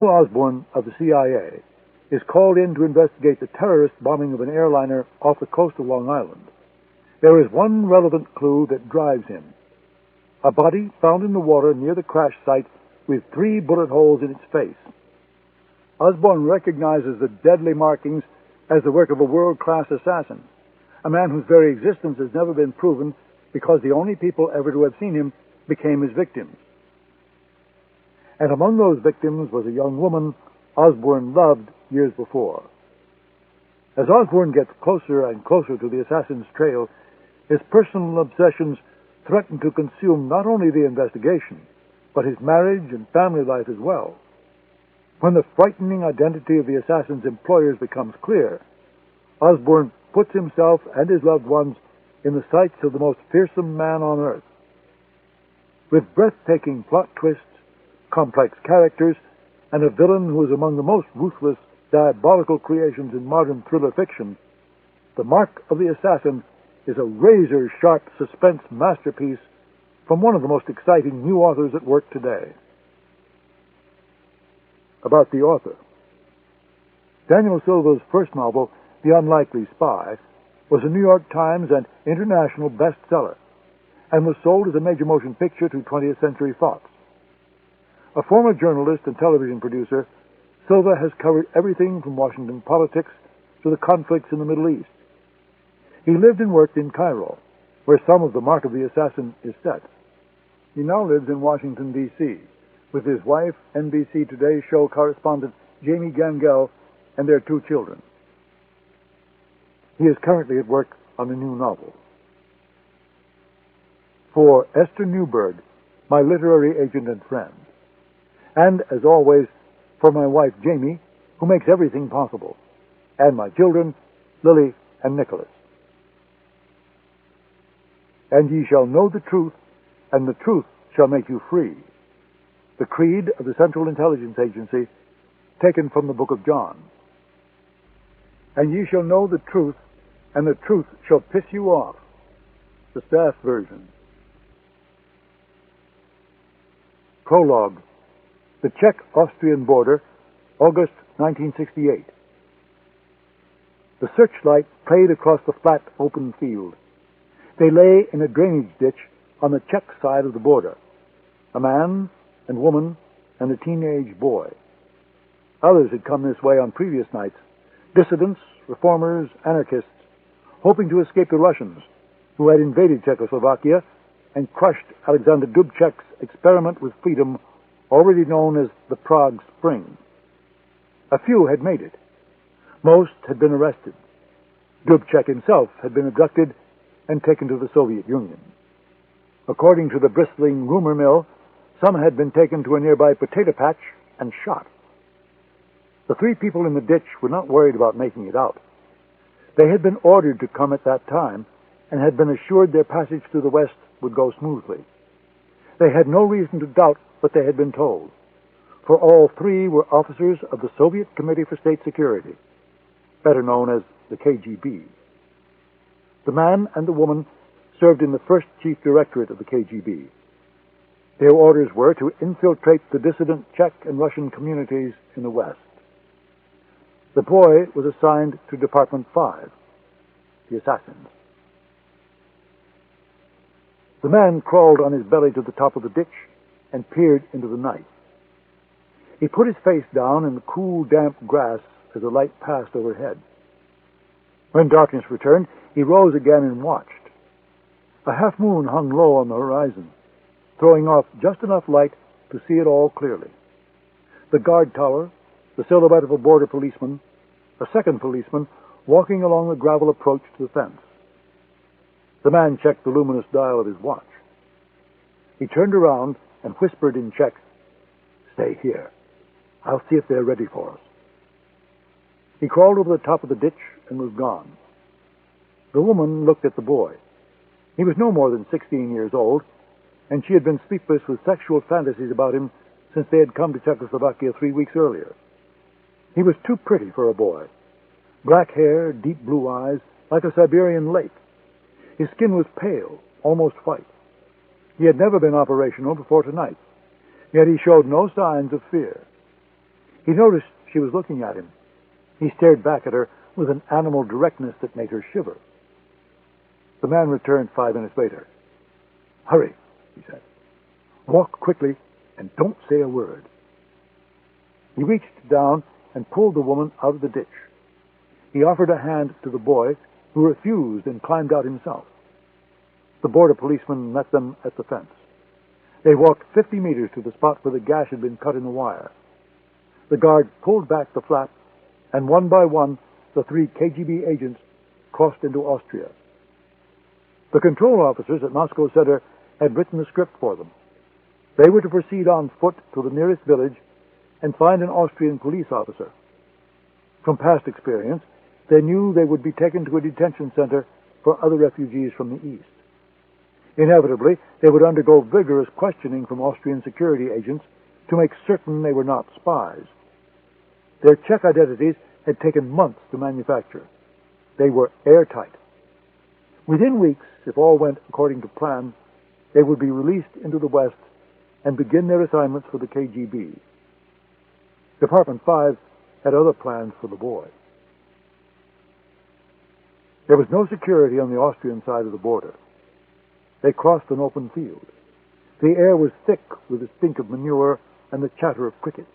Osbourne of the CIA is called in to investigate the terrorist bombing of an airliner off the coast of Long Island. There is one relevant clue that drives him. A body found in the water near the crash site with 3 bullet holes in its face. Osbourne recognizes the deadly markings as the work of a world-class assassin, a man whose very existence has never been proven because the only people ever to have seen him became his victims. And among those victims was a young woman Osbourne loved years before. As Osbourne gets closer and closer to the assassin's trail, his personal obsessions threaten to consume not only the investigation, but his marriage and family life as well. When the frightening identity of the assassin's employers becomes clear, Osbourne puts himself and his loved ones in the sights of the most fearsome man on earth. With breathtaking plot twists, complex characters, and a villain who is among the most ruthless, diabolical creations in modern thriller fiction, The Mark of the Assassin is a razor-sharp suspense masterpiece from one of the most exciting new authors at work today. About the author. Daniel Silva's first novel, The Unlikely Spy, was a New York Times and international bestseller, and was sold as a major motion picture to 20th Century Fox. A former journalist and television producer, Silva has covered everything from Washington politics to the conflicts in the Middle East. He lived and worked in Cairo, where some of The Mark of the Assassin is set. He now lives in Washington, D.C., with his wife, NBC Today show correspondent Jamie Gangel, and their 2 children. He is currently at work on a new novel. For Esther Newberg, my literary agent and friend, and, as always, for my wife Jamie, who makes everything possible, and my children, Lily and Nicholas. And ye shall know the truth, and the truth shall make you free. The creed of the Central Intelligence Agency, taken from the book of John. And ye shall know the truth, and the truth shall piss you off. The staff version. Prologue. The Czech-Austrian border, August 1968. The searchlight played across the flat, open field. They lay in a drainage ditch on the Czech side of the border. A man and woman and a teenage boy. Others had come this way on previous nights, dissidents, reformers, anarchists, hoping to escape the Russians, who had invaded Czechoslovakia and crushed Alexander Dubček's experiment with freedom, already known as the Prague Spring. A few had made it. Most had been arrested. Dubček himself had been abducted and taken to the Soviet Union. According to the bristling rumor mill, some had been taken to a nearby potato patch and shot. The 3 people in the ditch were not worried about making it out. They had been ordered to come at that time and had been assured their passage to the West would go smoothly. They had no reason to doubt what they had been told, for all 3 were officers of the Soviet Committee for State Security, better known as the KGB. The man and the woman served in the first chief directorate of the KGB. Their orders were to infiltrate the dissident Czech and Russian communities in the West. The boy was assigned to Department 5, the assassins. The man crawled on his belly to the top of the ditch and peered into the night. He put his face down in the cool, damp grass as the light passed overhead. When darkness returned, he rose again and watched. A half-moon hung low on the horizon, throwing off just enough light to see it all clearly. The guard tower, the silhouette of a border policeman, a second policeman walking along the gravel approach to the fence. The man checked the luminous dial of his watch. He turned around and whispered in Czech, "Stay here. I'll see if they're ready for us." He crawled over the top of the ditch and was gone. The woman looked at the boy. He was no more than 16 years old, and she had been sleepless with sexual fantasies about him since they had come to Czechoslovakia 3 weeks earlier. He was too pretty for a boy. Black hair, deep blue eyes, like a Siberian lake. His skin was pale, almost white. He had never been operational before tonight, yet he showed no signs of fear. He noticed she was looking at him. He stared back at her with an animal directness that made her shiver. The man returned 5 minutes later. "Hurry," he said. "Walk quickly and don't say a word." He reached down and pulled the woman out of the ditch. He offered a hand to the boy, who refused and climbed out himself. The border policeman met them at the fence. They walked 50 meters to the spot where the gash had been cut in the wire. The guard pulled back the flap, and one by one, the 3 KGB agents crossed into Austria. The control officers at Moscow Center had written the script for them. They were to proceed on foot to the nearest village and find an Austrian police officer. From past experience, they knew they would be taken to a detention center for other refugees from the east. Inevitably, they would undergo vigorous questioning from Austrian security agents to make certain they were not spies. Their Czech identities had taken months to manufacture. They were airtight. Within weeks, if all went according to plan, they would be released into the West and begin their assignments for the KGB. Department 5 had other plans for the boy. There was no security on the Austrian side of the border. They crossed an open field. The air was thick with the stink of manure and the chatter of crickets.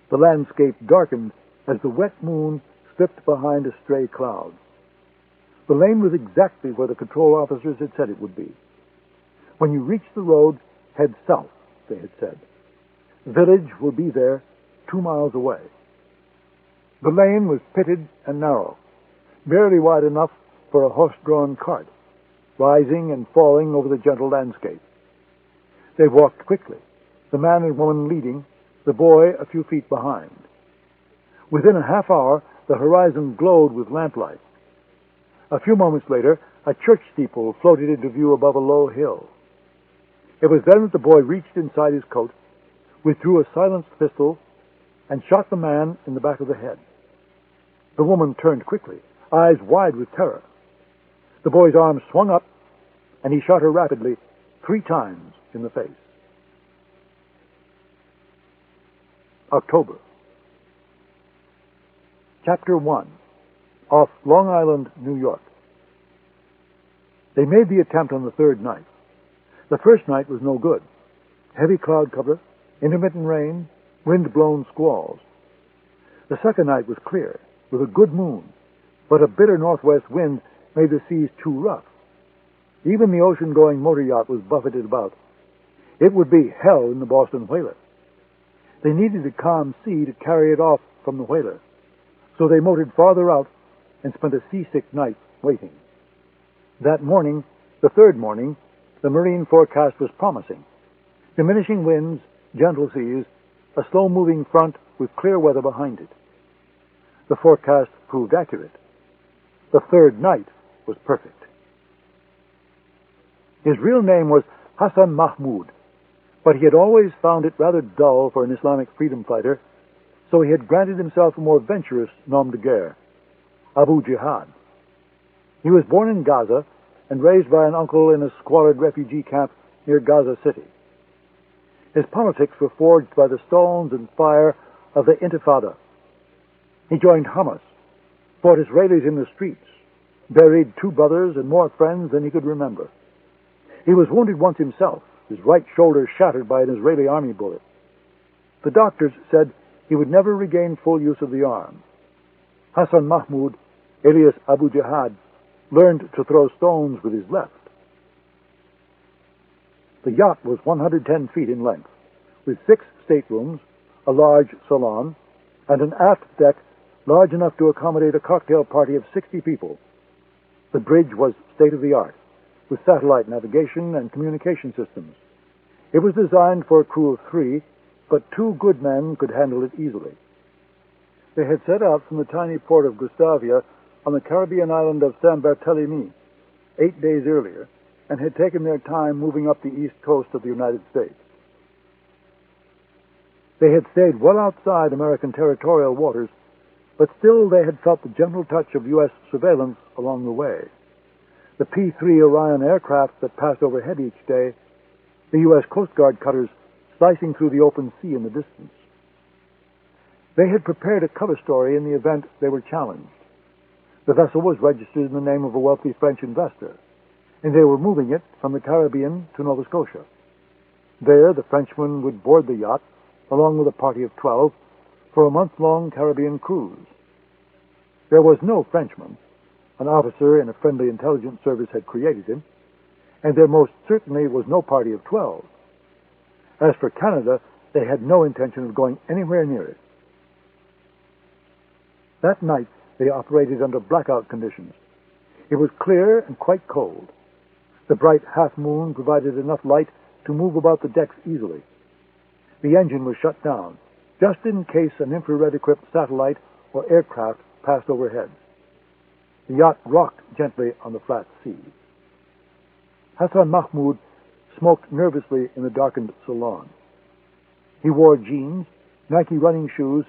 The landscape darkened as the wet moon slipped behind a stray cloud. The lane was exactly where the control officers had said it would be. When you reach the road, head south, they had said. The village will be there 2 miles away. The lane was pitted and narrow, barely wide enough for a horse-drawn cart, rising and falling over the gentle landscape. They walked quickly, the man and woman leading, the boy a few feet behind. Within a half hour, the horizon glowed with lamplight. A few moments later, a church steeple floated into view above a low hill. It was then that the boy reached inside his coat, withdrew a silenced pistol, and shot the man in the back of the head. The woman turned quickly, eyes wide with terror. The boy's arm swung up, and he shot her rapidly 3 times in the face. October. Chapter 1. Off Long Island, New York. They made the attempt on the 3rd night. The first night was no good. Heavy cloud cover, intermittent rain, wind-blown squalls. The second night was clear, with a good moon, but a bitter northwest wind made the seas too rough. Even the ocean-going motor yacht was buffeted about. It would be hell in the Boston whaler. They needed a calm sea to carry it off from the whaler, so they motored farther out and spent a seasick night waiting. That morning, the 3rd morning, the marine forecast was promising. Diminishing winds, gentle seas, a slow-moving front with clear weather behind it. The forecast proved accurate. The 3rd night was perfect. His real name was Hassan Mahmoud, but he had always found it rather dull for an Islamic freedom fighter, so he had granted himself a more venturous nom de guerre, Abu Jihad. He was born in Gaza and raised by an uncle in a squalid refugee camp near Gaza City. His politics were forged by the stones and fire of the Intifada. He joined Hamas, fought Israelis in the streets, buried 2 brothers and more friends than he could remember. He was wounded once himself, his right shoulder shattered by an Israeli army bullet. The doctors said he would never regain full use of the arm. Hassan Mahmoud, alias Abu Jihad, learned to throw stones with his left. The yacht was 110 feet in length, with 6 staterooms, a large salon, and an aft deck large enough to accommodate a cocktail party of 60 people. The bridge was state-of-the-art, with satellite navigation and communication systems. It was designed for a crew of 3, but 2 good men could handle it easily. They had set out from the tiny port of Gustavia on the Caribbean island of San Barthélemy 8 days earlier, and had taken their time moving up the east coast of the United States. They had stayed well outside American territorial waters, but still they had felt the gentle touch of U.S. surveillance along the way. The P-3 Orion aircraft that passed overhead each day, the U.S. Coast Guard cutters slicing through the open sea in the distance. They had prepared a cover story in the event they were challenged. The vessel was registered in the name of a wealthy French investor, and they were moving it from the Caribbean to Nova Scotia. There, the Frenchman would board the yacht, along with a party of 12, for a month-long Caribbean cruise. There was no Frenchman. An officer in a friendly intelligence service had created him, and there most certainly was no party of 12. As for Canada, they had no intention of going anywhere near it. That night, they operated under blackout conditions. It was clear and quite cold. The bright half-moon provided enough light to move about the decks easily. The engine was shut down, just in case an infrared-equipped satellite or aircraft passed overhead. The yacht rocked gently on the flat sea. Hassan Mahmoud smoked nervously in the darkened salon. He wore jeans, Nike running shoes,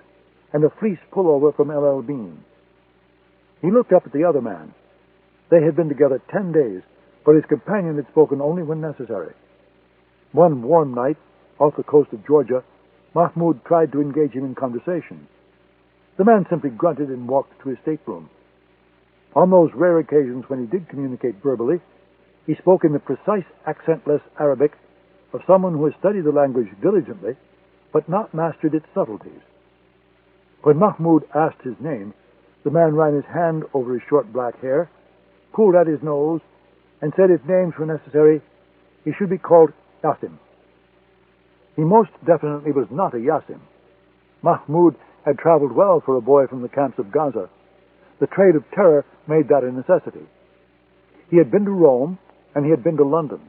and a fleece pullover from L.L. Bean. He looked up at the other man. They had been together 10 days, but his companion had spoken only when necessary. One warm night, off the coast of Georgia, Mahmoud tried to engage him in conversation. The man simply grunted and walked to his stateroom. On those rare occasions when he did communicate verbally, he spoke in the precise, accentless Arabic of someone who has studied the language diligently, but not mastered its subtleties. When Mahmoud asked his name, the man ran his hand over his short black hair, pulled at his nose, and said if names were necessary, he should be called Yassim. He most definitely was not a Yassim. Mahmoud had traveled well for a boy from the camps of Gaza. The trade of terror made that a necessity. He had been to Rome, and he had been to London.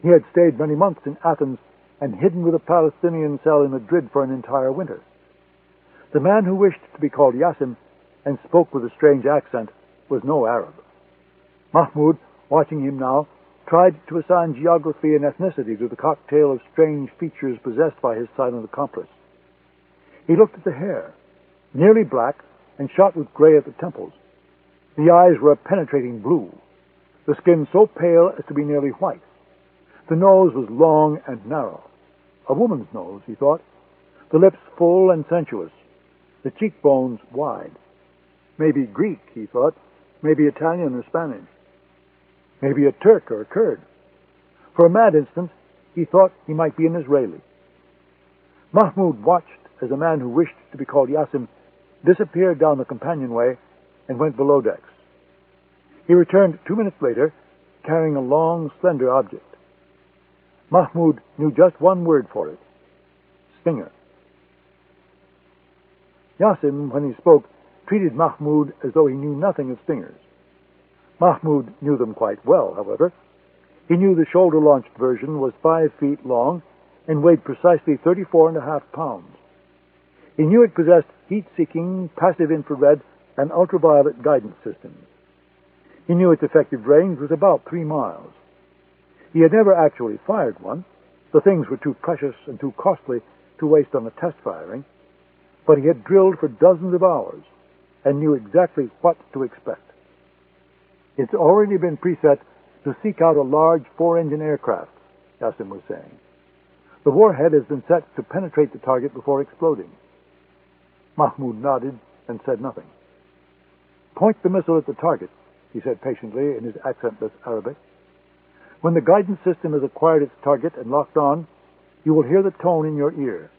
He had stayed many months in Athens and hidden with a Palestinian cell in Madrid for an entire winter. The man who wished to be called Yassim and spoke with a strange accent was no Arab. Mahmoud, watching him now, tried to assign geography and ethnicity to the cocktail of strange features possessed by his silent accomplice. He looked at the hair, nearly black and shot with gray at the temples. The eyes were a penetrating blue, the skin so pale as to be nearly white. The nose was long and narrow. A woman's nose, he thought. The lips full and sensuous. The cheekbones wide. Maybe Greek, he thought. Maybe Italian or Spanish. Maybe a Turk or a Kurd. For a mad instant, he thought he might be an Israeli. Mahmoud watched as a man who wished to be called Yassim disappeared down the companionway and went below decks. He returned 2 minutes later, carrying a long, slender object. Mahmoud knew just one word for it: stinger. Yassim, when he spoke, treated Mahmoud as though he knew nothing of stingers. Mahmoud knew them quite well, however. He knew the shoulder-launched version was 5 feet long and weighed precisely 34.5 pounds. He knew it possessed heat-seeking, passive infrared, and ultraviolet guidance systems. He knew its effective range was about 3 miles. He had never actually fired one. The things were too precious and too costly to waste on a test firing. But he had drilled for dozens of hours and knew exactly what to expect. It's already been preset to seek out a large 4-engine aircraft, Yassim was saying. The warhead has been set to penetrate the target before exploding. Mahmoud nodded and said nothing. Point the missile at the target, he said patiently in his accentless Arabic. When the guidance system has acquired its target and locked on, you will hear the tone in your ear.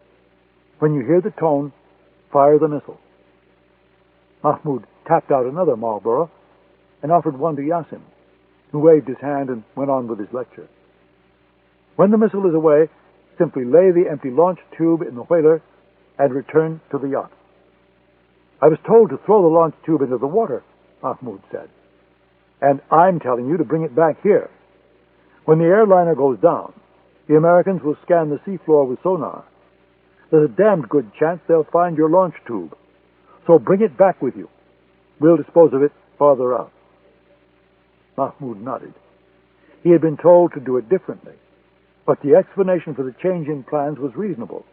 When you hear the tone, fire the missile. Mahmoud tapped out another Marlboro and offered one to Yassim, who waved his hand and went on with his lecture. When the missile is away, simply lay the empty launch tube in the whaler and return to the yacht. I was told to throw the launch tube into the water, Mahmoud said. And I'm telling you to bring it back here. When the airliner goes down, the Americans will scan the seafloor with sonar. There's a damned good chance they'll find your launch tube. So bring it back with you. We'll dispose of it farther out. Mahmoud nodded. He had been told to do it differently, but the explanation for the change in plans was reasonable.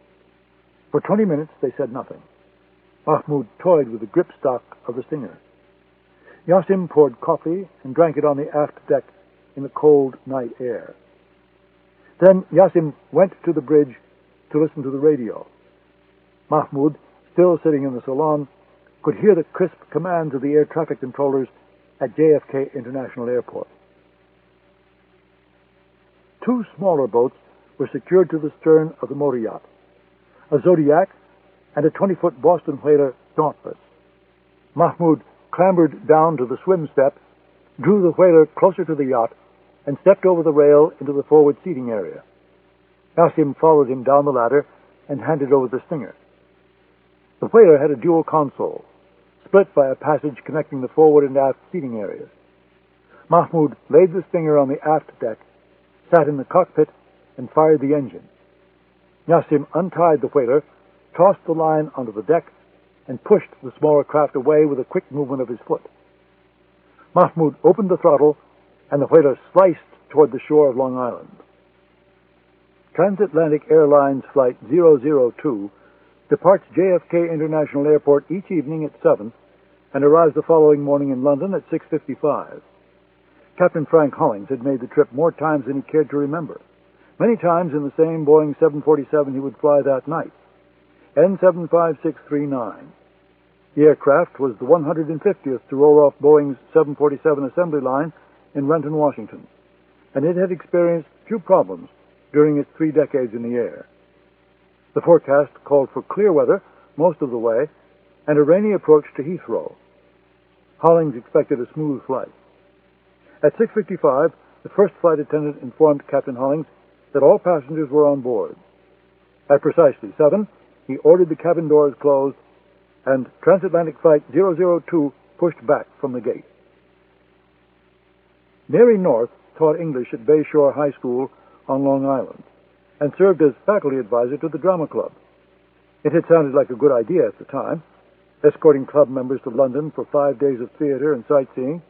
For 20 minutes they said nothing. Mahmoud toyed with the gripstock of the Stinger. Yassim poured coffee and drank it on the aft deck in the cold night air. Then Yassim went to the bridge to listen to the radio. Mahmoud still sitting in the salon, could hear the crisp commands of the air traffic controllers at JFK International Airport. Two smaller boats were secured to the stern of the motor yacht, a Zodiac and a 20-foot Boston whaler, Dauntless. Mahmoud clambered down to the swim step, drew the whaler closer to the yacht, and stepped over the rail into the forward seating area. Yassim followed him down the ladder and handed over the stinger. The whaler had a dual console, split by a passage connecting the forward and aft seating areas. Mahmoud laid the stinger on the aft deck, sat in the cockpit, and fired the engine. Yassim untied the whaler, tossed the line onto the deck, and pushed the smaller craft away with a quick movement of his foot. Mahmoud opened the throttle, and the whaler sliced toward the shore of Long Island. Transatlantic Airlines Flight 002 departs JFK International Airport each evening at 7 and arrives the following morning in London at 6:55. Captain Frank Hollings had made the trip more times than he cared to remember. Many times in the same Boeing 747 he would fly that night, N75639. The aircraft was the 150th to roll off Boeing's 747 assembly line in Renton, Washington, and it had experienced few problems during its 3 decades in the air. The forecast called for clear weather most of the way and a rainy approach to Heathrow. Hollings expected a smooth flight. At 6:55, the first flight attendant informed Captain Hollings that all passengers were on board. At precisely 7, he ordered the cabin doors closed, and Transatlantic Flight 002 pushed back from the gate. Mary North taught English at Bayshore High School on Long Island and served as faculty advisor to the drama club. It had sounded like a good idea at the time, escorting club members to London for 5 days of theater and sightseeing.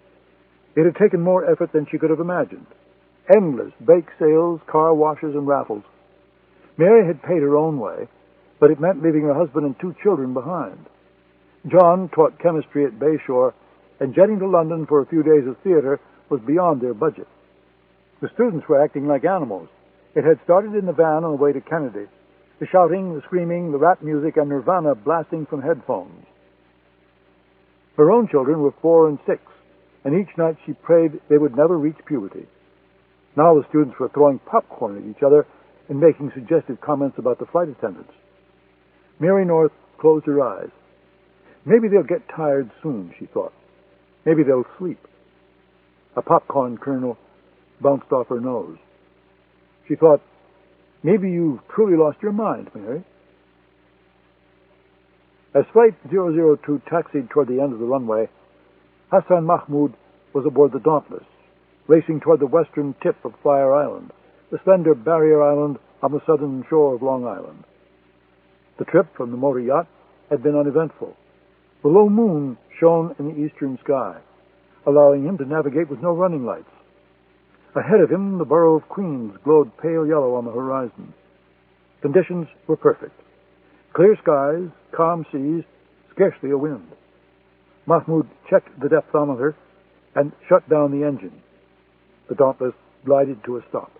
It had taken more effort than she could have imagined. Endless bake sales, car washes, and raffles. Mary had paid her own way, but it meant leaving her husband and 2 children behind. John taught chemistry at Bayshore, and jetting to London for a few days of theater was beyond their budget. The students were acting like animals. It had started in the van on the way to Kennedy, the shouting, the screaming, the rap music, and Nirvana blasting from headphones. Her own children were 4 and 6, and each night she prayed they would never reach puberty. Now the students were throwing popcorn at each other and making suggestive comments about the flight attendants. Mary North closed her eyes. Maybe they'll get tired soon, she thought. Maybe they'll sleep. A popcorn kernel bounced off her nose. She thought, maybe you've truly lost your mind, Mary. As Flight 002 taxied toward the end of the runway, Hassan Mahmoud was aboard the Dauntless, racing toward the western tip of Fire Island, the slender barrier island on the southern shore of Long Island. The trip from the motor yacht had been uneventful. The low moon shone in the eastern sky, allowing him to navigate with no running lights. Ahead of him, the borough of Queens glowed pale yellow on the horizon. Conditions were perfect. Clear skies, calm seas, scarcely a wind. Mahmoud checked the depthometer and shut down the engine. The Dauntless glided to a stop.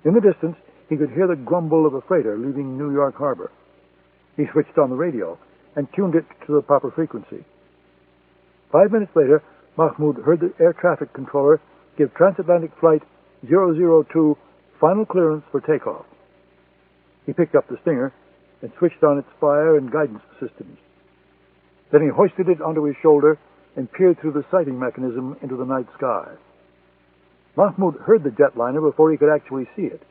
In the distance, he could hear the grumble of a freighter leaving New York Harbor. He switched on the radio and tuned it to the proper frequency. 5 minutes later, Mahmoud heard the air traffic controller give Transatlantic Flight 002 final clearance for takeoff. He picked up the stinger and switched on its fire and guidance systems. Then he hoisted it onto his shoulder and peered through the sighting mechanism into the night sky. Mahmoud heard the jetliner before he could actually see it.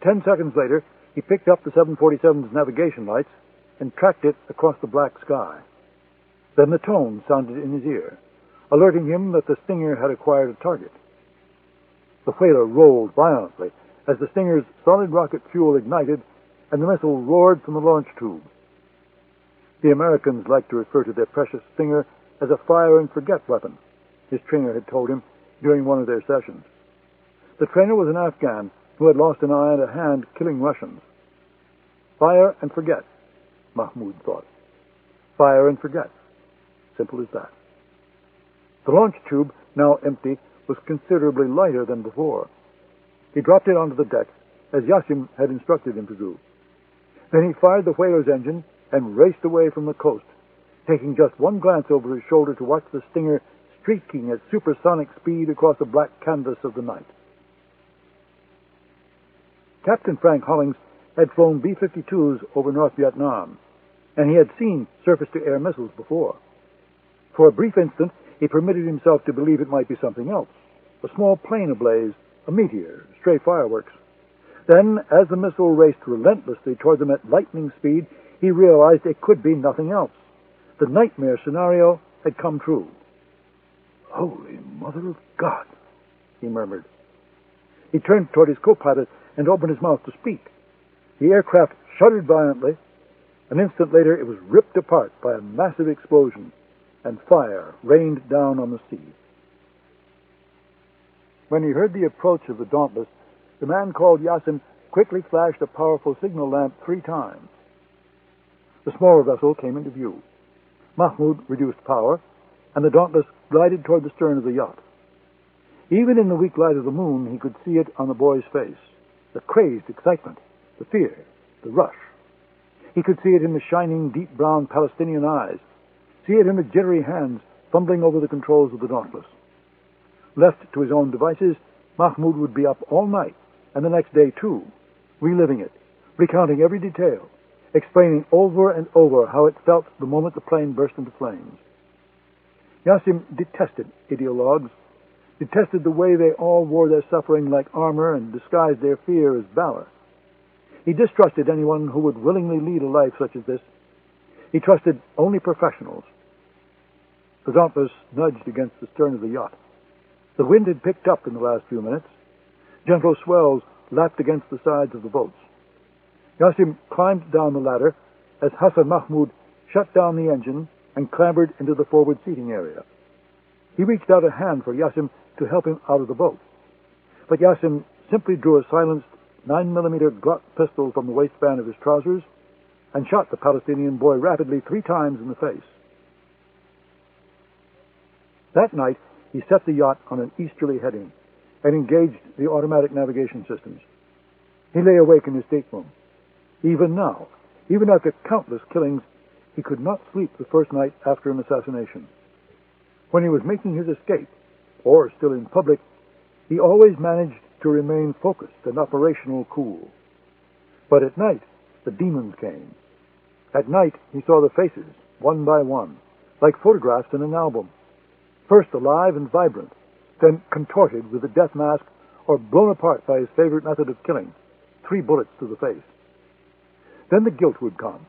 10 seconds later, he picked up the 747's navigation lights and tracked it across the black sky. Then the tone sounded in his ear, alerting him that the Stinger had acquired a target. The whaler rolled violently as the Stinger's solid rocket fuel ignited and the missile roared from the launch tube. The Americans liked to refer to their precious Stinger as a fire-and-forget weapon, his trainer had told him during one of their sessions. The trainer was an Afghan who had lost an eye and a hand killing Russians. Fire and forget, Mahmoud thought. Fire and forget. Simple as that. The launch tube, now empty, was considerably lighter than before. He dropped it onto the deck, as Yassim had instructed him to do. Then he fired the whaler's engine and raced away from the coast, taking just one glance over his shoulder to watch the Stinger streaking at supersonic speed across the black canvas of the night. Captain Frank Hollings had flown B-52s over North Vietnam, and he had seen surface-to-air missiles before. For a brief instant, he permitted himself to believe it might be something else, a small plane ablaze, a meteor, stray fireworks. Then, as the missile raced relentlessly toward them at lightning speed, he realized it could be nothing else. The nightmare scenario had come true. "Holy Mother of God," he murmured. He turned toward his co-pilot and opened his mouth to speak. The aircraft shuddered violently. An instant later, it was ripped apart by a massive explosion, and fire rained down on the sea. When he heard the approach of the Dauntless, the man called Yasin quickly flashed a powerful signal lamp 3 times. The smaller vessel came into view. Mahmoud reduced power, and the Dauntless glided toward the stern of the yacht. Even in the weak light of the moon, he could see it on the boy's face, the crazed excitement, the fear, the rush. He could see it in the shining, deep brown Palestinian eyes, see it in the jittery hands fumbling over the controls of the Dauntless. Left to his own devices, Mahmoud would be up all night, and the next day too, reliving it, recounting every detail, explaining over and over how it felt the moment the plane burst into flames. Yasim detested ideologues, detested the way they all wore their suffering like armor and disguised their fear as valor. He distrusted anyone who would willingly lead a life such as this. He trusted only professionals. The Dauntless nudged against the stern of the yacht. The wind had picked up in the last few minutes. Gentle swells lapped against the sides of the boats. Yasim climbed down the ladder as Hassan Mahmoud shut down the engine and clambered into the forward seating area. He reached out a hand for Yasim to help him out of the boat. But Yasim simply drew a silenced 9mm Glock pistol from the waistband of his trousers and shot the Palestinian boy rapidly 3 times in the face. That night, he set the yacht on an easterly heading and engaged the automatic navigation systems. He lay awake in his stateroom. Even now, even after countless killings, he could not sleep the first night after an assassination. When he was making his escape, or still in public, he always managed to remain focused and operational cool. But at night, the demons came. At night, he saw the faces, one by one, like photographs in an album. First alive and vibrant, then contorted with a death mask or blown apart by his favorite method of killing, 3 bullets to the face. Then the guilt would come,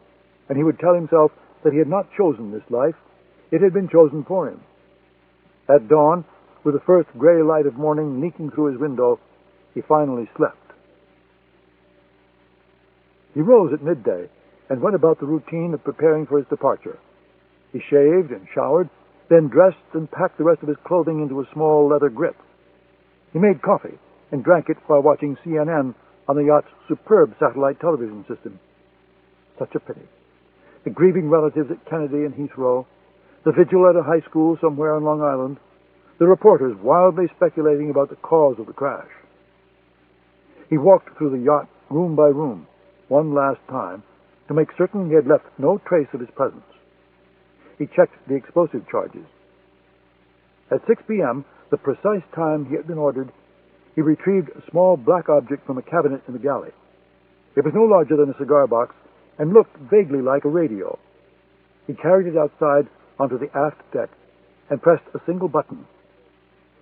and he would tell himself that he had not chosen this life. It had been chosen for him. At dawn, with the first gray light of morning leaking through his window, he finally slept. He rose at midday and went about the routine of preparing for his departure. He shaved and showered, then dressed and packed the rest of his clothing into a small leather grip. He made coffee and drank it while watching CNN on the yacht's superb satellite television system. Such a pity. The grieving relatives at Kennedy and Heathrow, the vigil at a high school somewhere on Long Island, the reporters wildly speculating about the cause of the crash. He walked through the yacht room by room, one last time, to make certain he had left no trace of his presence. He checked the explosive charges. At 6 p.m., the precise time he had been ordered, he retrieved a small black object from a cabinet in the galley. It was no larger than a cigar box and looked vaguely like a radio. He carried it outside onto the aft deck and pressed a single button.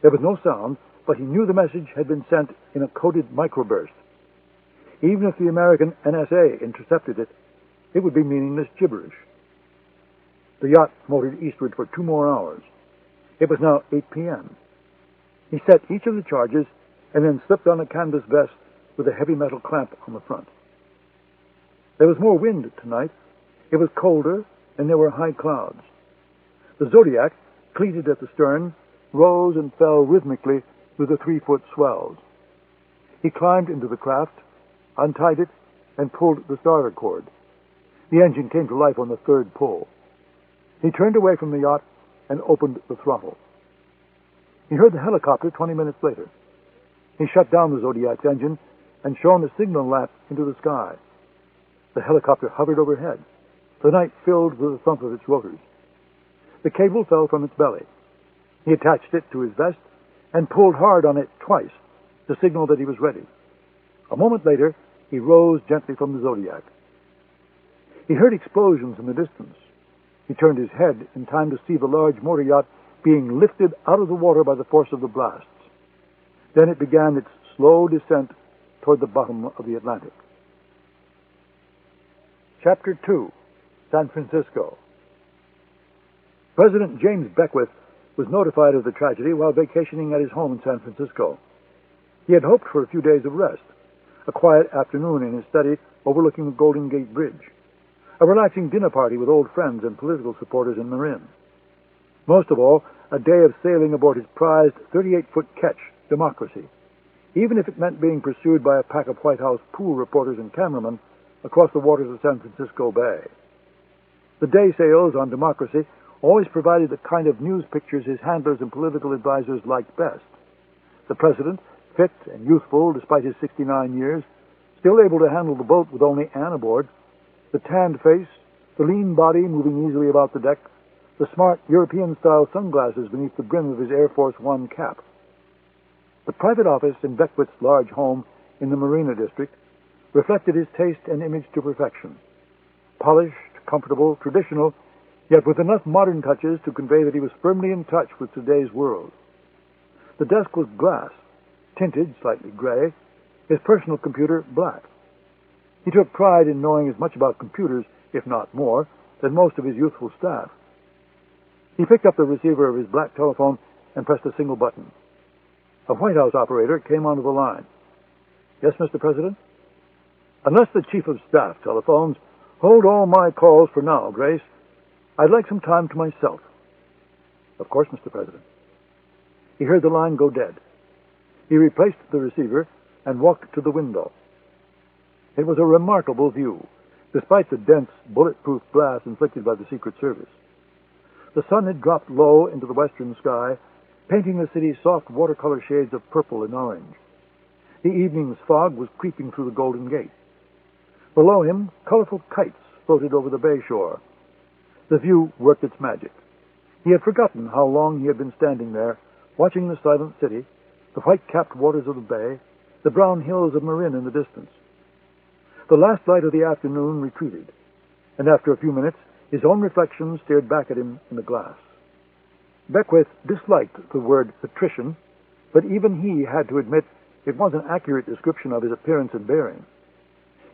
There was no sound, but he knew the message had been sent in a coded microburst. Even if the American NSA intercepted it, it would be meaningless gibberish. The yacht motored eastward for 2 more hours. It was now 8 p.m. He set each of the charges and then slipped on a canvas vest with a heavy metal clamp on the front. There was more wind tonight. It was colder, and there were high clouds. The Zodiac, cleated at the stern, rose and fell rhythmically with the 3-foot swells. He climbed into the craft, untied it, and pulled the starter cord. The engine came to life on the 3rd pull. He turned away from the yacht and opened the throttle. He heard the helicopter 20 minutes later. He shut down the Zodiac's engine and shone the signal lamp into the sky. The helicopter hovered overhead. the night filled with the thump of its rotors. The cable fell from its belly. He attached it to his vest and pulled hard on it twice to signal that he was ready. A moment later, he rose gently from the Zodiac. He heard explosions in the distance. He turned his head in time to see the large motor yacht being lifted out of the water by the force of the blasts. Then it began its slow descent toward the bottom of the Atlantic. Chapter 2, San Francisco. President James Beckwith was notified of the tragedy while vacationing at his home in San Francisco. He had hoped for a few days of rest, a quiet afternoon in his study overlooking the Golden Gate Bridge, a relaxing dinner party with old friends and political supporters in Marin. Most of all, a day of sailing aboard his prized 38-foot ketch, Democracy, even if it meant being pursued by a pack of White House pool reporters and cameramen across the waters of San Francisco Bay. The day sails on Democracy always provided the kind of news pictures his handlers and political advisers liked best. The president, fit and youthful despite his 69 years, still able to handle the boat with only Anne aboard, the tanned face, the lean body moving easily about the deck, the smart European-style sunglasses beneath the brim of his Air Force One cap. The private office in Beckwith's large home in the Marina District reflected his taste and image to perfection. Polished, comfortable, traditional, yet with enough modern touches to convey that he was firmly in touch with today's world. The desk was glass, tinted slightly gray, his personal computer black. He took pride in knowing as much about computers, if not more, than most of his youthful staff. He picked up the receiver of his black telephone and pressed a single button. A White House operator came onto the line. Yes, Mr. President? Unless the Chief of Staff telephones, hold all my calls for now, Grace. I'd like some time to myself. Of course, Mr. President. He heard the line go dead. He replaced the receiver and walked to the window. It was a remarkable view, despite the dense, bulletproof glass inflicted by the Secret Service. The sun had dropped low into the western sky, painting the city's soft watercolor shades of purple and orange. The evening's fog was creeping through the Golden Gate. Below him, colorful kites floated over the bay shore. The view worked its magic. He had forgotten how long he had been standing there, watching the silent city, the white-capped waters of the bay, the brown hills of Marin in the distance. The last light of the afternoon retreated, and after a few minutes, his own reflection stared back at him in the glass. Beckwith disliked the word patrician, but even he had to admit it was an accurate description of his appearance and bearing.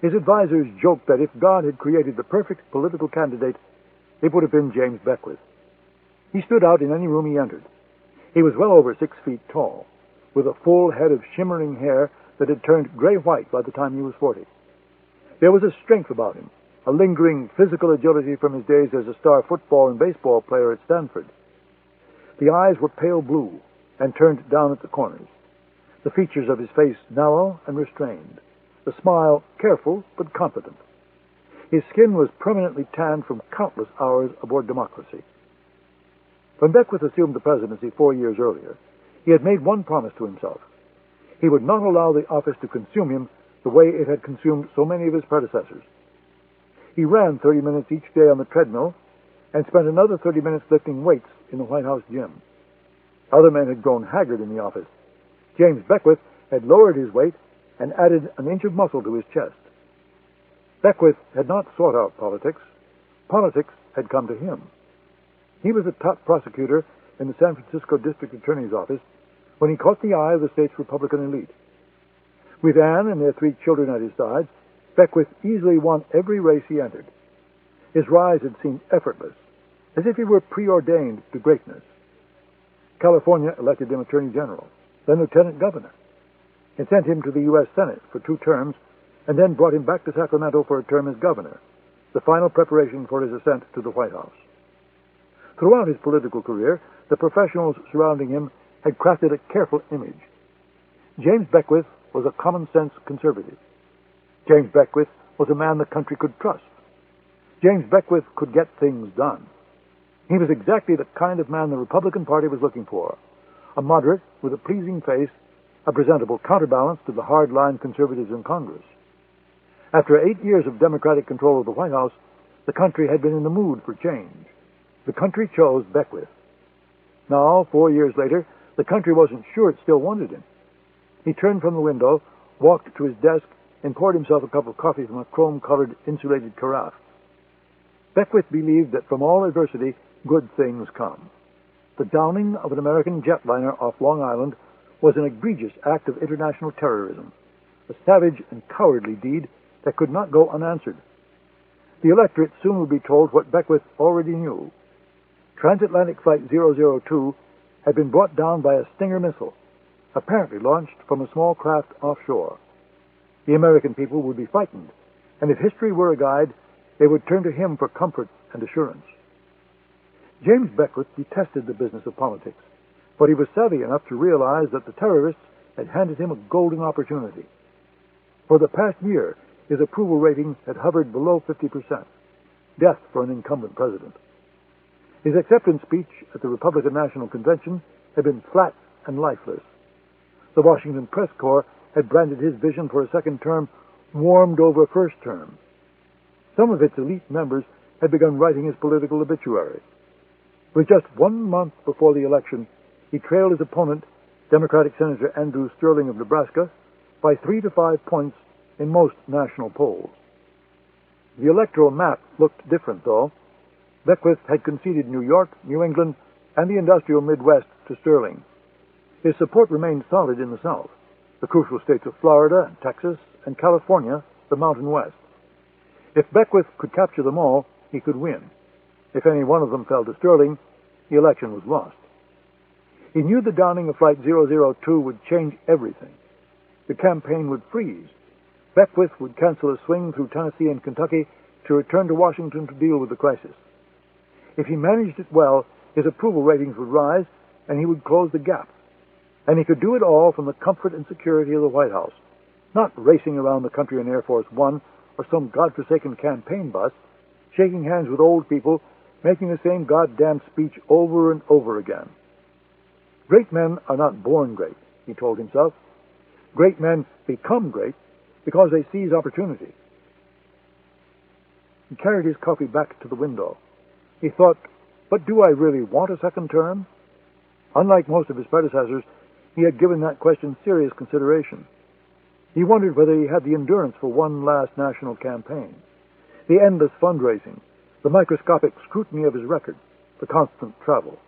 His advisers joked that if God had created the perfect political candidate, it would have been James Beckwith. He stood out in any room he entered. He was well over 6 feet tall, with a full head of shimmering hair that had turned gray-white by the time he was 40. There was a strength about him, a lingering physical agility from his days as a star football and baseball player at Stanford. The eyes were pale blue and turned down at the corners, the features of his face narrow and restrained, the smile careful but confident. His skin was permanently tanned from countless hours aboard Democracy. When Beckwith assumed the presidency 4 years earlier, he had made one promise to himself. He would not allow the office to consume him the way it had consumed so many of his predecessors. He ran 30 minutes each day on the treadmill and spent another 30 minutes lifting weights in the White House gym. Other men had grown haggard in the office. James Beckwith had lowered his weight and added an inch of muscle to his chest. Beckwith had not sought out politics. Politics had come to him. He was a top prosecutor in the San Francisco District Attorney's Office when he caught the eye of the state's Republican elite. With Anne and their 3 children at his side, Beckwith easily won every race he entered. His rise had seemed effortless, as if he were preordained to greatness. California elected him Attorney General, then Lieutenant Governor. It sent him to the U.S. Senate for 2 terms, and then brought him back to Sacramento for a term as governor, the final preparation for his ascent to the White House. Throughout his political career, the professionals surrounding him had crafted a careful image. James Beckwith was a common-sense conservative. James Beckwith was a man the country could trust. James Beckwith could get things done. He was exactly the kind of man the Republican Party was looking for, a moderate with a pleasing face, a presentable counterbalance to the hard-line conservatives in Congress. After 8 years of Democratic control of the White House, The country had been in the mood for change. The country chose Beckwith. Now, 4 years later, the country wasn't sure it still wanted him. He turned from the window, walked to his desk, and poured himself a cup of coffee from a chrome-colored insulated carafe. Beckwith believed that from all adversity, good things come. The downing of an American jetliner off Long Island was an egregious act of international terrorism, a savage and cowardly deed that could not go unanswered. The electorate soon would be told what Beckwith already knew. Transatlantic Flight 002 had been brought down by a Stinger missile, apparently launched from a small craft offshore. The American people would be frightened, and if history were a guide, they would turn to him for comfort and assurance. James Beckwith detested the business of politics, but he was savvy enough to realize that the terrorists had handed him a golden opportunity. For the past year, his approval rating had hovered below 50%, death for an incumbent president. His acceptance speech at the Republican National Convention had been flat and lifeless. The Washington Press Corps had branded his vision for a second term warmed over first term. Some of its elite members had begun writing his political obituary. With just 1 month before the election, he trailed his opponent, Democratic Senator Andrew Sterling of Nebraska, by 3 to 5 points in most national polls. The electoral map looked different, though. Beckwith had conceded New York, New England, and the industrial Midwest to Sterling. His support remained solid in the South, the crucial states of Florida and Texas, and California, the Mountain West. If Beckwith could capture them all, he could win. If any one of them fell to Sterling, the election was lost. He knew the downing of Flight 002 would change everything. The campaign would freeze. Beckwith would cancel a swing through Tennessee and Kentucky to return to Washington to deal with the crisis. If he managed it well, his approval ratings would rise, and he would close the gap. And he could do it all from the comfort and security of the White House, not racing around the country in Air Force One or some godforsaken campaign bus, shaking hands with old people, making the same goddamn speech over and over again. Great men are not born great, he told himself. Great men become great because they seize opportunity. He carried his coffee back to the window. He thought, but do I really want a second term? Unlike most of his predecessors, he had given that question serious consideration. He wondered whether he had the endurance for one last national campaign. The endless fundraising, the microscopic scrutiny of his record, the constant travel.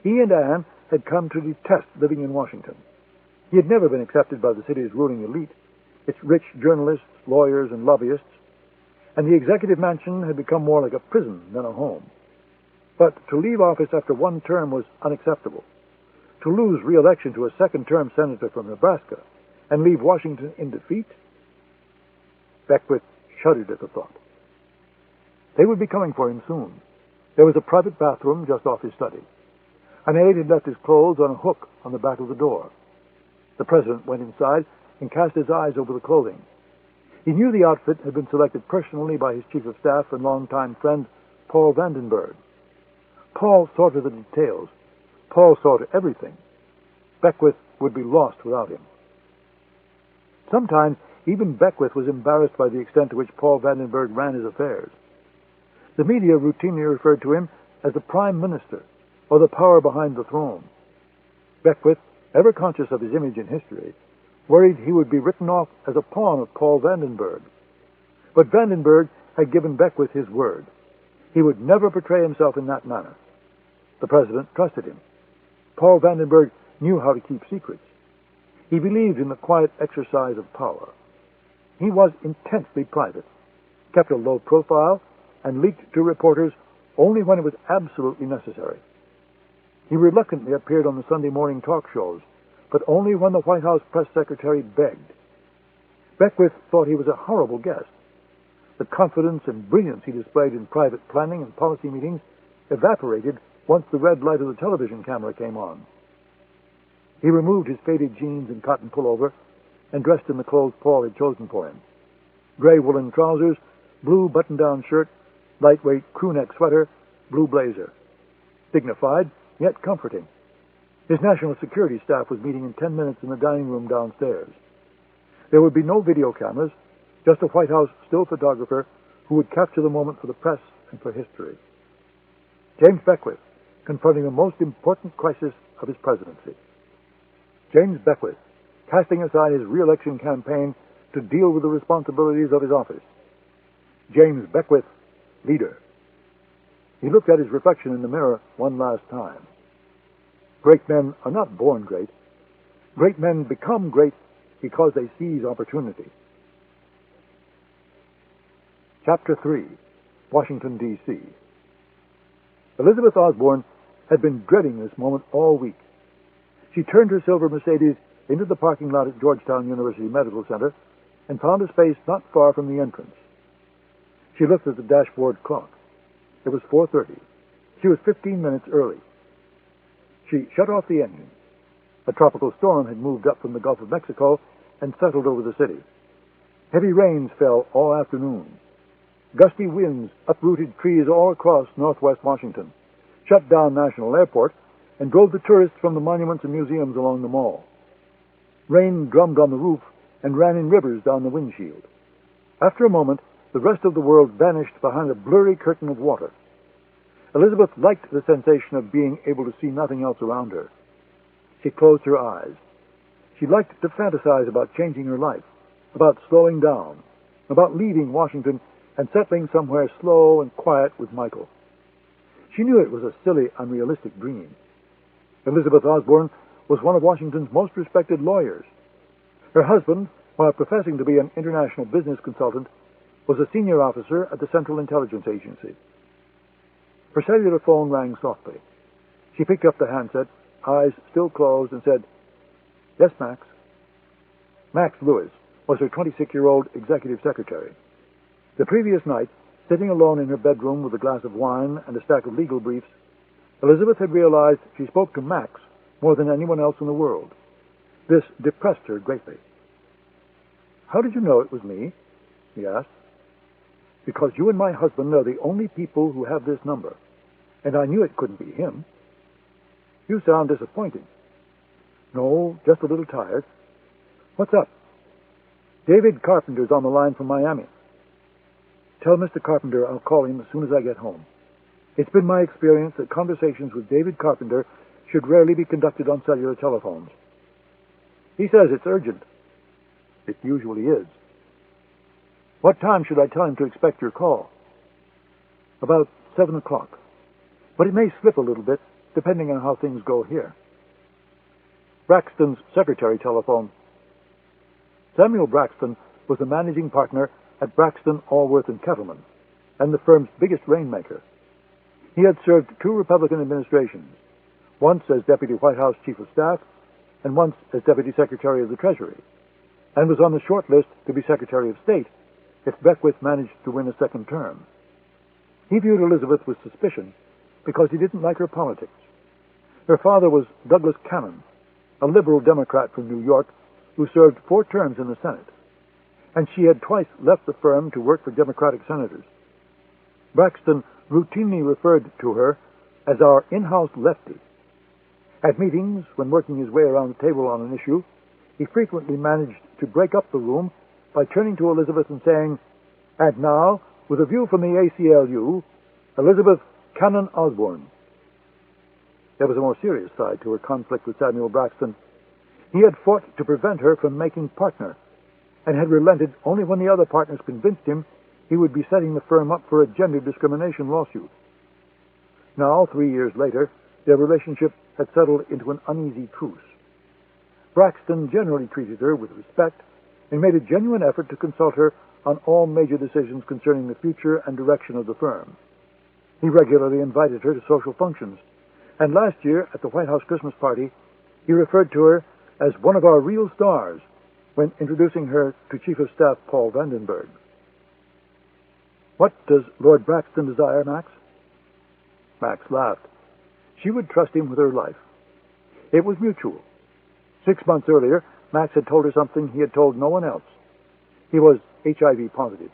He and Anne had come to detest living in Washington. He had never been accepted by the city's ruling elite, its rich journalists, lawyers, and lobbyists, and the executive mansion had become more like a prison than a home. But to leave office after one term was unacceptable. To lose re-election to a second-term senator from Nebraska and leave Washington in defeat? Beckwith shuddered at the thought. They would be coming for him soon. There was a private bathroom just off his study. An aide had left his clothes on a hook on the back of the door. The president went inside and cast his eyes over the clothing. He knew the outfit had been selected personally by his chief of staff and longtime friend, Paul Vandenberg. Paul saw to the details. Paul saw to everything. Beckwith would be lost without him. Sometimes even Beckwith was embarrassed by the extent to which Paul Vandenberg ran his affairs. The media routinely referred to him as the Prime Minister, or the power behind the throne. Beckwith, ever conscious of his image in history, worried he would be written off as a pawn of Paul Vandenberg. But Vandenberg had given Beckwith his word. He would never portray himself in that manner. The president trusted him. Paul Vandenberg knew how to keep secrets. He believed in the quiet exercise of power. He was intensely private, kept a low profile, and leaked to reporters only when it was absolutely necessary. He reluctantly appeared on the Sunday morning talk shows, but only when the White House press secretary begged. Beckwith thought he was a horrible guest. The confidence and brilliance he displayed in private planning and policy meetings evaporated once the red light of the television camera came on. He removed his faded jeans and cotton pullover and dressed in the clothes Paul had chosen for him. Gray woolen trousers, blue button-down shirt, lightweight crew-neck sweater, blue blazer. Dignified, yet comforting. His national security staff was meeting in 10 minutes in the dining room downstairs. There would be no video cameras, just a White House still photographer who would capture the moment for the press and for history. James Beckwith, confronting the most important crisis of his presidency. James Beckwith, casting aside his re-election campaign to deal with the responsibilities of his office. James Beckwith, leader. He looked at his reflection in the mirror one last time. Great men are not born great. Great men become great because they seize opportunity. Chapter 3, Washington, D.C. Elizabeth Osbourne had been dreading this moment all week. She turned her silver Mercedes into the parking lot at Georgetown University Medical Center and found a space not far from the entrance. She looked at the dashboard clock. It was 4:30. She was 15 minutes early. She shut off the engine. A tropical storm had moved up from the Gulf of Mexico and settled over the city. Heavy rains fell all afternoon. Gusty winds uprooted trees all across northwest Washington, shut down National Airport, and drove the tourists from the monuments and museums along the mall. Rain drummed on the roof and ran in rivers down the windshield. After a moment, the rest of the world vanished behind a blurry curtain of water. Elizabeth liked the sensation of being able to see nothing else around her. She closed her eyes. She liked to fantasize about changing her life, about slowing down, about leaving Washington and settling somewhere slow and quiet with Michael. She knew it was a silly, unrealistic dream. Elizabeth Osbourne was one of Washington's most respected lawyers. Her husband, while professing to be an international business consultant, was a senior officer at the Central Intelligence Agency. Her cellular phone rang softly. She picked up the handset, eyes still closed, and said, "Yes, Max." Max Lewis was her 26-year-old executive secretary. The previous night, sitting alone in her bedroom with a glass of wine and a stack of legal briefs, Elizabeth had realized she spoke to Max more than anyone else in the world. This depressed her greatly. "How did you know it was me?" he asked. "Because you and my husband are the only people who have this number, and I knew it couldn't be him." "You sound disappointed." "No, just a little tired." "What's up?" "David Carpenter's on the line from Miami." "Tell Mr. Carpenter I'll call him as soon as I get home. It's been my experience that conversations with David Carpenter should rarely be conducted on cellular telephones." "He says it's urgent." "It usually is." "What time should I tell him to expect your call?" "About 7 o'clock. But it may slip a little bit, depending on how things go here." Braxton's secretary telephoned. Samuel Braxton was the managing partner at Braxton, Allworth and Kettleman, and the firm's biggest rainmaker. He had served 2 Republican administrations, once as Deputy White House Chief of Staff and once as Deputy Secretary of the Treasury, and was on the short list to be Secretary of State if Beckwith managed to win a second term. He viewed Elizabeth with suspicion because he didn't like her politics. Her father was Douglas Cannon, a liberal Democrat from New York who served 4 terms in the Senate, and she had twice left the firm to work for Democratic senators. Braxton routinely referred to her as our in-house lefty. At meetings, when working his way around the table on an issue, he frequently managed to break up the room by turning to Elizabeth and saying, "And now, with a view from the ACLU, Elizabeth Cannon Osbourne." There was a more serious side to her conflict with Samuel Braxton. He had fought to prevent her from making partner, and had relented only when the other partners convinced him he would be setting the firm up for a gender discrimination lawsuit. Now, 3 years later, their relationship had settled into an uneasy truce. Braxton generally treated her with respect and made a genuine effort to consult her on all major decisions concerning the future and direction of the firm. He regularly invited her to social functions, and last year at the White House Christmas party, he referred to her as one of our real stars when introducing her to Chief of Staff Paul Vandenberg. "What does Lord Braxton desire, Max?" Max laughed. She would trust him with her life. It was mutual. 6 months earlier, Max had told her something he had told no one else. He was HIV positive.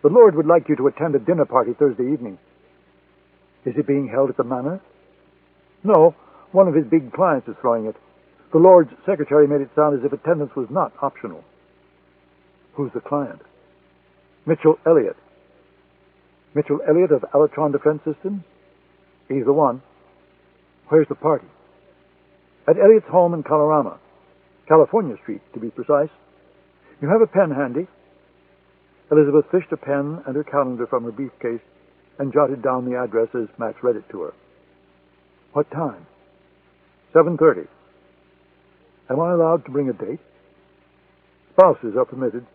"The Lord would like you to attend a dinner party Thursday evening." "Is it being held at the Manor?" "No, one of his big clients is throwing it. The Lord's secretary made it sound as if attendance was not optional." "Who's the client?" Mitchell Elliott. Mitchell Elliott of Alatron Defense Systems? He's the one. Where's the party? At Elliott's home in Colorama. California Street, to be precise. You have a pen handy? Elizabeth fished a pen and her calendar from her briefcase and jotted down the address as Max read it to her. What time? 7:30. Am I allowed to bring a date? Spouses are permitted.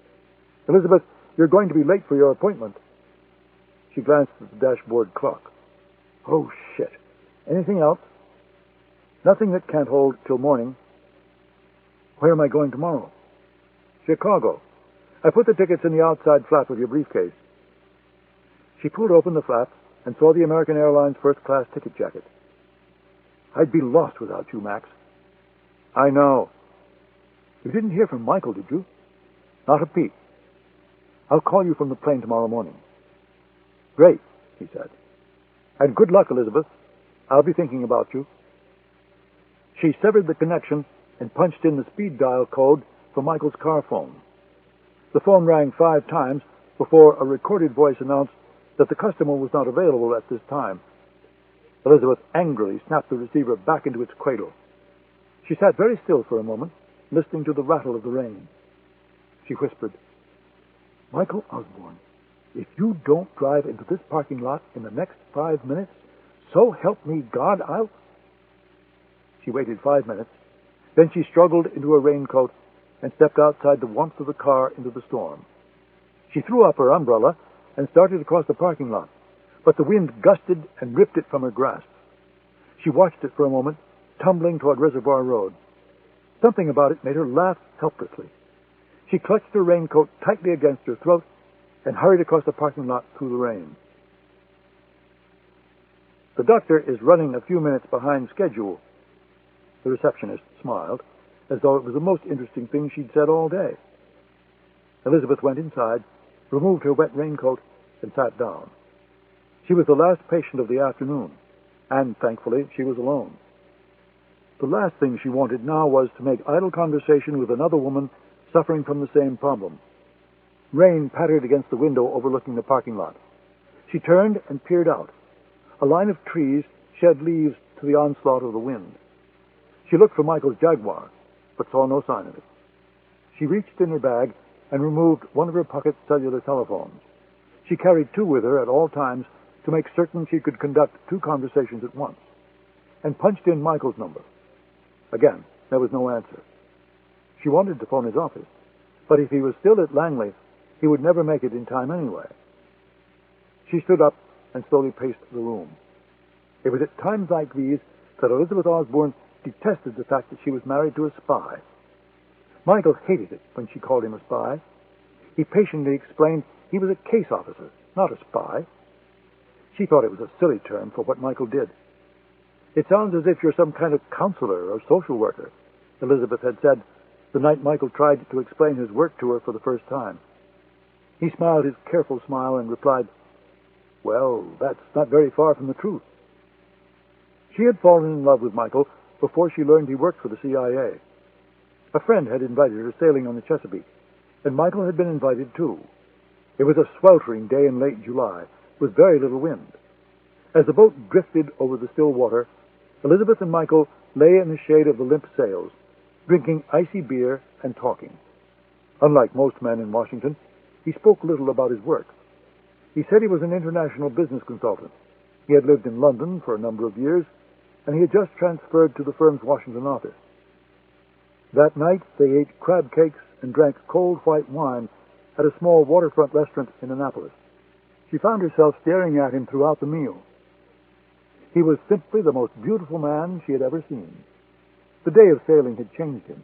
Elizabeth, you're going to be late for your appointment. She glanced at the dashboard clock. Oh, shit. Anything else? Nothing that can't hold till morning. Where am I going tomorrow? Chicago. I put the tickets in the outside flap of your briefcase. She pulled open the flap and saw the American Airlines first-class ticket jacket. I'd be lost without you, Max. I know. You didn't hear from Michael, did you? Not a peep. I'll call you from the plane tomorrow morning. Great, he said. And good luck, Elizabeth. I'll be thinking about you. She severed the connection and punched in the speed dial code for Michael's car phone. The phone rang 5 times before a recorded voice announced that the customer was not available at this time. Elizabeth angrily snapped the receiver back into its cradle. She sat very still for a moment, listening to the rattle of the rain. She whispered, Michael Osbourne, if you don't drive into this parking lot in the next 5 minutes, so help me God, I'll... She waited 5 minutes. Then she struggled into her raincoat and stepped outside the warmth of the car into the storm. She threw up her umbrella and started across the parking lot, but the wind gusted and ripped it from her grasp. She watched it for a moment, tumbling toward Reservoir Road. Something about it made her laugh helplessly. She clutched her raincoat tightly against her throat and hurried across the parking lot through the rain. The doctor is running a few minutes behind schedule. The receptionist smiled, as though it was the most interesting thing she'd said all day. Elizabeth went inside, removed her wet raincoat, and sat down. She was the last patient of the afternoon, and, thankfully, she was alone. The last thing she wanted now was to make idle conversation with another woman suffering from the same problem. Rain pattered against the window overlooking the parking lot. She turned and peered out. A line of trees shed leaves to the onslaught of the wind. She looked for Michael's Jaguar, but saw no sign of it. She reached in her bag and removed one of her pocket cellular telephones. She carried 2 with her at all times to make certain she could conduct 2 conversations at once, and punched in Michael's number. Again, there was no answer. She wanted to phone his office, but if he was still at Langley, he would never make it in time anyway. She stood up and slowly paced the room. It was at times like these that Elizabeth Osbourne detested the fact that she was married to a spy. Michael hated it when she called him a spy. He patiently explained he was a case officer, not a spy. She thought it was a silly term for what Michael did. It sounds as if you're some kind of counselor or social worker, Elizabeth had said the night Michael tried to explain his work to her for the first time. He smiled his careful smile and replied, Well, that's not very far from the truth. She had fallen in love with Michael before she learned he worked for the CIA. A friend had invited her sailing on the Chesapeake, and Michael had been invited too. It was a sweltering day in late July, with very little wind. As the boat drifted over the still water, Elizabeth and Michael lay in the shade of the limp sails, drinking icy beer and talking. Unlike most men in Washington, he spoke little about his work. He said he was an international business consultant. He had lived in London for a number of years, and he had just transferred to the firm's Washington office. That night, they ate crab cakes and drank cold white wine at a small waterfront restaurant in Annapolis. She found herself staring at him throughout the meal. He was simply the most beautiful man she had ever seen. The day of sailing had changed him.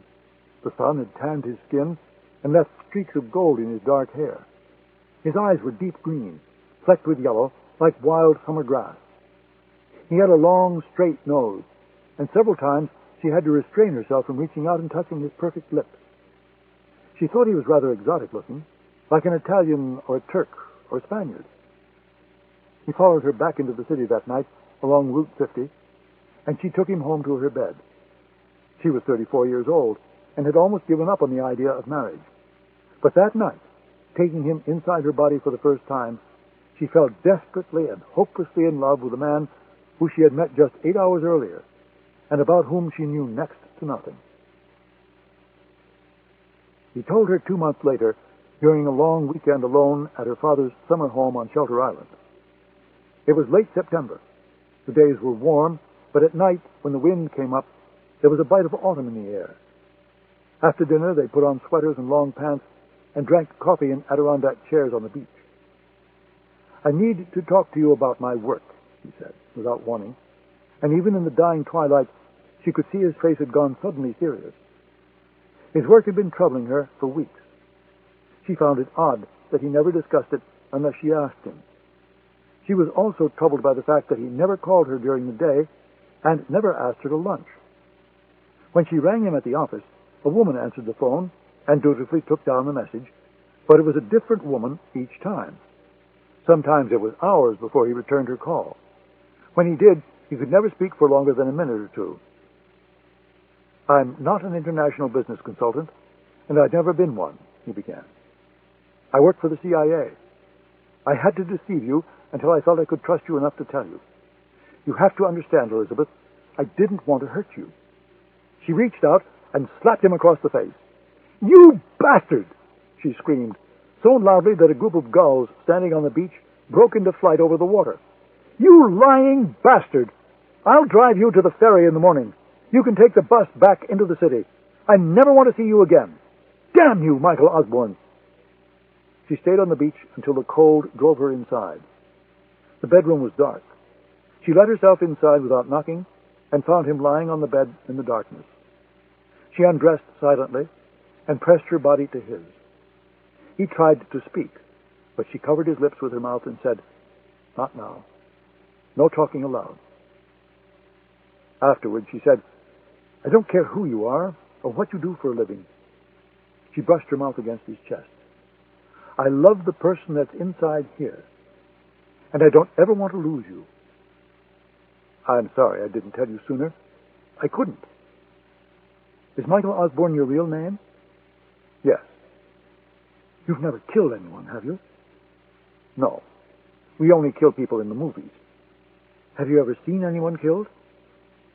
The sun had tanned his skin and left streaks of gold in his dark hair. His eyes were deep green, flecked with yellow, like wild summer grass. He had a long, straight nose, and several times she had to restrain herself from reaching out and touching his perfect lips. She thought he was rather exotic-looking, like an Italian or a Turk or a Spaniard. He followed her back into the city that night along Route 50, and she took him home to her bed. She was 34 years old and had almost given up on the idea of marriage. But that night, taking him inside her body for the first time, she fell desperately and hopelessly in love with a man who she had met just 8 hours earlier, and about whom she knew next to nothing. He told her 2 months later, during a long weekend alone at her father's summer home on Shelter Island. It was late September. The days were warm, but at night, when the wind came up, there was a bite of autumn in the air. After dinner, they put on sweaters and long pants and drank coffee in Adirondack chairs on the beach. "I need to talk to you about my work," he said, without warning, and even in the dying twilight, she could see his face had gone suddenly serious. His work had been troubling her for weeks. She found it odd that he never discussed it unless she asked him. She was also troubled by the fact that he never called her during the day and never asked her to lunch. When she rang him at the office, a woman answered the phone and dutifully took down the message, but it was a different woman each time. Sometimes it was hours before he returned her call. When he did, he could never speak for longer than a minute or two. "I'm not an international business consultant, and I've never been one," he began. "I work for the CIA. I had to deceive you until I felt I could trust you enough to tell you. You have to understand, Elizabeth, I didn't want to hurt you." She reached out and slapped him across the face. "You bastard!" she screamed, so loudly that a group of gulls standing on the beach broke into flight over the water. "You lying bastard! I'll drive you to the ferry in the morning. You can take the bus back into the city. I never want to see you again. Damn you, Michael Osbourne!" She stayed on the beach until the cold drove her inside. The bedroom was dark. She let herself inside without knocking and found him lying on the bed in the darkness. She undressed silently and pressed her body to his. He tried to speak, but she covered his lips with her mouth and said, "Not now. No talking aloud." Afterward, she said, "I don't care who you are or what you do for a living." She brushed her mouth against his chest. "I love the person that's inside here, and I don't ever want to lose you. I'm sorry I didn't tell you sooner. I couldn't." "Is Michael Osbourne your real name?" "Yes." "You've never killed anyone, have you?" "No. We only kill people in the movies." "Have you ever seen anyone killed?"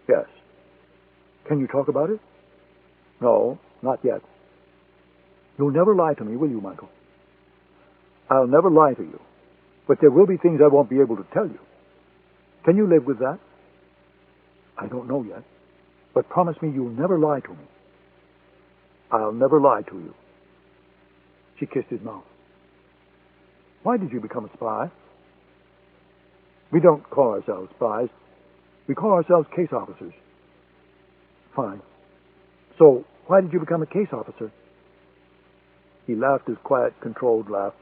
"Yes." "Can you talk about it?" "No, not yet." "You'll never lie to me, will you, Michael?" "I'll never lie to you, but there will be things I won't be able to tell you. Can you live with that?" "I don't know yet, but promise me you'll never lie to me." "I'll never lie to you." She kissed his mouth. "Why did you become a spy?" "We don't call ourselves spies. We call ourselves case officers." "Fine. So, why did you become a case officer?" He laughed his quiet, controlled laugh.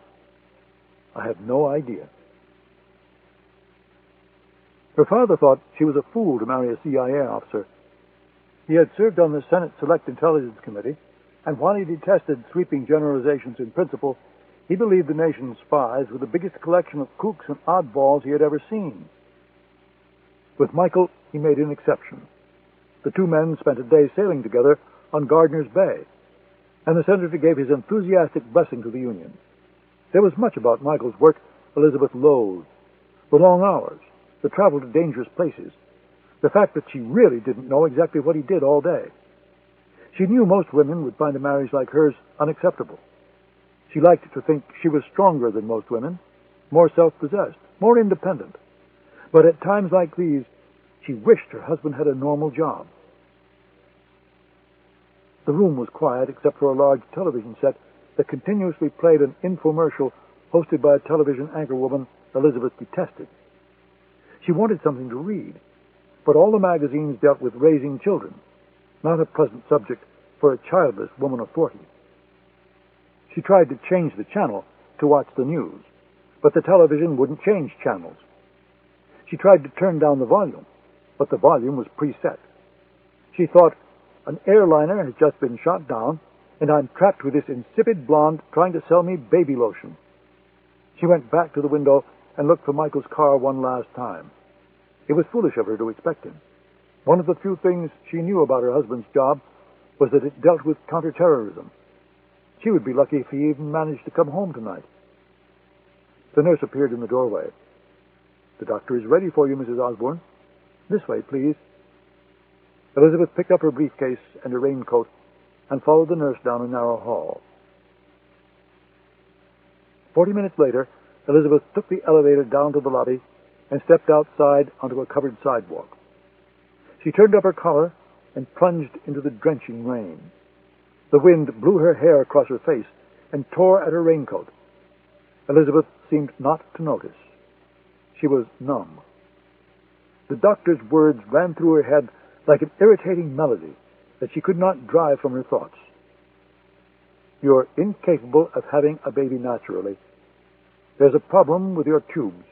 "I have no idea." Her father thought she was a fool to marry a CIA officer. He had served on the Senate Select Intelligence Committee, and while he detested sweeping generalizations in principle, he believed the nation's spies were the biggest collection of kooks and oddballs he had ever seen. With Michael, he made an exception. The two men spent a day sailing together on Gardiner's Bay, and the senator gave his enthusiastic blessing to the Union. There was much about Michael's work Elizabeth loathed. The long hours, the travel to dangerous places, the fact that she really didn't know exactly what he did all day. She knew most women would find a marriage like hers unacceptable. She liked to think she was stronger than most women, more self-possessed, more independent. But at times like these, she wished her husband had a normal job. The room was quiet except for a large television set that continuously played an infomercial hosted by a television anchorwoman Elizabeth detested. She wanted something to read, but all the magazines dealt with raising children, not a pleasant subject for a childless woman of 40. She tried to change the channel to watch the news, but the television wouldn't change channels. She tried to turn down the volume, but the volume was preset. She thought, an airliner has just been shot down, and I'm trapped with this insipid blonde trying to sell me baby lotion. She went back to the window and looked for Michael's car one last time. It was foolish of her to expect him. One of the few things she knew about her husband's job was that it dealt with counterterrorism. She would be lucky if he even managed to come home tonight. The nurse appeared in the doorway. "The doctor is ready for you, Mrs. Osbourne. This way, please." Elizabeth picked up her briefcase and her raincoat and followed the nurse down a narrow hall. 40 minutes later, Elizabeth took the elevator down to the lobby and stepped outside onto a covered sidewalk. She turned up her collar and plunged into the drenching rain. The wind blew her hair across her face and tore at her raincoat. Elizabeth seemed not to notice. She was numb. The doctor's words ran through her head like an irritating melody that she could not drive from her thoughts. "You're incapable of having a baby naturally. There's a problem with your tubes.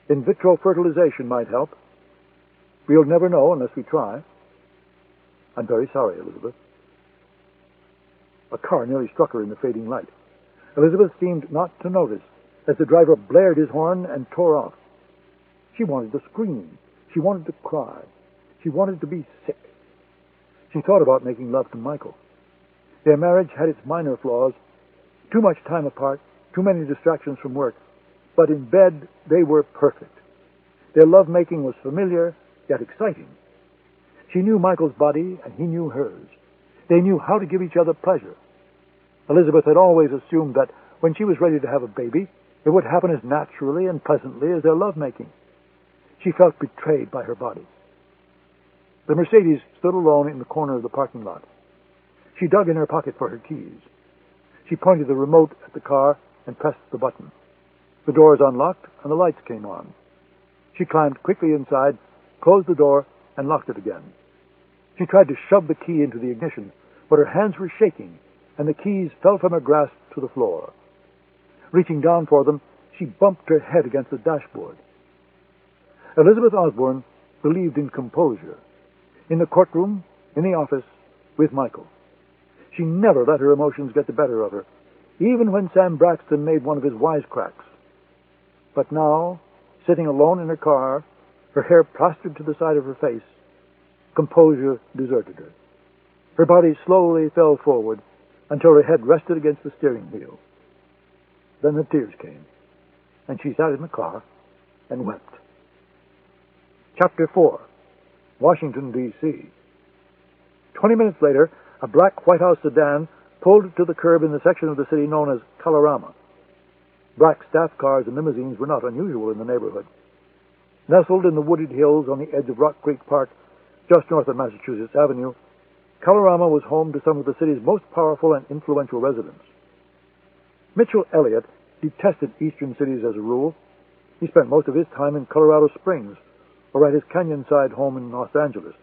In vitro fertilization might help. We'll never know unless we try." "I'm very sorry, Elizabeth." A car nearly struck her in the fading light. Elizabeth seemed not to notice as the driver blared his horn and tore off. She wanted to scream. She wanted to cry. She wanted to be sick. She thought about making love to Michael. Their marriage had its minor flaws, too much time apart, too many distractions from work, but in bed they were perfect. Their love-making was familiar, yet exciting. She knew Michael's body, and he knew hers. They knew how to give each other pleasure. Elizabeth had always assumed that when she was ready to have a baby, it would happen as naturally and pleasantly as their love-making. She felt betrayed by her body. The Mercedes stood alone in the corner of the parking lot. She dug in her pocket for her keys. She pointed the remote at the car and pressed the button. The doors unlocked and the lights came on. She climbed quickly inside, closed the door, and locked it again. She tried to shove the key into the ignition, but her hands were shaking, and the keys fell from her grasp to the floor. Reaching down for them, she bumped her head against the dashboard. Elizabeth Osbourne believed in composure. In the courtroom, in the office, with Michael. She never let her emotions get the better of her, even when Sam Braxton made one of his wisecracks. But now, sitting alone in her car, her hair plastered to the side of her face, composure deserted her. Her body slowly fell forward until her head rested against the steering wheel. Then the tears came, and she sat in the car and wept. Chapter 4. Washington, D.C. 20 minutes later, a black White House sedan pulled to the curb in the section of the city known as Colorama. Black staff cars and limousines were not unusual in the neighborhood. Nestled in the wooded hills on the edge of Rock Creek Park, just north of Massachusetts Avenue, Colorama was home to some of the city's most powerful and influential residents. Mitchell Elliott detested eastern cities as a rule. He spent most of his time in Colorado Springs, or at his canyon-side home in Los Angeles,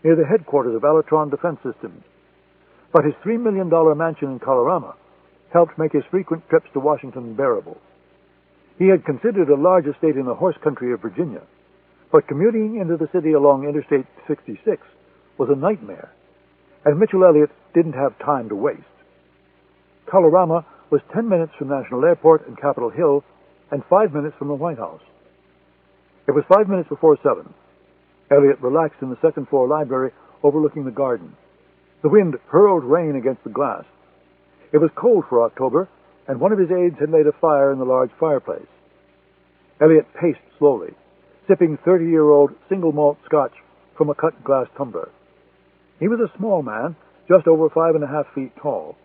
near the headquarters of Alatron Defense Systems. But his $3 million mansion in Colorama helped make his frequent trips to Washington bearable. He had considered a large estate in the horse country of Virginia, but commuting into the city along Interstate 66 was a nightmare, and Mitchell Elliott didn't have time to waste. Colorama was 10 minutes from National Airport and Capitol Hill, and 5 minutes from the White House. It was 5 minutes before 7. Elliott relaxed in the second-floor library overlooking the garden. The wind hurled rain against the glass. It was cold for October, and one of his aides had laid a fire in the large fireplace. Elliott paced slowly, sipping 30-year-old single-malt scotch from a cut-glass tumbler. He was a small man, just over 5.5 feet tall,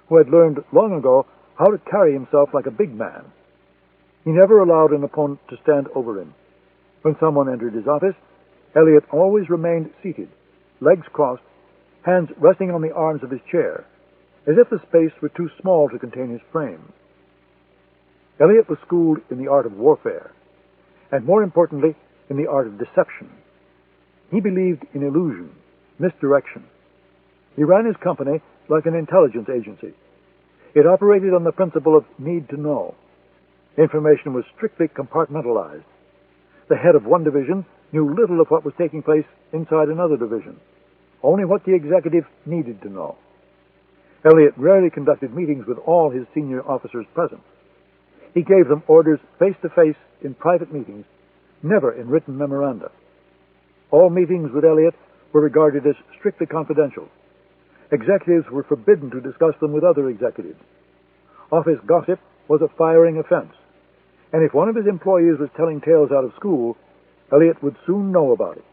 who had learned long ago how to carry himself like a big man. He never allowed an opponent to stand over him. When someone entered his office, Elliott always remained seated, legs crossed, hands resting on the arms of his chair, as if the space were too small to contain his frame. Elliott was schooled in the art of warfare, and more importantly, in the art of deception. He believed in illusion, misdirection. He ran his company like an intelligence agency. It operated on the principle of need to know. Information was strictly compartmentalized. The head of one division knew little of what was taking place inside another division, only what the executive needed to know. Elliott rarely conducted meetings with all his senior officers present. He gave them orders face-to-face in private meetings, never in written memoranda. All meetings with Elliott were regarded as strictly confidential. Executives were forbidden to discuss them with other executives. Office gossip was a firing offense, and if one of his employees was telling tales out of school, Elliot would soon know about it.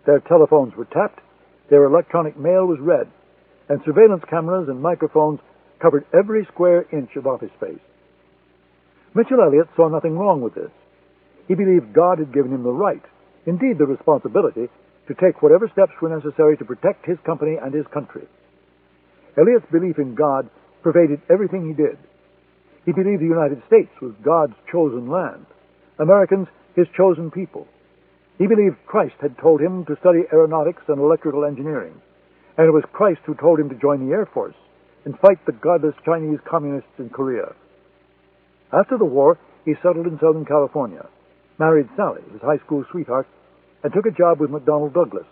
Their telephones were tapped, their electronic mail was read, and surveillance cameras and microphones covered every square inch of office space. Mitchell Elliot saw nothing wrong with this. He believed God had given him the right, indeed the responsibility, to take whatever steps were necessary to protect his company and his country. Elliot's belief in God pervaded everything he did. He believed the United States was God's chosen land, Americans his chosen people. He believed Christ had told him to study aeronautics and electrical engineering, and it was Christ who told him to join the Air Force and fight the godless Chinese communists in Korea. After the war, he settled in Southern California, married Sally, his high school sweetheart, and took a job with McDonnell Douglas.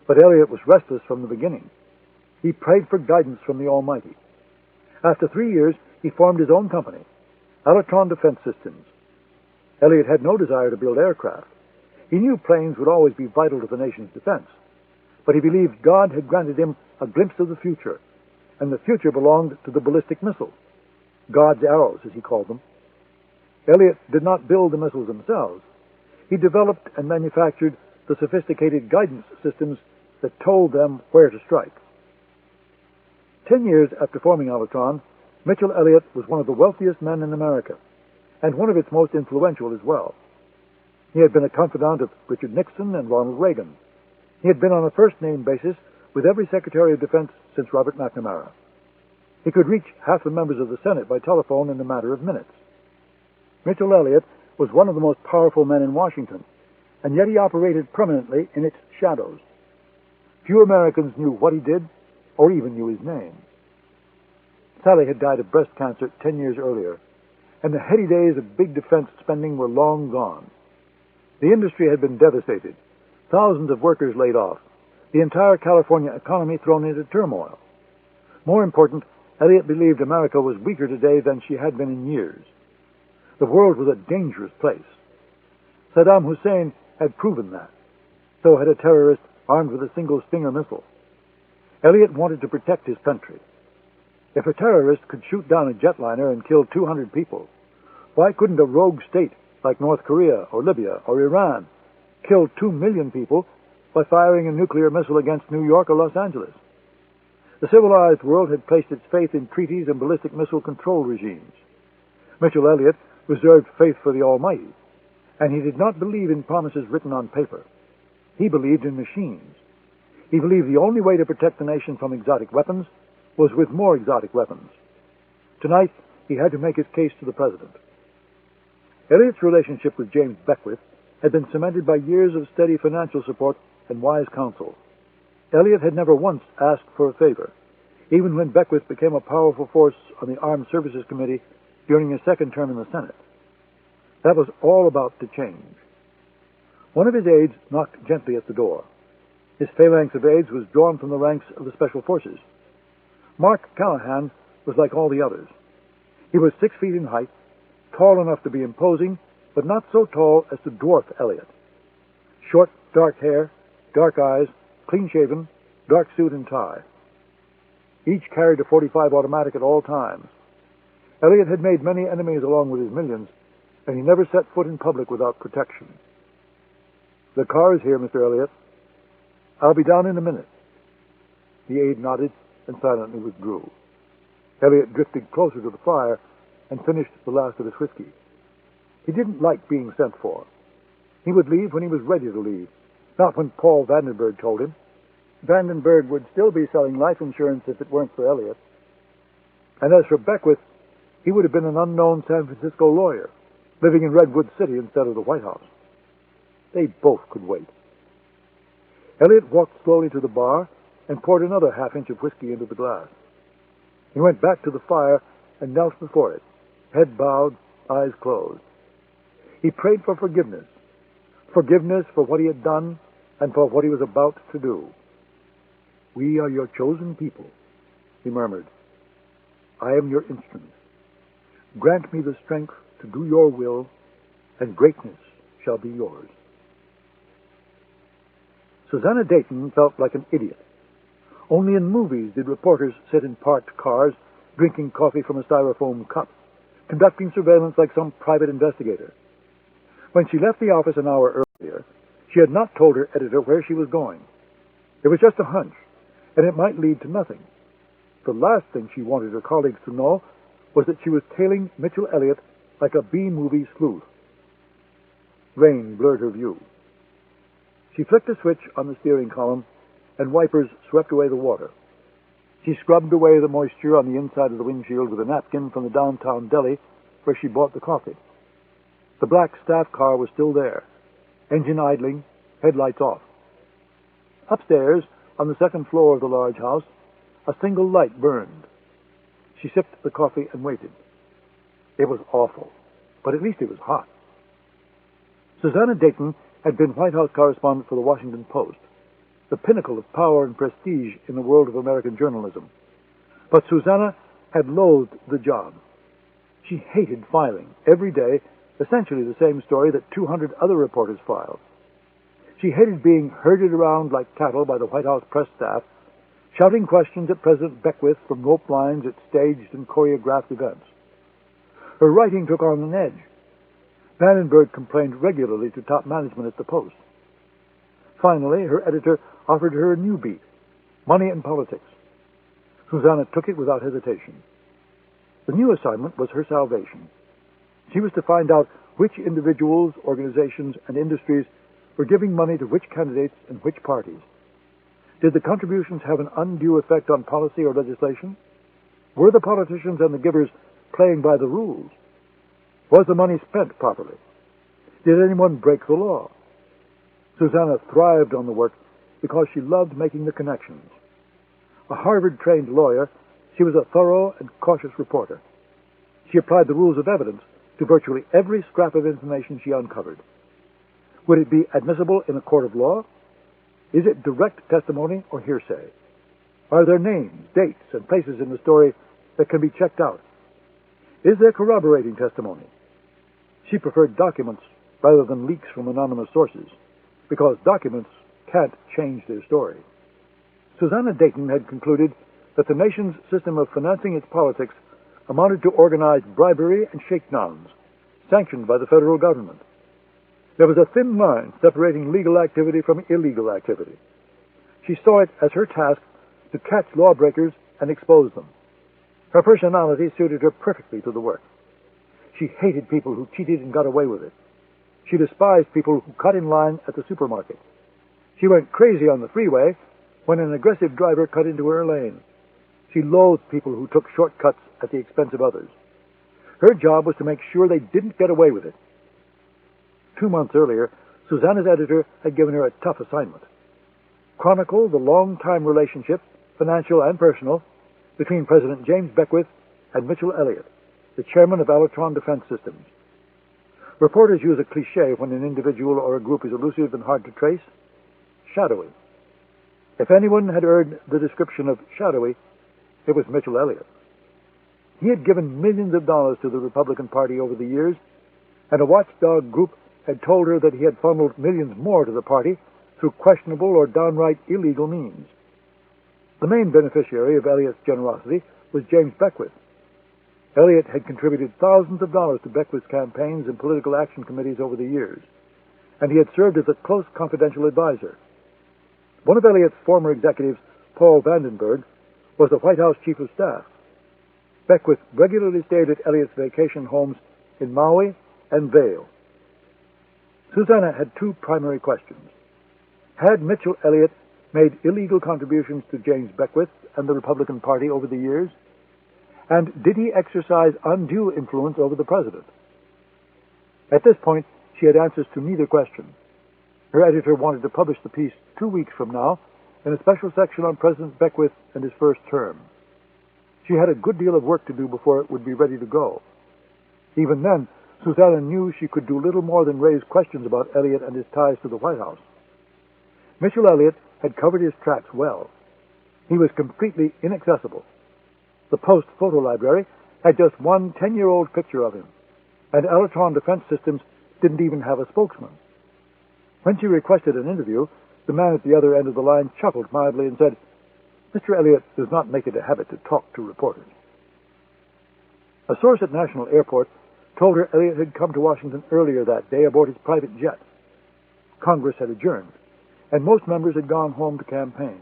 But Elliot was restless from the beginning. He prayed for guidance from the Almighty. After 3 years, he formed his own company, Alatron Defense Systems. Elliot had no desire to build aircraft. He knew planes would always be vital to the nation's defense, but he believed God had granted him a glimpse of the future, and the future belonged to the ballistic missile, God's arrows, as he called them. Elliot did not build the missiles themselves. He developed and manufactured the sophisticated guidance systems that told them where to strike. 10 years after forming Alatron, Mitchell Elliot was one of the wealthiest men in America, and one of its most influential as well. He had been a confidant of Richard Nixon and Ronald Reagan. He had been on a first-name basis with every Secretary of Defense since Robert McNamara. He could reach half the members of the Senate by telephone in a matter of minutes. Mitchell Elliot was one of the most powerful men in Washington, and yet he operated permanently in its shadows. Few Americans knew what he did, or even knew his name. Sally had died of breast cancer 10 years earlier, and the heady days of big defense spending were long gone. The industry had been devastated, thousands of workers laid off, the entire California economy thrown into turmoil. More important, Elliot believed America was weaker today than she had been in years. The world was a dangerous place. Saddam Hussein had proven that. So had a terrorist armed with a single Stinger missile. Elliot wanted to protect his country. If a terrorist could shoot down a jetliner and kill 200 people, why couldn't a rogue state like North Korea or Libya or Iran kill 2 million people by firing a nuclear missile against New York or Los Angeles? The civilized world had placed its faith in treaties and ballistic missile control regimes. Mitchell Elliot reserved faith for the Almighty, and he did not believe in promises written on paper. He believed in machines. He believed the only way to protect the nation from exotic weapons was with more exotic weapons. Tonight, he had to make his case to the president. Elliot's relationship with James Beckwith had been cemented by years of steady financial support and wise counsel. Elliot had never once asked for a favor, even when Beckwith became a powerful force on the Armed Services Committee during his second term in the Senate. That was all about to change. One of his aides knocked gently at the door. His phalanx of aides was drawn from the ranks of the Special Forces. Mark Callahan was like all the others. He was 6 feet in height, tall enough to be imposing, but not so tall as to dwarf Elliot. Short, dark hair, dark eyes, clean-shaven, dark suit and tie. Each carried a .45 automatic at all times. Elliot had made many enemies along with his millions, and he never set foot in public without protection. "The car is here, Mr. Elliot. I'll be down in a minute." The aide nodded and silently withdrew. Elliot drifted closer to the fire and finished the last of his whiskey. He didn't like being sent for. He would leave when he was ready to leave, not when Paul Vandenberg told him. Vandenberg would still be selling life insurance if it weren't for Elliot. And as for Beckwith, he would have been an unknown San Francisco lawyer, living in Redwood City instead of the White House. They both could wait. Elliot walked slowly to the bar and poured another half-inch of whiskey into the glass. He went back to the fire and knelt before it, head bowed, eyes closed. He prayed for forgiveness. Forgiveness for what he had done and for what he was about to do. "We are your chosen people," he murmured. "I am your instrument. Grant me the strength to do your will, and greatness shall be yours." Susanna Dayton felt like an idiot. Only in movies did reporters sit in parked cars, drinking coffee from a styrofoam cup, conducting surveillance like some private investigator. When she left the office an hour earlier, she had not told her editor where she was going. It was just a hunch, and it might lead to nothing. The last thing she wanted her colleagues to know was that she was tailing Mitchell Elliott like a B-movie sleuth. Rain blurred her view. She flicked a switch on the steering column, and wipers swept away the water. She scrubbed away the moisture on the inside of the windshield with a napkin from the downtown deli where she bought the coffee. The black staff car was still there, engine idling, headlights off. Upstairs, on the second floor of the large house, a single light burned. She sipped the coffee and waited. It was awful, but at least it was hot. Susanna Dayton had been White House correspondent for the Washington Post, the pinnacle of power and prestige in the world of American journalism. But Susanna had loathed the job. She hated filing, every day, essentially the same story that 200 other reporters filed. She hated being herded around like cattle by the White House press staff, shouting questions at President Beckwith from rope lines at staged and choreographed events. Her writing took on an edge. Vandenberg complained regularly to top management at the Post. Finally, her editor offered her a new beat, money and politics. Susanna took it without hesitation. The new assignment was her salvation. She was to find out which individuals, organizations, and industries were giving money to which candidates and which parties. Did the contributions have an undue effect on policy or legislation? Were the politicians and the givers playing by the rules? Was the money spent properly? Did anyone break the law? Susanna thrived on the work because she loved making the connections. A Harvard-trained lawyer, she was a thorough and cautious reporter. She applied the rules of evidence to virtually every scrap of information she uncovered. Would it be admissible in a court of law? Is it direct testimony or hearsay? Are there names, dates, and places in the story that can be checked out? Is there corroborating testimony? She preferred documents rather than leaks from anonymous sources, because documents can't change their story. Susanna Dayton had concluded that the nation's system of financing its politics amounted to organized bribery and shakedowns, sanctioned by the federal government. There was a thin line separating legal activity from illegal activity. She saw it as her task to catch lawbreakers and expose them. Her personality suited her perfectly to the work. She hated people who cheated and got away with it. She despised people who cut in line at the supermarket. She went crazy on the freeway when an aggressive driver cut into her lane. She loathed people who took shortcuts at the expense of others. Her job was to make sure they didn't get away with it. 2 months earlier, Susanna's editor had given her a tough assignment. Chronicle the long-time relationship, financial and personal, between President James Beckwith and Mitchell Elliott, the chairman of Alatron Defense Systems. Reporters use a cliché when an individual or a group is elusive and hard to trace: shadowy. If anyone had earned the description of shadowy, it was Mitchell Elliott. He had given millions of dollars to the Republican Party over the years, and a watchdog group had told her that he had funneled millions more to the party through questionable or downright illegal means. The main beneficiary of Elliott's generosity was James Beckwith. Elliott had contributed thousands of dollars to Beckwith's campaigns and political action committees over the years, and he had served as a close confidential advisor. One of Elliott's former executives, Paul Vandenberg, was the White House Chief of Staff. Beckwith regularly stayed at Elliott's vacation homes in Maui and Vail. Susanna had 2 primary questions. Had Mitchell Elliott made illegal contributions to James Beckwith and the Republican Party over the years? And did he exercise undue influence over the president? At this point, she had answers to neither question. Her editor wanted to publish the piece 2 weeks from now in a special section on President Beckwith and his first term. She had a good deal of work to do before it would be ready to go. Even then, Susanna knew she could do little more than raise questions about Elliott and his ties to the White House. Mitchell Elliott had covered his tracks well. He was completely inaccessible. The Post photo library had just one 10-year-old picture of him, and Alatron Defense Systems didn't even have a spokesman. When she requested an interview, the man at the other end of the line chuckled mildly and said, Mr. Elliot does not make it a habit to talk to reporters. A source at National Airport told her Elliot had come to Washington earlier that day aboard his private jet. Congress had adjourned, and most members had gone home to campaign.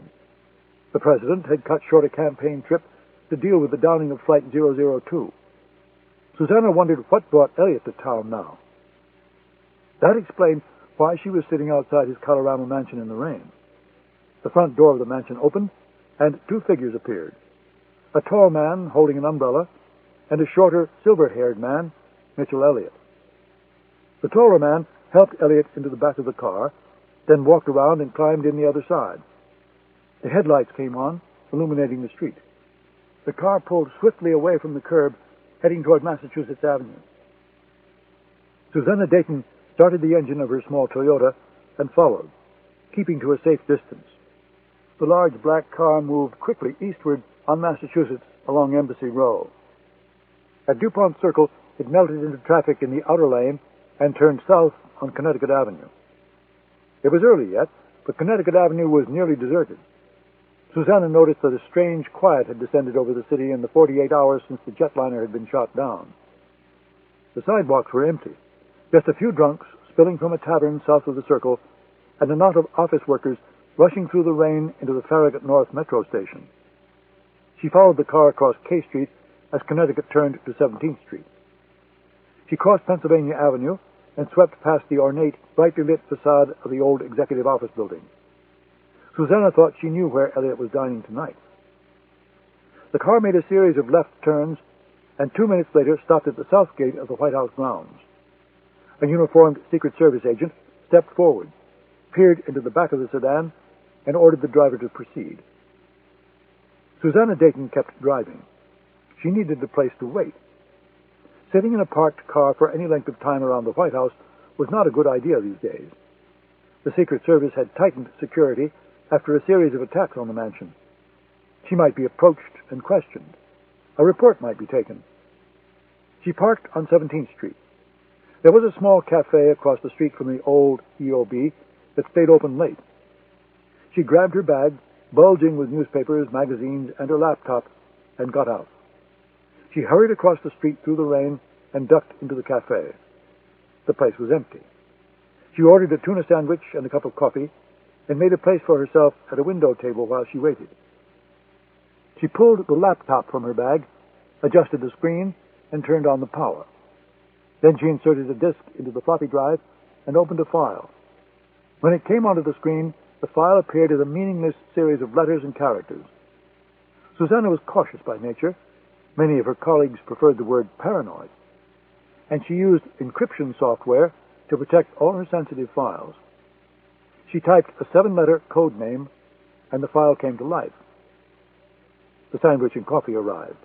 The president had cut short a campaign trip to deal with the downing of Flight 002. Susanna wondered what brought Elliot to town now. That explained why she was sitting outside his Colorado mansion in the rain. The front door of the mansion opened, and two figures appeared. A tall man holding an umbrella, and a shorter, silver-haired man, Mitchell Elliot. The taller man helped Elliot into the back of the car, then walked around and climbed in the other side. The headlights came on, illuminating the street. The car pulled swiftly away from the curb, heading toward Massachusetts Avenue. Susanna Dayton started the engine of her small Toyota and followed, keeping to a safe distance. The large black car moved quickly eastward on Massachusetts along Embassy Row. At DuPont Circle, it melted into traffic in the outer lane and turned south on Connecticut Avenue. It was early yet, but Connecticut Avenue was nearly deserted. Susanna noticed that a strange quiet had descended over the city in the 48 hours since the jetliner had been shot down. The sidewalks were empty. Just a few drunks spilling from a tavern south of the Circle, and a knot of office workers rushing through the rain into the Farragut North Metro station. She followed the car across K Street as Connecticut turned to 17th Street. She crossed Pennsylvania Avenue and swept past the ornate, brightly lit facade of the old executive office building. Susanna thought she knew where Elliot was dining tonight. The car made a series of left turns, and 2 minutes later stopped at the south gate of the White House grounds. A uniformed Secret Service agent stepped forward, peered into the back of the sedan, and ordered the driver to proceed. Susanna Dayton kept driving. She needed a place to wait. Sitting in a parked car for any length of time around the White House was not a good idea these days. The Secret Service had tightened security after a series of attacks on the mansion. She might be approached and questioned. A report might be taken. She parked on 17th Street. There was a small cafe across the street from the old EOB that stayed open late. She grabbed her bag, bulging with newspapers, magazines, and her laptop, and got out. She hurried across the street through the rain and ducked into the cafe. The place was empty. She ordered a tuna sandwich and a cup of coffee and made a place for herself at a window table while she waited. She pulled the laptop from her bag, adjusted the screen, and turned on the power. Then she inserted a disk into the floppy drive and opened a file. When it came onto the screen, the file appeared as a meaningless series of letters and characters. Susanna was cautious by nature. Many of her colleagues preferred the word paranoid, and she used encryption software to protect all her sensitive files. She typed a 7-letter code name, and the file came to life. The sandwich and coffee arrived.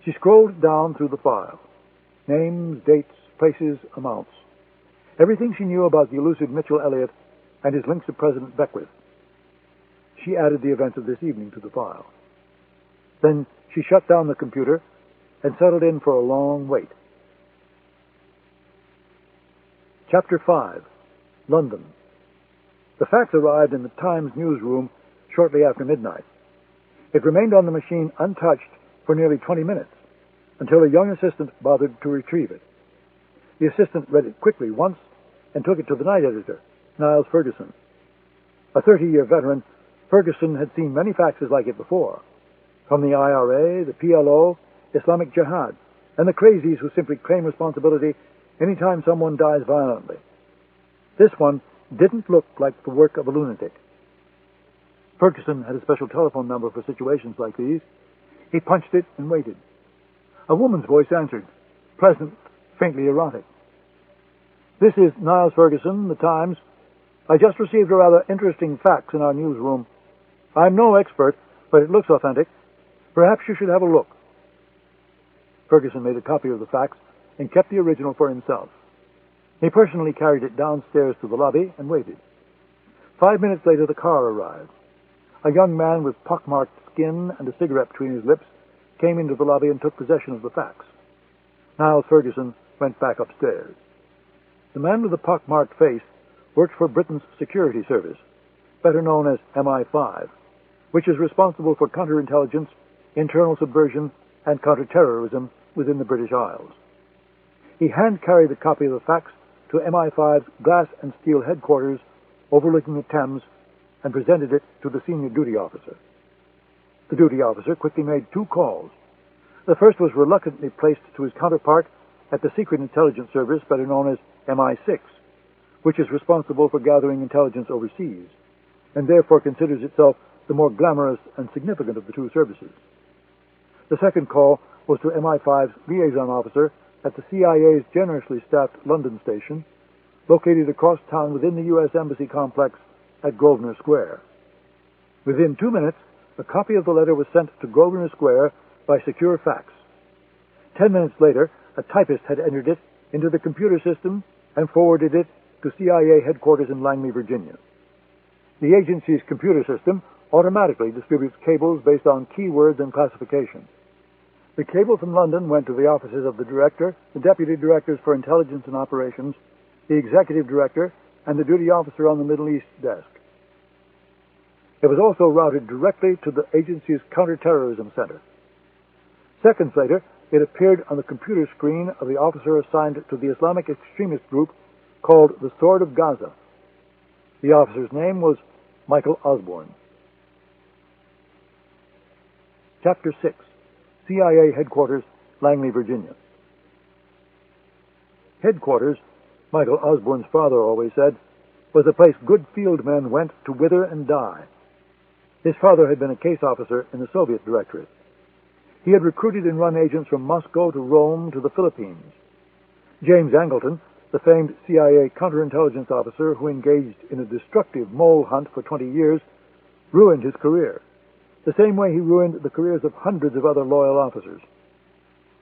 She scrolled down through the file. Names, dates, places, amounts. Everything she knew about the elusive Mitchell Elliot and his links to President Beckwith. She added the events of this evening to the file. Then she shut down the computer and settled in for a long wait. Chapter 5. London. The fax arrived in the Times newsroom shortly after midnight. It remained on the machine untouched for nearly 20 minutes, until a young assistant bothered to retrieve it. The assistant read it quickly once and took it to the night editor, Niles Ferguson. A 30-year veteran, Ferguson had seen many faxes like it before, from the IRA, the PLO, Islamic Jihad, and the crazies who simply claim responsibility anytime someone dies violently. This one didn't look like the work of a lunatic. Ferguson had a special telephone number for situations like these. He punched it and waited. A woman's voice answered, pleasant, faintly erotic. This is Niles Ferguson, The Times. I just received a rather interesting fax in our newsroom. I'm no expert, but it looks authentic. Perhaps you should have a look. Ferguson made a copy of the fax and kept the original for himself. He personally carried it downstairs to the lobby and waited. 5 minutes later, the car arrived. A young man with pockmarked skin and a cigarette between his lips came into the lobby and took possession of the fax. Niles Ferguson went back upstairs. The man with the pockmarked face worked for Britain's security service, better known as MI5, which is responsible for counterintelligence, internal subversion, and counterterrorism within the British Isles. He hand-carried a copy of the fax to MI5's glass and steel headquarters overlooking the Thames and presented it to the senior duty officer. The duty officer quickly made 2 calls. The first was reluctantly placed to his counterpart at the Secret Intelligence Service, better known as MI6, which is responsible for gathering intelligence overseas, and therefore considers itself the more glamorous and significant of the 2 services. The second call was to MI5's liaison officer at the CIA's generously staffed London station, located across town within the U.S. Embassy complex at Grosvenor Square. Within 2 minutes, a copy of the letter was sent to Grosvenor Square by secure fax. 10 minutes later, a typist had entered it into the computer system and forwarded it to CIA headquarters in Langley, Virginia. The agency's computer system automatically distributes cables based on keywords and classification. The cable from London went to the offices of the director, the deputy directors for intelligence and operations, the executive director, and the duty officer on the Middle East desk. It was also routed directly to the agency's counterterrorism center. Seconds later, it appeared on the computer screen of the officer assigned to the Islamic extremist group called the Sword of Gaza. The officer's name was Michael Osbourne. Chapter 6. CIA Headquarters, Langley, Virginia. Headquarters, Michael Osbourne's father always said, was a place good field men went to wither and die. His father had been a case officer in the Soviet Directorate. He had recruited and run agents from Moscow to Rome to the Philippines. James Angleton, the famed CIA counterintelligence officer who engaged in a destructive mole hunt for 20 years, ruined his career, the same way he ruined the careers of hundreds of other loyal officers.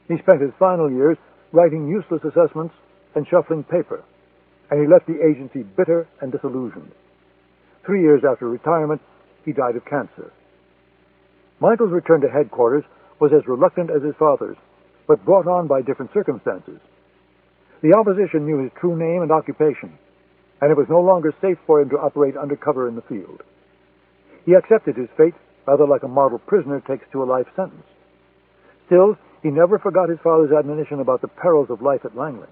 He spent his final years writing useless assessments and shuffling paper, and he left the agency bitter and disillusioned. 3 years after retirement, he died of cancer. Michael's return to headquarters was as reluctant as his father's, but brought on by different circumstances. The opposition knew his true name and occupation, and it was no longer safe for him to operate undercover in the field. He accepted his fate rather like a model prisoner takes to a life sentence. Still, he never forgot his father's admonition about the perils of life at Langley.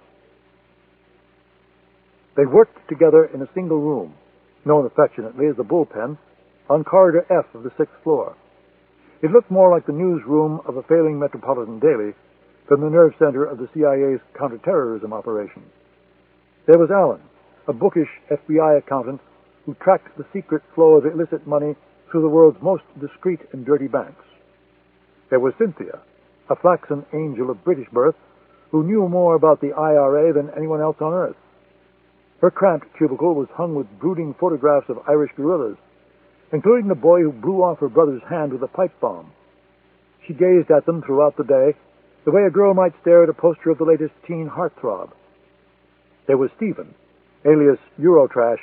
They worked together in a single room, known affectionately as the bullpen, on corridor F of the 6th floor. It looked more like the newsroom of a failing metropolitan daily than the nerve center of the CIA's counterterrorism operation. There was Allen, a bookish FBI accountant who tracked the secret flow of illicit money through the world's most discreet and dirty banks. There was Cynthia, a flaxen angel of British birth who knew more about the IRA than anyone else on earth. Her cramped cubicle was hung with brooding photographs of Irish guerrillas, including the boy who blew off her brother's hand with a pipe bomb. She gazed at them throughout the day, the way a girl might stare at a poster of the latest teen heartthrob. There was Stephen, alias Eurotrash,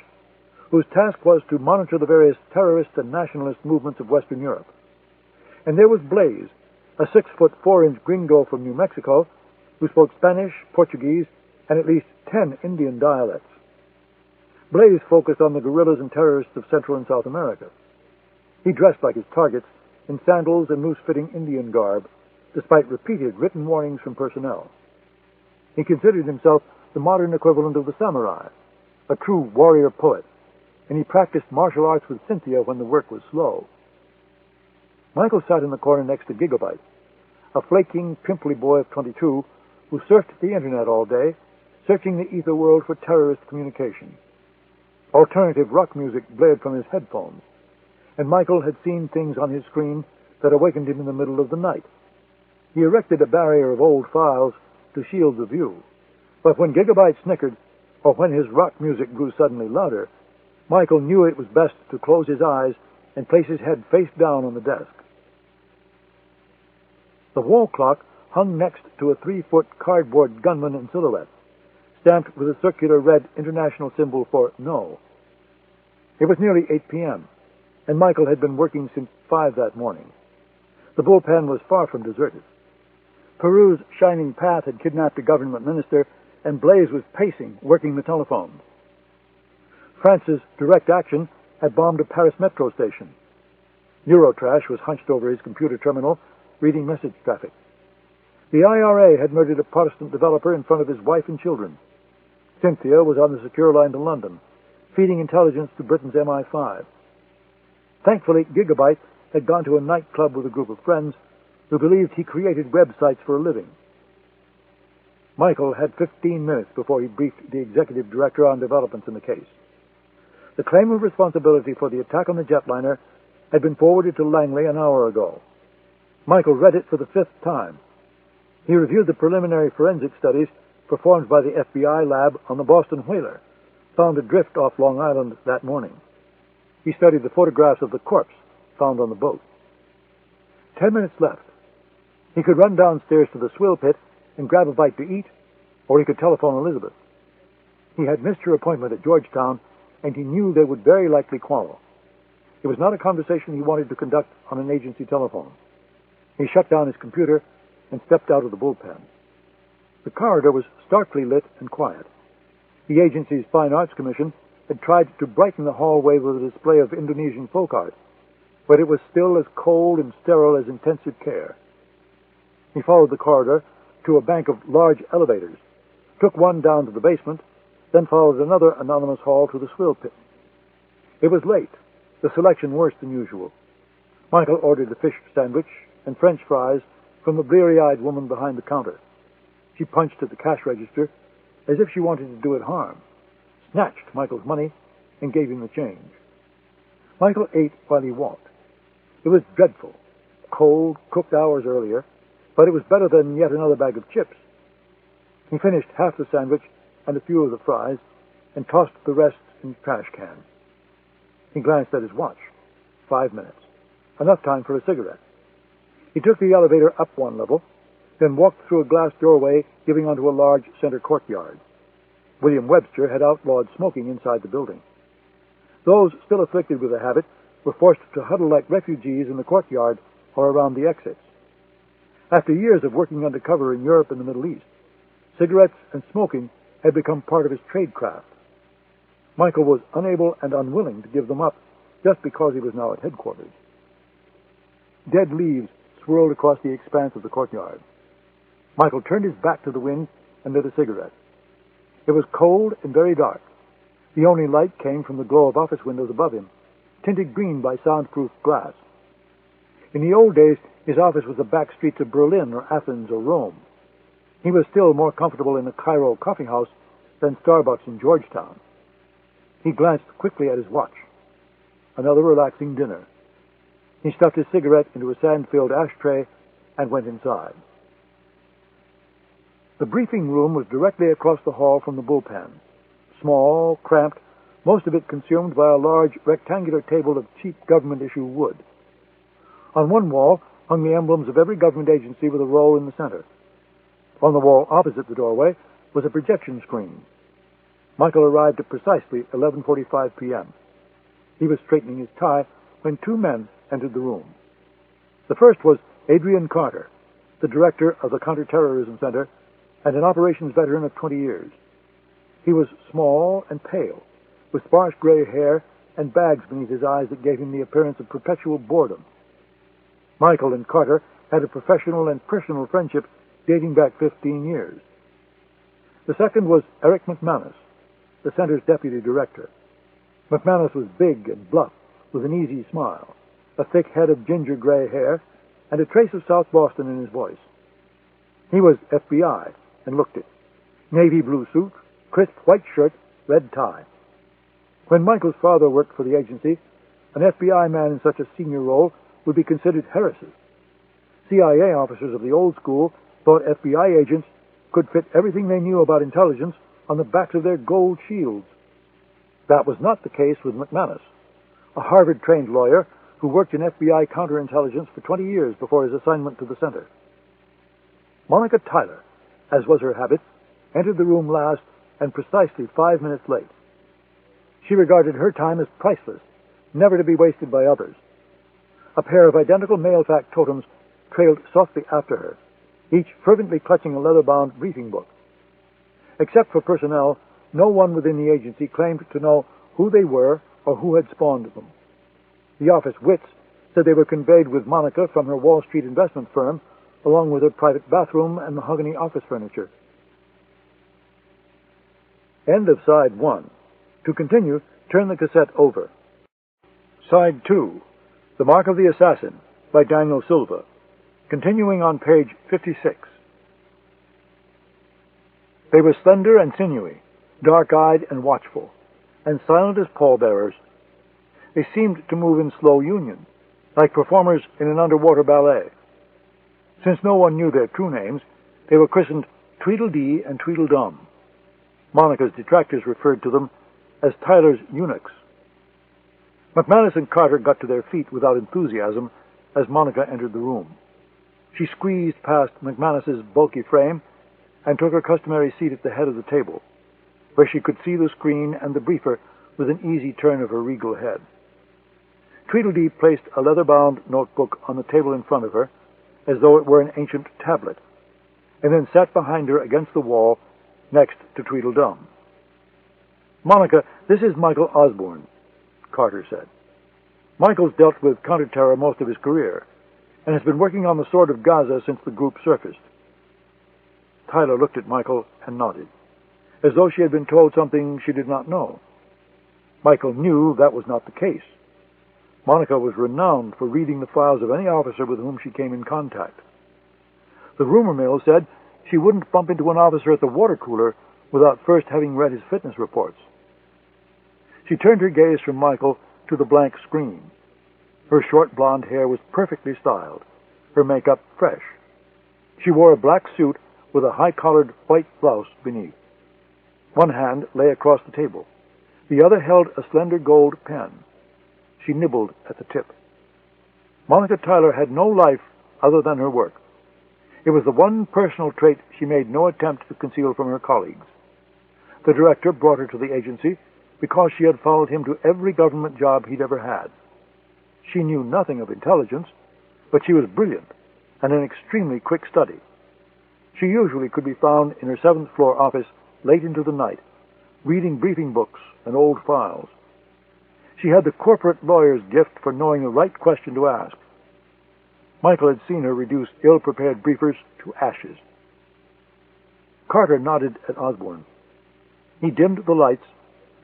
whose task was to monitor the various terrorist and nationalist movements of Western Europe. And there was Blaze, a 6'4" gringo from New Mexico, who spoke Spanish, Portuguese, and at least 10 Indian dialects. Blaze focused on the guerrillas and terrorists of Central and South America. He dressed like his targets in sandals and loose-fitting Indian garb, despite repeated written warnings from personnel. He considered himself the modern equivalent of the samurai, a true warrior poet, and he practiced martial arts with Cynthia when the work was slow. Michael sat in the corner next to Gigabyte, a flaking, pimply boy of 22 who surfed the internet all day, searching the ether world for terrorist communication. Alternative rock music blared from his headphones, and Michael had seen things on his screen that awakened him in the middle of the night. He erected a barrier of old files to shield the view, but when Gigabyte snickered, or when his rock music grew suddenly louder, Michael knew it was best to close his eyes and place his head face down on the desk. The wall clock hung next to a 3-foot cardboard gunman in silhouette, stamped with a circular red international symbol for no. It was nearly 8 p.m., and Michael had been working since 5 that morning. The bullpen was far from deserted. Peru's Shining Path had kidnapped a government minister, and Blaze was pacing, working the telephones. France's Direct Action had bombed a Paris metro station. Eurotrash was hunched over his computer terminal, reading message traffic. The IRA had murdered a Protestant developer in front of his wife and children. Cynthia was on the secure line to London, feeding intelligence to Britain's MI5. Thankfully, Gigabyte had gone to a nightclub with a group of friends who believed he created websites for a living. Michael had 15 minutes before he briefed the executive director on developments in the case. The claim of responsibility for the attack on the jetliner had been forwarded to Langley an hour ago. Michael read it for the 5th time. He reviewed the preliminary forensic studies performed by the FBI lab on the Boston whaler, found adrift off Long Island that morning. He studied the photographs of the corpse found on the boat. 10 minutes left. He could run downstairs to the swill pit and grab a bite to eat, or he could telephone Elizabeth. He had missed her appointment at Georgetown, and he knew they would very likely quarrel. It was not a conversation he wanted to conduct on an agency telephone. He shut down his computer and stepped out of the bullpen. The corridor was starkly lit and quiet. The agency's Fine Arts Commission had tried to brighten the hallway with a display of Indonesian folk art, but it was still as cold and sterile as intensive care. He followed the corridor to a bank of large elevators, took one down to the basement, then followed another anonymous hall to the swill pit. It was late, the selection worse than usual. Michael ordered a fish sandwich and French fries from the bleary-eyed woman behind the counter. She punched at the cash register as if she wanted to do it harm, snatched Michael's money, and gave him the change. Michael ate while he walked. It was dreadful, cold, cooked hours earlier, but it was better than yet another bag of chips. He finished half the sandwich and a few of the fries and tossed the rest in the trash can. He glanced at his watch. 5 minutes. Enough time for a cigarette. He took the elevator up one level, then walked through a glass doorway giving onto a large center courtyard. William Webster had outlawed smoking inside the building. Those still afflicted with the habit were forced to huddle like refugees in the courtyard or around the exits. After years of working undercover in Europe and the Middle East, cigarettes and smoking had become part of his tradecraft. Michael was unable and unwilling to give them up just because he was now at headquarters. Dead leaves swirled across the expanse of the courtyard. Michael turned his back to the wind and lit a cigarette. It was cold and very dark. The only light came from the glow of office windows above him, tinted green by soundproof glass. In the old days, his office was the back streets of Berlin or Athens or Rome. He was still more comfortable in a Cairo coffee house than Starbucks in Georgetown. He glanced quickly at his watch. Another relaxing dinner. He stuffed his cigarette into a sand-filled ashtray and went inside. The briefing room was directly across the hall from the bullpen. Small, cramped, most of it consumed by a large rectangular table of cheap government-issue wood. On one wall hung the emblems of every government agency with a row in the center. On the wall opposite the doorway was a projection screen. Michael arrived at precisely 11:45 p.m. He was straightening his tie when 2 men entered the room. The first was Adrian Carter, the director of the Counterterrorism Center and an operations veteran of 20 years. He was small and pale, with sparse gray hair and bags beneath his eyes that gave him the appearance of perpetual boredom. Michael and Carter had a professional and personal friendship dating back 15 years. The second was Eric McManus, the center's deputy director. McManus was big and bluff, with an easy smile, a thick head of ginger gray hair, and a trace of South Boston in his voice. He was FBI, and looked it. Navy blue suit, crisp white shirt, red tie. When Michael's father worked for the agency, an FBI man in such a senior role would be considered heresy. CIA officers of the old school thought FBI agents could fit everything they knew about intelligence on the backs of their gold shields. That was not the case with McManus, a Harvard-trained lawyer who worked in FBI counterintelligence for 20 years before his assignment to the center. Monica Tyler, as was her habit, entered the room last and precisely 5 minutes late. She regarded her time as priceless, never to be wasted by others. A pair of identical mail fact totems trailed softly after her, each fervently clutching a leather-bound briefing book. Except for personnel, no one within the agency claimed to know who they were or who had spawned them. The office wits said they were conveyed with Monica from her Wall Street investment firm, along with her private bathroom and mahogany office furniture. End of side 1. To continue, turn the cassette over. Side 2. The Mark of the Assassin by Daniel Silva. Continuing on page 56. They were slender and sinewy, dark-eyed and watchful, and silent as pallbearers. They seemed to move in slow union, like performers in an underwater ballet. Since no one knew their true names, they were christened Tweedledee and Tweedledum. Monica's detractors referred to them as Tyler's eunuchs. McManus and Carter got to their feet without enthusiasm as Monica entered the room. She squeezed past McManus's bulky frame and took her customary seat at the head of the table, where she could see the screen and the briefer with an easy turn of her regal head. Tweedledee placed a leather-bound notebook on the table in front of her, as though it were an ancient tablet, and then sat behind her against the wall next to Tweedledum. "Monica, this is Michael Osbourne," Carter said. "Michael's dealt with counter-terror most of his career, and has been working on the Sword of Gaza since the group surfaced." Tyler looked at Michael and nodded, as though she had been told something she did not know. Michael knew that was not the case. Monica was renowned for reading the files of any officer with whom she came in contact. The rumor mill said she wouldn't bump into an officer at the water cooler without first having read his fitness reports. She turned her gaze from Michael to the blank screen. Her short blonde hair was perfectly styled, her makeup fresh. She wore a black suit with a high-collared white blouse beneath. One hand lay across the table. The other held a slender gold pen. She nibbled at the tip. Monica Tyler had no life other than her work. It was the one personal trait she made no attempt to conceal from her colleagues. The director brought her to the agency because she had followed him to every government job he'd ever had. She knew nothing of intelligence, but she was brilliant and an extremely quick study. She usually could be found in her 7th-floor office late into the night, reading briefing books and old files. She had the corporate lawyer's gift for knowing the right question to ask. Michael had seen her reduce ill-prepared briefers to ashes. Carter nodded at Osborne. He dimmed the lights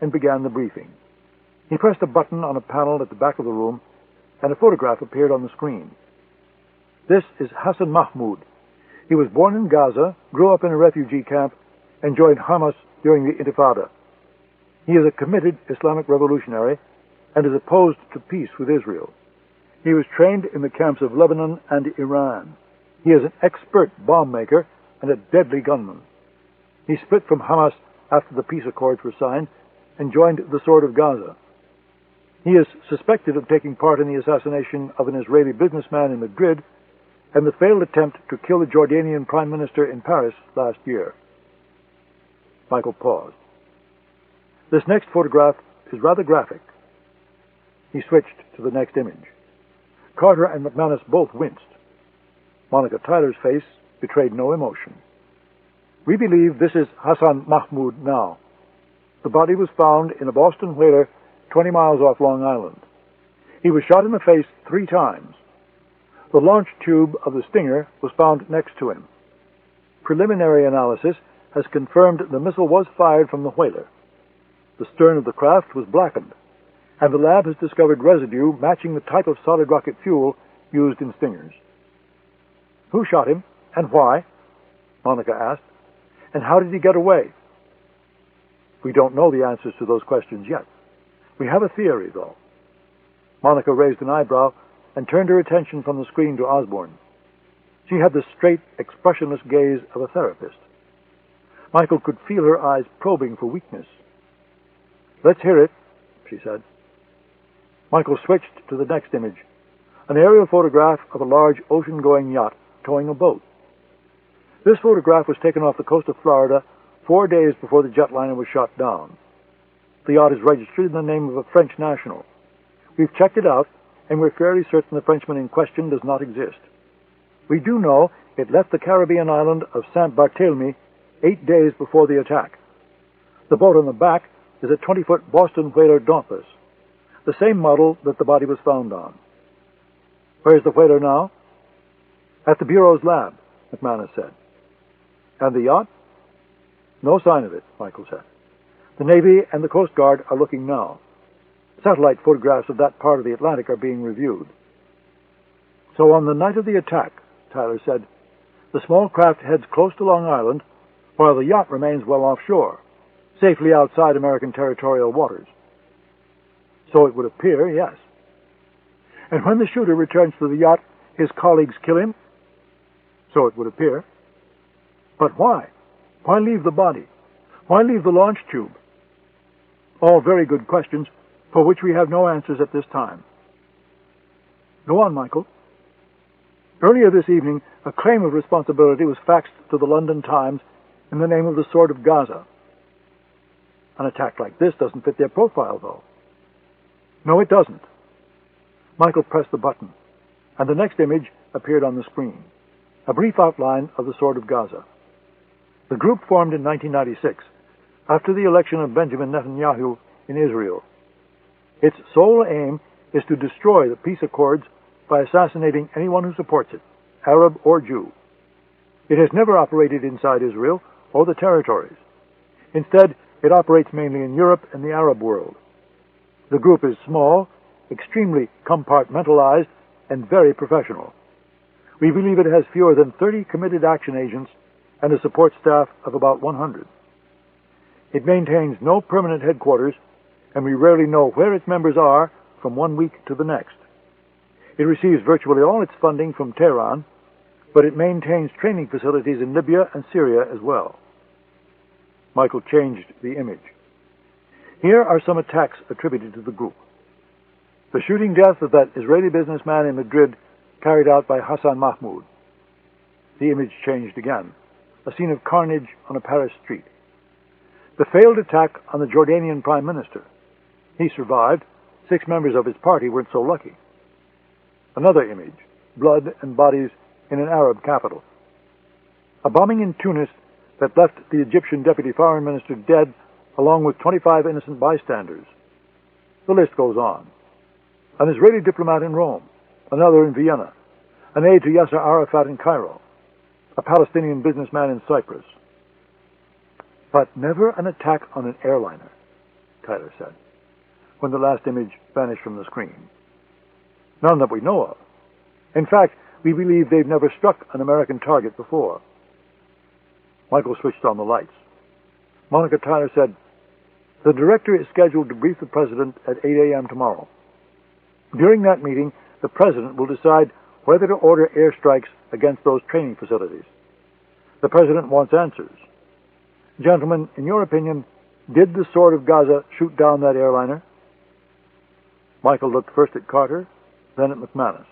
and began the briefing. He pressed a button on a panel at the back of the room, and a photograph appeared on the screen. "This is Hassan Mahmoud. He was born in Gaza, grew up in a refugee camp, and joined Hamas during the Intifada. He is a committed Islamic revolutionary and is opposed to peace with Israel. He was trained in the camps of Lebanon and Iran. He is an expert bomb maker and a deadly gunman. He split from Hamas after the peace accords were signed and joined the Sword of Gaza. He is suspected of taking part in the assassination of an Israeli businessman in Madrid and the failed attempt to kill the Jordanian Prime Minister in Paris last year." Michael paused. "This next photograph is rather graphic." He switched to the next image. Carter and McManus both winced. Monica Tyler's face betrayed no emotion. "We believe this is Hassan Mahmoud now. The body was found in a Boston whaler 20 miles off Long Island. He was shot in the face 3 times. The launch tube of the Stinger was found next to him. Preliminary analysis has confirmed the missile was fired from the whaler. The stern of the craft was blackened, and the lab has discovered residue matching the type of solid rocket fuel used in Stingers." "Who shot him, and why?" Monica asked. "And how did he get away?" "We don't know the answers to those questions yet. We have a theory, though." Monica raised an eyebrow and turned her attention from the screen to Osborne. She had the straight, expressionless gaze of a therapist. Michael could feel her eyes probing for weakness. "Let's hear it," she said. Michael switched to the next image, an aerial photograph of a large ocean-going yacht towing a boat. This photograph was taken off the coast of Florida 4 days before the jetliner was shot down. The yacht is registered in the name of a French national. We've checked it out, and we're fairly certain the Frenchman in question does not exist. We do know it left the Caribbean island of Saint Barthélemy 8 days before the attack. The boat on the back is a 20-foot Boston whaler Dauntless, the same model that the body was found on. Where's the whaler now? At the Bureau's lab, McManus said. And the yacht? No sign of it, Michael said. The Navy and the Coast Guard are looking now. Satellite photographs of that part of the Atlantic are being reviewed. So on the night of the attack, Tyler said, the small craft heads close to Long Island, while the yacht remains well offshore, safely outside American territorial waters. So it would appear, yes. And when the shooter returns to the yacht, his colleagues kill him? So it would appear. But why? Why leave the body? Why leave the launch tube? All very good questions, for which we have no answers at this time. Go on, Michael. Earlier this evening, a claim of responsibility was faxed to the London Times in the name of the Sword of Gaza. An attack like this doesn't fit their profile, though. No, it doesn't. Michael pressed the button, and the next image appeared on the screen, a brief outline of the Sword of Gaza. The group formed in 1996, after the election of Benjamin Netanyahu in Israel. Its sole aim is to destroy the peace accords by assassinating anyone who supports it, Arab or Jew. It has never operated inside Israel or the territories. Instead, it operates mainly in Europe and the Arab world. The group is small, extremely compartmentalized, and very professional. We believe it has fewer than 30 committed action agents and a support staff of about 100. It maintains no permanent headquarters, and we rarely know where its members are from one week to the next. It receives virtually all its funding from Tehran, but it maintains training facilities in Libya and Syria as well. Michael changed the image. Here are some attacks attributed to the group. The shooting death of that Israeli businessman in Madrid carried out by Hassan Mahmoud. The image changed again. A scene of carnage on a Paris street. The failed attack on the Jordanian Prime Minister. He survived. 6 members of his party weren't so lucky. Another image. Blood and bodies in an Arab capital. A bombing in Tunis that left the Egyptian Deputy Foreign Minister dead, along with 25 innocent bystanders. The list goes on. An Israeli diplomat in Rome, another in Vienna, an aide to Yasser Arafat in Cairo, a Palestinian businessman in Cyprus. But never an attack on an airliner, Tyler said, when the last image vanished from the screen. None that we know of. In fact, we believe they've never struck an American target before. Michael switched on the lights. Monica Tyler said, the director is scheduled to brief the president at 8 a.m. tomorrow. During that meeting, the president will decide whether to order airstrikes against those training facilities. The president wants answers. Gentlemen, in your opinion, did the Sword of Gaza shoot down that airliner? Michael looked first at Carter, then at McManus.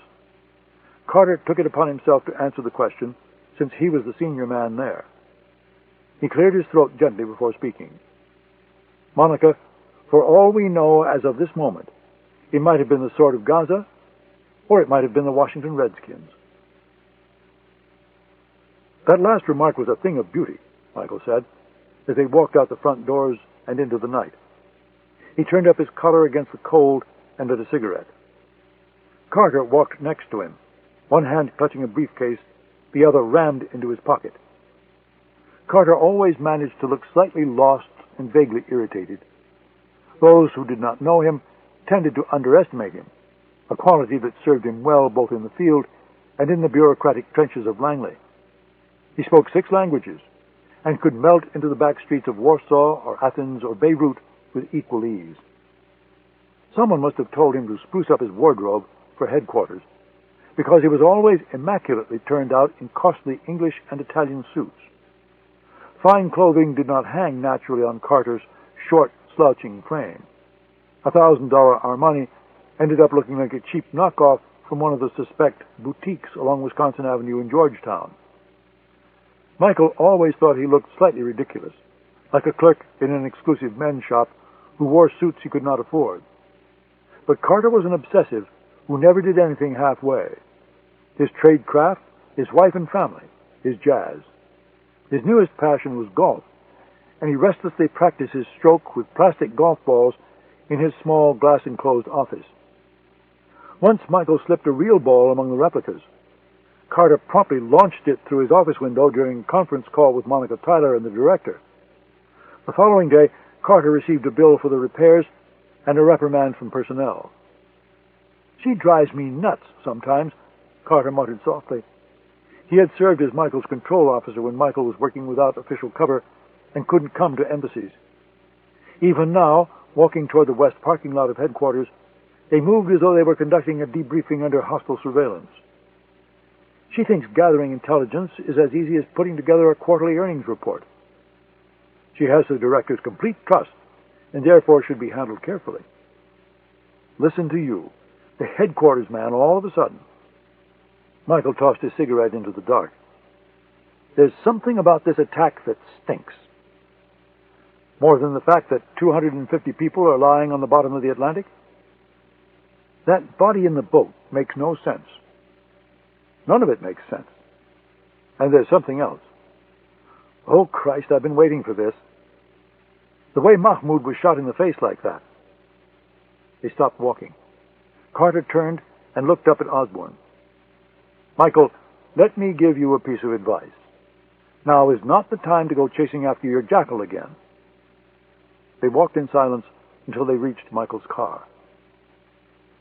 Carter took it upon himself to answer the question, since he was the senior man there. He cleared his throat gently before speaking. Monica, for all we know as of this moment, it might have been the Sword of Gaza, or it might have been the Washington Redskins. That last remark was a thing of beauty, Michael said, as they walked out the front doors and into the night. He turned up his collar against the cold and lit a cigarette. Carter walked next to him, one hand clutching a briefcase, the other rammed into his pocket. Carter always managed to look slightly lost and vaguely irritated. Those who did not know him tended to underestimate him, a quality that served him well both in the field and in the bureaucratic trenches of Langley. He spoke 6 languages and could melt into the back streets of Warsaw or Athens or Beirut with equal ease. Someone must have told him to spruce up his wardrobe for headquarters, because he was always immaculately turned out in costly English and Italian suits. Fine clothing did not hang naturally on Carter's short, slouching frame. $1,000 Armani ended up looking like a cheap knockoff from one of the suspect boutiques along Wisconsin Avenue in Georgetown. Michael always thought he looked slightly ridiculous, like a clerk in an exclusive men's shop who wore suits he could not afford. But Carter was an obsessive who never did anything halfway. His trade craft, his wife and family, his jazz. His newest passion was golf, and he restlessly practiced his stroke with plastic golf balls in his small glass-enclosed office. Once Michael slipped a real ball among the replicas. Carter promptly launched it through his office window during a conference call with Monica Tyler and the director. The following day, Carter received a bill for the repairs and a reprimand from personnel. "She drives me nuts sometimes," Carter muttered softly. He had served as Michael's control officer when Michael was working without official cover and couldn't come to embassies. Even now, walking toward the west parking lot of headquarters, they moved as though they were conducting a debriefing under hostile surveillance. She thinks gathering intelligence is as easy as putting together a quarterly earnings report. She has the director's complete trust, and therefore should be handled carefully. Listen to you, the headquarters man, all of a sudden. Michael tossed his cigarette into the dark. "There's something about this attack that stinks. More than the fact that 250 people are lying on the bottom of the Atlantic? That body in the boat makes no sense. None of it makes sense. And there's something else. Oh, Christ, I've been waiting for this. The way Mahmoud was shot in the face like that." They stopped walking. Carter turned and looked up at Osbourne. "Michael, let me give you a piece of advice. Now is not the time to go chasing after your jackal again." They walked in silence until they reached Michael's car.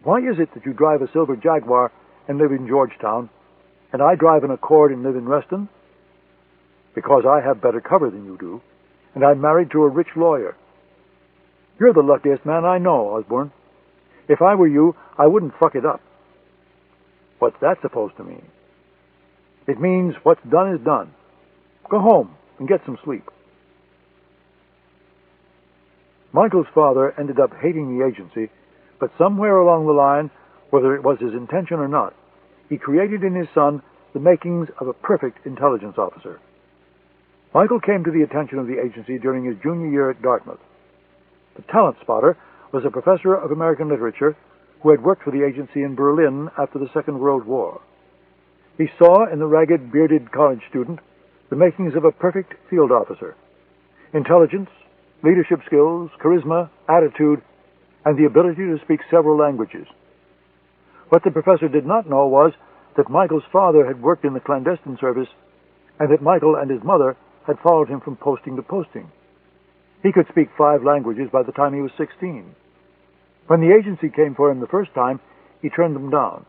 "Why is it that you drive a silver Jaguar and live in Georgetown, and I drive an Accord and live in Reston?" "Because I have better cover than you do, and I'm married to a rich lawyer." "You're the luckiest man I know, Osbourne. If I were you, I wouldn't fuck it up." "What's that supposed to mean?" "It means what's done is done. Go home and get some sleep." Michael's father ended up hating the agency, but somewhere along the line, whether it was his intention or not, he created in his son the makings of a perfect intelligence officer. Michael came to the attention of the agency during his junior year at Dartmouth. The talent spotter was a professor of American literature who had worked for the agency in Berlin after the Second World War. He saw in the ragged, bearded college student the makings of a perfect field officer: intelligence, leadership skills, charisma, attitude, and the ability to speak several languages. What the professor did not know was that Michael's father had worked in the clandestine service, and that Michael and his mother had followed him from posting to posting. He could speak 5 languages by the time he was 16. When the agency came for him the first time, he turned them down.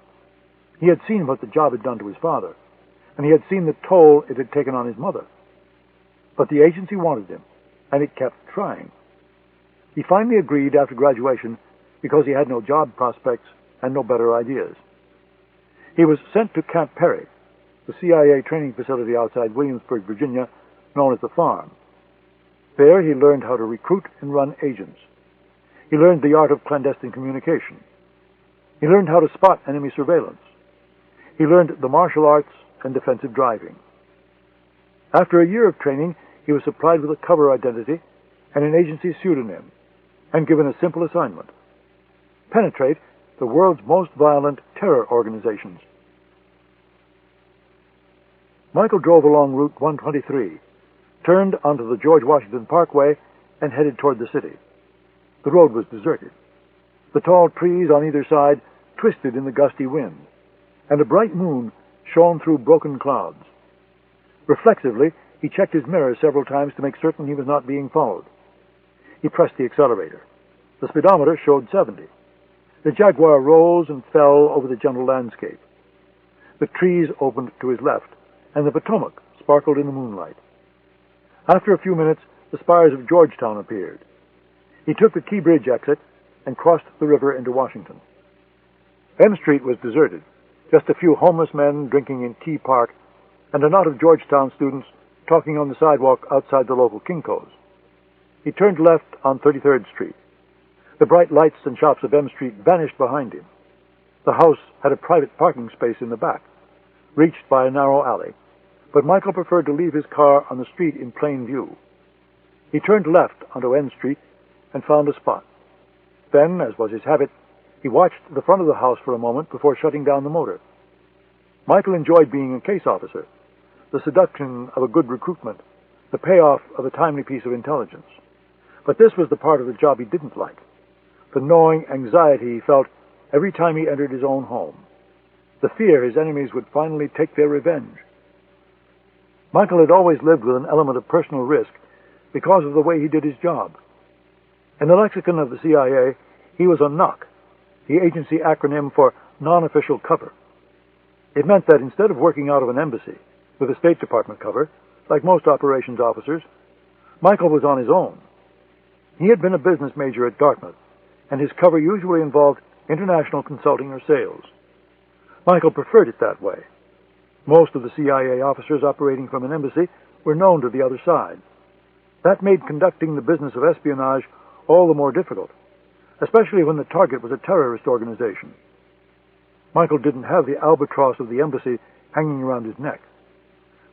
He had seen what the job had done to his father, and he had seen the toll it had taken on his mother. But the agency wanted him, and it kept trying. He finally agreed after graduation because he had no job prospects and no better ideas. He was sent to Camp Perry, the CIA training facility outside Williamsburg, Virginia, known as the Farm. There he learned how to recruit and run agents. He learned the art of clandestine communication. He learned how to spot enemy surveillance. He learned the martial arts and defensive driving. After a year of training, he was supplied with a cover identity and an agency pseudonym, and given a simple assignment: penetrate the world's most violent terror organizations. Michael drove along Route 123, turned onto the George Washington Parkway, and headed toward the city. The road was deserted. The tall trees on either side twisted in the gusty wind, and a bright moon shone through broken clouds. Reflexively, he checked his mirror several times to make certain he was not being followed. He pressed the accelerator. The speedometer showed 70. The Jaguar rose and fell over the gentle landscape. The trees opened to his left, and the Potomac sparkled in the moonlight. After a few minutes, the spires of Georgetown appeared. He took the Key Bridge exit and crossed the river into Washington. M Street was deserted. Just a few homeless men drinking in Key Park, and a knot of Georgetown students talking on the sidewalk outside the local Kinko's. He turned left on 33rd Street. The bright lights and shops of M Street vanished behind him. The house had a private parking space in the back, reached by a narrow alley, but Michael preferred to leave his car on the street in plain view. He turned left onto N Street and found a spot. Then, as was his habit, he watched the front of the house for a moment before shutting down the motor. Michael enjoyed being a case officer, the seduction of a good recruitment, the payoff of a timely piece of intelligence. But this was the part of the job he didn't like, the gnawing anxiety he felt every time he entered his own home, the fear his enemies would finally take their revenge. Michael had always lived with an element of personal risk because of the way he did his job. In the lexicon of the CIA, he was a NOC, the agency acronym for non-official cover. It meant that instead of working out of an embassy with a State Department cover, like most operations officers, Michael was on his own. He had been a business major at Dartmouth, and his cover usually involved international consulting or sales. Michael preferred it that way. Most of the CIA officers operating from an embassy were known to the other side. That made conducting the business of espionage all the more difficult, especially when the target was a terrorist organization. Michael didn't have the albatross of the embassy hanging around his neck,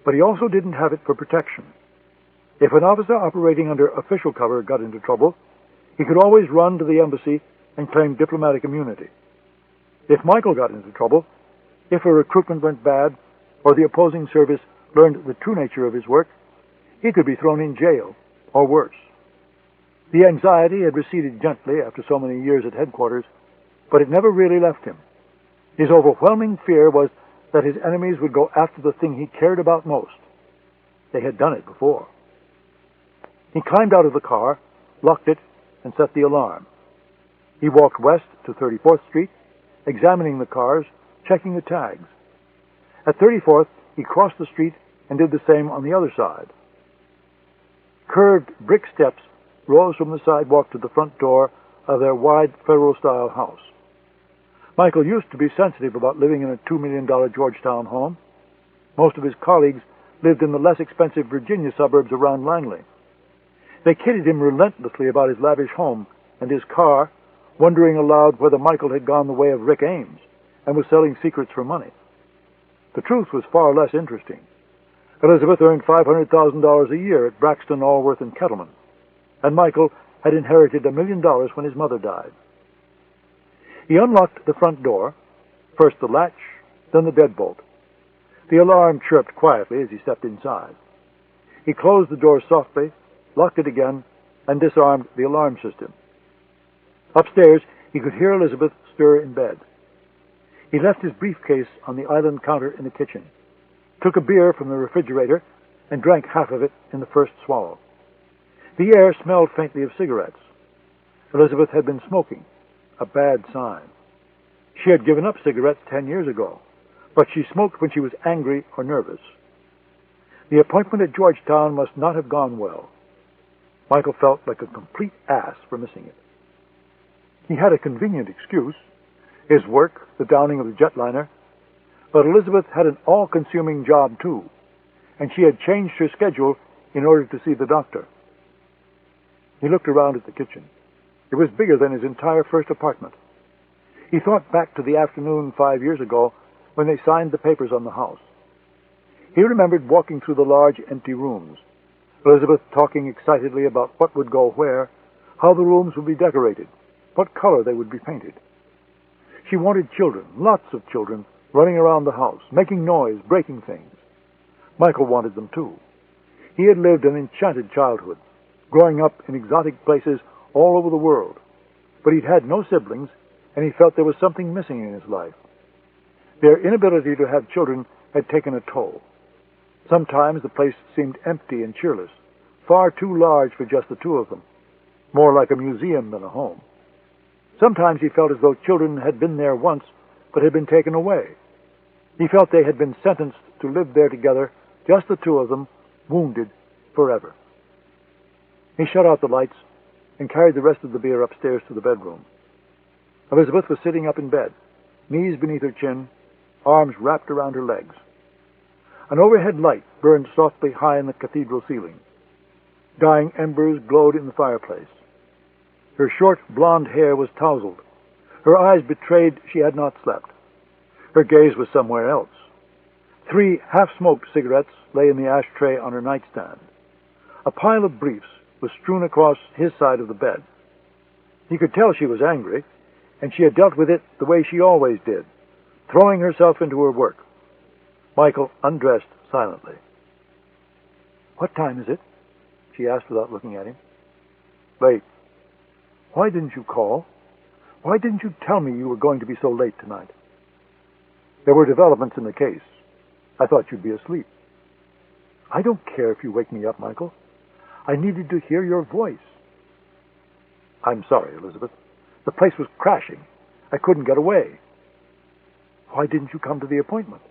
but he also didn't have it for protection. If an officer operating under official cover got into trouble, he could always run to the embassy and claim diplomatic immunity. If Michael got into trouble, if a recruitment went bad, or the opposing service learned the true nature of his work, he could be thrown in jail, or worse. The anxiety had receded gently after so many years at headquarters, but it never really left him. His overwhelming fear was that his enemies would go after the thing he cared about most. They had done it before. He climbed out of the car, locked it, and set the alarm. He walked west to 34th Street, examining the cars, checking the tags. At 34th, he crossed the street and did the same on the other side. Curved brick steps rose from the sidewalk to the front door of their wide Federal-style house. Michael used to be sensitive about living in a $2 million Georgetown home. Most of his colleagues lived in the less expensive Virginia suburbs around Langley. They kidded him relentlessly about his lavish home and his car, wondering aloud whether Michael had gone the way of Rick Ames and was selling secrets for money. The truth was far less interesting. Elizabeth earned $500,000 a year at Braxton, Allworth, and Kettleman, and Michael had inherited $1 million when his mother died. He unlocked the front door, first the latch, then the deadbolt. The alarm chirped quietly as he stepped inside. He closed the door softly, locked it again, and disarmed the alarm system. Upstairs, he could hear Elizabeth stir in bed. He left his briefcase on the island counter in the kitchen, took a beer from the refrigerator, and drank half of it in the first swallow. The air smelled faintly of cigarettes. Elizabeth had been smoking, a bad sign. She had given up cigarettes 10 years ago, but she smoked when she was angry or nervous. The appointment at Georgetown must not have gone well. Michael felt like a complete ass for missing it. He had a convenient excuse, his work, the downing of the jetliner, but Elizabeth had an all-consuming job too, and she had changed her schedule in order to see the doctor. He looked around at the kitchen. It was bigger than his entire first apartment. He thought back to the afternoon 5 years ago when they signed the papers on the house. He remembered walking through the large empty rooms, Elizabeth talking excitedly about what would go where, how the rooms would be decorated, what color they would be painted. She wanted children, lots of children, running around the house, making noise, breaking things. Michael wanted them too. He had lived an enchanted childhood, growing up in exotic places all over the world, but he'd had no siblings, and he felt there was something missing in his life. Their inability to have children had taken a toll. Sometimes the place seemed empty and cheerless, far too large for just the two of them, more like a museum than a home. Sometimes he felt as though children had been there once, but had been taken away. He felt they had been sentenced to live there together, just the two of them, wounded forever. He shut out the lights and carried the rest of the beer upstairs to the bedroom. Elizabeth was sitting up in bed, knees beneath her chin, arms wrapped around her legs. An overhead light burned softly high in the cathedral ceiling. Dying embers glowed in the fireplace. Her short blonde hair was tousled. Her eyes betrayed she had not slept. Her gaze was somewhere else. 3 half-smoked cigarettes lay in the ashtray on her nightstand. A pile of briefs was strewn across his side of the bed. He could tell she was angry, and she had dealt with it the way she always did, throwing herself into her work. Michael undressed silently. "What time is it?" she asked without looking at him. "Late." "Why didn't you call?" Why didn't you tell me you were going to be so late tonight? There were developments in the case. I thought you'd be asleep. I don't care if you wake me up, Michael. I needed to hear your voice. I'm sorry, Elizabeth. The place was crashing. I couldn't get away. Why didn't you come to the appointment?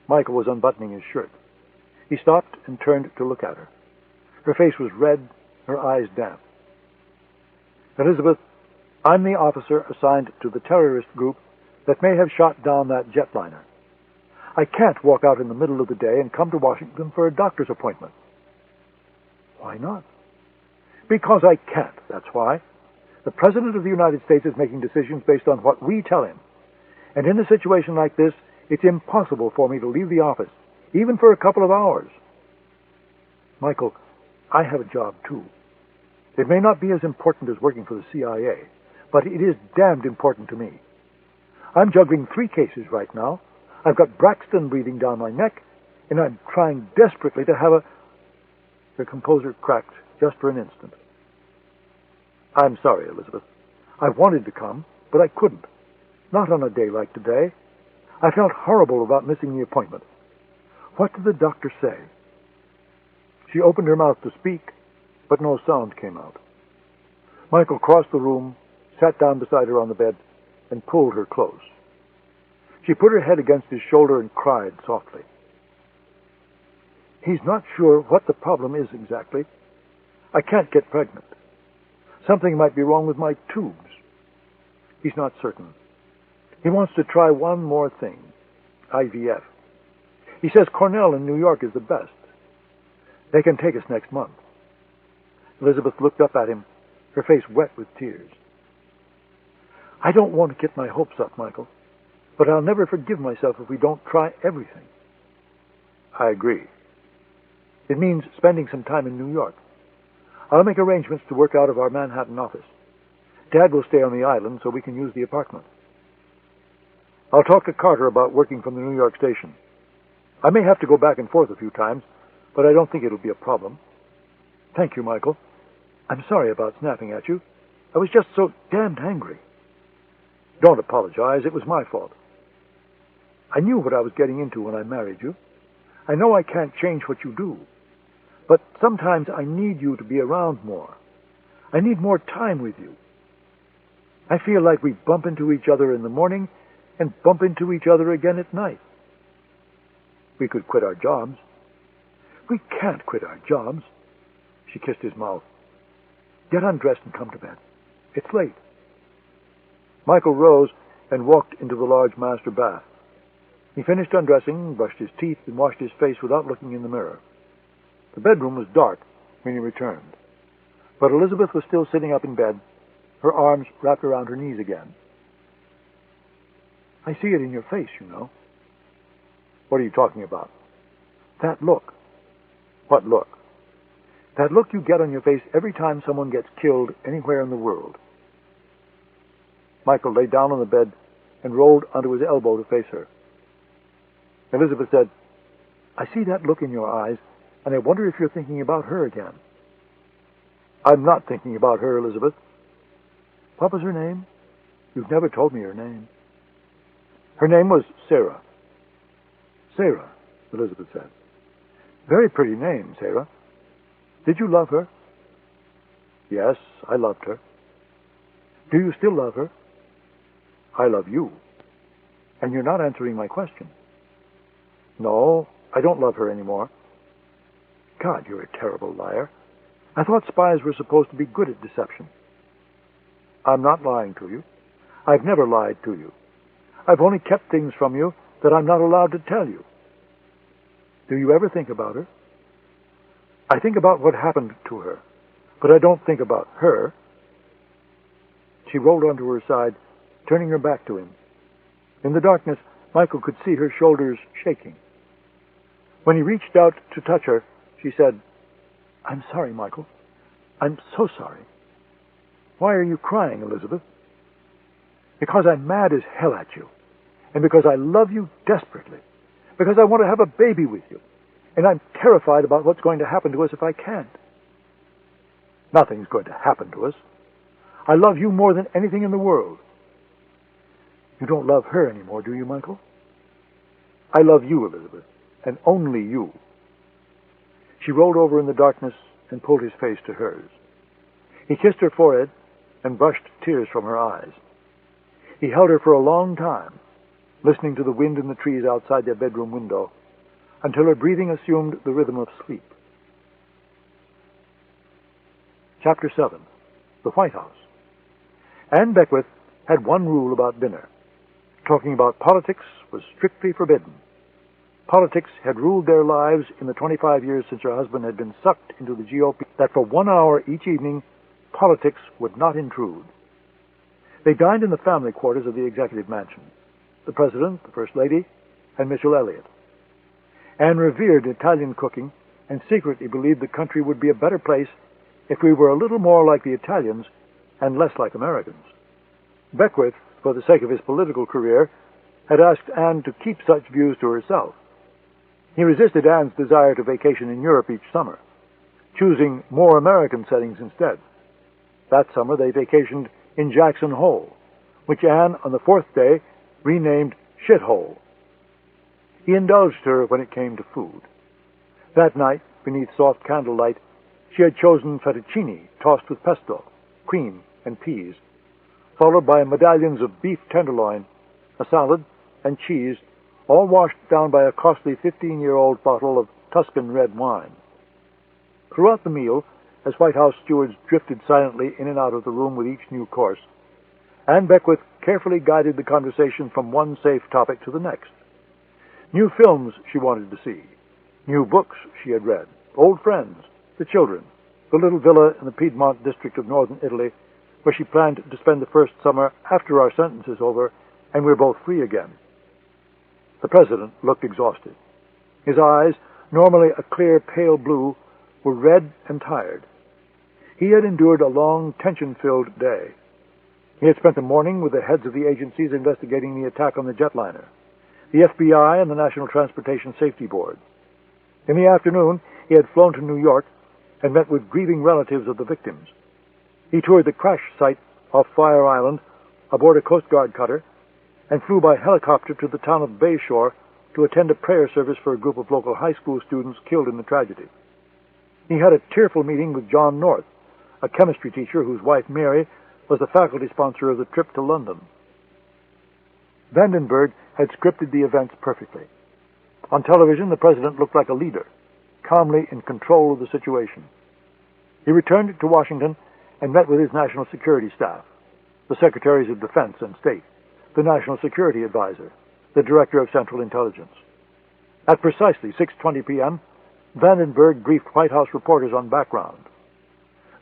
Michael was unbuttoning his shirt. He stopped and turned to look at her. Her face was red, her eyes damp. Elizabeth, I'm the officer assigned to the terrorist group that may have shot down that jetliner. I can't walk out in the middle of the day and come to Washington for a doctor's appointment. Why not? Because I can't, that's why. The President of the United States is making decisions based on what we tell him. And in a situation like this, it's impossible for me to leave the office, even for a couple of hours. Michael, I have a job, too. It may not be as important as working for the CIA, but it is damned important to me. I'm juggling 3 cases right now. I've got Braxton breathing down my neck, and I'm trying desperately to have a... The composer cracked just for an instant. I'm sorry, Elizabeth. I wanted to come, but I couldn't. Not on a day like today. I felt horrible about missing the appointment. What did the doctor say? She opened her mouth to speak, but no sound came out. Michael crossed the room, sat down beside her on the bed, and pulled her close. She put her head against his shoulder and cried softly. He's not sure what the problem is exactly. I can't get pregnant. Something might be wrong with my tubes. He's not certain. He wants to try one more thing, IVF. He says Cornell in New York is the best. They can take us next month. Elizabeth looked up at him, her face wet with tears. I don't want to get my hopes up, Michael, but I'll never forgive myself if we don't try everything. I agree. It means spending some time in New York. I'll make arrangements to work out of our Manhattan office. Dad will stay on the island so we can use the apartment. I'll talk to Carter about working from the New York station. I may have to go back and forth a few times, but I don't think it'll be a problem. Thank you, Michael. I'm sorry about snapping at you. I was just so damned angry. Don't apologize. It was my fault. I knew what I was getting into when I married you. I know I can't change what you do, but sometimes I need you to be around more. I need more time with you. I feel like we bump into each other in the morning and bump into each other again at night. We could quit our jobs. We can't quit our jobs. She kissed his mouth. Get undressed and come to bed. It's late. Michael rose and walked into the large master bath. He finished undressing, brushed his teeth, and washed his face without looking in the mirror. The bedroom was dark when he returned, but Elizabeth was still sitting up in bed, her arms wrapped around her knees again. I see it in your face, you know. What are you talking about? That look. What look? That look you get on your face every time someone gets killed anywhere in the world. Michael lay down on the bed and rolled onto his elbow to face her. Elizabeth said, I see that look in your eyes, and I wonder if you're thinking about her again. I'm not thinking about her, Elizabeth. What was her name? You've never told me her name. Her name was Sarah. Sarah, Elizabeth said. Very pretty name, Sarah. Did you love her? Yes, I loved her. Do you still love her? I love you. And you're not answering my question. No, I don't love her anymore. God, you're a terrible liar. I thought spies were supposed to be good at deception. I'm not lying to you. I've never lied to you. I've only kept things from you that I'm not allowed to tell you. Do you ever think about her? I think about what happened to her, but I don't think about her. She rolled onto her side, turning her back to him. In the darkness, Michael could see her shoulders shaking. When he reached out to touch her, she said, I'm sorry, Michael. I'm so sorry. Why are you crying, Elizabeth? Because I'm mad as hell at you, and because I love you desperately, because I want to have a baby with you, and I'm terrified about what's going to happen to us if I can't. Nothing's going to happen to us. I love you more than anything in the world. You don't love her anymore, do you, Michael? I love you, Elizabeth, and only you. She rolled over in the darkness and pulled his face to hers. He kissed her forehead and brushed tears from her eyes. He held her for a long time, listening to the wind in the trees outside their bedroom window, until her breathing assumed the rhythm of sleep. Chapter 7. The White House. Anne Beckwith had one rule about dinner. Talking about politics was strictly forbidden. Politics had ruled their lives in the 25 years since her husband had been sucked into the GOP, that for 1 hour each evening, politics would not intrude. They dined in the family quarters of the executive mansion, the President, the First Lady, and Mitchell Elliott. Anne revered Italian cooking and secretly believed the country would be a better place if we were a little more like the Italians and less like Americans. Beckwith, for the sake of his political career, had asked Anne to keep such views to herself. He resisted Anne's desire to vacation in Europe each summer, choosing more American settings instead. That summer they vacationed in Jackson Hole, which Anne, on the fourth day, renamed Shithole. He indulged her when it came to food. That night, beneath soft candlelight, she had chosen fettuccine tossed with pesto, cream, and peas, followed by medallions of beef tenderloin, a salad, and cheese, all washed down by a costly 15-year-old bottle of Tuscan red wine. Throughout the meal, as White House stewards drifted silently in and out of the room with each new course, Anne Beckwith carefully guided the conversation from one safe topic to the next. New films she wanted to see, new books she had read, old friends, the children, the little villa in the Piedmont district of northern Italy, where she planned to spend the first summer after our sentence is over and we're both free again. The President looked exhausted. His eyes, normally a clear pale blue, were red and tired. He had endured a long, tension-filled day. He had spent the morning with the heads of the agencies investigating the attack on the jetliner, the FBI and the National Transportation Safety Board. In the afternoon, he had flown to New York and met with grieving relatives of the victims. He toured the crash site off Fire Island aboard a Coast Guard cutter and flew by helicopter to the town of Bayshore to attend a prayer service for a group of local high school students killed in the tragedy. He had a tearful meeting with John North, a chemistry teacher whose wife Mary was the faculty sponsor of the trip to London. Vandenberg had scripted the events perfectly. On television, the President looked like a leader, calmly in control of the situation. He returned to Washington and met with his national security staff, the Secretaries of Defense and State, the National Security Advisor, the Director of Central Intelligence. At precisely 6:20 p.m., Vandenberg briefed White House reporters on background.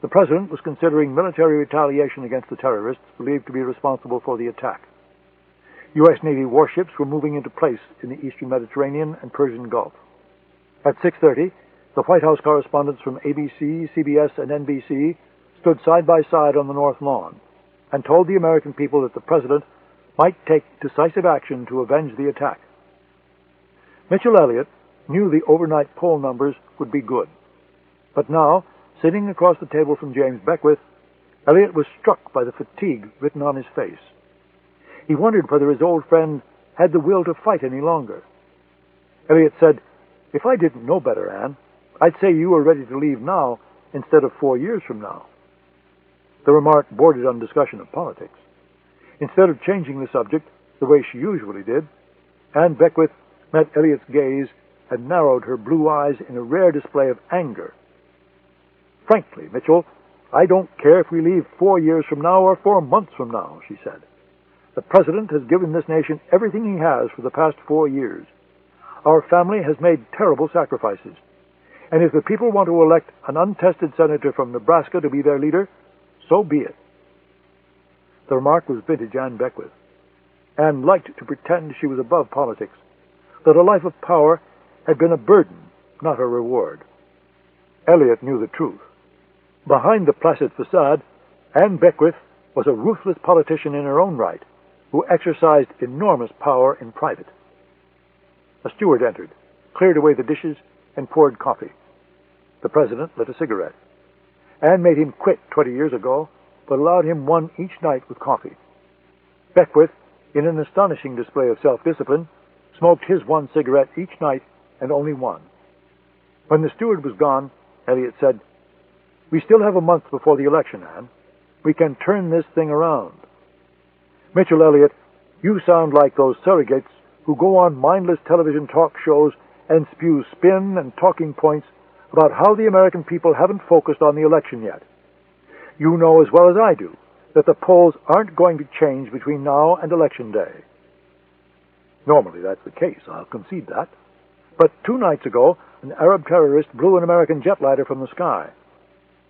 The President was considering military retaliation against the terrorists believed to be responsible for the attack. U.S. Navy warships were moving into place in the eastern Mediterranean and Persian Gulf. At 6:30, the White House correspondents from ABC, CBS, and NBC stood side by side on the North Lawn and told the American people that the President might take decisive action to avenge the attack. Mitchell Elliott knew the overnight poll numbers would be good. But now, sitting across the table from James Beckwith, Elliott was struck by the fatigue written on his face. He wondered whether his old friend had the will to fight any longer. Elliott said, "If I didn't know better, Anne, I'd say you were ready to leave now instead of 4 years from now." The remark bordered on discussion of politics. Instead of changing the subject the way she usually did, Anne Beckwith met Elliott's gaze and narrowed her blue eyes in a rare display of anger. "Frankly, Mitchell, I don't care if we leave 4 years from now or 4 months from now," she said. "The President has given this nation everything he has for the past 4 years. Our family has made terrible sacrifices. And if the people want to elect an untested senator from Nebraska to be their leader, so be it." The remark was vintage Anne Beckwith. Anne liked to pretend she was above politics, that a life of power had been a burden, not a reward. Elliott knew the truth. Behind the placid facade, Anne Beckwith was a ruthless politician in her own right, who exercised enormous power in private. A steward entered, cleared away the dishes, and poured coffee. The President lit a cigarette. Anne made him quit 20 years ago, but allowed him one each night with coffee. Beckwith, in an astonishing display of self-discipline, smoked his one cigarette each night and only one. When the steward was gone, Elliot said, "We still have a month before the election, Anne. We can turn this thing around." Mitchell Elliot, you sound like those surrogates who go on mindless television talk shows and spew spin and talking points about how the American people haven't focused on the election yet. You know as well as I do that the polls aren't going to change between now and Election Day. Normally that's the case, I'll concede that. But 2 nights ago, an Arab terrorist blew an American jetliner from the sky.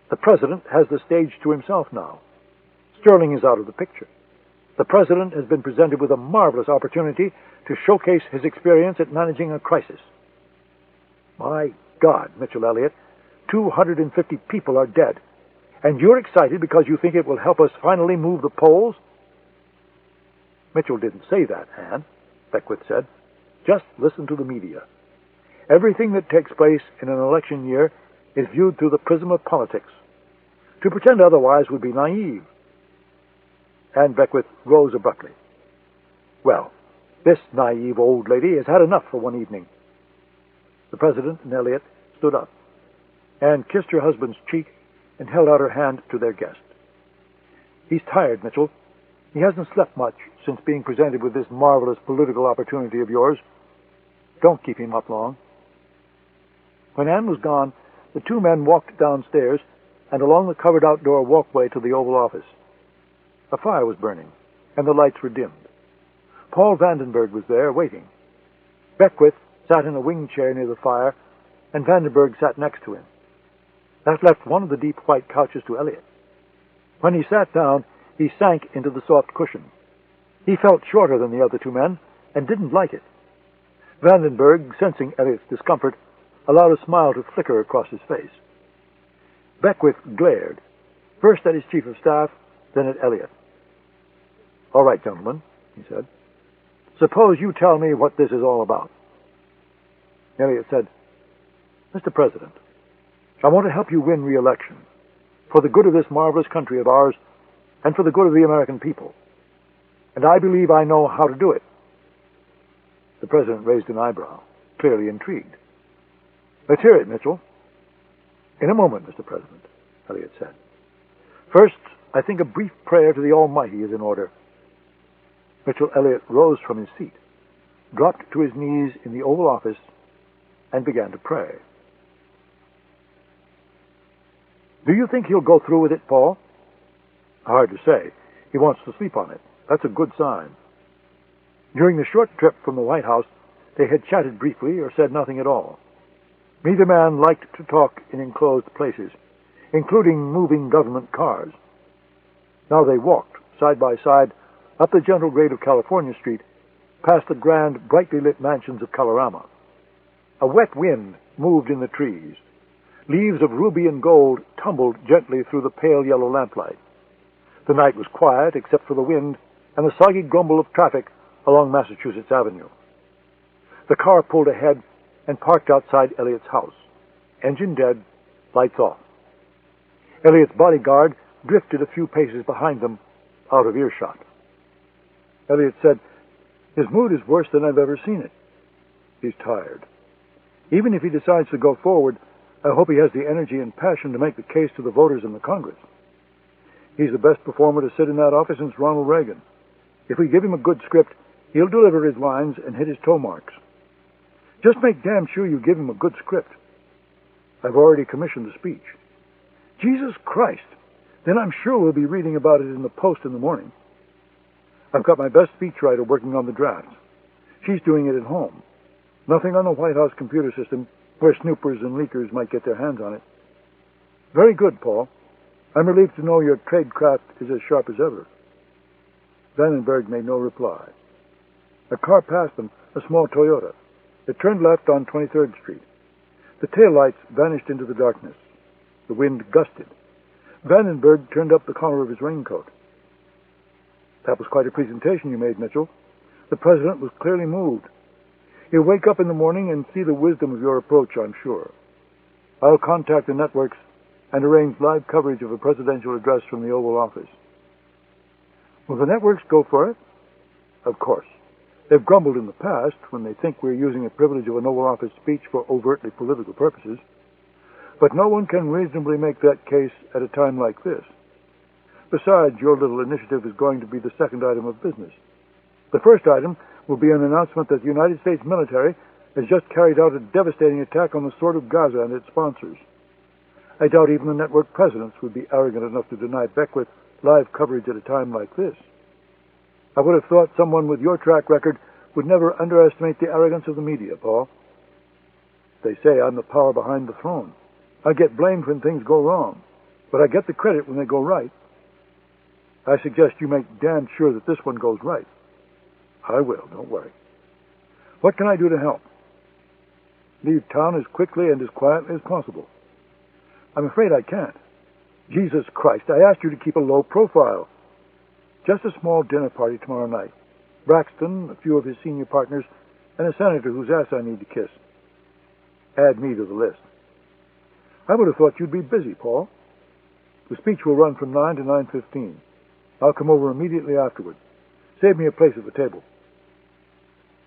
The president has the stage to himself now. Sterling is out of the picture. The president has been presented with a marvelous opportunity to showcase his experience at managing a crisis. My God, Mitchell Elliot, 250 people are dead, and you're excited because you think it will help us finally move the polls? Mitchell didn't say that, Anne, Beckwith said. Just listen to the media. Everything that takes place in an election year is viewed through the prism of politics. To pretend otherwise would be naive. Anne Beckwith rose abruptly. Well, this naive old lady has had enough for one evening. The president and Elliot stood up. Anne kissed her husband's cheek and held out her hand to their guest. He's tired, Mitchell. He hasn't slept much since being presented with this marvelous political opportunity of yours. Don't keep him up long. When Anne was gone, the 2 men walked downstairs and along the covered outdoor walkway to the Oval Office. A fire was burning, and the lights were dimmed. Paul Vandenberg was there, waiting. Beckwith sat in a wing chair near the fire, and Vandenberg sat next to him. That left one of the deep white couches to Elliot. When he sat down, he sank into the soft cushion. He felt shorter than the other 2 men, and didn't like it. Vandenberg, sensing Elliot's discomfort, allowed a smile to flicker across his face. Beckwith glared, first at his chief of staff, then at Elliot. "All right, gentlemen," he said. "Suppose you tell me what this is all about." Elliot said, "Mr. President, I want to help you win re-election, for the good of this marvelous country of ours, and for the good of the American people. And I believe I know how to do it." The president raised an eyebrow, clearly intrigued. "Let's hear it, Mitchell." "In a moment, Mr. President," Elliot said. "First, I think a brief prayer to the Almighty is in order." Mitchell Elliot rose from his seat, dropped to his knees in the Oval Office, and began to pray. "Do you think he'll go through with it, Paul?" "Hard to say. He wants to sleep on it. That's a good sign." During the short trip from the White House, they had chatted briefly or said nothing at all. Neither man liked to talk in enclosed places, including moving government cars. Now they walked, side by side, up the gentle grade of California Street, past the grand, brightly lit mansions of Colorama. A wet wind moved in the trees. Leaves of ruby and gold tumbled gently through the pale yellow lamplight. The night was quiet, except for the wind and the soggy grumble of traffic along Massachusetts Avenue. The car pulled ahead and parked outside Elliot's house. Engine dead, lights off. Elliot's bodyguard drifted a few paces behind them, out of earshot. Elliot said, "His mood is worse than I've ever seen it. He's tired. Even if he decides to go forward, I hope he has the energy and passion to make the case to the voters in the Congress. He's the best performer to sit in that office since Ronald Reagan. If we give him a good script, he'll deliver his lines and hit his toe marks. Just make damn sure you give him a good script. I've already commissioned the speech." "Jesus Christ! Then I'm sure we'll be reading about it in the Post in the morning. I've got my best speechwriter working on the drafts. She's doing it at home. Nothing on the White House computer system where snoopers and leakers might get their hands on it." "Very good, Paul. I'm relieved to know your tradecraft is as sharp as ever." Vandenberg made no reply. A car passed them, a small Toyota. It turned left on 23rd Street. The taillights vanished into the darkness. The wind gusted. Vandenberg turned up the collar of his raincoat. "That was quite a presentation you made, Mitchell. The president was clearly moved. He'll wake up in the morning and see the wisdom of your approach, I'm sure. I'll contact the networks and arranged live coverage of a presidential address from the Oval Office. Will the networks go for it? Of course. They've grumbled in the past when they think we're using the privilege of an Oval Office speech for overtly political purposes. But no one can reasonably make that case at a time like this. Besides, your little initiative is going to be the second item of business. The first item will be an announcement that the United States military has just carried out a devastating attack on the Sword of Gaza and its sponsors. I doubt even the network presidents would be arrogant enough to deny Beckwith live coverage at a time like this. I would have thought someone with your track record would never underestimate the arrogance of the media, Paul. They say I'm the power behind the throne. I get blamed when things go wrong, but I get the credit when they go right. I suggest you make damn sure that this one goes right. I will, don't worry. What can I do to help? Leave town as quickly and as quietly as possible. I'm afraid I can't. Jesus Christ, I asked you to keep a low profile. Just a small dinner party tomorrow night. Braxton, a few of his senior partners, and a senator whose ass I need to kiss. Add me to the list. I would have thought you'd be busy, Paul. The speech will run from 9 to 9:15. I'll come over immediately afterward. Save me a place at the table.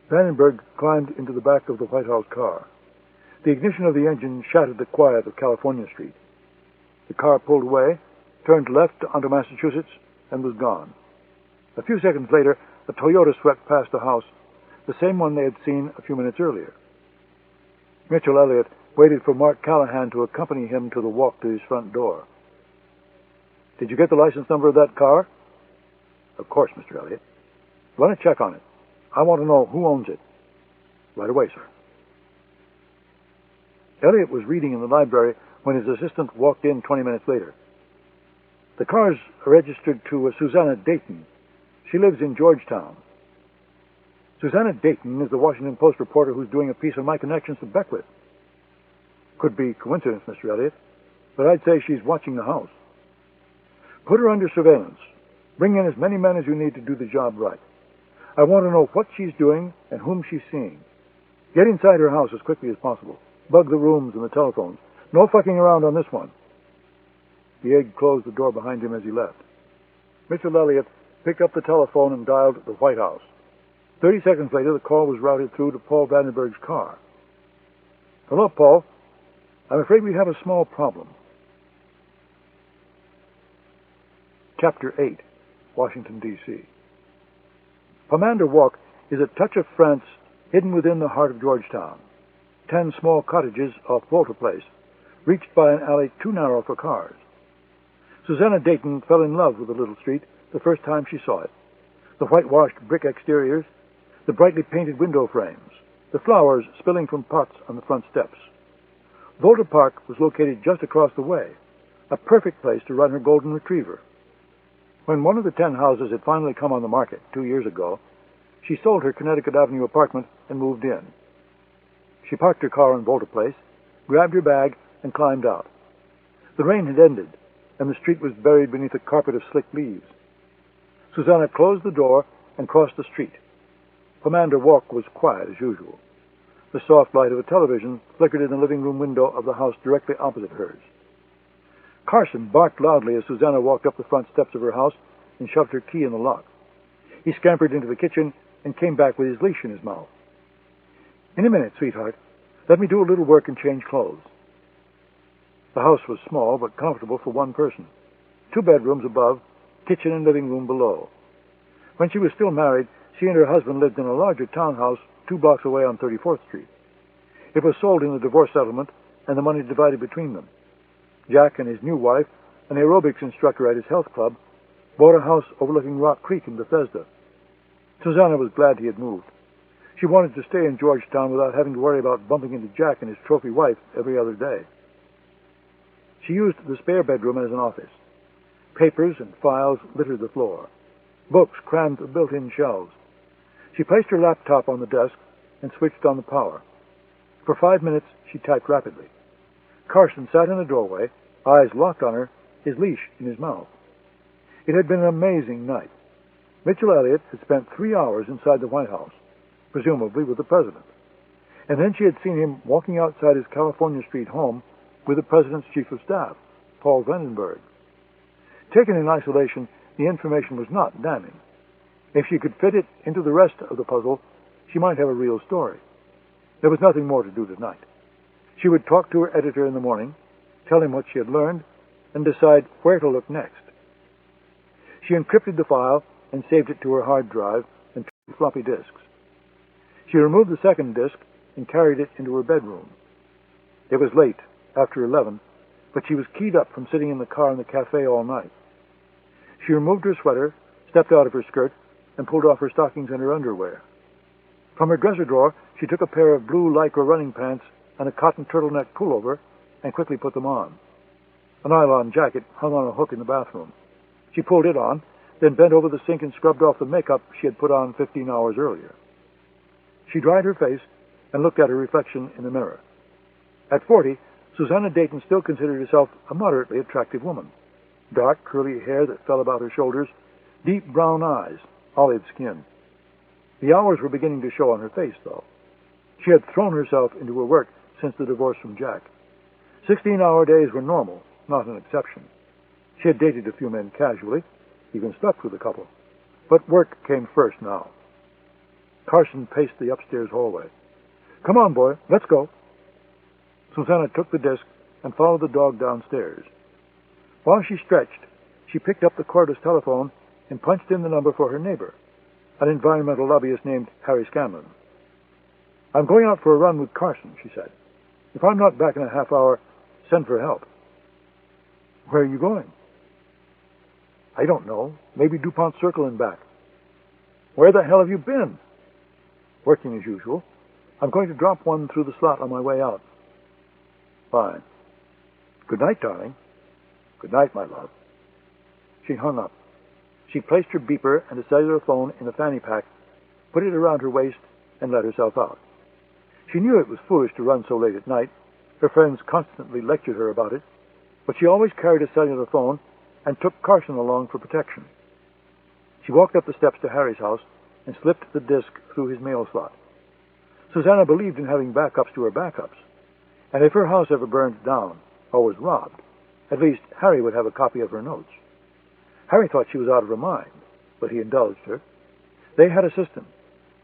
Vandenberg climbed into the back of the White House car. The ignition of the engine shattered the quiet of California Street. The car pulled away, turned left onto Massachusetts, and was gone. A few seconds later, a Toyota swept past the house, the same one they had seen a few minutes earlier. Mitchell Elliott waited for Mark Callahan to accompany him to the walk to his front door. Did you get the license number of that car? Of course, Mr. Elliott. Run a check on it. I want to know who owns it. Right away, sir. Elliott was reading in the library when his assistant walked in 20 minutes later. The car's registered to Susanna Dayton. She lives in Georgetown. Susanna Dayton is the Washington Post reporter who's doing a piece on my connections to Beckwith. Could be coincidence, Mr. Elliott, but I'd say she's watching the house. Put her under surveillance. Bring in as many men as you need to do the job right. I want to know what she's doing and whom she's seeing. Get inside her house as quickly as possible. Bug the rooms and the telephones. No fucking around on this one. The egg closed the door behind him as he left. Mitchell Elliott picked up the telephone and dialed the White House. 30 seconds later, the call was routed through to Paul Vandenberg's car. Hello, Paul. I'm afraid we have a small problem. Chapter 8, Washington, D.C. Pomander Walk is a touch of France hidden within the heart of Georgetown. 10 small cottages off Volta Place, reached by an alley too narrow for cars. Susanna Dayton fell in love with the little street the first time she saw it. The whitewashed brick exteriors, the brightly painted window frames, the flowers spilling from pots on the front steps. Volta Park was located just across the way, a perfect place to run her golden retriever. When one of the 10 houses had finally come on the market 2 years ago, she sold her Connecticut Avenue apartment and moved in. She parked her car on Volta Place, grabbed her bag, and climbed out. The rain had ended, and the street was buried beneath a carpet of slick leaves. Susanna closed the door and crossed the street. Pomander Walk was quiet as usual. The soft light of a television flickered in the living room window of the house directly opposite hers. Carson barked loudly as Susanna walked up the front steps of her house and shoved her key in the lock. He scampered into the kitchen and came back with his leash in his mouth. In a minute, sweetheart. Let me do a little work and change clothes. The house was small but comfortable for one person. 2 bedrooms above, kitchen and living room below. When she was still married, she and her husband lived in a larger townhouse 2 blocks away on 34th Street. It was sold in the divorce settlement and the money divided between them. Jack and his new wife, an aerobics instructor at his health club, bought a house overlooking Rock Creek in Bethesda. Susanna was glad he had moved. She wanted to stay in Georgetown without having to worry about bumping into Jack and his trophy wife every other day. She used the spare bedroom as an office. Papers and files littered the floor. Books crammed the built-in shelves. She placed her laptop on the desk and switched on the power. For 5 minutes, she typed rapidly. Carson sat in the doorway, eyes locked on her, his leash in his mouth. It had been an amazing night. Mitchell Elliott had spent 3 hours inside the White House, presumably with the president. And then she had seen him walking outside his California Street home with the president's chief of staff, Paul Vandenberg. Taken in isolation, the information was not damning. If she could fit it into the rest of the puzzle, she might have a real story. There was nothing more to do tonight. She would talk to her editor in the morning, tell him what she had learned, and decide where to look next. She encrypted the file and saved it to her hard drive and 2 floppy disks. She removed the second disk and carried it into her bedroom. It was late, after 11, but she was keyed up from sitting in the car in the cafe all night. She removed her sweater, stepped out of her skirt, and pulled off her stockings and her underwear. From her dresser drawer, she took a pair of blue lycra running pants and a cotton turtleneck pullover and quickly put them on. A nylon jacket hung on a hook in the bathroom. She pulled it on, then bent over the sink and scrubbed off the makeup she had put on 15 hours earlier. She dried her face and looked at her reflection in the mirror. At 40, Susanna Dayton still considered herself a moderately attractive woman. Dark, curly hair that fell about her shoulders, deep brown eyes, olive skin. The hours were beginning to show on her face, though. She had thrown herself into her work since the divorce from Jack. 16-hour days were normal, not an exception. She had dated a few men casually, even slept with a couple. But work came first now. Carson paced the upstairs hallway. "Come on, boy, let's go." Susanna took the disc and followed the dog downstairs. While she stretched, she picked up the cordless telephone and punched in the number for her neighbor, an environmental lobbyist named Harry Scanlon. "I'm going out for a run with Carson," she said. "If I'm not back in a half hour, send for help." "Where are you going?" "I don't know. Maybe DuPont Circle and back." "Where the hell have you been?" "Working as usual. I'm going to drop one through the slot on my way out." "Fine. Good night, darling." "Good night, my love." She hung up. She placed her beeper and a cellular phone in a fanny pack, put it around her waist, and let herself out. She knew it was foolish to run so late at night. Her friends constantly lectured her about it, but she always carried a cellular phone and took Carson along for protection. She walked up the steps to Harry's house and slipped the disc through his mail slot. Susanna believed in having backups to her backups, and if her house ever burned down or was robbed, at least Harry would have a copy of her notes. Harry thought she was out of her mind, but he indulged her. They had a system.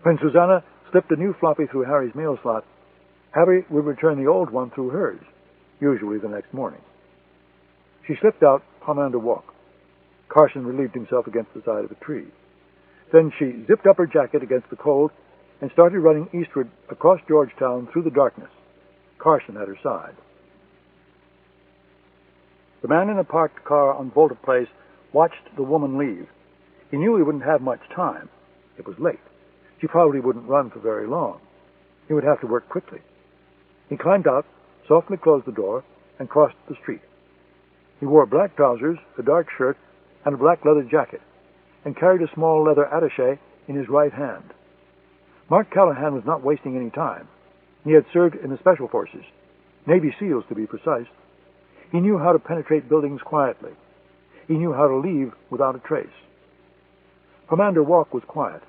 When Susanna slipped a new floppy through Harry's mail slot, Harry would return the old one through hers, usually the next morning. She slipped out, Pomander Walk. Carson relieved himself against the side of a tree. Then she zipped up her jacket against the cold and started running eastward across Georgetown through the darkness. Carson at her side. The man in the parked car on Volta Place watched the woman leave. He knew he wouldn't have much time. It was late. She probably wouldn't run for very long. He would have to work quickly. He climbed out, softly closed the door, and crossed the street. He wore black trousers, a dark shirt, and a black leather jacket, and carried a small leather attaché in his right hand. Mark Callahan was not wasting any time. He had served in the Special Forces, Navy SEALs to be precise. He knew how to penetrate buildings quietly. He knew how to leave without a trace. Pomander Walk was quiet.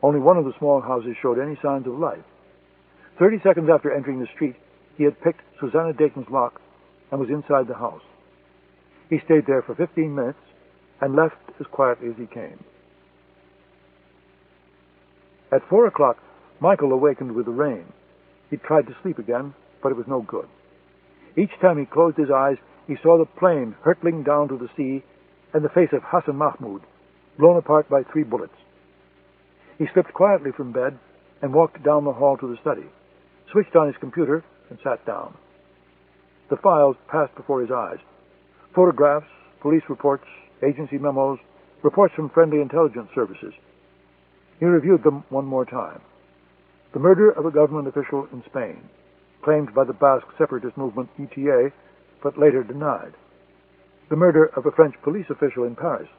Only one of the small houses showed any signs of life. 30 seconds after entering the street, he had picked Susanna Dayton's lock and was inside the house. He stayed there for 15 minutes and left as quietly as he came. At 4 o'clock, Michael awakened with the rain. He tried to sleep again, but it was no good. Each time he closed his eyes, he saw the plane hurtling down to the sea and the face of Hassan Mahmoud, blown apart by 3 bullets. He slipped quietly from bed and walked down the hall to the study, switched on his computer, and sat down. The files passed before his eyes. Photographs, police reports, agency memos, reports from friendly intelligence services. He reviewed them one more time. The murder of a government official in Spain, claimed by the Basque separatist movement ETA, but later denied. The murder of a French police official in Paris,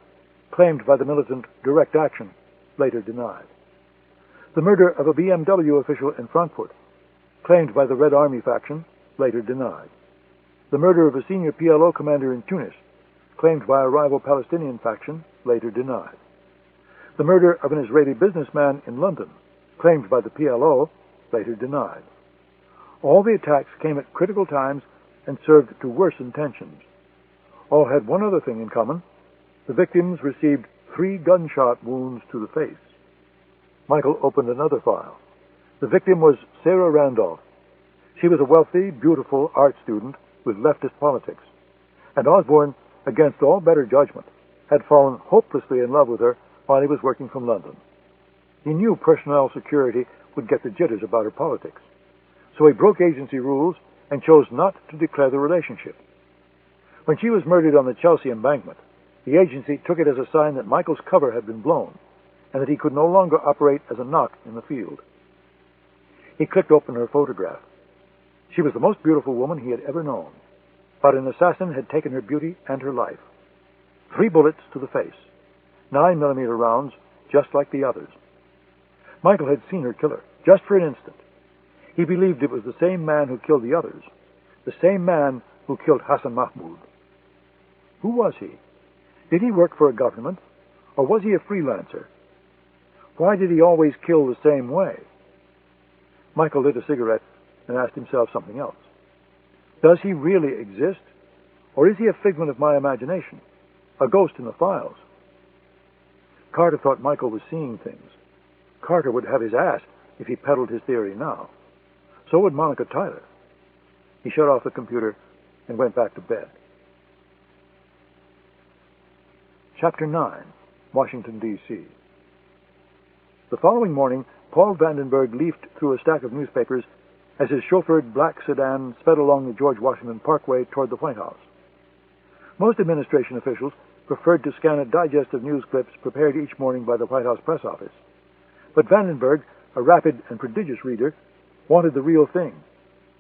claimed by the militant Direct Action, later denied. The murder of a BMW official in Frankfurt, claimed by the Red Army faction, later denied. The murder of a senior PLO commander in Tunis, claimed by a rival Palestinian faction, later denied. The murder of an Israeli businessman in London, claimed by the PLO, later denied. All the attacks came at critical times and served to worsen tensions. All had one other thing in common. The victims received 3 gunshot wounds to the face. Michael opened another file. The victim was Sarah Randolph. She was a wealthy, beautiful art student with leftist politics, and Osbourne, against all better judgment, had fallen hopelessly in love with her while he was working from London. He knew personnel security would get the jitters about her politics, so he broke agency rules and chose not to declare the relationship. When she was murdered on the Chelsea embankment, the agency took it as a sign that Michael's cover had been blown and that he could no longer operate as a knock in the field. He clicked open her photograph. She was the most beautiful woman he had ever known, but an assassin had taken her beauty and her life. 3 bullets to the face, 9mm rounds, just like the others. Michael had seen her kill her, just for an instant. He believed it was the same man who killed the others, the same man who killed Hassan Mahmoud. Who was he? Did he work for a government, or was he a freelancer? Why did he always kill the same way? Michael lit a cigarette and asked himself something else. Does he really exist, or is he a figment of my imagination, a ghost in the files? Carter thought Michael was seeing things. Carter would have his ass if he peddled his theory now. So would Monica Tyler. He shut off the computer and went back to bed. Chapter 9, Washington, D.C. The following morning, Paul Vandenberg leafed through a stack of newspapers as his chauffeured black sedan sped along the George Washington Parkway toward the White House. Most administration officials preferred to scan a digest of news clips prepared each morning by the White House press office. But Vandenberg, a rapid and prodigious reader, wanted the real thing.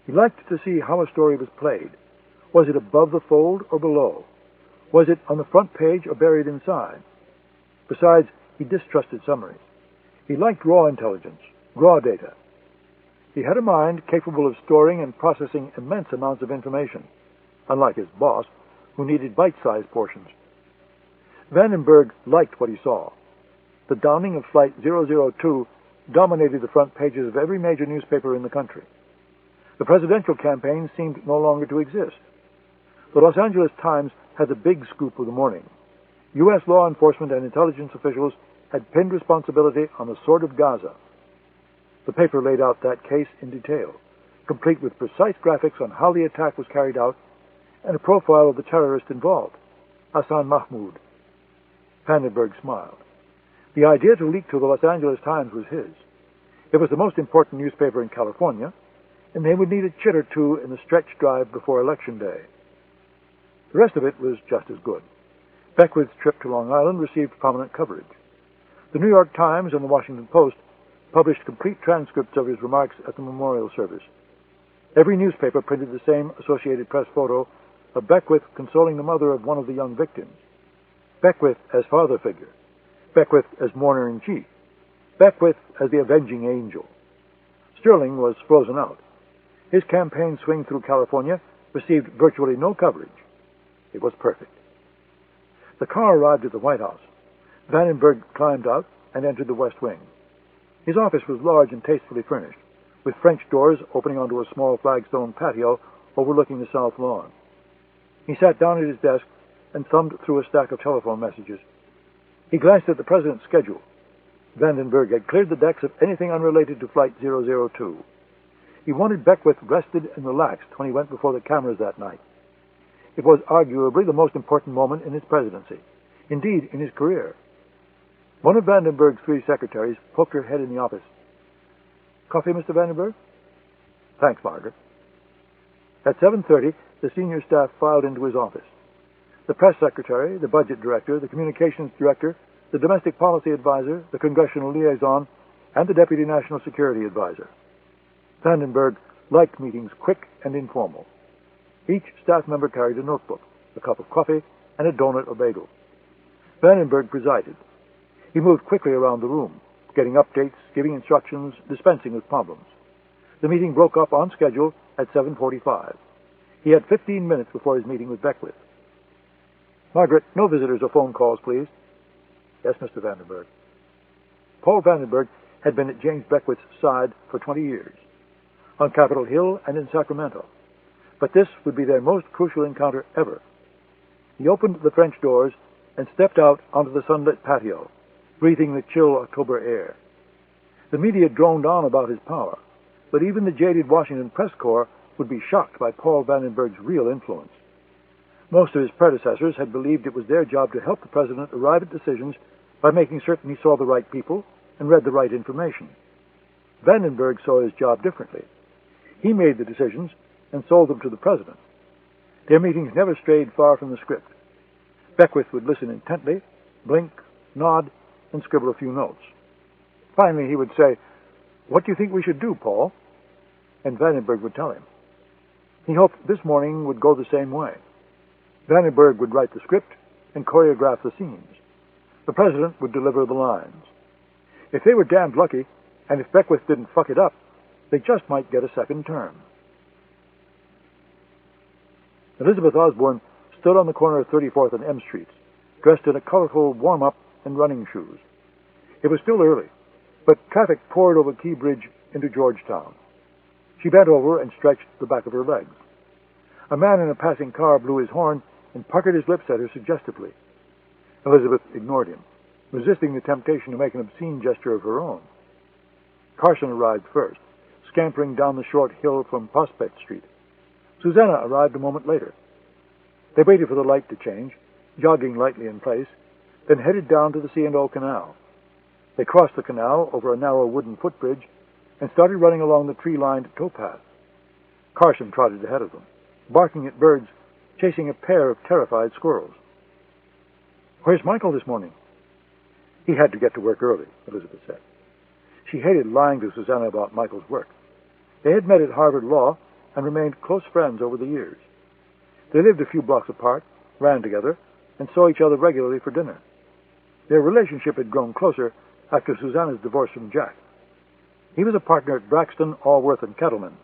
He liked to see how a story was played. Was it above the fold or below? Was it on the front page or buried inside? Besides, he distrusted summaries. He liked raw intelligence, raw data. He had a mind capable of storing and processing immense amounts of information, unlike his boss, who needed bite-sized portions. Vandenberg liked what he saw. The downing of Flight 002 dominated the front pages of every major newspaper in the country. The presidential campaign seemed no longer to exist. The Los Angeles Times had the big scoop of the morning. U.S. law enforcement and intelligence officials had pinned responsibility on the Sword of Gaza. The paper laid out that case in detail, complete with precise graphics on how the attack was carried out and a profile of the terrorist involved, Hassan Mahmoud. Vandenberg smiled. The idea to leak to the Los Angeles Times was his. It was the most important newspaper in California, and they would need a chit or two in the stretch drive before Election Day. The rest of it was just as good. Beckwith's trip to Long Island received prominent coverage. The New York Times and the Washington Post published complete transcripts of his remarks at the memorial service. Every newspaper printed the same Associated Press photo of Beckwith consoling the mother of one of the young victims. Beckwith as father figure. Beckwith as mourner-in-chief. Beckwith as the avenging angel. Sterling was frozen out. His campaign swing through California received virtually no coverage. It was perfect. The car arrived at the White House. Vandenberg climbed out and entered the West Wing. His office was large and tastefully furnished, with French doors opening onto a small flagstone patio overlooking the south lawn. He sat down at his desk and thumbed through a stack of telephone messages. He glanced at the president's schedule. Vandenberg had cleared the decks of anything unrelated to Flight 002. He wanted Beckwith rested and relaxed when he went before the cameras that night. It was arguably the most important moment in his presidency, indeed in his career. One of Vandenberg's 3 secretaries poked her head in the office. "Coffee, Mr. Vandenberg?" "Thanks, Margaret." At 7:30, the senior staff filed into his office. The press secretary, the budget director, the communications director, the domestic policy advisor, the congressional liaison, and the deputy national security advisor. Vandenberg liked meetings quick and informal. Each staff member carried a notebook, a cup of coffee, and a donut or bagel. Vandenberg presided. He moved quickly around the room, getting updates, giving instructions, dispensing with problems. The meeting broke up on schedule at 7:45. He had 15 minutes before his meeting with Beckwith. "Margaret, no visitors or phone calls, please." "Yes, Mr. Vandenberg." Paul Vandenberg had been at James Beckwith's side for 20 years, on Capitol Hill and in Sacramento. But this would be their most crucial encounter ever. He opened the French doors and stepped out onto the sunlit patio, breathing the chill October air. The media droned on about his power, but even the jaded Washington press corps would be shocked by Paul Vandenberg's real influence. Most of his predecessors had believed it was their job to help the president arrive at decisions by making certain he saw the right people and read the right information. Vandenberg saw his job differently. He made the decisions and sold them to the president. Their meetings never strayed far from the script. Beckwith would listen intently, blink, nod, and scribble a few notes. Finally, he would say, "What do you think we should do, Paul?" And Vandenberg would tell him. He hoped this morning would go the same way. Vandenberg would write the script and choreograph the scenes. The president would deliver the lines. If they were damned lucky, and if Beckwith didn't fuck it up, they just might get a second term. Elizabeth Osbourne stood on the corner of 34th and M Streets, dressed in a colorful warm-up and running shoes. It was still early, but traffic poured over Key Bridge into Georgetown. She bent over and stretched the back of her legs. A man in a passing car blew his horn and puckered his lips at her suggestively. Elizabeth ignored him, resisting the temptation to make an obscene gesture of her own. Carson arrived first, scampering down the short hill from Prospect Street. Susanna arrived a moment later. They waited for the light to change, jogging lightly in place, then headed down to the C&O Canal. They crossed the canal over a narrow wooden footbridge and started running along the tree-lined towpath. Carson trotted ahead of them, barking at birds, chasing a pair of terrified squirrels. "Where's Michael this morning?" "He had to get to work early," Elizabeth said. She hated lying to Susanna about Michael's work. They had met at Harvard Law and remained close friends over the years. They lived a few blocks apart, ran together, and saw each other regularly for dinner. Their relationship had grown closer after Susanna's divorce from Jack. He was a partner at Braxton, Allworth, and Kettleman,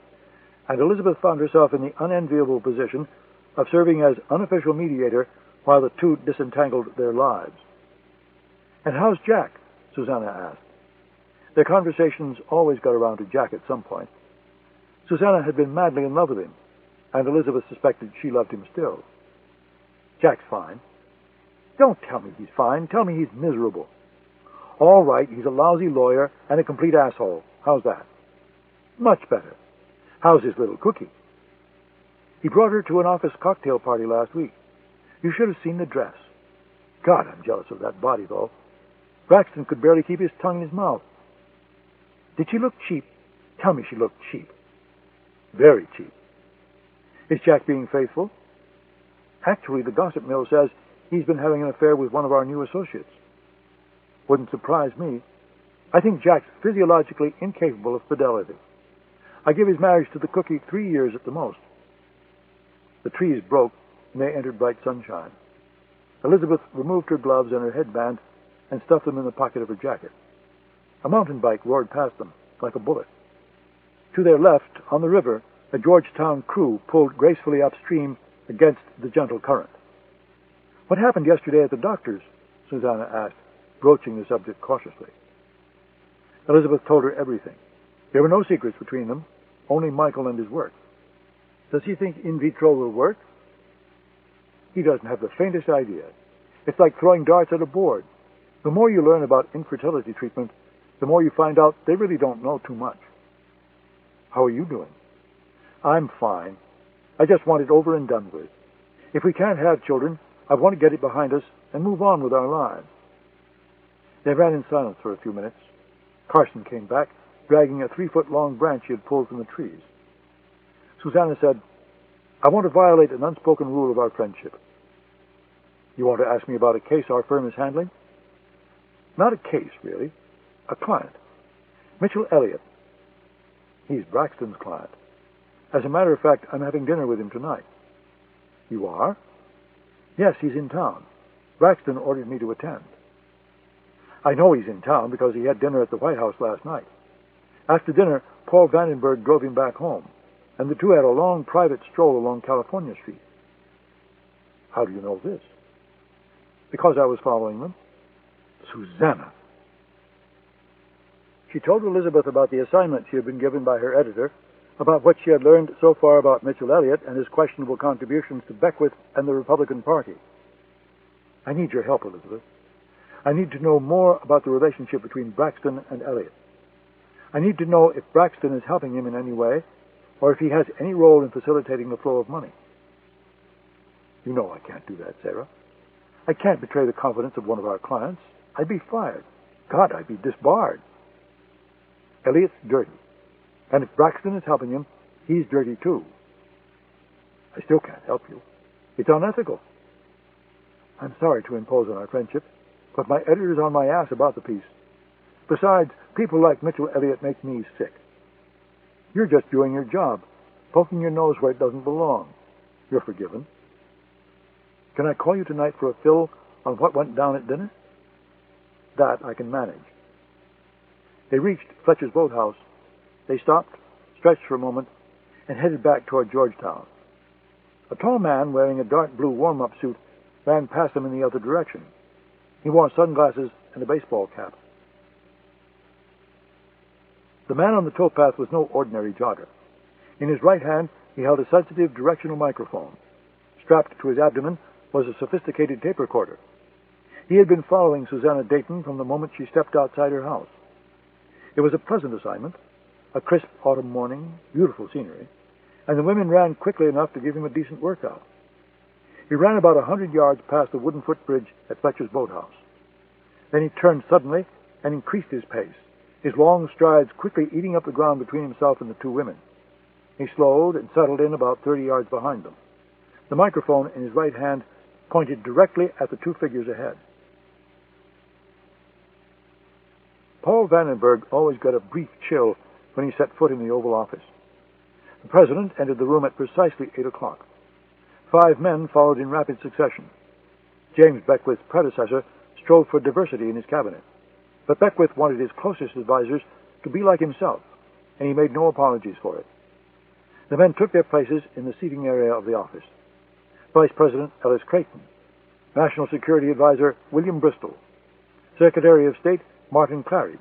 and Elizabeth found herself in the unenviable position of serving as unofficial mediator while the two disentangled their lives. "And how's Jack?" Susanna asked. Their conversations always got around to Jack at some point. Susanna had been madly in love with him, and Elizabeth suspected she loved him still. "Jack's fine." "Don't tell me he's fine. Tell me he's miserable." "All right, he's a lousy lawyer and a complete asshole. How's that?" "Much better. How's his little cookie?" "He brought her to an office cocktail party last week. You should have seen the dress. God, I'm jealous of that body, though. Braxton could barely keep his tongue in his mouth." "Did she look cheap? Tell me she looked cheap." "Very cheap." "Is Jack being faithful?" "Actually, the gossip mill says he's been having an affair with one of our new associates." "Wouldn't surprise me. I think Jack's physiologically incapable of fidelity. I give his marriage to the cookie 3 years at the most." The trees broke, and they entered bright sunshine. Elizabeth removed her gloves and her headband and stuffed them in the pocket of her jacket. A mountain bike roared past them, like a bullet. To their left, on the river, a Georgetown crew pulled gracefully upstream against the gentle current. "What happened yesterday at the doctor's?" Susanna asked, broaching the subject cautiously. Elizabeth told her everything. There were no secrets between them, only Michael and his work. "Does he think in vitro will work?" "He doesn't have the faintest idea. It's like throwing darts at a board. The more you learn about infertility treatment, the more you find out they really don't know too much." "How are you doing?" "I'm fine. I just want it over and done with. If we can't have children, I want to get it behind us and move on with our lives." They ran in silence for a few minutes. Carson came back, dragging a 3-foot-long branch he had pulled from the trees. Susanna said, "I want to violate an unspoken rule of our friendship." "You want to ask me about a case our firm is handling?" "Not a case, really. A client. Mitchell Elliott. He's Braxton's client. As a matter of fact, I'm having dinner with him tonight." "You are?" "Yes, he's in town. Braxton ordered me to attend." "I know he's in town because he had dinner at the White House last night. After dinner, Paul Vandenberg drove him back home, and the two had a long private stroll along California Street." "How do you know this?" "Because I was following them." "Susanna!" She told Elizabeth about the assignment she had been given by her editor, about what she had learned so far about Mitchell Elliott and his questionable contributions to Beckwith and the Republican Party. I need your help, Elizabeth. I need to know more about the relationship between Braxton and Elliot. I need to know if Braxton is helping him in any way, or if he has any role in facilitating the flow of money. You know I can't do that, Sarah. I can't betray the confidence of one of our clients. I'd be fired. God, I'd be disbarred. Elliot's dirty. And if Braxton is helping him, he's dirty too. I still can't help you. It's unethical. I'm sorry to impose on our friendship, but my editor's on my ass about the piece. Besides, people like Mitchell Elliott make me sick. You're just doing your job, poking your nose where it doesn't belong. You're forgiven. Can I call you tonight for a fill on what went down at dinner? That I can manage. They reached Fletcher's boathouse. They stopped, stretched for a moment, and headed back toward Georgetown. A tall man wearing a dark blue warm-up suit ran past them in the other direction. He wore sunglasses and a baseball cap. The man on the towpath was no ordinary jogger. In his right hand, he held a sensitive directional microphone. Strapped to his abdomen was a sophisticated tape recorder. He had been following Susanna Dayton from the moment she stepped outside her house. It was a pleasant assignment, a crisp autumn morning, beautiful scenery, and the women ran quickly enough to give him a decent workout. He ran about 100 yards past the wooden footbridge at Fletcher's boathouse. Then he turned suddenly and increased his pace, his long strides quickly eating up the ground between himself and the two women. He slowed and settled in about 30 yards behind them. The microphone in his right hand pointed directly at the two figures ahead. Paul Vandenberg always got a brief chill when he set foot in the Oval Office. The president entered the room at precisely 8 o'clock. 5 men followed in rapid succession. James Beckwith's predecessor strove for diversity in his cabinet, but Beckwith wanted his closest advisers to be like himself, and he made no apologies for it. The men took their places in the seating area of the office. Vice President Ellis Creighton, National Security Advisor William Bristol, Secretary of State Martin Claridge,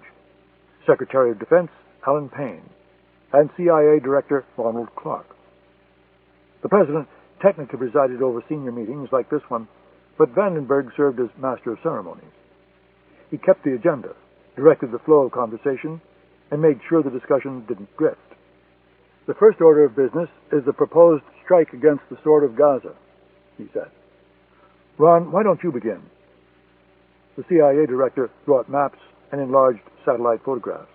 Secretary of Defense Alan Payne, and CIA Director Ronald Clark. The President technically presided over senior meetings like this one, but Vandenberg served as Master of Ceremonies. He kept the agenda, directed the flow of conversation, and made sure the discussion didn't drift. The first order of business is the proposed strike against the Sword of Gaza, he said. Ron, why don't you begin? The CIA director brought maps and enlarged satellite photographs.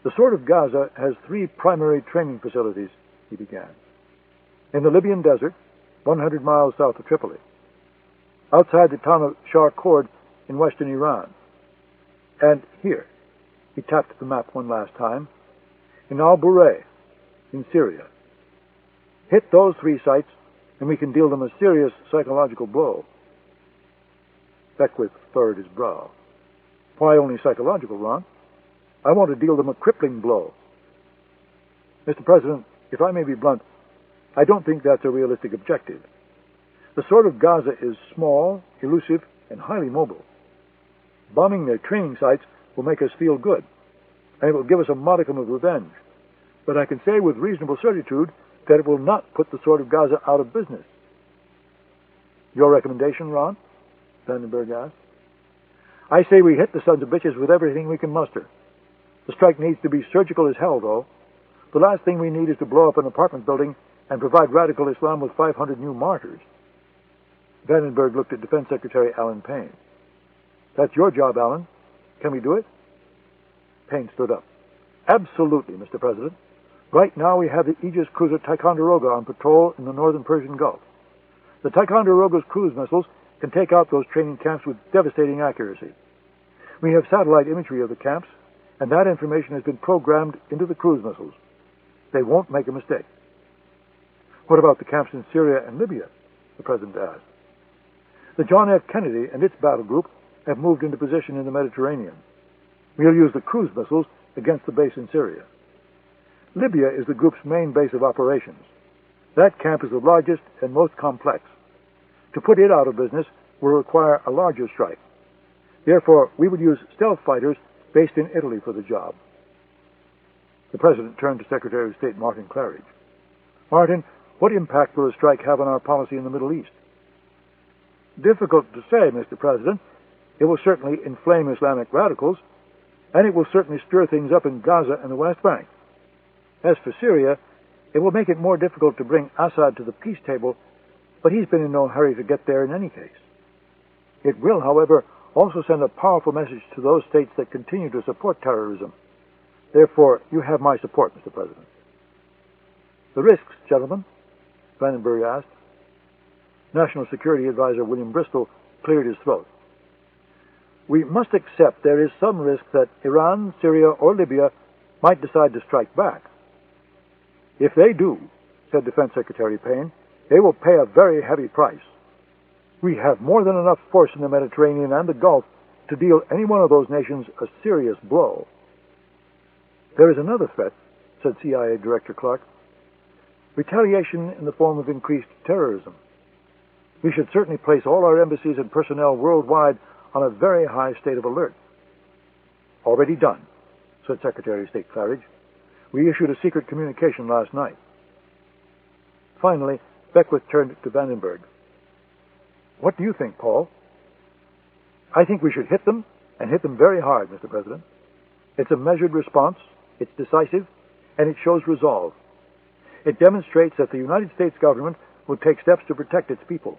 The Sword of Gaza has 3 primary training facilities, he began. In the Libyan desert, 100 miles south of Tripoli. Outside the town of Sharqord in western Iran. And here, he tapped the map one last time, in Al-Buray, in Syria. Hit those 3 sites, and we can deal them a serious psychological blow. Beckwith furrowed his brow. Why only psychological, Ron? I want to deal them a crippling blow. Mr. President, if I may be blunt, I don't think that's a realistic objective. The Sword of Gaza is small, elusive, and highly mobile. Bombing their training sites will make us feel good, and it will give us a modicum of revenge. But I can say with reasonable certitude that it will not put the Sword of Gaza out of business. Your recommendation, Ron? Vandenberg asked. I say we hit the sons of bitches with everything we can muster. The strike needs to be surgical as hell, though. The last thing we need is to blow up an apartment building and provide radical Islam with 500 new martyrs. Vandenberg looked at Defense Secretary Alan Payne. That's your job, Alan. Can we do it? Payne stood up. Absolutely, Mr. President. Right now we have the Aegis cruiser Ticonderoga on patrol in the northern Persian Gulf. The Ticonderoga's cruise missiles can take out those training camps with devastating accuracy. We have satellite imagery of the camps, and that information has been programmed into the cruise missiles. They won't make a mistake. What about the camps in Syria and Libya? The President asked. The John F. Kennedy and its battle group have moved into position in the Mediterranean. We'll use the cruise missiles against the base in Syria. Libya is the group's main base of operations. That camp is the largest and most complex. To put it out of business will require a larger strike. Therefore, we would use stealth fighters based in Italy for the job. The President turned to Secretary of State Martin Claridge. Martin, what impact will a strike have on our policy in the Middle East? Difficult to say, Mr. President. It will certainly inflame Islamic radicals, and it will certainly stir things up in Gaza and the West Bank. As for Syria, it will make it more difficult to bring Assad to the peace table, but he's been in no hurry to get there in any case. It will, however, also send a powerful message to those states that continue to support terrorism. Therefore, you have my support, Mr. President. The risks, gentlemen? Vandenberg asked. National Security Advisor William Bristol cleared his throat. We must accept there is some risk that Iran, Syria, or Libya might decide to strike back. If they do, said Defense Secretary Payne, they will pay a very heavy price. We have more than enough force in the Mediterranean and the Gulf to deal any one of those nations a serious blow. There is another threat, said CIA Director Clark. Retaliation in the form of increased terrorism. We should certainly place all our embassies and personnel worldwide on a very high state of alert. Already done, said Secretary of State Claridge. We issued a secret communication last night. Finally, Beckwith turned to Vandenberg. What do you think, Paul? I think we should hit them, and hit them very hard, Mr. President. It's a measured response, it's decisive, and it shows resolve. It demonstrates that the United States government will take steps to protect its people.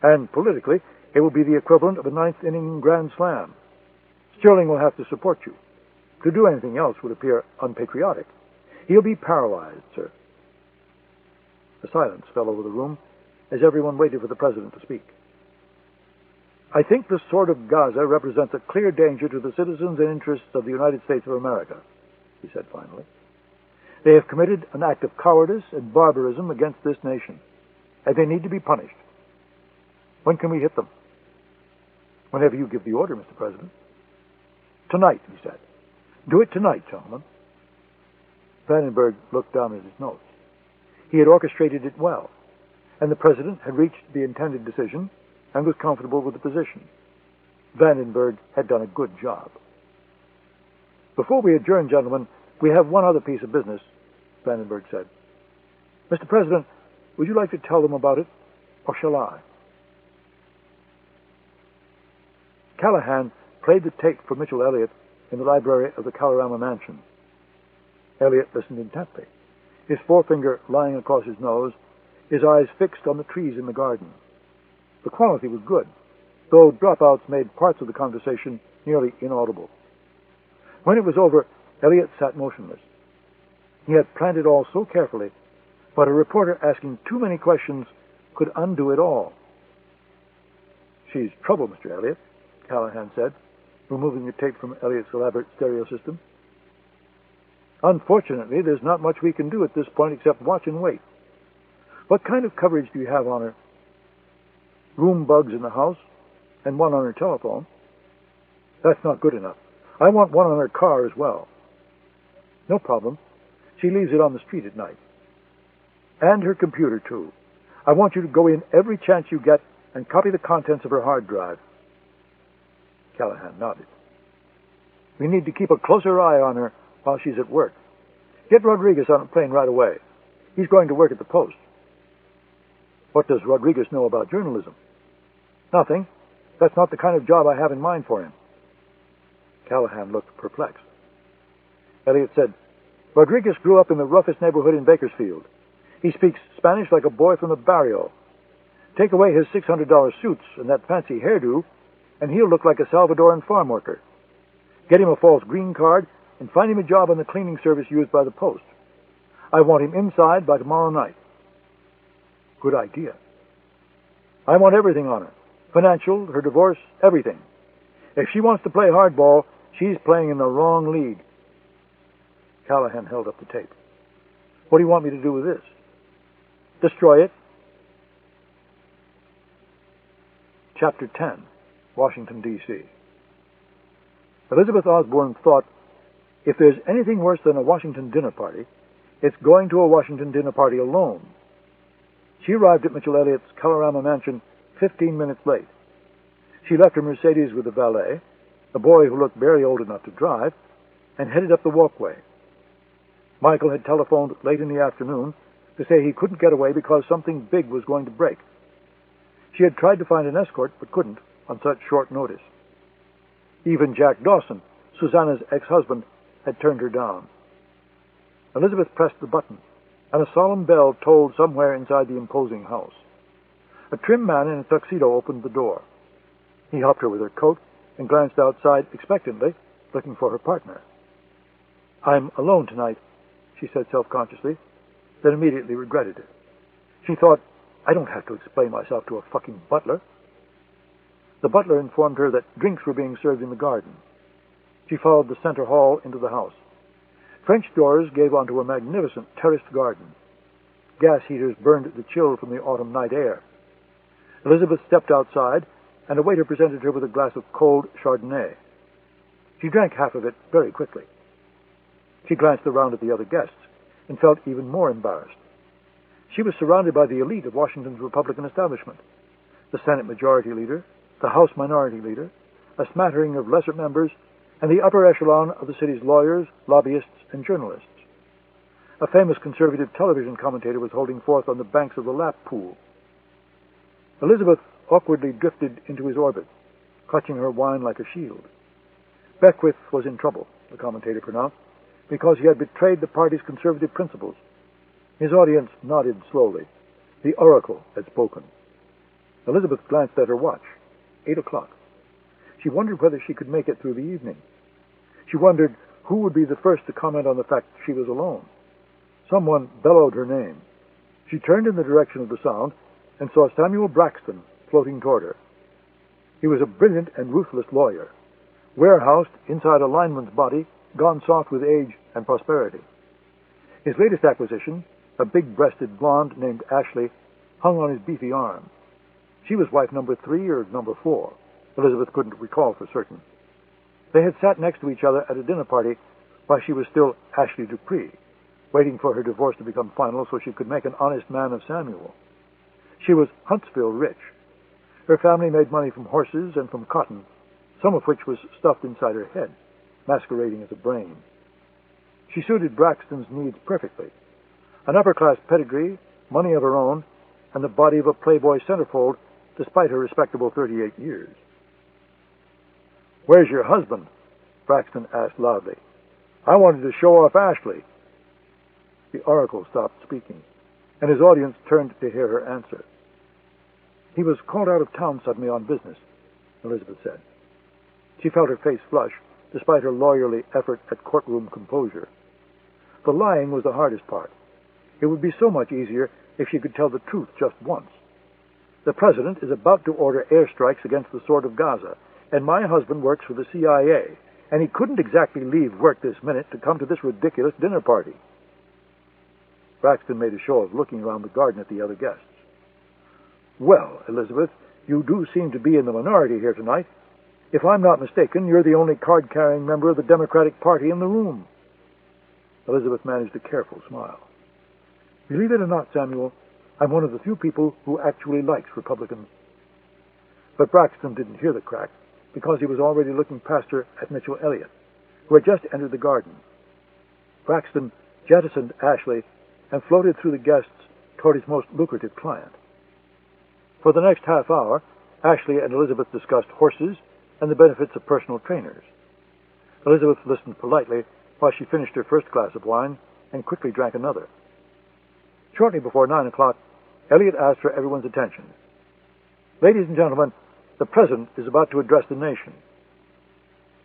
And politically, it will be the equivalent of a ninth-inning grand slam. Sterling will have to support you. To do anything else would appear unpatriotic. He'll be paralyzed, sir. A silence fell over the room as everyone waited for the President to speak. I think the sword of Gaza represents a clear danger to the citizens and interests of the United States of America, he said finally. They have committed an act of cowardice and barbarism against this nation, and they need to be punished. When can we hit them? Whenever you give the order, Mr. President. Tonight, he said. Do it tonight, gentlemen. Vandenberg looked down at his notes. He had orchestrated it well, and the President had reached the intended decision and was comfortable with the position. Vandenberg had done a good job. Before we adjourn, gentlemen, we have one other piece of business, Vandenberg said. Mr. President, would you like to tell them about it, or shall I? Callahan played the tape for Mitchell Elliott in the library of the Colorama Mansion. Elliott listened intently, his forefinger lying across his nose, his eyes fixed on the trees in the garden. The quality was good, though dropouts made parts of the conversation nearly inaudible. When it was over, Elliott sat motionless. He had planned it all so carefully, but a reporter asking too many questions could undo it all. She's trouble, Mr. Elliott, Callahan said, removing the tape from Elliott's elaborate stereo system. Unfortunately, there's not much we can do at this point except watch and wait. What kind of coverage do you have on her? Room bugs in the house, and one on her telephone. That's not good enough. I want one on her car as well. No problem. She leaves it on the street at night. And her computer, too. I want you to go in every chance you get and copy the contents of her hard drive. Callahan nodded. We need to keep a closer eye on her while she's at work. Get Rodriguez on a plane right away. He's going to work at the Post. What does Rodriguez know about journalism? Nothing. That's not the kind of job I have in mind for him. Callahan looked perplexed. Elliott said, Rodriguez grew up in the roughest neighborhood in Bakersfield. He speaks Spanish like a boy from the barrio. Take away his $600 suits and that fancy hairdo, and he'll look like a Salvadoran farm worker. Get him a false green card and find him a job on the cleaning service used by the Post. I want him inside by tomorrow night. Good idea. I want everything on her. Financial, her divorce, everything. If she wants to play hardball, she's playing in the wrong league. Callahan held up the tape. What do you want me to do with this? Destroy it. Chapter 10, Washington, D.C. Elizabeth Osbourne thought, if there's anything worse than a Washington dinner party, it's going to a Washington dinner party alone. She arrived at Mitchell Elliott's Colorama Mansion 15 minutes late. She left her Mercedes with the valet, a boy who looked barely old enough to drive, and headed up the walkway. Michael had telephoned late in the afternoon to say he couldn't get away because something big was going to break. She had tried to find an escort, but couldn't on such short notice. Even Jack Dawson, Susanna's ex-husband, had turned her down. Elizabeth pressed the button, and a solemn bell tolled somewhere inside the imposing house. A trim man in a tuxedo opened the door. He helped her with her coat and glanced outside expectantly, looking for her partner. "I'm alone tonight," she said self-consciously, then immediately regretted it. She thought, "I don't have to explain myself to a fucking butler." The butler informed her that drinks were being served in the garden. She followed the center hall into the house. French doors gave onto a magnificent terraced garden. Gas heaters burned the chill from the autumn night air. Elizabeth stepped outside, and a waiter presented her with a glass of cold Chardonnay. She drank half of it very quickly. She glanced around at the other guests and felt even more embarrassed. She was surrounded by the elite of Washington's Republican establishment: the Senate Majority Leader, the House Minority Leader, a smattering of lesser members, and the upper echelon of the city's lawyers, lobbyists, and journalists. A famous conservative television commentator was holding forth on the banks of the lap pool. Elizabeth awkwardly drifted into his orbit, clutching her wine like a shield. Beckwith was in trouble, the commentator pronounced, because he had betrayed the party's conservative principles. His audience nodded slowly. The oracle had spoken. Elizabeth glanced at her watch. 8 o'clock. She wondered whether she could make it through the evening. She wondered who would be the first to comment on the fact she was alone. Someone bellowed her name. She turned in the direction of the sound and saw Samuel Braxton floating toward her. He was a brilliant and ruthless lawyer, warehoused inside a lineman's body, gone soft with age and prosperity. His latest acquisition, a big-breasted blonde named Ashley, hung on his beefy arm. She was wife number 3 or number 4. Elizabeth couldn't recall for certain. They had sat next to each other at a dinner party while she was still Ashley Dupree, waiting for her divorce to become final so she could make an honest man of Samuel. She was Huntsville rich. Her family made money from horses and from cotton, some of which was stuffed inside her head, masquerading as a brain. She suited Braxton's needs perfectly. An upper-class pedigree, money of her own, and the body of a playboy centerfold, despite her respectable 38 years. "Where's your husband?" Braxton asked loudly. "I wanted to show off Ashley." The oracle stopped speaking, and his audience turned to hear her answer. "He was called out of town suddenly on business," Elizabeth said. She felt her face flush, despite her lawyerly effort at courtroom composure. The lying was the hardest part. It would be so much easier if she could tell the truth just once. "The president is about to order airstrikes against the Sword of Gaza, and my husband works for the CIA, and he couldn't exactly leave work this minute to come to this ridiculous dinner party." Braxton made a show of looking around the garden at the other guests. "Well, Elizabeth, you do seem to be in the minority here tonight. If I'm not mistaken, you're the only card-carrying member of the Democratic Party in the room." Elizabeth managed a careful smile. "Believe it or not, Samuel, I'm one of the few people who actually likes Republicans." But Braxton didn't hear the crack, because he was already looking past her at Mitchell Elliott, who had just entered the garden. Braxton jettisoned Ashley and floated through the guests toward his most lucrative client. For the next half hour, Ashley and Elizabeth discussed horses and the benefits of personal trainers. Elizabeth listened politely while she finished her first glass of wine and quickly drank another. Shortly before 9 o'clock, Elliott asked for everyone's attention. "Ladies and gentlemen, the President is about to address the nation.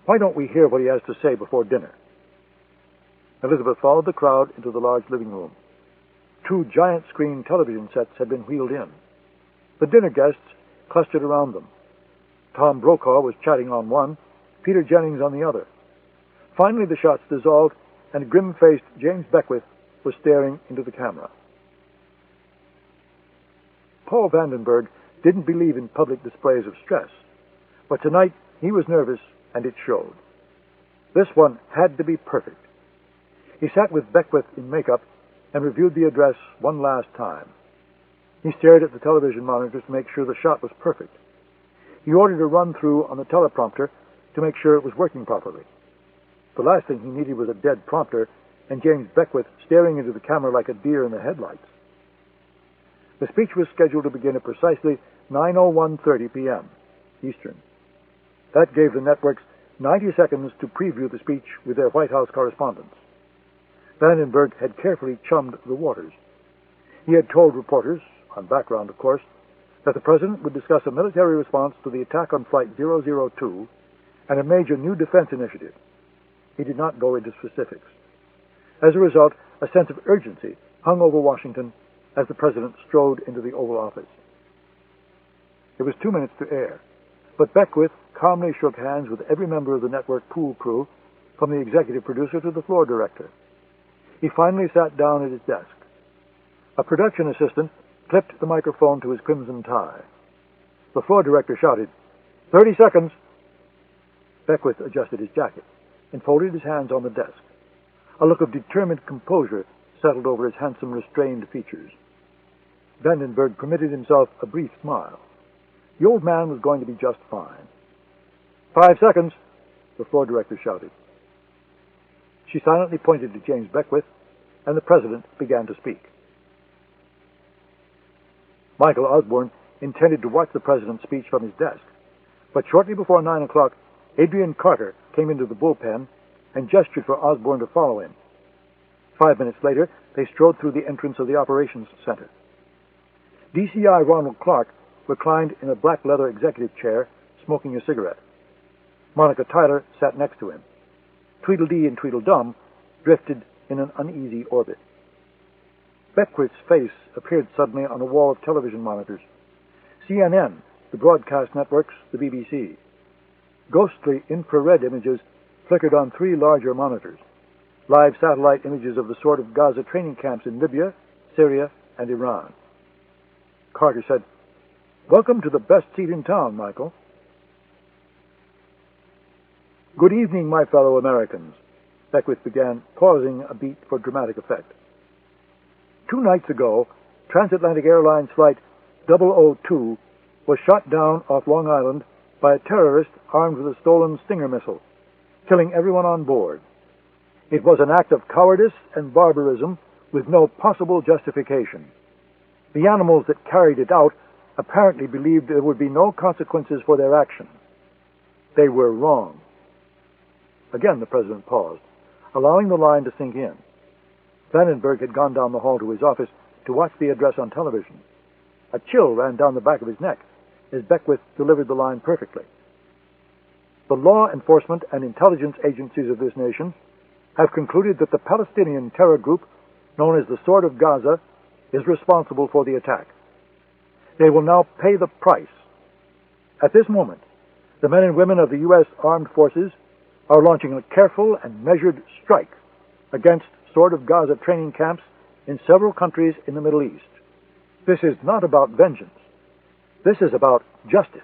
Why don't we hear what he has to say before dinner?" Elizabeth followed the crowd into the large living room. 2 giant-screen television sets had been wheeled in. The dinner guests clustered around them. Tom Brokaw was chatting on one, Peter Jennings on the other. Finally, the shots dissolved, and grim-faced James Beckwith was staring into the camera. Paul Vandenberg didn't believe in public displays of stress, but tonight he was nervous, and it showed. This one had to be perfect. He sat with Beckwith in makeup and reviewed the address one last time. He stared at the television monitors to make sure the shot was perfect. He ordered a run-through on the teleprompter to make sure it was working properly. The last thing he needed was a dead prompter and James Beckwith staring into the camera like a deer in the headlights. The speech was scheduled to begin at precisely 9:01:30 p.m. Eastern. That gave the networks 90 seconds to preview the speech with their White House correspondents. Vandenberg had carefully chummed the waters. He had told reporters, on background of course, that the President would discuss a military response to the attack on Flight 002 and a major new defense initiative. He did not go into specifics. As a result, a sense of urgency hung over Washington as the President strode into the Oval Office. It was 2 minutes to air, but Beckwith calmly shook hands with every member of the network pool crew, from the executive producer to the floor director. He finally sat down at his desk. A production assistant clipped the microphone to his crimson tie. The floor director shouted, 30 seconds. Beckwith adjusted his jacket and folded his hands on the desk. A look of determined composure settled over his handsome, restrained features. Vandenberg permitted himself a brief smile. The old man was going to be just fine. 5 seconds, the floor director shouted. She silently pointed to James Beckwith, and the President began to speak. Michael Osbourne intended to watch the President's speech from his desk, but shortly before 9 o'clock, Adrian Carter came into the bullpen and gestured for Osbourne to follow him. 5 minutes later, they strode through the entrance of the operations center. DCI Ronald Clark reclined in a black leather executive chair, smoking a cigarette. Monica Tyler sat next to him. Tweedledee and Tweedledum drifted in an uneasy orbit. Beckwith's face appeared suddenly on a wall of television monitors. CNN, the broadcast networks, the BBC. Ghostly infrared images flickered on 3 larger monitors. Live satellite images of the Sword of Gaza training camps in Libya, Syria, and Iran. Carter said, "Welcome to the best seat in town, Michael." "Good evening, my fellow Americans," Beckwith began, pausing a beat for dramatic effect. 2 nights ago, Transatlantic Airlines Flight 002 was shot down off Long Island by a terrorist armed with a stolen Stinger missile, killing everyone on board. It was an act of cowardice and barbarism with no possible justification. The animals that carried it out apparently believed there would be no consequences for their action. They were wrong. Again the President paused, allowing the line to sink in. Vandenberg had gone down the hall to his office to watch the address on television. A chill ran down the back of his neck as Beckwith delivered the line perfectly. The law enforcement and intelligence agencies of this nation have concluded that the Palestinian terror group known as the Sword of Gaza is responsible for the attack. They will now pay the price. At this moment, the men and women of the U.S. Armed Forces are launching a careful and measured strike against Sword of Gaza training camps in several countries in the Middle East. This is not about vengeance. This is about justice.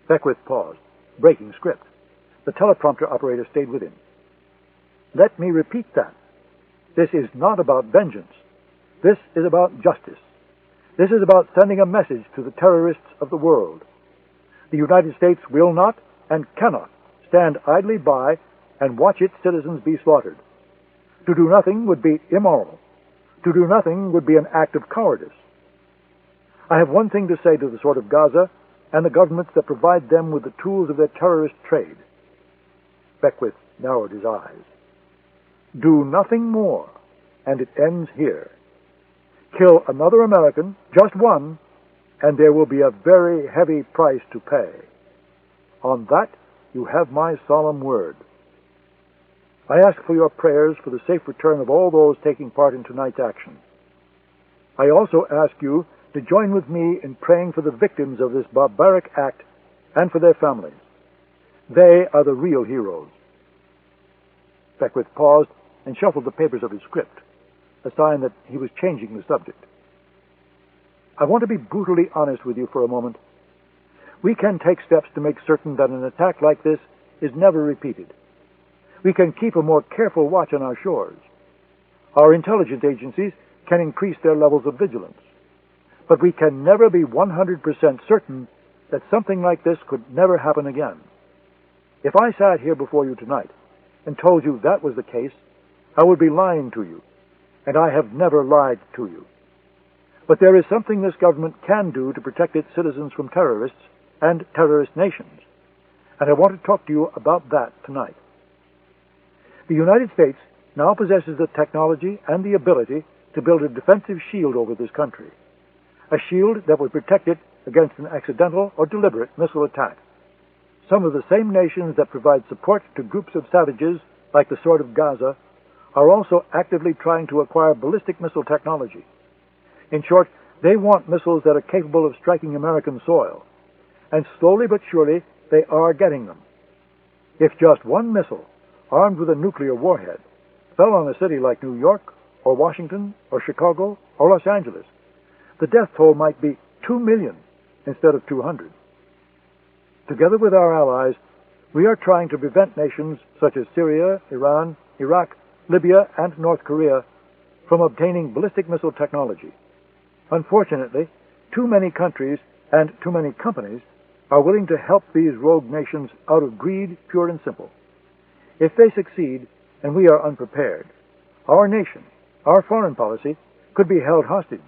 Beckwith paused, breaking script. The teleprompter operator stayed with him. Let me repeat that. This is not about vengeance. This is about justice. This is about sending a message to the terrorists of the world. The United States will not and cannot stand idly by and watch its citizens be slaughtered. To do nothing would be immoral. To do nothing would be an act of cowardice. I have one thing to say to the Sword of Gaza and the governments that provide them with the tools of their terrorist trade. Beckwith narrowed his eyes. Do nothing more, and it ends here. Kill another American, just one, and there will be a very heavy price to pay. On that, you have my solemn word. I ask for your prayers for the safe return of all those taking part in tonight's action. I also ask you to join with me in praying for the victims of this barbaric act and for their families. They are the real heroes. Beckwith paused and shuffled the papers of his script, a sign that he was changing the subject. I want to be brutally honest with you for a moment. We can take steps to make certain that an attack like this is never repeated. We can keep a more careful watch on our shores. Our intelligence agencies can increase their levels of vigilance. But we can never be 100% certain that something like this could never happen again. If I sat here before you tonight and told you that was the case, I would be lying to you, and I have never lied to you. But there is something this government can do to protect its citizens from terrorists and terrorist nations, and I want to talk to you about that tonight. The United States now possesses the technology and the ability to build a defensive shield over this country, a shield that would protect it against an accidental or deliberate missile attack. Some of the same nations that provide support to groups of savages like the Sword of Gaza are also actively trying to acquire ballistic missile technology. In short, they want missiles that are capable of striking American soil, and slowly but surely they are getting them. If just one missile, armed with a nuclear warhead, fell on a city like New York, or Washington, or Chicago, or Los Angeles, the death toll might be 2 million instead of 200. Together with our allies, we are trying to prevent nations such as Syria, Iran, Iraq, Libya, and North Korea from obtaining ballistic missile technology. Unfortunately, too many countries and too many companies are willing to help these rogue nations out of greed, pure and simple. If they succeed, and we are unprepared, our nation, our foreign policy, could be held hostage.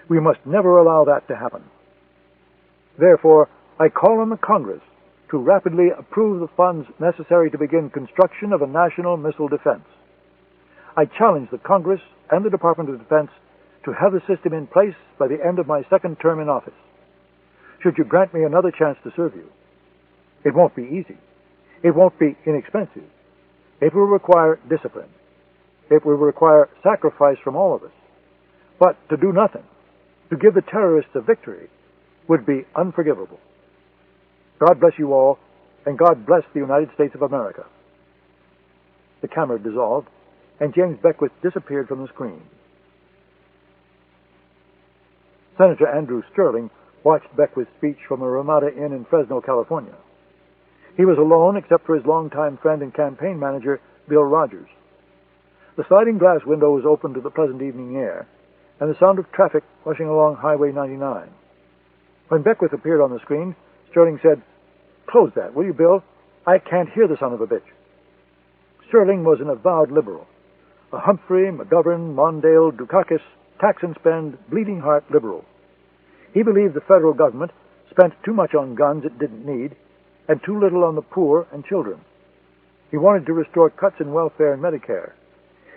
We must never allow that to happen. Therefore, I call on the Congress to rapidly approve the funds necessary to begin construction of a national missile defense. I challenge the Congress and the Department of Defense to have the system in place by the end of my second term in office. Should you grant me another chance to serve you, it won't be easy. It won't be inexpensive. It will require discipline. It will require sacrifice from all of us. But to do nothing, to give the terrorists a victory, would be unforgivable. God bless you all, and God bless the United States of America. The camera dissolved, and James Beckwith disappeared from the screen. Senator Andrew Sterling watched Beckwith's speech from a Ramada Inn in Fresno, California. He was alone except for his longtime friend and campaign manager, Bill Rogers. The sliding glass window was open to the pleasant evening air, and the sound of traffic rushing along Highway 99. When Beckwith appeared on the screen, Sterling said, "Close that, will you, Bill? I can't hear the son of a bitch." Sterling was an avowed liberal, a Humphrey, McGovern, Mondale, Dukakis, tax and spend, bleeding heart liberal. He believed the federal government spent too much on guns it didn't need, and too little on the poor and children. He wanted to restore cuts in welfare and Medicare.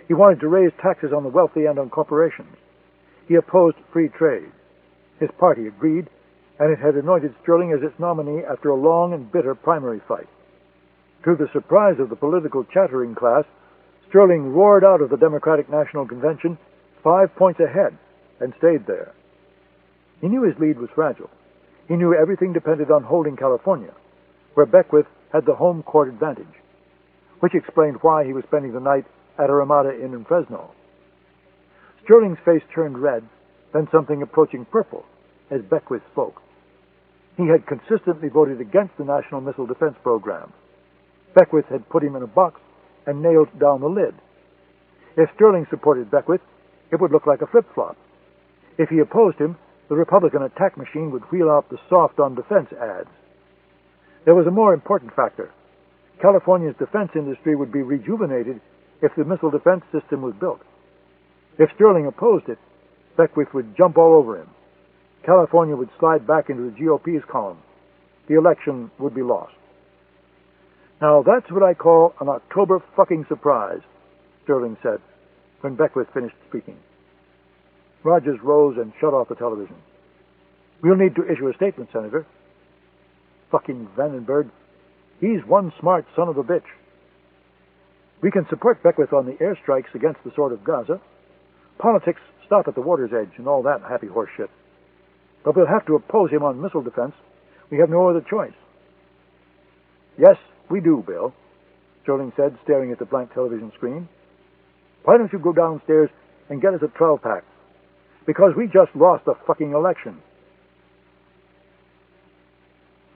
He wanted to raise taxes on the wealthy and on corporations. He opposed free trade. His party agreed, and it had anointed Sterling as its nominee after a long and bitter primary fight. To the surprise of the political chattering class, Sterling roared out of the Democratic National Convention 5 points ahead and stayed there. He knew his lead was fragile. He knew everything depended on holding California, where Beckwith had the home court advantage, which explained why he was spending the night at a Ramada Inn in Fresno. Sterling's face turned red, then something approaching purple, as Beckwith spoke. He had consistently voted against the National Missile Defense Program. Beckwith had put him in a box and nailed down the lid. If Sterling supported Beckwith, it would look like a flip-flop. If he opposed him, the Republican attack machine would wheel out the soft-on-defense ads. There was a more important factor. California's defense industry would be rejuvenated if the missile defense system was built. If Sterling opposed it, Beckwith would jump all over him. California would slide back into the GOP's column. The election would be lost. Now that's what I call an October fucking surprise, Sterling said, when Beckwith finished speaking. Rogers rose and shut off the television. "We'll need to issue a statement, Senator." Fucking Vandenberg. He's one smart son of a bitch. "We can support Beckwith on the airstrikes against the Sword of Gaza. Politics stop at the water's edge and all that happy horse shit. But we'll have to oppose him on missile defense. We have no other choice." "Yes, we do, Bill," Sterling said, staring at the blank television screen. "Why don't you go downstairs and get us a 12-pack? Because we just lost the fucking election."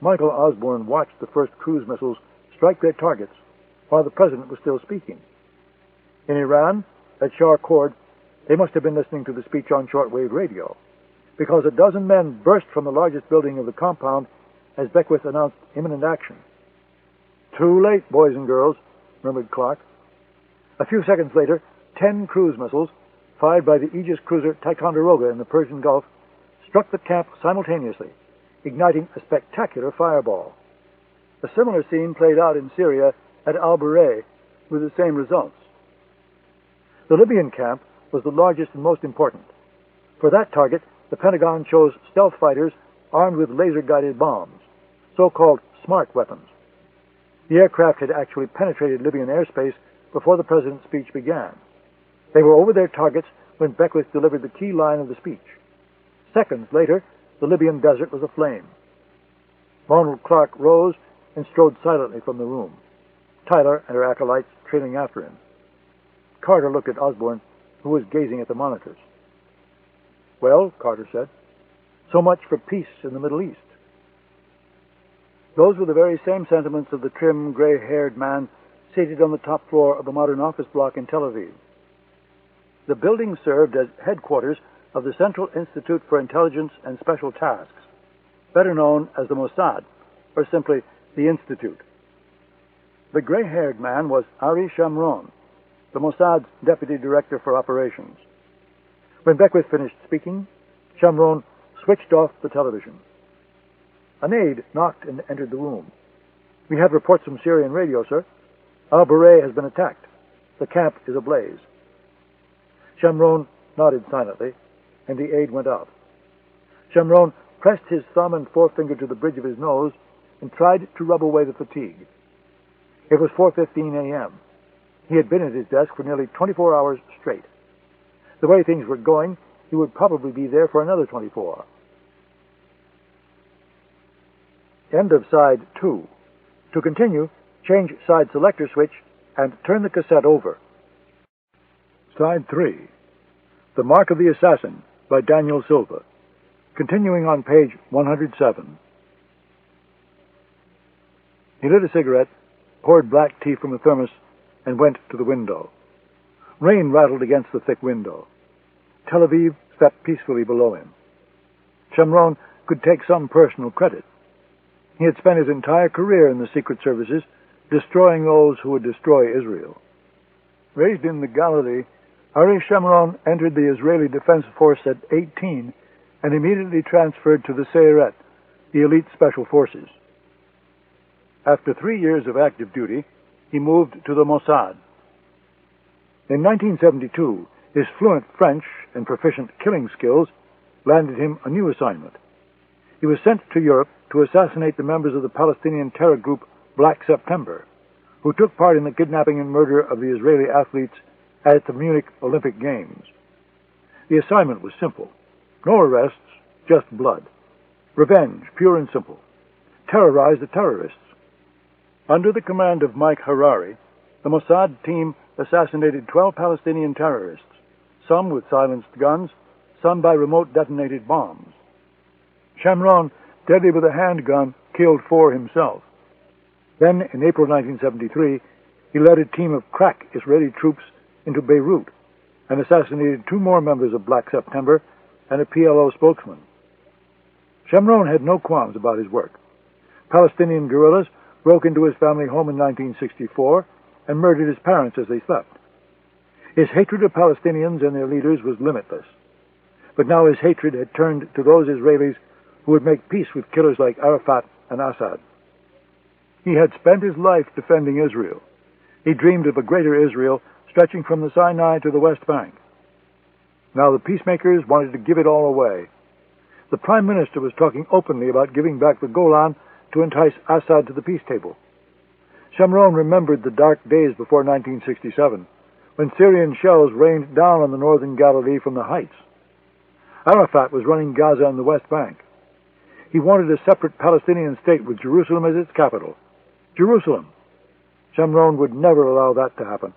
Michael Osbourne watched the first cruise missiles strike their targets while the president was still speaking. In Iran, at Shahcord, they must have been listening to the speech on shortwave radio, because a dozen men burst from the largest building of the compound as Beckwith announced imminent action. "Too late, boys and girls," murmured Clark. A few seconds later, 10 cruise missiles, fired by the Aegis cruiser Ticonderoga in the Persian Gulf, struck the camp simultaneously, igniting a spectacular fireball. A similar scene played out in Syria at Al-Buray with the same results. The Libyan camp was the largest and most important. For that target, the Pentagon chose stealth fighters armed with laser-guided bombs, so-called smart weapons. The aircraft had actually penetrated Libyan airspace before the president's speech began. They were over their targets when Beckwith delivered the key line of the speech. Seconds later, the Libyan desert was aflame. Ronald Clark rose and strode silently from the room, Tyler and her acolytes trailing after him. Carter looked at Osbourne, who was gazing at the monitors. "Well," Carter said, "so much for peace in the Middle East." Those were the very same sentiments of the trim, gray-haired man seated on the top floor of the modern office block in Tel Aviv. The building served as headquarters of the Central Institute for Intelligence and Special Tasks, better known as the Mossad, or simply the Institute. The gray-haired man was Ari Shamron, the Mossad's deputy director for operations. When Beckwith finished speaking, Shamron switched off the television. An aide knocked and entered the room. "We have reports from Syrian radio, sir. Al-Buray has been attacked. The camp is ablaze." Shamron nodded silently, and the aide went out. Shamron pressed his thumb and forefinger to the bridge of his nose and tried to rub away the fatigue. It was 4:15 a.m. He had been at his desk for nearly 24 hours straight. The way things were going, he would probably be there for another 24. End of side 2. To continue, change side selector switch and turn the cassette over. Side 3. The Mark of the Assassin by Daniel Silva. Continuing on page 107. He lit a cigarette, poured black tea from a thermos, and went to the window. Rain rattled against the thick window. Tel Aviv slept peacefully below him. Shamron could take some personal credit. He had spent his entire career in the secret services, destroying those who would destroy Israel. Raised in the Galilee, Ari Shamron entered the Israeli Defense Force at 18 and immediately transferred to the Sayeret, the elite special forces. After 3 years of active duty, he moved to the Mossad. In 1972, his fluent French and proficient killing skills landed him a new assignment. He was sent to Europe to assassinate the members of the Palestinian terror group Black September, who took part in the kidnapping and murder of the Israeli athletes at the Munich Olympic Games. The assignment was simple. No arrests, just blood. Revenge, pure and simple. Terrorize the terrorists. Under the command of Mike Harari, the Mossad team assassinated 12 Palestinian terrorists, some with silenced guns, some by remote detonated bombs. Shamron, deadly with a handgun, killed 4 himself. Then, in April 1973, he led a team of crack Israeli troops into Beirut and assassinated 2 more members of Black September and a PLO spokesman. Shamron had no qualms about his work. Palestinian guerrillas broke into his family home in 1964 and murdered his parents as they slept. His hatred of Palestinians and their leaders was limitless. But now his hatred had turned to those Israelis who would make peace with killers like Arafat and Assad. He had spent his life defending Israel. He dreamed of a greater Israel stretching from the Sinai to the West Bank. Now the peacemakers wanted to give it all away. The Prime Minister was talking openly about giving back the Golan to entice Assad to the peace table. Shamron remembered the dark days before 1967, when Syrian shells rained down on the northern Galilee from the heights. Arafat was running Gaza and the West Bank. He wanted a separate Palestinian state with Jerusalem as its capital. Jerusalem! Shamron would never allow that to happen.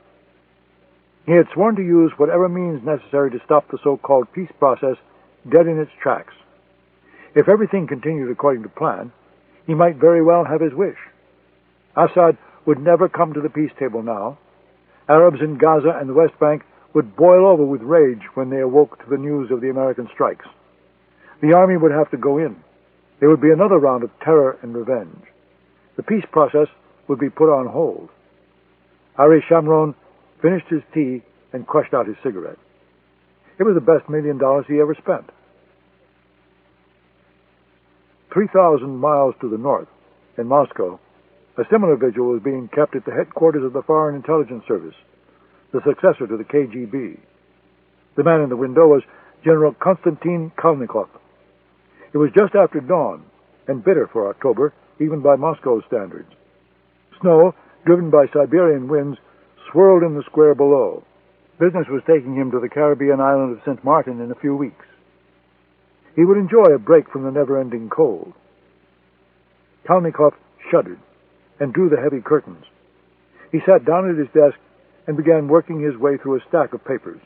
He had sworn to use whatever means necessary to stop the so-called peace process dead in its tracks. If everything continued according to plan, he might very well have his wish. Assad would never come to the peace table now. Arabs in Gaza and the West Bank would boil over with rage when they awoke to the news of the American strikes. The army would have to go in. There would be another round of terror and revenge. The peace process would be put on hold. Ari Shamron finished his tea and crushed out his cigarette. It was the best $1 million he ever spent. 3,000 miles to the north, in Moscow, a similar vigil was being kept at the headquarters of the Foreign Intelligence Service, the successor to the KGB. The man in the window was General Konstantin Kalnikov. It was just after dawn, and bitter for October, even by Moscow standards. Snow, driven by Siberian winds, swirled in the square below. Business was taking him to the Caribbean island of St. Martin in a few weeks. He would enjoy a break from the never-ending cold. Kalnikov shuddered and drew the heavy curtains. He sat down at his desk and began working his way through a stack of papers.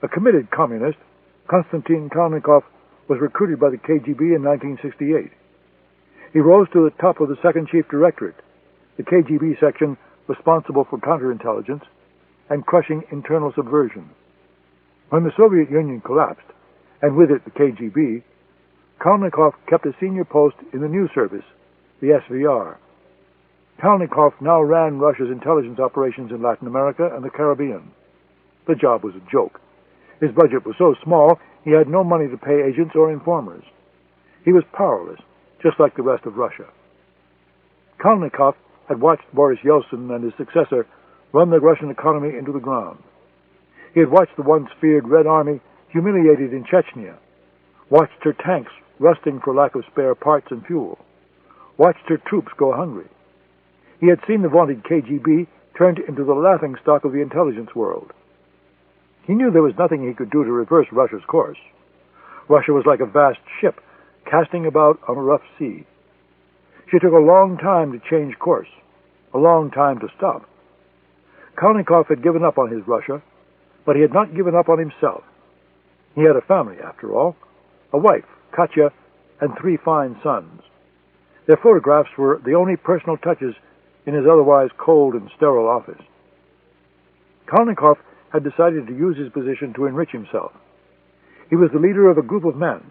A committed communist, Konstantin Kalnikov was recruited by the KGB in 1968. He rose to the top of the Second Chief Directorate, the KGB section responsible for counterintelligence and crushing internal subversion. When the Soviet Union collapsed, and with it the KGB, Kalnikov kept a senior post in the news service, the SVR. Kalnikov now ran Russia's intelligence operations in Latin America and the Caribbean. The job was a joke. His budget was so small, he had no money to pay agents or informers. He was powerless, just like the rest of Russia. Kalnikov had watched Boris Yeltsin and his successor run the Russian economy into the ground. He had watched the once feared Red Army humiliated in Chechnya, watched her tanks rusting for lack of spare parts and fuel, watched her troops go hungry. He had seen the vaunted KGB turned into the laughingstock of the intelligence world. He knew there was nothing he could do to reverse Russia's course. Russia was like a vast ship casting about on a rough sea. She took a long time to change course, a long time to stop. Kalnikov had given up on his Russia, but he had not given up on himself. He had a family, after all, a wife, Katya, and 3 fine sons. Their photographs were the only personal touches in his otherwise cold and sterile office. Kalnikov had decided to use his position to enrich himself. He was the leader of a group of men,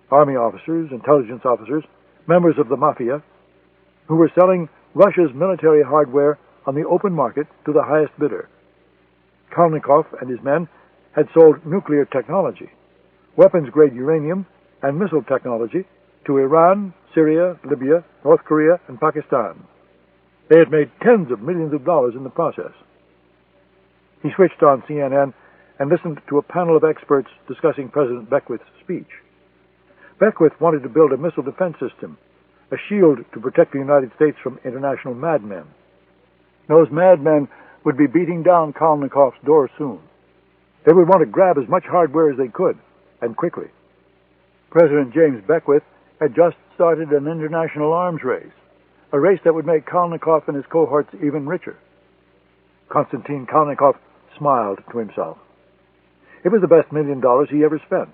army officers, intelligence officers, members of the mafia, who were selling Russia's military hardware on the open market to the highest bidder. Kalnikov and his men had sold nuclear technology, weapons-grade uranium, and missile technology to Iran, Syria, Libya, North Korea, and Pakistan. They had made tens of millions of dollars in the process. He switched on CNN and listened to a panel of experts discussing President Beckwith's speech. Beckwith wanted to build a missile defense system, a shield to protect the United States from international madmen. Those madmen would be beating down Kalnikov's door soon. They would want to grab as much hardware as they could, and quickly. President James Beckwith had just started an international arms race, a race that would make Kalnikov and his cohorts even richer. Konstantin Kalnikov smiled to himself. It was the best $1 million he ever spent.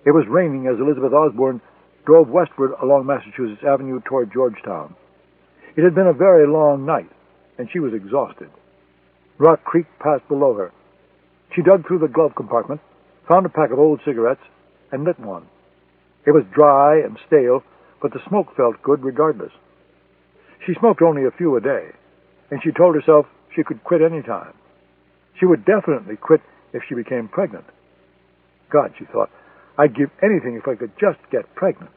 It was raining as Elizabeth Osbourne drove westward along Massachusetts Avenue toward Georgetown. It had been a very long night, and she was exhausted. Rock Creek passed below her. She dug through the glove compartment, found a pack of old cigarettes, and lit one. It was dry and stale, but the smoke felt good regardless. She smoked only a few a day, and she told herself she could quit any time. She would definitely quit if she became pregnant. God, she thought, I'd give anything if I could just get pregnant.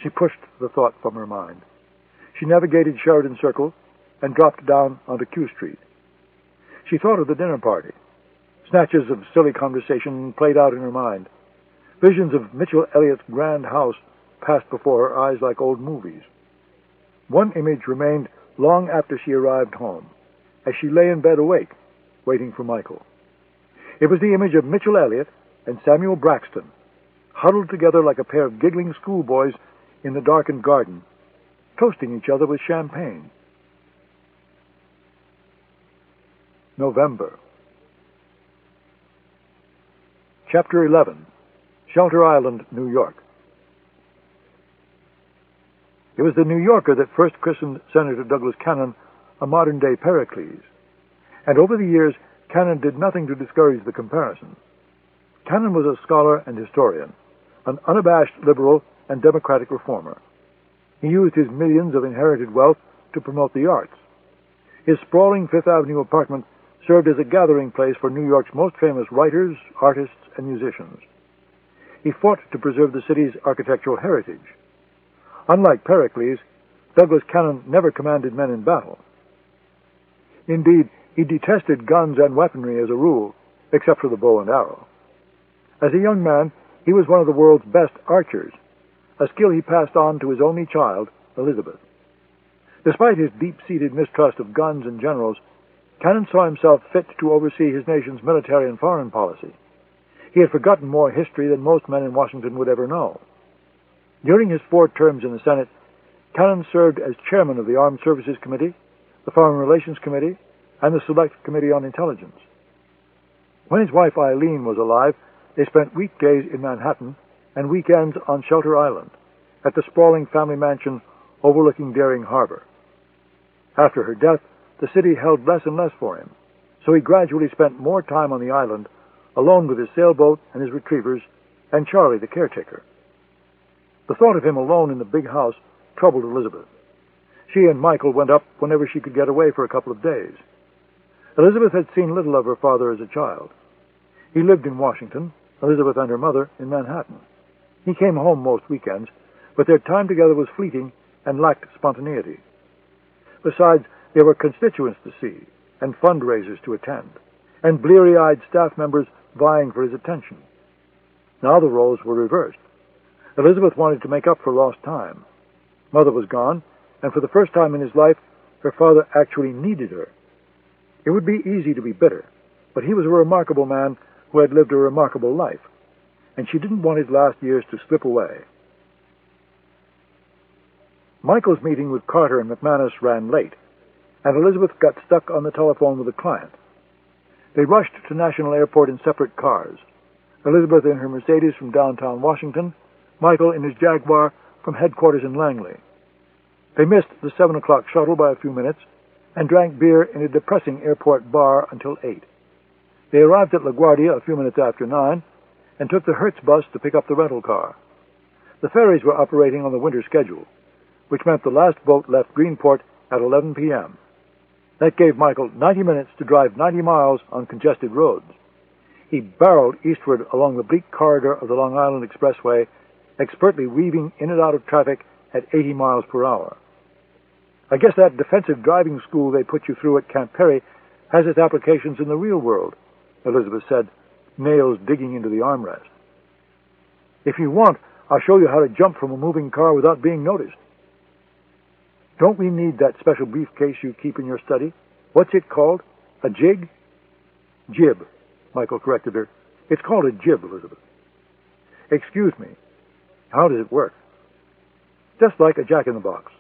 She pushed the thought from her mind. She navigated Sheridan Circle and dropped down onto Q Street. She thought of the dinner party. Snatches of silly conversation played out in her mind. Visions of Mitchell Elliott's grand house passed before her eyes like old movies. One image remained long after she arrived home, as she lay in bed awake, waiting for Michael. It was the image of Mitchell Elliott and Samuel Braxton, huddled together like a pair of giggling schoolboys in the darkened garden, toasting each other with champagne. November. Chapter 11. Shelter Island, New York. It was the New Yorker that first christened Senator Douglas Cannon a modern-day Pericles, and over the years Cannon did nothing to discourage the comparison. Cannon was a scholar and historian, an unabashed liberal and democratic reformer. He used his millions of inherited wealth to promote the arts. His sprawling Fifth Avenue apartment served as a gathering place for New York's most famous writers, artists, and musicians. He fought to preserve the city's architectural heritage. Unlike Pericles, Douglas Cannon never commanded men in battle. Indeed, he detested guns and weaponry as a rule, except for the bow and arrow. As a young man, he was one of the world's best archers, a skill he passed on to his only child, Elizabeth. Despite his deep-seated mistrust of guns and generals, Cannon saw himself fit to oversee his nation's military and foreign policy. He had forgotten more history than most men in Washington would ever know. During his 4 terms in the Senate, Cannon served as chairman of the Armed Services Committee, the Foreign Relations Committee, and the Select Committee on Intelligence. When his wife Eileen was alive, they spent weekdays in Manhattan and weekends on Shelter Island, at the sprawling family mansion overlooking Daring Harbor. After her death, the city held less and less for him, so he gradually spent more time on the island, alone with his sailboat and his retrievers, and Charlie, the caretaker. The thought of him alone in the big house troubled Elizabeth. She and Michael went up whenever she could get away for a couple of days. Elizabeth had seen little of her father as a child. He lived in Washington, Elizabeth and her mother in Manhattan. He came home most weekends, but their time together was fleeting and lacked spontaneity. Besides, there were constituents to see, and fundraisers to attend, and bleary-eyed staff members vying for his attention. Now the roles were reversed. Elizabeth wanted to make up for lost time. Mother was gone, and for the first time in his life, her father actually needed her. It would be easy to be bitter, but he was a remarkable man who had lived a remarkable life, and she didn't want his last years to slip away. Michael's meeting with Carter and McManus ran late, and Elizabeth got stuck on the telephone with a client. They rushed to National Airport in separate cars, Elizabeth in her Mercedes from downtown Washington, Michael in his Jaguar from headquarters in Langley. They missed the 7 o'clock shuttle by a few minutes and drank beer in a depressing airport bar until 8. They arrived at LaGuardia a few minutes after 9 and took the Hertz bus to pick up the rental car. The ferries were operating on the winter schedule, which meant the last boat left Greenport at 11 p.m. That gave Michael 90 minutes to drive 90 miles on congested roads. He barreled eastward along the bleak corridor of the Long Island Expressway, expertly weaving in and out of traffic at 80 miles per hour. I guess that defensive driving school they put you through at Camp Perry has its applications in the real world, Elizabeth said, nails digging into the armrest. If you want, I'll show you how to jump from a moving car without being noticed. Don't we need that special briefcase you keep in your study? What's it called? A jig? Jib, Michael corrected her. It's called a jib, Elizabeth. Excuse me. How does it work? Just like a jack-in-the-box.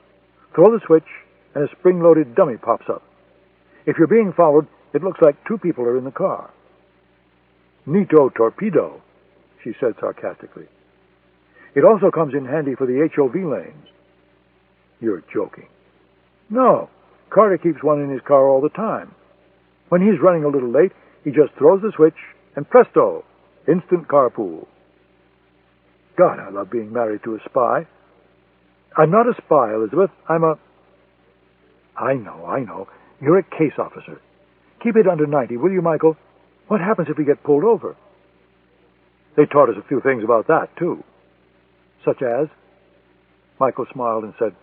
Throw the switch, and a spring-loaded dummy pops up. If you're being followed, it looks like 2 people are in the car. Neato torpedo, she said sarcastically. It also comes in handy for the HOV lanes. You're joking. No, Carter keeps one in his car all the time. When he's running a little late, he just throws the switch, and presto, instant carpool. God, I love being married to a spy. I'm not a spy, Elizabeth. I'm a... I know. You're a case officer. Keep it under 90, will you, Michael? What happens if we get pulled over? They taught us a few things about that, too. Such as? Michael smiled and said,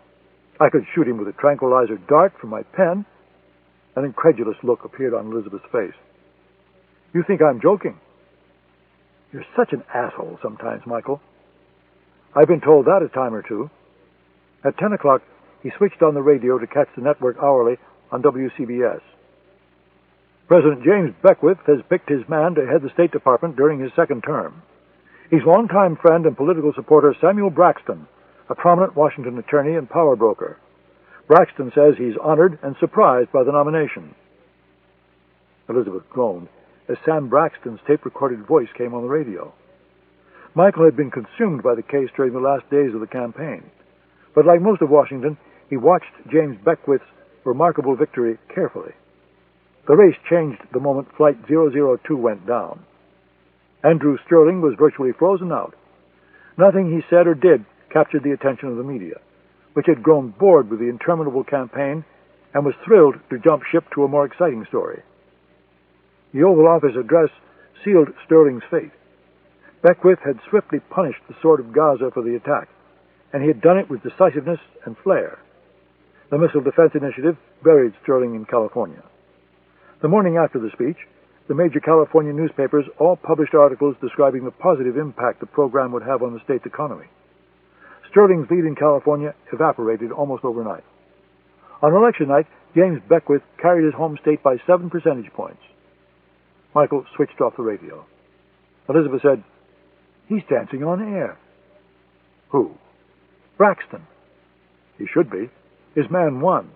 I could shoot him with a tranquilizer dart from my pen. An incredulous look appeared on Elizabeth's face. You think I'm joking? You're such an asshole sometimes, Michael. I've been told that a time or two. At 10 o'clock, he switched on the radio to catch the network hourly on WCBS. President James Beckwith has picked his man to head the State Department during his 2nd term. He's longtime friend and political supporter Samuel Braxton, a prominent Washington attorney and power broker. Braxton says he's honored and surprised by the nomination. Elizabeth groaned as Sam Braxton's tape-recorded voice came on the radio. Michael had been consumed by the case during the last days of the campaign, but like most of Washington, he watched James Beckwith's remarkable victory carefully. The race changed the moment Flight 002 went down. Andrew Sterling was virtually frozen out. Nothing he said or did captured the attention of the media, which had grown bored with the interminable campaign and was thrilled to jump ship to a more exciting story. The Oval Office address sealed Sterling's fate. Beckwith had swiftly punished the Sword of Gaza for the attack, and he had done it with decisiveness and flair. The Missile Defense Initiative buried Sterling in California. The morning after the speech, the major California newspapers all published articles describing the positive impact the program would have on the state's economy. Sterling's lead in California evaporated almost overnight. On election night, James Beckwith carried his home state by 7 percentage points. Michael switched off the radio. Elizabeth said, "He's dancing on air." "Who?" "Braxton." "He should be. His man won,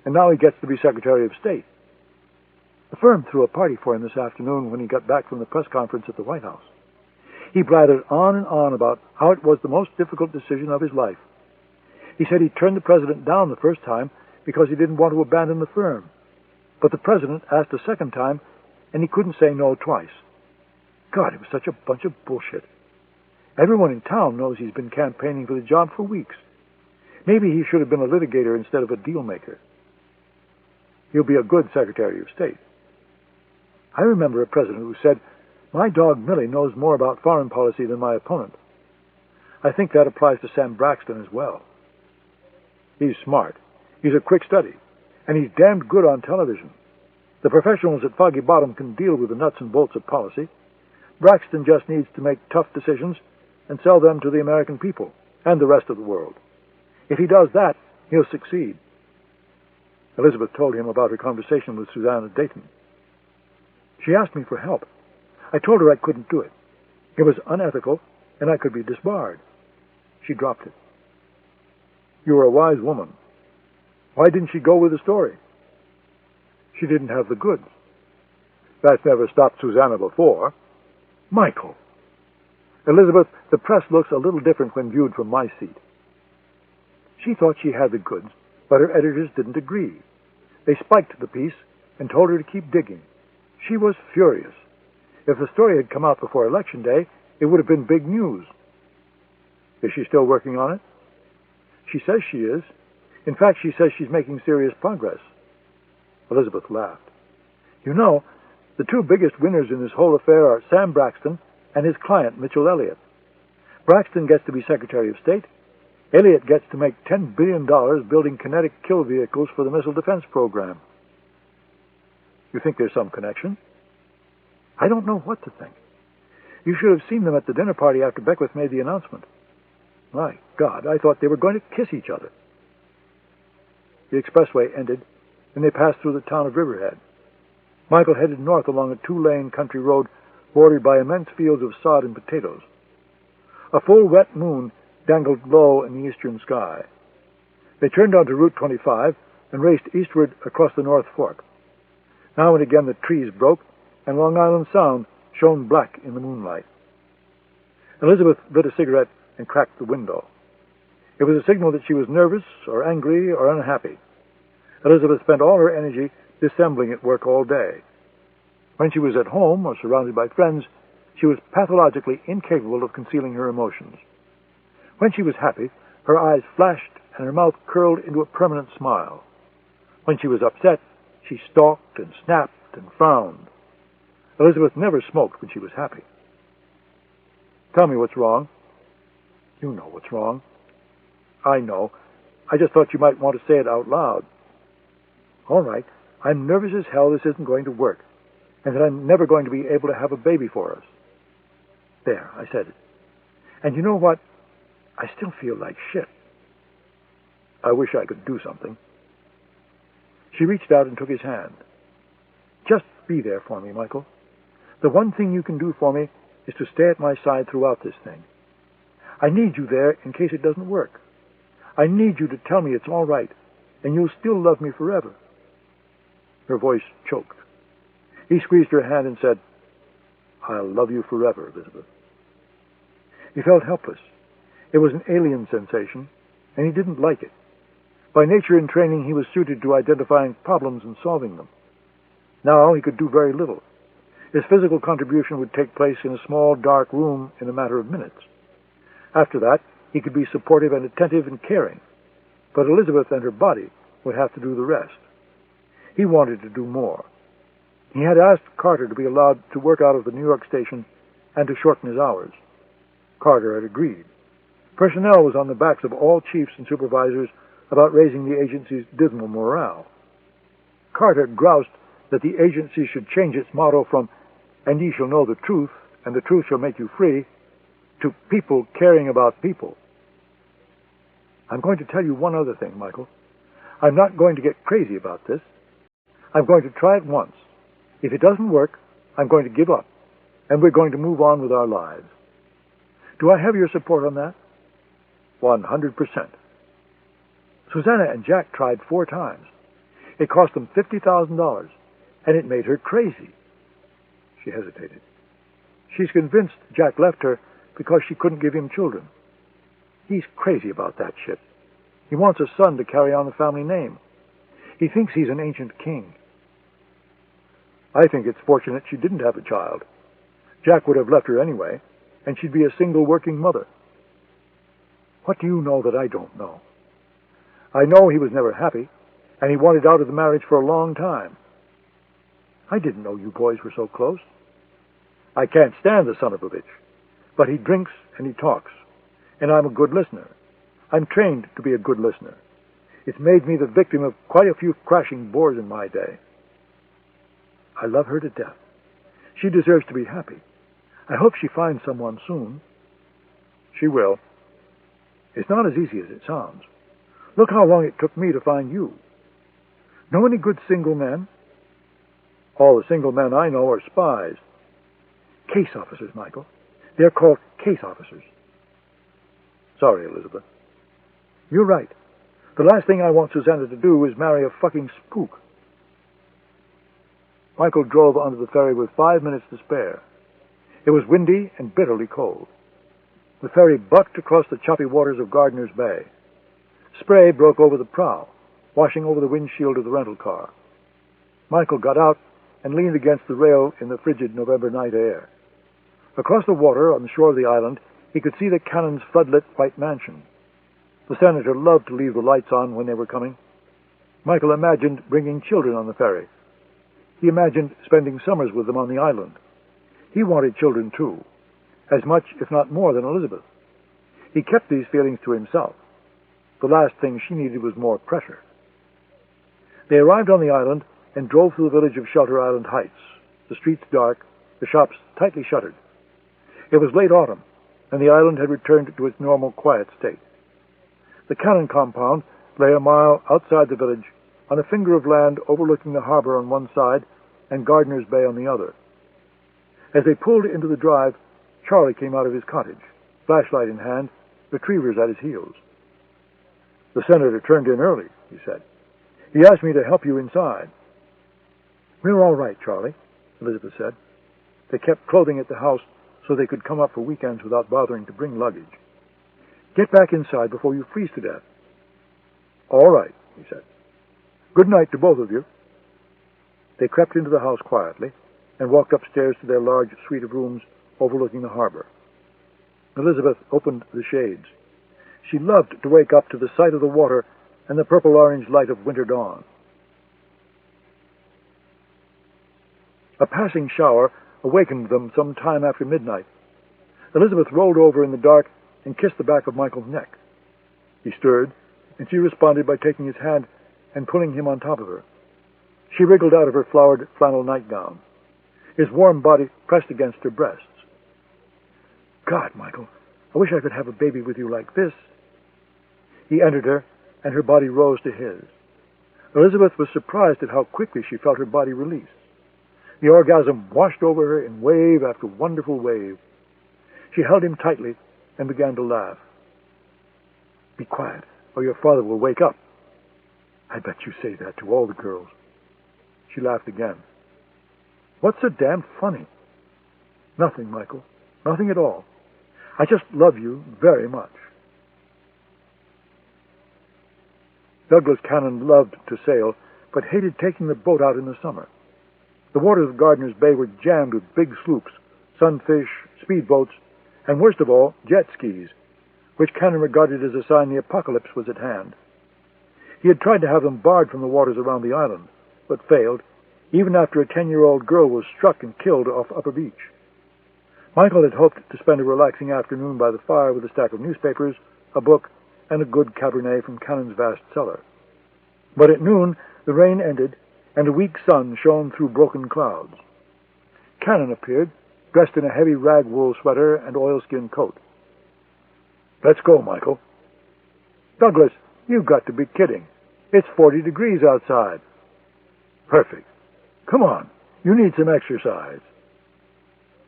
and now he gets to be Secretary of State." The firm threw a party for him this afternoon when he got back from the press conference at the White House. He blathered on and on about how it was the most difficult decision of his life. He said he turned the president down the first time because he didn't want to abandon the firm. But the president asked a second time, and he couldn't say no twice. God, it was such a bunch of bullshit. Everyone in town knows he's been campaigning for the job for weeks. Maybe he should have been a litigator instead of a deal maker. He'll be a good Secretary of State. I remember a president who said, "My dog Millie knows more about foreign policy than my opponent." I think that applies to Sam Braxton as well. He's smart. He's a quick study. And he's damned good on television. The professionals at Foggy Bottom can deal with the nuts and bolts of policy. Braxton just needs to make tough decisions and sell them to the American people and the rest of the world. If he does that, he'll succeed. Elizabeth told him about her conversation with Susanna Dayton. She asked me for help. I told her I couldn't do it. It was unethical, and I could be disbarred. She dropped it. "You were a wise woman. Why didn't she go with the story?" "She didn't have the goods." "That's never stopped Susanna before." "Michael." "Elizabeth, the press looks a little different when viewed from my seat." She thought she had the goods, but her editors didn't agree. They spiked the piece and told her to keep digging. She was furious. If the story had come out before Election Day, it would have been big news. Is she still working on it? She says she is. In fact, she says she's making serious progress. Elizabeth laughed. "You know, the two biggest winners in this whole affair are Sam Braxton and his client, Mitchell Elliott. Braxton gets to be Secretary of State. Elliott gets to make $10 billion building kinetic kill vehicles for the missile defense program." "You think there's some connection?" "I don't know what to think. You should have seen them at the dinner party after Beckwith made the announcement. My God, I thought they were going to kiss each other." The expressway ended, and they passed through the town of Riverhead. Michael headed north along a 2-lane country road bordered by immense fields of sod and potatoes. A full wet moon dangled low in the eastern sky. They turned onto Route 25 and raced eastward across the North Fork. Now and again the trees broke, and Long Island Sound shone black in the moonlight. Elizabeth lit a cigarette and cracked the window. It was a signal that she was nervous or angry or unhappy. Elizabeth spent all her energy dissembling at work all day. When she was at home or surrounded by friends, she was pathologically incapable of concealing her emotions. When she was happy, her eyes flashed and her mouth curled into a permanent smile. When she was upset, she stalked and snapped and frowned. Elizabeth never smoked when she was happy. "Tell me what's wrong." "You know what's wrong." "I know. I just thought you might want to say it out loud." "All right. I'm nervous as hell this isn't going to work, and that I'm never going to be able to have a baby for us." There, I said it. "And you know what? I still feel like shit." "I wish I could do something." She reached out and took his hand. "Just be there for me, Michael. The one thing you can do for me is to stay at my side throughout this thing. I need you there in case it doesn't work. I need you to tell me it's all right, and you'll still love me forever." Her voice choked. He squeezed her hand and said, "I'll love you forever, Elizabeth." He felt helpless. It was an alien sensation, and he didn't like it. By nature and training, he was suited to identifying problems and solving them. Now he could do very little. His physical contribution would take place in a small, dark room in a matter of minutes. After that, he could be supportive and attentive and caring. But Elizabeth and her body would have to do the rest. He wanted to do more. He had asked Carter to be allowed to work out of the New York station and to shorten his hours. Carter had agreed. Personnel was on the backs of all chiefs and supervisors about raising the agency's dismal morale. Carter groused that the agency should change its motto from "and ye shall know the truth, and the truth shall make you free," to "people caring about people." I'm going to tell you one other thing, Michael. I'm not going to get crazy about this. I'm going to try it once. If it doesn't work, I'm going to give up, and we're going to move on with our lives. Do I have your support on that? 100%. Susanna and Jack tried 4 times. It cost them $50,000, and it made her crazy. She hesitated. She's convinced Jack left her because she couldn't give him children. He's crazy about that shit. He wants a son to carry on the family name. He thinks he's an ancient king. I think it's fortunate she didn't have a child. Jack would have left her anyway, and she'd be a single working mother. What do you know that I don't know? I know he was never happy, and he wanted out of the marriage for a long time. I didn't know you boys were so close. I can't stand the son of a bitch, but he drinks and he talks, and I'm a good listener. I'm trained to be a good listener. It's made me the victim of quite a few crashing bores in my day. I love her to death. She deserves to be happy. I hope she finds someone soon. She will. It's not as easy as it sounds. Look how long it took me to find you. Know any good single men? All the single men I know are spies. Case officers, Michael. They're called case officers. Sorry, Elizabeth. You're right. The last thing I want Susanna to do is marry a fucking spook. Michael drove onto the ferry with 5 minutes to spare. It was windy and bitterly cold. The ferry bucked across the choppy waters of Gardiner's Bay. Spray broke over the prow, washing over the windshield of the rental car. Michael got out and leaned against the rail in the frigid November night air. Across the water, on the shore of the island, he could see the cannon's floodlit white mansion. The senator loved to leave the lights on when they were coming. Michael imagined bringing children on the ferry. He imagined spending summers with them on the island. He wanted children, too, as much, if not more, than Elizabeth. He kept these feelings to himself. The last thing she needed was more pressure. They arrived on the island and drove through the village of Shelter Island Heights, the streets dark, the shops tightly shuttered. It was late autumn, and the island had returned to its normal quiet state. The cannon compound lay a mile outside the village, on a finger of land overlooking the harbor on one side and Gardiner's Bay on the other. As they pulled into the drive, Charlie came out of his cottage, flashlight in hand, retrievers at his heels. "The senator turned in early," he said. "He asked me to help you inside." "We're all right, Charlie," Elizabeth said. They kept clothing at the house so they could come up for weekends without bothering to bring luggage. "Get back inside before you freeze to death." "All right," he said. "Good night to both of you." They crept into the house quietly and walked upstairs to their large suite of rooms overlooking the harbor. Elizabeth opened the shades. She loved to wake up to the sight of the water and the purple-orange light of winter dawn. A passing shower awakened them some time after midnight. Elizabeth rolled over in the dark and kissed the back of Michael's neck. He stirred, and she responded by taking his hand and pulling him on top of her. She wriggled out of her flowered flannel nightgown. His warm body pressed against her breasts. "God, Michael, I wish I could have a baby with you like this." He entered her, and her body rose to his. Elizabeth was surprised at how quickly she felt her body release. The orgasm washed over her in wave after wonderful wave. She held him tightly and began to laugh. "Be quiet, or your father will wake up." "I bet you say that to all the girls." She laughed again. "What's so damn funny?" "Nothing, Michael. Nothing at all. I just love you very much." Douglas Cannon loved to sail, but hated taking the boat out in the summer. The waters of Gardiner's Bay were jammed with big sloops, sunfish, speedboats, and worst of all, jet skis, which Cannon regarded as a sign the apocalypse was at hand. He had tried to have them barred from the waters around the island, but failed, even after a 10-year-old girl was struck and killed off Upper Beach. Michael had hoped to spend a relaxing afternoon by the fire with a stack of newspapers, a book, and a good Cabernet from Cannon's vast cellar. But at noon, the rain ended, and a weak sun shone through broken clouds. Cannon appeared, dressed in a heavy rag-wool sweater and oilskin coat. "Let's go, Michael." "Douglas, you've got to be kidding. It's 40 degrees outside." "Perfect. Come on, you need some exercise."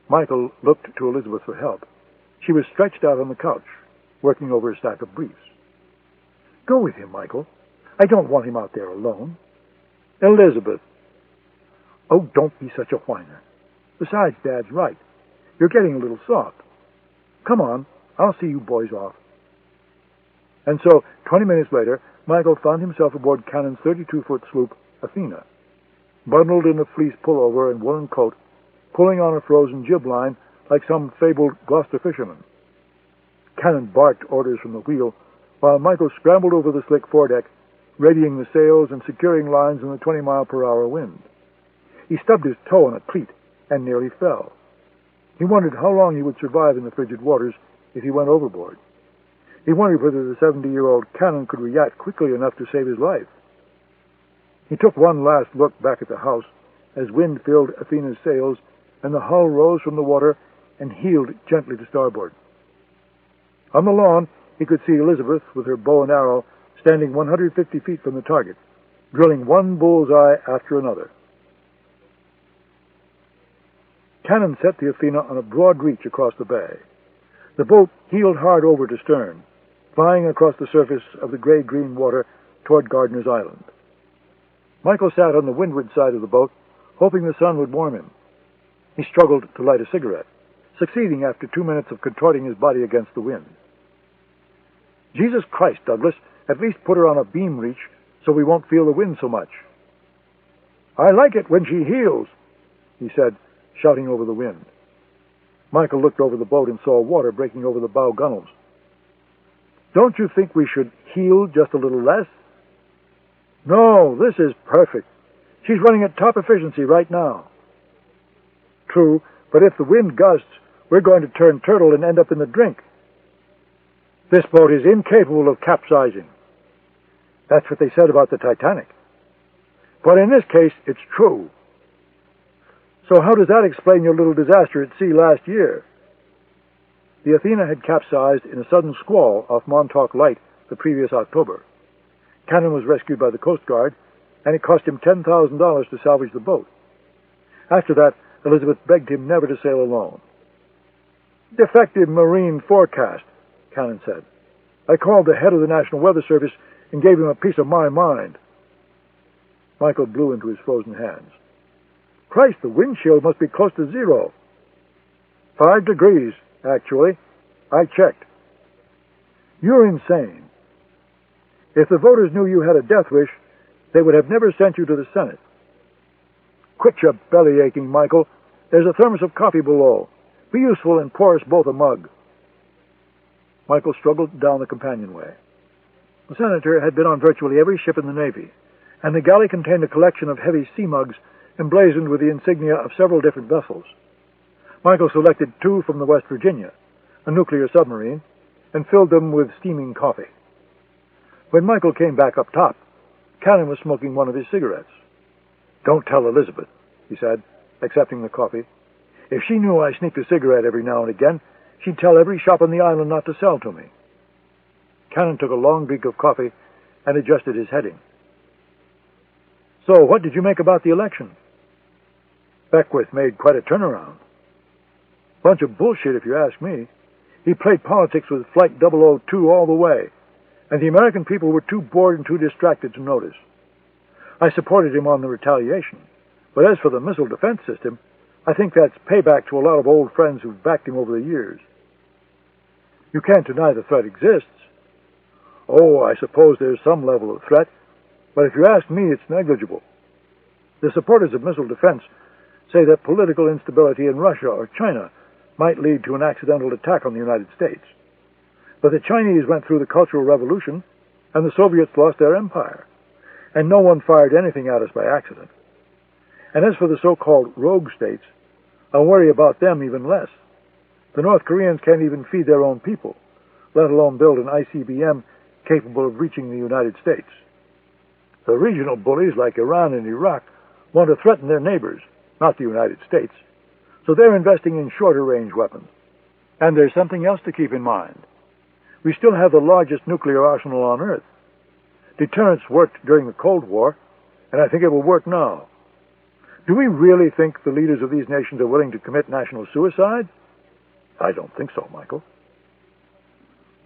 Michael looked to Elizabeth for help. She was stretched out on the couch, working over a stack of briefs. "Go with him, Michael. I don't want him out there alone." "Elizabeth." "Oh, don't be such a whiner. Besides, Dad's right. You're getting a little soft. Come on, I'll see you boys off." And so, 20 minutes later, Michael found himself aboard Cannon's 32-foot sloop, Athena, bundled in a fleece pullover and woolen coat, pulling on a frozen jib line like some fabled Gloucester fisherman. Cannon barked orders from the wheel, while Michael scrambled over the slick foredeck, readying the sails and securing lines in the 20-mile-per-hour wind. He stubbed his toe on a cleat and nearly fell. He wondered how long he would survive in the frigid waters if he went overboard. He wondered whether the 70-year-old Cannon could react quickly enough to save his life. He took one last look back at the house as wind filled Athena's sails and the hull rose from the water and heeled gently to starboard. On the lawn, he could see Elizabeth with her bow and arrow standing 150 feet from the target, drilling one bullseye after another. Cannon set the Athena on a broad reach across the bay. The boat heeled hard over to stern, flying across the surface of the gray-green water toward Gardiner's Island. Michael sat on the windward side of the boat, hoping the sun would warm him. He struggled to light a cigarette, succeeding after 2 minutes of contorting his body against the wind. "Jesus Christ, Douglas, at least put her on a beam reach so we won't feel the wind so much." "I like it when she heels," he said, shouting over the wind. Michael looked over the boat and saw water breaking over the bow gunwales. "Don't you think we should heel just a little less?" "No, this is perfect. She's running at top efficiency right now." "True, but if the wind gusts, we're going to turn turtle and end up in the drink." "This boat is incapable of capsizing." "That's what they said about the Titanic." "But in this case, it's true." "So how does that explain your little disaster at sea last year?" The Athena had capsized in a sudden squall off Montauk Light the previous October. Cannon was rescued by the Coast Guard, and it cost him $10,000 to salvage the boat. After that, Elizabeth begged him never to sail alone. "Defective marine forecast," Cannon said. "I called the head of the National Weather Service and gave him a piece of my mind." Michael blew into his frozen hands. "Christ, the wind chill must be close to 0. 5 degrees, actually. I checked." "You're insane. If the voters knew you had a death wish, they would have never sent you to the Senate." "Quit your belly aching, Michael. There's a thermos of coffee below. Be useful and pour us both a mug." Michael struggled down the companionway. The senator had been on virtually every ship in the Navy, and the galley contained a collection of heavy sea mugs emblazoned with the insignia of several different vessels. Michael selected 2 from the West Virginia, a nuclear submarine, and filled them with steaming coffee. When Michael came back up top, Cannon was smoking one of his cigarettes. "Don't tell Elizabeth," he said, accepting the coffee. "If she knew I sneaked a cigarette every now and again, she'd tell every shop on the island not to sell to me." Cannon took a long drink of coffee and adjusted his heading. "So, what did you make about the election?" "Beckwith made quite a turnaround." "Bunch of bullshit, if you ask me. He played politics with Flight 002 all the way, and the American people were too bored and too distracted to notice. I supported him on the retaliation, but as for the missile defense system, I think that's payback to a lot of old friends who've backed him over the years." "You can't deny the threat exists." "Oh, I suppose there's some level of threat, but if you ask me, it's negligible. The supporters of missile defense say that political instability in Russia or China might lead to an accidental attack on the United States. But the Chinese went through the Cultural Revolution, and the Soviets lost their empire, and no one fired anything at us by accident. And as for the so-called rogue states, I'll worry about them even less. The North Koreans can't even feed their own people, let alone build an ICBM capable of reaching the United States. The regional bullies like Iran and Iraq want to threaten their neighbors, not the United States, so they're investing in shorter-range weapons. And there's something else to keep in mind. We still have the largest nuclear arsenal on Earth. Deterrence worked during the Cold War, and I think it will work now. Do we really think the leaders of these nations are willing to commit national suicide? I don't think so, Michael.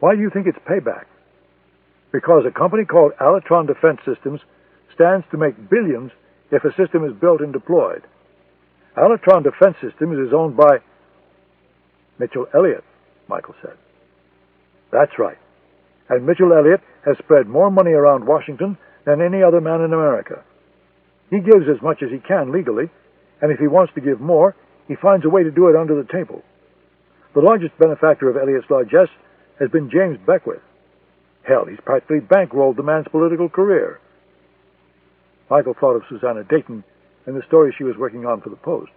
Why do you think it's payback? Because a company called Alatron Defense Systems stands to make billions if a system is built and deployed. Alatron Defense Systems is owned by Mitchell Elliott, Michael said. That's right. And Mitchell Elliott has spread more money around Washington than any other man in America. He gives as much as he can legally, and if he wants to give more, he finds a way to do it under the table. The largest benefactor of Elliott's largesse has been James Beckwith. Hell, he's practically bankrolled the man's political career. Michael thought of Susanna Dayton and the story she was working on for the Post.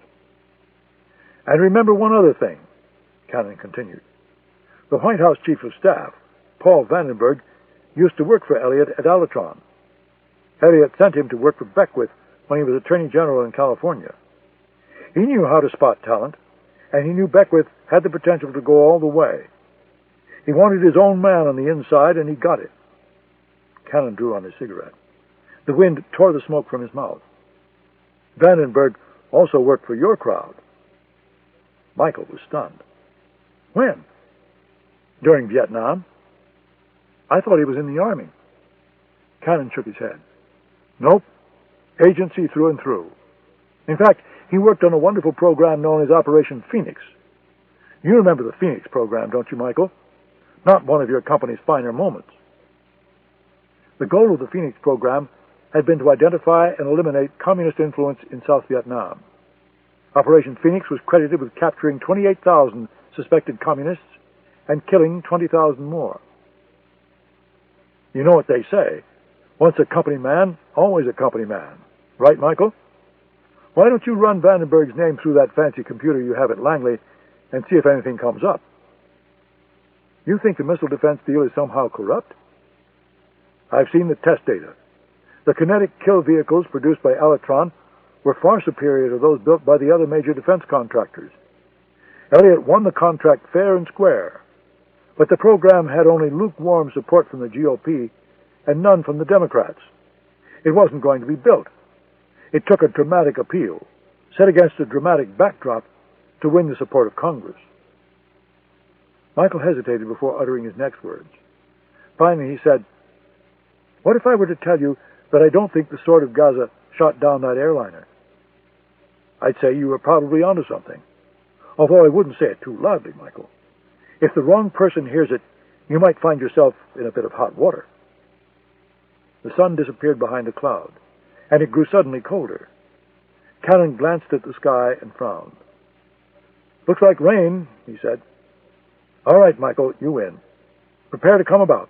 And remember one other thing, Cannon continued. The White House Chief of Staff, Paul Vandenberg, used to work for Elliott at Alatron. Elliott sent him to work for Beckwith when he was Attorney General in California. He knew how to spot talent, and he knew Beckwith had the potential to go all the way. He wanted his own man on the inside, and he got it. Cannon drew on his cigarette. The wind tore the smoke from his mouth. Vandenberg also worked for your crowd. Michael was stunned. When? During Vietnam. I thought he was in the Army. Cannon shook his head. Nope. Agency through and through. In fact, he worked on a wonderful program known as Operation Phoenix. You remember the Phoenix program, don't you, Michael? Not one of your company's finer moments. The goal of the Phoenix program had been to identify and eliminate communist influence in South Vietnam. Operation Phoenix was credited with capturing 28,000 suspected communists and killing 20,000 more. You know what they say, once a company man, always a company man. Right, Michael? Why don't you run Vandenberg's name through that fancy computer you have at Langley and see if anything comes up? You think the missile defense deal is somehow corrupt? I've seen the test data. The kinetic kill vehicles produced by Alatron were far superior to those built by the other major defense contractors. Elliott won the contract fair and square, but the program had only lukewarm support from the GOP and none from the Democrats. It wasn't going to be built. It took a dramatic appeal, set against a dramatic backdrop, to win the support of Congress. Michael hesitated before uttering his next words. Finally, he said, "What if I were to tell you that I don't think the Sword of Gaza shot down that airliner?" I'd say you were probably onto something, although I wouldn't say it too loudly, Michael. If the wrong person hears it, you might find yourself in a bit of hot water. The sun disappeared behind a cloud, and it grew suddenly colder. Cannon glanced at the sky and frowned. "Looks like rain," he said. "All right, Michael, you win. Prepare to come about."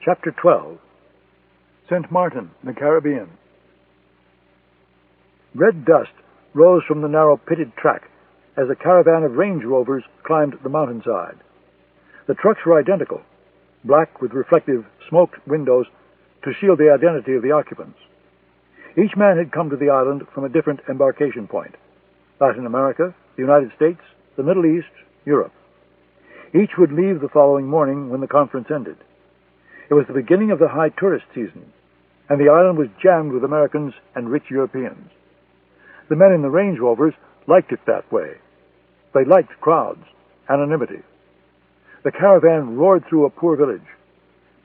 Chapter 12. St. Martin, the Caribbean. Red dust rose from the narrow pitted track as a caravan of Range Rovers climbed the mountainside. The trucks were identical, black with reflective, smoked windows to shield the identity of the occupants. Each man had come to the island from a different embarkation point: Latin America, the United States, the Middle East, Europe. Each would leave the following morning when the conference ended. It was the beginning of the high tourist season, and the island was jammed with Americans and rich Europeans. The men in the Range Rovers liked it that way. They liked crowds, anonymity. The caravan roared through a poor village.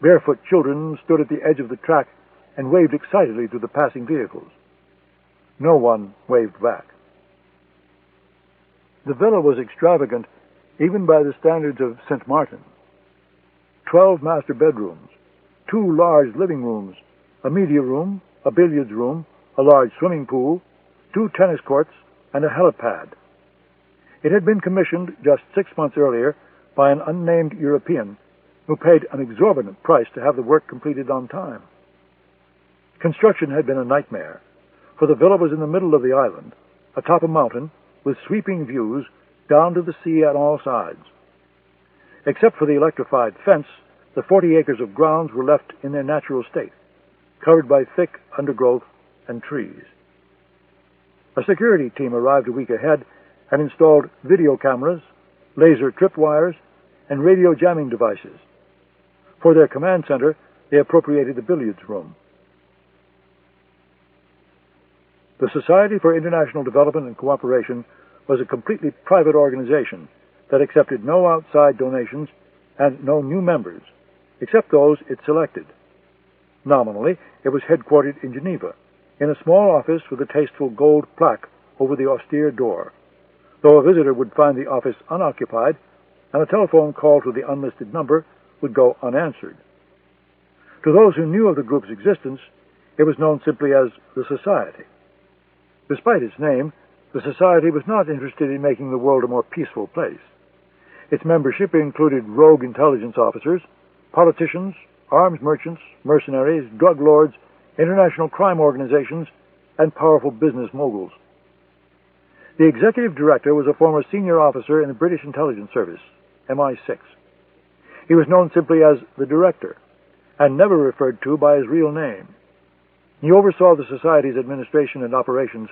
Barefoot children stood at the edge of the track and waved excitedly to the passing vehicles. No one waved back. The villa was extravagant even by the standards of St. Martin. 12 master bedrooms, 2 large living rooms, a media room, a billiards room, a large swimming pool, 2 tennis courts, and a helipad. It had been commissioned just 6 months earlier by an unnamed European who paid an exorbitant price to have the work completed on time. Construction had been a nightmare, for the villa was in the middle of the island, atop a mountain, with sweeping views down to the sea on all sides. Except for the electrified fence, the 40 acres of grounds were left in their natural state, covered by thick undergrowth and trees. A security team arrived a week ahead and installed video cameras, laser tripwires, and radio jamming devices. For their command center, they appropriated the billiards room. The Society for International Development and Cooperation was a completely private organization that accepted no outside donations and no new members, except those it selected. Nominally, it was headquartered in Geneva, in a small office with a tasteful gold plaque over the austere door, though a visitor would find the office unoccupied, and a telephone call to the unlisted number would go unanswered. To those who knew of the group's existence, it was known simply as the Society. Despite its name, the Society was not interested in making the world a more peaceful place. Its membership included rogue intelligence officers, politicians, arms merchants, mercenaries, drug lords, international crime organizations, and powerful business moguls. The executive director was a former senior officer in the British Intelligence Service, MI6. He was known simply as the director, and never referred to by his real name. He oversaw the Society's administration and operations,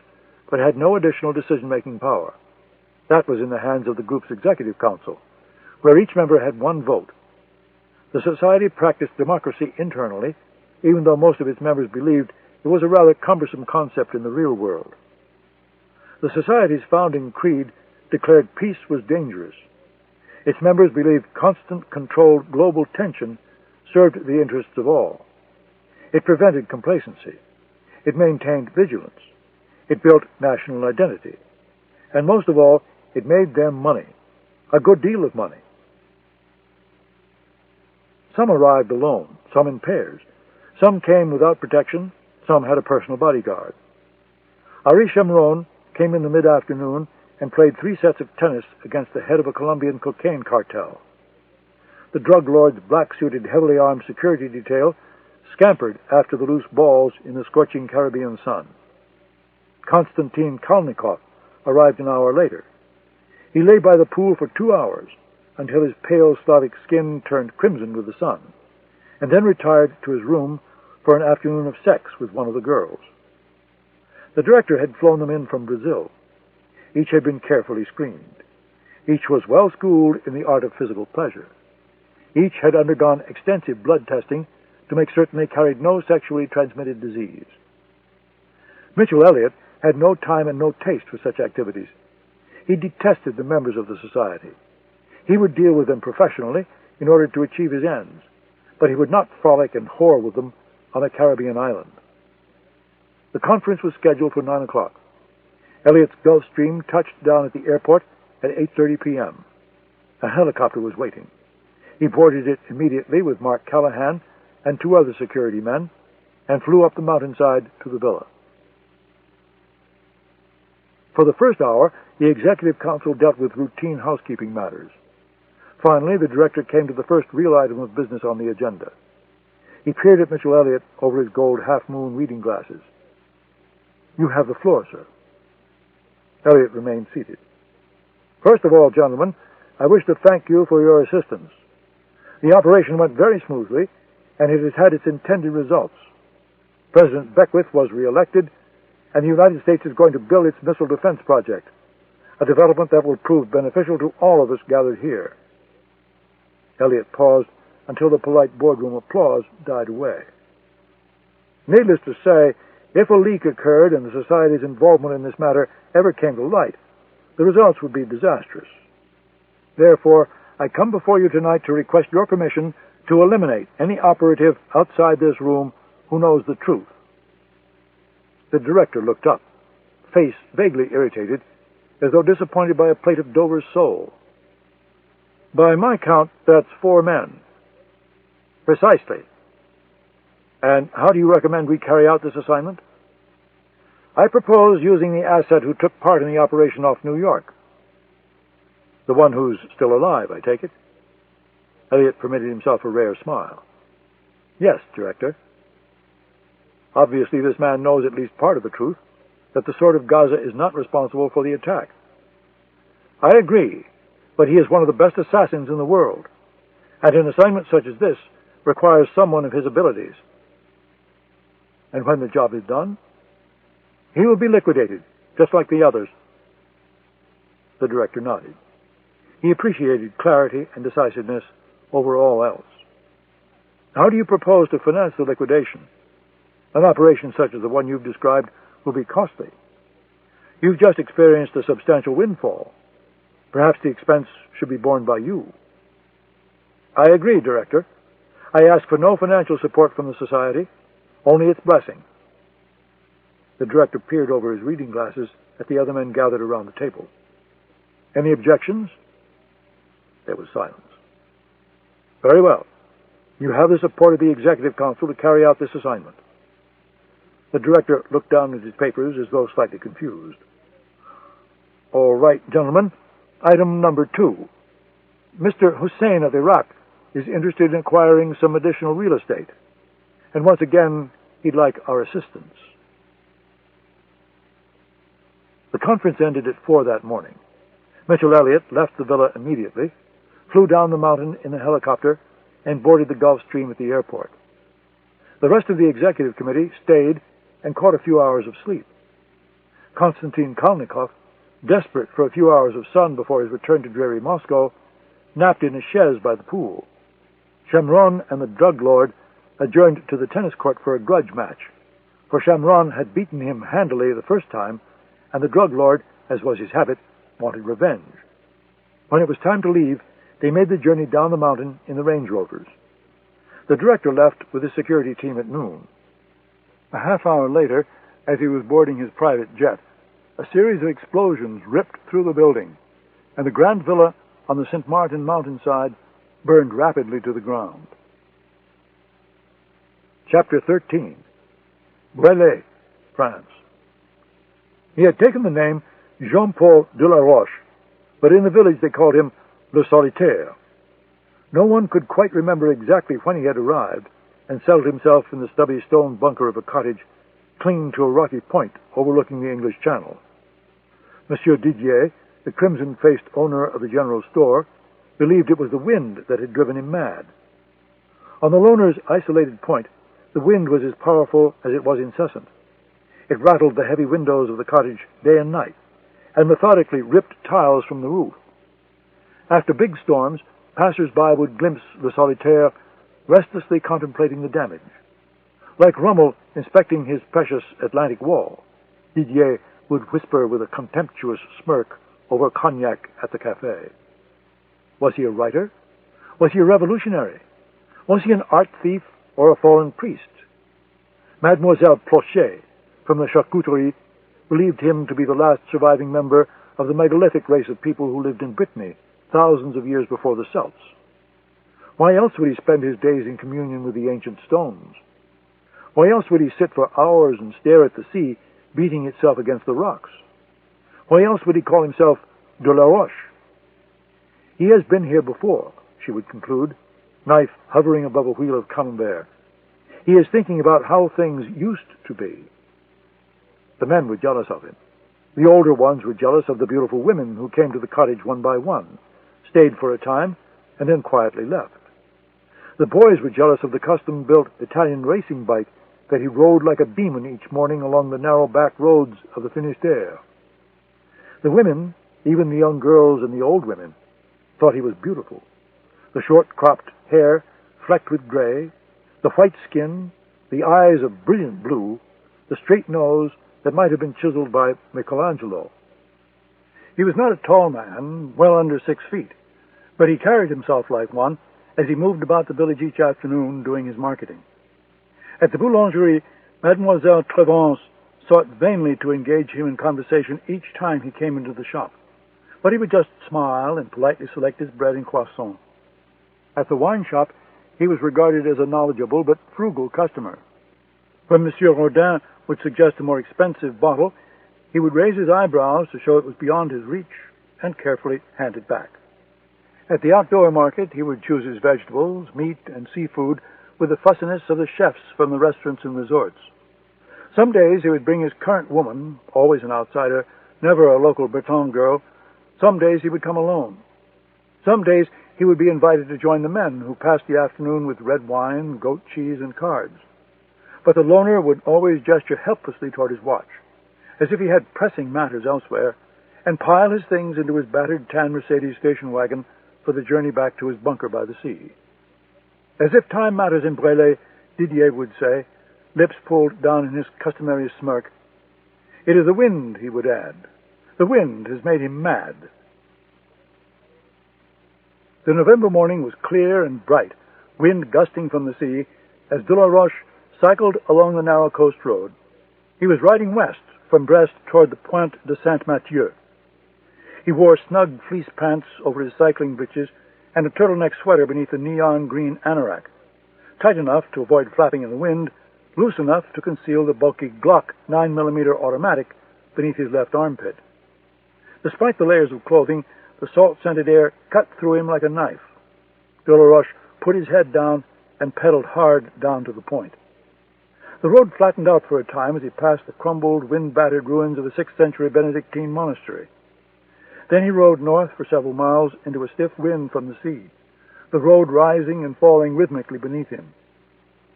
but had no additional decision-making power. That was in the hands of the group's executive council, where each member had one vote. The Society practiced democracy internally, even though most of its members believed it was a rather cumbersome concept in the real world. The Society's founding creed declared peace was dangerous. Its members believed constant, controlled global tension served the interests of all. It prevented complacency. It maintained vigilance. It built national identity. And most of all, it made them money, a good deal of money. Some arrived alone, some in pairs. Some came without protection, some had a personal bodyguard. Ari Shemron came in the mid-afternoon and played 3 sets of tennis against the head of a Colombian cocaine cartel. The drug lord's black-suited, heavily armed security detail scampered after the loose balls in the scorching Caribbean sun. Konstantin Kalnikov arrived an hour later. He lay by the pool for 2 hours until his pale Slavic skin turned crimson with the sun, and then retired to his room for an afternoon of sex with one of the girls. The director had flown them in from Brazil. Each had been carefully screened. Each was well schooled in the art of physical pleasure. Each had undergone extensive blood testing to make certain they carried no sexually transmitted disease. Mitchell Elliott had no time and no taste for such activities. He detested the members of the Society. He would deal with them professionally in order to achieve his ends, but he would not frolic and whore with them on a Caribbean island. The conference was scheduled for 9 o'clock. Elliott's Gulfstream touched down at the airport at 8:30 p.m. A helicopter was waiting. He boarded it immediately with Mark Callahan and 2 other security men and flew up the mountainside to the villa. For the first hour, the Executive Council dealt with routine housekeeping matters. Finally, the director came to the first real item of business on the agenda. He peered at Mitchell Elliott over his gold half-moon reading glasses. "You have the floor, sir." Elliott remained seated. "First of all, gentlemen, I wish to thank you for your assistance. The operation went very smoothly, and it has had its intended results. President Beckwith was re-elected, and the United States is going to build its missile defense project, a development that will prove beneficial to all of us gathered here." Elliott paused until the polite boardroom applause died away. "Needless to say, if a leak occurred and the Society's involvement in this matter ever came to light, the results would be disastrous. Therefore, I come before you tonight to request your permission to eliminate any operative outside this room who knows the truth." The director looked up, face vaguely irritated, as though disappointed by a plate of Dover's sole. "By my count, that's 4 men." "Precisely. And how do you recommend we carry out this assignment?" "I propose using the asset who took part in the operation off New York." "The one who's still alive, I take it?" Elliott permitted himself a rare smile. "Yes, Director." Obviously, this man knows at least part of the truth, that the Sword of Gaza is not responsible for the attack. I agree, but he is one of the best assassins in the world, and an assignment such as this requires someone of his abilities. And when the job is done, he will be liquidated, just like the others. The director nodded. He appreciated clarity and decisiveness over all else. How do you propose to finance the liquidation? An operation such as the one you've described will be costly. You've just experienced a substantial windfall. Perhaps the expense should be borne by you. I agree, Director. I ask for no financial support from the Society, only its blessing. The Director peered over his reading glasses at the other men gathered around the table. Any objections? There was silence. Very well. You have the support of the Executive Council to carry out this assignment. The Director looked down at his papers as though slightly confused. All right, gentlemen. Item number 2. Mr. Hussein of Iraq is interested in acquiring some additional real estate. And once again, he'd like our assistance. The conference ended at 4 that morning. Mitchell Elliott left the villa immediately, flew down the mountain in a helicopter, and boarded the Gulf Stream at the airport. The rest of the executive committee stayed and caught a few hours of sleep. Konstantin Kalnikov, desperate for a few hours of sun before his return to dreary Moscow, napped in a chaise by the pool. Shamron and the drug lord adjourned to the tennis court for a grudge match, for Shamron had beaten him handily the first time, and the drug lord, as was his habit, wanted revenge. When it was time to leave, they made the journey down the mountain in the Range Rovers. The director left with his security team at noon. A half hour later, as he was boarding his private jet, a series of explosions ripped through the building, and the grand villa on the St. Martin mountainside burned rapidly to the ground. Chapter 13. Brelay, France. He had taken the name Jean-Paul de la Roche, but in the village they called him Le Solitaire. No one could quite remember exactly when he had arrived and settled himself in the stubby stone bunker of a cottage clinging to a rocky point overlooking the English Channel. Monsieur Didier, the crimson-faced owner of the general store, believed it was the wind that had driven him mad. On the loner's isolated point, the wind was as powerful as it was incessant. It rattled the heavy windows of the cottage day and night, and methodically ripped tiles from the roof. After big storms, passers-by would glimpse Le Solitaire restlessly contemplating the damage. Like Rommel inspecting his precious Atlantic wall, Didier would whisper with a contemptuous smirk over cognac at the cafe. Was he a writer? Was he a revolutionary? Was he an art thief or a fallen priest? Mademoiselle Plochet, from the charcuterie, believed him to be the last surviving member of the megalithic race of people who lived in Brittany thousands of years before the Celts. Why else would he spend his days in communion with the ancient stones? Why else would he sit for hours and stare at the sea beating itself against the rocks? Why else would he call himself de la Roche? He has been here before, she would conclude, knife hovering above a wheel of camembert. He is thinking about how things used to be. The men were jealous of him. The older ones were jealous of the beautiful women who came to the cottage one by one, stayed for a time, and then quietly left. The boys were jealous of the custom-built Italian racing bike that he rode like a demon each morning along the narrow back roads of the Finistère. The women, even the young girls and the old women, thought he was beautiful. The short-cropped hair, flecked with gray, the white skin, the eyes of brilliant blue, the straight nose that might have been chiseled by Michelangelo. He was not a tall man, well under 6 feet, but he carried himself like one as he moved about the village each afternoon doing his marketing. At the boulangerie, Mademoiselle Trevance sought vainly to engage him in conversation each time he came into the shop, but he would just smile and politely select his bread and croissant. At the wine shop, he was regarded as a knowledgeable but frugal customer. When Monsieur Rodin would suggest a more expensive bottle, he would raise his eyebrows to show it was beyond his reach and carefully hand it back. At the outdoor market, he would choose his vegetables, meat, and seafood with the fussiness of the chefs from the restaurants and resorts. Some days he would bring his current woman, always an outsider, never a local Breton girl. Some days he would come alone. Some days he would be invited to join the men who passed the afternoon with red wine, goat cheese, and cards. But the loner would always gesture helplessly toward his watch, as if he had pressing matters elsewhere, and pile his things into his battered tan Mercedes station wagon for the journey back to his bunker by the sea. As if time matters in Brele, Didier would say, lips pulled down in his customary smirk. It is the wind, he would add. The wind has made him mad. The November morning was clear and bright, wind gusting from the sea, as de la Roche cycled along the narrow coast road. He was riding west from Brest toward the Pointe de Saint-Mathieu. He wore snug fleece pants over his cycling breeches and a turtleneck sweater beneath a neon-green anorak, tight enough to avoid flapping in the wind, loose enough to conceal the bulky Glock 9mm automatic beneath his left armpit. Despite the layers of clothing, the salt-scented air cut through him like a knife. De la Roche put his head down and pedaled hard down to the point. The road flattened out for a time as he passed the crumbled, wind-battered ruins of a 6th-century Benedictine monastery. Then he rode north for several miles into a stiff wind from the sea, the road rising and falling rhythmically beneath him.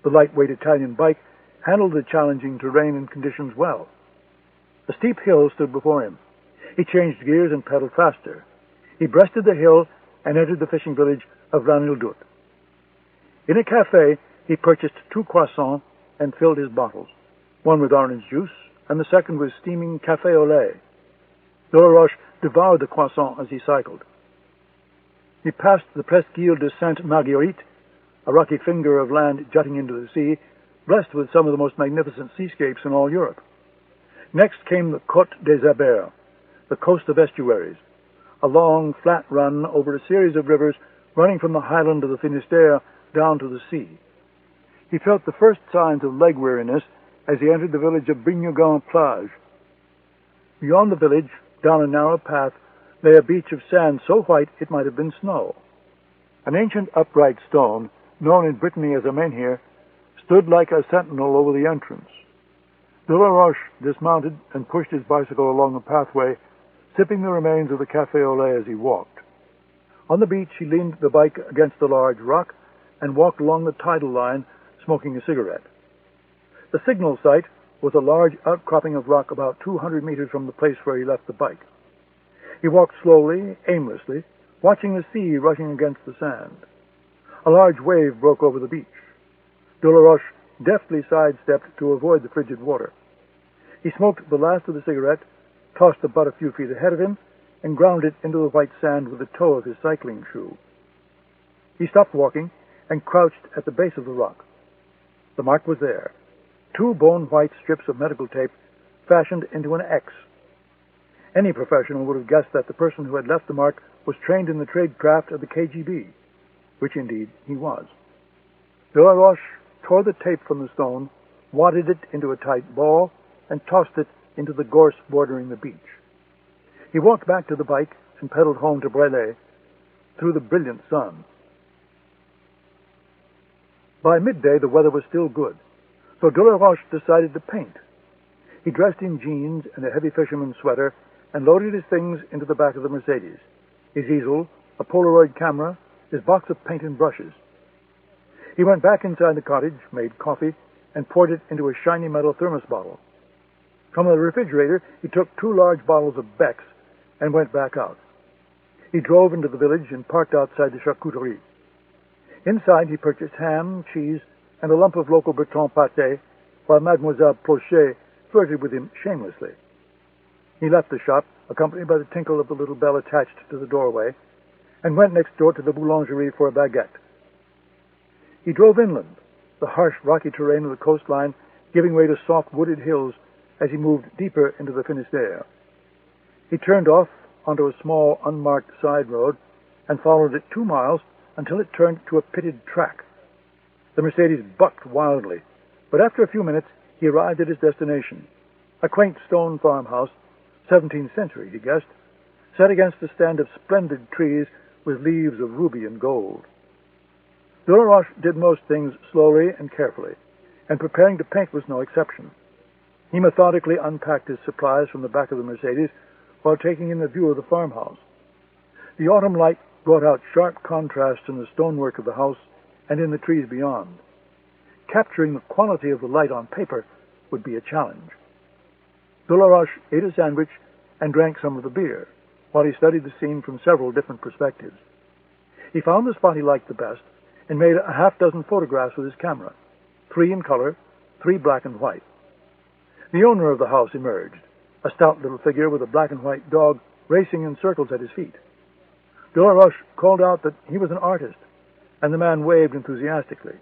The lightweight Italian bike handled the challenging terrain and conditions well. A steep hill stood before him. He changed gears and pedaled faster. He breasted the hill and entered the fishing village of Ranildout. In a cafe, he purchased 2 croissants and filled his bottles, one with orange juice and the second with steaming café au lait. De la Roche devoured the croissant as he cycled. He passed the Presqu'île de Sainte-Marguerite, a rocky finger of land jutting into the sea, blessed with some of the most magnificent seascapes in all Europe. Next came the Côte des Abers, the coast of estuaries, a long, flat run over a series of rivers running from the highland of the Finistère down to the sea. He felt the first signs of leg weariness as he entered the village of Brignogan-Plage. Beyond the village, down a narrow path, lay a beach of sand so white it might have been snow. An ancient upright stone, known in Brittany as a menhir, stood like a sentinel over the entrance. De la Roche dismounted and pushed his bicycle along the pathway, sipping the remains of the café au lait as he walked. On the beach, he leaned the bike against a large rock and walked along the tidal line, smoking a cigarette. The signal site was a large outcropping of rock about 200 meters from the place where he left the bike. He walked slowly, aimlessly, watching the sea rushing against the sand. A large wave broke over the beach. De la Roche deftly sidestepped to avoid the frigid water. He smoked the last of the cigarette, tossed the butt a few feet ahead of him, and ground it into the white sand with the toe of his cycling shoe. He stopped walking and crouched at the base of the rock. The mark was there, 2 bone-white strips of medical tape fashioned into an X. Any professional would have guessed that the person who had left the mark was trained in the tradecraft of the KGB, which indeed he was. De la Roche tore the tape from the stone, wadded it into a tight ball, and tossed it into the gorse bordering the beach. He walked back to the bike and pedaled home to Brele through the brilliant sun. By midday, the weather was still good, so de la Roche decided to paint. He dressed in jeans and a heavy fisherman's sweater and loaded his things into the back of the Mercedes, his easel, a Polaroid camera, his box of paint and brushes. He went back inside the cottage, made coffee, and poured it into a shiny metal thermos bottle. From the refrigerator, he took 2 large bottles of Beck's and went back out. He drove into the village and parked outside the charcuterie. Inside, he purchased ham, cheese, and a lump of local Breton pâté, while Mademoiselle Plochet flirted with him shamelessly. He left the shop, accompanied by the tinkle of the little bell attached to the doorway, and went next door to the boulangerie for a baguette. He drove inland, the harsh, rocky terrain of the coastline giving way to soft, wooded hills as he moved deeper into the Finistère. He turned off onto a small, unmarked side road and followed it 2 miles until it turned to a pitted track. The Mercedes bucked wildly, but after a few minutes he arrived at his destination, a quaint stone farmhouse, 17th century, he guessed, set against a stand of splendid trees with leaves of ruby and gold. De la Roche did most things slowly and carefully, and preparing to paint was no exception. He methodically unpacked his supplies from the back of the Mercedes while taking in the view of the farmhouse. The autumn light brought out sharp contrasts in the stonework of the house and in the trees beyond. Capturing the quality of the light on paper would be a challenge. De la Roche ate a sandwich and drank some of the beer, while he studied the scene from several different perspectives. He found the spot he liked the best and made a half-dozen photographs with his camera, 3 in color, 3 black and white. The owner of the house emerged, a stout little figure with a black and white dog racing in circles at his feet. De la Roche called out that he was an artist, and the man waved enthusiastically.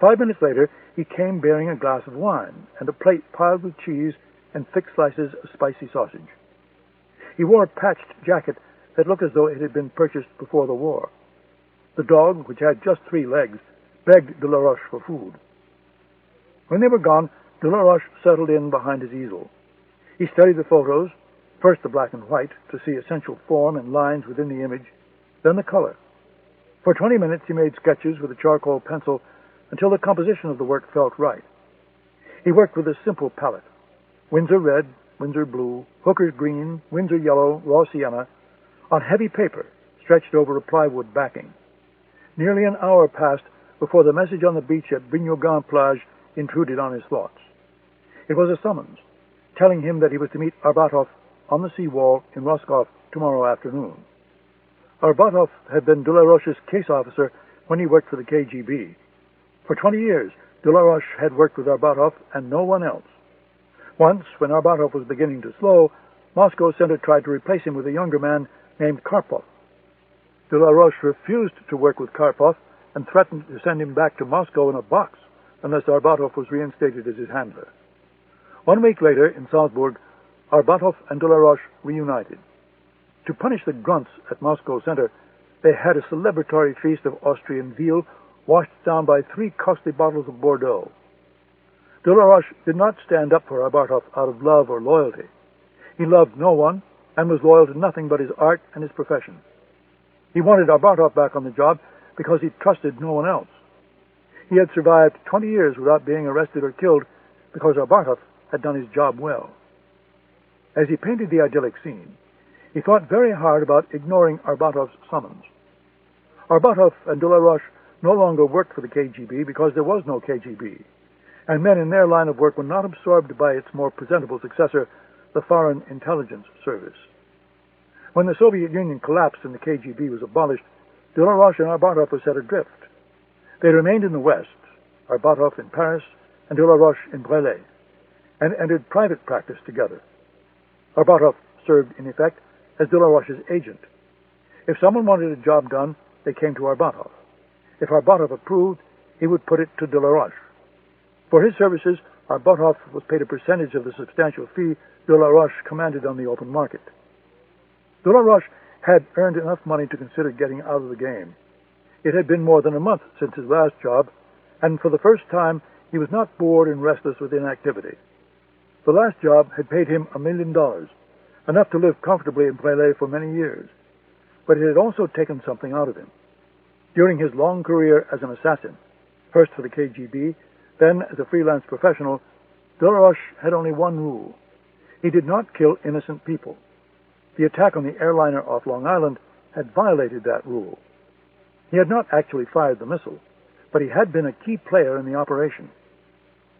5 minutes later, he came bearing a glass of wine and a plate piled with cheese and thick slices of spicy sausage. He wore a patched jacket that looked as though it had been purchased before the war. The dog, which had just 3 legs, begged de la Roche for food. When they were gone, de la Roche settled in behind his easel. He studied the photos, first the black and white, to see essential form and lines within the image, then the color. For 20 minutes he made sketches with a charcoal pencil until the composition of the work felt right. He worked with a simple palette: Windsor red, Windsor blue, Hooker's green, Windsor yellow, raw sienna, on heavy paper stretched over a plywood backing. Nearly an hour passed before the message on the beach at Brignogan-Plage intruded on his thoughts. It was a summons, telling him that he was to meet Arbatov on the seawall in Roscoff tomorrow afternoon. Arbatov had been de la Roche's case officer when he worked for the KGB. For 20 years, de la Roche had worked with Arbatov and no one else. Once, when Arbatov was beginning to slow, Moscow Center tried to replace him with a younger man named Karpov. De la Roche refused to work with Karpov and threatened to send him back to Moscow in a box unless Arbatov was reinstated as his handler. 1 week later, in Salzburg, Arbatov and de la Roche reunited. To punish the grunts at Moscow Center, they had a celebratory feast of Austrian veal washed down by 3 costly bottles of Bordeaux. De la Roche did not stand up for Arbatov out of love or loyalty. He loved no one and was loyal to nothing but his art and his profession. He wanted Arbatov back on the job because he trusted no one else. He had survived 20 years without being arrested or killed because Arbatov had done his job well. As he painted the idyllic scene, he thought very hard about ignoring Arbatov's summons. Arbatov and de la Roche no longer worked for the KGB because there was no KGB, and men in their line of work were not absorbed by its more presentable successor, the Foreign Intelligence Service. When the Soviet Union collapsed and the KGB was abolished, de la Roche and Arbatov were set adrift. They remained in the West, Arbatov in Paris and de la Roche in Brelay, and entered private practice together. Arbatov served, in effect, as de la Roche's agent. If someone wanted a job done, they came to Arbatov. If Arbatov approved, he would put it to de la Roche. For his services, Arbatov was paid a percentage of the substantial fee de la Roche commanded on the open market. De la Roche had earned enough money to consider getting out of the game. It had been more than a month since his last job, and for the first time he was not bored and restless with inactivity. The last job had paid him $1 million, enough to live comfortably in Brelay for many years, but it had also taken something out of him. During his long career as an assassin, first for the KGB, then as a freelance professional, de la Roche had only one rule. He did not kill innocent people. The attack on the airliner off Long Island had violated that rule. He had not actually fired the missile, but he had been a key player in the operation.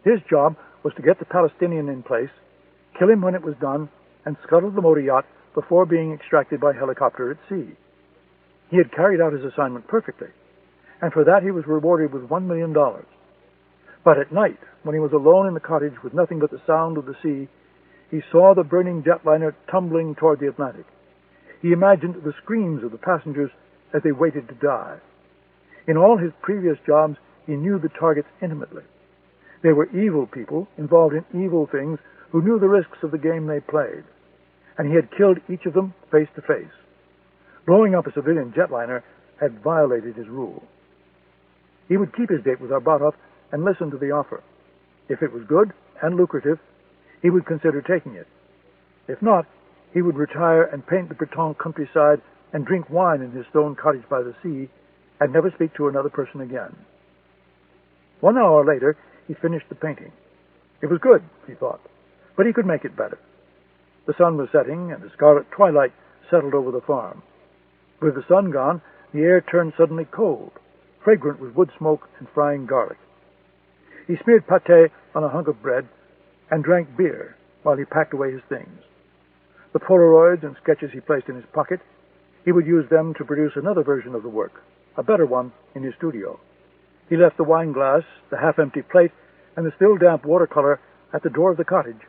His job was to get the Palestinian in place, kill him when it was done, and scuttle the motor yacht before being extracted by helicopter at sea. He had carried out his assignment perfectly, and for that he was rewarded with $1 million. But at night, when he was alone in the cottage with nothing but the sound of the sea, he saw the burning jetliner tumbling toward the Atlantic. He imagined the screams of the passengers as they waited to die. In all his previous jobs, he knew the targets intimately. They were evil people involved in evil things who knew the risks of the game they played, and he had killed each of them face to face. Blowing up a civilian jetliner had violated his rule. He would keep his date with Arbatov and listen to the offer. If it was good and lucrative, he would consider taking it. If not, he would retire and paint the Breton countryside and drink wine in his stone cottage by the sea and never speak to another person again. 1 hour later, he finished the painting. It was good, he thought, but he could make it better. The sun was setting, and a scarlet twilight settled over the farm. With the sun gone, the air turned suddenly cold, fragrant with wood smoke and frying garlic. He smeared pâté on a hunk of bread and drank beer while he packed away his things. The Polaroids and sketches he placed in his pocket. He would use them to produce another version of the work, a better one, in his studio. He left the wine glass, the half-empty plate, and the still damp watercolor at the door of the cottage,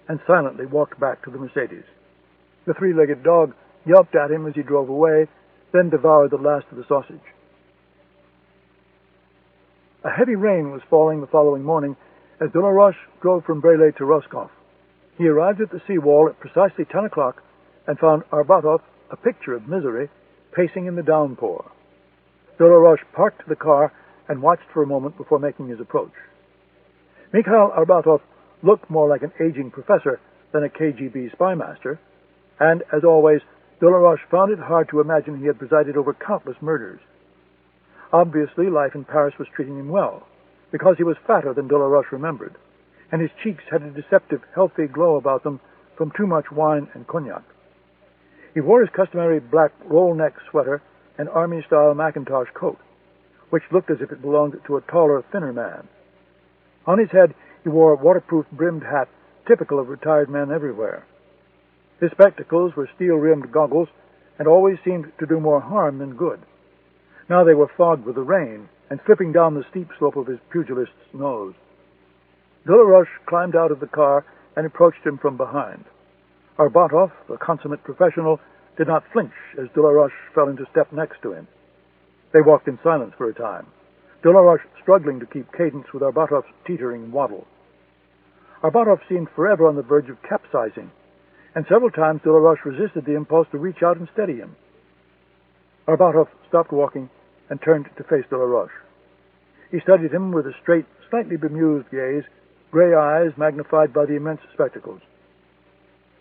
and silently walked back to the Mercedes. The three-legged dog yelped at him as he drove away, then devoured the last of the sausage. A heavy rain was falling the following morning as de la Roche drove from Brele to Roscoff. He arrived at the seawall at precisely 10 o'clock and found Arbatov, a picture of misery, pacing in the downpour. De la Roche parked the car and watched for a moment before making his approach. Mikhail Arbatov looked more like an aging professor than a KGB spymaster, and, as always, de la Roche found it hard to imagine he had presided over countless murders. Obviously, life in Paris was treating him well, because he was fatter than de la Roche remembered, and his cheeks had a deceptive, healthy glow about them from too much wine and cognac. He wore his customary black roll-neck sweater and army-style Macintosh coat, which looked as if it belonged to a taller, thinner man. On his head, he wore a waterproof brimmed hat typical of retired men everywhere. His spectacles were steel-rimmed goggles and always seemed to do more harm than good. Now they were fogged with the rain and slipping down the steep slope of his pugilist's nose. De la Roche climbed out of the car and approached him from behind. Arbatov, the consummate professional, did not flinch as de la Roche fell into step next to him. They walked in silence for a time, de la Roche struggling to keep cadence with Arbatov's teetering waddle. Arbatov seemed forever on the verge of capsizing, and several times de la Roche resisted the impulse to reach out and steady him. Arbatov stopped walking and turned to face de la Roche. He studied him with a straight, slightly bemused gaze, gray eyes magnified by the immense spectacles.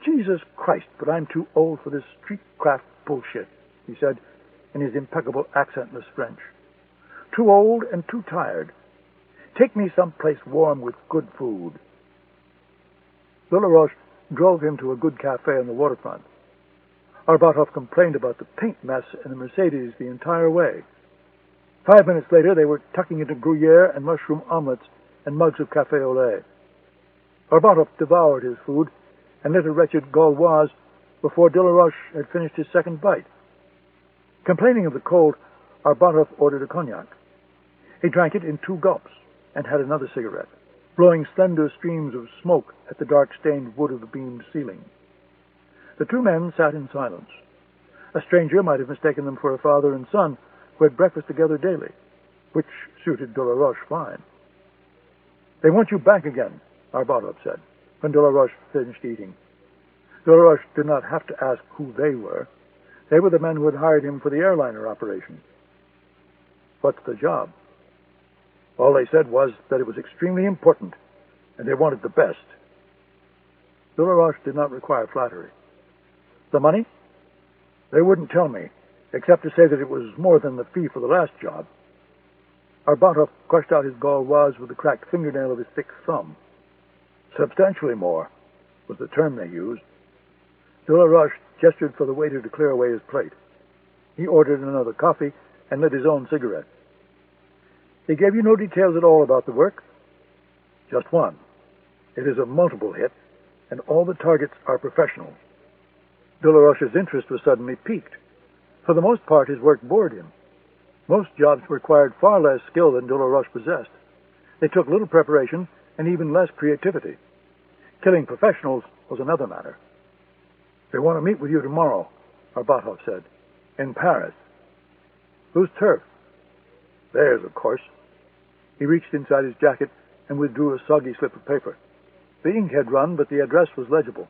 "Jesus Christ, but I'm too old for this street-craft bullshit," he said in his impeccable accentless French. "Too old and too tired. Take me someplace warm with good food." De la Roche drove him to a good cafe on the waterfront. Arbatov complained about the paint mess in the Mercedes the entire way. 5 minutes later, they were tucking into Gruyere and mushroom omelets and mugs of café au lait. Arbatov devoured his food and lit a wretched Gauloise before de la Roche had finished his second bite. Complaining of the cold, Arbatov ordered a cognac. He drank it in 2 gulps and had another cigarette, blowing slender streams of smoke at the dark-stained wood of the beamed ceiling. The 2 men sat in silence. A stranger might have mistaken them for a father and son who had breakfast together daily, which suited de la Roche fine. "They want you back again," Arbatov said, when de la Roche finished eating. De la Roche did not have to ask who they were. They were the men who had hired him for the airliner operation. "What's the job?" All they said was that it was extremely important, and they wanted the best. De la Roche did not require flattery. "The money?" "They wouldn't tell me, except to say that it was more than the fee for the last job." Arbatov crushed out his Gauloise with the cracked fingernail of his thick thumb. "Substantially more," was the term they used. De la Roche gestured for the waiter to clear away his plate. He ordered another coffee and lit his own cigarette. "He gave you no details at all about the work?" "Just one. It is a multiple hit, and all the targets are professionals." De la Roche's interest was suddenly piqued. For the most part, his work bored him. Most jobs required far less skill than de la Roche possessed. They took little preparation and even less creativity. Killing professionals was another matter. "They want to meet with you tomorrow," Arbatov said. "In Paris." "Whose turf?" "Theirs, of course." He reached inside his jacket and withdrew a soggy slip of paper. The ink had run, but the address was legible.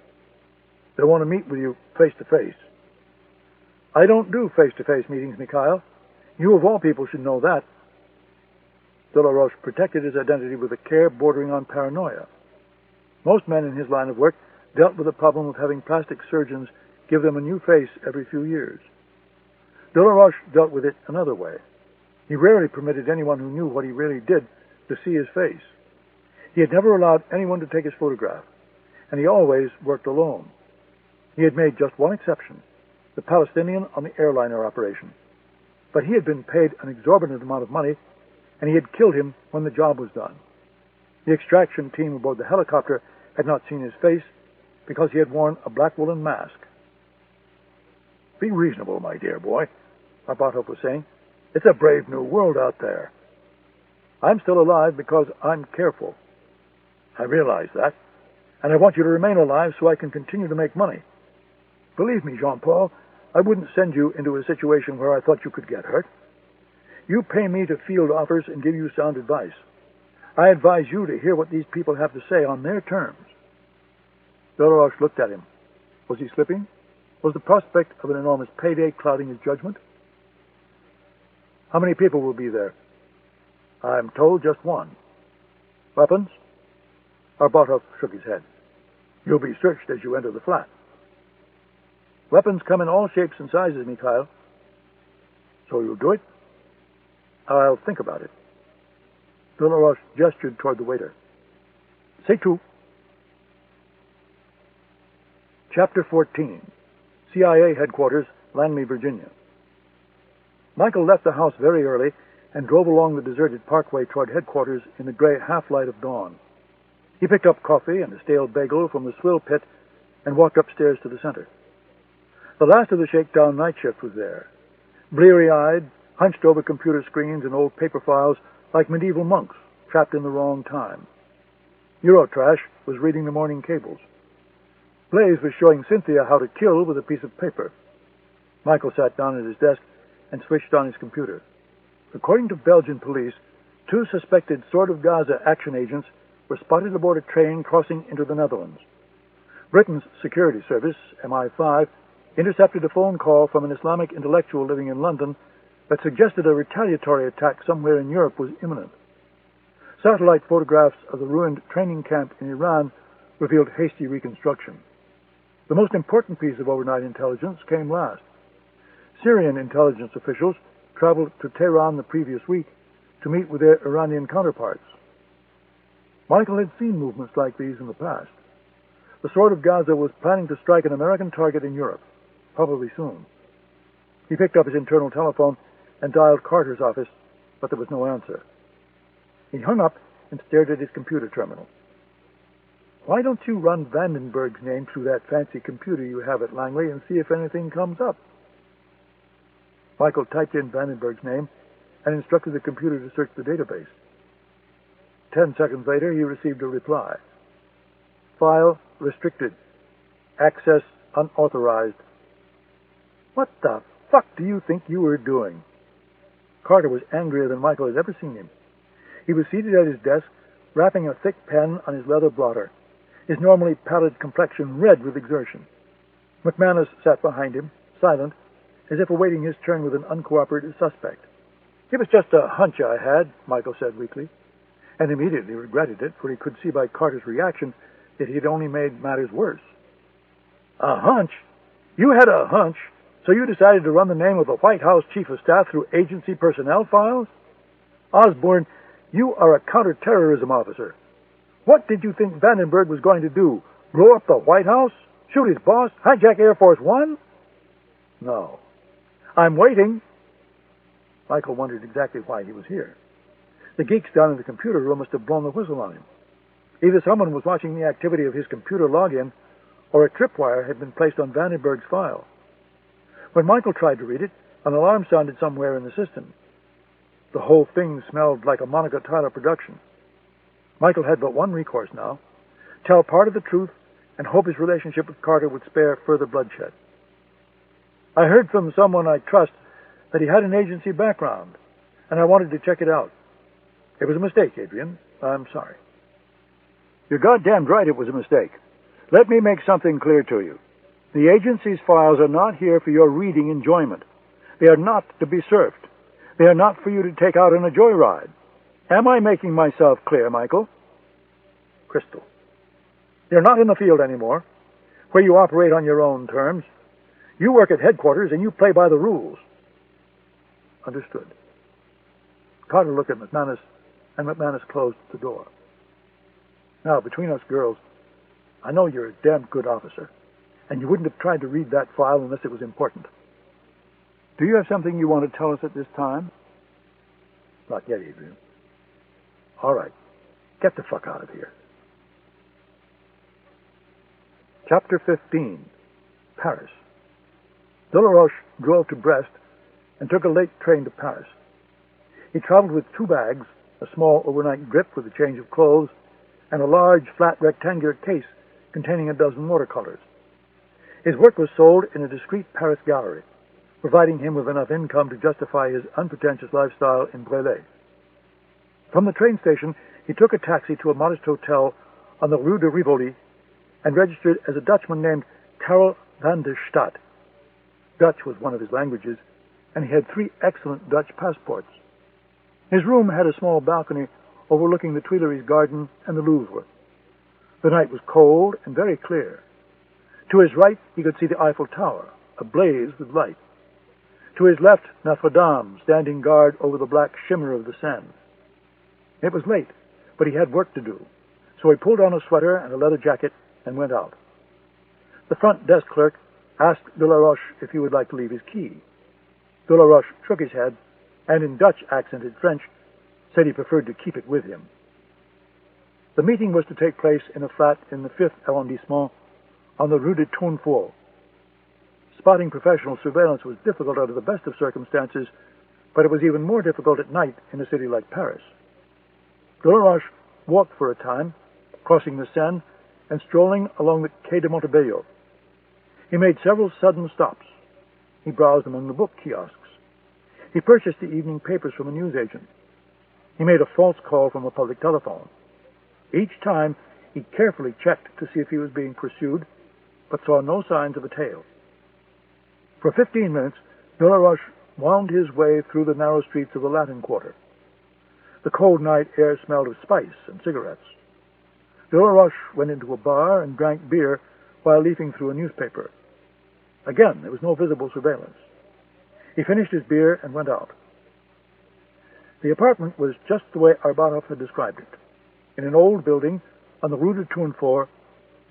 "They want to meet with you face-to-face." "I don't do face-to-face meetings, Mikhail. You of all people should know that." De la Roche protected his identity with a care bordering on paranoia. Most men in his line of work dealt with the problem of having plastic surgeons give them a new face every few years. De la Roche dealt with it another way. He rarely permitted anyone who knew what he really did to see his face. He had never allowed anyone to take his photograph, and he always worked alone. He had made just one exception, the Palestinian on the airliner operation. But he had been paid an exorbitant amount of money, and he had killed him when the job was done. The extraction team aboard the helicopter had not seen his face because he had worn a black woolen mask. "Be reasonable, my dear boy," Arbatov was saying. "It's a brave new world out there." "I'm still alive because I'm careful." "I realize that, and I want you to remain alive so I can continue to make money. Believe me, Jean-Paul, I wouldn't send you into a situation where I thought you could get hurt. You pay me to field offers and give you sound advice. I advise you to hear what these people have to say on their terms." Delaroche looked at him. Was he slipping? Was the prospect of an enormous payday clouding his judgment? "How many people will be there?" "I'm told just one." "Weapons?" Arbatov shook his head. "You'll be searched as you enter the flat." "Weapons come in all shapes and sizes, Mikhail." "So you'll do it?" "I'll think about it." Delaroche gestured toward the waiter. "C'est tout." Chapter 14. CIA Headquarters, Langley, Virginia. Michael left the house very early and drove along the deserted parkway toward headquarters in the gray half-light of dawn. He picked up coffee and a stale bagel from the swill pit and walked upstairs to the center. The last of the shakedown night shift was there, bleary-eyed, hunched over computer screens and old paper files like medieval monks trapped in the wrong time. Eurotrash was reading the morning cables. Blaze was showing Cynthia how to kill with a piece of paper. Michael sat down at his desk and switched on his computer. According to Belgian police, 2 suspected Sword of Gaza action agents were spotted aboard a train crossing into the Netherlands. Britain's security service, MI5, intercepted a phone call from an Islamic intellectual living in London that suggested a retaliatory attack somewhere in Europe was imminent. Satellite photographs of the ruined training camp in Iran revealed hasty reconstruction. The most important piece of overnight intelligence came last. Syrian intelligence officials traveled to Tehran the previous week to meet with their Iranian counterparts. Michael had seen movements like these in the past. The Sword of Gaza was planning to strike an American target in Europe, probably soon. He picked up his internal telephone and dialed Carter's office, but there was no answer. He hung up and stared at his computer terminal. "Why don't you run Vandenberg's name through that fancy computer you have at Langley and see if anything comes up?" Michael typed in Vandenberg's name and instructed the computer to search the database. 10 seconds later, he received a reply. "File restricted. Access unauthorized." "What the fuck do you think you were doing?" Carter was angrier than Michael had ever seen him. He was seated at his desk, wrapping a thick pen on his leather blotter, his normally pallid complexion red with exertion. McManus sat behind him, silent, as if awaiting his turn with an uncooperative suspect. "It was just a hunch I had," Michael said weakly, and immediately regretted it, for he could see by Carter's reaction that he had only made matters worse. "A hunch? You had a hunch, so you decided to run the name of the White House Chief of Staff through agency personnel files? Osbourne, you are a counterterrorism officer. What did you think Vandenberg was going to do? Blow up the White House? Shoot his boss? Hijack Air Force One?" "No. I'm waiting." Michael wondered exactly why he was here. The geeks down in the computer room must have blown the whistle on him. Either someone was watching the activity of his computer login, or a tripwire had been placed on Vandenberg's file. When Michael tried to read it, an alarm sounded somewhere in the system. The whole thing smelled like a Monica Tyler production. Michael had but one recourse now: tell part of the truth and hope his relationship with Carter would spare further bloodshed. "I heard from someone I trust that he had an agency background, and I wanted to check it out. It was a mistake, Adrian. I'm sorry." "You're goddamned right it was a mistake. Let me make something clear to you. The agency's files are not here for your reading enjoyment. They are not to be surfed. They are not for you to take out on a joyride. Am I making myself clear, Michael?" "Crystal. You're not in the field anymore, where you operate on your own terms. You work at headquarters and you play by the rules." "Understood." Carter looked at McManus, and McManus closed the door. Now, between us girls, I know you're a damn good officer, and you wouldn't have tried to read that file unless it was important. Do you have something you want to tell us at this time? Not yet, Adrian. All right. Get the fuck out of here. Chapter 15. Paris. Delaroche drove to Brest and took a late train to Paris. He traveled with 2 bags, a small overnight grip with a change of clothes, and a large, flat, rectangular case containing a dozen watercolors. His work was sold in a discreet Paris gallery, providing him with enough income to justify his unpretentious lifestyle in Brelay. From the train station, he took a taxi to a modest hotel on the Rue de Rivoli and registered as a Dutchman named Karel van der Stad. Dutch was one of his languages, and he had 3 excellent Dutch passports. His room had a small balcony overlooking the Tuileries garden and the Louvre. The night was cold and very clear. To his right, he could see the Eiffel Tower, ablaze with light. To his left, Notre Dame, standing guard over the black shimmer of the Seine. It was late, but he had work to do, so he pulled on a sweater and a leather jacket and went out. The front desk clerk asked Delaroche if he would like to leave his key. Delaroche shook his head, and in Dutch accented French, said he preferred to keep it with him. The meeting was to take place in a flat in the 5th arrondissement on the Rue de Tournefort. Spotting professional surveillance was difficult under the best of circumstances, but it was even more difficult at night in a city like Paris. Delaroche walked for a time, crossing the Seine and strolling along the Quai de Montebello. He made several sudden stops. He browsed among the book kiosks. He purchased the evening papers from a newsagent. He made a false call from a public telephone. Each time, he carefully checked to see if he was being pursued, but saw no signs of a tail. For 15 minutes, Delaroche wound his way through the narrow streets of the Latin Quarter. The cold night air smelled of spice and cigarettes. Delaroche went into a bar and drank beer while leafing through a newspaper. Again, there was no visible surveillance. He finished his beer and went out. The apartment was just the way Arbatov had described it, in an old building on the Rue de Tournefort,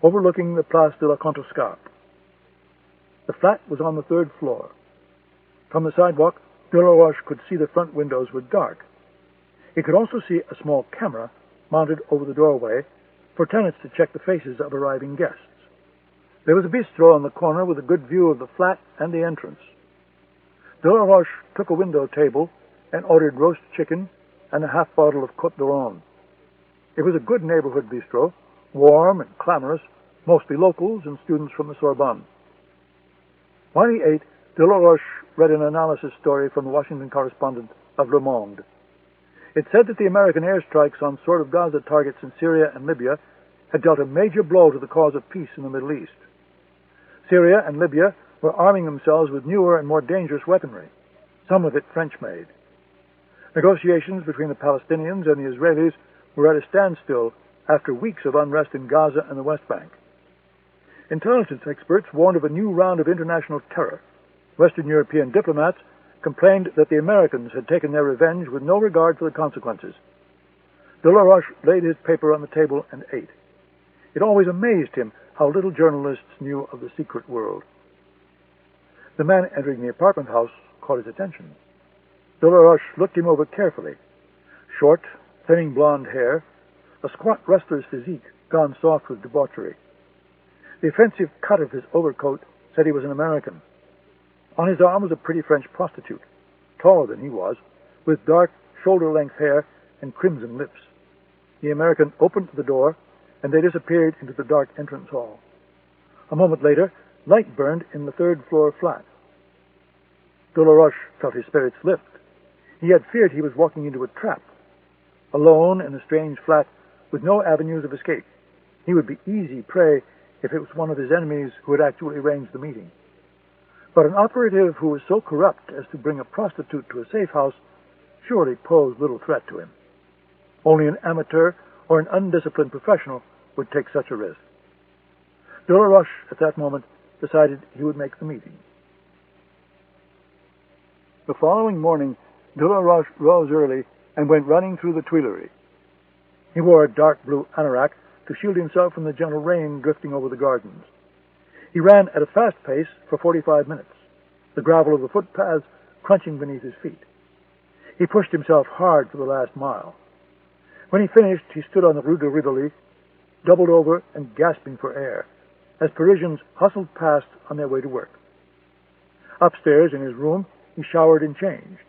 overlooking the Place de la Contrescarpe. The flat was on the 3rd floor. From the sidewalk, Delaroche could see the front windows were dark. He could also see a small camera mounted over the doorway for tenants to check the faces of arriving guests. There was a bistro on the corner with a good view of the flat and the entrance. Delaroche took a window table and ordered roast chicken and a half bottle of Côte d'Oron. It was a good neighborhood bistro, warm and clamorous, mostly locals and students from the Sorbonne. While he ate, Delaroche read an analysis story from the Washington correspondent of Le Monde. It said that the American airstrikes on Sword of Gaza targets in Syria and Libya had dealt a major blow to the cause of peace in the Middle East. Syria and Libya were arming themselves with newer and more dangerous weaponry, some of it French-made. Negotiations between the Palestinians and the Israelis were at a standstill after weeks of unrest in Gaza and the West Bank. Intelligence experts warned of a new round of international terror. Western European diplomats complained that the Americans had taken their revenge with no regard for the consequences. Delaroche laid his paper on the table and ate. It always amazed him how little journalists knew of the secret world. The man entering the apartment house caught his attention. Delaroche looked him over carefully. Short, thinning blonde hair, a squat wrestler's physique gone soft with debauchery. The offensive cut of his overcoat said he was an American. On his arm was a pretty French prostitute, taller than he was, with dark, shoulder-length hair and crimson lips. The American opened the door, and they disappeared into the dark entrance hall. A moment later, light burned in the 3rd-floor flat. Delaroche felt his spirits lift. He had feared he was walking into a trap. Alone in a strange flat with no avenues of escape, he would be easy prey if it was one of his enemies who had actually arranged the meeting. But an operative who was so corrupt as to bring a prostitute to a safe house surely posed little threat to him. Only an amateur or an undisciplined professional would take such a risk. Delaroche, at that moment, decided he would make the meeting. The following morning, Delaroche rose early and went running through the Tuileries. He wore a dark blue anorak to shield himself from the gentle rain drifting over the gardens. He ran at a fast pace for 45 minutes, the gravel of the footpaths crunching beneath his feet. He pushed himself hard for the last mile. When he finished, he stood on the Rue de Rivoli, doubled over and gasping for air, as Parisians hustled past on their way to work. Upstairs in his room, he showered and changed.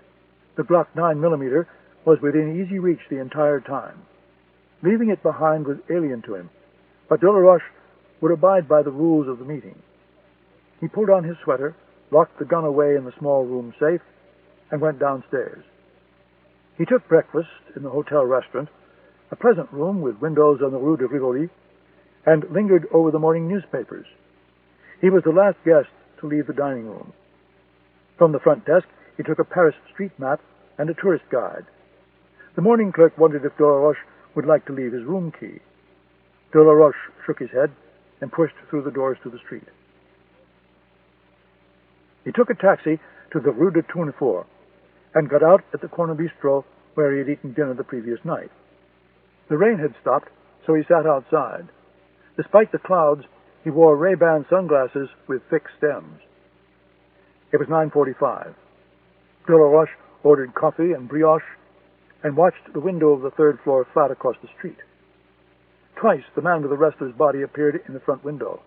The Glock 9mm was within easy reach the entire time. Leaving it behind was alien to him, but Delaroche would abide by the rules of the meeting. He pulled on his sweater, locked the gun away in the small room safe, and went downstairs. He took breakfast in the hotel restaurant, a pleasant room with windows on the Rue de Rivoli, and lingered over the morning newspapers. He was the last guest to leave the dining room. From the front desk, he took a Paris street map and a tourist guide. The morning clerk wondered if Delaroche would like to leave his room key. Delaroche shook his head and pushed through the doors to the street. He took a taxi to the Rue de Tournefort and got out at the corner bistro where he had eaten dinner the previous night. The rain had stopped, so he sat outside. Despite the clouds, he wore Ray-Ban sunglasses with thick stems. It was 9:45. Delaroche ordered coffee and brioche and watched the window of the third-floor flat across the street. Twice, the man with the wrestler's body appeared in the front window.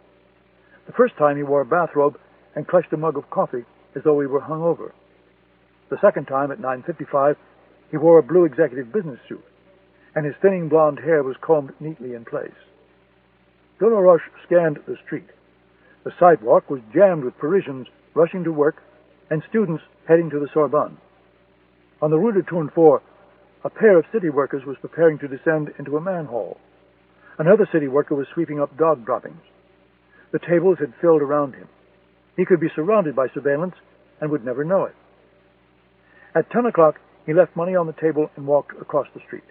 The first time he wore a bathrobe and clutched a mug of coffee as though he were hungover. The second time, at 9:55, he wore a blue executive business suit, and his thinning blonde hair was combed neatly in place. Delaroche scanned the street. The sidewalk was jammed with Parisians rushing to work and students heading to the Sorbonne. On the Rue de Tournefort, a pair of city workers was preparing to descend into a manhole. Another city worker was sweeping up dog droppings. The tables had filled around him. He could be surrounded by surveillance and would never know it. At 10 o'clock, he left money on the table and walked across the street.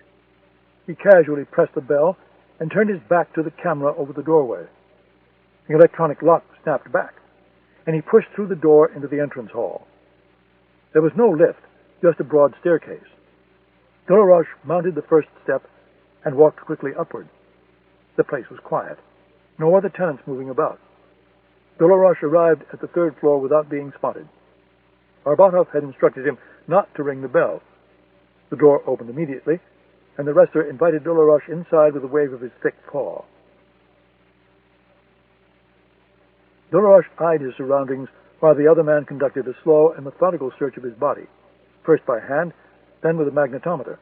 He casually pressed the bell and turned his back to the camera over the doorway. The electronic lock snapped back, and he pushed through the door into the entrance hall. There was no lift, just a broad staircase. Delaroche mounted the first step and walked quickly upward. The place was quiet. No other tenants moving about. Delaroche arrived at the third floor without being spotted. Arbatov had instructed him not to ring the bell. The door opened immediately, and the wrestler invited Delaroche inside with a wave of his thick paw. Delaroche eyed his surroundings while the other man conducted a slow and methodical search of his body, first by hand, then with a magnetometer.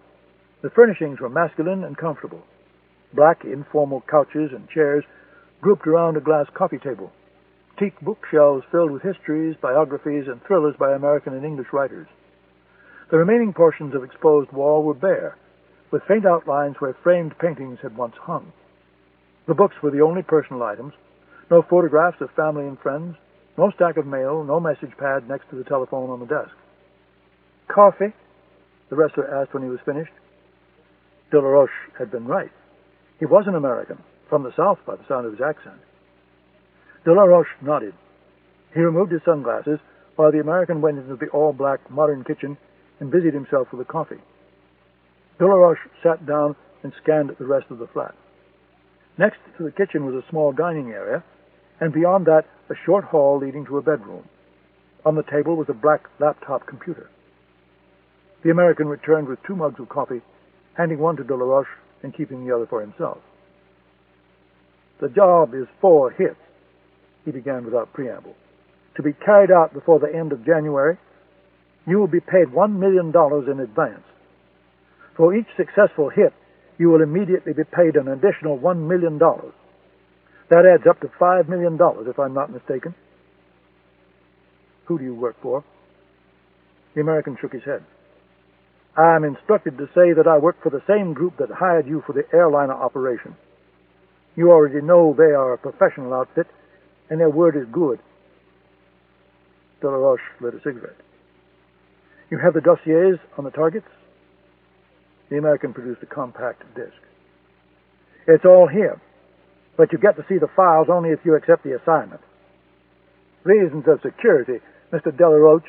The furnishings were masculine and comfortable. Black, informal couches and chairs grouped around a glass coffee table. Teak bookshelves filled with histories, biographies, and thrillers by American and English writers. The remaining portions of exposed wall were bare, with faint outlines where framed paintings had once hung. The books were the only personal items. No photographs of family and friends, no stack of mail, no message pad next to the telephone on the desk. "Coffee?" the wrestler asked when he was finished. Delaroche had been right. He was an American, from the South by the sound of his accent. Delaroche nodded. He removed his sunglasses while the American went into the all-black modern kitchen and busied himself with the coffee. Delaroche sat down and scanned the rest of the flat. Next to the kitchen was a small dining area, and beyond that, a short hall leading to a bedroom. On the table was a black laptop computer. The American returned with 2 mugs of coffee, handing one to Delaroche and keeping the other for himself. "The job is 4 hits," he began without preamble. "To be carried out before the end of January, you will be paid $1 million in advance. For each successful hit, you will immediately be paid an additional $1 million. That adds up to $5 million, if I'm not mistaken." "Who do you work for?" The American shook his head. "I am instructed to say that I work for the same group that hired you for the airliner operation. You already know they are a professional outfit, and their word is good." Delaroche lit a cigarette. "You have the dossiers on the targets?" The American produced a compact disc. "It's all here, but you get to see the files only if you accept the assignment." "Reasons of security, Mr. Delaroche.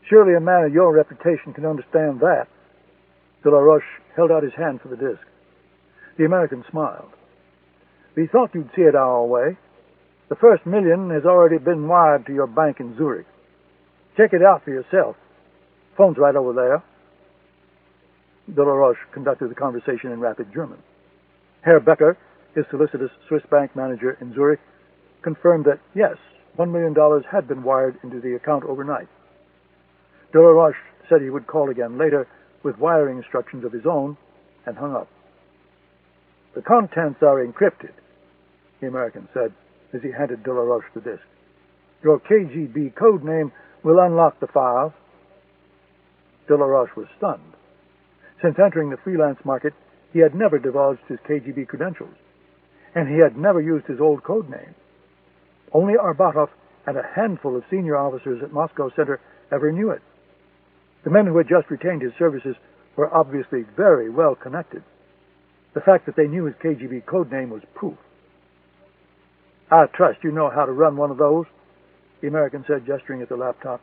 Surely a man of your reputation can understand that." Delaroche held out his hand for the disc. The American smiled. We thought you'd see it our way. The first $1 million has already been wired to your bank in Zurich. Check it out for yourself. Phone's right over there." De la Roche conducted the conversation in rapid German. Herr Becker, his solicitous Swiss bank manager in Zurich, confirmed that, yes, $1 million had been wired into the account overnight. De la Roche said he would call again later with wiring instructions of his own, and hung up. "The contents are encrypted," the American said as he handed De la Roche the disk. "Your KGB code name will unlock the files." De la Roche was stunned. Since entering the freelance market, he had never divulged his KGB credentials, and he had never used his old code name. Only Arbatov and a handful of senior officers at Moscow Center ever knew it. The men who had just retained his services were obviously very well connected. The fact that they knew his KGB code name was proof. "I trust you know how to run one of those," the American said, gesturing at the laptop.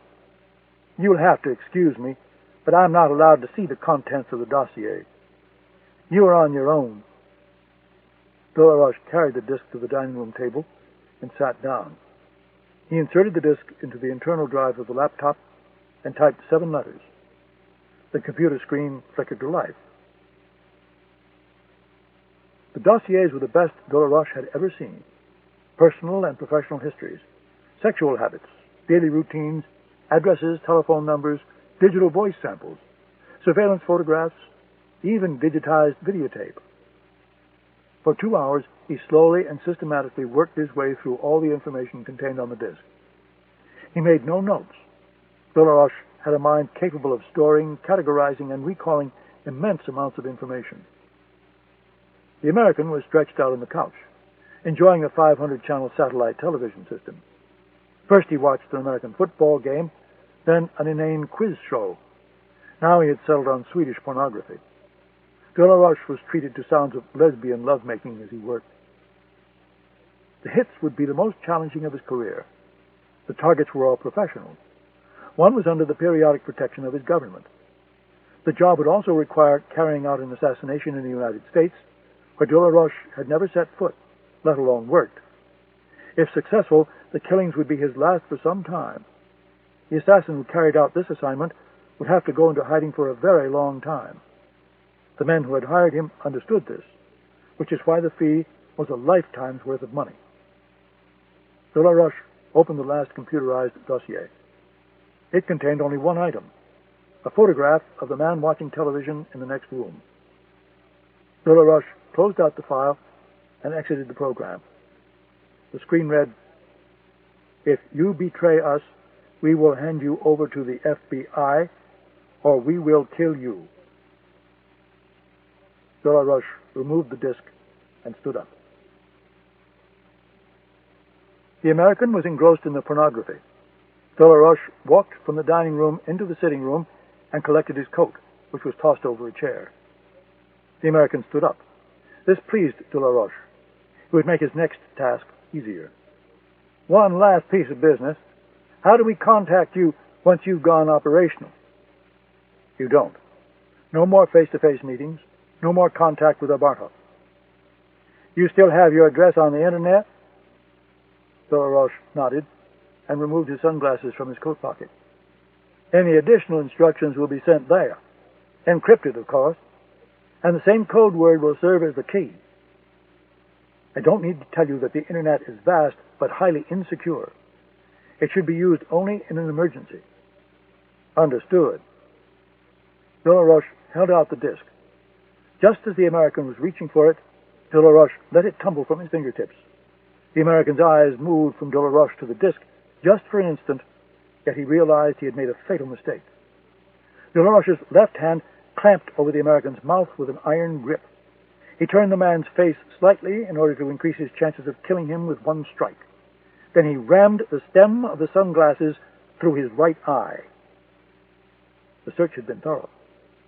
"You'll have to excuse me, but I'm not allowed to see the contents of the dossier. You are on your own." De la Roche carried the disk to the dining room table and sat down. He inserted the disk into the internal drive of the laptop and typed 7 letters. The computer screen flickered to life. The dossiers were the best De la Roche had ever seen. Personal and professional histories, sexual habits, daily routines, addresses, telephone numbers, digital voice samples, surveillance photographs, even digitized videotape. For 2 hours, he slowly and systematically worked his way through all the information contained on the disk. He made no notes. De la Roche had a mind capable of storing, categorizing, and recalling immense amounts of information. The American was stretched out on the couch, enjoying a 500-channel satellite television system. First he watched an American football game, then an inane quiz show. Now he had settled on Swedish pornography. De la Roche was treated to sounds of lesbian lovemaking as he worked. The hits would be the most challenging of his career. The targets were all professionals. One was under the periodic protection of his government. The job would also require carrying out an assassination in the United States, where De la Roche had never set foot, let alone worked. If successful, the killings would be his last for some time. The assassin who carried out this assignment would have to go into hiding for a very long time. The men who had hired him understood this, which is why the fee was a lifetime's worth of money. De la Roche opened the last computerized dossier. It contained only one item, a photograph of the man watching television in the next room. De la Roche closed out the file and exited the program. The screen read, "If you betray us, we will hand you over to the FBI, or we will kill you." De la Roche removed the disk and stood up. The American was engrossed in the pornography. De la Roche walked from the dining room into the sitting room and collected his coat, which was tossed over a chair. The American stood up. This pleased De la Roche. It would make his next task easier. "One last piece of business. How do we contact you once you've gone operational?" "You don't. No more face-to-face meetings. No more contact with Arbatov." "You still have your address on the Internet?" De la Roche nodded and removed his sunglasses from his coat pocket. "Any additional instructions will be sent there. Encrypted, of course. And the same code word will serve as the key. I don't need to tell you that the Internet is vast but highly insecure. It should be used only in an emergency." "Understood." De la Roche held out the disk. Just as the American was reaching for it, De la Roche let it tumble from his fingertips. The American's eyes moved from De la Roche to the disk just for an instant, yet he realized he had made a fatal mistake. De la Roche's left hand clamped over the American's mouth with an iron grip. He turned the man's face slightly in order to increase his chances of killing him with one strike. Then he rammed the stem of the sunglasses through his right eye. The search had been thorough,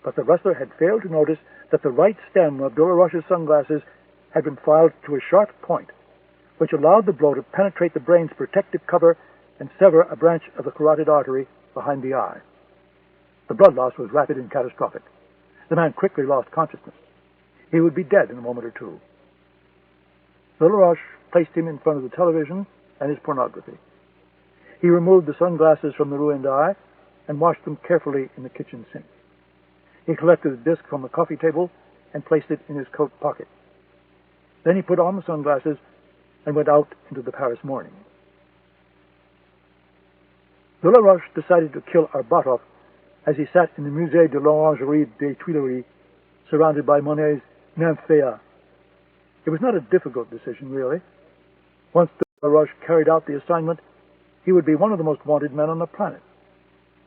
but the wrestler had failed to notice that the right stem of De la Roche's sunglasses had been filed to a sharp point, which allowed the blow to penetrate the brain's protective cover and sever a branch of the carotid artery behind the eye. The blood loss was rapid and catastrophic. The man quickly lost consciousness. He would be dead in a moment or two. Delaroche placed him in front of the television and his pornography. He removed the sunglasses from the ruined eye and washed them carefully in the kitchen sink. He collected a disc from the coffee table and placed it in his coat pocket. Then he put on the sunglasses and went out into the Paris morning. Delaroche decided to kill Arbatov as he sat in the Musée de l'Orangerie des Tuileries, surrounded by Monet's Nymphéas. It was not a difficult decision, really. Once Delaroche carried out the assignment, he would be one of the most wanted men on the planet.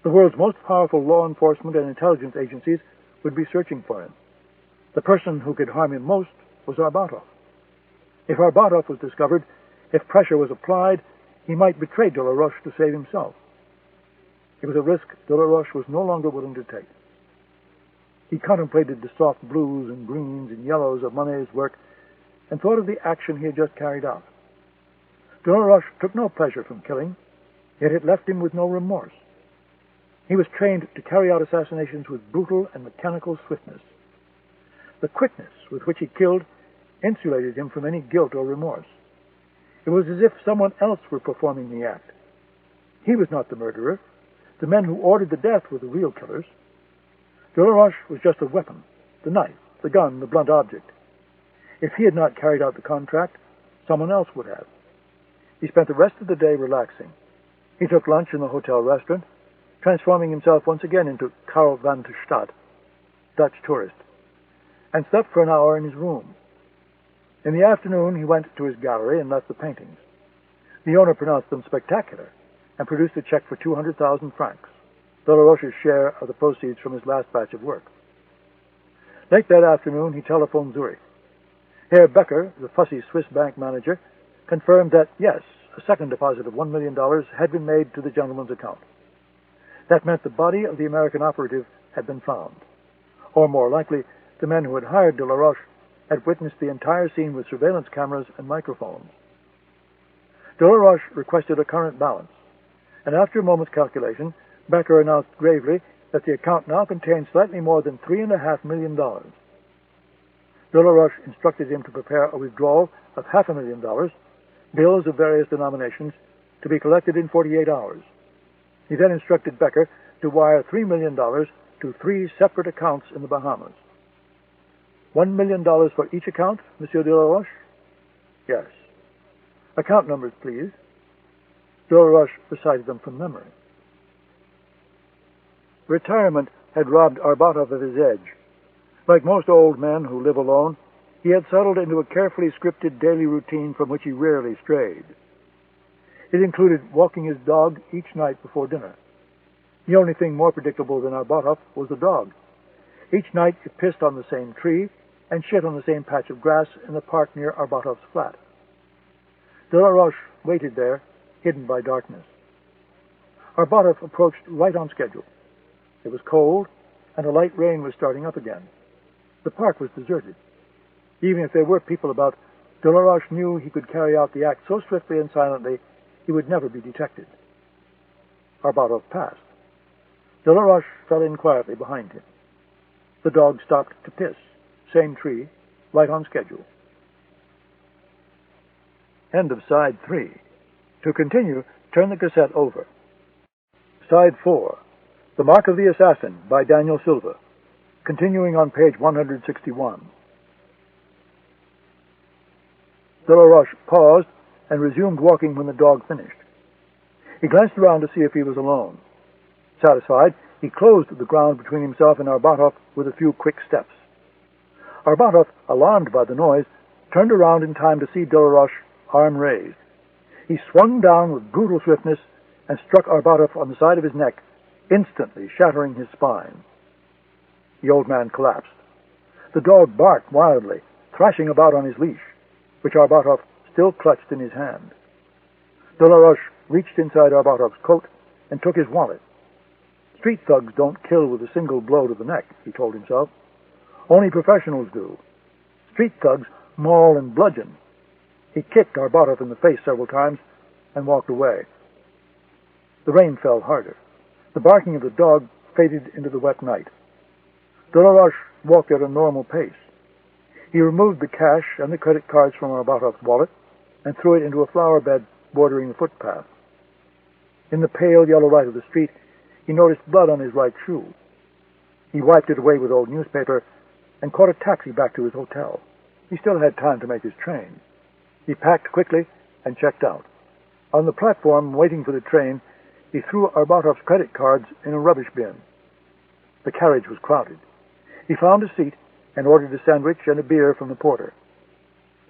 The world's most powerful law enforcement and intelligence agencies would be searching for him. The person who could harm him most was Arbatov. If Arbatov was discovered, if pressure was applied, he might betray Delaroche to save himself. It was a risk Delaroche was no longer willing to take. He contemplated the soft blues and greens and yellows of Monet's work and thought of the action he had just carried out. Delaroche took no pleasure from killing, yet it left him with no remorse. He was trained to carry out assassinations with brutal and mechanical swiftness. The quickness with which he killed insulated him from any guilt or remorse. It was as if someone else were performing the act. He was not the murderer. The men who ordered the death were the real killers. Delaroche was just a weapon, the knife, the gun, the blunt object. If he had not carried out the contract, someone else would have. He spent the rest of the day relaxing. He took lunch in the hotel restaurant, transforming himself once again into Karl van der Stad, Dutch tourist, and slept for an hour in his room. In the afternoon, he went to his gallery and left the paintings. The owner pronounced them spectacular and produced a check for 200,000 francs, Delaroche's share of the proceeds from his last batch of work. Late that afternoon, he telephoned Zurich. Herr Becker, the fussy Swiss bank manager, confirmed that, yes, a second deposit of $1 million had been made to the gentleman's account. That meant the body of the American operative had been found. Or more likely, the men who had hired Delaroche had witnessed the entire scene with surveillance cameras and microphones. Delaroche requested a current balance, and after a moment's calculation, Becker announced gravely that the account now contained slightly more than $3.5 million. Delaroche instructed him to prepare a withdrawal of $500,000, bills of various denominations, to be collected in 48 hours. He then instructed Becker to wire $3 million to 3 separate accounts in the Bahamas. $1 million for each account, Monsieur Delaroche? Yes. Account numbers, please. Delaroche recited them from memory. Retirement had robbed Arbatov of his edge. Like most old men who live alone, he had settled into a carefully scripted daily routine from which he rarely strayed. It included walking his dog each night before dinner. The only thing more predictable than Arbatov was the dog. Each night it pissed on the same tree and shit on the same patch of grass in the park near Arbatov's flat. Delaroche waited there, hidden by darkness. Arbatov approached right on schedule. It was cold, and a light rain was starting up again. The park was deserted. Even if there were people about, Delaroche knew he could carry out the act so swiftly and silently he would never be detected. Arbatov passed. Delaroche fell in quietly behind him. The dog stopped to piss. Same tree, right on schedule. End of side 3. To continue, turn the cassette over. Side 4. The Mark of the Assassin by Daniel Silva. Continuing on page 161. Delaroche paused and resumed walking when the dog finished. He glanced around to see if he was alone. Satisfied, he closed the ground between himself and Arbatov with a few quick steps. Arbatov, alarmed by the noise, turned around in time to see Delaroche, arm raised. He swung down with brutal swiftness and struck Arbatov on the side of his neck, instantly shattering his spine. The old man collapsed. The dog barked wildly, thrashing about on his leash, which Arbatov still clutched in his hand. Delaroche reached inside Arbatov's coat and took his wallet. Street thugs don't kill with a single blow to the neck, he told himself. Only professionals do. Street thugs maul and bludgeon. He kicked Arbatov in the face several times and walked away. The rain fell harder. The barking of the dog faded into the wet night. Delaroche walked at a normal pace. He removed the cash and the credit cards from Arbatov's wallet and threw it into a flower bed bordering the footpath. In the pale yellow light of the street, he noticed blood on his right shoe. He wiped it away with old newspaper and caught a taxi back to his hotel. He still had time to make his train. He packed quickly and checked out. On the platform, waiting for the train, he threw Arbatov's credit cards in a rubbish bin. The carriage was crowded. He found a seat and ordered a sandwich and a beer from the porter.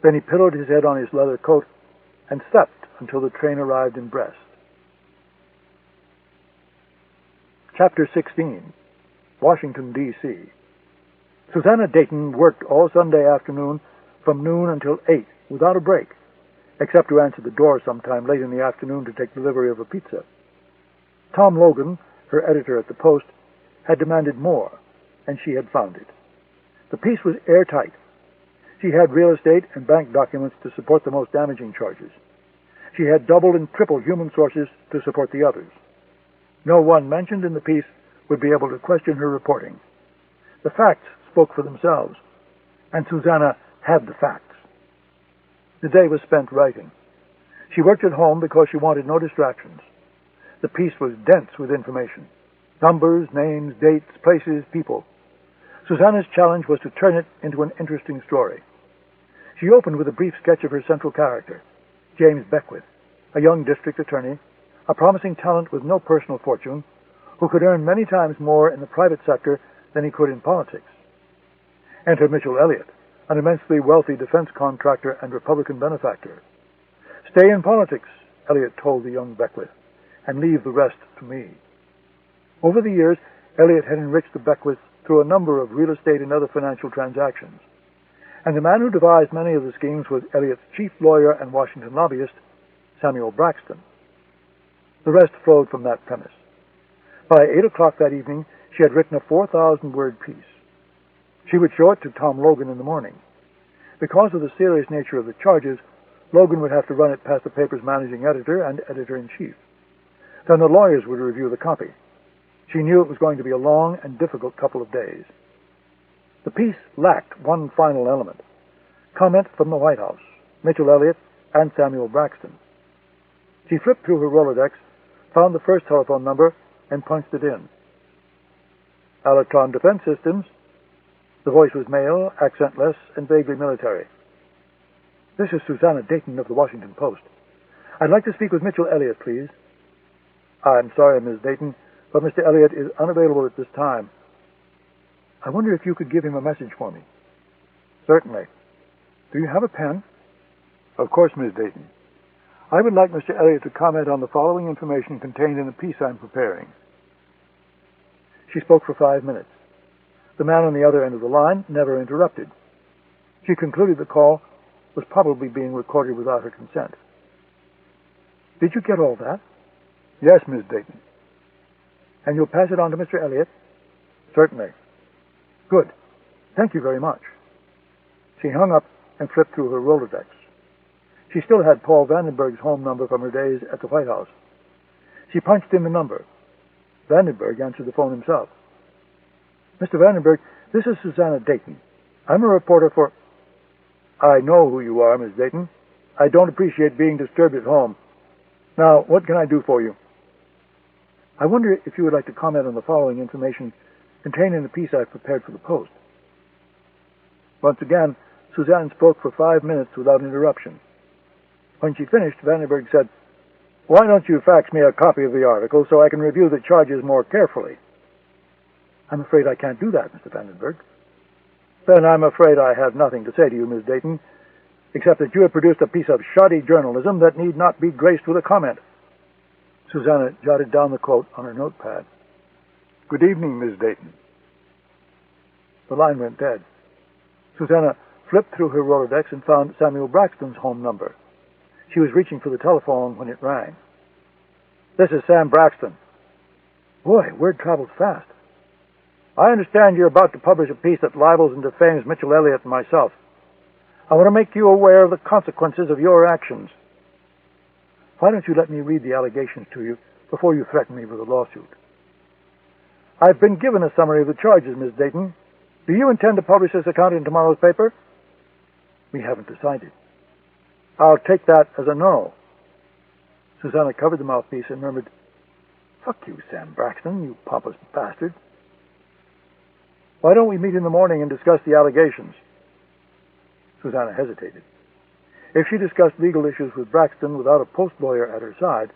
Then he pillowed his head on his leather coat and slept until the train arrived in Brest. Chapter 16. Washington, D.C. Susanna Dayton worked all Sunday afternoon from noon until 8 without a break, except to answer the door sometime late in the afternoon to take delivery of a pizza. Tom Logan, her editor at the Post, had demanded more, and she had found it. The piece was airtight. She had real estate and bank documents to support the most damaging charges. She had doubled and tripled human sources to support the others. No one mentioned in the piece would be able to question her reporting. The facts spoke for themselves, and Susanna had the facts. The day was spent writing. She worked at home because she wanted no distractions. The piece was dense with information. Numbers, names, dates, places, people. Susanna's challenge was to turn it into an interesting story. She opened with a brief sketch of her central character, James Beckwith, a young district attorney, a promising talent with no personal fortune, who could earn many times more in the private sector than he could in politics. Enter Mitchell Elliott, an immensely wealthy defense contractor and Republican benefactor. Stay in politics, Elliott told the young Beckwith, and leave the rest to me. Over the years, Elliott had enriched the Beckwiths through a number of real estate and other financial transactions, and the man who devised many of the schemes was Elliott's chief lawyer and Washington lobbyist, Samuel Braxton. The rest flowed from that premise. By 8 o'clock that evening, she had written a 4,000-word piece. She would show it to Tom Logan in the morning. Because of the serious nature of the charges, Logan would have to run it past the paper's managing editor and editor-in-chief. Then the lawyers would review the copy. She knew it was going to be a long and difficult couple of days. The piece lacked one final element: comment from the White House, Mitchell Elliott, and Samuel Braxton. She flipped through her Rolodex, found the first telephone number, and punched it in. Alatron Defense Systems. The voice was male, accentless, and vaguely military. This is Susanna Dayton of the Washington Post. I'd like to speak with Mitchell Elliott, please. I'm sorry, Ms. Dayton, but Mr. Elliott is unavailable at this time. I wonder if you could give him a message for me. Certainly. Do you have a pen? Of course, Ms. Dayton. I would like Mr. Elliott to comment on the following information contained in the piece I'm preparing. She spoke for 5 minutes. The man on the other end of the line never interrupted. She concluded the call was probably being recorded without her consent. Did you get all that? Yes, Ms. Dayton. And you'll pass it on to Mr. Elliott? Certainly. Good. Thank you very much. She hung up and flipped through her Rolodex. She still had Paul Vandenberg's home number from her days at the White House. She punched in the number. Vandenberg answered the phone himself. Mr. Vandenberg, this is Susanna Dayton. I'm a reporter for... I know who you are, Miss Dayton. I don't appreciate being disturbed at home. Now, what can I do for you? I wonder if you would like to comment on the following information contained in the piece I've prepared for the Post. Once again, Suzanne spoke for 5 minutes without interruption. When she finished, Vandenberg said, "Why don't you fax me a copy of the article so I can review the charges more carefully?" I'm afraid I can't do that, Mr. Vandenberg. Then I'm afraid I have nothing to say to you, Miss Dayton, except that you have produced a piece of shoddy journalism that need not be graced with a comment. Susanna jotted down the quote on her notepad. Good evening, Miss Dayton. The line went dead. Susanna flipped through her Rolodex and found Samuel Braxton's home number. She was reaching for the telephone when it rang. This is Sam Braxton. Boy, word travels fast. I understand you're about to publish a piece that libels and defames Mitchell Elliott and myself. I want to make you aware of the consequences of your actions. Why don't you let me read the allegations to you before you threaten me with a lawsuit? I've been given a summary of the charges, Miss Dayton. Do you intend to publish this account in tomorrow's paper? We haven't decided. I'll take that as a no. Susanna covered the mouthpiece and murmured, Fuck you, Sam Braxton, you pompous bastard. Why don't we meet in the morning and discuss the allegations? Susanna hesitated. If she discussed legal issues with Braxton without a post lawyer at her side,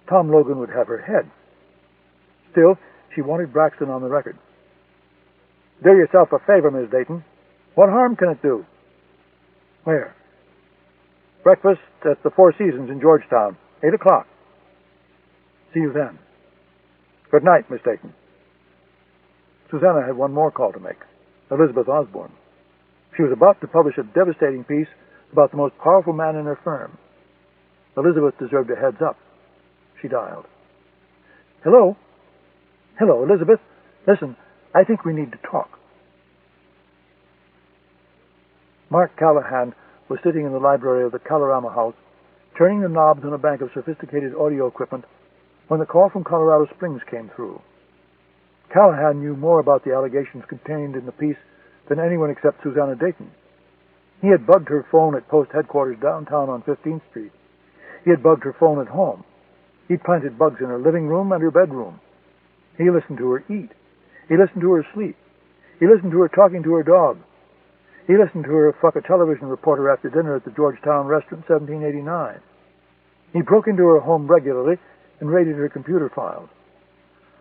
Tom Logan would have her head. Still, she wanted Braxton on the record. Do yourself a favor, Miss Dayton. What harm can it do? Where? Breakfast at the Four Seasons in Georgetown, 8 o'clock. See you then. Good night, Miss Dayton. Susanna had one more call to make. Elizabeth Osbourne. She was about to publish a devastating piece about the most powerful man in her firm. Elizabeth deserved a heads up. She dialed. Hello? Hello, Elizabeth. Listen, I think we need to talk. Mark Callahan was sitting in the library of the Colorama House, turning the knobs on a bank of sophisticated audio equipment, when the call from Colorado Springs came through. Callahan knew more about the allegations contained in the piece than anyone except Susanna Dayton. He had bugged her phone at Post headquarters downtown on 15th Street. He had bugged her phone at home. He'd planted bugs in her living room and her bedroom. He listened to her eat. He listened to her sleep. He listened to her talking to her dog. He listened to her fuck a television reporter after dinner at the Georgetown restaurant in 1789. He broke into her home regularly and raided her computer files.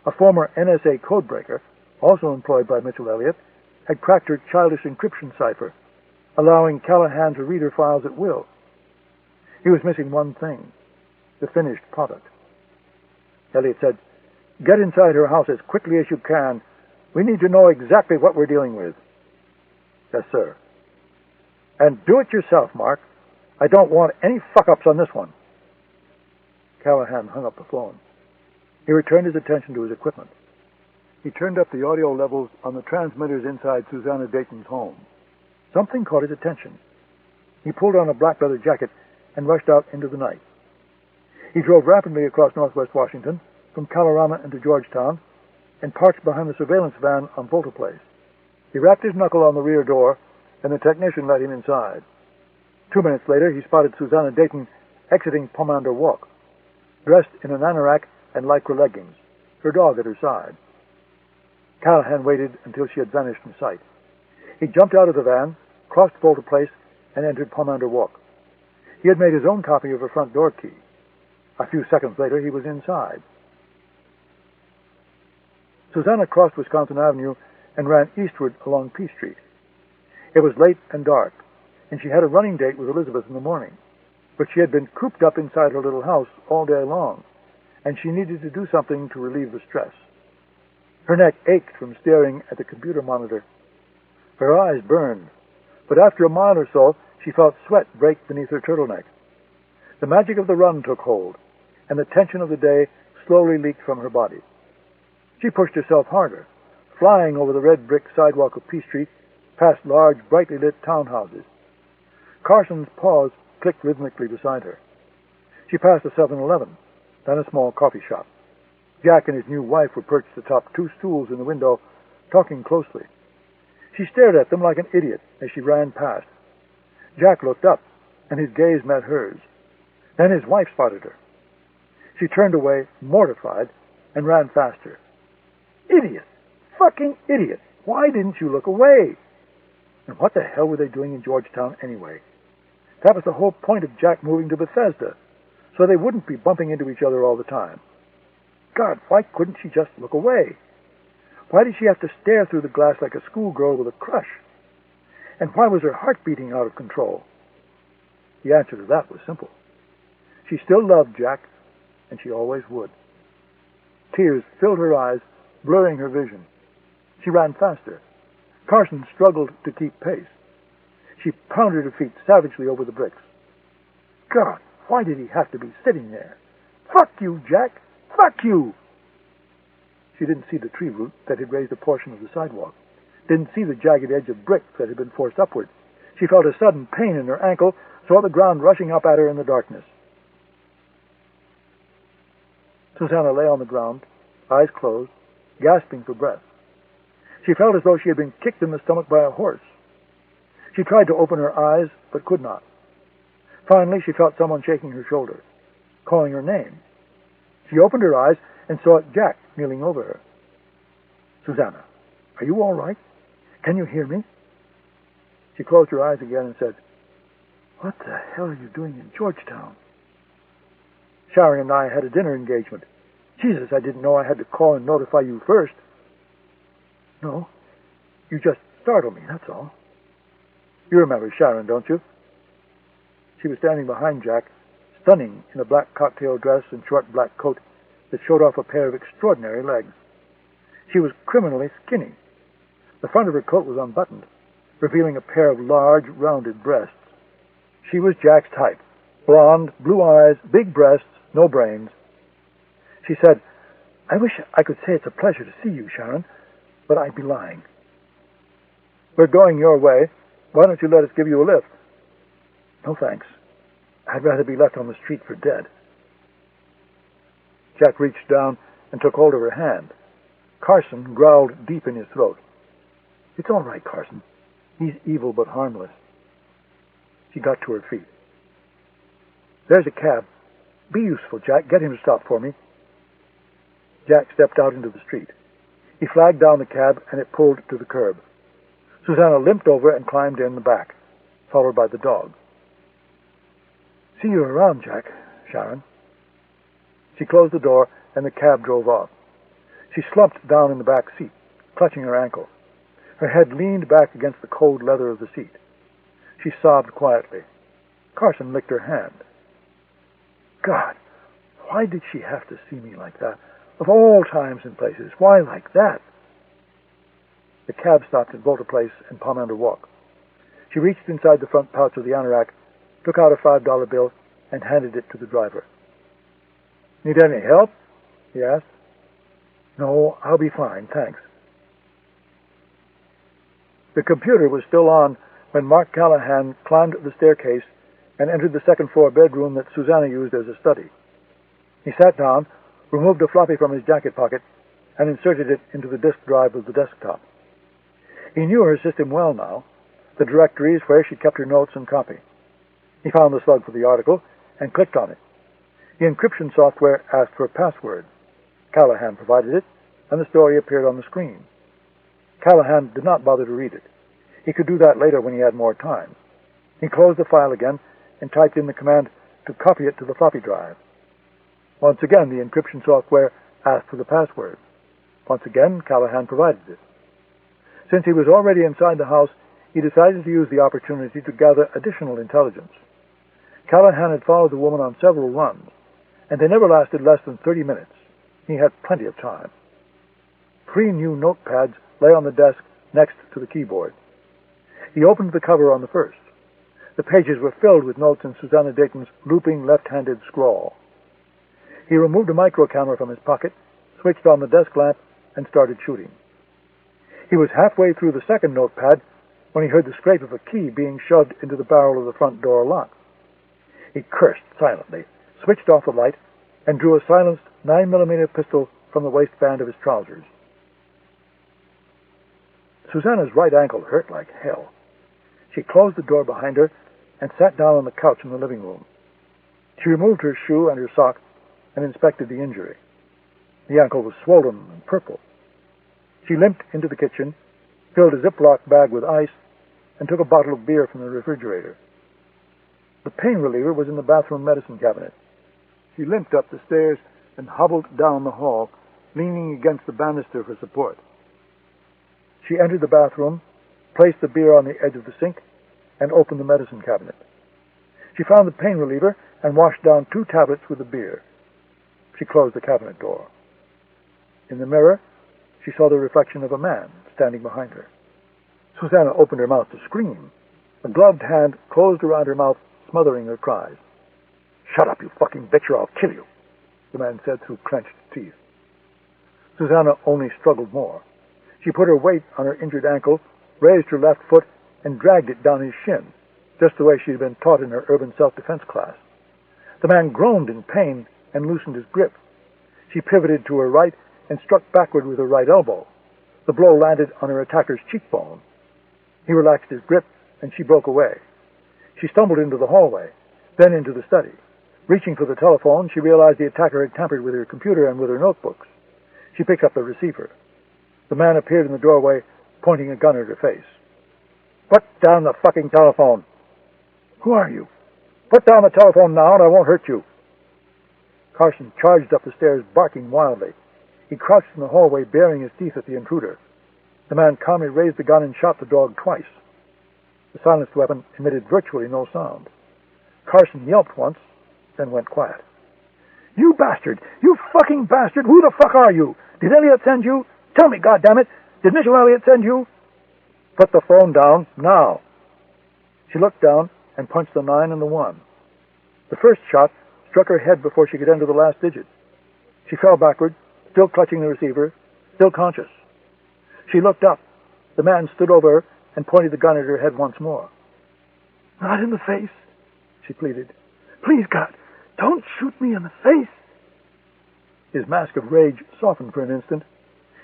A former NSA codebreaker, also employed by Mitchell Elliott, had cracked her childish encryption cipher, allowing Callahan to read her files at will. He was missing one thing, the finished product. Elliott said, Get inside her house as quickly as you can. We need to know exactly what we're dealing with. Yes, sir. And do it yourself, Mark. I don't want any fuck-ups on this one. Callahan hung up the phone. He returned his attention to his equipment. He turned up the audio levels on the transmitters inside Susanna Dayton's home. Something caught his attention. He pulled on a black leather jacket and rushed out into the night. He drove rapidly across northwest Washington, from Colorama into Georgetown, and parked behind the surveillance van on Volta Place. He rapped his knuckle on the rear door, and the technician let him inside. 2 minutes later, he spotted Susanna Dayton exiting Pomander Walk, dressed in an anorak and lycra leggings, her dog at her side. Callahan waited until she had vanished from sight. He jumped out of the van, crossed Volta Place, and entered Pomander Walk. He had made his own copy of her front door key. A few seconds later, he was inside. Susanna crossed Wisconsin Avenue and ran eastward along P Street. It was late and dark, and she had a running date with Elizabeth in the morning, but she had been cooped up inside her little house all day long, and she needed to do something to relieve the stress. Her neck ached from staring at the computer monitor. Her eyes burned, but after a mile or so, she felt sweat break beneath her turtleneck. The magic of the run took hold, and the tension of the day slowly leaked from her body. She pushed herself harder, flying over the red brick sidewalk of P Street, past large, brightly lit townhouses. Carson's paws clicked rhythmically beside her. She passed a 7-Eleven, then a small coffee shop. Jack and his new wife were perched atop 2 stools in the window, talking closely. She stared at them like an idiot as she ran past. Jack looked up, and his gaze met hers. Then his wife spotted her. She turned away, mortified, and ran faster. Idiot! Fucking idiot! Why didn't you look away? And what the hell were they doing in Georgetown anyway? That was the whole point of Jack moving to Bethesda, so they wouldn't be bumping into each other all the time. God, why couldn't she just look away? Why did she have to stare through the glass like a schoolgirl with a crush? And why was her heart beating out of control? The answer to that was simple. She still loved Jack, and she always would. Tears filled her eyes, blurring her vision. She ran faster. Carson struggled to keep pace. She pounded her feet savagely over the bricks. God, why did he have to be sitting there? Fuck you, Jack! Fuck you! She didn't see the tree root that had raised a portion of the sidewalk, didn't see the jagged edge of brick that had been forced upward. She felt a sudden pain in her ankle, saw the ground rushing up at her in the darkness. Susanna lay on the ground, eyes closed, gasping for breath. She felt as though she had been kicked in the stomach by a horse. She tried to open her eyes, but could not. Finally, she felt someone shaking her shoulder, calling her name. She opened her eyes and saw Jack kneeling over her. "Susanna, are you all right? Can you hear me?" She closed her eyes again and said, "What the hell are you doing in Georgetown?" "Sharon and I had a dinner engagement. Jesus, I didn't know I had to call and notify you first." "No, you just startled me, that's all." "You remember Sharon, don't you?" She was standing behind Jack, stunning in a black cocktail dress and short black coat that showed off a pair of extraordinary legs. She was criminally skinny. The front of her coat was unbuttoned, revealing a pair of large, rounded breasts. She was Jack's type: blonde, blue eyes, big breasts, no brains. She said, "I wish I could say it's a pleasure to see you, Sharon, but I'd be lying." "We're going your way. Why don't you let us give you a lift?" "No, thanks. I'd rather be left on the street for dead." Jack reached down and took hold of her hand. Carson growled deep in his throat. "It's all right, Carson. He's evil but harmless." She got to her feet. "There's a cab. Be useful, Jack. Get him to stop for me." Jack stepped out into the street. He flagged down the cab, and it pulled to the curb. Susanna limped over and climbed in the back, followed by the dog. "See you around, Jack, Sharon." She closed the door, and the cab drove off. She slumped down in the back seat, clutching her ankle. Her head leaned back against the cold leather of the seat. She sobbed quietly. Carson licked her hand. "God, why did she have to see me like that? Of all times and places, why like that?" The cab stopped at Volta Place and Pomander Walk. She reached inside the front pouch of the anorak, took out a $5 bill, and handed it to the driver. "Need any help?" he asked. "No, I'll be fine, thanks." The computer was still on when Mark Callahan climbed the staircase and entered the second-floor bedroom that Susanna used as a study. He sat down, removed a floppy from his jacket pocket, and inserted it into the disk drive of the desktop. He knew her system well now, the directories where she kept her notes and copy. He found the slug for the article and clicked on it. The encryption software asked for a password. Callahan provided it, and the story appeared on the screen. Callahan did not bother to read it. He could do that later when he had more time. He closed the file again and typed in the command to copy it to the floppy drive. Once again, the encryption software asked for the password. Once again, Callahan provided it. Since he was already inside the house, he decided to use the opportunity to gather additional intelligence. Callahan had followed the woman on several runs, and they never lasted less than 30 minutes. He had plenty of time. 3 new notepads lay on the desk next to the keyboard. He opened the cover on the first. The pages were filled with notes in Susanna Dayton's looping left-handed scrawl. He removed a micro camera from his pocket, switched on the desk lamp, and started shooting. He was halfway through the second notepad when he heard the scrape of a key being shoved into the barrel of the front door lock. He cursed silently, switched off the light, and drew a silenced 9mm pistol from the waistband of his trousers. Susanna's right ankle hurt like hell. She closed the door behind her and sat down on the couch in the living room. She removed her shoe and her sock and inspected the injury. The ankle was swollen and purple. She limped into the kitchen, filled a Ziploc bag with ice, and took a bottle of beer from the refrigerator. The pain reliever was in the bathroom medicine cabinet. She limped up the stairs and hobbled down the hall, leaning against the banister for support. She entered the bathroom, placed the beer on the edge of the sink, and opened the medicine cabinet. She found the pain reliever and washed down 2 tablets with the beer. She closed the cabinet door. In the mirror, she saw the reflection of a man standing behind her. Susanna opened her mouth to scream. A gloved hand closed around her mouth, smothering her cries. "Shut up, you fucking bitch, or I'll kill you," the man said through clenched teeth. Susanna only struggled more. She put her weight on her injured ankle, raised her left foot, and dragged it down his shin, just the way she had been taught in her urban self-defense class. The man groaned in pain and loosened his grip. She pivoted to her right and struck backward with her right elbow. The blow landed on her attacker's cheekbone. He relaxed his grip and she broke away. She stumbled into the hallway, then into the study. Reaching for the telephone, she realized the attacker had tampered with her computer and with her notebooks. She picked up the receiver. The man appeared in the doorway, pointing a gun at her face. "Put down the fucking telephone." "Who are you?" "Put down the telephone now and I won't hurt you." Carson charged up the stairs, barking wildly. He crouched in the hallway, baring his teeth at the intruder. The man calmly raised the gun and shot the dog twice. The silenced weapon emitted virtually no sound. Carson yelped once, then went quiet. "You bastard! You fucking bastard! Who the fuck are you? Did Elliot send you? Tell me, goddammit! Did Mitchell Elliot send you?" "Put the phone down, now." She looked down and punched the 9 and the 1. The first shot struck her head before she could enter the last digit. She fell backward, still clutching the receiver, still conscious. She looked up. The man stood over her and pointed the gun at her head once more. "Not in the face," she pleaded. "Please, God, don't shoot me in the face." His mask of rage softened for an instant.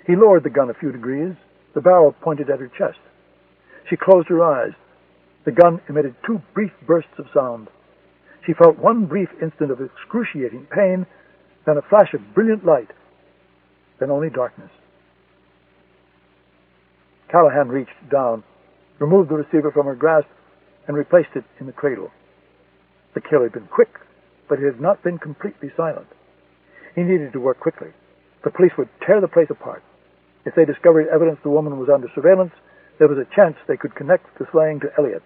He lowered the gun a few degrees. The barrel pointed at her chest. She closed her eyes. The gun emitted 2 brief bursts of sound. She felt one brief instant of excruciating pain, then a flash of brilliant light, then only darkness. Callahan reached down, removed the receiver from her grasp, and replaced it in the cradle. The kill had been quick, but it had not been completely silent. He needed to work quickly. The police would tear the place apart. If they discovered evidence the woman was under surveillance, there was a chance they could connect the slaying to Elliot.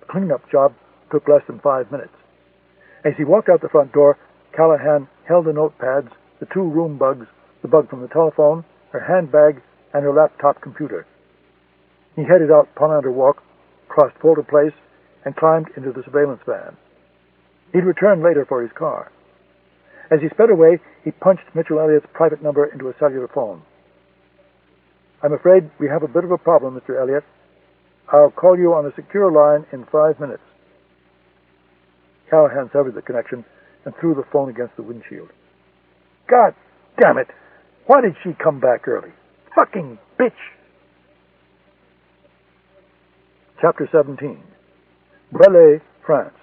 The clean-up job took less than 5 minutes. As he walked out the front door, Callahan held the notepads, the 2 room bugs, the bug from the telephone, her handbag, and her laptop computer. He headed out Ponanter Walk, crossed Polder Place, and climbed into the surveillance van. He'd return later for his car. As he sped away, he punched Mitchell Elliott's private number into a cellular phone. "I'm afraid we have a bit of a problem, Mr. Elliott. I'll call you on a secure line in 5 minutes. Callahan severed the connection and threw the phone against the windshield. "God damn it! Why did she come back early? Fucking bitch!" Chapter 17. Brele, France.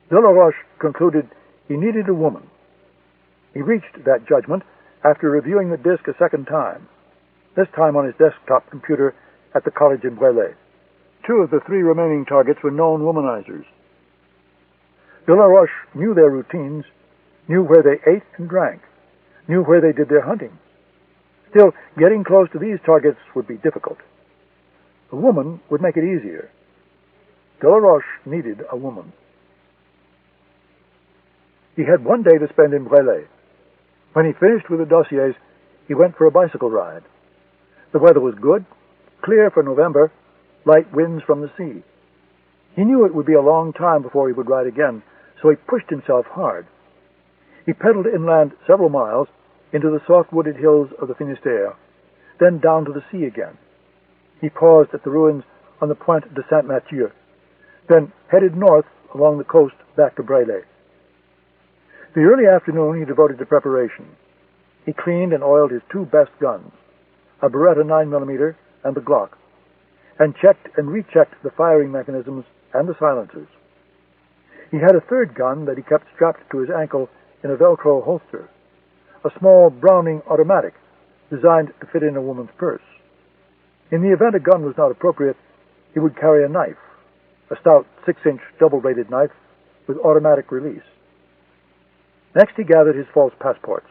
Delaroche concluded he needed a woman. He reached that judgment after reviewing the disc a second time, this time on his desktop computer at the college in Brele. 2 of the 3 remaining targets were known womanizers. Delaroche knew their routines, knew where they ate and drank, knew where they did their hunting. Still, getting close to these targets would be difficult. A woman would make it easier. Delaroche needed a woman. He had 1 day to spend in Brele. When he finished with the dossiers, he went for a bicycle ride. The weather was good, clear for November, light winds from the sea. He knew it would be a long time before he would ride again, so he pushed himself hard. He pedaled inland several miles into the soft wooded hills of the Finistère, then down to the sea again. He paused at the ruins on the Pointe de Saint-Mathieu, then headed north along the coast back to Brele. The early afternoon he devoted to preparation. He cleaned and oiled his 2 best guns, a Beretta 9mm and the Glock, and checked and rechecked the firing mechanisms and the silencers. He had a 3rd gun that he kept strapped to his ankle in a Velcro holster, a small Browning automatic designed to fit in a woman's purse. In the event a gun was not appropriate, he would carry a knife, a stout 6-inch double-bladed knife with automatic release. Next he gathered his false passports,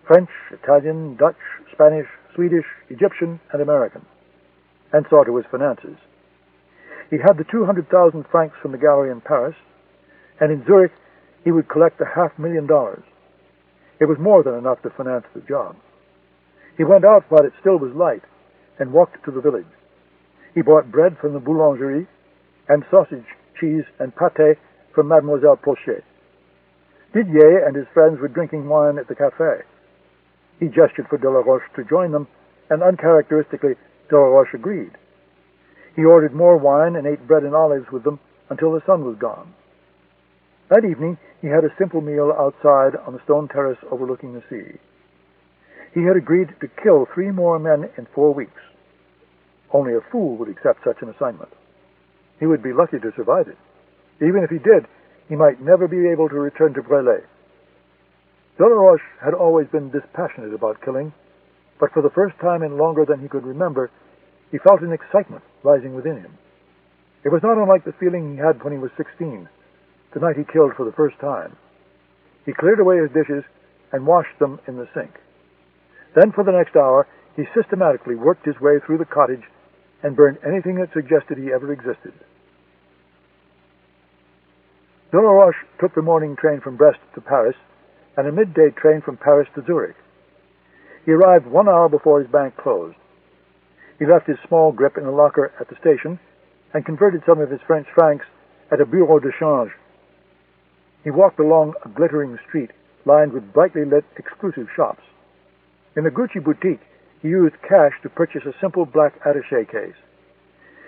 French, Italian, Dutch, Spanish, Swedish, Egyptian, and American, and saw to his finances. He had the 200,000 francs from the gallery in Paris, and in Zurich he would collect $500,000. It was more than enough to finance the job. He went out while it still was light and walked to the village. He bought bread from the boulangerie and sausage, cheese, and pâté from Mademoiselle Plochet. Didier and his friends were drinking wine at the café. He gestured for Delaroche to join them, and uncharacteristically, Delaroche agreed. He ordered more wine and ate bread and olives with them until the sun was gone. That evening, he had a simple meal outside on the stone terrace overlooking the sea. He had agreed to kill 3 more men in 4 weeks. Only a fool would accept such an assignment. He would be lucky to survive it. Even if he did, he might never be able to return to Brelay. Delaroche had always been dispassionate about killing, but for the first time in longer than he could remember, he felt an excitement rising within him. It was not unlike the feeling he had when he was 16, the night he killed for the first time. He cleared away his dishes and washed them in the sink. Then for the next hour, he systematically worked his way through the cottage and burned anything that suggested he ever existed. Delaroche took the morning train from Brest to Paris and a midday train from Paris to Zurich. He arrived 1 hour before his bank closed. He left his small grip in a locker at the station and converted some of his French francs at a bureau de change. He walked along a glittering street lined with brightly lit exclusive shops. In a Gucci boutique, he used cash to purchase a simple black attaché case.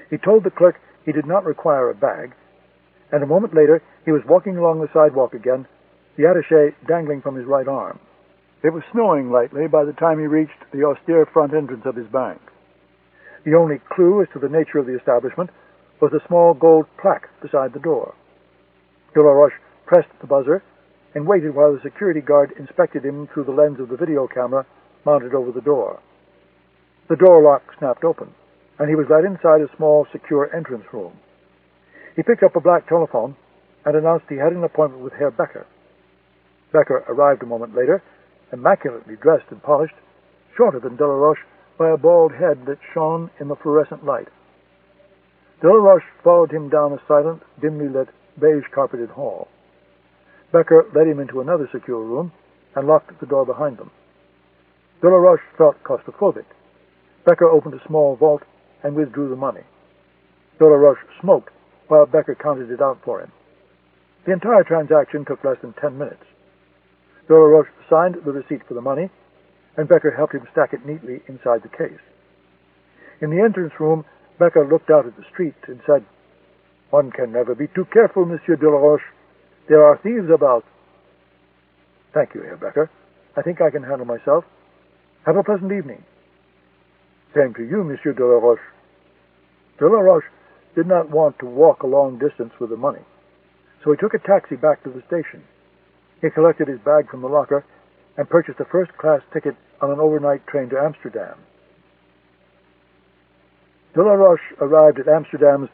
He told the clerk he did not require a bag, and a moment later he was walking along the sidewalk again, the attaché dangling from his right arm. It was snowing lightly by the time he reached the austere front entrance of his bank. The only clue as to the nature of the establishment was a small gold plaque beside the door. Delaroche pressed the buzzer and waited while the security guard inspected him through the lens of the video camera mounted over the door. The door lock snapped open, and he was led inside a small, secure entrance room. He picked up a black telephone and announced he had an appointment with Herr Becker. Becker arrived a moment later, immaculately dressed and polished, shorter than Delaroche by a bald head that shone in the fluorescent light. Delaroche followed him down a silent, dimly lit, beige-carpeted hall. Becker led him into another secure room and locked the door behind them. Delaroche felt claustrophobic. Becker opened a small vault and withdrew the money. Delaroche smoked while Becker counted it out for him. The entire transaction took less than 10 minutes. Delaroche signed the receipt for the money, and Becker helped him stack it neatly inside the case. In the entrance room, Becker looked out at the street and said, "One can never be too careful, Monsieur Delaroche. There are thieves about." "Thank you, Herr Becker. I think I can handle myself. Have a pleasant evening." "Same to you, Monsieur Delaroche." Delaroche did not want to walk a long distance with the money, so he took a taxi back to the station. He collected his bag from the locker and purchased a first-class ticket on an overnight train to Amsterdam. Delaroche arrived at Amsterdam's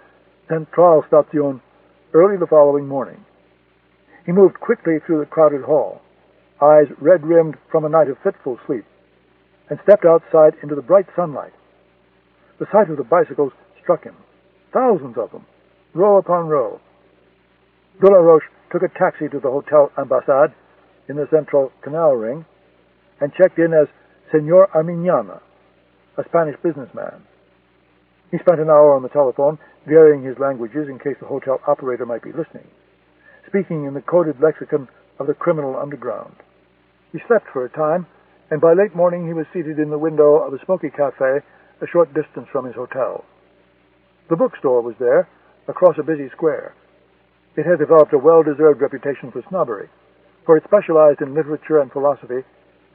Centraalstation early the following morning. He moved quickly through the crowded hall, eyes red-rimmed from a night of fitful sleep, and stepped outside into the bright sunlight. The sight of the bicycles struck him, thousands of them, row upon row. Delaroche took a taxi to the Hotel Ambassade in the Central Canal Ring and checked in as Senor Armiñana, a Spanish businessman. He spent an hour on the telephone, varying his languages in case the hotel operator might be listening, speaking in the coded lexicon of the criminal underground. He slept for a time, and by late morning he was seated in the window of a smoky cafe a short distance from his hotel. The bookstore was there, across a busy square. It had developed a well-deserved reputation for snobbery, for it specialized in literature and philosophy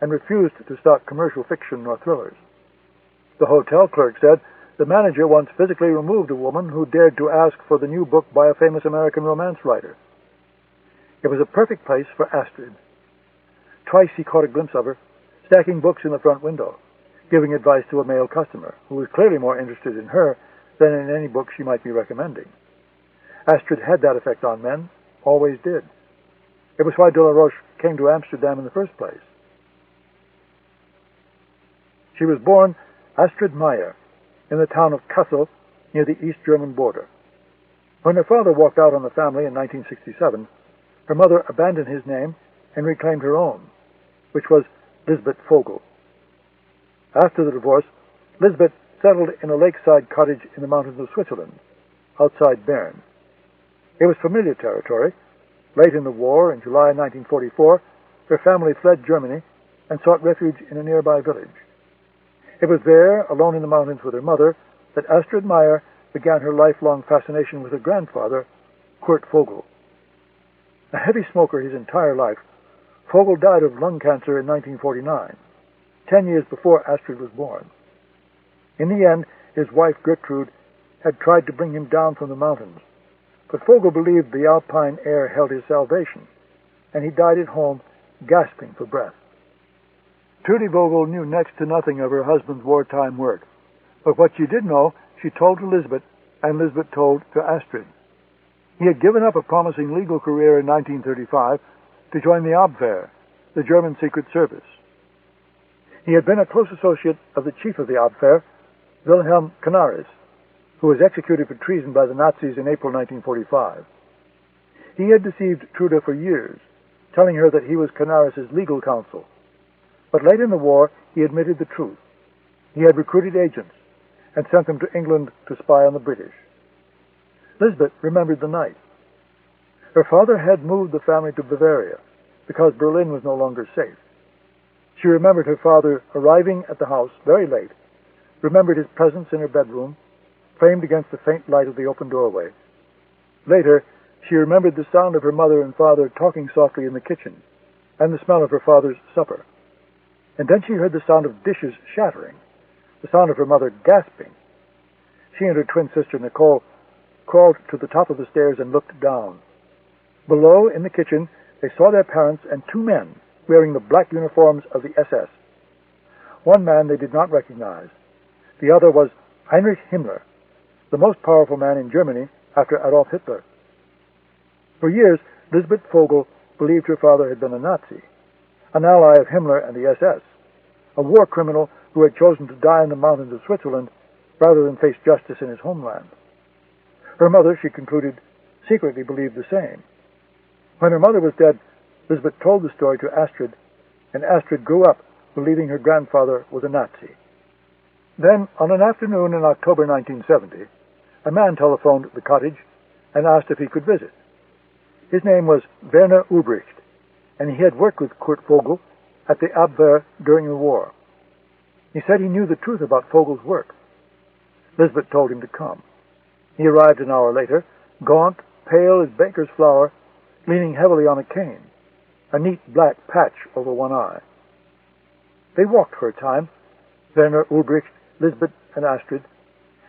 and refused to stock commercial fiction or thrillers. The hotel clerk said the manager once physically removed a woman who dared to ask for the new book by a famous American romance writer. It was a perfect place for Astrid. Twice he caught a glimpse of her, stacking books in the front window, giving advice to a male customer who was clearly more interested in her than in any book she might be recommending. Astrid had that effect on men, always did. It was why Delaroche came to Amsterdam in the first place. She was born Astrid Meyer in the town of Kassel near the East German border. When her father walked out on the family in 1967, her mother abandoned his name and reclaimed her own, which was Lisbeth Vogel. After the divorce, Lisbeth settled in a lakeside cottage in the mountains of Switzerland, outside Bern. It was familiar territory. Late in the war, in July 1944, her family fled Germany and sought refuge in a nearby village. It was there, alone in the mountains with her mother, that Astrid Meyer began her lifelong fascination with her grandfather, Kurt Vogel. A heavy smoker his entire life, Vogel died of lung cancer in 1949, 10 years before Astrid was born. In the end, his wife Gertrude had tried to bring him down from the mountains, but Vogel believed the alpine air held his salvation, and he died at home, gasping for breath. Trudy Vogel knew next to nothing of her husband's wartime work, but what she did know, she told to Lisbeth, and Lisbeth told to Astrid. He had given up a promising legal career in 1935 to join the Abwehr, the German Secret Service. He had been a close associate of the chief of the Abwehr, Wilhelm Canaris, who was executed for treason by the Nazis in April 1945. He had deceived Trude for years, telling her that he was Canaris' legal counsel. But late in the war, he admitted the truth. He had recruited agents and sent them to England to spy on the British. Lisbeth remembered the night. Her father had moved the family to Bavaria because Berlin was no longer safe. She remembered her father arriving at the house very late, remembered his presence in her bedroom, framed against the faint light of the open doorway. Later, she remembered the sound of her mother and father talking softly in the kitchen, and the smell of her father's supper. And then she heard the sound of dishes shattering, the sound of her mother gasping. She and her twin sister, Nicole, crawled to the top of the stairs and looked down. Below, in the kitchen, they saw their parents and two men wearing the black uniforms of the SS. One man they did not recognize. The other was Heinrich Himmler, the most powerful man in Germany after Adolf Hitler. For years, Lisbeth Vogel believed her father had been a Nazi, an ally of Himmler and the SS, a war criminal who had chosen to die in the mountains of Switzerland rather than face justice in his homeland. Her mother, she concluded, secretly believed the same. When her mother was dead, Lisbeth told the story to Astrid, and Astrid grew up believing her grandfather was a Nazi. Then, on an afternoon in October 1970, a man telephoned the cottage and asked if he could visit. His name was Werner Ulbricht, and he had worked with Kurt Vogel at the Abwehr during the war. He said he knew the truth about Vogel's work. Lisbeth told him to come. He arrived an hour later, gaunt, pale as baker's flour, leaning heavily on a cane, a neat black patch over one eye. They walked for a time, Werner Ulbricht, Lisbeth, and Astrid,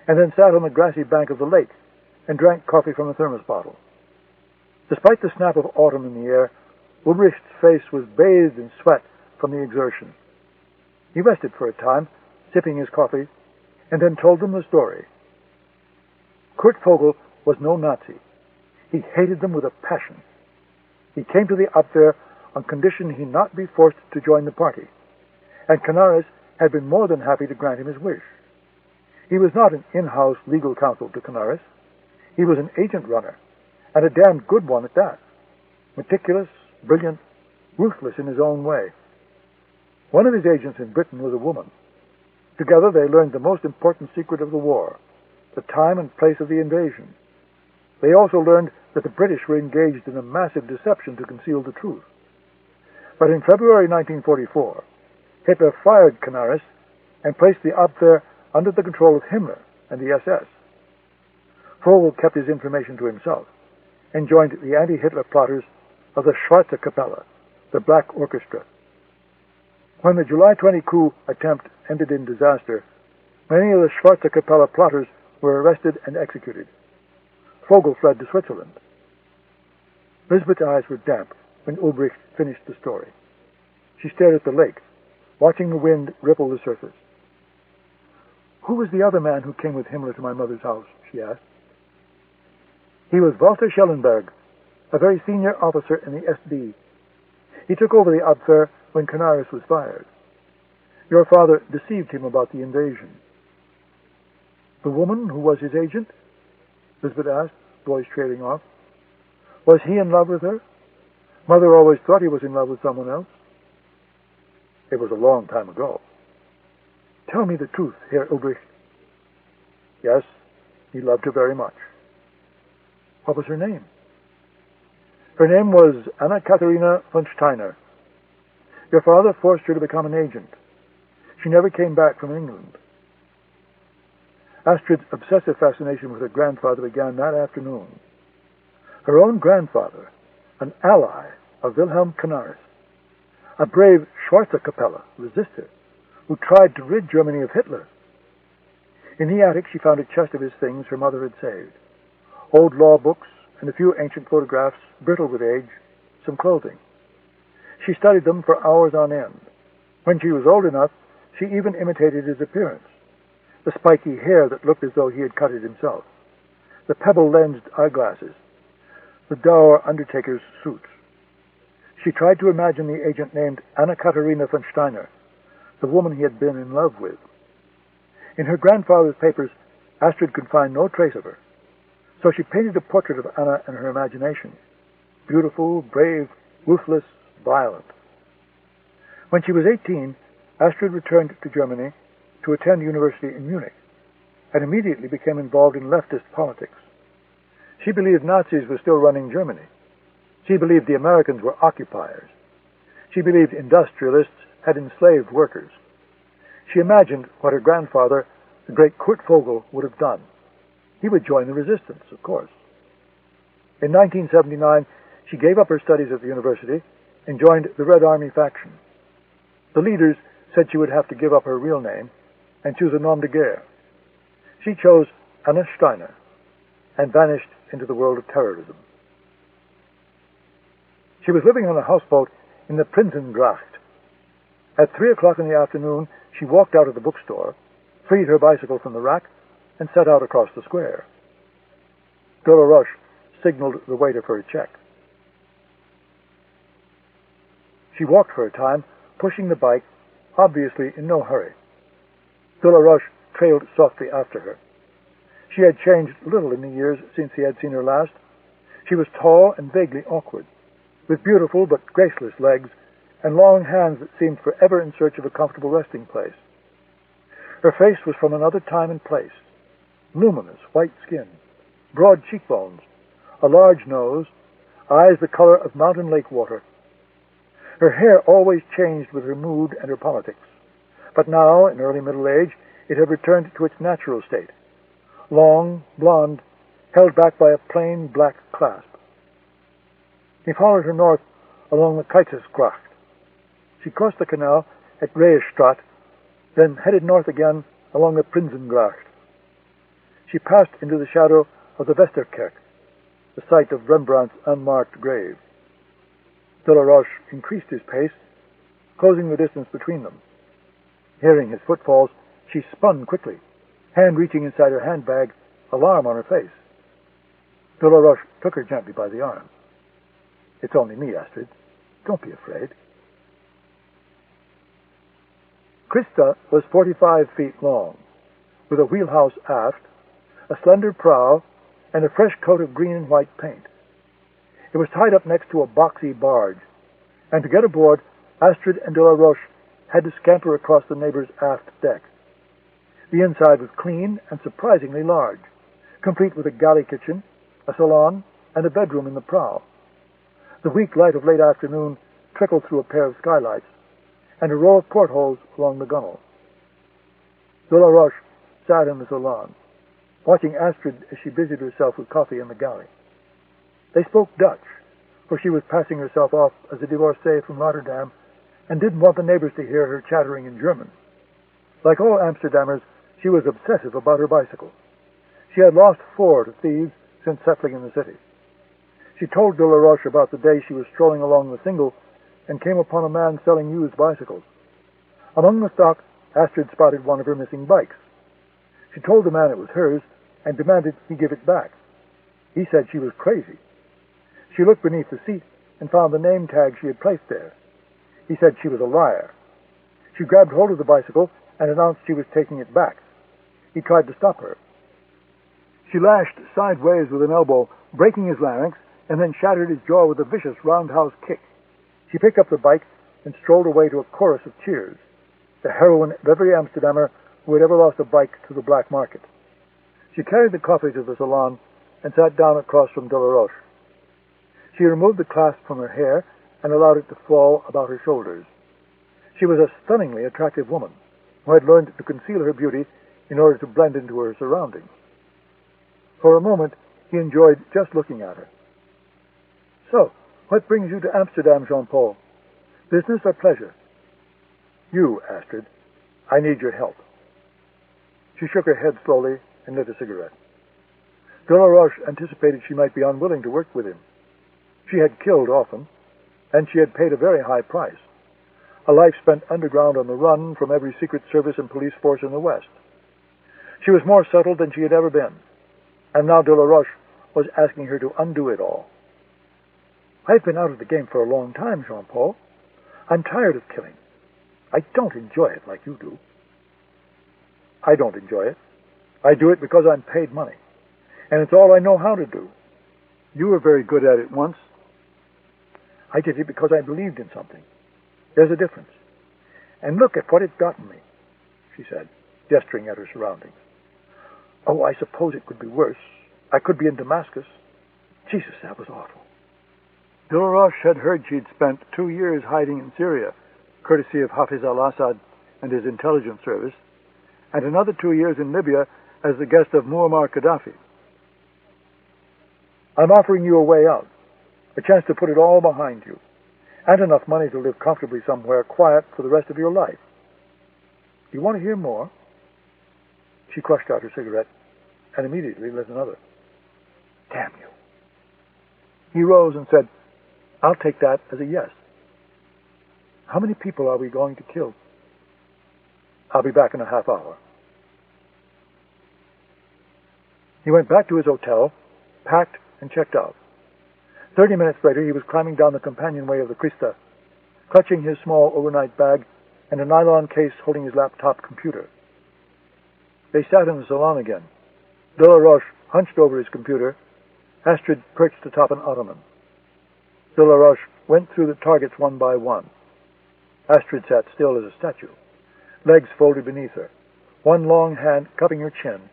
and then sat on the grassy bank of the lake and drank coffee from a thermos bottle. Despite the snap of autumn in the air, Ulbricht's face was bathed in sweat from the exertion. He rested for a time, sipping his coffee, and then told them the story. Kurt Vogel was no Nazi. He hated them with a passion. He came to the Abwehr on condition he not be forced to join the party, and Canaris had been more than happy to grant him his wish. He was not an in-house legal counsel to Canaris. He was an agent runner, and a damned good one at that. Meticulous, brilliant, ruthless in his own way. One of his agents in Britain was a woman. Together they learned the most important secret of the war, the time and place of the invasion. They also learned that the British were engaged in a massive deception to conceal the truth. But in February 1944, Hitler fired Canaris and placed the Abwehr under the control of Himmler and the SS. Vogel kept his information to himself and joined the anti-Hitler plotters of the Schwarze Kapelle, the Black Orchestra. When the July 20 coup attempt ended in disaster, many of the Schwarze Kapelle plotters were arrested and executed. Vogel fled to Switzerland. Lisbeth's eyes were damp when Ulbricht finished the story. She stared at the lake, watching the wind ripple the surface. "Who was the other man who came with Himmler to my mother's house?" she asked. "He was Walter Schellenberg, a very senior officer in the SD. He took over the Abwehr when Canaris was fired. Your father deceived him about the invasion." "The woman who was his agent?" Lisbeth asked, voice trailing off. "Was he in love with her? Mother always thought he was in love with someone else." "It was a long time ago." "Tell me the truth, Herr Ulbricht." "Yes, he loved her very much." "What was her name?" "Her name was Anna Katharina von Steiner. Your father forced her to become an agent. She never came back from England." Astrid's obsessive fascination with her grandfather began that afternoon. Her own grandfather, an ally of Wilhelm Canaris, a brave Schwarze Kapelle resistor who tried to rid Germany of Hitler. In the attic she found a chest of his things her mother had saved. Old law books and a few ancient photographs, brittle with age, some clothing. She studied them for hours on end. When she was old enough, she even imitated his appearance. The spiky hair that looked as though he had cut it himself. The pebble-lensed eyeglasses. The dour undertaker's suits. She tried to imagine the agent named Anna Katharina von Steiner, the woman he had been in love with. In her grandfather's papers, Astrid could find no trace of her. So she painted a portrait of Anna in her imagination. Beautiful, brave, ruthless, violent. When she was 18, Astrid returned to Germany to attend university in Munich, and immediately became involved in leftist politics. She believed Nazis were still running Germany. She believed the Americans were occupiers. She believed industrialists had enslaved workers. She imagined what her grandfather, the great Kurt Vogel, would have done. He would join the resistance, of course. In 1979, she gave up her studies at the university and joined the Red Army faction. The leaders said she would have to give up her real name and choose a nom de guerre. She chose Anna Steiner and vanished into the world of terrorism. She was living on a houseboat in the Prinzengracht. At 3 o'clock in the afternoon, she walked out of the bookstore, freed her bicycle from the rack, and set out across the square. Delaroche signaled the waiter for a check. She walked for a time, pushing the bike, obviously in no hurry. Delaroche trailed softly after her. She had changed little in the years since he had seen her last. She was tall and vaguely awkward, with beautiful but graceless legs and long hands that seemed forever in search of a comfortable resting place. Her face was from another time and place. Luminous white skin, broad cheekbones, a large nose, eyes the color of mountain lake water. Her hair always changed with her mood and her politics, but now, in early middle age, it had returned to its natural state. Long, blonde, held back by a plain black clasp. He followed her north along the Kaisersgracht. She crossed the canal at Reichstadt, then headed north again along the Prinzengracht. She passed into the shadow of the Westerkerk, the site of Rembrandt's unmarked grave. Delaroche increased his pace, closing the distance between them. Hearing his footfalls, she spun quickly, hand reaching inside her handbag, alarm on her face. Delaroche took her gently by the arm. "It's only me, Astrid. Don't be afraid." Christa was 45 feet long, with a wheelhouse aft, a slender prow, and a fresh coat of green and white paint. It was tied up next to a boxy barge, and to get aboard, Astrid and Delaroche had to scamper across the neighbor's aft deck. The inside was clean and surprisingly large, complete with a galley kitchen, a salon, and a bedroom in the prow. The weak light of late afternoon trickled through a pair of skylights, and a row of portholes along the gunwale. Delaroche sat in the salon, watching Astrid as she busied herself with coffee in the galley. They spoke Dutch, for she was passing herself off as a divorcee from Rotterdam and didn't want the neighbors to hear her chattering in German. Like all Amsterdammers, she was obsessive about her bicycle. She had lost 4 to thieves since settling in the city. She told Delaroche about the day she was strolling along the Single and came upon a man selling used bicycles. Among the stock, Astrid spotted one of her missing bikes. She told the man it was hers and demanded he give it back. He said she was crazy. She looked beneath the seat and found the name tag she had placed there. He said she was a liar. She grabbed hold of the bicycle and announced she was taking it back. He tried to stop her. She lashed sideways with an elbow, breaking his larynx, and then shattered his jaw with a vicious roundhouse kick. She picked up the bike and strolled away to a chorus of cheers, the heroine of every Amsterdammer who had ever lost a bike to the black market. She carried the coffee to the salon and sat down across from Delaroche. She removed the clasp from her hair and allowed it to fall about her shoulders. She was a stunningly attractive woman who had learned to conceal her beauty in order to blend into her surroundings. For a moment, he enjoyed just looking at her. "So, what brings you to Amsterdam, Jean-Paul? Business or pleasure?" "You, Astrid. I need your help." She shook her head slowly and lit a cigarette. De la Roche anticipated she might be unwilling to work with him. She had killed often, and she had paid a very high price. A life spent underground on the run from every secret service and police force in the West. She was more settled than she had ever been, and now de la Roche was asking her to undo it all. "I've been out of the game for a long time, Jean-Paul. I'm tired of killing. I don't enjoy it like you do." "I don't enjoy it. I do it because I'm paid money, and it's all I know how to do. You were very good at it once." "I did it because I believed in something. There's a difference. And look at what it's gotten me," she said, gesturing at her surroundings. "Oh, I suppose it could be worse. I could be in Damascus. Jesus, that was awful." De la Roche had heard she'd spent 2 years hiding in Syria, courtesy of Hafiz al-Assad and his intelligence service, and another 2 years in Libya as the guest of Muammar Gaddafi. "I'm offering you a way out, a chance to put it all behind you, and enough money to live comfortably somewhere quiet for the rest of your life. Do you want to hear more?" She crushed out her cigarette and immediately lit another. "Damn you." He rose and said, "I'll take that as a yes. How many people are we going to kill?" "I'll be back in a half hour." He went back to his hotel, packed and checked out. 30 minutes later, he was climbing down the companionway of the Crista, clutching his small overnight bag and a nylon case holding his laptop computer. They sat in the salon again. De la Roche hunched over his computer, Astrid perched atop an ottoman. De la Roche went through the targets one by one. Astrid sat still as a statue, legs folded beneath her, one long hand cupping her chin,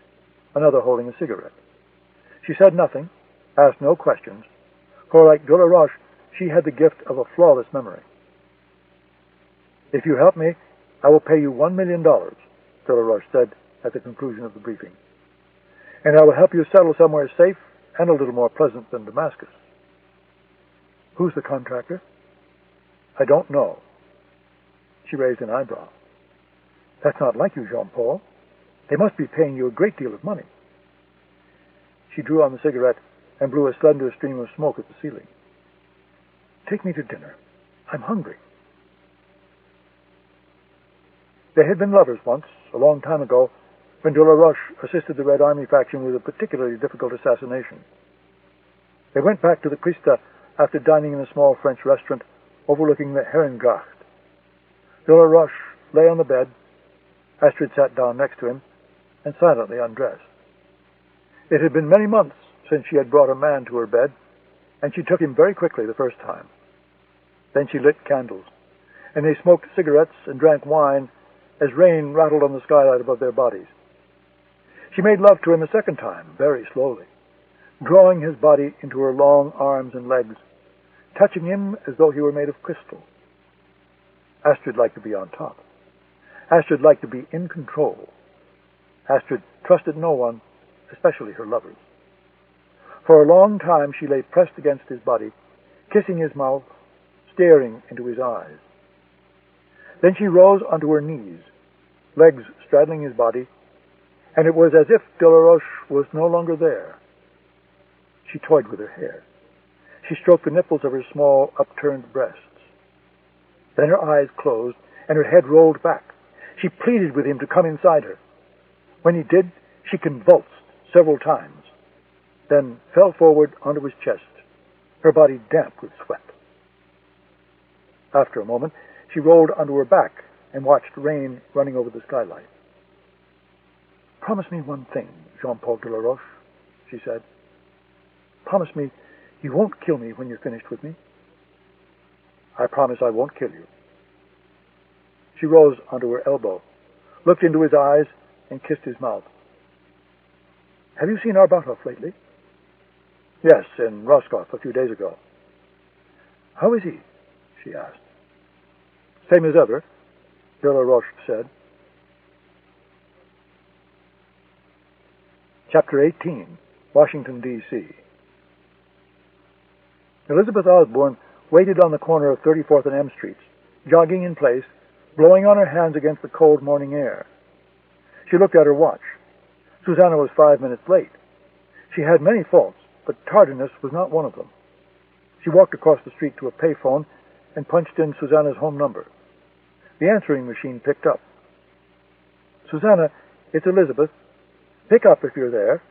another holding a cigarette. She said nothing, asked no questions, for like de la Roche, she had the gift of a flawless memory. "If you help me, I will pay you $1 million, de la Roche said at the conclusion of the briefing. "And I will help you settle somewhere safe and a little more pleasant than Damascus." "Who's the contractor?" "I don't know." She raised an eyebrow. "That's not like you, Jean-Paul. They must be paying you a great deal of money." She drew on the cigarette and blew a slender stream of smoke at the ceiling. "Take me to dinner. I'm hungry." They had been lovers once, a long time ago, when de la Roche assisted the Red Army faction with a particularly difficult assassination. They went back to the Crista after dining in a small French restaurant overlooking the Herengracht. De la Roche lay on the bed. Astrid sat down next to him and silently undressed. It had been many months since she had brought a man to her bed, and she took him very quickly the first time. Then she lit candles, and they smoked cigarettes and drank wine as rain rattled on the skylight above their bodies. She made love to him a second time, very slowly, drawing his body into her long arms and legs, touching him as though he were made of crystal. Astrid liked to be on top. Astrid liked to be in control. Astrid trusted no one, especially her lovers. For a long time she lay pressed against his body, kissing his mouth, staring into his eyes. Then she rose onto her knees, legs straddling his body, and it was as if de la Roche was no longer there. She toyed with her hair. She stroked the nipples of her small, upturned breasts. Then her eyes closed, and her head rolled back. She pleaded with him to come inside her. When he did, she convulsed several times, then fell forward onto his chest, her body damp with sweat. After a moment, she rolled onto her back and watched rain running over the skylight. "Promise me one thing, Jean-Paul de la Roche," she said. "Promise me you won't kill me when you're finished with me." "I promise I won't kill you." She rose onto her elbow, looked into his eyes, and kissed his mouth. "Have you seen Arbatov lately?" "Yes, in Roscoff a few days ago." "How is he?" she asked. "Same as ever," de la Roche said. Chapter 18, Washington, D.C. Elizabeth Osbourne waited on the corner of 34th and M Streets, jogging in place, blowing on her hands against the cold morning air. She looked at her watch. Susanna was 5 minutes late. She had many faults, but tardiness was not one of them. She walked across the street to a payphone and punched in Susanna's home number. The answering machine picked up. "Susanna, it's Elizabeth. Pick up if you're there.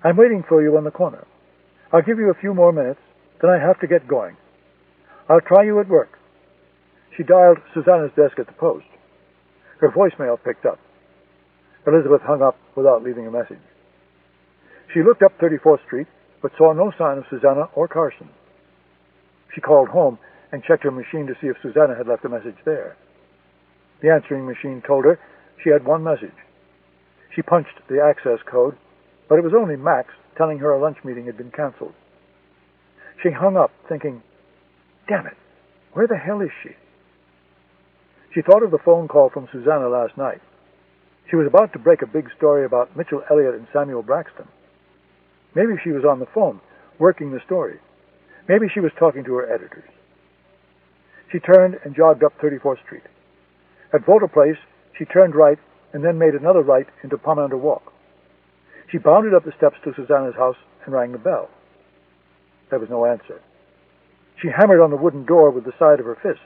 I'm waiting for you on the corner. I'll give you a few more minutes, then I have to get going. I'll try you at work." She dialed Susanna's desk at the post. Her voicemail picked up. Elizabeth hung up without leaving a message. She looked up 34th Street, but saw no sign of Susanna or Carson. She called home and checked her machine to see if Susanna had left a message there. The answering machine told her she had one message. She punched the access code, but it was only Max telling her a lunch meeting had been canceled. She hung up, thinking, "Damn it, where the hell is she?" She thought of the phone call from Susanna last night. She was about to break a big story about Mitchell Elliott and Samuel Braxton. Maybe she was on the phone, working the story. Maybe she was talking to her editors. She turned and jogged up 34th Street. At Volta Place, she turned right and then made another right into Pomander Walk. She bounded up the steps to Susanna's house and rang the bell. There was no answer. She hammered on the wooden door with the side of her fist.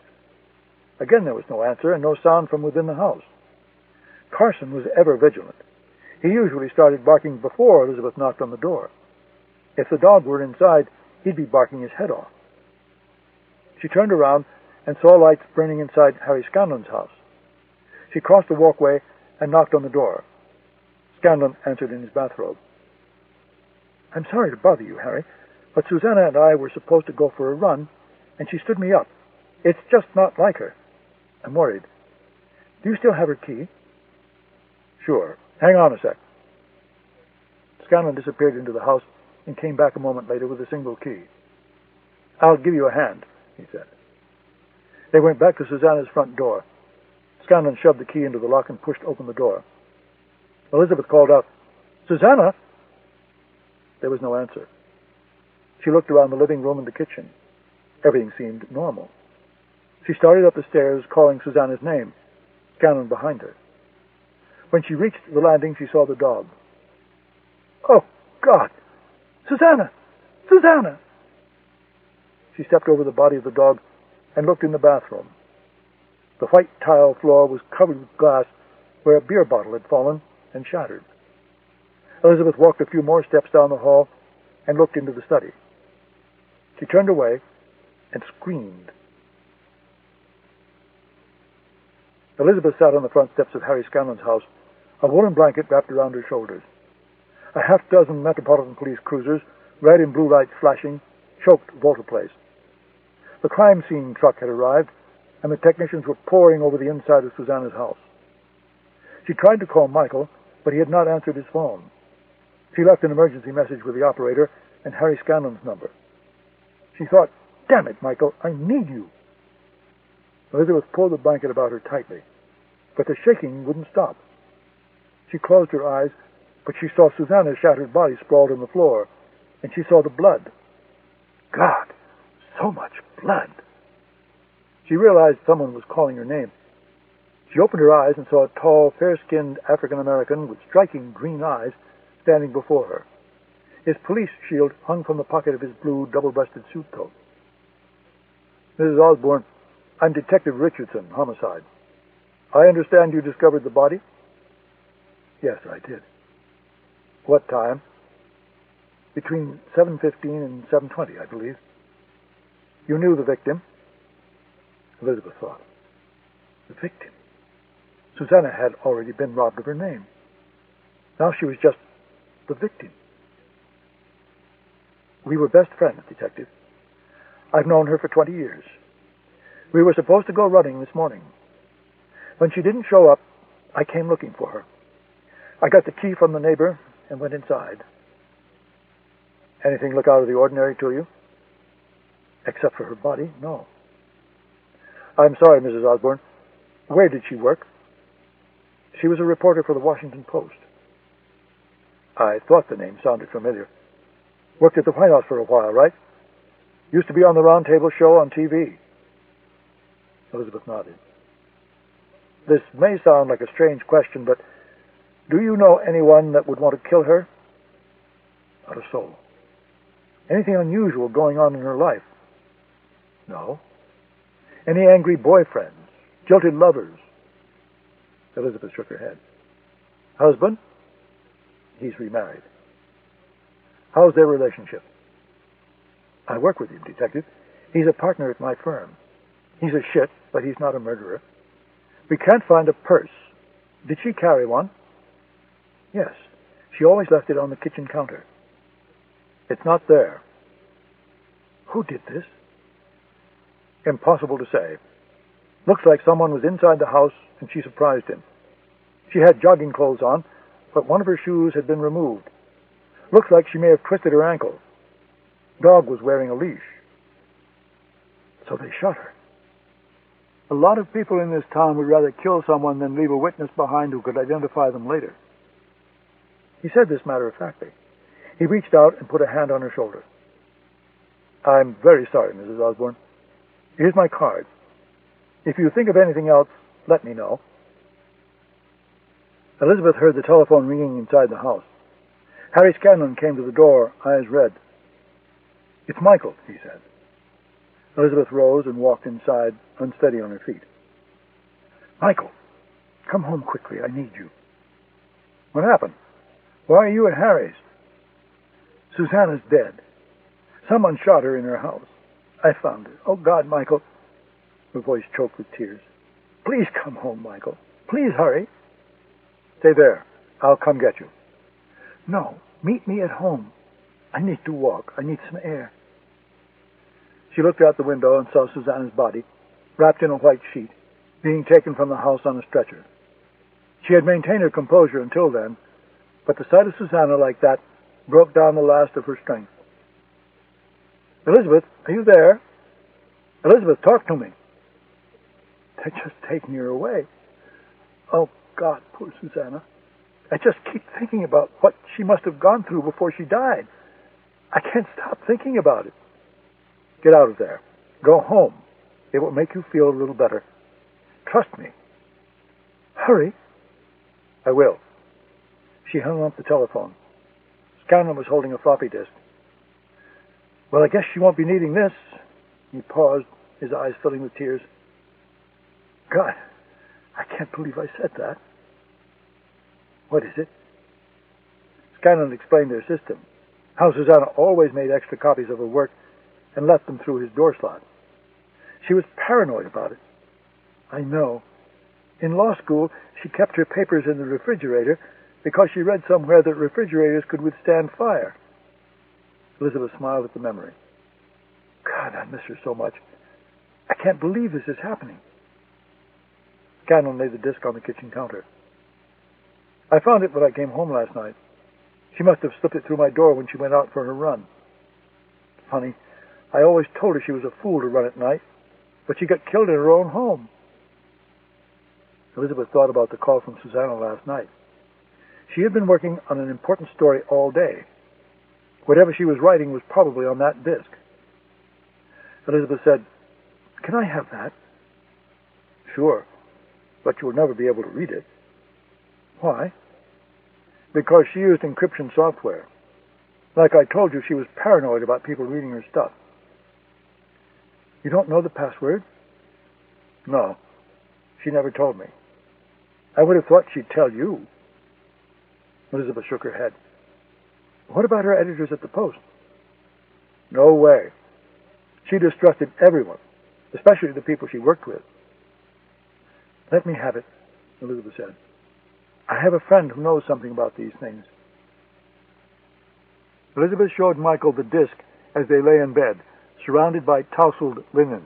Again there was no answer and no sound from within the house. Carson was ever vigilant. He usually started barking before Elizabeth knocked on the door. If the dog were inside, he'd be barking his head off. She turned around and saw lights burning inside Harry Scanlon's house. She crossed the walkway and knocked on the door. Scanlon answered in his bathrobe. "I'm sorry to bother you, Harry, but Susanna and I were supposed to go for a run, and she stood me up. It's just not like her. I'm worried. Do you still have her key?" "Sure. Hang on a sec." Scanlon disappeared into the house and came back a moment later with a single key. "I'll give you a hand," he said. They went back to Susanna's front door. Scanlon shoved the key into the lock and pushed open the door. Elizabeth called out, "Susanna!" There was no answer. She looked around the living room and the kitchen. Everything seemed normal. She started up the stairs, calling Susanna's name, Scanlon behind her. When she reached the landing, she saw the dog. "Oh, God! Susanna! Susanna!" She stepped over the body of the dog and looked in the bathroom. The white tile floor was covered with glass where a beer bottle had fallen and shattered. Elizabeth walked a few more steps down the hall and looked into the study. She turned away and screamed. Elizabeth sat on the front steps of Harry Scanlon's house, a woolen blanket wrapped around her shoulders. A half-dozen Metropolitan Police cruisers, red and blue lights flashing, choked Volta Place. The crime scene truck had arrived, and the technicians were pouring over the inside of Susanna's house. She tried to call Michael, but he had not answered his phone. She left an emergency message with the operator and Harry Scanlon's number. She thought, "Damn it, Michael, I need you." Elizabeth pulled the blanket about her tightly, but the shaking wouldn't stop. She closed her eyes, but she saw Susanna's shattered body sprawled on the floor, and she saw the blood. God, so much blood! She realized someone was calling her name. She opened her eyes and saw a tall, fair-skinned African-American with striking green eyes standing before her. His police shield hung from the pocket of his blue, double-breasted suit coat. "Mrs. Osbourne, I'm Detective Richardson, homicide. I understand you discovered the body?" "Yes, I did." "What time?" "Between 7:15 and 7:20, I believe." "You knew the victim?" Elizabeth thought. The victim. Susanna had already been robbed of her name. Now she was just the victim. "We were best friends, Detective. I've known her for 20 years. We were supposed to go running this morning. When she didn't show up, I came looking for her. I got the key from the neighbor and went inside." "Anything look out of the ordinary to you?" "Except for her body, no." "I'm sorry, Mrs. Osbourne. Where did she work?" "She was a reporter for the Washington Post." I thought the name sounded familiar. "Worked at the White House for a while, right? Used to be on the Round Table show on TV." Elizabeth nodded. "This may sound like a strange question, but Do you know anyone that would want to kill her? Not a soul. Anything unusual going on in her life? No. Any angry boyfriends? Jilted lovers? Elizabeth shook her head. Husband? He's remarried. How's their relationship? I work with him, Detective. He's a partner at my firm. He's a shit, but he's not a murderer. We can't find a purse. Did she carry one? Yes. She always left it on the kitchen counter. It's not there. Who did this? Impossible to say. Looks like someone was inside the house and she surprised him. She had jogging clothes on, but one of her shoes had been removed. Looks like she may have twisted her ankle. Dog was wearing a leash. So they shot her. A lot of people in this town would rather kill someone than leave a witness behind who could identify them later. He said this matter-of-factly. He reached out and put a hand on her shoulder. I'm very sorry, Mrs. Osbourne. Here's my card. If you think of anything else, let me know. Elizabeth heard the telephone ringing inside the house. Harry Scanlon came to the door, eyes red. It's Michael, he said. Elizabeth rose and walked inside, unsteady on her feet. Michael, come home quickly. I need you. What happened? Why are you at Harry's? Susanna's dead. Someone shot her in her house. I found her. Oh, God, Michael. Her voice choked with tears. Please come home, Michael. Please hurry. Stay there. I'll come get you. No, meet me at home. I need to walk. I need some air. She looked out the window and saw Susanna's body, wrapped in a white sheet, being taken from the house on a stretcher. She had maintained her composure until then, but the sight of Susanna like that broke down the last of her strength. Elizabeth, are you there? Elizabeth, talk to me. They're just taking her away. Oh, God, poor Susanna. I just keep thinking about what she must have gone through before she died. I can't stop thinking about it. Get out of there. Go home. It will make you feel a little better. Trust me. Hurry. I will. She hung up the telephone. Scanlon was holding a floppy disk. Well, I guess she won't be needing this. He paused, his eyes filling with tears. God, I can't believe I said that. What is it? Scanlon explained their system, how Susanna always made extra copies of her work and left them through his door slot. She was paranoid about it. I know. In law school, she kept her papers in the refrigerator because she read somewhere that refrigerators could withstand fire. Elizabeth smiled at the memory. God, I miss her so much. I can't believe this is happening. Scanlon laid the disk on the kitchen counter. I found it when I came home last night. She must have slipped it through my door when she went out for her run. Funny, I always told her she was a fool to run at night, but she got killed in her own home. Elizabeth thought about the call from Susanna last night. She had been working on an important story all day. Whatever she was writing was probably on that disk. Elizabeth said, Can I have that? Sure, but you will never be able to read it. Why? Because she used encryption software. Like I told you, she was paranoid about people reading her stuff. You don't know the password? No. She never told me. I would have thought she'd tell you. Elizabeth shook her head. What about her editors at the Post? No way. She distrusted everyone, especially the people she worked with. Let me have it, Elizabeth said. I have a friend who knows something about these things. Elizabeth showed Michael the disk as they lay in bed, surrounded by tousled linen.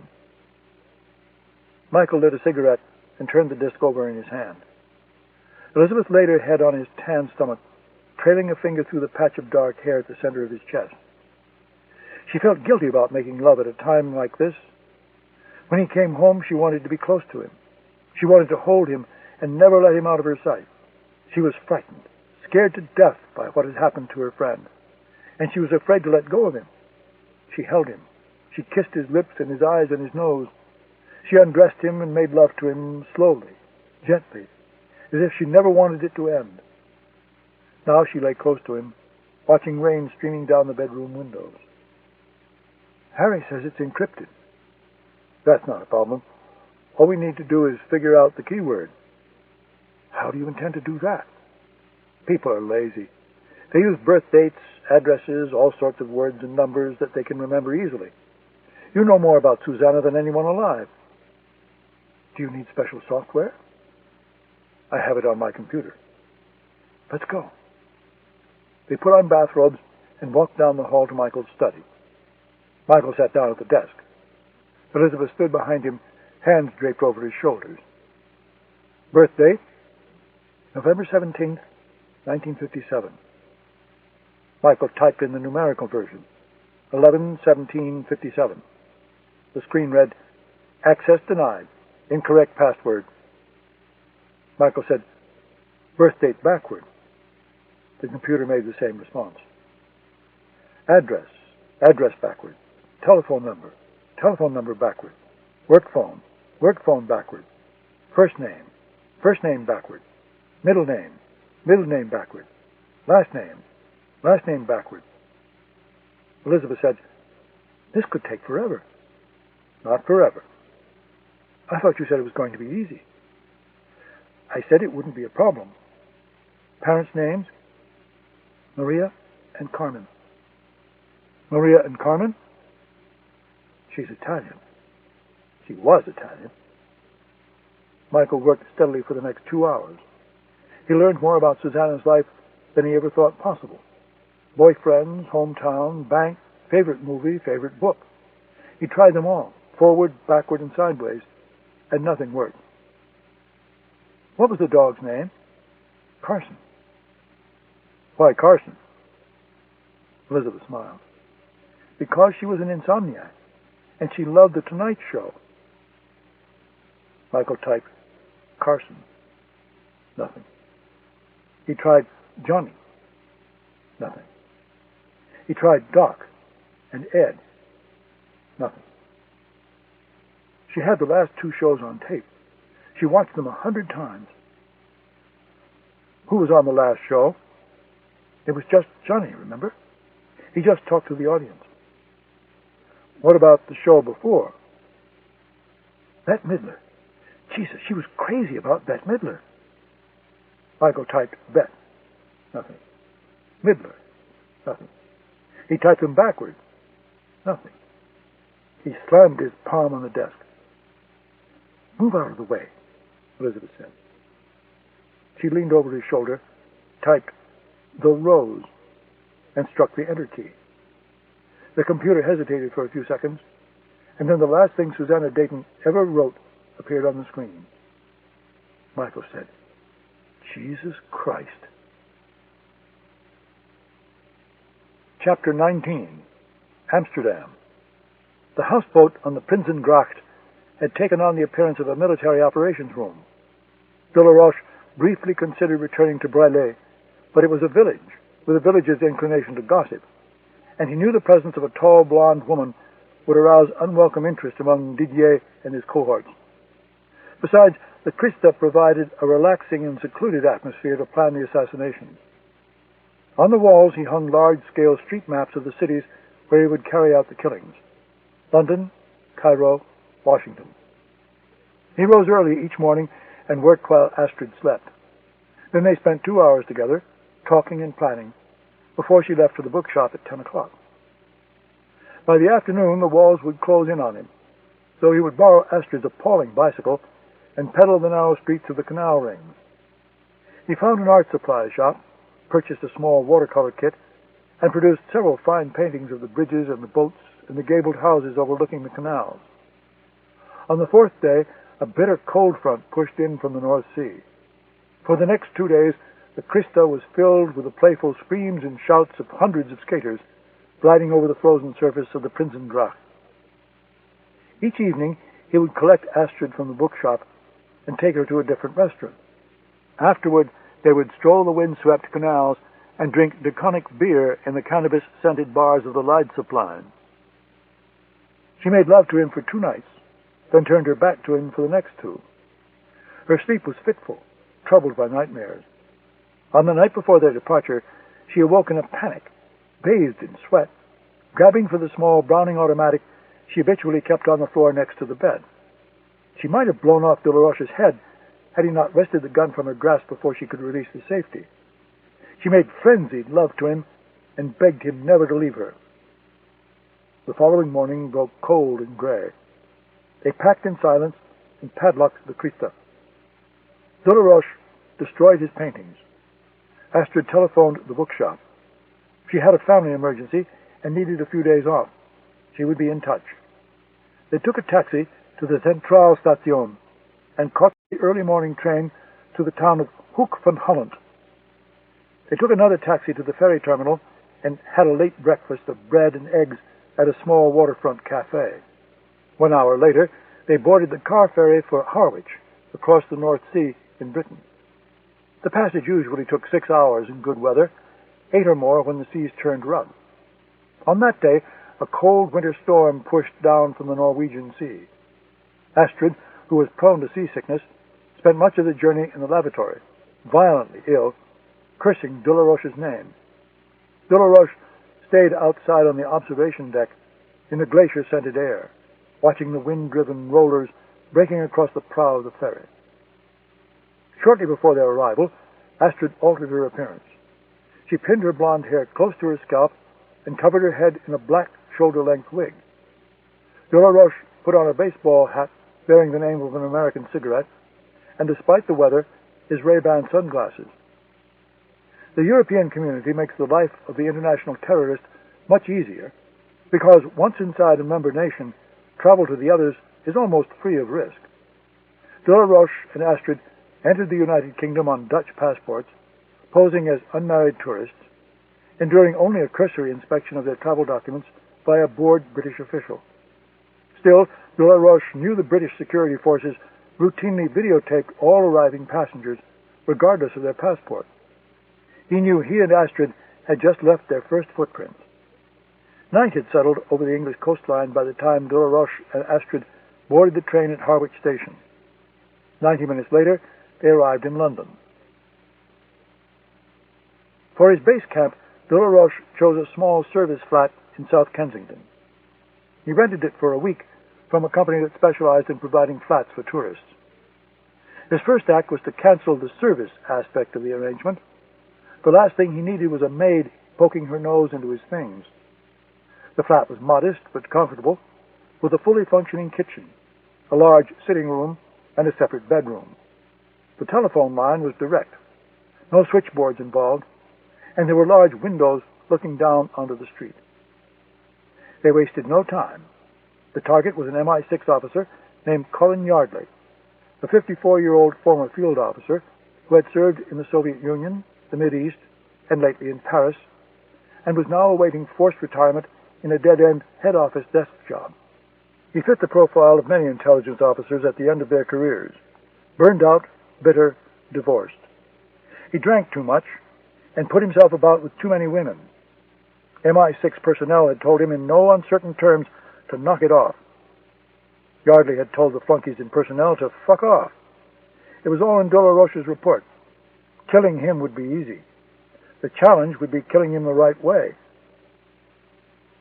Michael lit a cigarette and turned the disk over in his hand. Elizabeth laid her head on his tan stomach, trailing a finger through the patch of dark hair at the center of his chest. She felt guilty about making love at a time like this. When he came home, she wanted to be close to him. She wanted to hold him and never let him out of her sight. She was frightened, scared to death by what had happened to her friend, and she was afraid to let go of him. She held him. She kissed his lips and his eyes and his nose. She undressed him and made love to him slowly, gently, as if she never wanted it to end. Now she lay close to him, watching rain streaming down the bedroom windows. Harry says it's encrypted. That's not a problem. All we need to do is figure out the keyword. How do you intend to do that? People are lazy. They use birth dates, addresses, all sorts of words and numbers that they can remember easily. You know more about Susanna than anyone alive. Do you need special software? I have it on my computer. Let's go. They put on bathrobes and walked down the hall to Michael's study. Michael sat down at the desk. Elizabeth stood behind him, hands draped over his shoulders. Birth date? November 17th, 1957. Michael typed in the numerical version, 11/17/57. The screen read, "Access denied. Incorrect password." Michael said, "Birth date backward." The computer made the same response. Address backward. Telephone number backward. Work phone backward. First name backward. Middle name backward. Last name backward. Elizabeth said, "This could take forever." Not forever. I thought you said it was going to be easy. I said it wouldn't be a problem. Parents' names? Maria and Carmen. Maria and Carmen? She's Italian. She was Italian. Michael worked steadily for the next 2 hours. He learned more about Susanna's life than he ever thought possible. Boyfriends, hometown, bank, favorite movie, favorite book. He tried them all, forward, backward, and sideways, and nothing worked. What was the dog's name? Carson. Why Carson? Elizabeth smiled. Because she was an insomniac, and she loved the Tonight Show. Michael typed, Carson. Nothing. He tried Johnny. Nothing. He tried Doc and Ed. Nothing. She had the last 2 shows on tape. She watched them 100 times. Who was on the last show? It was just Johnny, remember? He just talked to the audience. What about the show before? Bette Midler. Jesus, she was crazy about Bette Midler. Michael typed Bette. Nothing. Midler. Nothing. He typed them backwards. Nothing. He slammed his palm on the desk. Move out of the way, Elizabeth said. She leaned over his shoulder, typed The Rose, and struck the Enter key. The computer hesitated for a few seconds, and then the last thing Susanna Dayton ever wrote appeared on the screen. Michael said, Jesus Christ. Chapter 19. Amsterdam. The houseboat on the Prinsengracht had taken on the appearance of a military operations room. Delaroche briefly considered returning to Braille, but it was a village, with a village's inclination to gossip, and he knew the presence of a tall, blonde woman would arouse unwelcome interest among Didier and his cohorts. Besides, the Christa provided a relaxing and secluded atmosphere to plan the assassinations. On the walls he hung large-scale street maps of the cities where he would carry out the killings. London, Cairo, Washington. He rose early each morning and worked while Astrid slept. Then they spent 2 hours together, talking and planning, before she left for the bookshop at 10 o'clock. By the afternoon, the walls would close in on him, so he would borrow Astrid's appalling bicycle and pedal the narrow streets of the canal rings. He found an art supply shop, purchased a small watercolor kit, and produced several fine paintings of the bridges and the boats and the gabled houses overlooking the canals. On the 4th day, a bitter cold front pushed in from the North Sea. For the next 2 days, the Christa was filled with the playful screams and shouts of hundreds of skaters gliding over the frozen surface of the Prinsengracht. Each evening, he would collect Astrid from the bookshop and take her to a different restaurant. Afterward, they would stroll the wind-swept canals and drink Deconic beer in the cannabis-scented bars of the Leidseplain. She made love to him for 2 nights, then turned her back to him for the next 2. Her sleep was fitful, troubled by nightmares. On the night before their departure, she awoke in a panic, bathed in sweat. Grabbing for the small Browning automatic she habitually kept on the floor next to the bed. She might have blown off de la Roche's head had he not wrested the gun from her grasp before she could release the safety. She made frenzied love to him and begged him never to leave her. The following morning broke cold and gray. They packed in silence and padlocked the Christa. De la Roche destroyed his paintings. Astrid telephoned the bookshop. She had a family emergency and needed a few days off. She would be in touch. They took a taxi to the Centraal Station and caught the early morning train to the town of Hoek van Holland. They took another taxi to the ferry terminal and had a late breakfast of bread and eggs at a small waterfront cafe. 1 hour later, they boarded the car ferry for Harwich, across the North Sea in Britain. The passage usually took 6 hours in good weather, 8 or more when the seas turned rough. On that day, a cold winter storm pushed down from the Norwegian Sea. Astrid, who was prone to seasickness, spent much of the journey in the lavatory, violently ill, cursing de la Roche's name. De la Roche stayed outside on the observation deck in the glacier-scented air, watching the wind-driven rollers breaking across the prow of the ferry. Shortly before their arrival, Astrid altered her appearance. She pinned her blonde hair close to her scalp and covered her head in a black shoulder-length wig. De la Roche put on a baseball hat bearing the name of an American cigarette, and despite the weather, his Ray-Ban sunglasses. The European community makes the life of the international terrorist much easier, because once inside a member nation, travel to the others is almost free of risk. De la Roche and Astrid entered the United Kingdom on Dutch passports, posing as unmarried tourists, enduring only a cursory inspection of their travel documents by a bored British official. Still, de la Roche knew the British security forces routinely videotaped all arriving passengers, regardless of their passport. He knew he and Astrid had just left their first footprints. Night had settled over the English coastline by the time de la Roche and Astrid boarded the train at Harwich Station. 90 minutes later, they arrived in London. For his base camp, de la Roche chose a small service flat in South Kensington. He rented it for a week from a company that specialized in providing flats for tourists. His first act was to cancel the service aspect of the arrangement. The last thing he needed was a maid poking her nose into his things. The flat was modest but comfortable, with a fully functioning kitchen, a large sitting room, and a separate bedroom. The telephone line was direct, no switchboards involved, and there were large windows looking down onto the street. They wasted no time. The target was an MI6 officer named Colin Yardley, a 54-year-old former field officer who had served in the Soviet Union, the Mideast, and lately in Paris, and was now awaiting forced retirement in a dead-end head office desk job. He fit the profile of many intelligence officers at the end of their careers: burned out, bitter, divorced. He drank too much and put himself about with too many women. MI6 personnel had told him in no uncertain terms to knock it off. Yardley had told the flunkies in personnel to fuck off. It was all in de la Roche's report. Killing him would be easy. The challenge would be killing him the right way.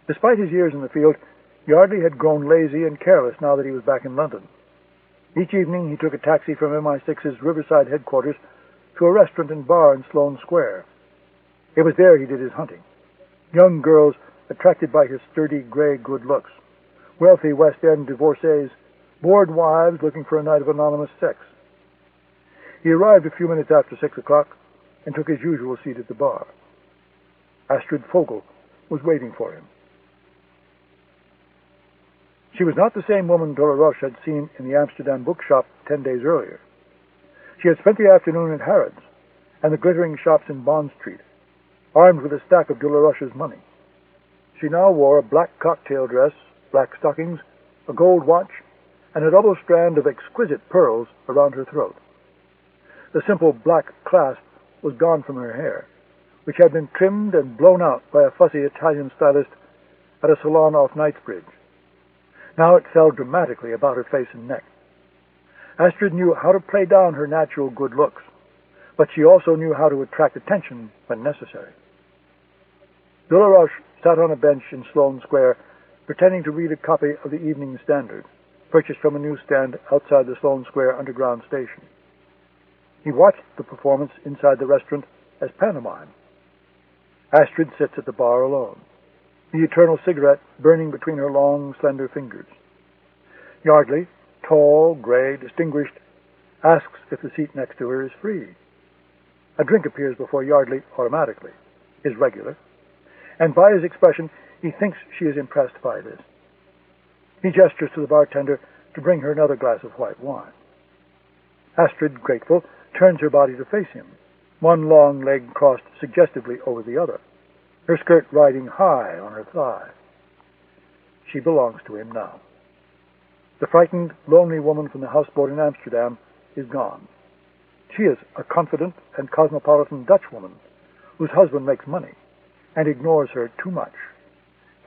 Despite his years in the field, Yardley had grown lazy and careless now that he was back in London. Each evening he took a taxi from MI6's Riverside headquarters to a restaurant and bar in Sloane Square. It was there he did his hunting. Young girls attracted by his sturdy, gray good looks. Wealthy West End divorcees, bored wives looking for a night of anonymous sex. He arrived a few minutes after 6 o'clock and took his usual seat at the bar. Astrid Fogel was waiting for him. She was not the same woman de la Roche had seen in the Amsterdam bookshop 10 days earlier. She had spent the afternoon at Harrods and the glittering shops in Bond Street, armed with a stack of de la Roche's money. She now wore a black cocktail dress, black stockings, a gold watch, and a double strand of exquisite pearls around her throat. The simple black clasp was gone from her hair, which had been trimmed and blown out by a fussy Italian stylist at a salon off Knightsbridge. Now it fell dramatically about her face and neck. Astrid knew how to play down her natural good looks, but she also knew how to attract attention when necessary. Delaroche sat on a bench in Sloane Square, pretending to read a copy of the Evening Standard, purchased from a newsstand outside the Sloane Square Underground station. He watched the performance inside the restaurant as pantomime. Astrid sits at the bar alone, the eternal cigarette burning between her long, slender fingers. Yardley, tall, gray, distinguished, asks if the seat next to her is free. A drink appears before Yardley automatically, is regular, and by his expression he thinks she is impressed by this. He gestures to the bartender to bring her another glass of white wine. Astrid, grateful, turns her body to face him, one long leg crossed suggestively over the other, her skirt riding high on her thigh. She belongs to him now. The frightened, lonely woman from the houseboat in Amsterdam is gone. She is a confident and cosmopolitan Dutch woman whose husband makes money and ignores her too much.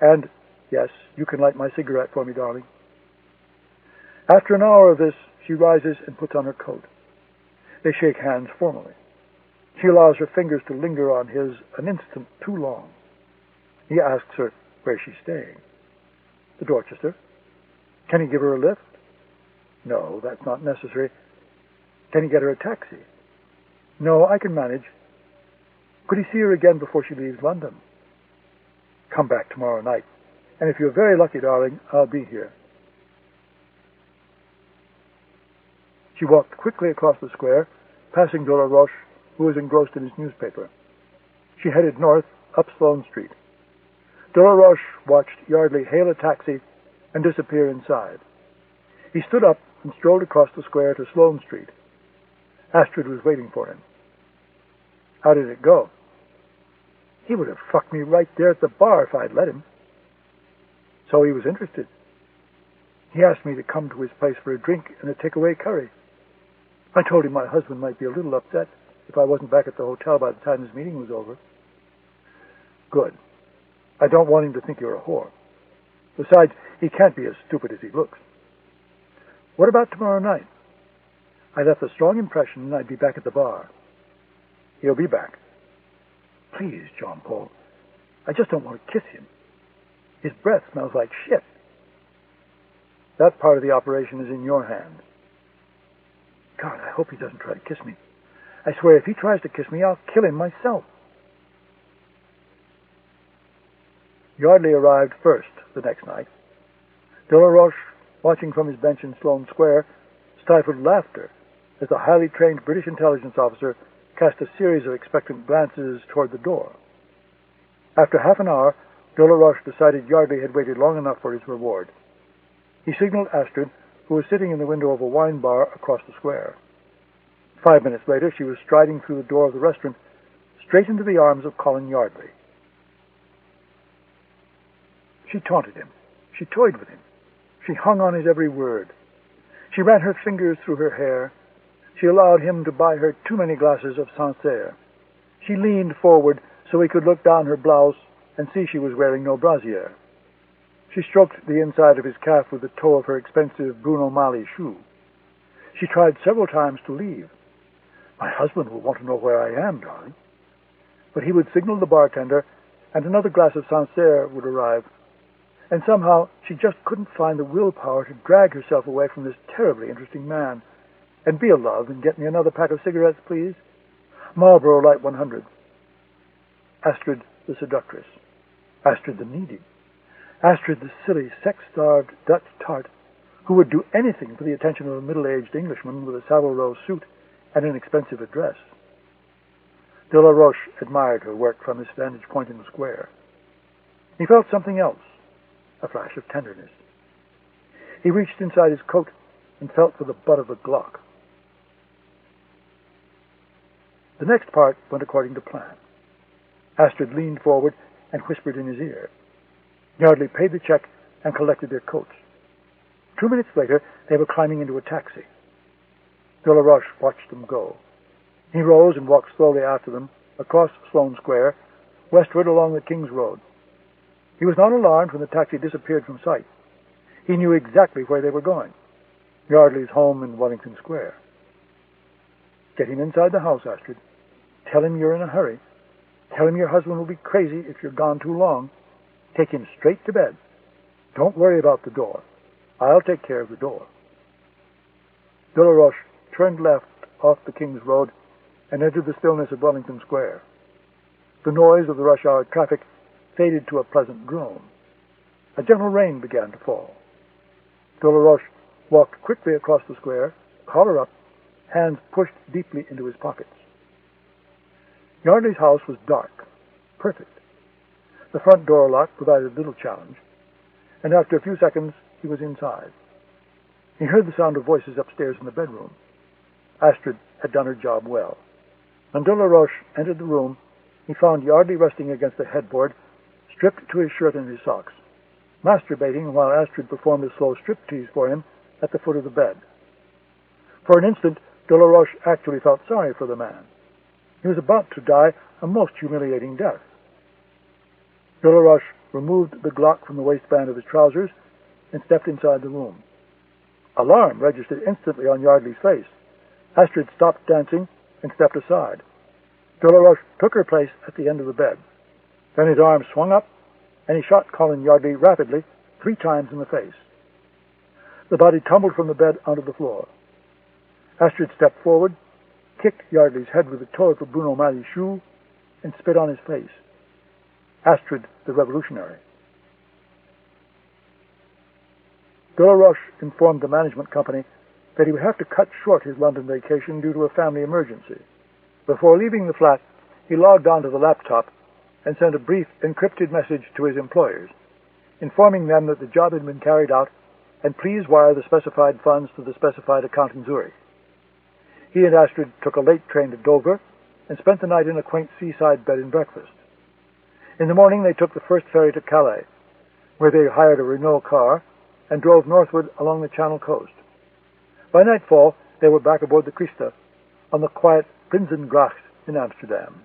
And, yes, you can light my cigarette for me, darling. After an hour of this, she rises and puts on her coat. They shake hands formally. She allows her fingers to linger on his an instant too long. He asks her where she's staying. The Dorchester. Can he give her a lift? No, that's not necessary. Can he get her a taxi? No, I can manage. Could he see her again before she leaves London? Come back tomorrow night, and if you're very lucky, darling, I'll be here. She walked quickly across the square, passing Delaroche, who was engrossed in his newspaper. She headed north, up Sloane Street. Delaroche watched Yardley hail a taxi and disappear inside. He stood up and strolled across the square to Sloane Street. Astrid was waiting for him. How did it go? He would have fucked me right there at the bar if I'd let him. So he was interested. He asked me to come to his place for a drink and a takeaway curry. I told him my husband might be a little upset if I wasn't back at the hotel by the time his meeting was over. Good. I don't want him to think you're a whore. Besides, he can't be as stupid as he looks. What about tomorrow night? I left a strong impression and I'd be back at the bar. He'll be back. Please, John Paul. I just don't want to kiss him. His breath smells like shit. That part of the operation is in your hands. God, I hope he doesn't try to kiss me. I swear if he tries to kiss me, I'll kill him myself. Yardley arrived first the next night. Delaroche, watching from his bench in Sloane Square, stifled laughter as the highly trained British intelligence officer cast a series of expectant glances toward the door. After half an hour, Delaroche decided Yardley had waited long enough for his reward. He signaled Astrid, who was sitting in the window of a wine bar across the square. 5 minutes later, she was striding through the door of the restaurant, straight into the arms of Colin Yardley. She taunted him. She toyed with him. She hung on his every word. She ran her fingers through her hair. She allowed him to buy her too many glasses of Sancerre. She leaned forward so he could look down her blouse and see she was wearing no brassiere. She stroked the inside of his calf with the toe of her expensive Bruno Mali shoe. She tried several times to leave. My husband will want to know where I am, darling. But he would signal the bartender, and another glass of Sancerre would arrive. And somehow she just couldn't find the willpower to drag herself away from this terribly interesting man. And be a love and get me another pack of cigarettes, please. Marlboro Light 100. Astrid the seductress. Astrid the needy. Astrid the silly, sex-starved Dutch tart who would do anything for the attention of a middle-aged Englishman with a Savile Row suit and an expensive address. Delaroche admired her work from his vantage point in the square. He felt something else, a flash of tenderness. He reached inside his coat and felt for the butt of the Glock. The next part went according to plan. Astrid leaned forward and whispered in his ear. Yardley paid the check and collected their coats. 2 minutes later, they were climbing into a taxi. Delaroche watched them go. He rose and walked slowly after them, across Sloane Square, westward along the King's Road. He was not alarmed when the taxi disappeared from sight. He knew exactly where they were going. Yardley's home in Wellington Square. Get him inside the house, Astrid. Tell him you're in a hurry. Tell him your husband will be crazy if you're gone too long. Take him straight to bed. Don't worry about the door. I'll take care of the door. De La Roche turned left off the King's Road and entered the stillness of Wellington Square. The noise of the rush-hour traffic faded to a pleasant drone. A gentle rain began to fall. De La Roche walked quickly across the square, collar up, hands pushed deeply into his pockets. Yardley's house was dark, perfect. The front door lock provided little challenge, and after a few seconds he was inside. He heard the sound of voices upstairs in the bedroom. Astrid had done her job well. When De La Roche entered the room, he found Yardley resting against the headboard, stripped to his shirt and his socks, masturbating while Astrid performed a slow striptease for him at the foot of the bed. For an instant, De La Roche actually felt sorry for the man. He was about to die a most humiliating death. De La Roche removed the Glock from the waistband of his trousers and stepped inside the room. Alarm registered instantly on Yardley's face. Astrid stopped dancing and stepped aside. De La Roche took her place at the end of the bed. Then his arm swung up, and he shot Colin Yardley rapidly 3 times in the face. The body tumbled from the bed onto the floor. Astrid stepped forward, kicked Yardley's head with the toe of Bruno Mali's shoe, and spit on his face. Astrid the revolutionary. De La Roche informed the management company that he would have to cut short his London vacation due to a family emergency. Before leaving the flat, he logged onto the laptop and sent a brief encrypted message to his employers, informing them that the job had been carried out and please wire the specified funds to the specified account in Zurich. He and Astrid took a late train to Dover and spent the night in a quaint seaside bed and breakfast. In the morning they took the first ferry to Calais, where they hired a Renault car and drove northward along the Channel coast. By nightfall they were back aboard the Christa on the quiet Prinsengracht in Amsterdam.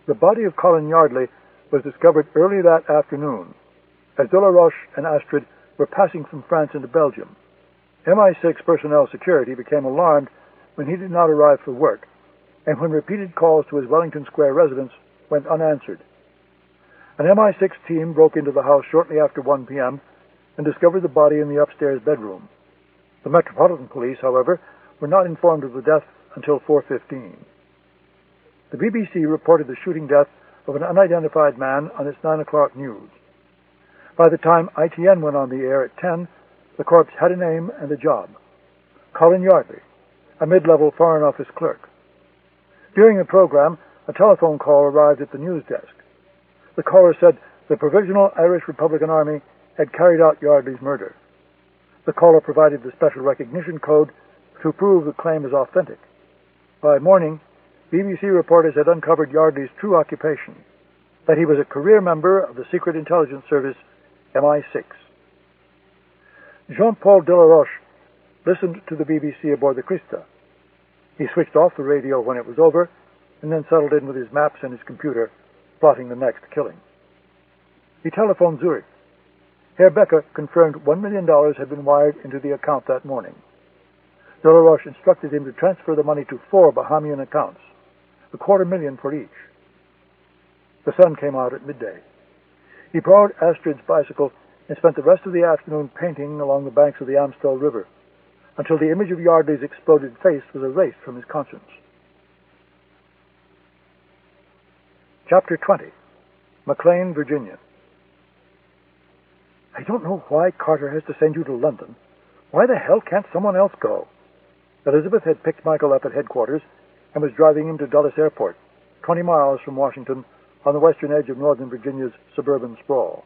The body of Colin Yardley was discovered early that afternoon, as De La Roche and Astrid were passing from France into Belgium. MI6 personnel security became alarmed when he did not arrive for work, and when repeated calls to his Wellington Square residence went unanswered. An MI6 team broke into the house shortly after 1 p.m. and discovered the body in the upstairs bedroom. The Metropolitan Police, however, were not informed of the death until 4:15. The BBC reported the shooting death of an unidentified man on its 9 o'clock news. By the time ITN went on the air at 10, the corpse had a name and a job. Colin Yardley, a mid-level Foreign Office clerk. During the program, a telephone call arrived at the news desk. The caller said the Provisional Irish Republican Army had carried out Yardley's murder. The caller provided the special recognition code to prove the claim as authentic. By morning, BBC reporters had uncovered Yardley's true occupation, that he was a career member of the Secret Intelligence Service, MI6. Jean-Paul de la Roche listened to the BBC aboard the Christa. He switched off the radio when it was over, and then settled in with his maps and his computer, plotting the next killing. He telephoned Zurich. Herr Becker confirmed $1 million had been wired into the account that morning. De La Roche instructed him to transfer the money to 4 Bahamian accounts, $250,000 for each. The sun came out at midday. He borrowed Astrid's bicycle and spent the rest of the afternoon painting along the banks of the Amstel River, until the image of Yardley's exploded face was erased from his conscience. Chapter 20. McLean, Virginia. I don't know why Carter has to send you to London. Why the hell can't someone else go? Elizabeth had picked Michael up at headquarters and was driving him to Dulles Airport, 20 miles from Washington, on the western edge of Northern Virginia's suburban sprawl.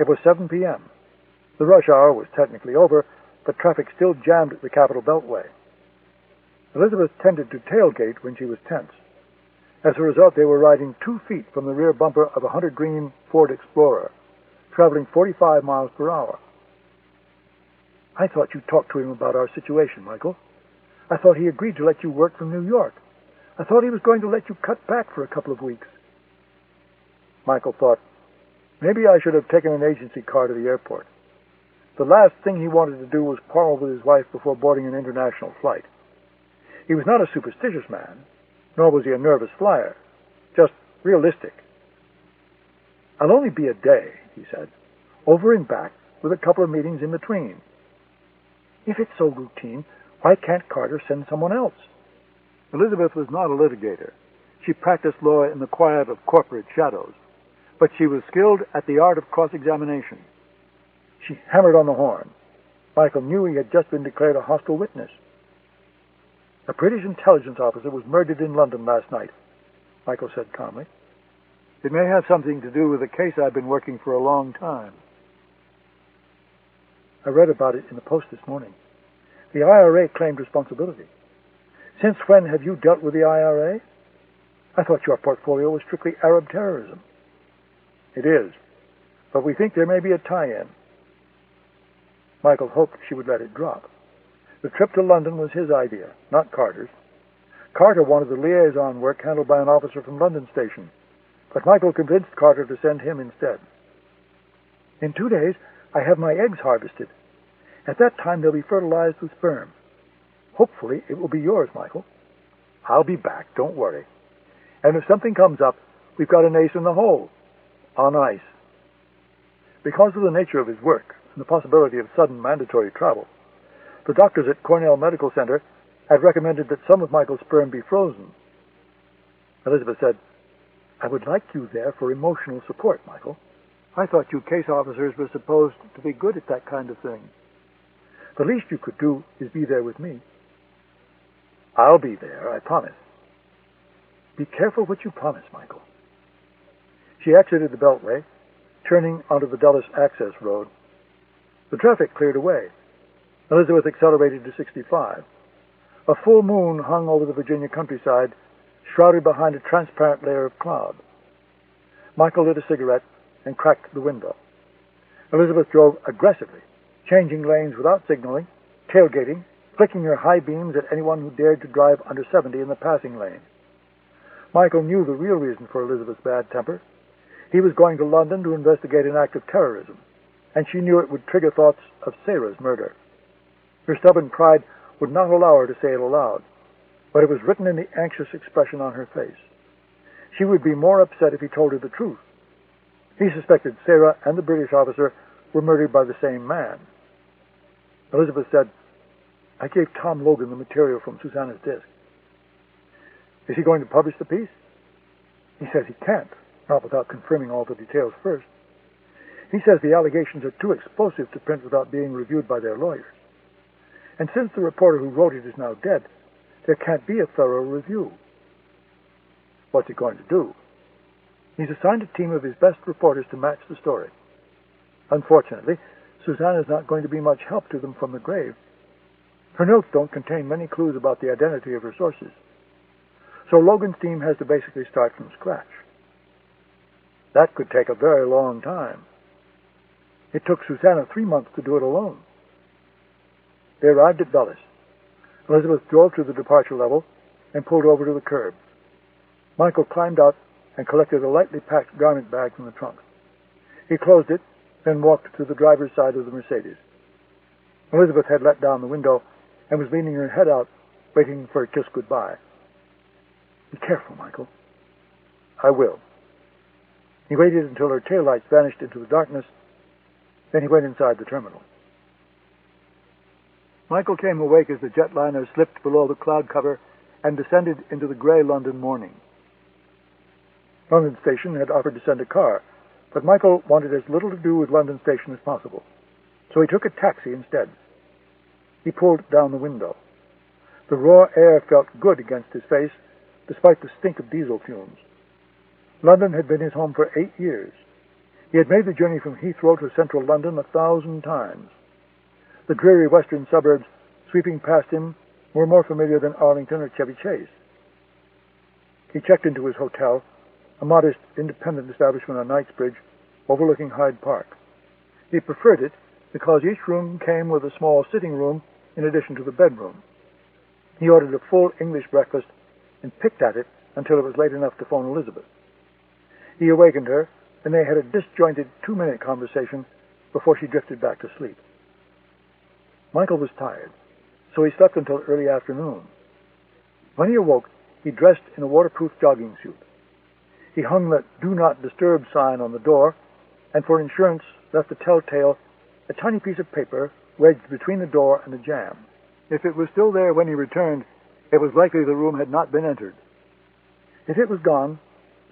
It was 7 p.m. The rush hour was technically over, but traffic still jammed the Capitol Beltway. Elizabeth tended to tailgate when she was tense. As a result, they were riding 2 feet from the rear bumper of a Hunter Green Ford Explorer, traveling 45 miles per hour. I thought you talked to him about our situation, Michael. I thought he agreed to let you work from New York. I thought he was going to let you cut back for a couple of weeks. Michael thought, maybe I should have taken an agency car to the airport. the last thing he wanted to do was quarrel with his wife before boarding an international flight. He was not a superstitious man, nor was he a nervous flyer, just realistic. "I'll only be a day," he said, "over and back with a couple of meetings in between." "If it's so routine, why can't Carter send someone else?" Elizabeth was not a litigator. She practiced law in the quiet of corporate shadows, but she was skilled at the art of cross-examination. She hammered on the horn. Michael knew he had just been declared a hostile witness. "A British intelligence officer was murdered in London last night," Michael said calmly. "It may have something to do with a case I've been working for a long time." "I read about it in the Post this morning. The IRA claimed responsibility. Since when have you dealt with the IRA? I thought your portfolio was strictly Arab terrorism." "It is, but we think there may be a tie-in." Michael hoped she would let it drop. The trip to London was his idea, not Carter's. Carter wanted the liaison work handled by an officer from London Station, but Michael convinced Carter to send him instead. "In 2 days, I have my eggs harvested. At that time, they'll be fertilized with sperm. Hopefully, it will be yours, Michael." "I'll be back, don't worry. And if something comes up, we've got an ace in the hole. On ice." Because of the nature of his work and the possibility of sudden mandatory travel, the doctors at Cornell Medical Center had recommended that some of Michael's sperm be frozen. Elizabeth said, "I would like you there for emotional support, Michael. I thought you case officers were supposed to be good at that kind of thing. The least you could do is be there with me." "I'll be there, I promise." "Be careful what you promise, Michael." She exited the Beltway, turning onto the Dulles Access Road. The traffic cleared away. Elizabeth accelerated to 65. A full moon hung over the Virginia countryside, shrouded behind a transparent layer of cloud. Michael lit a cigarette and cracked the window. Elizabeth drove aggressively, changing lanes without signaling, tailgating, flicking her high beams at anyone who dared to drive under 70 in the passing lane. Michael knew the real reason for Elizabeth's bad temper. He was going to London to investigate an act of terrorism, and she knew it would trigger thoughts of Sarah's murder. Her stubborn pride would not allow her to say it aloud, but it was written in the anxious expression on her face. She would be more upset if he told her the truth. He suspected Sarah and the British officer were murdered by the same man. Elizabeth said, "I gave Tom Logan the material from Susanna's disk." "Is he going to publish the piece?" "He says he can't, not without confirming all the details first. He says the allegations are too explosive to print without being reviewed by their lawyers. And since the reporter who wrote it is now dead, there can't be a thorough review." "What's he going to do?" "He's assigned a team of his best reporters to match the story. Unfortunately, Susanna's not going to be much help to them from the grave. Her notes don't contain many clues about the identity of her sources. So Logan's team has to basically start from scratch. That could take a very long time. It took Susanna 3 months to do it alone." They arrived at Dulles. Elizabeth drove to the departure level and pulled over to the curb. Michael climbed out and collected a lightly packed garment bag from the trunk. He closed it, then walked to the driver's side of the Mercedes. Elizabeth had let down the window and was leaning her head out, waiting for a kiss goodbye. "Be careful, Michael." "I will." He waited until her taillights vanished into the darkness, then he went inside the terminal. Michael came awake as the jetliner slipped below the cloud cover and descended into the gray London morning. London Station had offered to send a car, but Michael wanted as little to do with London Station as possible, so he took a taxi instead. He pulled down the window. The raw air felt good against his face, despite the stink of diesel fumes. London had been his home for 8 years. He had made the journey from Heathrow to central London 1,000 times. The dreary western suburbs sweeping past him were more familiar than Arlington or Chevy Chase. He checked into his hotel, a modest, independent establishment on Knightsbridge, overlooking Hyde Park. He preferred it because each room came with a small sitting room in addition to the bedroom. He ordered a full English breakfast and picked at it until it was late enough to phone Elizabeth. He awakened her, and they had a disjointed 2-minute conversation before she drifted back to sleep. Michael was tired, so he slept until early afternoon. When he awoke, he dressed in a waterproof jogging suit. He hung the "Do Not Disturb" sign on the door, and for insurance left a telltale, a tiny piece of paper wedged between the door and the jamb. If it was still there when he returned, it was likely the room had not been entered. If it was gone,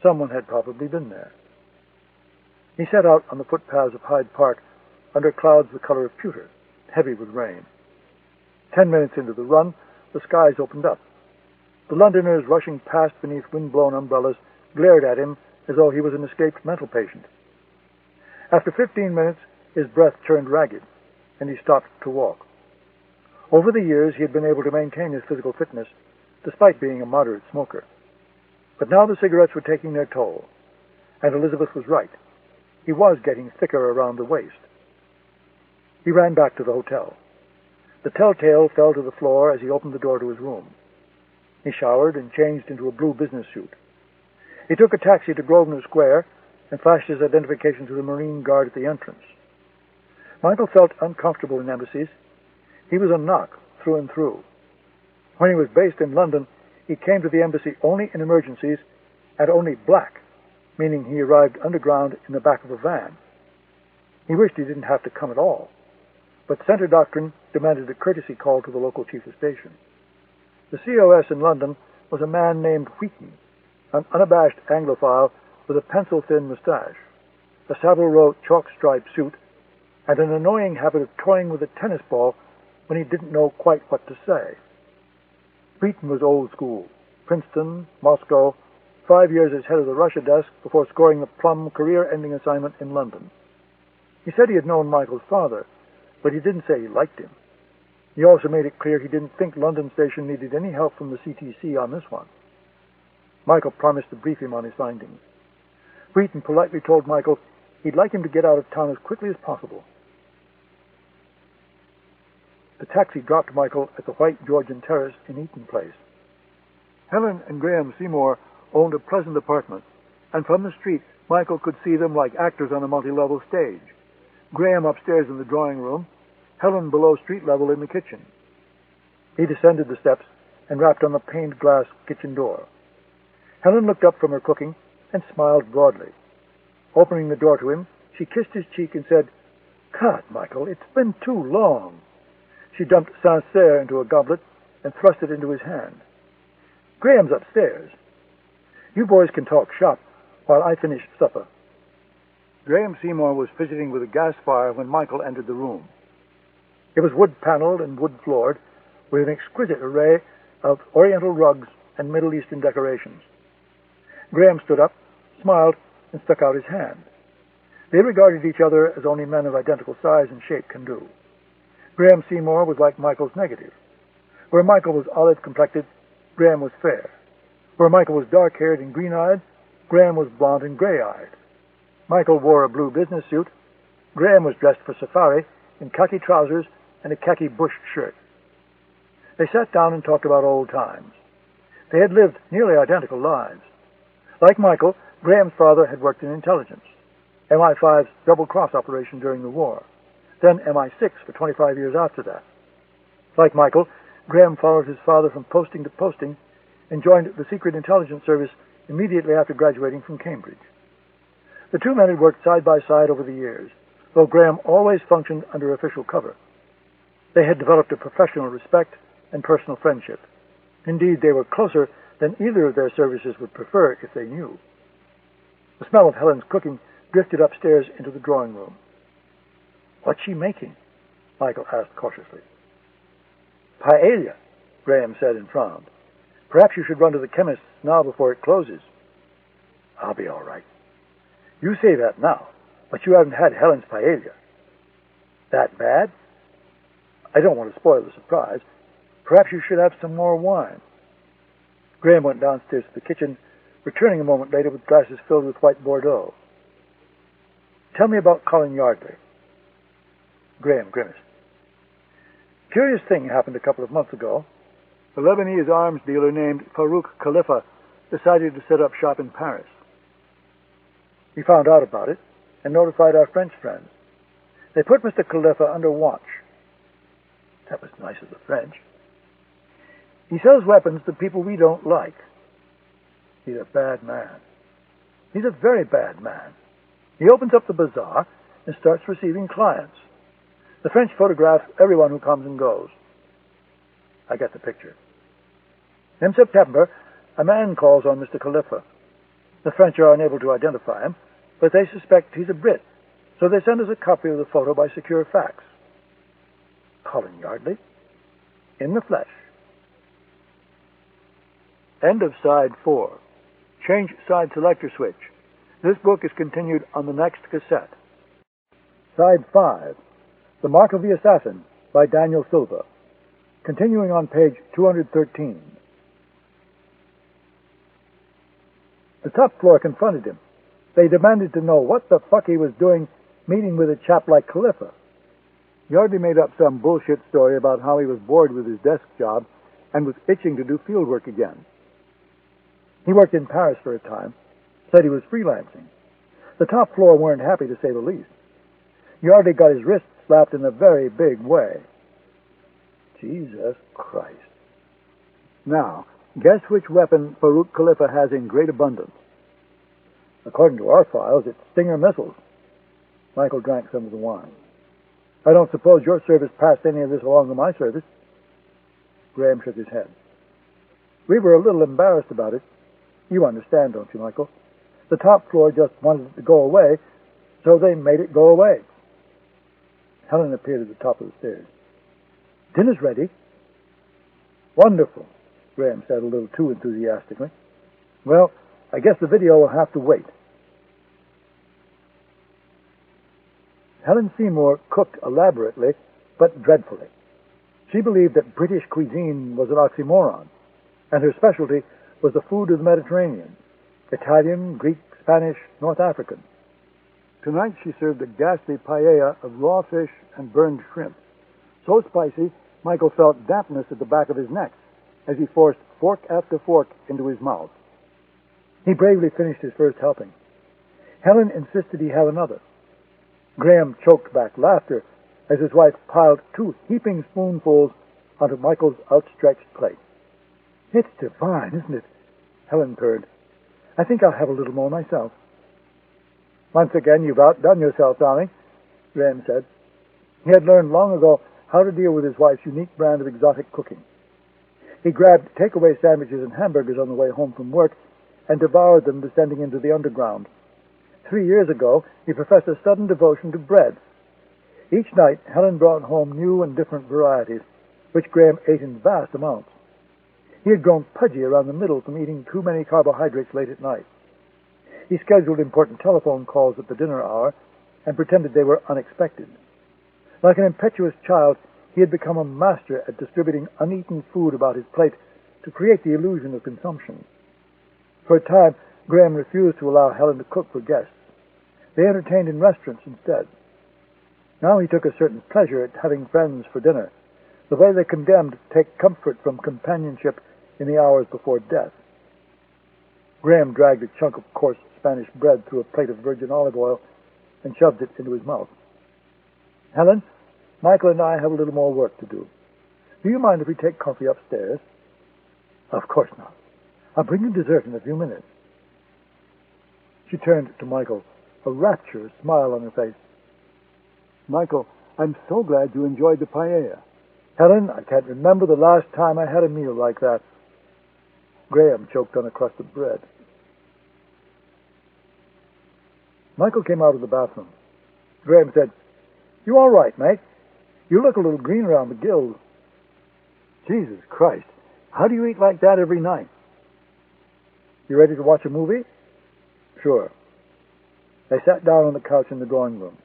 someone had probably been there. He set out on the footpaths of Hyde Park under clouds the color of pewter, heavy with rain. 10 minutes into the run, the skies opened up. The Londoners rushing past beneath wind-blown umbrellas glared at him as though he was an escaped mental patient. After 15 minutes, his breath turned ragged, and he stopped to walk. Over the years, he had been able to maintain his physical fitness, despite being a moderate smoker. But now the cigarettes were taking their toll, and Elizabeth was right. He was getting thicker around the waist. He ran back to the hotel. The telltale fell to the floor as he opened the door to his room. He showered and changed into a blue business suit. He took a taxi to Grosvenor Square and flashed his identification to the Marine Guard at the entrance. Michael felt uncomfortable in embassies. He was a knock through and through. When he was based in London, he came to the embassy only in emergencies and only black, meaning he arrived underground in the back of a van. He wished he didn't have to come at all, but Centre Doctrine demanded a courtesy call to the local chief of station. The COS in London was a man named Wheaton, an unabashed Anglophile with a pencil-thin moustache, a Savile Row chalk-striped suit, and an annoying habit of toying with a tennis ball when he didn't know quite what to say. Wheaton was old school, Princeton, Moscow, 5 years as head of the Russia desk before scoring the plum career-ending assignment in London. He said he had known Michael's father, but he didn't say he liked him. He also made it clear he didn't think London Station needed any help from the CTC on this one. Michael promised to brief him on his findings. Wheaton politely told Michael he'd like him to get out of town as quickly as possible. The taxi dropped Michael at the White Georgian Terrace in Eaton Place. Helen and Graham Seymour owned a pleasant apartment, and from the street Michael could see them like actors on a multi-level stage. Graham upstairs in the drawing room, Helen below street level in the kitchen. He descended the steps and rapped on the paned glass kitchen door. Helen looked up from her cooking and smiled broadly. Opening the door to him, she kissed his cheek and said, "God, Michael, it's been too long." She dumped Sancerre into a goblet and thrust it into his hand. "Graham's upstairs. You boys can talk shop while I finish supper." Graham Seymour was fidgeting with a gas fire when Michael entered the room. It was wood-paneled and wood-floored, with an exquisite array of Oriental rugs and Middle Eastern decorations. Graham stood up, smiled, and stuck out his hand. They regarded each other as only men of identical size and shape can do. Graham Seymour was like Michael's negative. Where Michael was olive-complected, Graham was fair. Where Michael was dark-haired and green-eyed, Graham was blond and gray-eyed. Michael wore a blue business suit. Graham was dressed for safari in khaki trousers and a khaki bush shirt. They sat down and talked about old times. They had lived nearly identical lives. Like Michael, Graham's father had worked in intelligence, MI5's double-cross operation during the war, then MI6 for 25 years after that. Like Michael, Graham followed his father from posting to posting and joined the Secret Intelligence Service immediately after graduating from Cambridge. The two men had worked side by side over the years, though Graham always functioned under official cover. They had developed a professional respect and personal friendship. Indeed, they were closer than either of their services would prefer if they knew. The smell of Helen's cooking drifted upstairs into the drawing room. "What's she making?" Michael asked cautiously. "Paella," Graham said and frowned. "Perhaps you should run to the chemist's now before it closes." "I'll be all right." "You say that now, but you haven't had Helen's paella." "That bad?" "I don't want to spoil the surprise. Perhaps you should have some more wine." Graham went downstairs to the kitchen, returning a moment later with glasses filled with white Bordeaux. "Tell me about Colin Yardley." Graham grimaced. "Curious thing happened a couple of months ago. A Lebanese arms dealer named Farouk Khalifa decided to set up shop in Paris. He found out about it and notified our French friends. They put Mr. Khalifa under watch. That was nice of the French. He sells weapons to people we don't like. He's a bad man. He's a very bad man. He opens up the bazaar and starts receiving clients. The French photograph everyone who comes and goes. I get the picture. In September, a man calls on Mr. Khalifa. The French are unable to identify him, but they suspect he's a Brit, so they send us a copy of the photo by secure fax. Colin Yardley, in the flesh. End of side 4. Change side selector switch. This book is continued on the next cassette. Side 5. The Mark of the Assassin by Daniel Silva. Continuing on page 213. The top floor confronted him. They demanded to know what the fuck he was doing meeting with a chap like Khalifa. Yardley made up some bullshit story about how he was bored with his desk job and was itching to do field work again. He worked in Paris for a time, said he was freelancing. The top floor weren't happy, to say the least. Yardley got his wrist slapped in a very big way. Jesus Christ. Now, guess which weapon Farouk Khalifa has in great abundance. According to our files, it's Stinger missiles. Michael drank some of the wine. I don't suppose your service passed any of this along to my service. Graham shook his head. We were a little embarrassed about it. You understand, don't you, Michael? The top floor just wanted it to go away, so they made it go away. Helen appeared at the top of the stairs. Dinner's ready. Wonderful, Graham said a little too enthusiastically. Well, I guess the video will have to wait. Helen Seymour cooked elaborately, but dreadfully. She believed that British cuisine was an oxymoron, and her specialty was the food of the Mediterranean: Italian, Greek, Spanish, North African. Tonight she served a ghastly paella of raw fish and burned shrimp. So spicy, Michael felt dampness at the back of his neck as he forced fork after fork into his mouth. He bravely finished his first helping. Helen insisted he have another. Graham choked back laughter as his wife piled 2 heaping spoonfuls onto Michael's outstretched plate. It's divine, isn't it? Helen purred. I think I'll have a little more myself. Once again, you've outdone yourself, darling, Graham said. He had learned long ago how to deal with his wife's unique brand of exotic cooking. He grabbed takeaway sandwiches and hamburgers on the way home from work and devoured them descending into the underground. 3 years ago, he professed a sudden devotion to bread. Each night, Helen brought home new and different varieties, which Graham ate in vast amounts. He had grown pudgy around the middle from eating too many carbohydrates late at night. He scheduled important telephone calls at the dinner hour and pretended they were unexpected. Like an impetuous child, he had become a master at distributing uneaten food about his plate to create the illusion of consumption. For a time, Graham refused to allow Helen to cook for guests. They entertained in restaurants instead. Now he took a certain pleasure at having friends for dinner, the way they condemned to take comfort from companionship in the hours before death. Graham dragged a chunk of coarse Spanish bread through a plate of virgin olive oil and shoved it into his mouth. Helen, Michael and I have a little more work to do. Do you mind if we take coffee upstairs? Of course not. I'll bring you dessert in a few minutes. She turned to Michael, a rapturous smile on her face. Michael, I'm so glad you enjoyed the paella. Helen, I can't remember the last time I had a meal like that. Graham choked on a crust of bread. Michael came out of the bathroom. Graham said, You all right, mate? You look a little green around the gills. Jesus Christ, how do you eat like that every night? You ready to watch a movie? Sure. They sat down on the couch in the drawing room.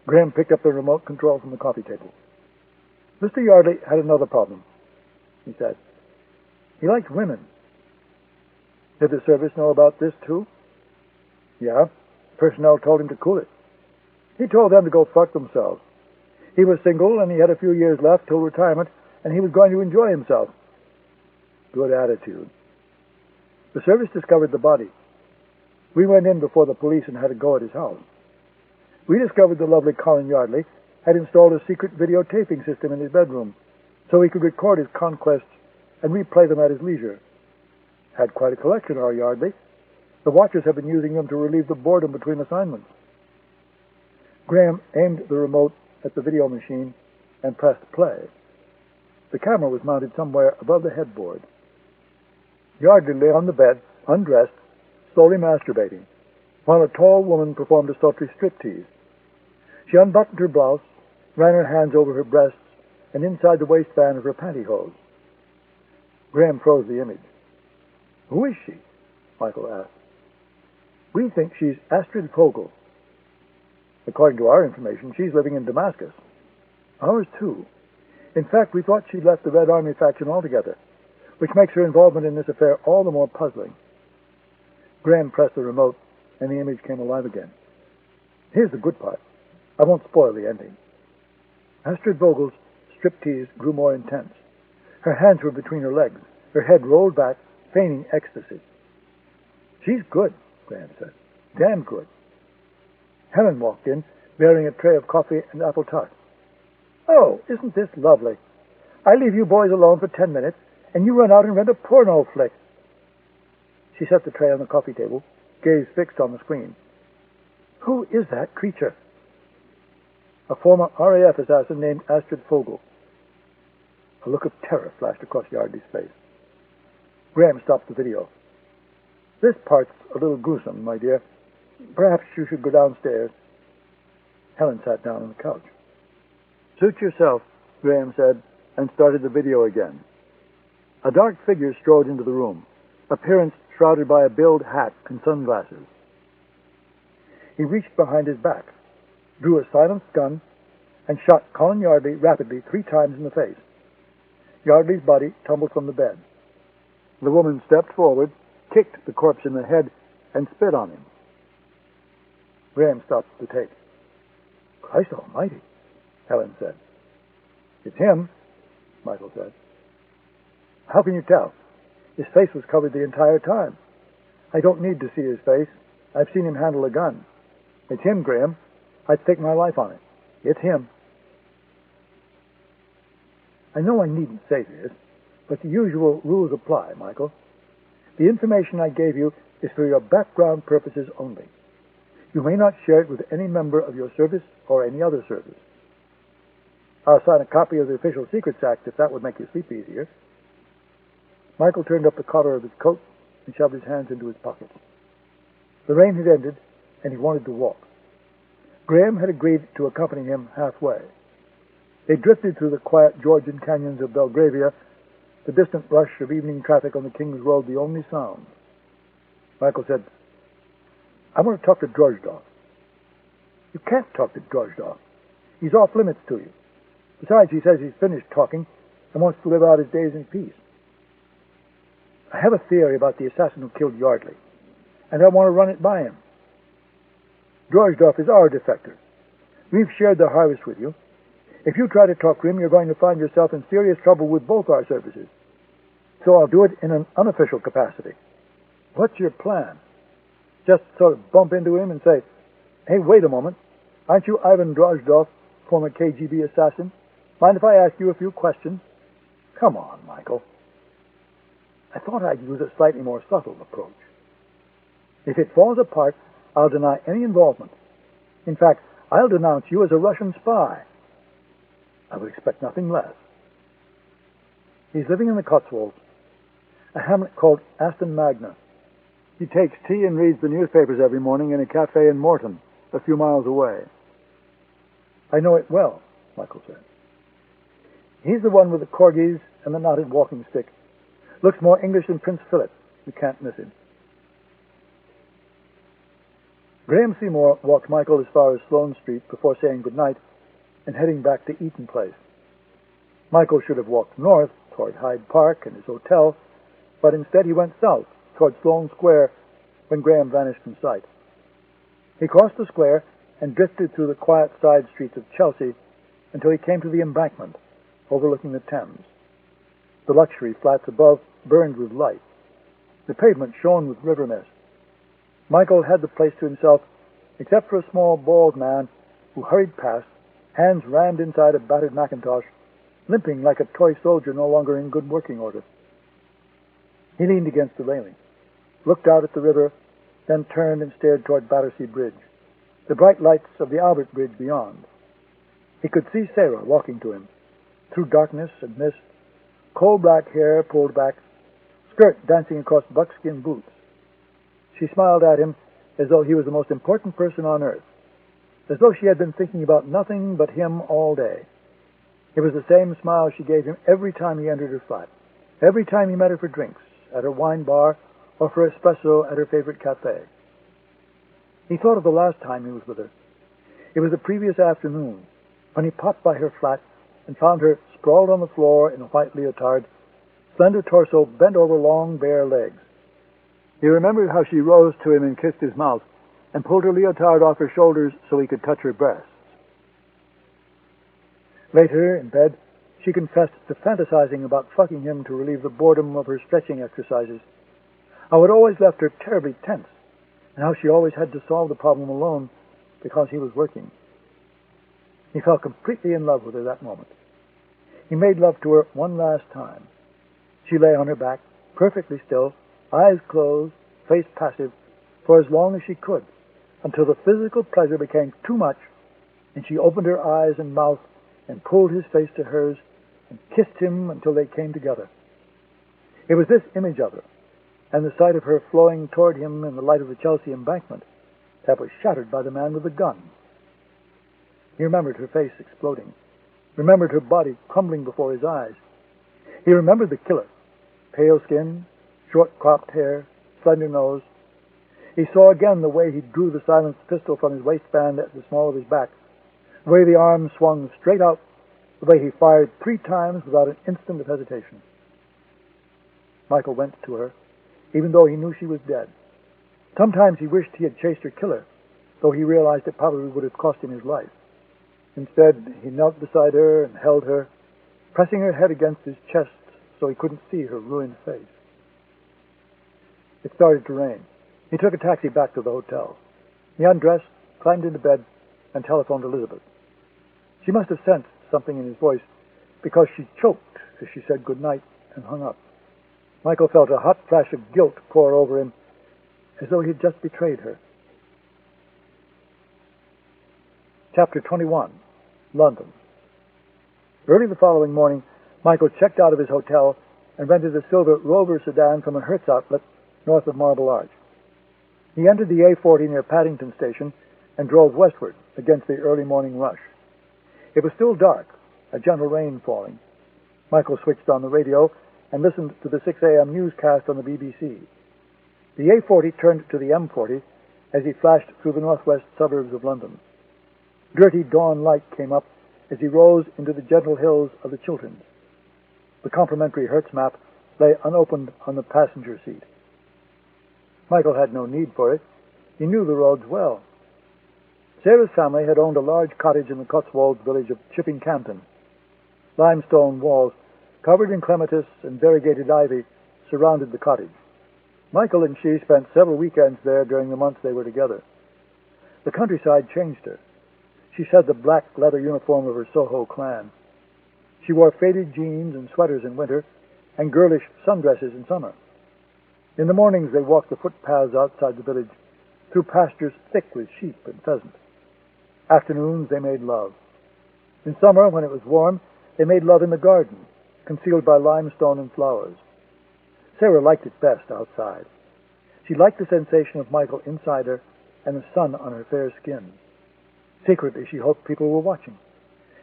Graham picked up the remote control from the coffee table. Mr. Yardley had another problem, he said. He liked women. Did the service know about this, too? Yeah. Personnel told him to cool it. He told them to go fuck themselves. He was single, and he had a few years left till retirement, and he was going to enjoy himself. Good attitude. The service discovered the body. We went in before the police and had a go at his house. We discovered the lovely Colin Yardley had installed a secret videotaping system in his bedroom, so he could record his conquests and replay them at his leisure. Had quite a collection, our Yardley. The watchers have been using them to relieve the boredom between assignments. Graham aimed the remote at the video machine and pressed play. The camera was mounted somewhere above the headboard. Yardley lay on the bed, undressed, slowly masturbating, while a tall woman performed a sultry striptease. She unbuttoned her blouse, ran her hands over her breasts and inside the waistband of her pantyhose. Graham froze the image. "Who is she?" Michael asked. "We think she's Astrid Vogel. According to our information, she's living in Damascus. Ours, too. In fact, we thought she'd left the Red Army faction altogether, which makes her involvement in this affair all the more puzzling." Graham pressed the remote, and the image came alive again. "Here's the good part. I won't spoil the ending." Astrid Vogel's striptease grew more intense. Her hands were between her legs, her head rolled back, feigning ecstasy. "She's good," Graham said. "Damn good." Helen walked in, bearing a tray of coffee and apple tart. "Oh, isn't this lovely? I leave you boys alone for 10 minutes, and you run out and rent a porno flick." She set the tray on the coffee table, gaze fixed on the screen. "Who is that creature?" "A former RAF assassin named Astrid Vogel." A look of terror flashed across Yardley's face. Graham stopped the video. "This part's a little gruesome, my dear. Perhaps you should go downstairs." Helen sat down on the couch. "Suit yourself," Graham said, and started the video again. A dark figure strode into the room, appearance shrouded by a billed hat and sunglasses. He reached behind his back, drew a silenced gun, and shot Colin Yardley rapidly 3 times in the face. Yardley's body tumbled from the bed. The woman stepped forward, kicked the corpse in the head, and spit on him. Graham stopped the tape. "Christ almighty," Helen said. "It's him," Michael said. "How can you tell? His face was covered the entire time. I don't need to see his face. I've seen him handle a gun. It's him, Graham. I'd stake my life on it. It's him." "I know I needn't say this, but the usual rules apply, Michael. The information I gave you is for your background purposes only. You may not share it with any member of your service or any other service. I'll sign a copy of the Official Secrets Act if that would make you sleep easier." Michael turned up the collar of his coat and shoved his hands into his pockets. The rain had ended, and he wanted to walk. Graham had agreed to accompany him halfway. They drifted through the quiet Georgian canyons of Belgravia, the distant rush of evening traffic on the King's Road the only sound. Michael said, "I want to talk to Drozdov." "You can't talk to Drozdov. He's off limits to you. Besides, he says he's finished talking and wants to live out his days in peace." "I have a theory about the assassin who killed Yardley, and I want to run it by him. Drozdov is our defector. We've shared the harvest with you. If you try to talk to him, you're going to find yourself in serious trouble with both our services. So I'll do it in an unofficial capacity." "What's your plan?" "Just sort of bump into him and say, 'Hey, wait a moment. Aren't you Ivan Drozdov, former KGB assassin? Mind if I ask you a few questions?'" "Come on, Michael." "I thought I'd use a slightly more subtle approach. If it falls apart, I'll deny any involvement. In fact, I'll denounce you as a Russian spy. I would expect nothing less. He's living in the Cotswolds, a hamlet called Aston Magna. He takes tea and reads the newspapers every morning in a cafe in Morton, a few miles away." "I know it well," Michael said. "He's the one with the corgis and the knotted walking stick. Looks more English than Prince Philip. You can't miss him." Graham Seymour walked Michael as far as Sloane Street before saying goodnight and heading back to Eaton Place. Michael should have walked north toward Hyde Park and his hotel, but instead he went south toward Sloane Square when Graham vanished from sight. He crossed the square and drifted through the quiet side streets of Chelsea until he came to the embankment overlooking the Thames. The luxury flats above burned with light. The pavement shone with river mist. Michael had the place to himself, except for a small, bald man who hurried past, hands rammed inside a battered mackintosh, limping like a toy soldier no longer in good working order. He leaned against the railing, looked out at the river, then turned and stared toward Battersea Bridge, the bright lights of the Albert Bridge beyond. He could see Sarah walking to him, through darkness and mist, coal-black hair pulled back, skirt dancing across buckskin boots. She smiled at him as though he was the most important person on earth, as though she had been thinking about nothing but him all day. It was the same smile she gave him every time he entered her flat, every time he met her for drinks, at her wine bar, or for espresso at her favorite cafe. He thought of the last time he was with her. It was the previous afternoon, when he popped by her flat and found her sprawled on the floor in a white leotard, slender torso bent over long, bare legs. He remembered how she rose to him and kissed his mouth, and pulled her leotard off her shoulders so he could touch her breasts. Later, in bed, she confessed to fantasizing about fucking him to relieve the boredom of her stretching exercises, how it always left her terribly tense, and how she always had to solve the problem alone because he was working. He fell completely in love with her that moment. He made love to her one last time. She lay on her back, perfectly still, eyes closed, face passive, for as long as she could, until the physical pleasure became too much, and she opened her eyes and mouth and pulled his face to hers and kissed him until they came together. It was this image of her, and the sight of her flowing toward him in the light of the Chelsea embankment, that was shattered by the man with the gun. He remembered her face exploding, remembered her body crumbling before his eyes. He remembered the killer, pale skin, short-cropped hair, slender nose. He saw again the way he drew the silenced pistol from his waistband at the small of his back, the way the arm swung straight out, the way he fired 3 times without an instant of hesitation. Michael went to her, even though he knew she was dead. Sometimes he wished he had chased her killer, though he realized it probably would have cost him his life. Instead, he knelt beside her and held her, pressing her head against his chest so he couldn't see her ruined face. It started to rain. He took a taxi back to the hotel. He undressed, climbed into bed, and telephoned Elizabeth. She must have sensed something in his voice, because she choked as she said good night and hung up. Michael felt a hot flash of guilt pour over him, as though he had just betrayed her. Chapter 21, London. Early the following morning, Michael checked out of his hotel and rented a silver Rover sedan from a Hertz outlet north of Marble Arch. He entered the A40 near Paddington Station and drove westward against the early morning rush. It was still dark, a gentle rain falling. Michael switched on the radio and listened to the 6 a.m. newscast on the BBC. The A40 turned to the M40 as he flashed through the northwest suburbs of London. Dirty dawn light came up as he rose into the gentle hills of the Chilterns. The complimentary Hertz map lay unopened on the passenger seat. Michael had no need for it. He knew the roads well. Sarah's family had owned a large cottage in the Cotswolds village of Chipping Campden. Limestone walls, covered in clematis and variegated ivy, surrounded the cottage. Michael and she spent several weekends there during the months they were together. The countryside changed her. She shed the black leather uniform of her Soho clan. She wore faded jeans and sweaters in winter, and girlish sundresses in summer. In the mornings they walked the footpaths outside the village, through pastures thick with sheep and pheasant. Afternoons they made love. In summer, when it was warm, they made love in the garden, concealed by limestone and flowers. Sarah liked it best outside. She liked the sensation of Michael inside her and the sun on her fair skin. Secretly, she hoped people were watching.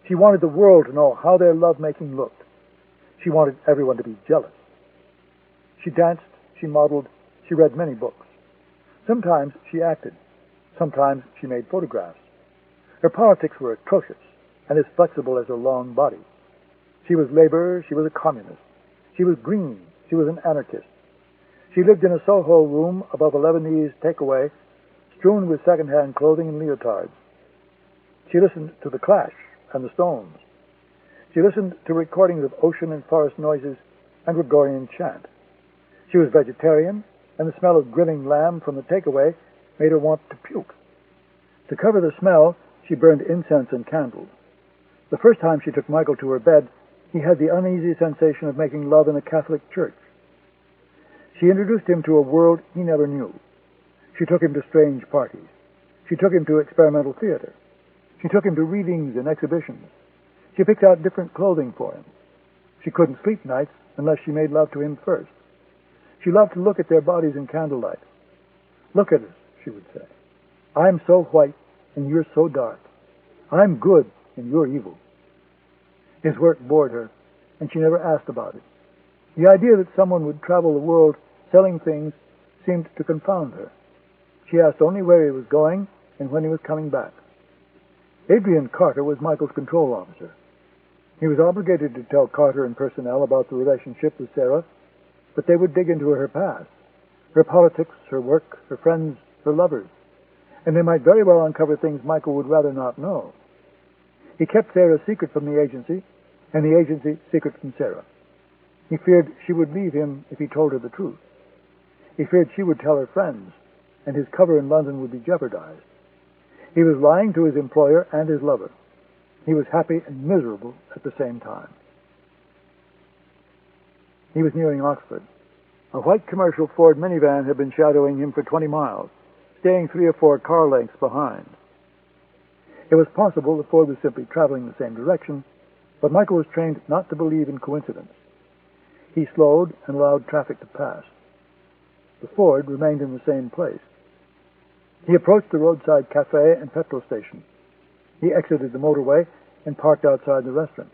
She wanted the world to know how their love-making looked. She wanted everyone to be jealous. She danced, she modeled, she read many books. Sometimes she acted. Sometimes she made photographs. Her politics were atrocious and as flexible as her long body. She was labor, she was a communist. She was green, she was an anarchist. She lived in a Soho room above a Lebanese takeaway, strewn with second-hand clothing and leotards. She listened to the Clash and the Stones. She listened to recordings of ocean and forest noises and Gregorian chant. She was vegetarian, and the smell of grilling lamb from the takeaway made her want to puke. To cover the smell, she burned incense and candles. The first time she took Michael to her bed, he had the uneasy sensation of making love in a Catholic church. She introduced him to a world he never knew. She took him to strange parties. She took him to experimental theater. She took him to readings and exhibitions. She picked out different clothing for him. She couldn't sleep nights unless she made love to him first. She loved to look at their bodies in candlelight. "Look at us," she would say. "I'm so white and you're so dark. I'm good and you're evil." His work bored her, and she never asked about it. The idea that someone would travel the world selling things seemed to confound her. She asked only where he was going and when he was coming back. Adrian Carter was Michael's control officer. He was obligated to tell Carter and personnel about the relationship with Sarah, but they would dig into her past, her politics, her work, her friends, her lovers, and they might very well uncover things Michael would rather not know. He kept Sarah secret from the agency, and the agency secret from Sarah. He feared she would leave him if he told her the truth. He feared she would tell her friends, and his cover in London would be jeopardized. He was lying to his employer and his lover. He was happy and miserable at the same time. He was nearing Oxford. A white commercial Ford minivan had been shadowing him for 20 miles, staying 3 or 4 car lengths behind. It was possible the Ford was simply traveling the same direction, but Michael was trained not to believe in coincidence. He slowed and allowed traffic to pass. The Ford remained in the same place. He approached the roadside cafe and petrol station. He exited the motorway and parked outside the restaurant.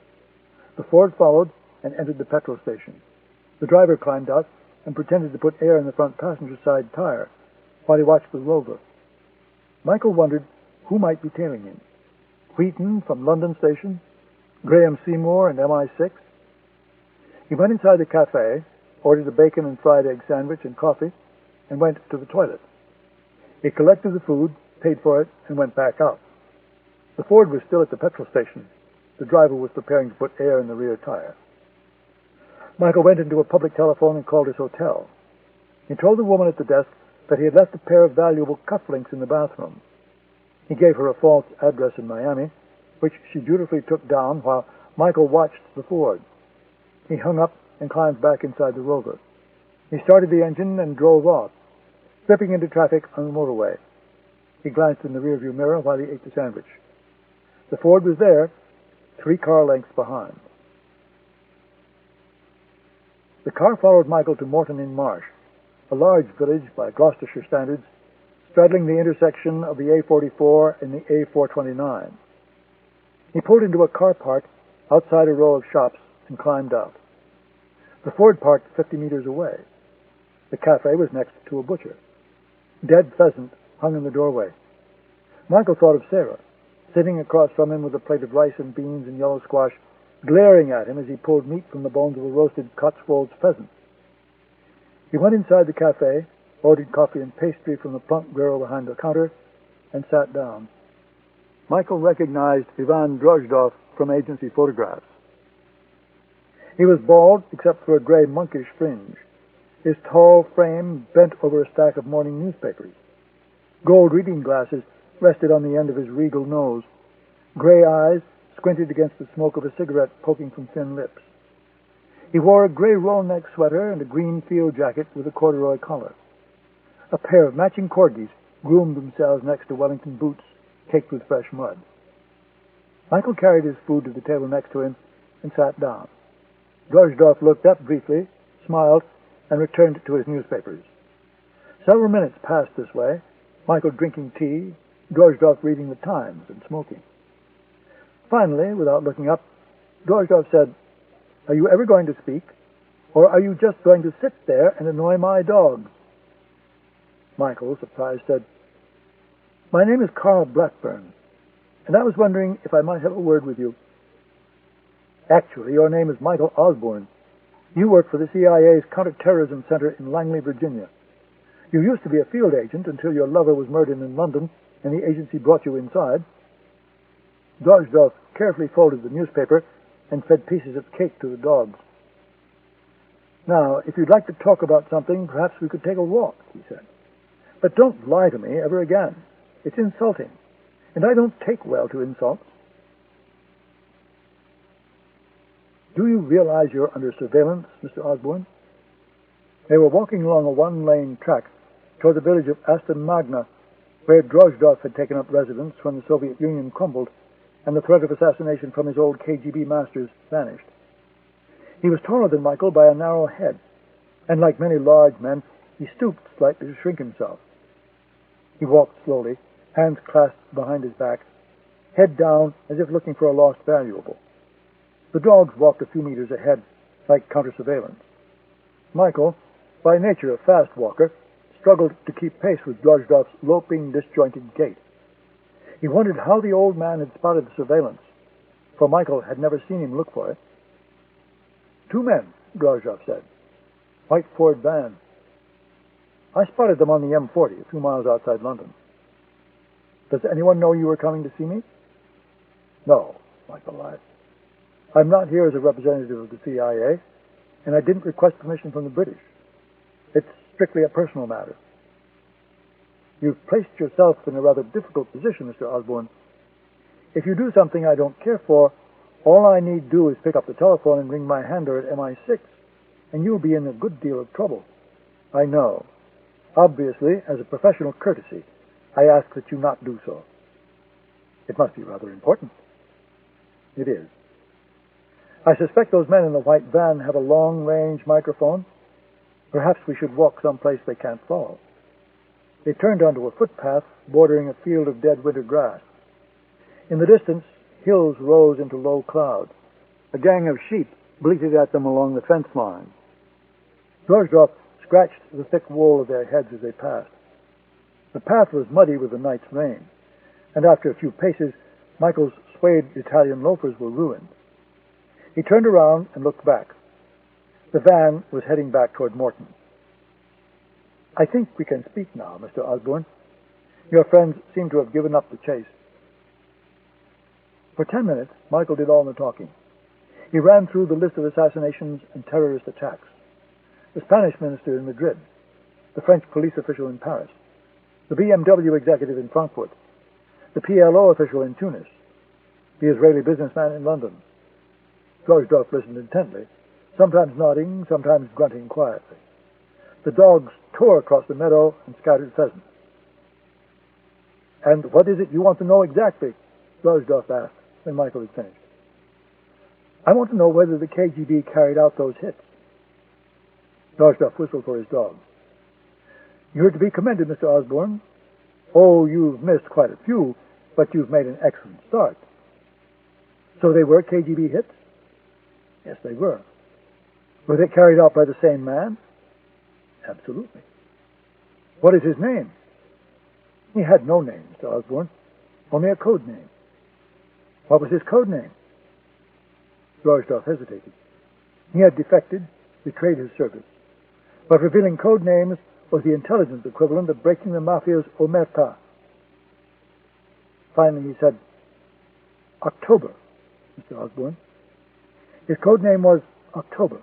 The Ford followed and entered the petrol station. The driver climbed out and pretended to put air in the front passenger side tire while he watched the Rover. Michael wondered who might be tailing him. Wheaton from London Station? Graham Seymour and MI6? He went inside the cafe, ordered a bacon and fried egg sandwich and coffee, and went to the toilet. He collected the food, paid for it, and went back out. The Ford was still at the petrol station. The driver was preparing to put air in the rear tire. Michael went into a public telephone and called his hotel. He told the woman at the desk that he had left a pair of valuable cufflinks in the bathroom. He gave her a false address in Miami, which she dutifully took down while Michael watched the Ford. He hung up and climbed back inside the Rover. He started the engine and drove off, slipping into traffic on the motorway. He glanced in the rearview mirror while he ate the sandwich. The Ford was there, 3 car lengths behind. The car followed Michael to Morton-in-Marsh, a large village by Gloucestershire standards, straddling the intersection of the A44 and the A429. He pulled into a car park outside a row of shops and climbed out. The Ford parked 50 meters away. The cafe was next to a butcher. Dead pheasant hung in the doorway. Michael thought of Sarah, sitting across from him with a plate of rice and beans and yellow squash, glaring at him as he pulled meat from the bones of a roasted Cotswolds pheasant. He went inside the cafe, ordered coffee and pastry from the plump girl behind the counter, and sat down. Michael recognized Ivan Drozdov from agency photographs. He was bald except for a gray monkish fringe. His tall frame bent over a stack of morning newspapers. Gold reading glasses rested on the end of his regal nose. Gray eyes squinted against the smoke of a cigarette poking from thin lips. He wore a gray roll-neck sweater and a green field jacket with a corduroy collar. A pair of matching corgis groomed themselves next to Wellington boots caked with fresh mud. Michael carried his food to the table next to him and sat down. Drozdov looked up briefly, smiled, and returned to his newspapers. Several minutes passed this way, Michael drinking tea, Drozdov reading the Times and smoking. Finally, without looking up, Drozdov said, "Are you ever going to speak, or are you just going to sit there and annoy my dogs?" Michael, surprised, said, "My name is Carl Blackburn, and I was wondering if I might have a word with you." "Actually, your name is Michael Osbourne. You work for the CIA's Counterterrorism Center in Langley, Virginia. You used to be a field agent until your lover was murdered in London and the agency brought you inside." Drozdov carefully folded the newspaper and fed pieces of cake to the dogs. "Now, if you'd like to talk about something, perhaps we could take a walk," he said. "But don't lie to me ever again. It's insulting, and I don't take well to insults." Do you realize you're under surveillance, Mr. Osbourne? They were walking along a one-lane track toward the village of Aston Magna, where Drozdov had taken up residence when the Soviet Union crumbled and the threat of assassination from his old KGB masters vanished. He was taller than Michael by a narrow head, and like many large men, he stooped slightly to shrink himself. He walked slowly, hands clasped behind his back, head down as if looking for a lost valuable. The dogs walked a few meters ahead, like counter-surveillance. Michael, by nature a fast walker, struggled to keep pace with Drozdov's loping, disjointed gait. He wondered how the old man had spotted the surveillance, for Michael had never seen him look for it. 2 men, Drozdov said. White Ford van. I spotted them on the M40, a few miles outside London. Does anyone know you were coming to see me? No, Michael lied. I'm not here as a representative of the CIA, and I didn't request permission from the British. It's strictly a personal matter. You've placed yourself in a rather difficult position, Mr. Osbourne. If you do something I don't care for, all I need do is pick up the telephone and ring my handler at MI6, and you'll be in a good deal of trouble. I know. Obviously, as a professional courtesy, I ask that you not do so. It must be rather important. It is. I suspect those men in the white van have a long-range microphone. Perhaps we should walk someplace they can't follow. They turned onto a footpath bordering a field of dead winter grass. In the distance, hills rose into low clouds. A gang of sheep bleated at them along the fence line. Drozdov scratched the thick wool of their heads as they passed. The path was muddy with the night's rain, and after a few paces, Michael's suede Italian loafers were ruined. He turned around and looked back. The van was heading back toward Morton. I think we can speak now, Mr. Osbourne. Your friends seem to have given up the chase. For 10 minutes, Michael did all the talking. He ran through the list of assassinations and terrorist attacks. The Spanish minister in Madrid, the French police official in Paris, the BMW executive in Frankfurt, the PLO official in Tunis, the Israeli businessman in London. Drozdov listened intently, sometimes nodding, sometimes grunting quietly. The dogs tore across the meadow and scattered pheasants. And what is it you want to know exactly? Drozdov asked when Michael had finished. I want to know whether the KGB carried out those hits. Drozdov whistled for his dog. You're to be commended, Mr. Osbourne. Oh, you've missed quite a few, but you've made an excellent start. So they were KGB hits? Yes, they were. Were they carried out by the same man? Absolutely. What is his name? He had no name, Mr. Osbourne, only a code name. What was his code name? Drozdov hesitated. He had defected, betrayed his service. But revealing code names was the intelligence equivalent of breaking the Mafia's omerta. Finally, he said, October, Mr. Osbourne. His code name was October.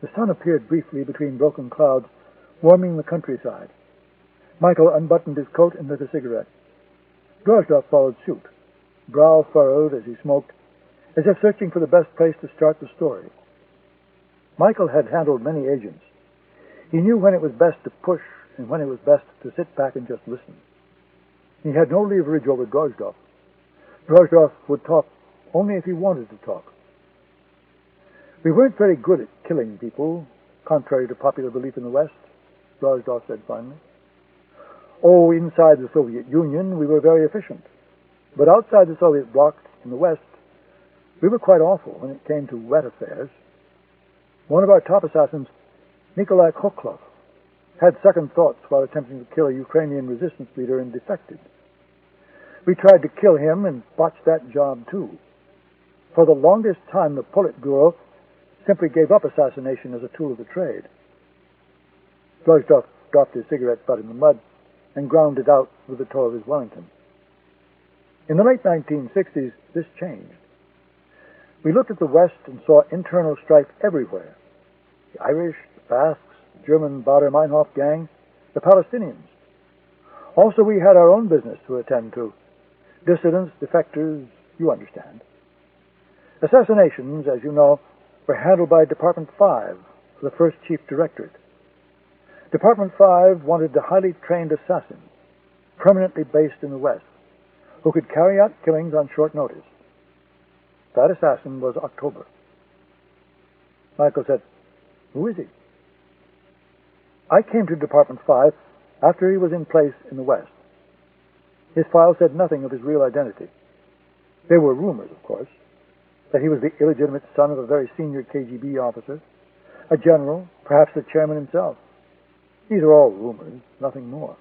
The sun appeared briefly between broken clouds, warming the countryside. Michael unbuttoned his coat and lit a cigarette. Drozdov followed suit, brow furrowed as he smoked, as if searching for the best place to start the story. Michael had handled many agents. He knew when it was best to push and when it was best to sit back and just listen. He had no leverage over Drozdov. Drozdov would talk only if he wanted to talk. We weren't very good at killing people, contrary to popular belief in the West, Drozdov said finally. Oh, inside the Soviet Union, we were very efficient. But outside the Soviet bloc, in the West, we were quite awful when it came to wet affairs. One of our top assassins, Nikolai Khoklov, had second thoughts while attempting to kill a Ukrainian resistance leader and defected. We tried to kill him and botched that job too. For the longest time, the Politburo simply gave up assassination as a tool of the trade. Drozdov dropped his cigarette butt in the mud and ground it out with the toe of his Wellington. In the late 1960s, this changed. We looked at the West and saw internal strife everywhere. The Irish, the Basques, the German Baader-Meinhof gang, the Palestinians. Also, we had our own business to attend to. Dissidents, defectors, You understand. Assassinations, as you know, were handled by Department 5, the first Chief Directorate. Department 5 wanted a highly trained assassin, permanently based in the West, who could carry out killings on short notice. That assassin was October. Michael said, "Who is he?" I came to Department 5 after he was in place in the West. His file said nothing of his real identity. There were rumors, of course, that he was the illegitimate son of a very senior KGB officer, a general, perhaps the chairman himself. These are all rumors, nothing more.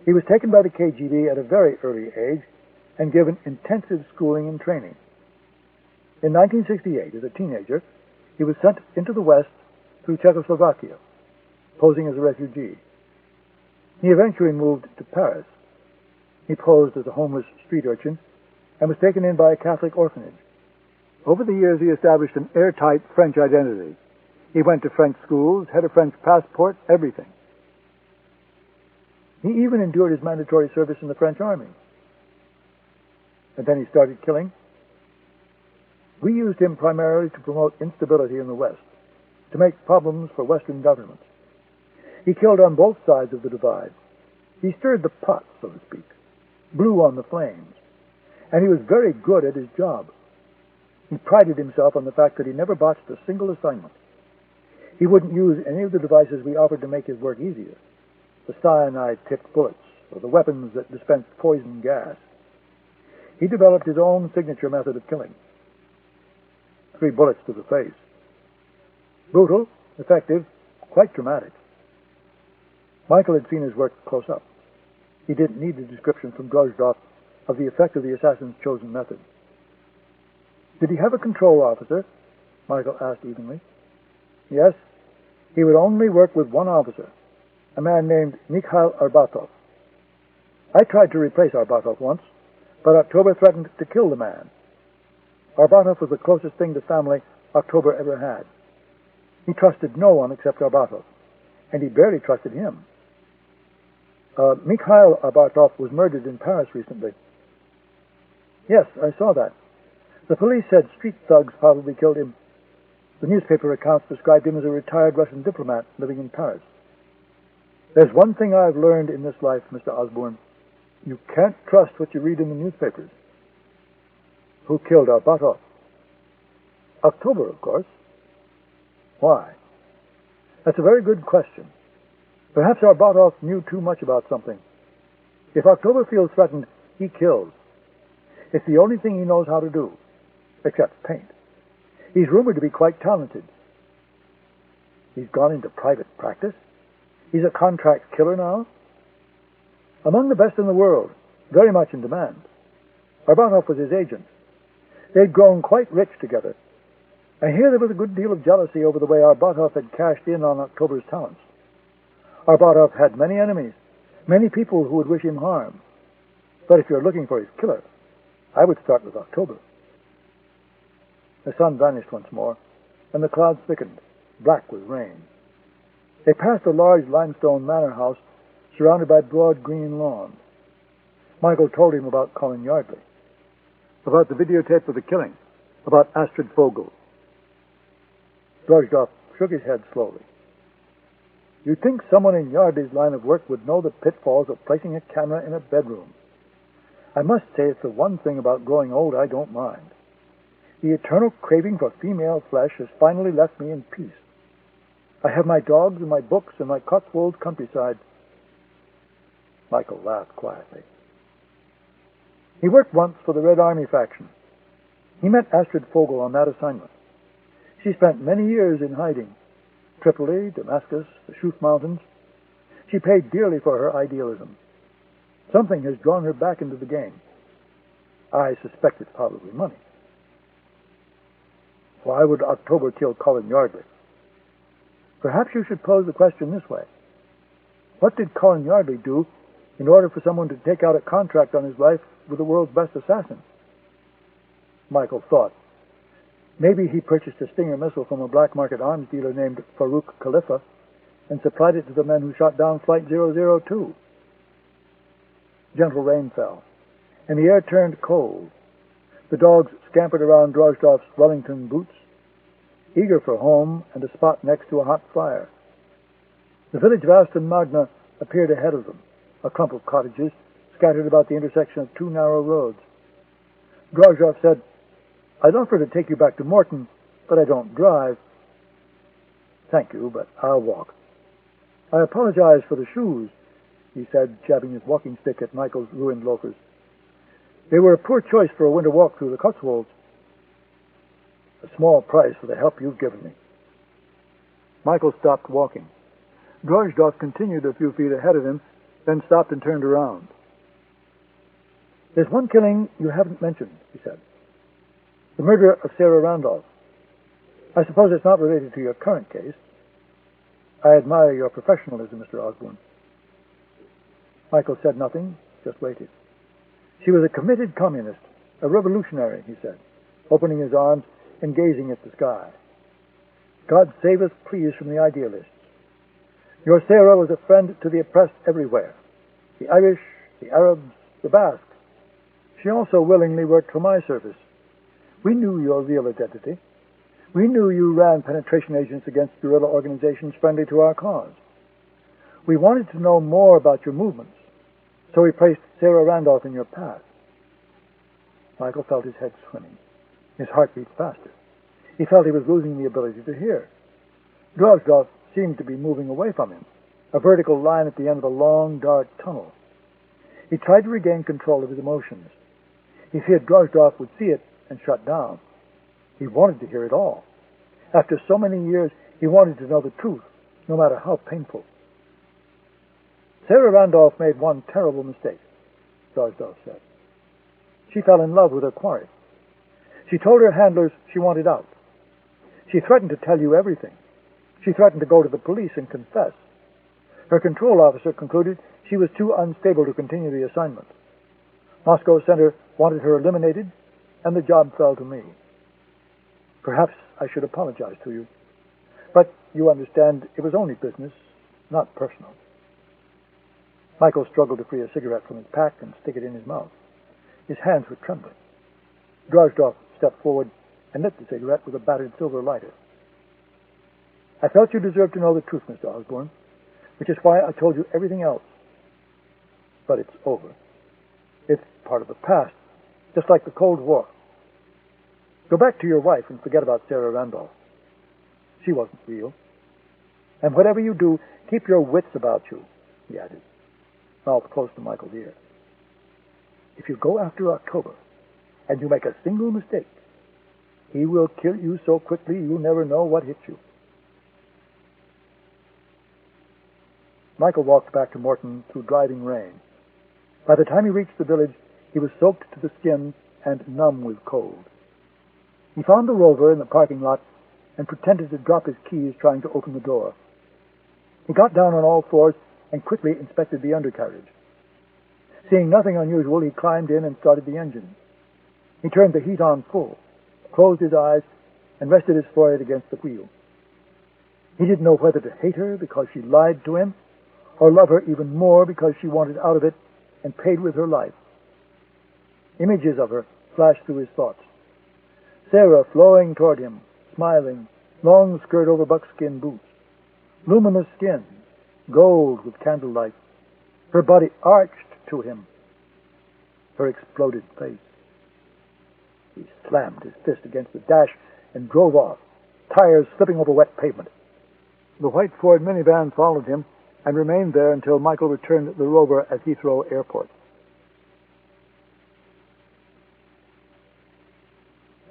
He was taken by the KGB at a very early age and given intensive schooling and training. In 1968, as a teenager, he was sent into the West through Czechoslovakia, posing as a refugee. He eventually moved to Paris. He posed as a homeless street urchin and was taken in by a Catholic orphanage. Over the years, he established an airtight French identity. He went to French schools, had a French passport, everything. He even endured his mandatory service in the French army. And then he started killing. We used him primarily to promote instability in the West, to make problems for Western governments. He killed on both sides of the divide. He stirred the pot, so to speak, blew on the flames, and he was very good at his job. He prided himself on the fact that he never botched a single assignment. He wouldn't use any of the devices we offered to make his work easier, the cyanide-tipped bullets or the weapons that dispensed poison gas. He developed his own signature method of killing. 3 bullets to the face. Brutal, effective, quite dramatic. Michael had seen his work close up. He didn't need a description from Drozdov of the effect of the assassin's chosen method. Did he have a control officer? Michael asked evenly. Yes. He would only work with one officer, a man named Mikhail Arbatov. I tried to replace Arbatov once, but October threatened to kill the man. Arbatov was the closest thing to family October ever had. He trusted no one except Arbatov, and he barely trusted him. Mikhail Arbatov was murdered in Paris recently. Yes, I saw that. The police said street thugs probably killed him. The newspaper accounts described him as a retired Russian diplomat living in Paris. There's one thing I've learned in this life, Mr. Osbourne. You can't trust what you read in the newspapers. Who killed Arbatov? October, of course. Why? That's a very good question. Perhaps Arbatov knew too much about something. If October feels threatened, he kills. It's the only thing he knows how to do, except paint. He's rumored to be quite talented. He's gone into private practice. He's a contract killer now. Among the best in the world, very much in demand. Arbatov was his agent. They'd grown quite rich together. I hear there was a good deal of jealousy over the way Arbatov had cashed in on October's talents. Arbatov had many enemies, many people who would wish him harm. But if you're looking for his killer, I would start with October. The sun vanished once more, and the clouds thickened, black with rain. They passed a large limestone manor house surrounded by broad green lawns. Michael told him about Colin Yardley, about the videotape of the killing, about Astrid Vogel. Drozdov shook his head slowly. You'd think someone in Yardley's line of work would know the pitfalls of placing a camera in a bedroom. I must say it's the one thing about growing old I don't mind. The eternal craving for female flesh has finally left me in peace. I have my dogs and my books and my Cotswold countryside. Michael laughed quietly. He worked once for the Red Army faction. He met Astrid Vogel on that assignment. She spent many years in hiding. Tripoli, Damascus, the Shuf Mountains. She paid dearly for her idealism. Something has drawn her back into the game. I suspect it's probably money. Why would October kill Colin Yardley? Perhaps you should pose the question this way. What did Colin Yardley do in order for someone to take out a contract on his life with the world's best assassin? Michael thought. Maybe he purchased a Stinger missile from a black market arms dealer named Farouk Khalifa and supplied it to the men who shot down Flight 002. Gentle rain fell, and the air turned cold. The dogs scampered around Drozdov's Wellington boots, eager for home and a spot next to a hot fire. The village of Aston Magna appeared ahead of them, a clump of cottages scattered about the intersection of two narrow roads. Drozdov said, "I'd offer to take you back to Morton, but I don't drive." "Thank you, but I'll walk." "I apologize for the shoes," he said, jabbing his walking stick at Michael's ruined loafers. "They were a poor choice for a winter walk through the Cotswolds." "A small price for the help you've given me." Michael stopped walking. Drozdov continued a few feet ahead of him, then stopped and turned around. "There's one killing you haven't mentioned," he said. "The murder of Sarah Randolph. I suppose it's not related to your current case. I admire your professionalism, Mr. Osbourne." Michael said nothing, just waited. "She was a committed communist, a revolutionary," he said, opening his arms and gazing at the sky. "God save us, please, from the idealists. Your Sarah was a friend to the oppressed everywhere, the Irish, the Arabs, the Basques. She also willingly worked for my service. We knew your real identity. We knew you ran penetration agents against guerrilla organizations friendly to our cause. We wanted to know more about your movements, so we placed Sarah Randolph in your path." Michael felt his head swimming. His heart beat faster. He felt he was losing the ability to hear. Drozdov seemed to be moving away from him, a vertical line at the end of a long, dark tunnel. He tried to regain control of his emotions. He feared Drozdov would see it and shut down. He wanted to hear it all. After so many years, he wanted to know the truth, no matter how painful. "Sarah Randolph made one terrible mistake," Drozdov said. "She fell in love with her quarry. She told her handlers she wanted out. She threatened to tell you everything. She threatened to go to the police and confess. Her control officer concluded she was too unstable to continue the assignment. Moscow Center wanted her eliminated, and the job fell to me. Perhaps I should apologize to you. But you understand it was only business, not personal." Michael struggled to free a cigarette from his pack and stick it in his mouth. His hands were trembling. Drozdov stepped forward and lit the cigarette with a battered silver lighter. "I felt you deserved to know the truth, Mr. Osbourne, which is why I told you everything else. But it's over. It's part of the past, just like the Cold War. Go back to your wife and forget about Sarah Randolph. She wasn't real. And whatever you do, keep your wits about you," he added, mouth close to Michael's ear. "If you go after October, and you make a single mistake, he will kill you so quickly you'll never know what hit you." Michael walked back to Morton through driving rain. By the time he reached the village, he was soaked to the skin and numb with cold. He found the Rover in the parking lot and pretended to drop his keys trying to open the door. He got down on all fours and quickly inspected the undercarriage. Seeing nothing unusual, he climbed in and started the engine. He turned the heat on full, closed his eyes, and rested his forehead against the wheel. He didn't know whether to hate her because she lied to him, or love her even more because she wanted out of it and paid with her life. Images of her flashed through his thoughts. Sarah flowing toward him, smiling, long skirt over buckskin boots, luminous skin, gold with candlelight, her body arched to him, her exploded face. He slammed his fist against the dash and drove off, tires slipping over wet pavement. The white Ford minivan followed him and remained there until Michael returned the Rover at Heathrow Airport.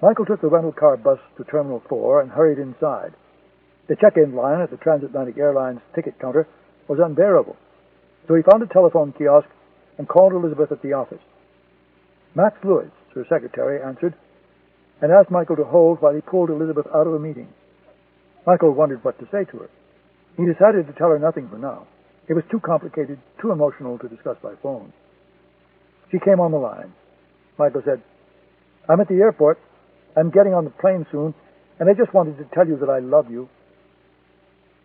Michael took the rental car bus to Terminal 4 and hurried inside. The check-in line at the Transatlantic Airlines ticket counter was unbearable, so he found a telephone kiosk and called Elizabeth at the office. Max Lewis, her secretary, answered and asked Michael to hold while he pulled Elizabeth out of a meeting. Michael wondered what to say to her. He decided to tell her nothing for now. It was too complicated, too emotional to discuss by phone. She came on the line. Michael said, "I'm at the airport. I'm getting on the plane soon, and I just wanted to tell you that I love you."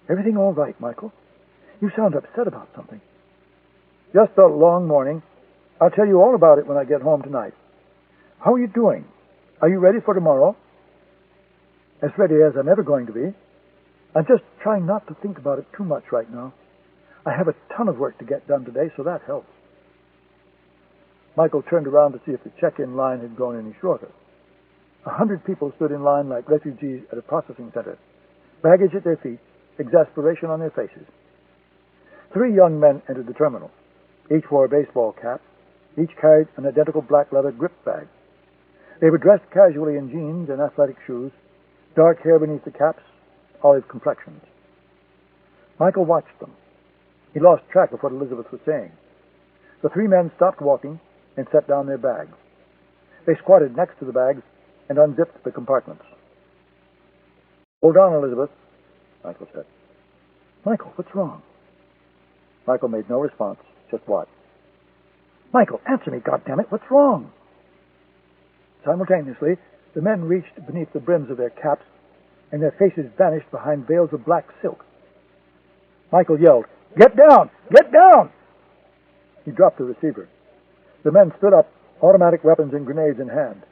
"Everything all right, Michael? You sound upset about something." "Just a long morning. I'll tell you all about it when I get home tonight. How are you doing? Are you ready for tomorrow? As ready as I'm ever going to be. I'm just trying not to think about it too much right now. I have a ton of work to get done today, so that helps. Michael turned around to see if the check-in line had grown any shorter. 100 people stood in line like refugees at a processing center, baggage at their feet, exasperation on their faces. 3 young men entered the terminal. Each wore a baseball cap. Each carried an identical black leather grip bag. They were dressed casually in jeans and athletic shoes, dark hair beneath the caps, olive complexions. Michael watched them. He lost track of what Elizabeth was saying. The 3 men stopped walking and set down their bags. They squatted next to the bags and unzipped the compartments. "Hold on, Elizabeth," Michael said. "Michael, what's wrong?" Michael made no response, just watched. "Michael, answer me, goddammit, what's wrong?" Simultaneously, the men reached beneath the brims of their caps, and their faces vanished behind veils of black silk. Michael yelled, "Get down! Get down!" He dropped the receiver. The men stood up, automatic weapons and grenades in hand.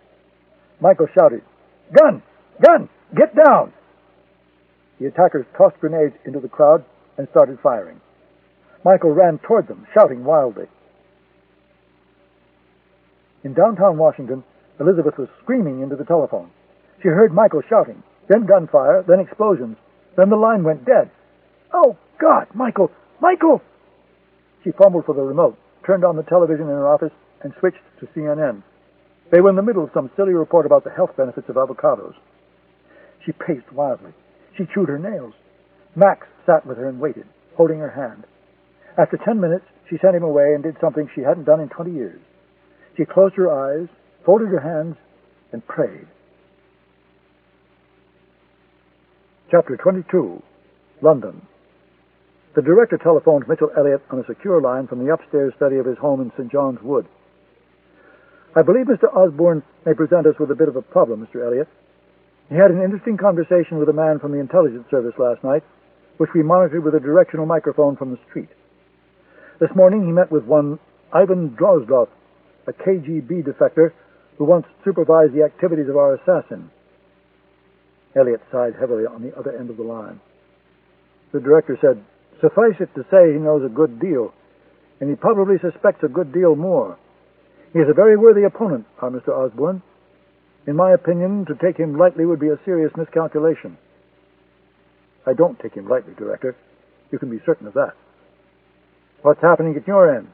Michael shouted, "Gun! Gun! Get down!" The attackers tossed grenades into the crowd and started firing. Michael ran toward them, shouting wildly. In downtown Washington, Elizabeth was screaming into the telephone. She heard Michael shouting, then gunfire, then explosions. Then the line went dead. "Oh, God, Michael! Michael!" She fumbled for the remote, turned on the television in her office, and switched to CNN. They were in the middle of some silly report about the health benefits of avocados. She paced wildly. She chewed her nails. Max sat with her and waited, holding her hand. After 10 minutes, she sent him away and did something she hadn't done in 20 years. She closed her eyes, folded her hands, and prayed. Chapter 22, London. The director telephoned Mitchell Elliott on a secure line from the upstairs study of his home in St. John's Wood. "I believe Mr. Osbourne may present us with a bit of a problem, Mr. Elliott. He had an interesting conversation with a man from the intelligence service last night, which we monitored with a directional microphone from the street. This morning he met with one Ivan Drozdov, a KGB defector who once supervised the activities of our assassin." Elliott sighed heavily on the other end of the line. The director said, "Suffice it to say he knows a good deal, and he probably suspects a good deal more. He is a very worthy opponent, our Mr. Osbourne. In my opinion, to take him lightly would be a serious miscalculation." "I don't take him lightly, Director. You can be certain of that." "What's happening at your end?"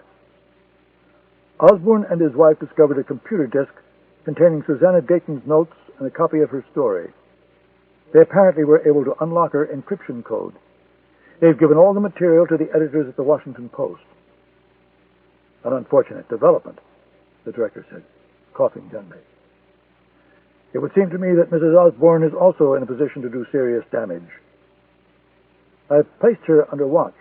Osbourne and his wife discovered a computer disk containing Susanna Dayton's notes and a copy of her story. They apparently were able to unlock her encryption code. They've given all the material to the editors at the Washington Post. "An unfortunate development," the director said, coughing gently. "It would seem to me that Mrs. Osbourne is also in a position to do serious damage. I've placed her under watch.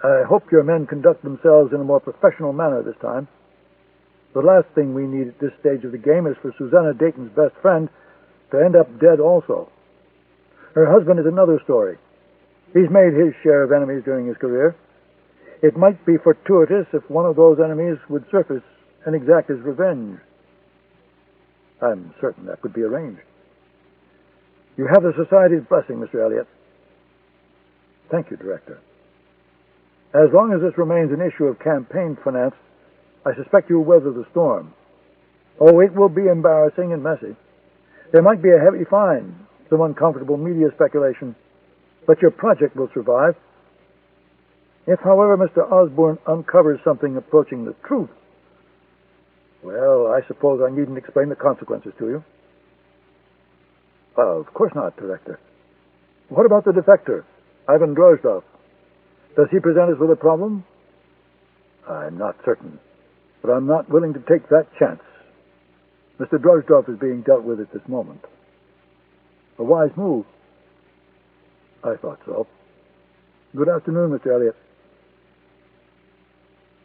I hope your men conduct themselves in a more professional manner this time. The last thing we need at this stage of the game is for Susanna Dayton's best friend to end up dead also. Her husband is another story. He's made his share of enemies during his career. It might be fortuitous if one of those enemies would surface and exact his revenge." "I'm certain that could be arranged." "You have the Society's blessing, Mr. Elliott." "Thank you, Director. As long as this remains an issue of campaign finance, I suspect you'll weather the storm. Oh, it will be embarrassing and messy. There might be a heavy fine, some uncomfortable media speculation, but your project will survive. If, however, Mr. Osbourne uncovers something approaching the truth, well, I suppose I needn't explain the consequences to you." "Of course not, Director. What about the defector, Ivan Drozdov? Does he present us with a problem?" "I'm not certain, but I'm not willing to take that chance. Mr. Drozdov is being dealt with at this moment." "A wise move." "I thought so. Good afternoon, Mr. Elliott."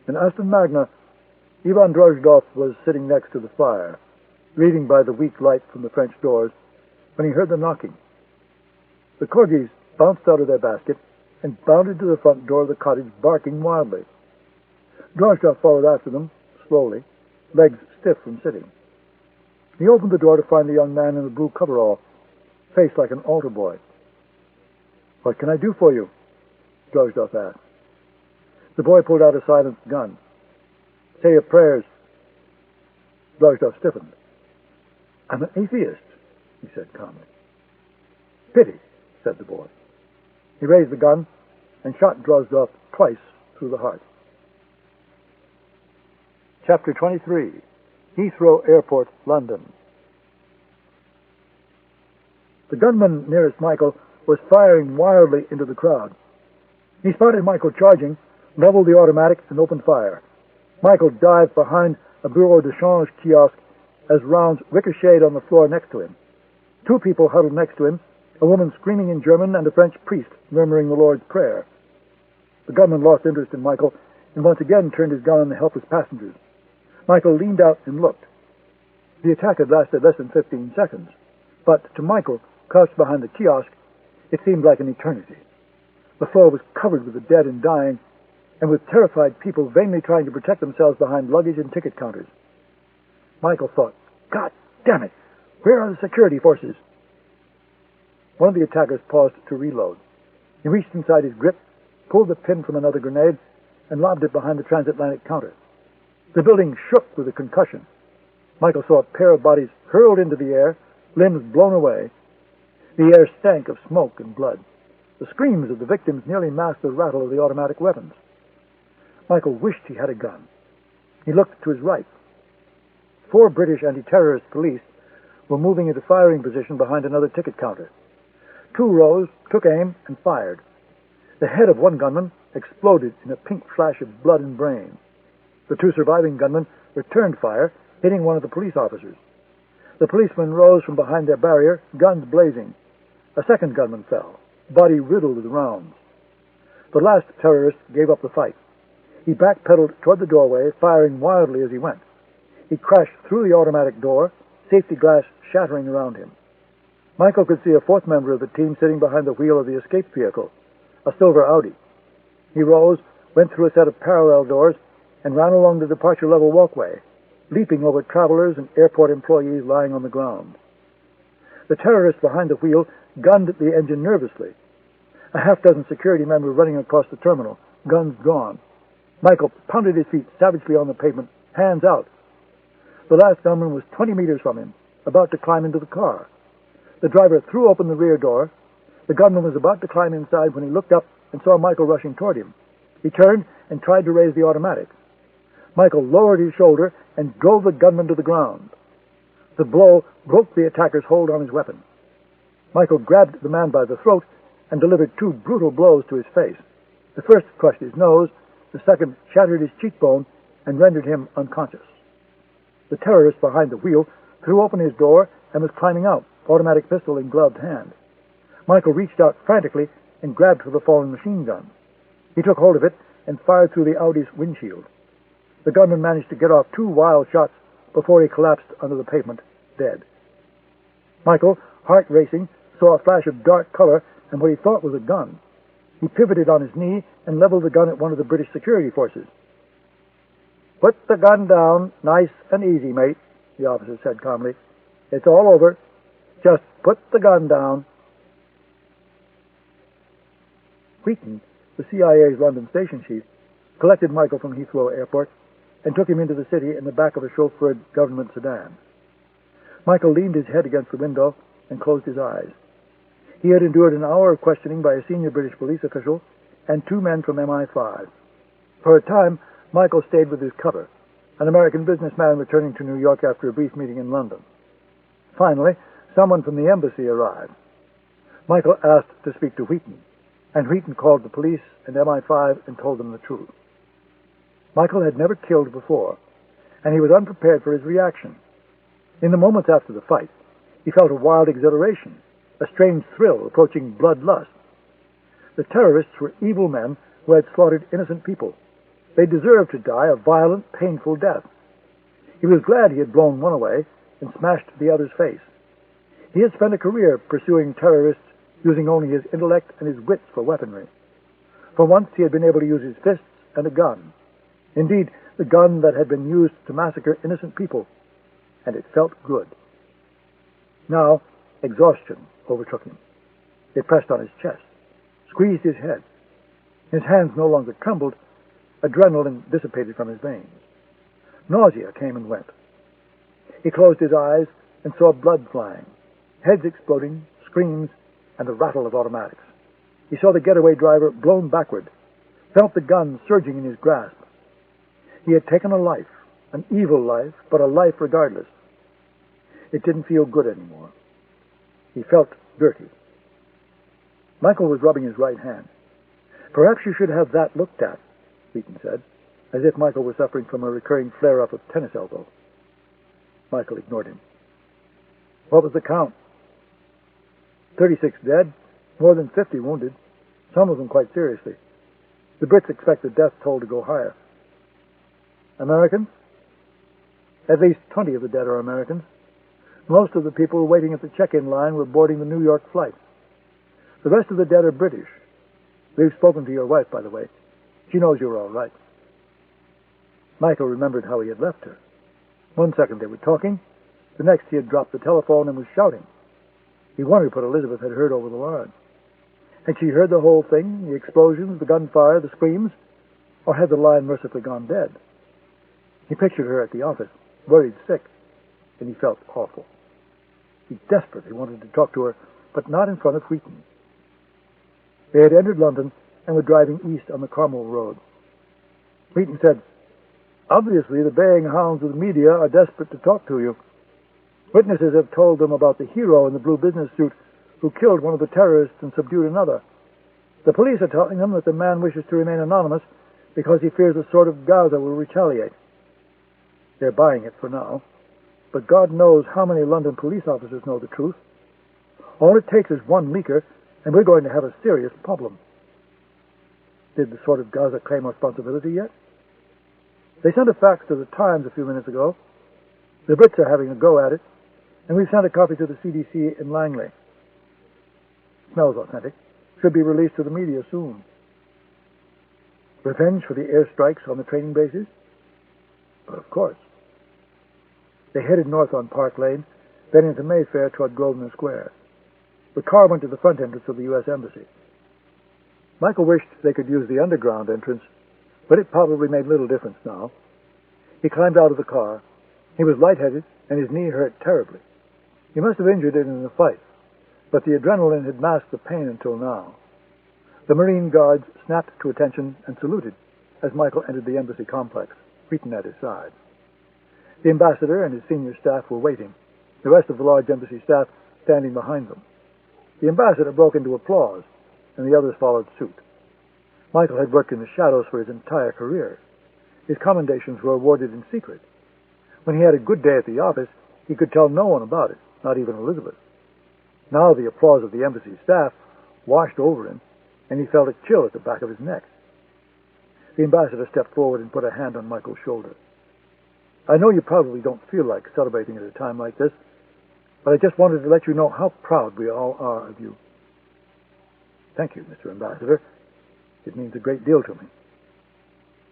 In Aston Magna, Ivan Drozdov was sitting next to the fire, reading by the weak light from the French doors, when he heard the knocking. The corgis bounced out of their basket and bounded to the front door of the cottage, barking wildly. Drozdov followed after them, slowly, legs stiff from sitting. He opened the door to find the young man in the blue coverall, face like an altar boy. "What can I do for you?" Drozdoff asked. The boy pulled out a silent gun. "Say your prayers." Drozdoff stiffened. "I'm an atheist," he said calmly. "Pity," said the boy. He raised the gun and shot Drozdoff twice through the heart. Chapter 23. Heathrow Airport, London. The gunman nearest Michael was firing wildly into the crowd. He spotted Michael charging, leveled the automatic, and opened fire. Michael dived behind a bureau de change kiosk as rounds ricocheted on the floor next to him. Two people huddled next to him, a woman screaming in German and a French priest murmuring the Lord's Prayer. The gunman lost interest in Michael and once again turned his gun on the helpless passengers. Michael leaned out and looked. The attack had lasted less than 15 seconds, but to Michael, crouched behind the kiosk, it seemed like an eternity. The floor was covered with the dead and dying, and with terrified people vainly trying to protect themselves behind luggage and ticket counters. Michael thought, "God damn it! Where are the security forces?" One of the attackers paused to reload. He reached inside his grip, pulled the pin from another grenade, and lobbed it behind the transatlantic counter. The building shook with a concussion. Michael saw a pair of bodies hurled into the air, limbs blown away. The air stank of smoke and blood. The screams of the victims nearly masked the rattle of the automatic weapons. Michael wished he had a gun. He looked to his right. 4 British anti-terrorist police were moving into firing position behind another ticket counter. 2 rose, took aim, and fired. The head of one gunman exploded in a pink flash of blood and brain. The 2 surviving gunmen returned fire, hitting one of the police officers. The policemen rose from behind their barrier, guns blazing. A second gunman fell, body riddled with rounds. The last terrorist gave up the fight. He backpedaled toward the doorway, firing wildly as he went. He crashed through the automatic door, safety glass shattering around him. Michael could see a 4th member of the team sitting behind the wheel of the escape vehicle, a silver Audi. He rose, went through a set of parallel doors, and ran along the departure level walkway, leaping over travelers and airport employees lying on the ground. The terrorist behind the wheel gunned at the engine nervously. A half-dozen security men were running across the terminal, guns drawn. Michael pounded his feet savagely on the pavement, hands out. The last gunman was 20 meters from him, about to climb into the car. The driver threw open the rear door. The gunman was about to climb inside when he looked up and saw Michael rushing toward him. He turned and tried to raise the automatic. Michael lowered his shoulder and drove the gunman to the ground. The blow broke the attacker's hold on his weapon. Michael grabbed the man by the throat and delivered 2 brutal blows to his face. The first crushed his nose, the second shattered his cheekbone and rendered him unconscious. The terrorist behind the wheel threw open his door and was climbing out, automatic pistol in gloved hand. Michael reached out frantically and grabbed for the fallen machine gun. He took hold of it and fired through the Audi's windshield. The gunman managed to get off 2 wild shots before he collapsed under the pavement, dead. Michael, heart racing, saw a flash of dark color and what he thought was a gun. He pivoted on his knee and leveled the gun at one of the British security forces. "Put the gun down, nice and easy, mate," the officer said calmly. "It's all over. Just put the gun down." Wheaton, the CIA's London station chief, collected Michael from Heathrow Airport and took him into the city in the back of a chauffeured government sedan. Michael leaned his head against the window and closed his eyes. He had endured an hour of questioning by a senior British police official and 2 men from MI5. For a time, Michael stayed with his cover, an American businessman returning to New York after a brief meeting in London. Finally, someone from the embassy arrived. Michael asked to speak to Wheaton, and Wheaton called the police and MI5 and told them the truth. Michael had never killed before, and he was unprepared for his reaction. In the moments after the fight, he felt a wild exhilaration, a strange thrill approaching bloodlust. The terrorists were evil men who had slaughtered innocent people. They deserved to die a violent, painful death. He was glad he had blown one away and smashed the other's face. He had spent a career pursuing terrorists using only his intellect and his wits for weaponry. For once he had been able to use his fists and a gun. Indeed, the gun that had been used to massacre innocent people. And it felt good. Now, exhaustion overtook him. It pressed on his chest, squeezed his head. His hands no longer trembled. Adrenaline dissipated from his veins. Nausea came and went. He closed his eyes and saw blood flying, heads exploding, screams, and the rattle of automatics. He saw the getaway driver blown backward, felt the gun surging in his grasp. He had taken a life, an evil life, but a life regardless. It didn't feel good anymore. He felt dirty. Michael was rubbing his right hand. "Perhaps you should have that looked at," Wheaton said, as if Michael were suffering from a recurring flare-up of tennis elbow. Michael ignored him. "What was the count?" 36 dead, more than 50 wounded, some of them quite seriously. The Brits expect the death toll to go higher." "Americans?" "At least 20 of the dead are Americans. Most of the people waiting at the check-in line were boarding the New York flight. The rest of the dead are British. We've spoken to your wife, by the way. She knows you're all right." Michael remembered how he had left her. One second they were talking, the next he had dropped the telephone and was shouting. He wondered what Elizabeth had heard over the line. Had she heard the whole thing, the explosions, the gunfire, the screams, or had the line mercifully gone dead? He pictured her at the office, worried sick, and he felt awful. He desperately wanted to talk to her, but not in front of Wheaton. They had entered London and were driving east on the Carmel Road. Wheaton said, "Obviously, the baying hounds of the media are desperate to talk to you. Witnesses have told them about the hero in the blue business suit who killed one of the terrorists and subdued another. The police are telling them that the man wishes to remain anonymous because he fears the sword of Gaza will retaliate. They're buying it for now, but God knows how many London police officers know the truth. All it takes is one leaker, and we're going to have a serious problem." "Did the sword of Gaza claim responsibility yet?" "They sent a fax to the Times a few minutes ago. The Brits are having a go at it, and we've sent a copy to the CDC in Langley. Smells authentic. Should be released to the media soon." "Revenge for the airstrikes on the training bases?" "Of course." They headed north on Park Lane, then into Mayfair toward Grosvenor Square. The car went to the front entrance of the U.S. Embassy. Michael wished they could use the underground entrance, but it probably made little difference now. He climbed out of the car. He was lightheaded, and his knee hurt terribly. He must have injured it in the fight, but the adrenaline had masked the pain until now. The Marine Guards snapped to attention and saluted as Michael entered the embassy complex, Wheaton at his side. The ambassador and his senior staff were waiting, the rest of the large embassy staff standing behind them. The ambassador broke into applause, and the others followed suit. Michael had worked in the shadows for his entire career. His commendations were awarded in secret. When he had a good day at the office, he could tell no one about it, not even Elizabeth. Now the applause of the embassy staff washed over him, and he felt a chill at the back of his neck. The ambassador stepped forward and put a hand on Michael's shoulder. "I know you probably don't feel like celebrating at a time like this, but I just wanted to let you know how proud we all are of you." "Thank you, Mr. Ambassador. It means a great deal to me.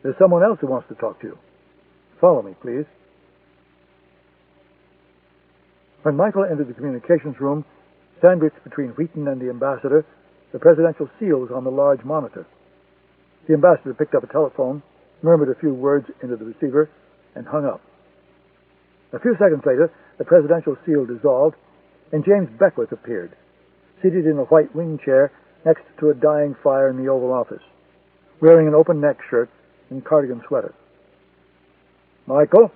There's someone else who wants to talk to you. Follow me, please." When Michael entered the communications room, sandwiched between Wheaton and the ambassador, the presidential seal was on the large monitor. The ambassador picked up a telephone, murmured a few words into the receiver, and hung up. A few seconds later, the presidential seal dissolved, and James Beckwith appeared, seated in a white wing chair next to a dying fire in the Oval Office, wearing an open-neck shirt and cardigan sweater. "Michael,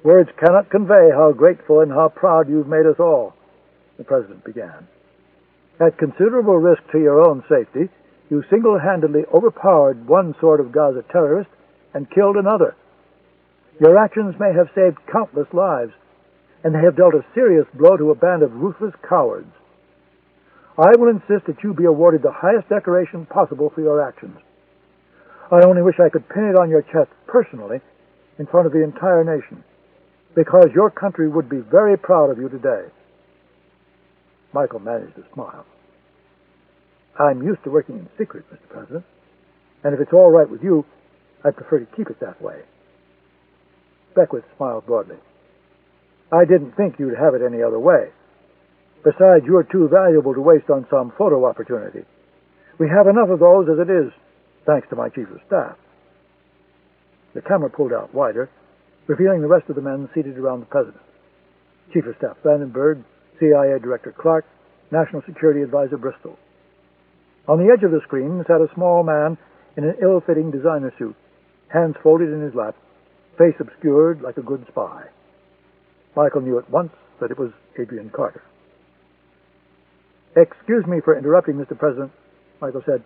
words cannot convey how grateful and how proud you've made us all," the president began. "At considerable risk to your own safety, you single-handedly overpowered one Sword of Gaza terrorist and killed another. Your actions may have saved countless lives, and they have dealt a serious blow to a band of ruthless cowards. I will insist that you be awarded the highest decoration possible for your actions. I only wish I could pin it on your chest personally in front of the entire nation, because your country would be very proud of you today." Michael managed a smile. "I'm used to working in secret, Mr. President, and if it's all right with you, I'd prefer to keep it that way." Beckwith smiled broadly. "I didn't think you'd have it any other way. Besides, you're too valuable to waste on some photo opportunity. We have enough of those as it is, thanks to my chief of staff. The camera pulled out wider, revealing the rest of the men seated around the president. Chief of Staff Vandenberg, CIA Director Clark, National Security Advisor Bristol. On the edge of the screen sat a small man in an ill-fitting designer suit, hands folded in his lap, face obscured like a good spy. Michael knew at once that it was Adrian Carter. "Excuse me for interrupting, Mr. President," Michael said.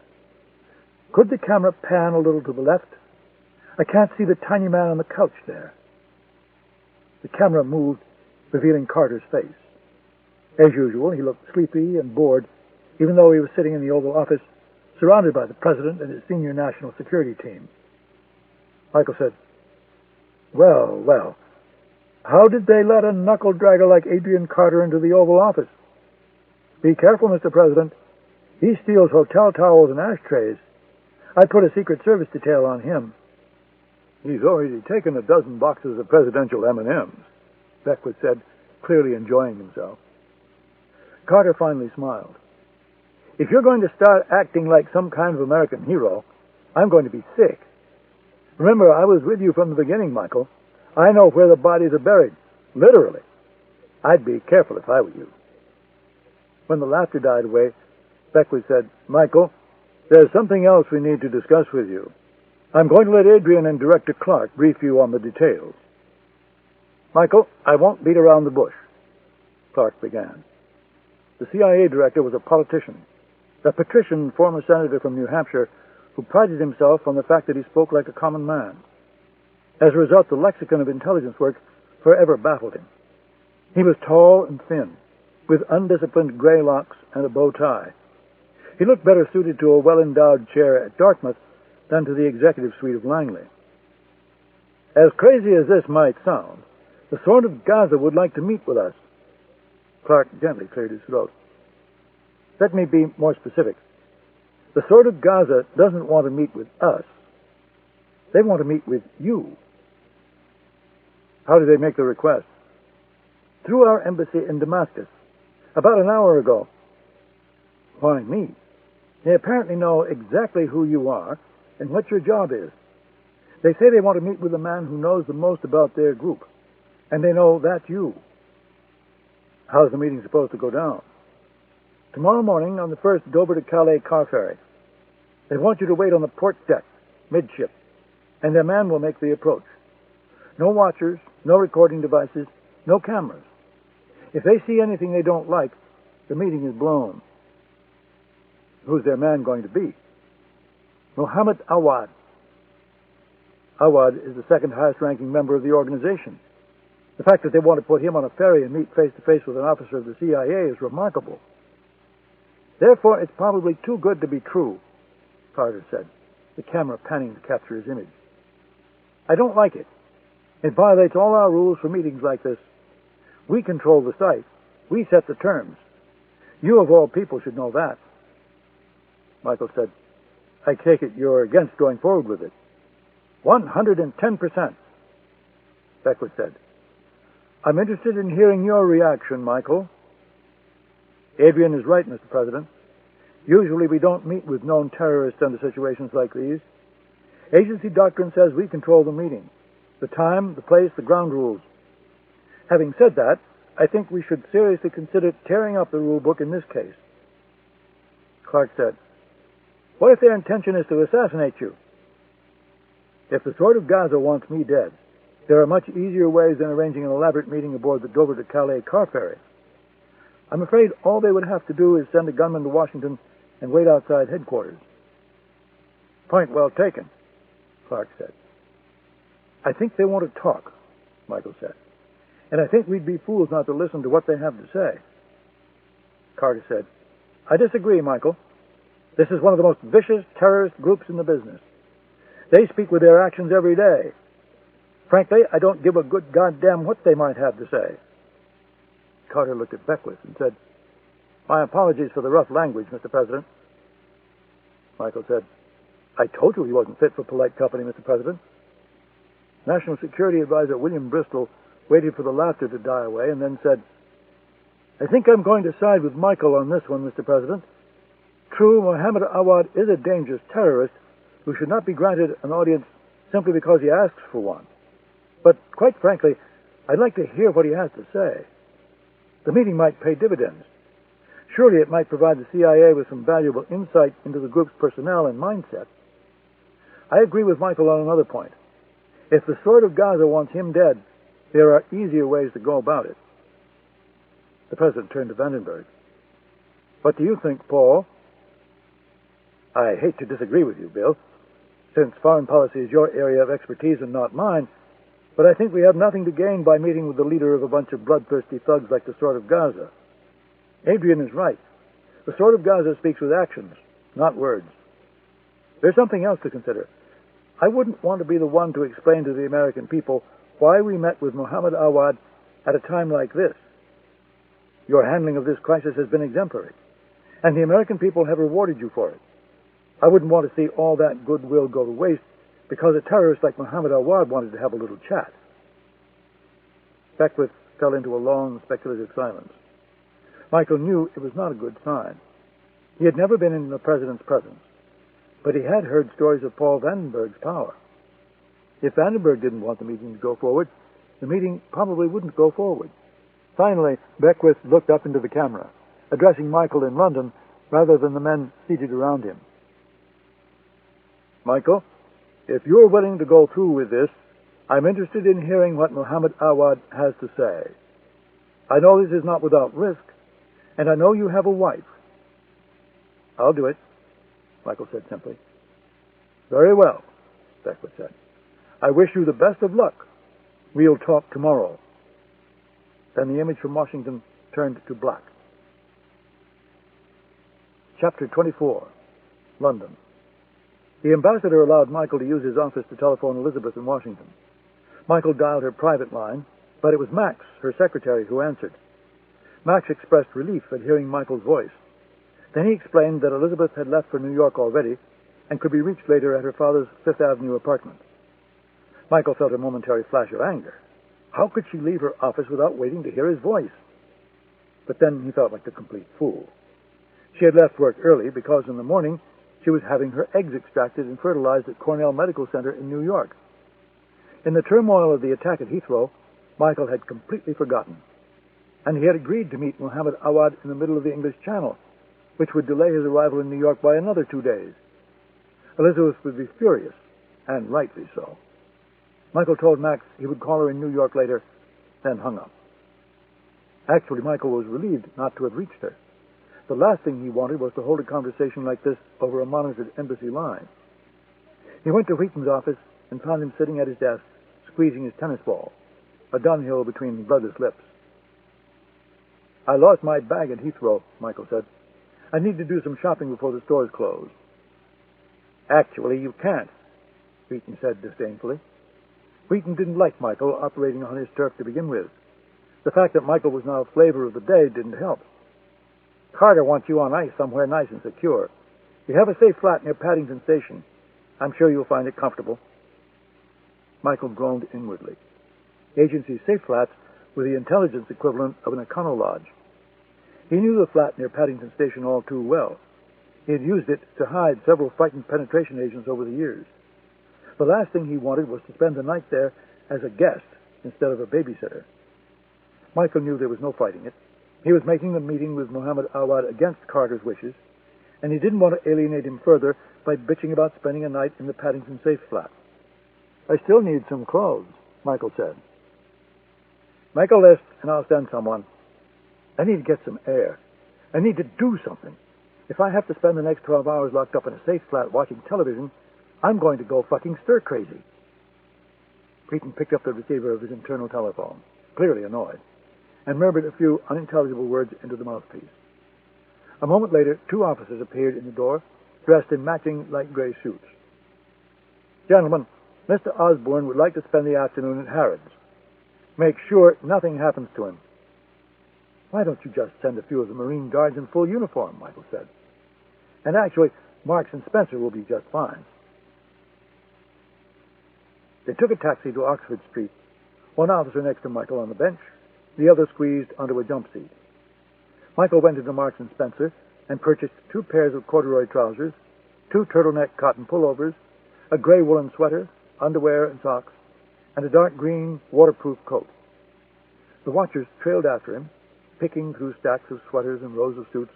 "Could the camera pan a little to the left? I can't see the tiny man on the couch there." The camera moved, revealing Carter's face. As usual, he looked sleepy and bored, even though he was sitting in the Oval Office, surrounded by the President and his senior national security team. Michael said, Well, how did they let a knuckle-dragger like Adrian Carter into the Oval Office? Be careful, Mr. President. He steals hotel towels and ashtrays. I put a Secret Service detail on him." "He's already taken a dozen boxes of presidential M&Ms, Beckwith said, clearly enjoying himself. Carter finally smiled. "If you're going to start acting like some kind of American hero, I'm going to be sick. Remember, I was with you from the beginning, Michael. I know where the bodies are buried, literally. I'd be careful if I were you." When the laughter died away, Beckwith said, "Michael, there's something else we need to discuss with you. I'm going to let Adrian and Director Clark brief you on the details." "Michael, I won't beat around the bush," Clark began. The CIA director was a politician, a patrician former senator from New Hampshire who prided himself on the fact that he spoke like a common man. As a result, the lexicon of intelligence work forever baffled him. He was tall and thin, with undisciplined gray locks and a bow tie. He looked better suited to a well-endowed chair at Dartmouth than to the executive suite of Langley. "As crazy as this might sound, the Sword of Gaza would like to meet with us." Clark gently cleared his throat. "Let me be more specific. The Sword of Gaza doesn't want to meet with us. They want to meet with you." "How did they make the request?" "Through our embassy in Damascus, about an hour ago." "Why me?" "They apparently know exactly who you are and what your job is. They say they want to meet with the man who knows the most about their group, and they know that's you." "How's the meeting supposed to go down?" "Tomorrow morning on the first Dover to Calais car ferry. They want you to wait on the port deck, midship, and their man will make the approach. No watchers, no recording devices, no cameras. If they see anything they don't like, the meeting is blown." "Who's their man going to be?" "Mohammed Awad." Awad is the second highest-ranking member of the organization. The fact that they want to put him on a ferry and meet face-to-face with an officer of the CIA is remarkable. "Therefore, it's probably too good to be true," Carter said, the camera panning to capture his image. "I don't like it. It violates all our rules for meetings like this. We control the site. We set the terms. You, of all people, should know that." Michael said, "I take it you're against going forward with it." 110%. Beckwith said, "I'm interested in hearing your reaction, Michael." "Adrian is right, Mr. President. Usually we don't meet with known terrorists under situations like these. Agency doctrine says we control the meeting. The time, the place, the ground rules. Having said that, I think we should seriously consider tearing up the rule book in this case." Clark said, "What if their intention is to assassinate you?" "If the Sword of Gaza wants me dead, there are much easier ways than arranging an elaborate meeting aboard the Dover to Calais car ferry. I'm afraid all they would have to do is send a gunman to Washington and wait outside headquarters." "Point well taken," Clark said. "I think they want to talk," Michael said. "And I think we'd be fools not to listen to what they have to say." Carter said, "I disagree, Michael. This is one of the most vicious terrorist groups in the business. They speak with their actions every day. Frankly, I don't give a good goddamn what they might have to say." Carter looked at Beckwith and said, "My apologies for the rough language, Mr. President." Michael said, "I told you he wasn't fit for polite company, Mr. President." National Security Advisor William Bristol waited for the laughter to die away and then said, I think I'm going to side with Michael on this one, Mr. President. True, Mohammed Awad is a dangerous terrorist who should not be granted an audience simply because he asks for one. But quite frankly, I'd like to hear what he has to say. The meeting might pay dividends. Surely it might provide the CIA with some valuable insight into the group's personnel and mindset. I agree with Michael on another point. If the Sword of Gaza wants him dead, there are easier ways to go about it. The President turned to Vandenberg. What do you think, Paul? I hate to disagree with you, Bill, since foreign policy is your area of expertise and not mine, but I think we have nothing to gain by meeting with the leader of a bunch of bloodthirsty thugs like the Sword of Gaza. Adrian is right. The Sword of Gaza speaks with actions, not words. There's something else to consider. I wouldn't want to be the one to explain to the American people why we met with Mohammed Awad at a time like this. Your handling of this crisis has been exemplary, and the American people have rewarded you for it. I wouldn't want to see all that goodwill go to waste because a terrorist like Mohammed Awad wanted to have a little chat. Beckwith fell into a long, speculative silence. Michael knew it was not a good sign. He had never been in the President's presence, but he had heard stories of Paul Vandenberg's power. If Vandenberg didn't want the meeting to go forward, the meeting probably wouldn't go forward. Finally, Beckwith looked up into the camera, addressing Michael in London rather than the men seated around him. Michael, if you're willing to go through with this, I'm interested in hearing what Mohammed Awad has to say. I know this is not without risk, and I know you have a wife. I'll do it, Michael said simply. Very well, Beckwith said. I wish you the best of luck. We'll talk tomorrow. Then the image from Washington turned to black. Chapter 24, London. The ambassador allowed Michael to use his office to telephone Elizabeth in Washington. Michael dialed her private line, but it was Max, her secretary, who answered. Max expressed relief at hearing Michael's voice. Then he explained that Elizabeth had left for New York already and could be reached later at her father's Fifth Avenue apartment. Michael felt a momentary flash of anger. How could she leave her office without waiting to hear his voice? But then he felt like a complete fool. She had left work early because in the morning she was having her eggs extracted and fertilized at Cornell Medical Center in New York. In the turmoil of the attack at Heathrow, Michael had completely forgotten, and he had agreed to meet Mohammed Awad in the middle of the English Channel, which would delay his arrival in New York by another 2 days. Elizabeth would be furious, and rightly so. Michael told Max he would call her in New York later, then hung up. Actually, Michael was relieved not to have reached her. The last thing he wanted was to hold a conversation like this over a monitored embassy line. He went to Wheaton's office and found him sitting at his desk, squeezing his tennis ball, a dunghill between bloodless lips. I lost my bag at Heathrow, Michael said. I need to do some shopping before the stores close. Actually, you can't, Wheaton said disdainfully. Wheaton didn't like Michael operating on his turf to begin with. The fact that Michael was now flavor of the day didn't help. Carter wants you on ice somewhere nice and secure. You have a safe flat near Paddington Station. I'm sure you'll find it comfortable. Michael groaned inwardly. The agency's safe flats were the intelligence equivalent of an econo lodge. He knew the flat near Paddington Station all too well. He had used it to hide several frightened penetration agents over the years. The last thing he wanted was to spend the night there as a guest instead of a babysitter. Michael knew there was no fighting it. He was making the meeting with Mohammed Awad against Carter's wishes, and he didn't want to alienate him further by bitching about spending a night in the Paddington safe flat. I still need some clothes, Michael said. Make a list, and I'll send someone. I need to get some air. I need to do something. If I have to spend the next 12 hours locked up in a safe flat watching television, I'm going to go fucking stir-crazy. Wheaton picked up the receiver of his internal telephone, clearly annoyed, and murmured a few unintelligible words into the mouthpiece. A moment later, 2 officers appeared in the door, dressed in matching light gray suits. Gentlemen, Mr. Osbourne would like to spend the afternoon at Harrods. Make sure nothing happens to him. Why don't you just send a few of the Marine Guards in full uniform, Michael said. And actually, Marks and Spencer will be just fine. They took a taxi to Oxford Street, one officer next to Michael on the bench, the other squeezed onto a jump seat. Michael went into Marks & Spencer and purchased 2 pairs of corduroy trousers, 2 turtleneck cotton pullovers, a gray woolen sweater, underwear and socks, and a dark green waterproof coat. The watchers trailed after him, picking through stacks of sweaters and rows of suits,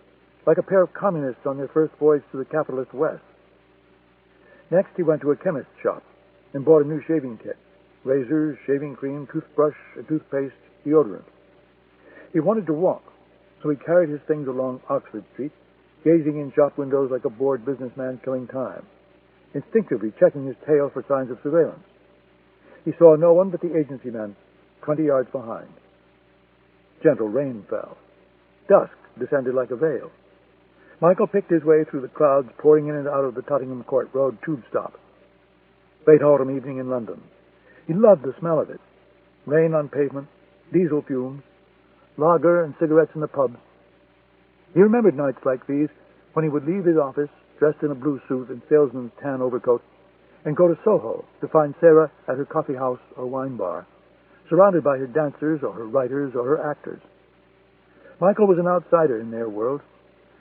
like a pair of communists on their first voyage to the capitalist West. Next, he went to a chemist's shop and bought a new shaving kit: razors, shaving cream, toothbrush, a toothpaste, deodorant. He wanted to walk, so he carried his things along Oxford Street, gazing in shop windows like a bored businessman killing time, instinctively checking his tail for signs of surveillance. He saw no one but the agency men, 20 yards behind. Gentle rain fell. Dusk descended like a veil. Michael picked his way through the crowds pouring in and out of the Tottenham Court Road tube stop. Late autumn evening in London. He loved the smell of it. Rain on pavement, diesel fumes, lager and cigarettes in the pubs. He remembered nights like these when he would leave his office, dressed in a blue suit and salesman's tan overcoat, and go to Soho to find Sarah at her coffee house or wine bar, surrounded by her dancers or her writers or her actors. Michael was an outsider in their world,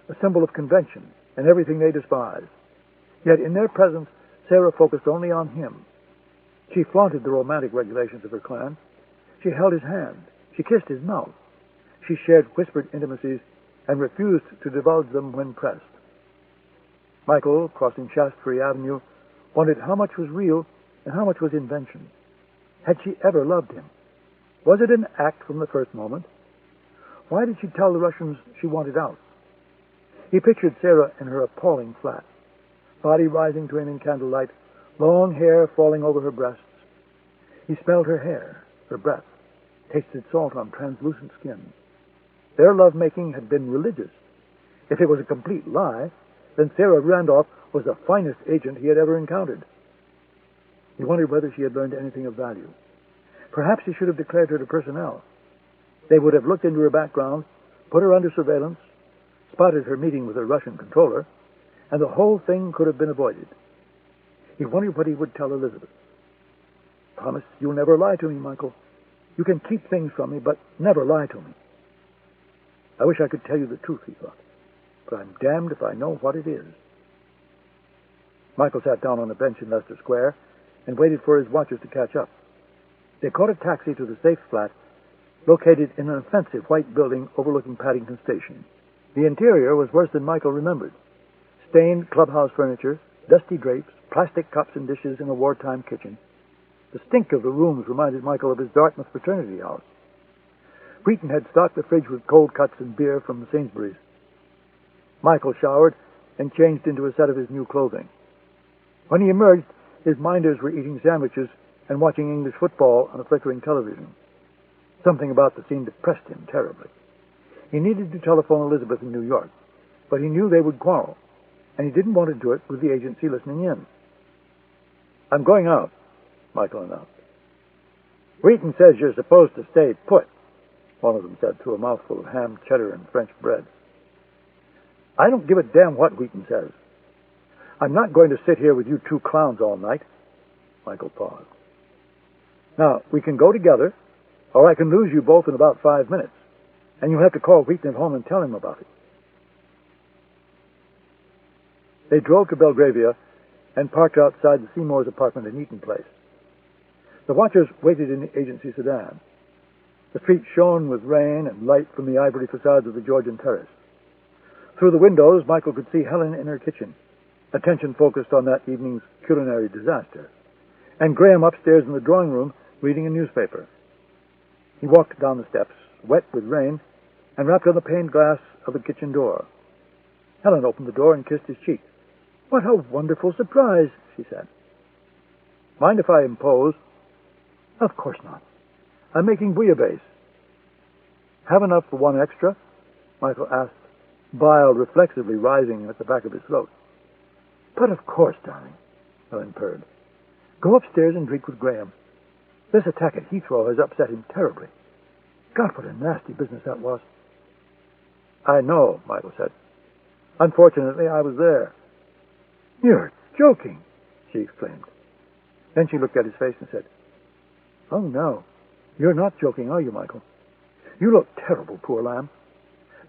a symbol of convention and everything they despised. Yet in their presence, Sarah focused only on him. She flaunted the romantic regulations of her clan. She held his hand. She kissed his mouth. She shared whispered intimacies and refused to divulge them when pressed. Michael, crossing Shaftesbury Avenue, wondered how much was real and how much was invention. Had she ever loved him? Was it an act from the first moment? Why did she tell the Russians she wanted out? He pictured Sarah in her appalling flat, body rising to him in candlelight, long hair falling over her breasts. He smelled her hair, her breath, tasted salt on translucent skin. Their lovemaking had been religious. If it was a complete lie, then Sarah Randolph was the finest agent he had ever encountered. He wondered whether she had learned anything of value. Perhaps he should have declared her to personnel. They would have looked into her background, put her under surveillance, spotted her meeting with her Russian controller, and the whole thing could have been avoided. He wondered what he would tell Elizabeth. "Promise you'll never lie to me, Michael. You can keep things from me, but never lie to me." "I wish I could tell you the truth," he thought, "but I'm damned if I know what it is." Michael sat down on a bench in Leicester Square and waited for his watchers to catch up. They caught a taxi to the safe flat, located in an offensive white building overlooking Paddington Station. The interior was worse than Michael remembered. Stained clubhouse furniture, dusty drapes, plastic cups and dishes in a wartime kitchen. The stink of the rooms reminded Michael of his Dartmouth fraternity house. Wheaton had stocked the fridge with cold cuts and beer from the Sainsbury's. Michael showered and changed into a set of his new clothing. When he emerged, his minders were eating sandwiches and watching English football on a flickering television. Something about the scene depressed him terribly. He needed to telephone Elizabeth in New York, but he knew they would quarrel, and he didn't want to do it with the agency listening in. "I'm going out," Michael announced. "Wheaton says you're supposed to stay put," one of them said through a mouthful of ham, cheddar, and French bread. "I don't give a damn what Wheaton says. I'm not going to sit here with you 2 clowns all night." Michael paused. "Now, we can go together, or I can lose you both in about 5 minutes, and you'll have to call Wheaton at home and tell him about it." They drove to Belgravia and parked outside the Seymour's apartment in Eaton Place. The watchers waited in the agency sedan. The street shone with rain and light from the ivory facades of the Georgian terrace. Through the windows, Michael could see Helen in her kitchen, attention focused on that evening's culinary disaster, and Graham upstairs in the drawing room reading a newspaper. He walked down the steps, wet with rain, and rapped on the paned glass of the kitchen door. Helen opened the door and kissed his cheek. "What a wonderful surprise," she said. "Mind if I impose?" "Of course not. I'm making bouillabaisse." "Have enough for 1 extra?" Michael asked, bile reflexively rising at the back of his throat. "But of course, darling," Helen purred. "Go upstairs and drink with Graham. This attack at Heathrow has upset him terribly. God, what a nasty business that was." "I know," Michael said. "Unfortunately, I was there." "You're joking," she exclaimed. Then she looked at his face and said, "Oh, no, you're not joking, are you, Michael? You look terrible, poor lamb.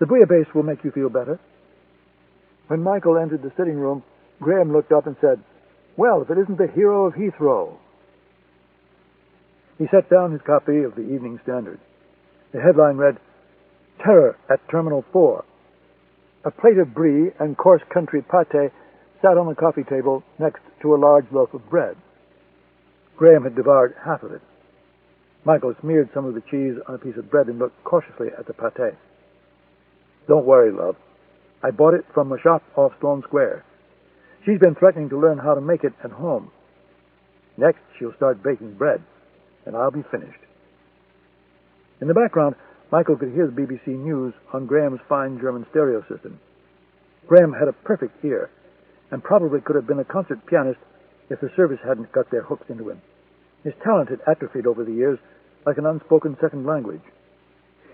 The bouillabaisse will make you feel better." When Michael entered the sitting room, Graham looked up and said, "Well, if it isn't the hero of Heathrow." He set down his copy of the Evening Standard. The headline read, "Terror at Terminal 4. A plate of brie and coarse country pâté sat on the coffee table next to a large loaf of bread. Graham had devoured half of it. Michael smeared some of the cheese on a piece of bread and looked cautiously at the pâté. "Don't worry, love. I bought it from a shop off Sloane Square. She's been threatening to learn how to make it at home. Next, she'll start baking bread, and I'll be finished." In the background, Michael could hear the BBC News on Graham's fine German stereo system. Graham had a perfect ear, and probably could have been a concert pianist if the service hadn't got their hooks into him. His talent had atrophied over the years like an unspoken second language.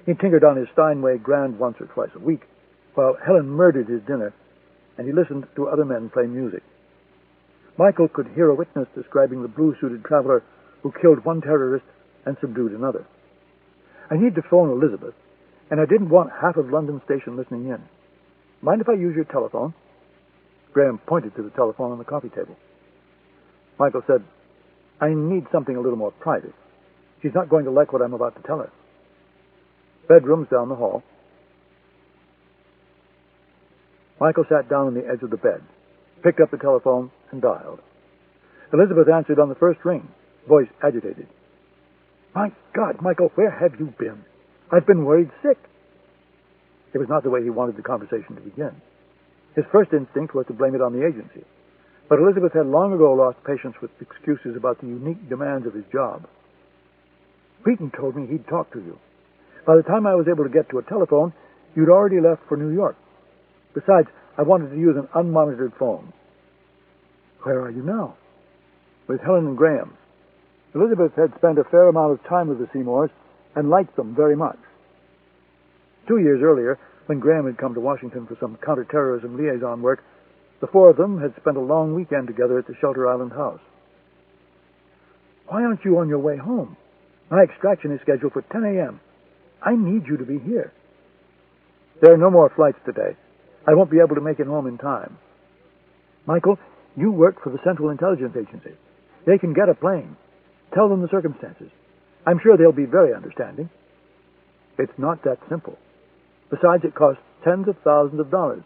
He tinkered on his Steinway grand once or twice a week, while Helen murdered his dinner, and he listened to other men play music. Michael could hear a witness describing the blue-suited traveler who killed one terrorist and subdued another. "I need to phone Elizabeth, and I didn't want half of London Station listening in. Mind if I use your telephone?" Graham pointed to the telephone on the coffee table. Michael said, "I need something a little more private. She's not going to like what I'm about to tell her." "Bedroom's down the hall." Michael sat down on the edge of the bed, picked up the telephone, and dialed. Elizabeth answered on the first ring, voice agitated. "My God, Michael, where have you been? I've been worried sick." It was not the way he wanted the conversation to begin. His first instinct was to blame it on the agency, but Elizabeth had long ago lost patience with excuses about the unique demands of his job. "Wheaton told me he'd talk to you. By the time I was able to get to a telephone, you'd already left for New York. Besides, I wanted to use an unmonitored phone." "Where are you now?" "With Helen and Graham." Elizabeth had spent a fair amount of time with the Seymours and liked them very much. 2 years earlier, when Graham had come to Washington for some counterterrorism liaison work, the four of them had spent a long weekend together at the Shelter Island house. "Why aren't you on your way home? My extraction is scheduled for 10 a.m. I need you to be here." "There are no more flights today. I won't be able to make it home in time." "Michael, you work for the Central Intelligence Agency. They can get a plane. Tell them the circumstances. I'm sure they'll be very understanding." "It's not that simple. Besides, it costs tens of thousands of dollars.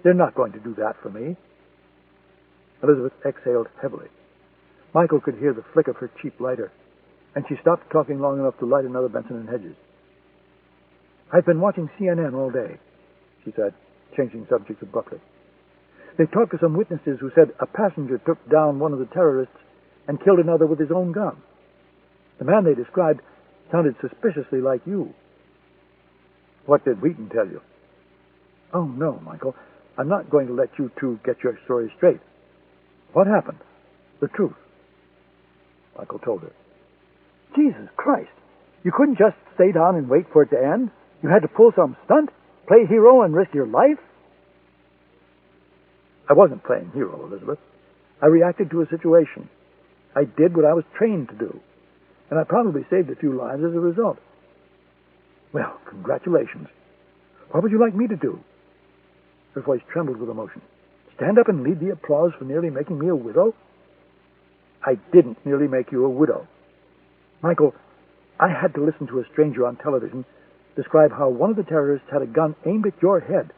They're not going to do that for me." Elizabeth exhaled heavily. Michael could hear the flick of her cheap lighter, and she stopped talking long enough to light another Benson and Hedges. "I've been watching CNN all day," she said, changing subjects abruptly. "They talked to some witnesses who said a passenger took down one of the terrorists and killed another with his own gun. The man they described sounded suspiciously like you." "What did Wheaton tell you?" "Oh, no, Michael. I'm not going to let you two get your story straight. What happened? The truth." Michael told her. "Jesus Christ! You couldn't just stay down and wait for it to end? You had to pull some stunt? Play hero and risk your life?" "I wasn't playing hero, Elizabeth. I reacted to a situation. I did what I was trained to do, and I probably saved a few lives as a result." "Well, congratulations. What would you like me to do?" Her voice trembled with emotion. "Stand up and lead the applause for nearly making me a widow?" "I didn't nearly make you a widow. Michael, I had to listen to a stranger on television describe how one of the terrorists had a gun aimed at your head,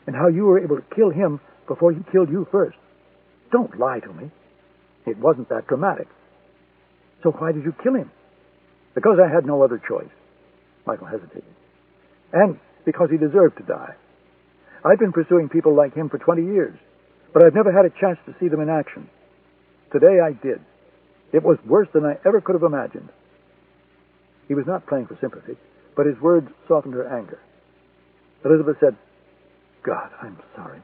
and how you were able to kill him before he killed you first. Don't lie to me. It wasn't that dramatic." "So why did you kill him?" "Because I had no other choice." Michael hesitated. "And because he deserved to die. I've been pursuing people like him for 20 years, but I've never had a chance to see them in action. Today I did. It was worse than I ever could have imagined." He was not playing for sympathy, but his words softened her anger. Elizabeth said, "God, I'm sorry.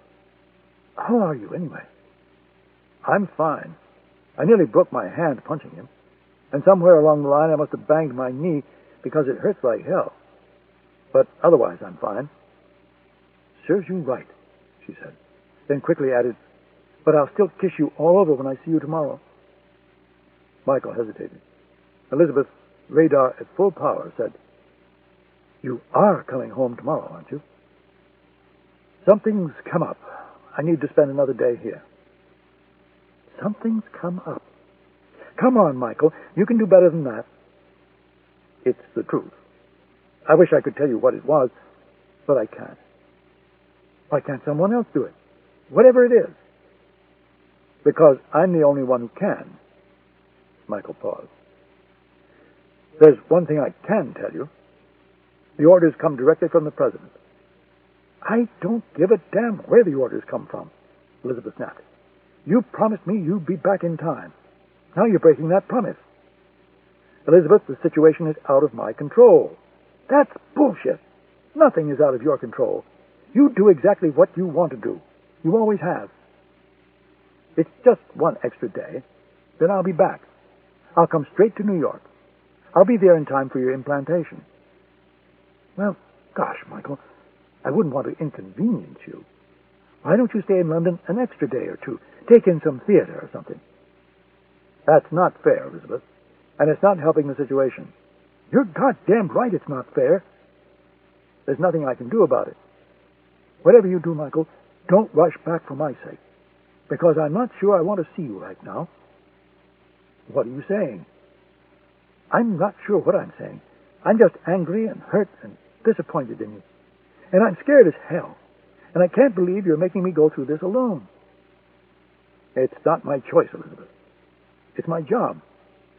How are you, anyway?" "I'm fine. I nearly broke my hand punching him, and somewhere along the line I must have banged my knee because it hurts like hell. But otherwise I'm fine." "Serves you right," she said, then quickly added, "But I'll still kiss you all over when I see you tomorrow." Michael hesitated. Elizabeth, radar at full power, said, "You are coming home tomorrow, aren't you?" Something's come up. I need to spend another day here. Something's come up. Come on, Michael. You can do better than that. It's the truth. I wish I could tell you what it was, but I can't. Why can't someone else do it? Whatever it is. Because I'm the only one who can. Michael paused. There's one thing I can tell you. The orders come directly from the President. I don't give a damn where the orders come from, Elizabeth snapped. You promised me you'd be back in time. Now you're breaking that promise. Elizabeth, the situation is out of my control. That's bullshit. Nothing is out of your control. You do exactly what you want to do. You always have. It's just one extra day. Then I'll be back. I'll come straight to New York. I'll be there in time for your implantation. Well, gosh, Michael, I wouldn't want to inconvenience you. Why don't you stay in London an extra day or two? Take in some theater or something. That's not fair, Elizabeth. And it's not helping the situation. You're goddamn right it's not fair. There's nothing I can do about it. Whatever you do, Michael, don't rush back for my sake. Because I'm not sure I want to see you right now. What are you saying? I'm not sure what I'm saying. I'm just angry and hurt and disappointed in you. And I'm scared as hell. And I can't believe you're making me go through this alone. It's not my choice, Elizabeth. It's my job.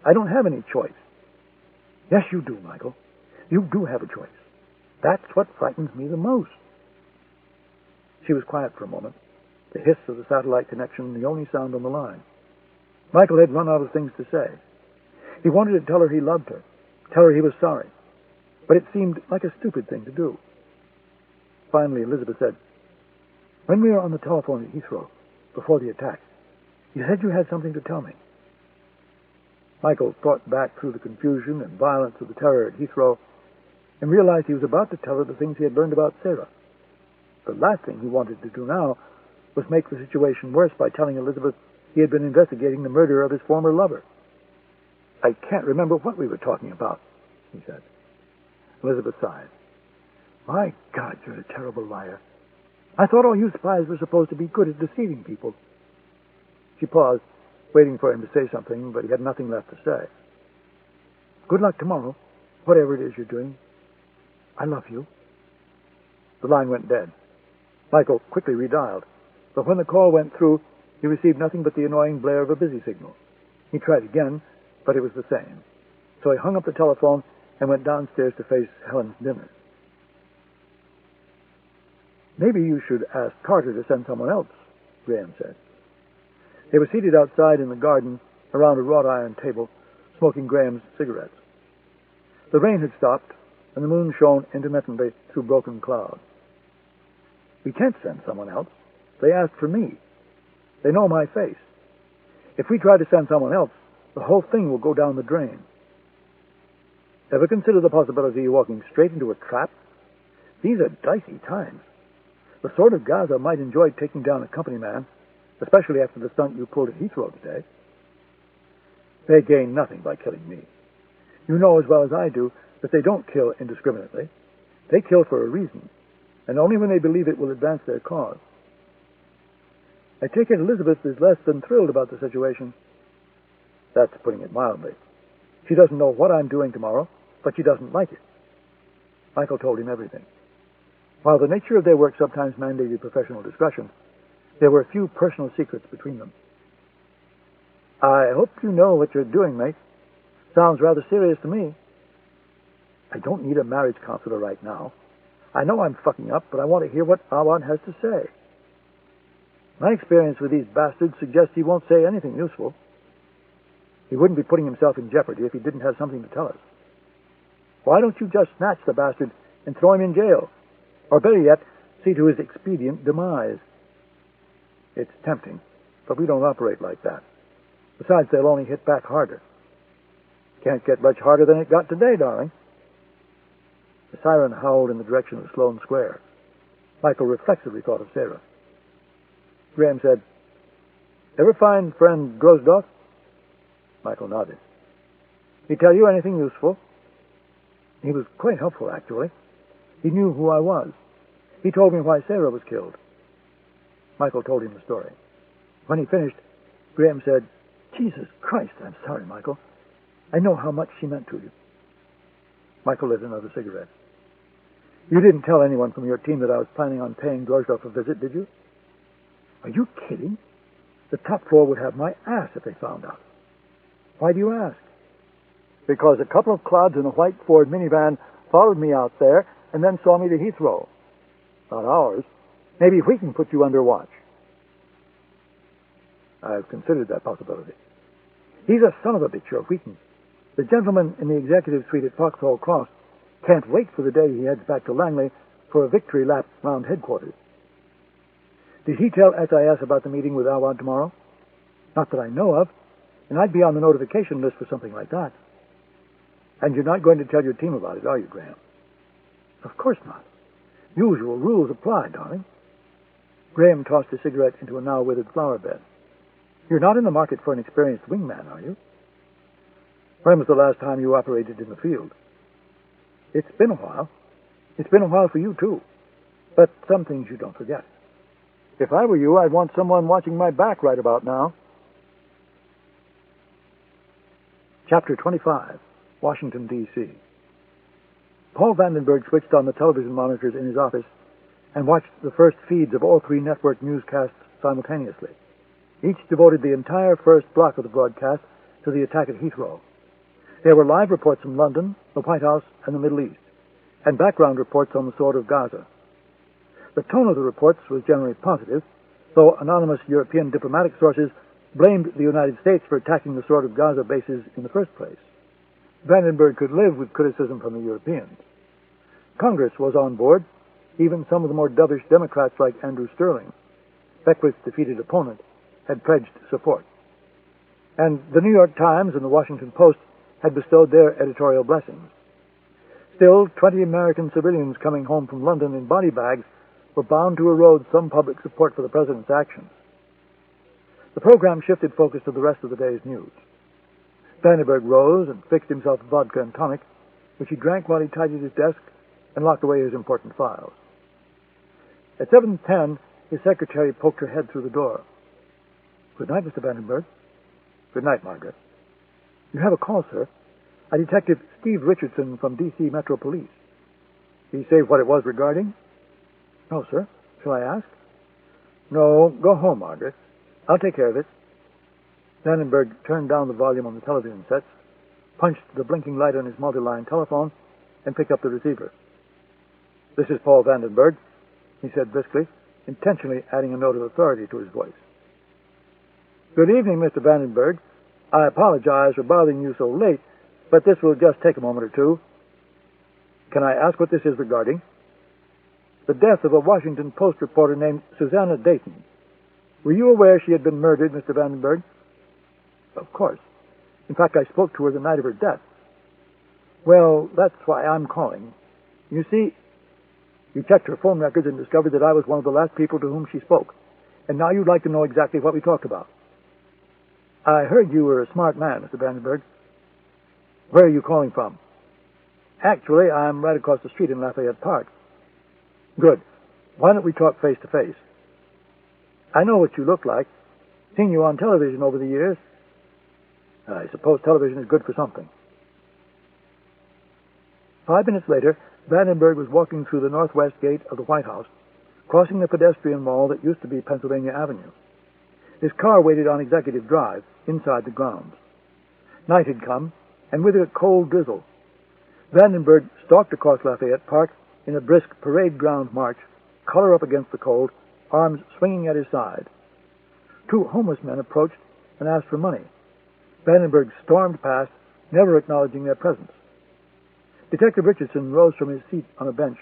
I don't have any choice. Yes, you do, Michael. You do have a choice. That's what frightens me the most. She was quiet for a moment. The hiss of the satellite connection, the only sound on the line. Michael had run out of things to say. He wanted to tell her he loved her, tell her he was sorry. But it seemed like a stupid thing to do. Finally, Elizabeth said, "When we were on the telephone at Heathrow, before the attack, you said you had something to tell me." Michael thought back through the confusion and violence of the terror at Heathrow and realized he was about to tell her the things he had learned about Sarah. The last thing he wanted to do now was make the situation worse by telling Elizabeth he had been investigating the murder of his former lover. "I can't remember what we were talking about," he said. Elizabeth sighed. "My God, you're a terrible liar. I thought all you spies were supposed to be good at deceiving people." She paused, waiting for him to say something, but he had nothing left to say. "Good luck tomorrow, whatever it is you're doing. I love you." The line went dead. Michael quickly redialed, but when the call went through, he received nothing but the annoying blare of a busy signal. He tried again, but it was the same. So he hung up the telephone and went downstairs to face Helen's dinner. "Maybe you should ask Carter to send someone else," Graham said. They were seated outside in the garden around a wrought iron table, smoking Graham's cigarettes. The rain had stopped, and the moon shone intermittently through broken clouds. "We can't send someone else. They asked for me. They know my face. If we try to send someone else, the whole thing will go down the drain." "Ever consider the possibility of walking straight into a trap? These are dicey times. The sort of Gaza might enjoy taking down a company man, especially after the stunt you pulled at Heathrow today. They gain nothing by killing me. You know as well as I do that they don't kill indiscriminately. They kill for a reason, and only when they believe it will advance their cause. I take it Elizabeth is less than thrilled about the situation." "That's putting it mildly. She doesn't know what I'm doing tomorrow, but she doesn't like it." Michael told him everything. While the nature of their work sometimes mandated professional discretion, there were few personal secrets between them. "I hope you know what you're doing, mate. Sounds rather serious to me." "I don't need a marriage counselor right now. I know I'm fucking up, but I want to hear what Awad has to say. My experience with these bastards suggests he won't say anything useful. He wouldn't be putting himself in jeopardy if he didn't have something to tell us. Why don't you just snatch the bastard and throw him in jail? Or better yet, see to his expedient demise?" "It's tempting, but we don't operate like that. Besides, they'll only hit back harder." "Can't get much harder than it got today, darling." The siren howled in the direction of Sloane Square. Michael reflexively thought of Sarah. Graham said, "Ever find friend Grosdorff?" Michael nodded. "He tell you anything useful?" "He was quite helpful, actually. He knew who I was. He told me why Sarah was killed. Michael told him the story. When he finished, Graham said, "Jesus Christ, I'm sorry, Michael. I know how much she meant to you." Michael lit another cigarette. "You didn't tell anyone from your team that I was planning on paying Dlorsdorf a visit, did you?" "Are you kidding? The top floor would have my ass if they found out." "Why do you ask?" "Because a couple of clods in a white Ford minivan followed me out there and then saw me to Heathrow. Not ours. Maybe we can put you under watch." "I've considered that possibility." "He's a son of a bitch, your Wheaton. The gentleman in the executive suite at Foxhall Cross can't wait for the day he heads back to Langley for a victory lap round headquarters." "Did he tell SIS about the meeting with Alwad tomorrow?" "Not that I know of, and I'd be on the notification list for something like that." "And you're not going to tell your team about it, are you, Graham?" "Of course not. Usual rules apply, darling." Graham tossed his cigarette into a now withered flower bed. "You're not in the market for an experienced wingman, are you?" "When was the last time you operated in the field?" "It's been a while. It's been a while for you, too. But some things you don't forget." "If I were you, I'd want someone watching my back right about now." Chapter 25, Washington, D.C. Paul Vandenberg switched on the television monitors in his office and watched the first feeds of all three network newscasts simultaneously. Each devoted the entire first block of the broadcast to the attack at Heathrow. There were live reports from London, the White House, and the Middle East, and background reports on the sword of Gaza. The tone of the reports was generally positive, though anonymous European diplomatic sources blamed the United States for attacking the sword of Gaza bases in the first place. Vandenberg could live with criticism from the Europeans. Congress was on board, even some of the more dovish Democrats like Andrew Sterling. Beckwith's defeated opponent had pledged support. And the New York Times and the Washington Post had bestowed their editorial blessings. Still, 20 American civilians coming home from London in body bags were bound to erode some public support for the president's actions. The program shifted focus to the rest of the day's news. Vandenberg rose and fixed himself a vodka and tonic, which he drank while he tidied his desk and locked away his important files. At 7:10, his secretary poked her head through the door. "Good night, Mr. Vandenberg." "Good night, Margaret." "You have a call, sir. A Detective Steve Richardson from D.C. Metro Police." "Did he say what it was regarding?" "No, sir. Shall I ask?" "No. Go home, Margaret. I'll take care of it." Vandenberg turned down the volume on the television sets, punched the blinking light on his multi-line telephone, and picked up the receiver. "This is Paul Vandenberg," he said briskly, intentionally adding a note of authority to his voice. "Good evening, Mr. Vandenberg. I apologize for bothering you so late, but this will just take a moment or two. Can I ask what this is regarding?" "The death of a Washington Post reporter named Susanna Dayton. Were you aware she had been murdered, Mr. Vandenberg?" "Of course. In fact, I spoke to her the night of her death." "Well, that's why I'm calling. You see, you checked her phone records and discovered that I was one of the last people to whom she spoke, and now you'd like to know exactly what we talked about. I heard you were a smart man, Mr. Vandenberg." "Where are you calling from?" "Actually, I'm right across the street in Lafayette Park." "Good. Why don't we talk face to face? I know what you look like. Seen you on television over the years. I suppose television is good for something." 5 minutes later, Vandenberg was walking through the northwest gate of the White House, crossing the pedestrian wall that used to be Pennsylvania Avenue. His car waited on Executive Drive, inside the grounds. Night had come, and with it a cold drizzle. Vandenberg stalked across Lafayette Park in a brisk parade ground march, collar up against the cold, arms swinging at his side. 2 homeless men approached and asked for money. Vandenberg stormed past, never acknowledging their presence. Detective Richardson rose from his seat on a bench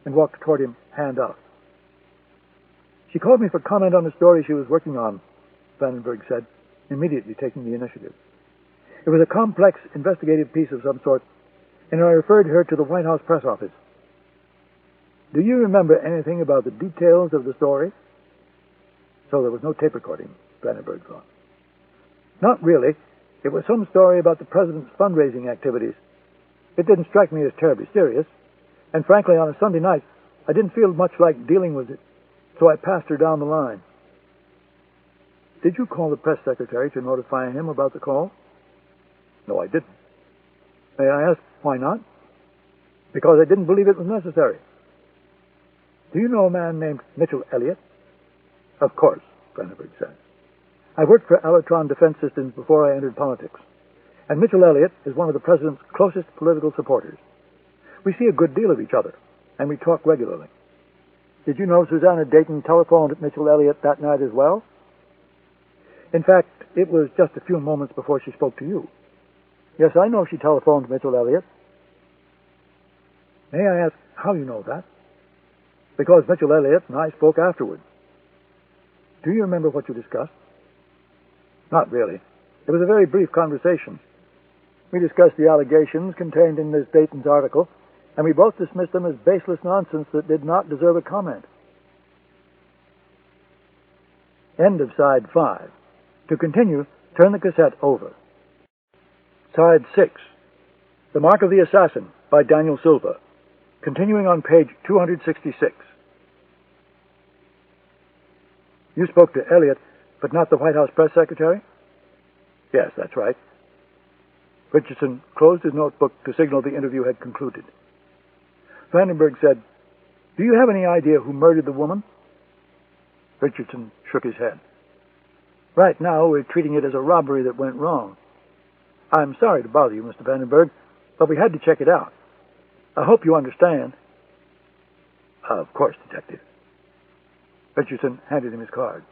and walked toward him, hand out. "She called me for comment on a story she was working on," Vandenberg said, immediately taking the initiative. "It was a complex investigative piece of some sort, and I referred her to the White House press office." "Do you remember anything about the details of the story?" So there was no tape recording, Vandenberg thought. "Not really. It was some story about the president's fundraising activities. It didn't strike me as terribly serious, and frankly, on a Sunday night, I didn't feel much like dealing with it, so I passed her down the line. Did you call the press secretary to notify him about the call? No, I didn't. May I ask why not? Because I didn't believe it was necessary. Do you know a man named Mitchell Elliott? Of course, Vandenberg said. I worked for Electron Defense Systems before I entered politics, and Mitchell Elliott is one of the president's closest political supporters. We see a good deal of each other, and we talk regularly. Did you know Susanna Dayton telephoned Mitchell Elliott that night as well? In fact, it was just a few moments before she spoke to you. Yes, I know she telephoned Mitchell Elliott. May I ask how you know that? Because Mitchell Elliott and I spoke afterward. Do you remember what you discussed? Not really. It was a very brief conversation. We discussed the allegations contained in Ms. Dayton's article, and we both dismissed them as baseless nonsense that did not deserve a comment. End of side 5. To continue, turn the cassette over. Side 6. The Mark of the Assassin by Daniel Silva. Continuing on page 266. You spoke to Elliott, but not the White House press secretary? Yes, that's right. Richardson closed his notebook to signal the interview had concluded. Vandenberg said, "Do you have any idea who murdered the woman?" Richardson shook his head. "Right now, we're treating it as a robbery that went wrong. I'm sorry to bother you, Mr. Vandenberg, but we had to check it out. I hope you understand." "Of course, Detective." Richardson handed him his card.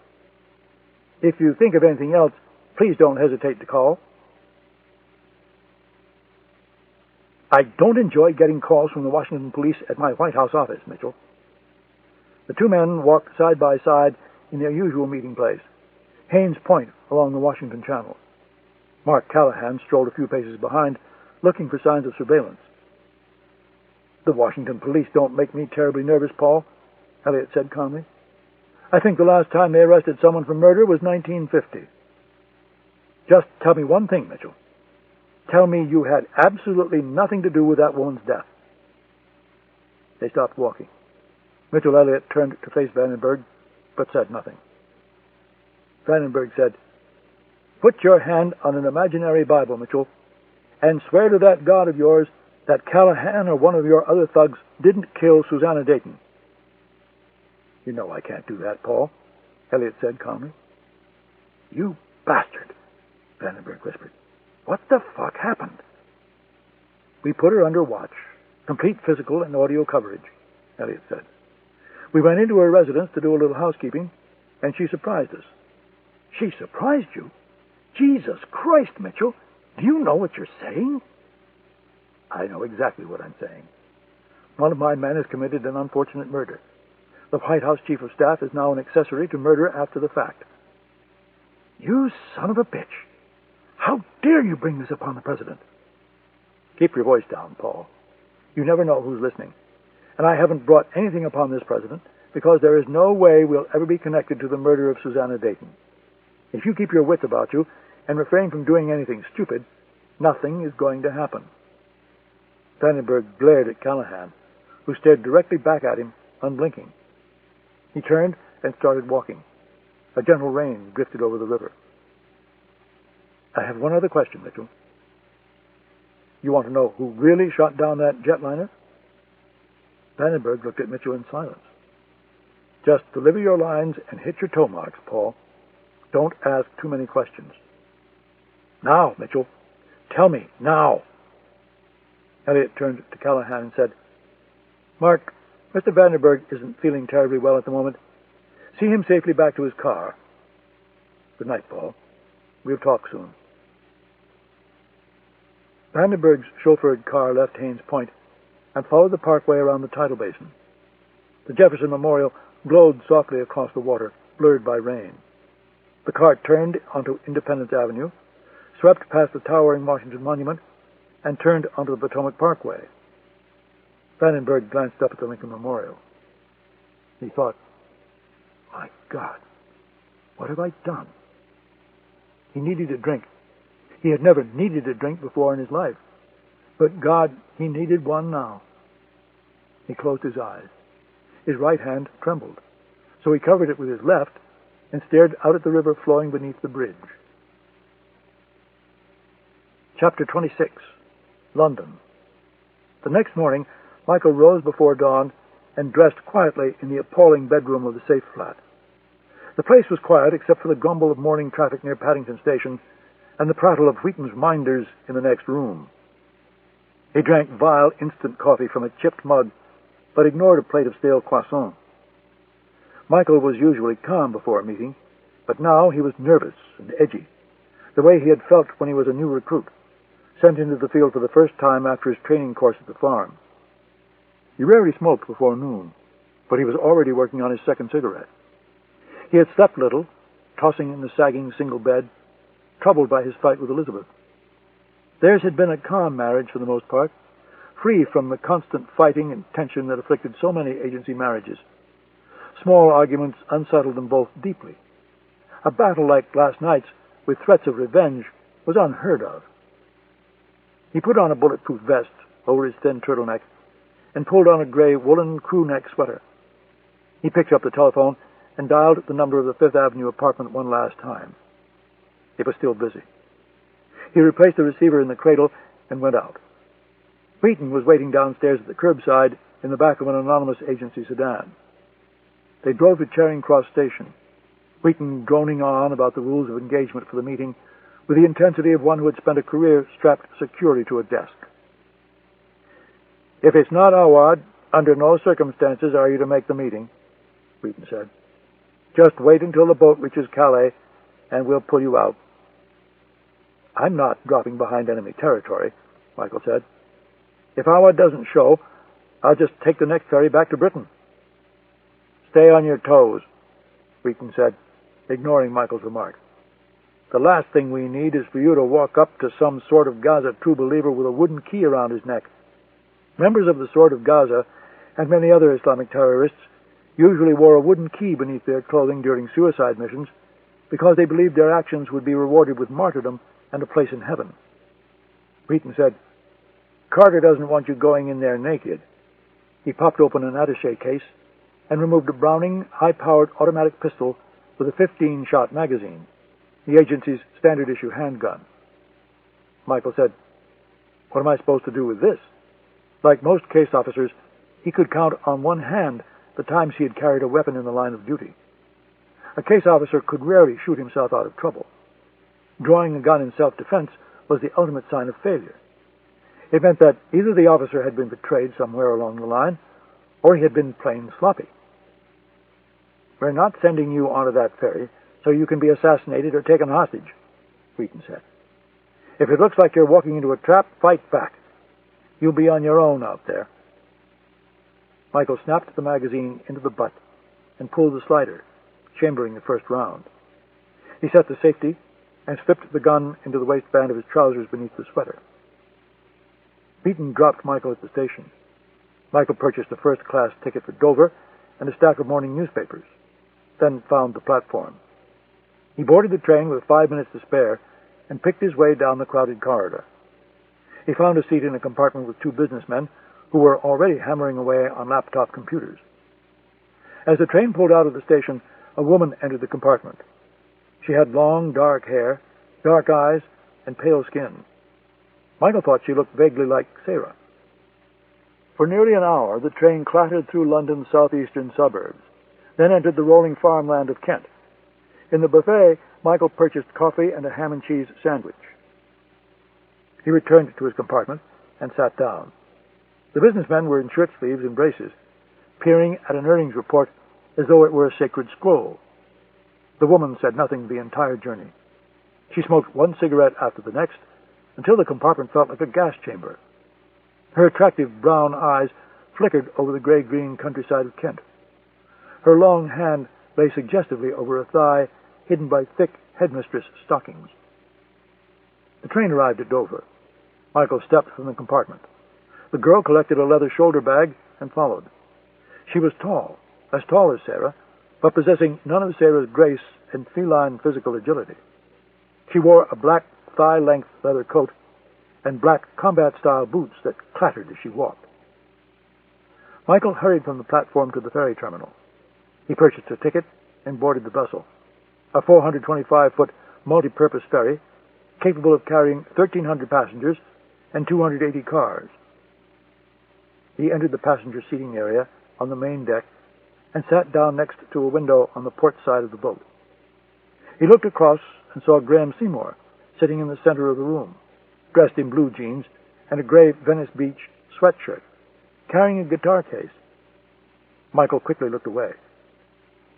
"If you think of anything else, please don't hesitate to call." "I don't enjoy getting calls from the Washington police at my White House office, Mitchell." The two men walked side by side in their usual meeting place, Haines Point along the Washington Channel. Mark Callahan strolled a few paces behind, looking for signs of surveillance. "The Washington police don't make me terribly nervous, Paul," Elliott said calmly. "I think the last time they arrested someone for murder was 1950. Just tell me one thing, Mitchell. Tell me you had absolutely nothing to do with that woman's death." They stopped walking. Mitchell Elliott turned to face Vandenberg, but said nothing. Vandenberg said, "Put your hand on an imaginary Bible, Mitchell, and swear to that God of yours that Callahan or one of your other thugs didn't kill Susanna Dayton." "You know I can't do that, Paul," Elliott said calmly. "You bastard," Vandenberg whispered. "What the fuck happened?" "We put her under watch, complete physical and audio coverage," Elliott said. "We went into her residence to do a little housekeeping, and she surprised us." "She surprised you? Jesus Christ, Mitchell, do you know what you're saying?" "I know exactly what I'm saying. One of my men has committed an unfortunate murder. The White House Chief of Staff is now an accessory to murder after the fact." "You son of a bitch! How dare you bring this upon the President?" "Keep your voice down, Paul. You never know who's listening. And I haven't brought anything upon this President because there is no way we'll ever be connected to the murder of Susanna Dayton. If you keep your wits about you and refrain from doing anything stupid, nothing is going to happen." Vandenberg glared at Callahan, who stared directly back at him, unblinking. He turned and started walking. A gentle rain drifted over the river. "I have one other question, Mitchell. You want to know who really shot down that jetliner?" Vandenberg looked at Mitchell in silence. "Just deliver your lines and hit your toe marks, Paul. Don't ask too many questions." "Now, Mitchell. Tell me, now." Elliott turned to Callahan and said, "Mark, Mr. Vandenberg isn't feeling terribly well at the moment. See him safely back to his car. Good night, Paul. We'll talk soon." Vandenberg's chauffeured car left Haines Point and followed the parkway around the tidal basin. The Jefferson Memorial glowed softly across the water, blurred by rain. The car turned onto Independence Avenue, swept past the towering Washington Monument, and turned onto the Potomac Parkway. Vandenberg glanced up at the Lincoln Memorial. He thought, "My God, what have I done?" He needed a drink. He had never needed a drink before in his life. But God, he needed one now. He closed his eyes. his right hand trembled, so he covered it with his left and stared out at the river flowing beneath the bridge. Chapter 26. London. The next morning, Michael rose before dawn and dressed quietly in the appalling bedroom of the safe flat. The place was quiet except for the grumble of morning traffic near Paddington Station and the prattle of Wheaton's minders in the next room. He drank vile instant coffee from a chipped mug, but ignored a plate of stale croissants. Michael was usually calm before a meeting, but now he was nervous and edgy, the way he had felt when he was a new recruit, sent into the field for the first time after his training course at the farm. He rarely smoked before noon, but he was already working on his second cigarette. He had slept little, tossing in the sagging single bed, troubled by his fight with Elizabeth. Theirs had been a calm marriage for the most part, free from the constant fighting and tension that afflicted so many agency marriages. Small arguments unsettled them both deeply. A battle like last night's, with threats of revenge, was unheard of. He put on a bulletproof vest over his thin turtleneck and pulled on a gray woolen crew-neck sweater. He picked up the telephone and dialed the number of the Fifth Avenue apartment one last time. It was still busy. He replaced the receiver in the cradle and went out. Wheaton was waiting downstairs at the curbside in the back of an anonymous agency sedan. They drove to Charing Cross Station, Wheaton droning on about the rules of engagement for the meeting with the intensity of one who had spent a career strapped securely to a desk. "If it's not Awad, under no circumstances are you to make the meeting," Wheaton said. "Just wait until the boat reaches Calais, and we'll pull you out." "I'm not dropping behind enemy territory," Michael said. "If Awad doesn't show, I'll just take the next ferry back to Britain." "Stay on your toes," Wheaton said, ignoring Michael's remark. "The last thing we need is for you to walk up to some sort of Gaza true believer with a wooden key around his neck. Members of the Sword of Gaza and many other Islamic terrorists usually wore a wooden key beneath their clothing during suicide missions because they believed their actions would be rewarded with martyrdom and a place in heaven." Wheaton said, "Carter doesn't want you going in there naked." He popped open an attaché case and removed a Browning high-powered automatic pistol with a 15-shot magazine, the agency's standard-issue handgun. Michael said, "What am I supposed to do with this?" Like most case officers, he could count on one hand the times he had carried a weapon in the line of duty. A case officer could rarely shoot himself out of trouble. Drawing a gun in self-defense was the ultimate sign of failure. It meant that either the officer had been betrayed somewhere along the line, or he had been plain sloppy. "We're not sending you onto that ferry so you can be assassinated or taken hostage," Wheaton said. "If it looks like you're walking into a trap, fight back. You'll be on your own out there." Michael snapped the magazine into the butt and pulled the slider, chambering the first round. He set the safety and slipped the gun into the waistband of his trousers beneath the sweater. Wheaton dropped Michael at the station. Michael purchased a first-class ticket for Dover and a stack of morning newspapers, then found the platform. He boarded the train with 5 minutes to spare and picked his way down the crowded corridor. He found a seat in a compartment with two businessmen who were already hammering away on laptop computers. As the train pulled out of the station, a woman entered the compartment. She had long, dark hair, dark eyes, and pale skin. Michael thought she looked vaguely like Sarah. For nearly an hour, the train clattered through London's southeastern suburbs, then entered the rolling farmland of Kent. In the buffet, Michael purchased coffee and a ham and cheese sandwich. He returned to his compartment and sat down. The businessmen were in shirt sleeves and braces, peering at an earnings report as though it were a sacred scroll. The woman said nothing the entire journey. She smoked one cigarette after the next until the compartment felt like a gas chamber. Her attractive brown eyes flickered over the gray-green countryside of Kent. Her long hand lay suggestively over a thigh hidden by thick headmistress stockings. The train arrived at Dover. Michael stepped from the compartment. The girl collected a leather shoulder bag and followed. She was tall as Sarah, but possessing none of Sarah's grace and feline physical agility. She wore a black thigh-length leather coat and black combat-style boots that clattered as she walked. Michael hurried from the platform to the ferry terminal. He purchased a ticket and boarded the vessel, a 425-foot multi-purpose ferry capable of carrying 1,300 passengers and 280 cars. He entered the passenger seating area on the main deck and sat down next to a window on the port side of the boat. He looked across and saw Graham Seymour sitting in the center of the room, dressed in blue jeans and a gray Venice Beach sweatshirt, carrying a guitar case. Michael quickly looked away.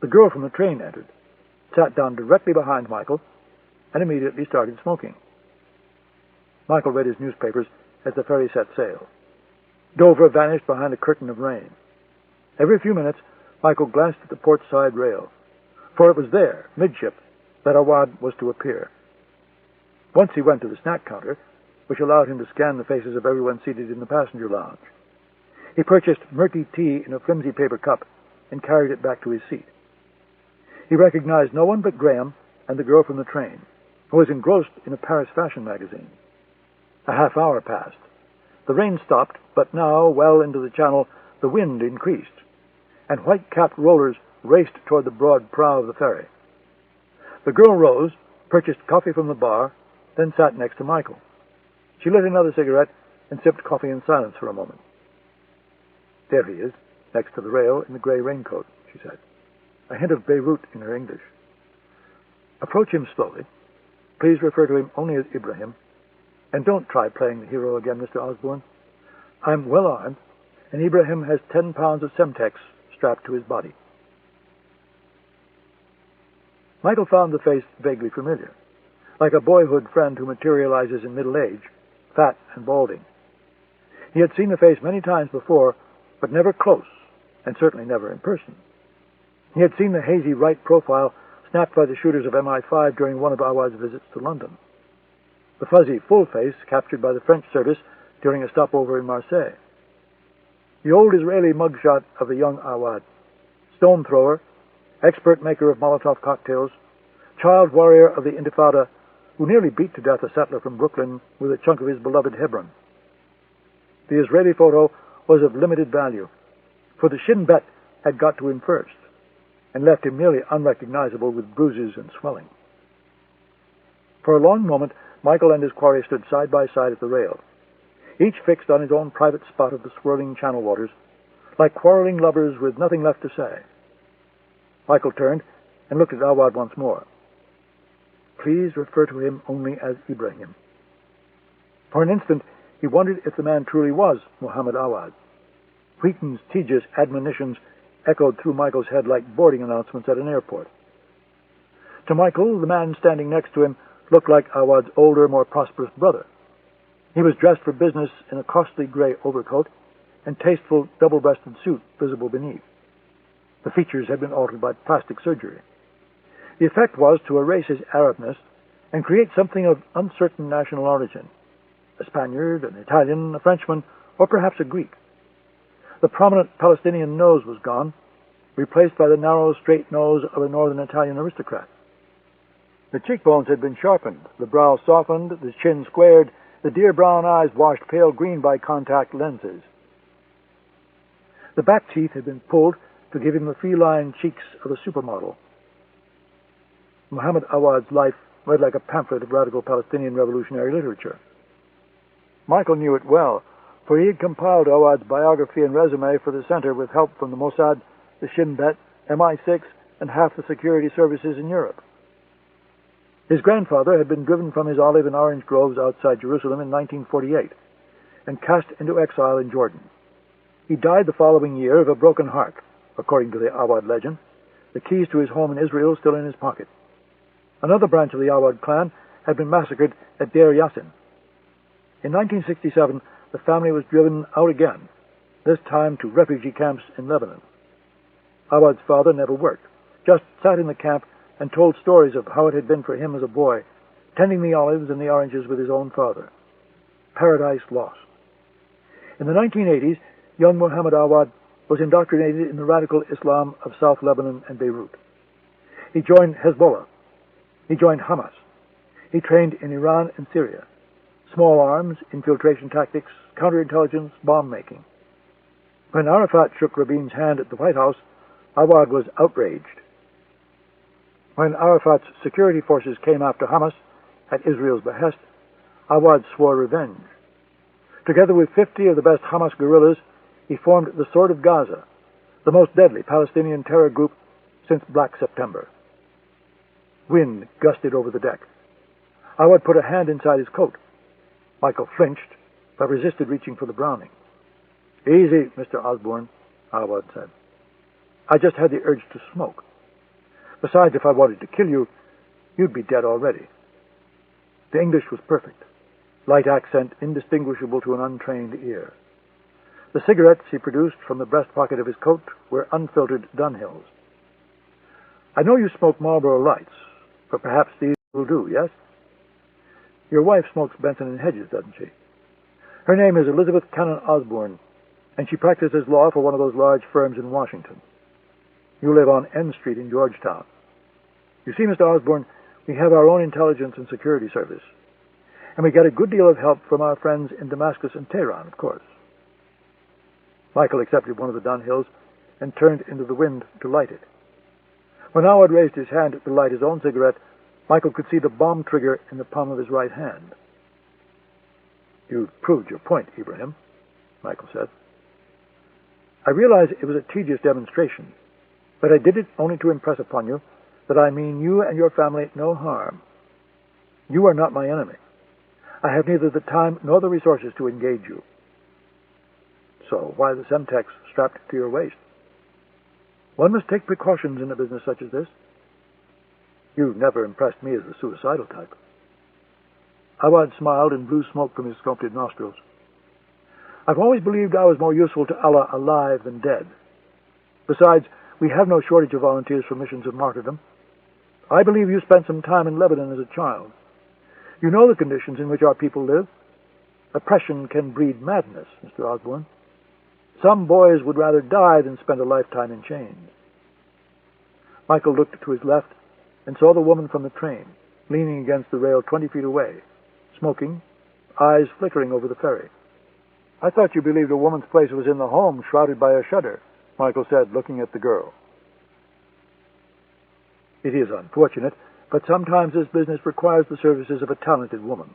The girl from the train entered, sat down directly behind Michael, and immediately started smoking. Michael read his newspapers as the ferry set sail. Dover vanished behind a curtain of rain. Every few minutes, Michael glanced at the port side rail, for it was there, midship, that Awad was to appear. Once he went to the snack counter, which allowed him to scan the faces of everyone seated in the passenger lounge. He purchased murky tea in a flimsy paper cup and carried it back to his seat. He recognized no one but Graham and the girl from the train, who was engrossed in a Paris fashion magazine. A half hour passed. The rain stopped, but now, well into the channel, the wind increased, and white-capped rollers raced toward the broad prow of the ferry. The girl rose, purchased coffee from the bar, then sat next to Michael. She lit another cigarette and sipped coffee in silence for a moment. "There he is, next to the rail in the gray raincoat," she said, a hint of Beirut in her English. "Approach him slowly. Please refer to him only as Ibrahim. And don't try playing the hero again, Mr. Osbourne. I'm well armed, and Ibrahim has 10 pounds of Semtex strapped to his body." Michael found the face vaguely familiar, like a boyhood friend who materializes in middle age, fat and balding. He had seen the face many times before, but never close, and certainly never in person. He had seen the hazy right profile snapped by the shooters of MI5 during one of Awad's visits to London. The fuzzy, full face captured by the French service during a stopover in Marseille. The old Israeli mugshot of the young Awad, stone thrower, expert maker of Molotov cocktails, child warrior of the Intifada, who nearly beat to death a settler from Brooklyn with a chunk of his beloved Hebron. The Israeli photo was of limited value, for the Shin Bet had got to him first, and left him nearly unrecognizable with bruises and swelling. For a long moment, Michael and his quarry stood side by side at the rail, each fixed on his own private spot of the swirling channel waters, like quarreling lovers with nothing left to say. Michael turned and looked at Awad once more. "Please refer to him only as Ibrahim." For an instant, he wondered if the man truly was Muhammad Awad. Wheaton's tedious admonitions echoed through Michael's head like boarding announcements at an airport. To Michael, the man standing next to him looked like Awad's older, more prosperous brother. He was dressed for business in a costly gray overcoat and tasteful double-breasted suit visible beneath. The features had been altered by plastic surgery. The effect was to erase his Arabness and create something of uncertain national origin, a Spaniard, an Italian, a Frenchman, or perhaps a Greek. The prominent Palestinian nose was gone, replaced by the narrow, straight nose of a northern Italian aristocrat. The cheekbones had been sharpened, the brow softened, the chin squared, the deer brown eyes washed pale green by contact lenses. The back teeth had been pulled to give him the feline cheeks of a supermodel. Muhammad Awad's life read like a pamphlet of radical Palestinian revolutionary literature. Michael knew it well, for he had compiled Awad's biography and resume for the center with help from the Mossad, the Shin Bet, MI6, and half the security services in Europe. His grandfather had been driven from his olive and orange groves outside Jerusalem in 1948 and cast into exile in Jordan. He died the following year of a broken heart, according to the Awad legend, the keys to his home in Israel still in his pocket. Another branch of the Awad clan had been massacred at Deir Yassin. In 1967, the family was driven out again, this time to refugee camps in Lebanon. Awad's father never worked, just sat in the camp and told stories of how it had been for him as a boy, tending the olives and the oranges with his own father. Paradise lost. In the 1980s, young Muhammad Awad was indoctrinated in the radical Islam of South Lebanon and Beirut. He joined Hezbollah. He joined Hamas. He trained in Iran and Syria. Small arms, infiltration tactics, counterintelligence, bomb-making. When Arafat shook Rabin's hand at the White House, Awad was outraged. When Arafat's security forces came after Hamas at Israel's behest, Awad swore revenge. Together with 50 of the best Hamas guerrillas, he formed the Sword of Gaza, the most deadly Palestinian terror group since Black September. Wind gusted over the deck. Awad put a hand inside his coat. Michael flinched, but resisted reaching for the Browning. "Easy, Mr. Osbourne," Awad said. "I just had the urge to smoke. Besides, if I wanted to kill you, you'd be dead already." The English was perfect, light accent indistinguishable to an untrained ear. The cigarettes he produced from the breast pocket of his coat were unfiltered Dunhills. "I know you smoke Marlboro Lights, but perhaps these will do, yes? Your wife smokes Benson and Hedges, doesn't she? Her name is Elizabeth Cannon Osborne, and she practices law for one of those large firms in Washington. You live on N Street in Georgetown. You see, Mr. Osborne, we have our own intelligence and security service, and we get a good deal of help from our friends in Damascus and Tehran, of course." Michael accepted one of the Dunhills and turned into the wind to light it. When Awad raised his hand to light his own cigarette, Michael could see the bomb trigger in the palm of his right hand. "You've proved your point, Ibrahim," Michael said. "I realize it was a tedious demonstration, but I did it only to impress upon you that I mean you and your family no harm. You are not my enemy. I have neither the time nor the resources to engage you." "So why the Semtex strapped to your waist?" "One must take precautions in a business such as this." "You've never impressed me as the suicidal type." Awad smiled and blew smoke from his sculpted nostrils. "I've always believed I was more useful to Allah alive than dead. Besides, we have no shortage of volunteers for missions of martyrdom. I believe you spent some time in Lebanon as a child. You know the conditions in which our people live. Oppression can breed madness, Mr. Osborne. Some boys would rather die than spend a lifetime in chains." Michael looked to his left and saw the woman from the train, leaning against the rail 20 feet away, smoking, eyes flickering over the ferry. "I thought you believed a woman's place was in the home, shrouded by a shutter," Michael said, looking at the girl. "It is unfortunate, but sometimes this business requires the services of a talented woman.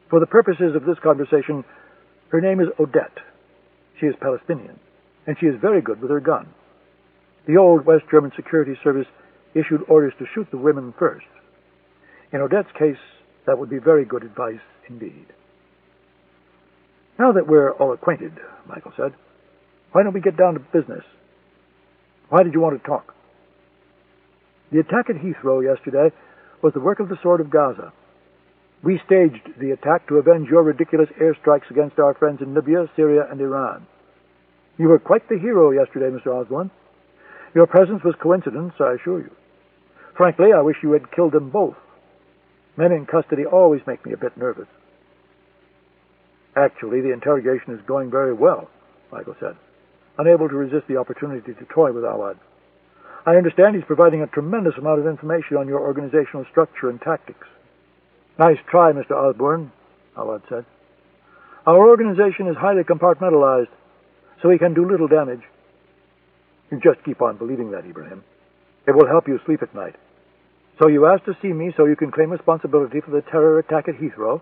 For the purposes of this conversation, her name is Odette. She is Palestinian, and she is very good with her gun. The old West German security service issued orders to shoot the women first. In Odette's case, that would be very good advice indeed." "Now that we're all acquainted," Michael said, "why don't we get down to business? Why did you want to talk?" "The attack at Heathrow yesterday was the work of the Sword of Gaza. We staged the attack to avenge your ridiculous airstrikes against our friends in Libya, Syria, and Iran. You were quite the hero yesterday, Mr. Osborne. Your presence was coincidence, I assure you. Frankly, I wish you had killed them both. Men in custody always make me a bit nervous." "Actually, the interrogation is going very well," Michael said, unable to resist the opportunity to toy with Awad. "I understand he's providing a tremendous amount of information on your organizational structure and tactics." "Nice try, Mr. Osborne," Awad said. "Our organization is highly compartmentalized, so we can do little damage." "You just keep on believing that, Ibrahim. It will help you sleep at night. So you asked to see me so you can claim responsibility for the terror attack at Heathrow?"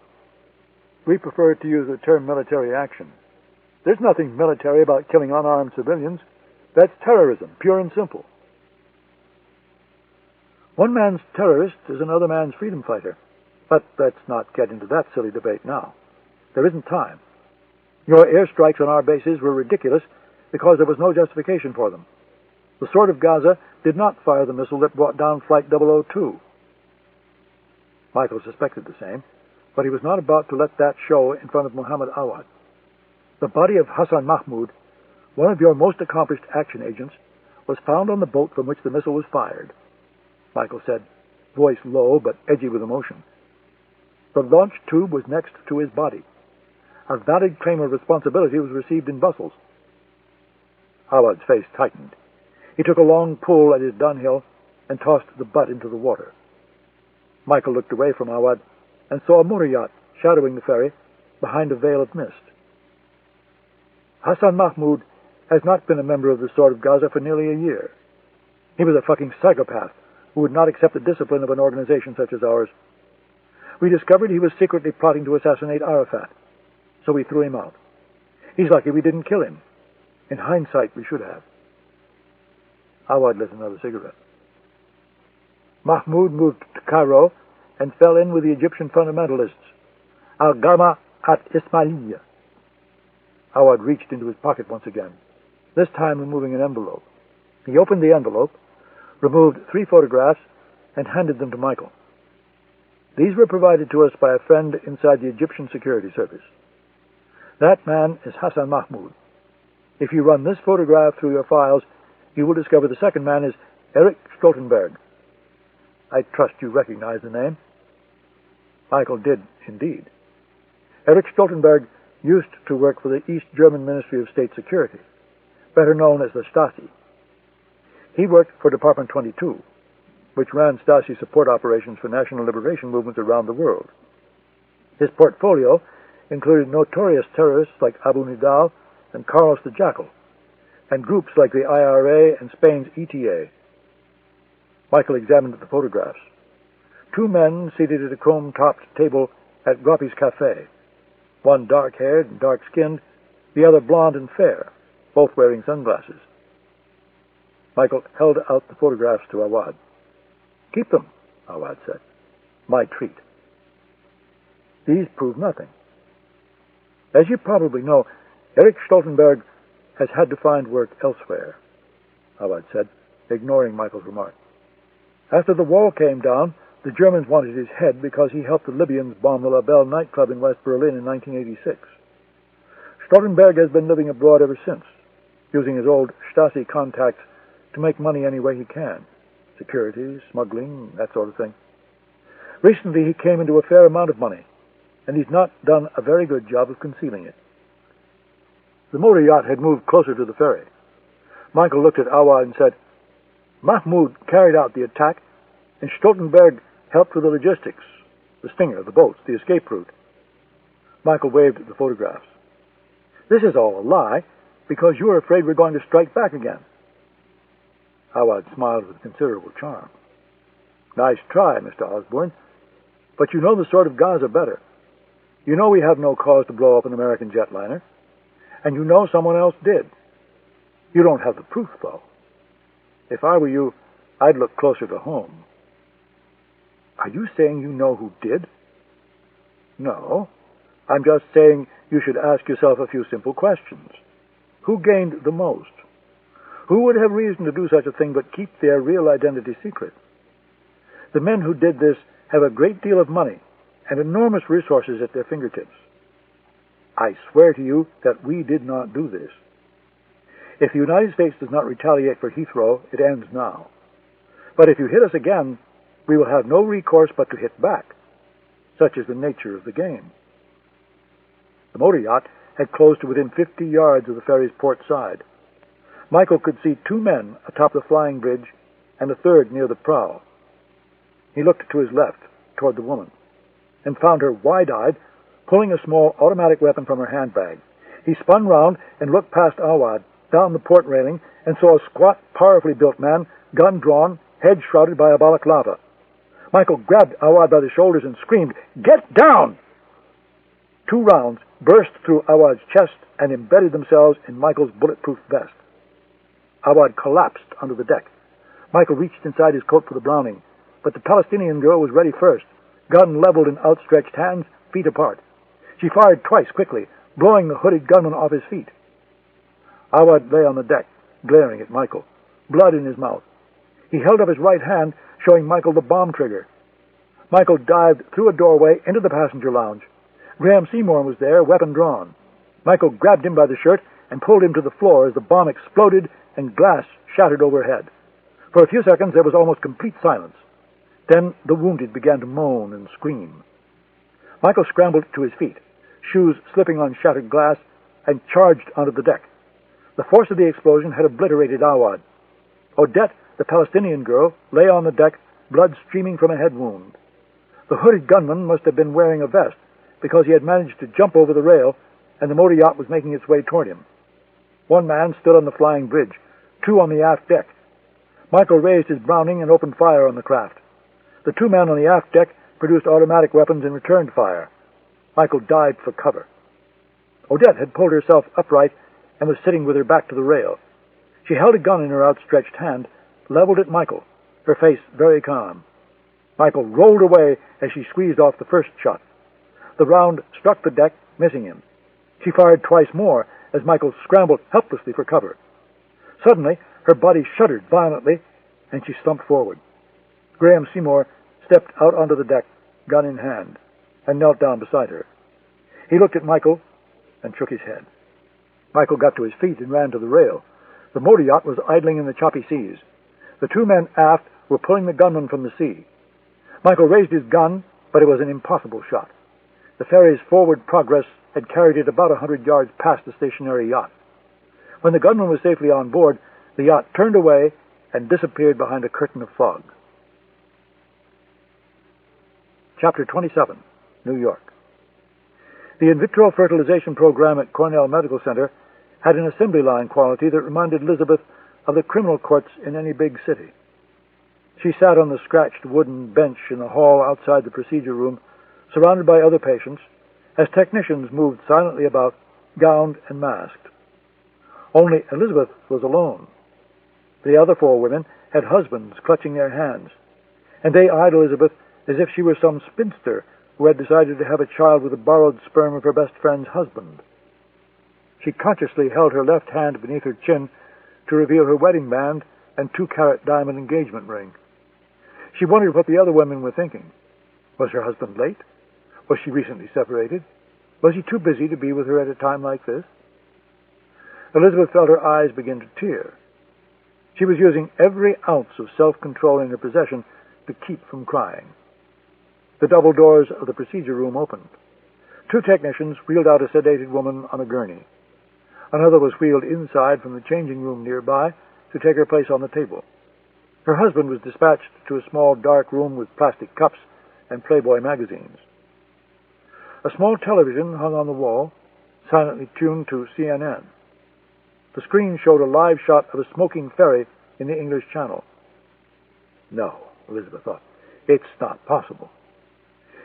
"We prefer to use the term military action. There's nothing military about killing unarmed civilians. That's terrorism, pure and simple." "One man's terrorist is another man's freedom fighter. But let's not get into that silly debate now. There isn't time. Your airstrikes on our bases were ridiculous because there was no justification for them. The Sword of Gaza did not fire the missile that brought down Flight 002. Michael suspected the same, but he was not about to let that show in front of Muhammad Awad. "The body of Hassan Mahmoud, one of your most accomplished action agents, was found on the boat from which the missile was fired," Michael said, voice low but edgy with emotion. "The launch tube was next to his body. A valid claim of responsibility was received in Brussels." Awad's face tightened. He took a long pull at his Dunhill and tossed the butt into the water. Michael looked away from Awad and saw a motor yacht shadowing the ferry behind a veil of mist. "Hassan Mahmoud has not been a member of the Sword of Gaza for nearly a year. He was a fucking psychopath who would not accept the discipline of an organization such as ours. We discovered he was secretly plotting to assassinate Arafat, so we threw him out. He's lucky we didn't kill him. In hindsight, we should have. Awad lit another cigarette. Mahmoud moved to Cairo and fell in with the Egyptian fundamentalists, Al-Gama at Ismailiyah. Awad reached into his pocket once again, this time removing an envelope. He opened the envelope, removed 3 photographs, and handed them to Michael. These were provided to us by a friend inside the Egyptian security service. That man is Hassan Mahmoud. If you run this photograph through your files, you will discover the second man is Erich Stoltenberg. I trust you recognize the name. Michael did, indeed. Erich Stoltenberg used to work for the East German Ministry of State Security, better known as the Stasi. He worked for Department 22, which ran Stasi support operations for national liberation movements around the world. His portfolio included notorious terrorists like Abu Nidal and Carlos the Jackal, and groups like the IRA and Spain's ETA. Michael examined the photographs. 2 men seated at a chrome-topped table at Gropi's Cafe, one dark-haired and dark-skinned, the other blond and fair, both wearing sunglasses. Michael held out the photographs to Awad. "Keep them," Awad said. "My treat." These prove nothing. As you probably know, Erich Stoltenberg has had to find work elsewhere, Awad said, ignoring Michael's remark. After the wall came down, the Germans wanted his head because he helped the Libyans bomb the La Belle nightclub in West Berlin in 1986. Stoltenberg has been living abroad ever since, using his old Stasi contacts to make money any way he can. Security, smuggling, that sort of thing. Recently he came into a fair amount of money, and he's not done a very good job of concealing it. The motor yacht had moved closer to the ferry. Michael looked at Awad and said, "Mahmoud carried out the attack, and Stoltenberg helped with the logistics, the stinger, the boats, the escape route." Michael waved at the photographs. "This is all a lie, because you are afraid we're going to strike back again." Awad smiled with considerable charm. "Nice try, Mr. Osbourne, but you know the Sword of Gaza better. You know we have no cause to blow up an American jetliner, and you know someone else did. You don't have the proof, though. If I were you, I'd look closer to home." "Are you saying you know who did?" "No. I'm just saying you should ask yourself a few simple questions. Who gained the most? Who would have reason to do such a thing but keep their real identity secret? The men who did this have a great deal of money and enormous resources at their fingertips. I swear to you that we did not do this. If the United States does not retaliate for Heathrow, it ends now. But if you hit us again, we will have no recourse but to hit back. Such is the nature of the game." The motor yacht had closed to within 50 yards of the ferry's port side. Michael could see 2 men atop the flying bridge and a third near the prow. He looked to his left, toward the woman, and found her wide-eyed, pulling a small automatic weapon from her handbag. He spun round and looked past Awad, down the port railing, and saw a squat, powerfully built man, gun drawn, head shrouded by a balaclava. Michael grabbed Awad by the shoulders and screamed, "Get down!" 2 rounds burst through Awad's chest and embedded themselves in Michael's bulletproof vest. Awad collapsed onto the deck. Michael reached inside his coat for the Browning, but the Palestinian girl was ready first, gun leveled in outstretched hands, feet apart. She fired twice quickly, blowing the hooded gunman off his feet. Awad lay on the deck, glaring at Michael, blood in his mouth. He held up his right hand, showing Michael the bomb trigger. Michael dived through a doorway into the passenger lounge. Graham Seymour was there, weapon drawn. Michael grabbed him by the shirt and pulled him to the floor as the bomb exploded and glass shattered overhead. For a few seconds there was almost complete silence. Then the wounded began to moan and scream. Michael scrambled to his feet, shoes slipping on shattered glass, and charged onto the deck. The force of the explosion had obliterated Awad. Odette, the Palestinian girl, lay on the deck, blood streaming from a head wound. The hooded gunman must have been wearing a vest, because he had managed to jump over the rail, and the motor yacht was making its way toward him. One man stood on the flying bridge, two on the aft deck. Michael raised his Browning and opened fire on the craft. The two men on the aft deck produced automatic weapons and returned fire. Michael dived for cover. Odette had pulled herself upright and was sitting with her back to the rail. She held a gun in her outstretched hand, leveled at Michael, her face very calm. Michael rolled away as she squeezed off the first shot. The round struck the deck, missing him. She fired twice more as Michael scrambled helplessly for cover. Suddenly, her body shuddered violently, and she slumped forward. Graham Seymour stepped out onto the deck, gun in hand, and knelt down beside her. He looked at Michael and shook his head. Michael got to his feet and ran to the rail. The motor yacht was idling in the choppy seas. The two men aft were pulling the gunman from the sea. Michael raised his gun, but it was an impossible shot. The ferry's forward progress had carried it about 100 yards past the stationary yacht. When the gunman was safely on board, the yacht turned away and disappeared behind a curtain of fog. Chapter 27, New York. The in vitro fertilization program at Cornell Medical Center had an assembly line quality that reminded Elizabeth of the criminal courts in any big city. She sat on the scratched wooden bench in the hall outside the procedure room, surrounded by other patients, as technicians moved silently about, gowned and masked. Only Elizabeth was alone. The other four women had husbands clutching their hands, and they eyed Elizabeth as if she were some spinster who had decided to have a child with the borrowed sperm of her best friend's husband. She consciously held her left hand beneath her chin to reveal her wedding band and 2-carat diamond engagement ring. She wondered what the other women were thinking. Was her husband late? Was she recently separated? Was he too busy to be with her at a time like this? Elizabeth felt her eyes begin to tear. She was using every ounce of self-control in her possession to keep from crying. The double doors of the procedure room opened. Two technicians wheeled out a sedated woman on a gurney. Another was wheeled inside from the changing room nearby to take her place on the table. Her husband was dispatched to a small dark room with plastic cups and Playboy magazines. A small television hung on the wall, silently tuned to CNN. The screen showed a live shot of a smoking ferry in the English Channel. No, Elizabeth thought, it's not possible.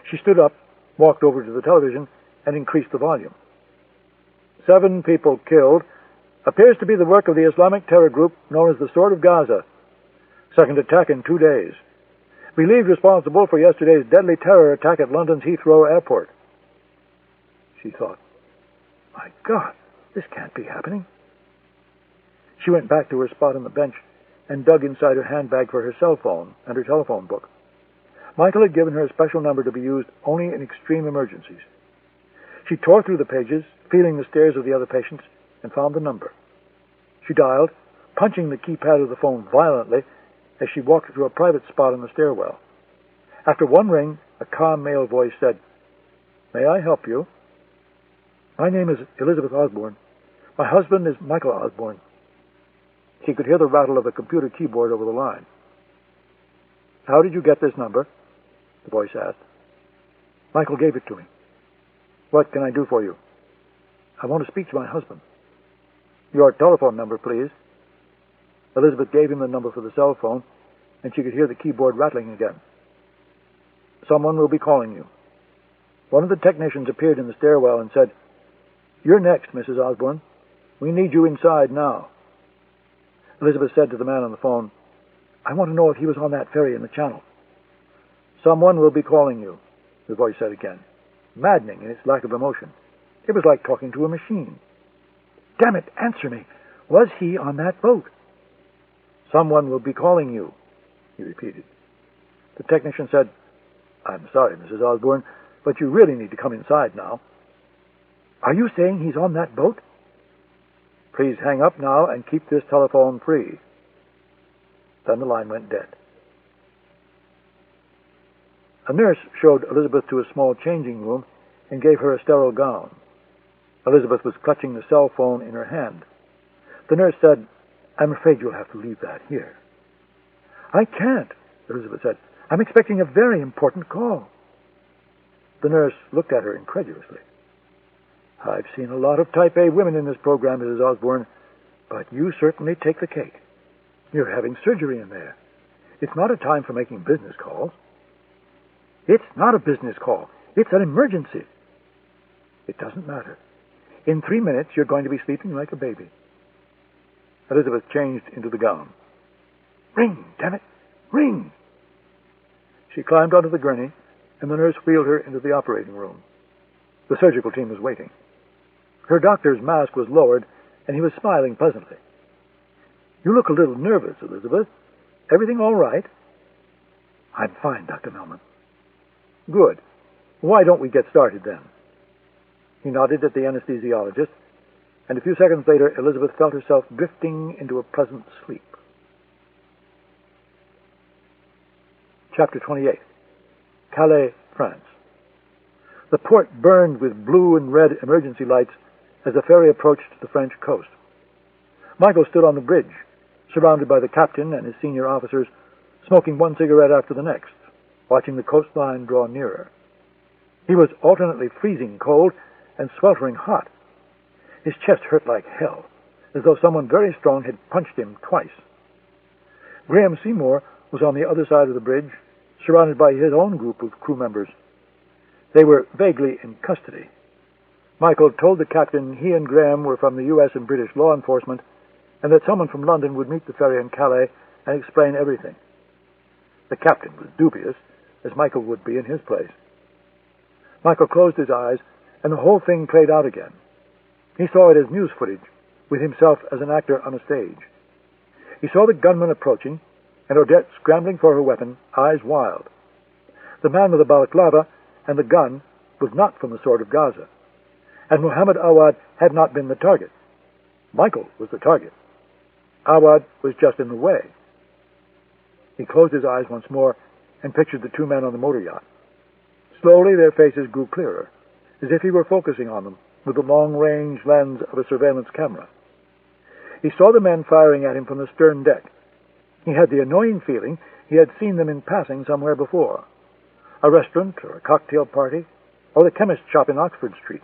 She stood up, walked over to the television, and increased the volume. 7 people killed. Appears to be the work of the Islamic terror group known as the Sword of Gaza. Second attack in 2 days. Believed responsible for yesterday's deadly terror attack at London's Heathrow Airport. She thought, my God, this can't be happening. She went back to her spot on the bench and dug inside her handbag for her cell phone and her telephone book. Michael had given her a special number to be used only in extreme emergencies. She tore through the pages, feeling the stares of the other patients, and found the number. She dialed, punching the keypad of the phone violently as she walked to a private spot on the stairwell. After one ring, a calm male voice said, "May I help you?" "My name is Elizabeth Osbourne. My husband is Michael Osbourne." She could hear the rattle of a computer keyboard over the line. "How did you get this number?" the voice asked. "Michael gave it to me." "What can I do for you?" "I want to speak to my husband." "Your telephone number, please." Elizabeth gave him the number for the cell phone, and she could hear the keyboard rattling again. "Someone will be calling you." One of the technicians appeared in the stairwell and said, "You're next, Mrs. Osbourne. We need you inside now." Elizabeth said to the man on the phone, "I want to know if he was on that ferry in the channel." "Someone will be calling you," the voice said again, maddening in its lack of emotion. It was like talking to a machine. "Damn it, answer me. Was he on that boat?" "Someone will be calling you," he repeated. The technician said, "I'm sorry, Mrs. Osbourne, but you really need to come inside now." "Are you saying he's on that boat?" "Please hang up now and keep this telephone free." Then the line went dead. A nurse showed Elizabeth to a small changing room and gave her a sterile gown. Elizabeth was clutching the cell phone in her hand. The nurse said, "I'm afraid you'll have to leave that here." "I can't," Elizabeth said. "I'm expecting a very important call." The nurse looked at her incredulously. "I've seen a lot of Type A women in this program, Mrs. Osbourne, But you certainly take the cake. You're having surgery in there. It's not a time for making business calls. It's not a business call. It's an emergency. It doesn't matter. In 3 minutes, you're going to be sleeping like a baby. Elizabeth changed into the gown. Ring, damn it! Ring! She climbed onto the gurney, and the nurse wheeled her into the operating room. The surgical team was waiting. Her doctor's mask was lowered, and he was smiling pleasantly. You look a little nervous, Elizabeth. Everything all right? I'm fine, Dr. Melman. Good. Why don't we get started then? He nodded at the anesthesiologist, and a few seconds later Elizabeth felt herself drifting into a pleasant sleep. Chapter 28. Calais, France. The port burned with blue and red emergency lights as the ferry approached the French coast. Michael stood on the bridge, surrounded by the captain and his senior officers, smoking one cigarette after the next, watching the coastline draw nearer. He was alternately freezing cold and sweltering hot. His chest hurt like hell, as though someone very strong had punched him twice. Graham Seymour was on the other side of the bridge, surrounded by his own group of crew members. They were vaguely in custody. Michael told the captain he and Graham were from the U.S. and British law enforcement, and that someone from London would meet the ferry in Calais and explain everything. The captain was dubious, as Michael would be in his place. Michael closed his eyes, and the whole thing played out again. He saw it as news footage, with himself as an actor on a stage. He saw the gunman approaching, and Odette scrambling for her weapon, eyes wild. The man with the balaclava and the gun was not from the Sword of Gaza, and Muhammad Awad had not been the target. Michael was the target. Awad was just in the way. He closed his eyes once more and pictured the two men on the motor yacht. Slowly their faces grew clearer, as if he were focusing on them with the long-range lens of a surveillance camera. He saw the men firing at him from the stern deck. He had the annoying feeling he had seen them in passing somewhere before. A restaurant, or a cocktail party, or the chemist shop in Oxford Street.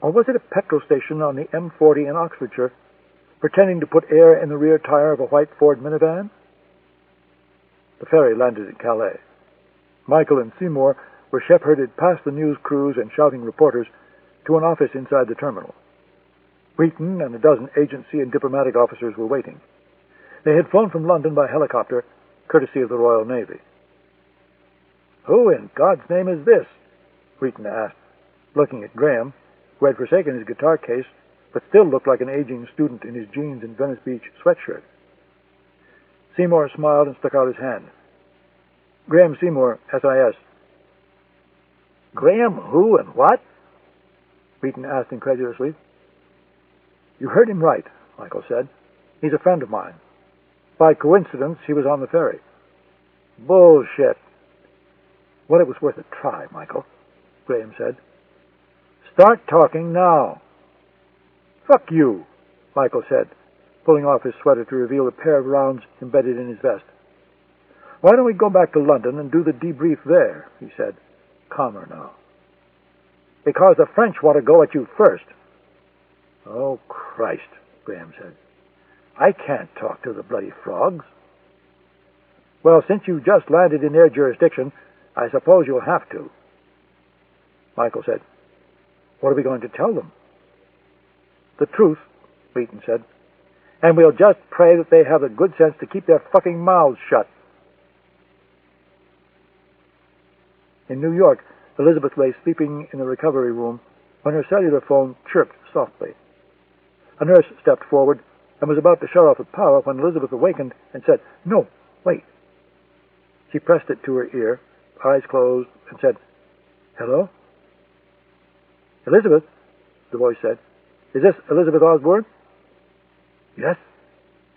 Or was it a petrol station on the M40 in Oxfordshire, pretending to put air in the rear tire of a white Ford minivan? The ferry landed at Calais. Michael and Seymour were shepherded past the news crews and shouting reporters to an office inside the terminal. Wheaton and a dozen agency and diplomatic officers were waiting. They had flown from London by helicopter, courtesy of the Royal Navy. Who in God's name is this? Wheaton asked, looking at Graham, who had forsaken his guitar case, but still looked like an aging student in his jeans and Venice Beach sweatshirt. Seymour smiled and stuck out his hand. Graham Seymour, SIS. Graham who and what? Wheaton asked incredulously. You heard him right, Michael said. He's a friend of mine. By coincidence, he was on the ferry. Bullshit. Well, it was worth a try, Michael, Graham said. Start talking now. Fuck you, Michael said, pulling off his sweater to reveal a pair of rounds embedded in his vest. Why don't we go back to London and do the debrief there, he said, calmer now. Because the French want to go at you first. Oh, Christ, Graham said. I can't talk to the bloody frogs. Well, since you just landed in their jurisdiction, I suppose you'll have to. Michael said, What are we going to tell them? The truth, Wheaton said. And we'll just pray that they have the good sense to keep their fucking mouths shut. In New York, Elizabeth lay sleeping in the recovery room when her cellular phone chirped softly. A nurse stepped forward and was about to shut off the power when Elizabeth awakened and said, No, wait. She pressed it to her ear, eyes closed, and said, Hello? Elizabeth, the voice said. Is this Elizabeth Osbourne? Yes,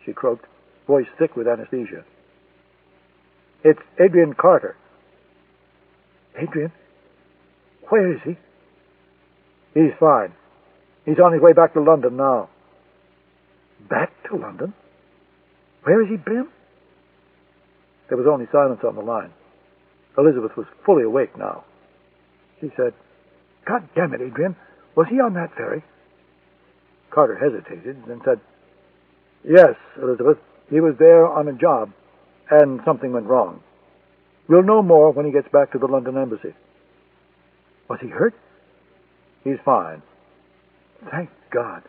she croaked, voice thick with anesthesia. It's Adrian Carter. Adrian? Where is he? He's fine. He's on his way back to London now. Back to London? Where has he been? There was only silence on the line. Elizabeth was fully awake now. She said, God damn it, Adrian. Was he on that ferry? Carter hesitated, then said, Yes, Elizabeth. He was there on a job, and something went wrong. We'll know more when he gets back to the London embassy. Was he hurt? He's fine. Thank God.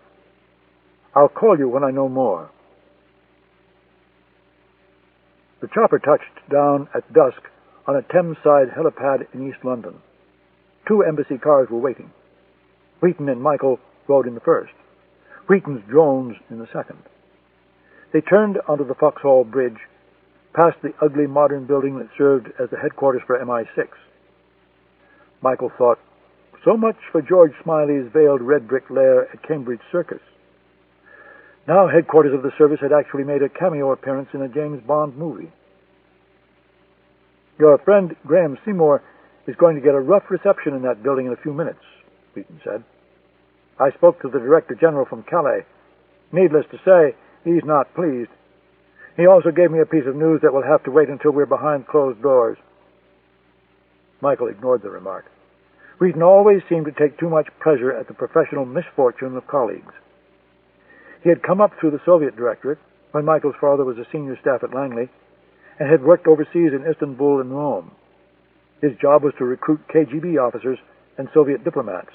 I'll call you when I know more. The chopper touched down at dusk on a Thameside helipad in East London. 2 embassy cars were waiting. Wheaton and Michael rode in the first. Wheaton's drones in the second. They turned onto the Foxhall Bridge, past the ugly modern building that served as the headquarters for MI6. Michael thought, so much for George Smiley's veiled red brick lair at Cambridge Circus. Now headquarters of the service had actually made a cameo appearance in a James Bond movie. Your friend Graham Seymour is going to get a rough reception in that building in a few minutes, Wheaton said. I spoke to the Director General from Calais. Needless to say, he's not pleased. He also gave me a piece of news that will have to wait until we're behind closed doors. Michael ignored the remark. Wheaton always seemed to take too much pleasure at the professional misfortune of colleagues. He had come up through the Soviet Directorate when Michael's father was a senior staff at Langley and had worked overseas in Istanbul and Rome. His job was to recruit KGB officers and Soviet diplomats.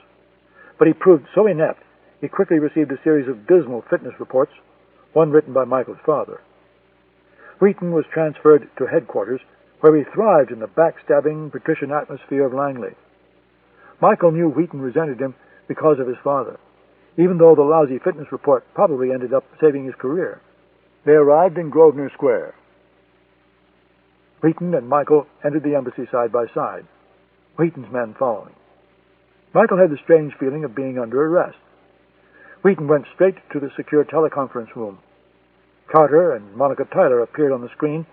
But he proved so inept, he quickly received a series of dismal fitness reports, one written by Michael's father. Wheaton was transferred to headquarters, where he thrived in the backstabbing, patrician atmosphere of Langley. Michael knew Wheaton resented him because of his father, even though the lousy fitness report probably ended up saving his career. They arrived in Grosvenor Square. Wheaton and Michael entered the embassy side by side, Wheaton's men following. Michael had the strange feeling of being under arrest. Wheaton went straight to the secure teleconference room. Carter and Monica Tyler appeared on the screen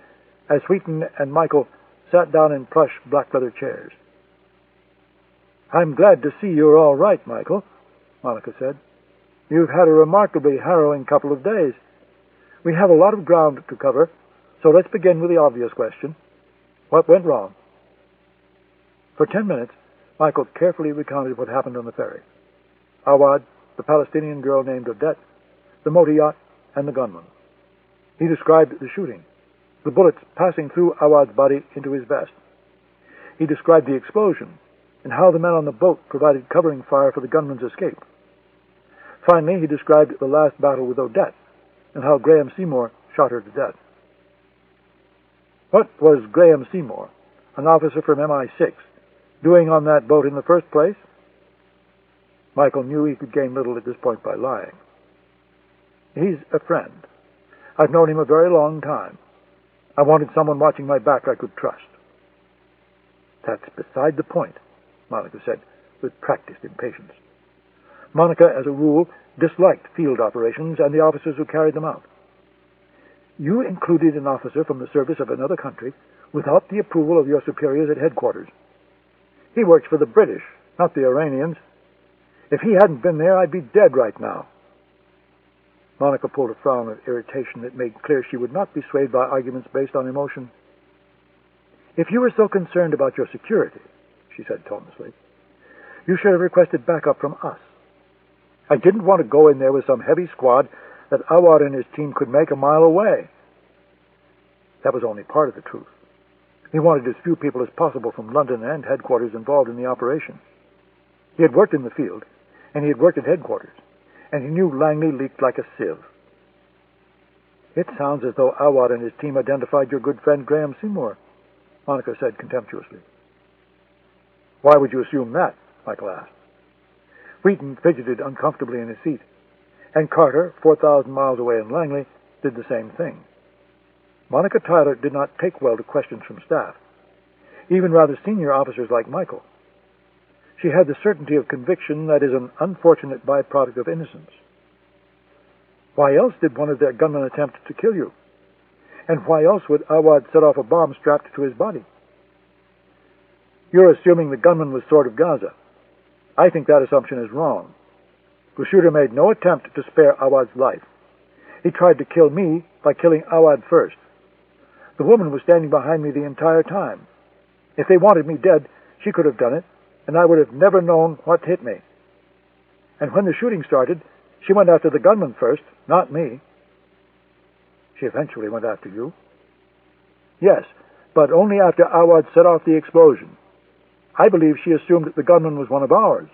as Wheaton and Michael sat down in plush black leather chairs. I'm glad to see you're all right, Michael, Monica said. You've had a remarkably harrowing couple of days. We have a lot of ground to cover, so let's begin with the obvious question. What went wrong? For 10 minutes, Michael carefully recounted what happened on the ferry. Awad, the Palestinian girl named Odette, the motor yacht, and the gunman. He described the shooting, the bullets passing through Awad's body into his vest. He described the explosion and how the men on the boat provided covering fire for the gunman's escape. Finally, he described the last battle with Odette and how Graham Seymour shot her to death. What was Graham Seymour, an officer from MI6, doing on that boat in the first place? Michael knew he could gain little at this point by lying. He's a friend. I've known him a very long time. I wanted someone watching my back I could trust. That's beside the point, Monica said, with practiced impatience. Monica, as a rule, disliked field operations and the officers who carried them out. You included an officer from the service of another country without the approval of your superiors at headquarters. He works for the British, not the Iranians. If he hadn't been there, I'd be dead right now. Monica pulled a frown of irritation that made clear she would not be swayed by arguments based on emotion. If you were so concerned about your security, she said tonelessly, you should have requested backup from us. I didn't want to go in there with some heavy squad that Awad and his team could make a mile away. That was only part of the truth. He wanted as few people as possible from London and headquarters involved in the operation. He had worked in the field, and he had worked at headquarters, and he knew Langley leaked like a sieve. It sounds as though Awad and his team identified your good friend Graham Seymour, Monica said contemptuously. Why would you assume that? Michael asked. Wheaton fidgeted uncomfortably in his seat, and Carter, 4,000 miles away in Langley, did the same thing. Monica Tyler did not take well to questions from staff, even rather senior officers like Michael. She had the certainty of conviction that is an unfortunate byproduct of innocence. Why else did one of their gunmen attempt to kill you? And why else would Awad set off a bomb strapped to his body? You're assuming the gunman was Sword of Gaza. I think that assumption is wrong. The shooter made no attempt to spare Awad's life. He tried to kill me by killing Awad first. The woman was standing behind me the entire time. If they wanted me dead, she could have done it, and I would have never known what hit me. And when the shooting started, she went after the gunman first, not me. She eventually went after you. Yes, but only after Awad set off the explosion. I believe she assumed that the gunman was one of ours.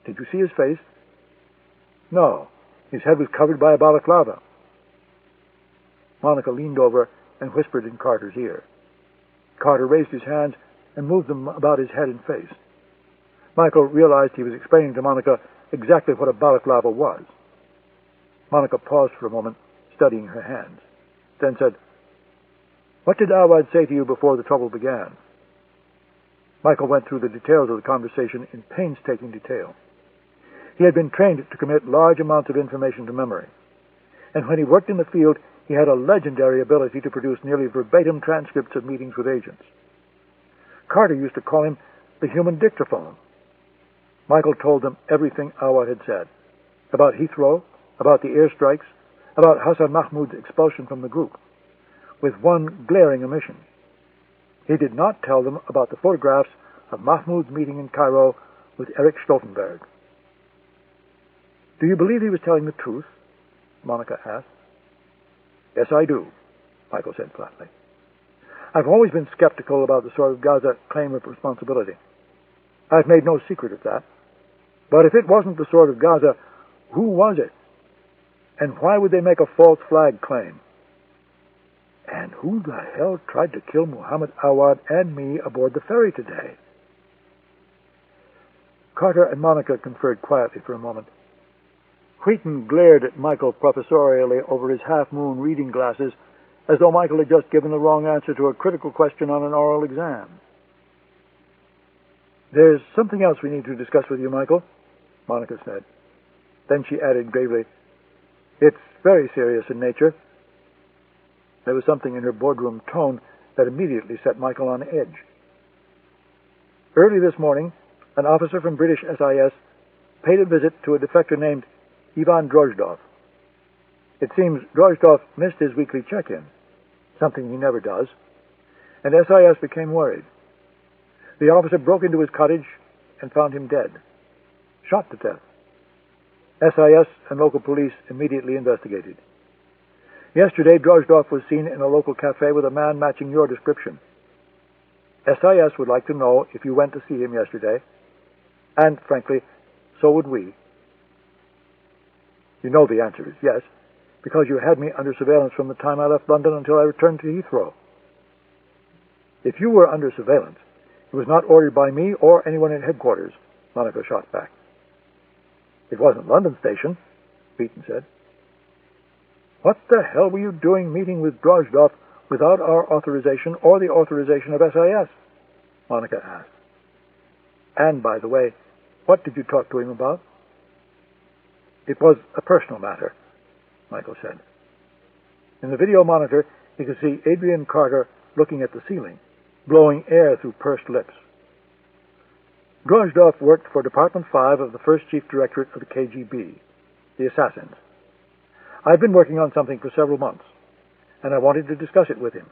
Did you see his face? No. His head was covered by a balaclava. Monica leaned over and whispered in Carter's ear. Carter raised his hands and moved them about his head and face. Michael realized he was explaining to Monica exactly what a balaclava was. Monica paused for a moment, studying her hands, then said, "What did Awad say to you before the trouble began?" Michael went through the details of the conversation in painstaking detail. He had been trained to commit large amounts of information to memory, and when he worked in the field, he had a legendary ability to produce nearly verbatim transcripts of meetings with agents. Carter used to call him the human dictaphone. Michael told them everything Awad had said, about Heathrow, about the airstrikes, about Hassan Mahmoud's expulsion from the group, with one glaring omission. He did not tell them about the photographs of Mahmoud's meeting in Cairo with Erich Stoltenberg. "Do you believe he was telling the truth?" Monica asked. "Yes, I do," Michael said flatly. "I've always been skeptical about the Sword of Gaza claim of responsibility. I've made no secret of that. But if it wasn't the Sword of Gaza, who was it? And why would they make a false flag claim? And who the hell tried to kill Muhammad Awad and me aboard the ferry today?" Carter and Monica conferred quietly for a moment. Wheaton glared at Michael professorially over his half-moon reading glasses, as though Michael had just given the wrong answer to a critical question on an oral exam. "There's something else we need to discuss with you, Michael," Monica said. Then she added gravely, "It's very serious in nature." There was something in her boardroom tone that immediately set Michael on edge. "Early this morning, an officer from British SIS paid a visit to a defector named Ivan Drozdov. It seems Drozdov missed his weekly check-in, something he never does, and SIS became worried. The officer broke into his cottage and found him dead, shot to death. SIS and local police immediately investigated. Yesterday, Drozdov was seen in a local cafe with a man matching your description. SIS would like to know if you went to see him yesterday, and, frankly, so would we. You know the answer is yes, because you had me under surveillance from the time I left London until I returned to Heathrow. If you were under surveillance, it was not ordered by me or anyone in headquarters, Monica shot back. It wasn't London Station, Beaton said. What the hell were you doing meeting with Drozdov without our authorization or the authorization of SIS? Monica asked. And, by the way, what did you talk to him about? It was a personal matter, Michael said. In the video monitor, he could see Adrian Carter looking at the ceiling, blowing air through pursed lips. Drozdov worked for Department 5 of the First Chief Directorate of the KGB, the Assassins. I've been working on something for several months, and I wanted to discuss it with him.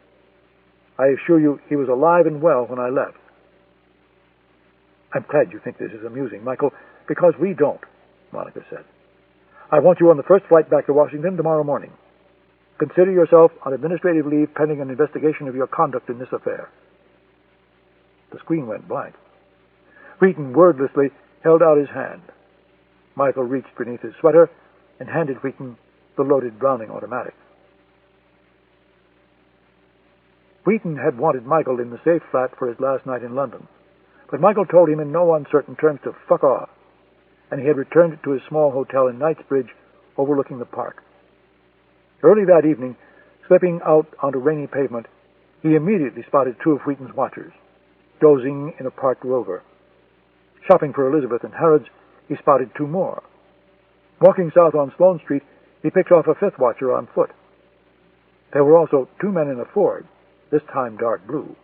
I assure you he was alive and well when I left. I'm glad you think this is amusing, Michael, because we don't, Monica said. I want you on the first flight back to Washington tomorrow morning. Consider yourself on administrative leave pending an investigation of your conduct in this affair. The screen went blank. Wheaton wordlessly held out his hand. Michael reached beneath his sweater and handed Wheaton the loaded Browning automatic. Wheaton had wanted Michael in the safe flat for his last night in London, but Michael told him in no uncertain terms to fuck off, and he had returned to his small hotel in Knightsbridge overlooking the park. Early that evening, slipping out onto rainy pavement, he immediately spotted two of Wheaton's watchers, dozing in a parked Rover. Shopping for Elizabeth and Harrods, he spotted two more. Walking south on Sloane Street, he picked off a fifth watcher on foot. There were also two men in a Ford, this time dark blue.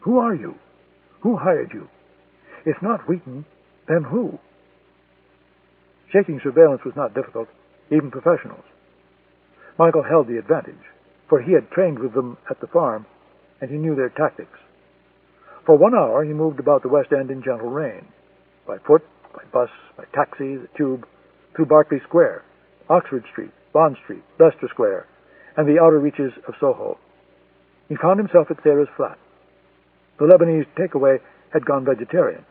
Who are you? Who hired you? If not Wheaton, then who? Shaking surveillance was not difficult, even professionals. Michael held the advantage, for he had trained with them at the farm, and he knew their tactics. For 1 hour he moved about the West End in gentle rain, by foot, by bus, by taxi, the tube, through Berkeley Square, Oxford Street, Bond Street, Leicester Square, and the outer reaches of Soho. He found himself at Sarah's flat. The Lebanese takeaway had gone vegetarian,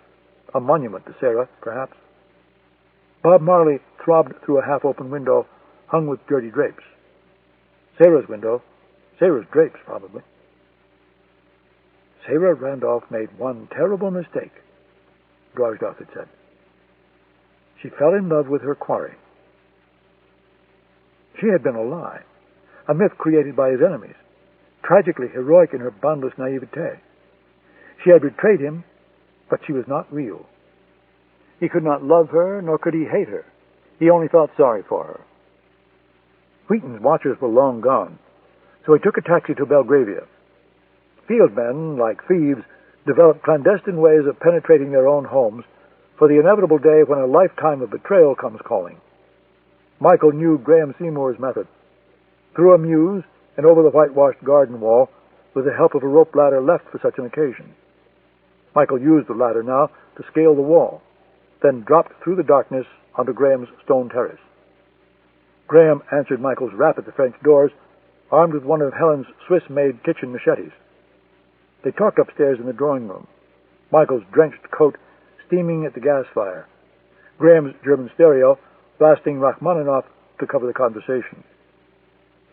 a monument to Sarah, perhaps. Bob Marley throbbed through a half-open window hung with dirty drapes. Sarah's window, Sarah's drapes, probably. Sarah Randolph made one terrible mistake, Drozdoff had said. She fell in love with her quarry. She had been a lie, a myth created by his enemies, tragically heroic in her boundless naivete. She had betrayed him, but she was not real. He could not love her, nor could he hate her. He only felt sorry for her. Wheaton's watchers were long gone, so he took a taxi to Belgravia. Field men, like thieves, develop clandestine ways of penetrating their own homes for the inevitable day when a lifetime of betrayal comes calling. Michael knew Graham Seymour's method. Through a mews and over the whitewashed garden wall, with the help of a rope ladder left for such an occasion. Michael used the ladder now to scale the wall, then dropped through the darkness onto Graham's stone terrace. Graham answered Michael's rap at the French doors, armed with one of Helen's Swiss-made kitchen machetes. They talked upstairs in the drawing room, Michael's drenched coat steaming at the gas fire, Graham's German stereo blasting Rachmaninoff to cover the conversation.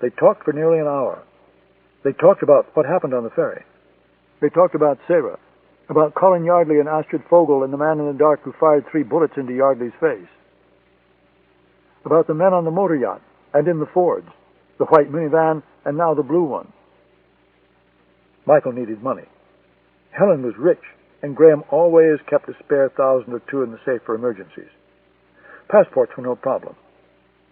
They talked for nearly an hour. They talked about what happened on the ferry. They talked about Sarah, about Colin Yardley and Astrid Fogel and the man in the dark who fired 3 bullets into Yardley's face, about the men on the motor yacht and in the Fords, the white minivan and now the blue one. Michael needed money. Helen was rich, and Graham always kept a spare $1,000 or $2 in the safe for emergencies. Passports were no problem.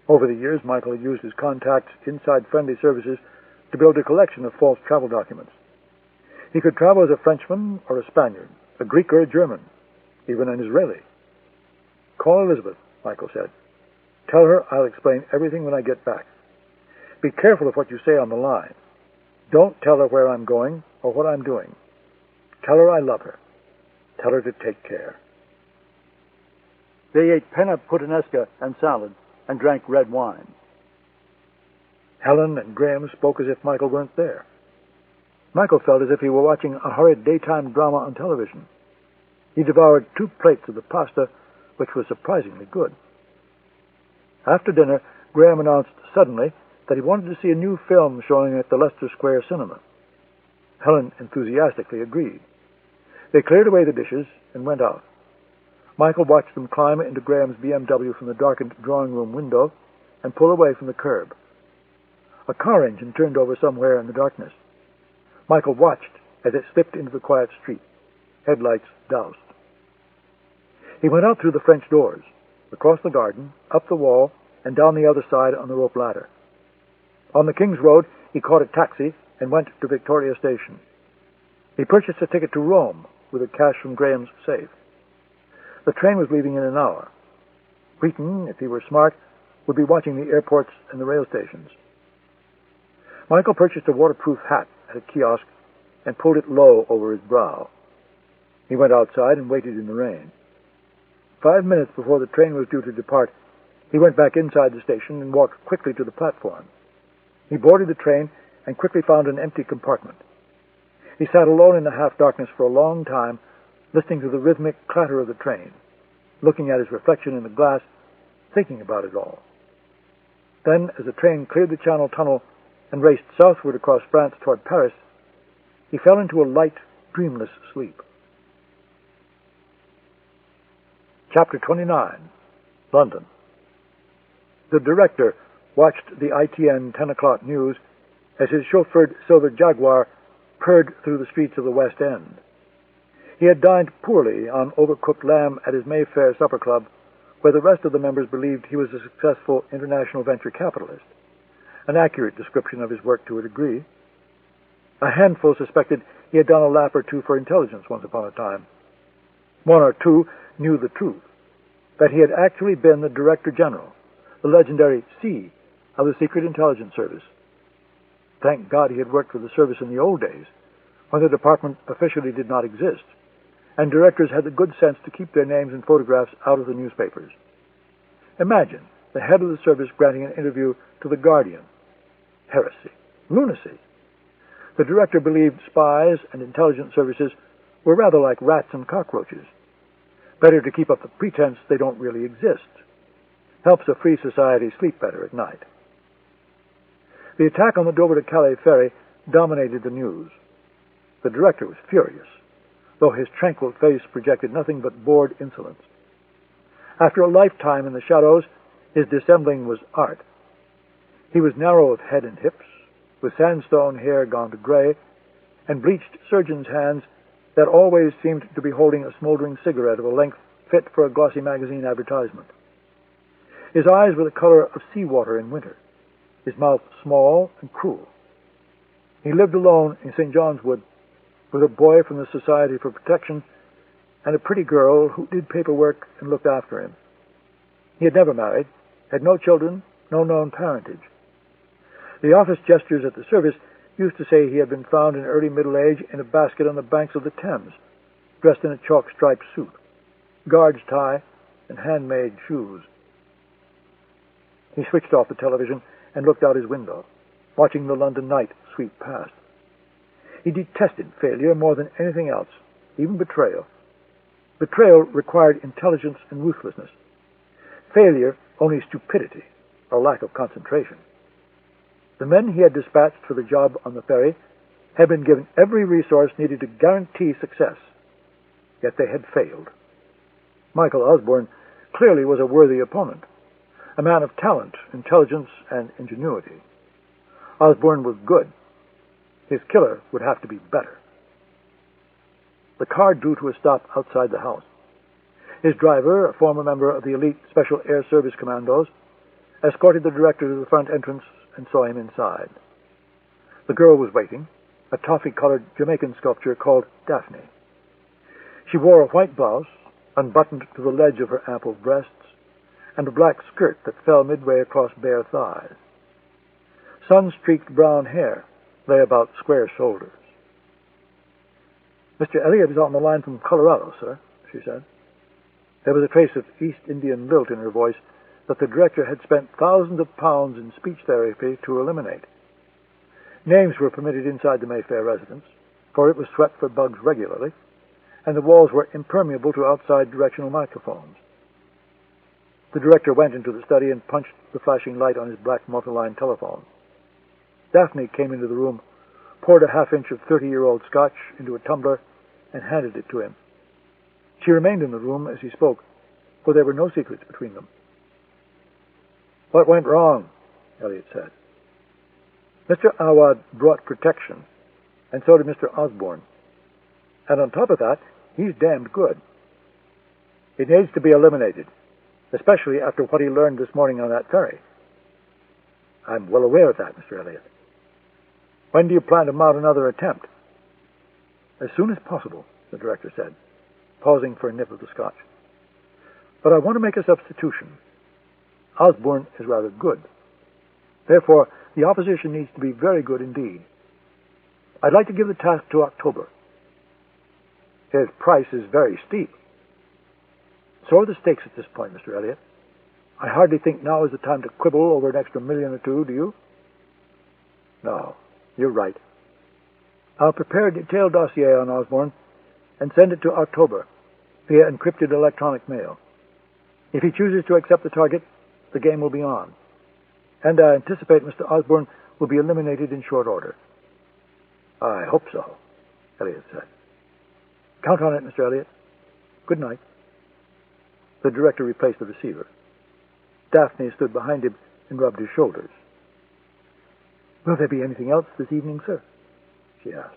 Over the years, Michael had used his contacts inside friendly services to build a collection of false travel documents. He could travel as a Frenchman or a Spaniard, a Greek or a German, even an Israeli. Call Elizabeth, Michael said. Tell her I'll explain everything when I get back. Be careful of what you say on the line. Don't tell her where I'm going or what I'm doing. Tell her I love her. Tell her to take care. They ate penna puttanesca and salad and drank red wine. Helen and Graham spoke as if Michael weren't there. Michael felt as if he were watching a horrid daytime drama on television. He devoured 2 plates of the pasta, which was surprisingly good. After dinner, Graham announced suddenly that he wanted to see a new film showing at the Leicester Square Cinema. Helen enthusiastically agreed. They cleared away the dishes and went out. Michael watched them climb into Graham's BMW from the darkened drawing-room window and pull away from the curb. A car engine turned over somewhere in the darkness. Michael watched as it slipped into the quiet street, headlights doused. He went out through the French doors, across the garden, up the wall, and down the other side on the rope ladder. On the King's Road, he caught a taxi and went to Victoria Station. He purchased a ticket to Rome with the cash from Graham's safe. The train was leaving in an hour. Wheaton, if he were smart, would be watching the airports and the rail stations. Michael purchased a waterproof hat at a kiosk and pulled it low over his brow. He went outside and waited in the rain. 5 minutes before the train was due to depart, he went back inside the station and walked quickly to the platform. He boarded the train and quickly found an empty compartment. He sat alone in the half-darkness for a long time, listening to the rhythmic clatter of the train, looking at his reflection in the glass, thinking about it all. Then, as the train cleared the Channel Tunnel and raced southward across France toward Paris, he fell into a light, dreamless sleep. Chapter 29. London. The director watched the ITN 10 o'clock news as his chauffeured Silva Jaguar purred through the streets of the West End. He had dined poorly on overcooked lamb at his Mayfair supper club, where the rest of the members believed he was a successful international venture capitalist, an accurate description of his work to a degree. A handful suspected he had done a lap or two for intelligence once upon a time. 1 or 2 knew the truth, that he had actually been the Director General, the legendary C of the Secret Intelligence Service. Thank God he had worked for the service in the old days, when the department officially did not exist, and directors had the good sense to keep their names and photographs out of the newspapers. Imagine the head of the service granting an interview to The Guardian. Heresy. Lunacy. The director believed spies and intelligence services were rather like rats and cockroaches. Better to keep up the pretense they don't really exist. Helps a free society sleep better at night. The attack on the Dover to Calais ferry dominated the news. The director was furious, though his tranquil face projected nothing but bored insolence. After a lifetime in the shadows, his dissembling was art. He was narrow of head and hips, with sandstone hair gone to gray, and bleached surgeon's hands that always seemed to be holding a smoldering cigarette of a length fit for a glossy magazine advertisement. His eyes were the color of seawater in winter, his mouth small and cruel. He lived alone in St. John's Wood with a boy from the Society for Protection and a pretty girl who did paperwork and looked after him. He had never married, had no children, no known parentage. The office gestures at the service used to say he had been found in early middle age in a basket on the banks of the Thames, dressed in a chalk-striped suit, guard's tie, and handmade shoes. He switched off the television and looked out his window, watching the London night sweep past. He detested failure more than anything else, even betrayal. Betrayal required intelligence and ruthlessness. Failure only stupidity or lack of concentration. The men he had dispatched for the job on the ferry had been given every resource needed to guarantee success, yet they had failed. Michael Osbourne clearly was a worthy opponent, a man of talent, intelligence, and ingenuity. Osbourne was good. His killer would have to be better. The car drew to a stop outside the house. His driver, a former member of the elite Special Air Service Commandos, escorted the director to the front entrance and saw him inside. The girl was waiting, a toffee-colored Jamaican sculpture called Daphne. She wore a white blouse, unbuttoned to the ledge of her ample breasts, and a black skirt that fell midway across bare thighs. Sun-streaked brown hair lay about square shoulders. "Mr. Elliot is on the line from Colorado, sir," she said. There was a trace of East Indian lilt in her voice that the director had spent thousands of pounds in speech therapy to eliminate. Names were permitted inside the Mayfair residence, for it was swept for bugs regularly, and the walls were impermeable to outside directional microphones. The director went into the study and punched the flashing light on his black multiline telephone. Daphne came into the room, poured a half-inch of 30-year-old scotch into a tumbler, and handed it to him. She remained in the room as he spoke, for there were no secrets between them. "What went wrong?" Elliot said. "Mr. Awad brought protection, and so did Mr. Osbourne. And on top of that, he's damned good. It needs to be eliminated, especially after what he learned this morning on that ferry." "I'm well aware of that, Mr. Elliot." "When do you plan to mount another attempt?" "As soon as possible," the director said, pausing for a nip of the scotch. "But I want to make a substitution. Osbourne is rather good. Therefore, the opposition needs to be very good indeed. I'd like to give the task to October." "His price is very steep." "So are the stakes at this point, Mr. Elliot. I hardly think now is the time to quibble over an extra $1 or $2 million, do you?" "No, you're right. I'll prepare a detailed dossier on Osbourne and send it to October via encrypted electronic mail. If he chooses to accept the target, the game will be on. And I anticipate Mr. Osbourne will be eliminated in short order." "I hope so," Elliot said. "Count on it, Mr. Elliot. Good night." The director replaced the receiver. Daphne stood behind him and rubbed his shoulders. "Will there be anything else this evening, sir?" she asked.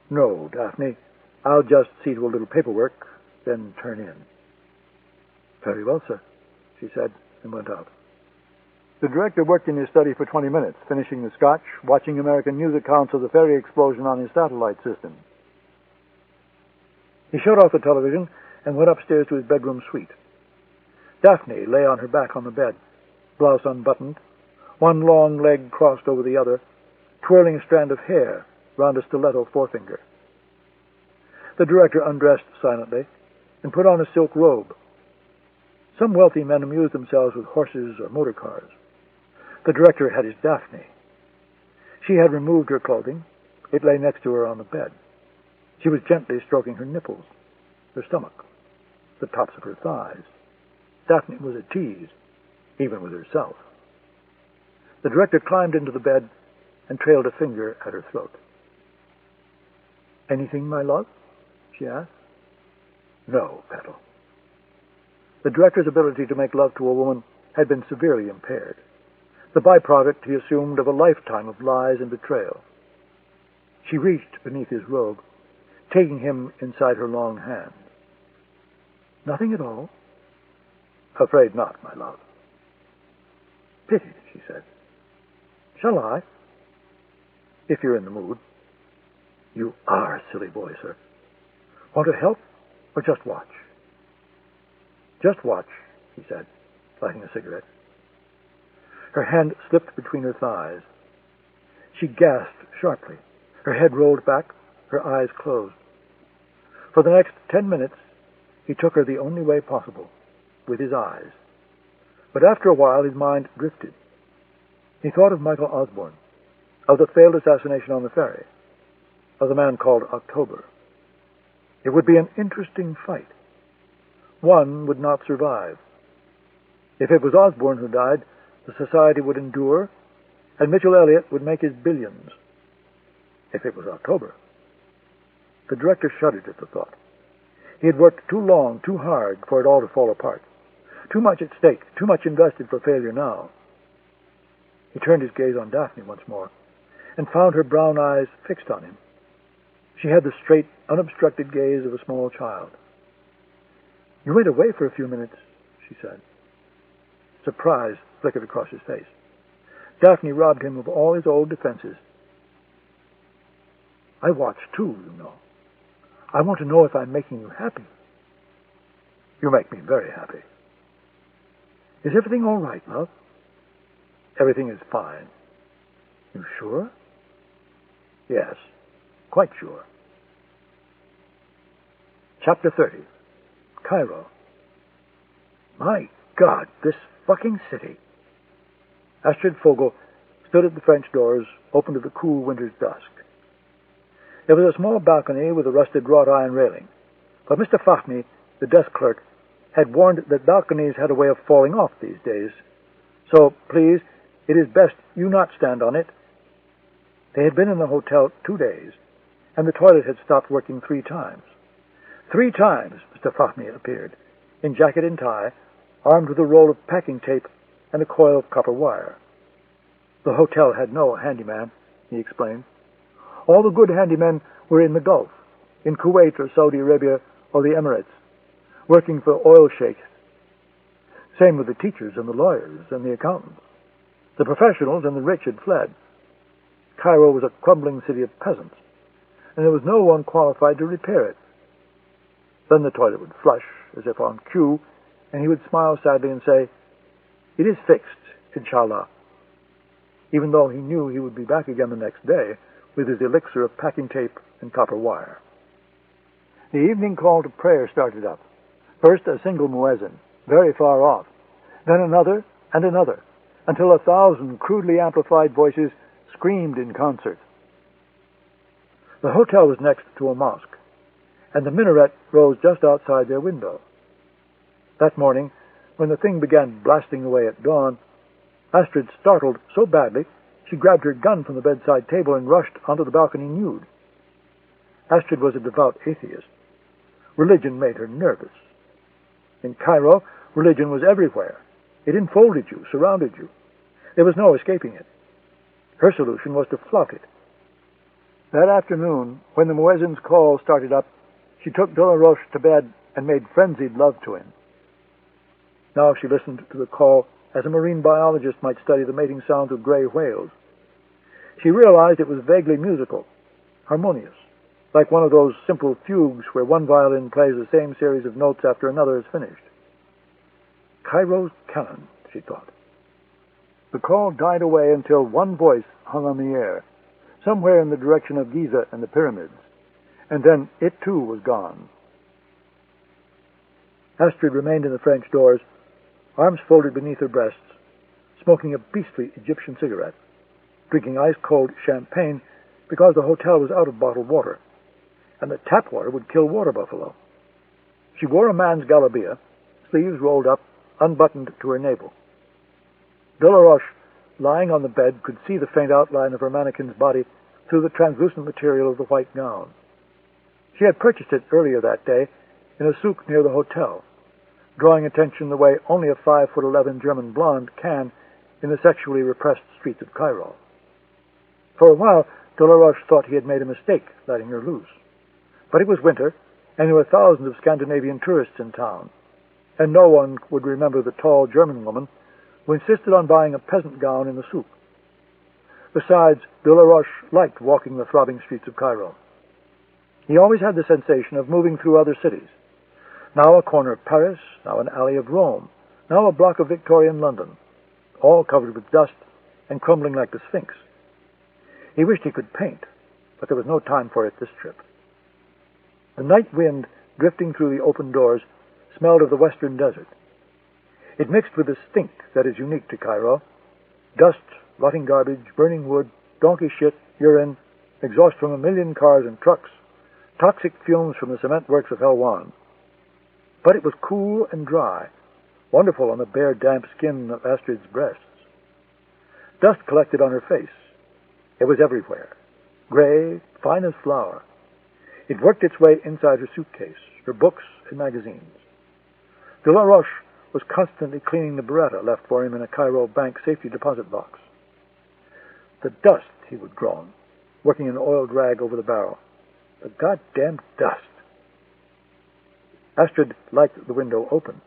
"No, Daphne. I'll just see to a little paperwork, then turn in." "Very well, sir," she said, and went out. The director worked in his study for 20 minutes, finishing the scotch, watching American news accounts of the ferry explosion on his satellite system. He shut off the television and went upstairs to his bedroom suite. Daphne lay on her back on the bed, blouse unbuttoned, one long leg crossed over the other, twirling a strand of hair round a stiletto forefinger. The director undressed silently and put on a silk robe. Some wealthy men amused themselves with horses or motor cars. The director had his Daphne. She had removed her clothing. It lay next to her on the bed. She was gently stroking her nipples, her stomach, the tops of her thighs. Daphne was a tease, even with herself. The director climbed into the bed and trailed a finger at her throat. "Anything, my love?" she asked. "No, Petal." The director's ability to make love to a woman had been severely impaired, the byproduct, he assumed, of a lifetime of lies and betrayal. She reached beneath his robe, taking him inside her long hand. "Nothing at all?" "Afraid not, my love." "Pity," she said. "Shall I?" "If you're in the mood." "You are a silly boy, sir. Want to help or just watch?" "Just watch," he said, lighting a cigarette. Her hand slipped between her thighs. She gasped sharply. Her head rolled back, her eyes closed. For the next 10 minutes, he took her the only way possible, with his eyes. But after a while, his mind drifted. He thought of Michael Osbourne, of the failed assassination on the ferry, of the man called October. It would be an interesting fight. One would not survive. If it was Osbourne who died, the society would endure, and Mitchell Elliott would make his billions. If it was October. The director shuddered at the thought. He had worked too long, too hard for it all to fall apart. Too much at stake, too much invested for failure now. He turned his gaze on Daphne once more, and found her brown eyes fixed on him. She had the straight, unobstructed gaze of a small child. "You went away for a few minutes," she said. Surprise flickered across his face. Daphne robbed him of all his old defenses. "I watch too, you know. I want to know if I'm making you happy." "You make me very happy." "Is everything all right, love?" "Everything is fine." "You sure?" "Yes, quite sure." Chapter 30. Cairo. My God, this fucking city. Astrid Fogel stood at the French doors, open to the cool winter's dusk. There was a small balcony with a rusted wrought iron railing, but Mr. Fahmy, the desk clerk, had warned that balconies had a way of falling off these days. "So, please, it is best you not stand on it." They had been in the hotel 2 days, and the toilet had stopped working 3 times. 3 times Mr. Fahmy appeared, in jacket and tie, armed with a roll of packing tape and a coil of copper wire. The hotel had no handyman, he explained. All the good handymen were in the Gulf, in Kuwait or Saudi Arabia or the Emirates, working for oil sheikhs. Same with the teachers and the lawyers and the accountants. The professionals and the rich had fled. Cairo was a crumbling city of peasants, and there was no one qualified to repair it. Then the toilet would flush, as if on cue, and he would smile sadly and say, "It is fixed, inshallah," even though he knew he would be back again the next day with his elixir of packing tape and copper wire. The evening call to prayer started up. First a single muezzin, very far off, then another and another, until 1,000 crudely amplified voices screamed in concert. The hotel was next to a mosque, and the minaret rose just outside their window. That morning, when the thing began blasting away at dawn, Astrid startled so badly she grabbed her gun from the bedside table and rushed onto the balcony nude. Astrid was a devout atheist. Religion made her nervous. In Cairo, religion was everywhere. It enfolded you, surrounded you. There was no escaping it. Her solution was to flout it. That afternoon, when the muezzin's call started up, she took Delaroche to bed and made frenzied love to him. Now she listened to the call as a marine biologist might study the mating sounds of gray whales. She realized it was vaguely musical, harmonious, like one of those simple fugues where one violin plays the same series of notes after another is finished. Cairo's canon, she thought. The call died away until one voice hung on the air, somewhere in the direction of Giza and the pyramids, and then it too was gone. Astrid remained in the French doors, arms folded beneath her breasts, smoking a beastly Egyptian cigarette, drinking ice-cold champagne because the hotel was out of bottled water, and the tap water would kill water buffalo. She wore a man's galabia, sleeves rolled up, unbuttoned to her navel. De la Roche, lying on the bed, could see the faint outline of her mannequin's body through the translucent material of the white gown. She had purchased it earlier that day in a souk near the hotel, drawing attention the way only a 5'11" German blonde can in the sexually repressed streets of Cairo. For a while, de la Roche thought he had made a mistake letting her loose. But it was winter, and there were thousands of Scandinavian tourists in town, and no one would remember the tall German woman who insisted on buying a peasant gown in the souk. Besides, de la Roche liked walking the throbbing streets of Cairo. He always had the sensation of moving through other cities. Now a corner of Paris, now an alley of Rome, now a block of Victorian London, all covered with dust and crumbling like the Sphinx. He wished he could paint, but there was no time for it this trip. The night wind, drifting through the open doors, smelled of the western desert. It mixed with the stink that is unique to Cairo: dust, rotting garbage, burning wood, donkey shit, urine, exhaust from 1,000,000 cars and trucks, toxic fumes from the cement works of Helwan. But it was cool and dry, wonderful on the bare, damp skin of Astrid's breasts. Dust collected on her face. It was everywhere, gray, fine as flour. It worked its way inside her suitcase, her books and magazines. De la Roche was constantly cleaning the Beretta left for him in a Cairo bank safety deposit box. The dust, he would groan, working an oiled rag over the barrel. The goddamn dust. Astrid liked the window open.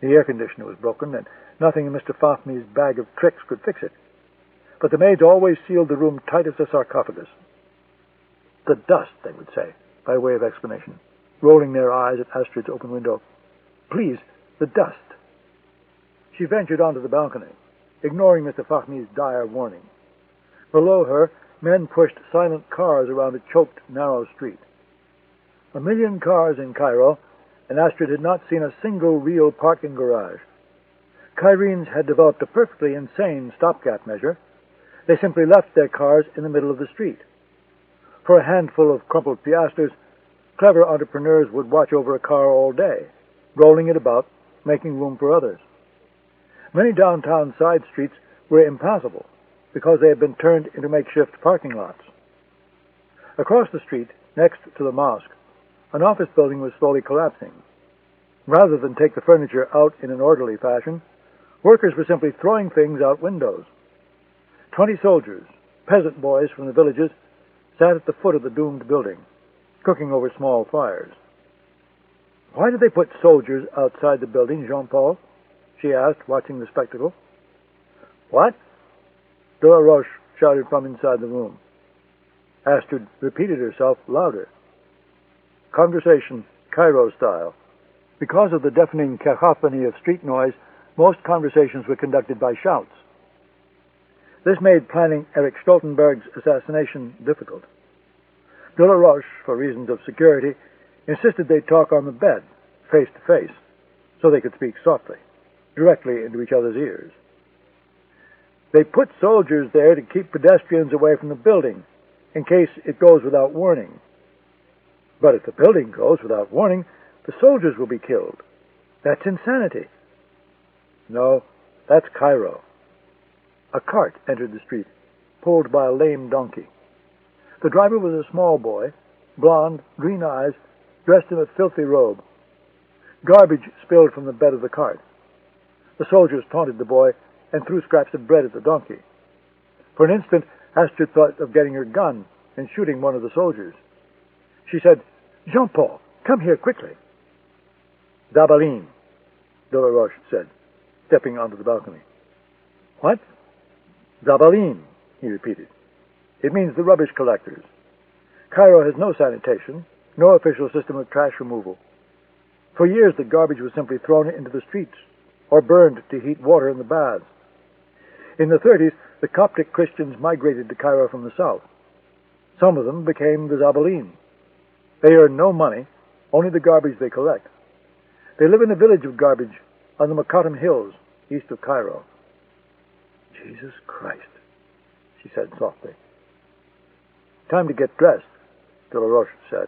The air conditioner was broken, and nothing in Mr. Fafney's bag of tricks could fix it. But the maids always sealed the room tight as a sarcophagus. The dust, they would say, by way of explanation, rolling their eyes at Astrid's open window. Please, the dust. She ventured onto the balcony, ignoring Mr. Fafney's dire warning. Below her, men pushed silent cars around a choked, narrow street. 1,000,000 cars in Cairo, and Astrid had not seen a single real parking garage. Cairenes had developed a perfectly insane stopgap measure. They simply left their cars in the middle of the street. For a handful of crumpled piastres, clever entrepreneurs would watch over a car all day, rolling it about, making room for others. Many downtown side streets were impassable because they had been turned into makeshift parking lots. Across the street, next to the mosque, an office building was slowly collapsing. Rather than take the furniture out in an orderly fashion, workers were simply throwing things out windows. 20 soldiers, peasant boys from the villages, sat at the foot of the doomed building, cooking over small fires. "Why did they put soldiers outside the building, Jean-Paul?" she asked, watching the spectacle. "What?" De la Roche shouted from inside the room. Astrid repeated herself louder. Conversation, Cairo style. Because of the deafening cacophony of street noise, most conversations were conducted by shouts. This made planning Erich Stoltenberg's assassination difficult. De la Roche, for reasons of security, insisted they talk on the bed, face to face, so they could speak softly, directly into each other's ears. "They put soldiers there to keep pedestrians away from the building, in case it goes without warning. But if the building goes without warning, the soldiers will be killed. That's insanity." "No, that's Cairo." A cart entered the street, pulled by a lame donkey. The driver was a small boy, blond, green eyes, dressed in a filthy robe. Garbage spilled from the bed of the cart. The soldiers taunted the boy and threw scraps of bread at the donkey. For an instant, Astrid thought of getting her gun and shooting one of the soldiers. She said, "Jean-Paul, come here quickly." "Zabaline," de la Roche said, stepping onto the balcony. "What?" "Zabaline," he repeated. "It means the rubbish collectors. Cairo has no sanitation, no official system of trash removal. For years the garbage was simply thrown into the streets or burned to heat water in the baths. In the 30s, the Coptic Christians migrated to Cairo from the south. Some of them became the Zabaline. They earn no money, only the garbage they collect. They live in a village of garbage, on the Makadam Hills, east of Cairo. Jesus Christ, she said softly. Time to get dressed, de la Roche said.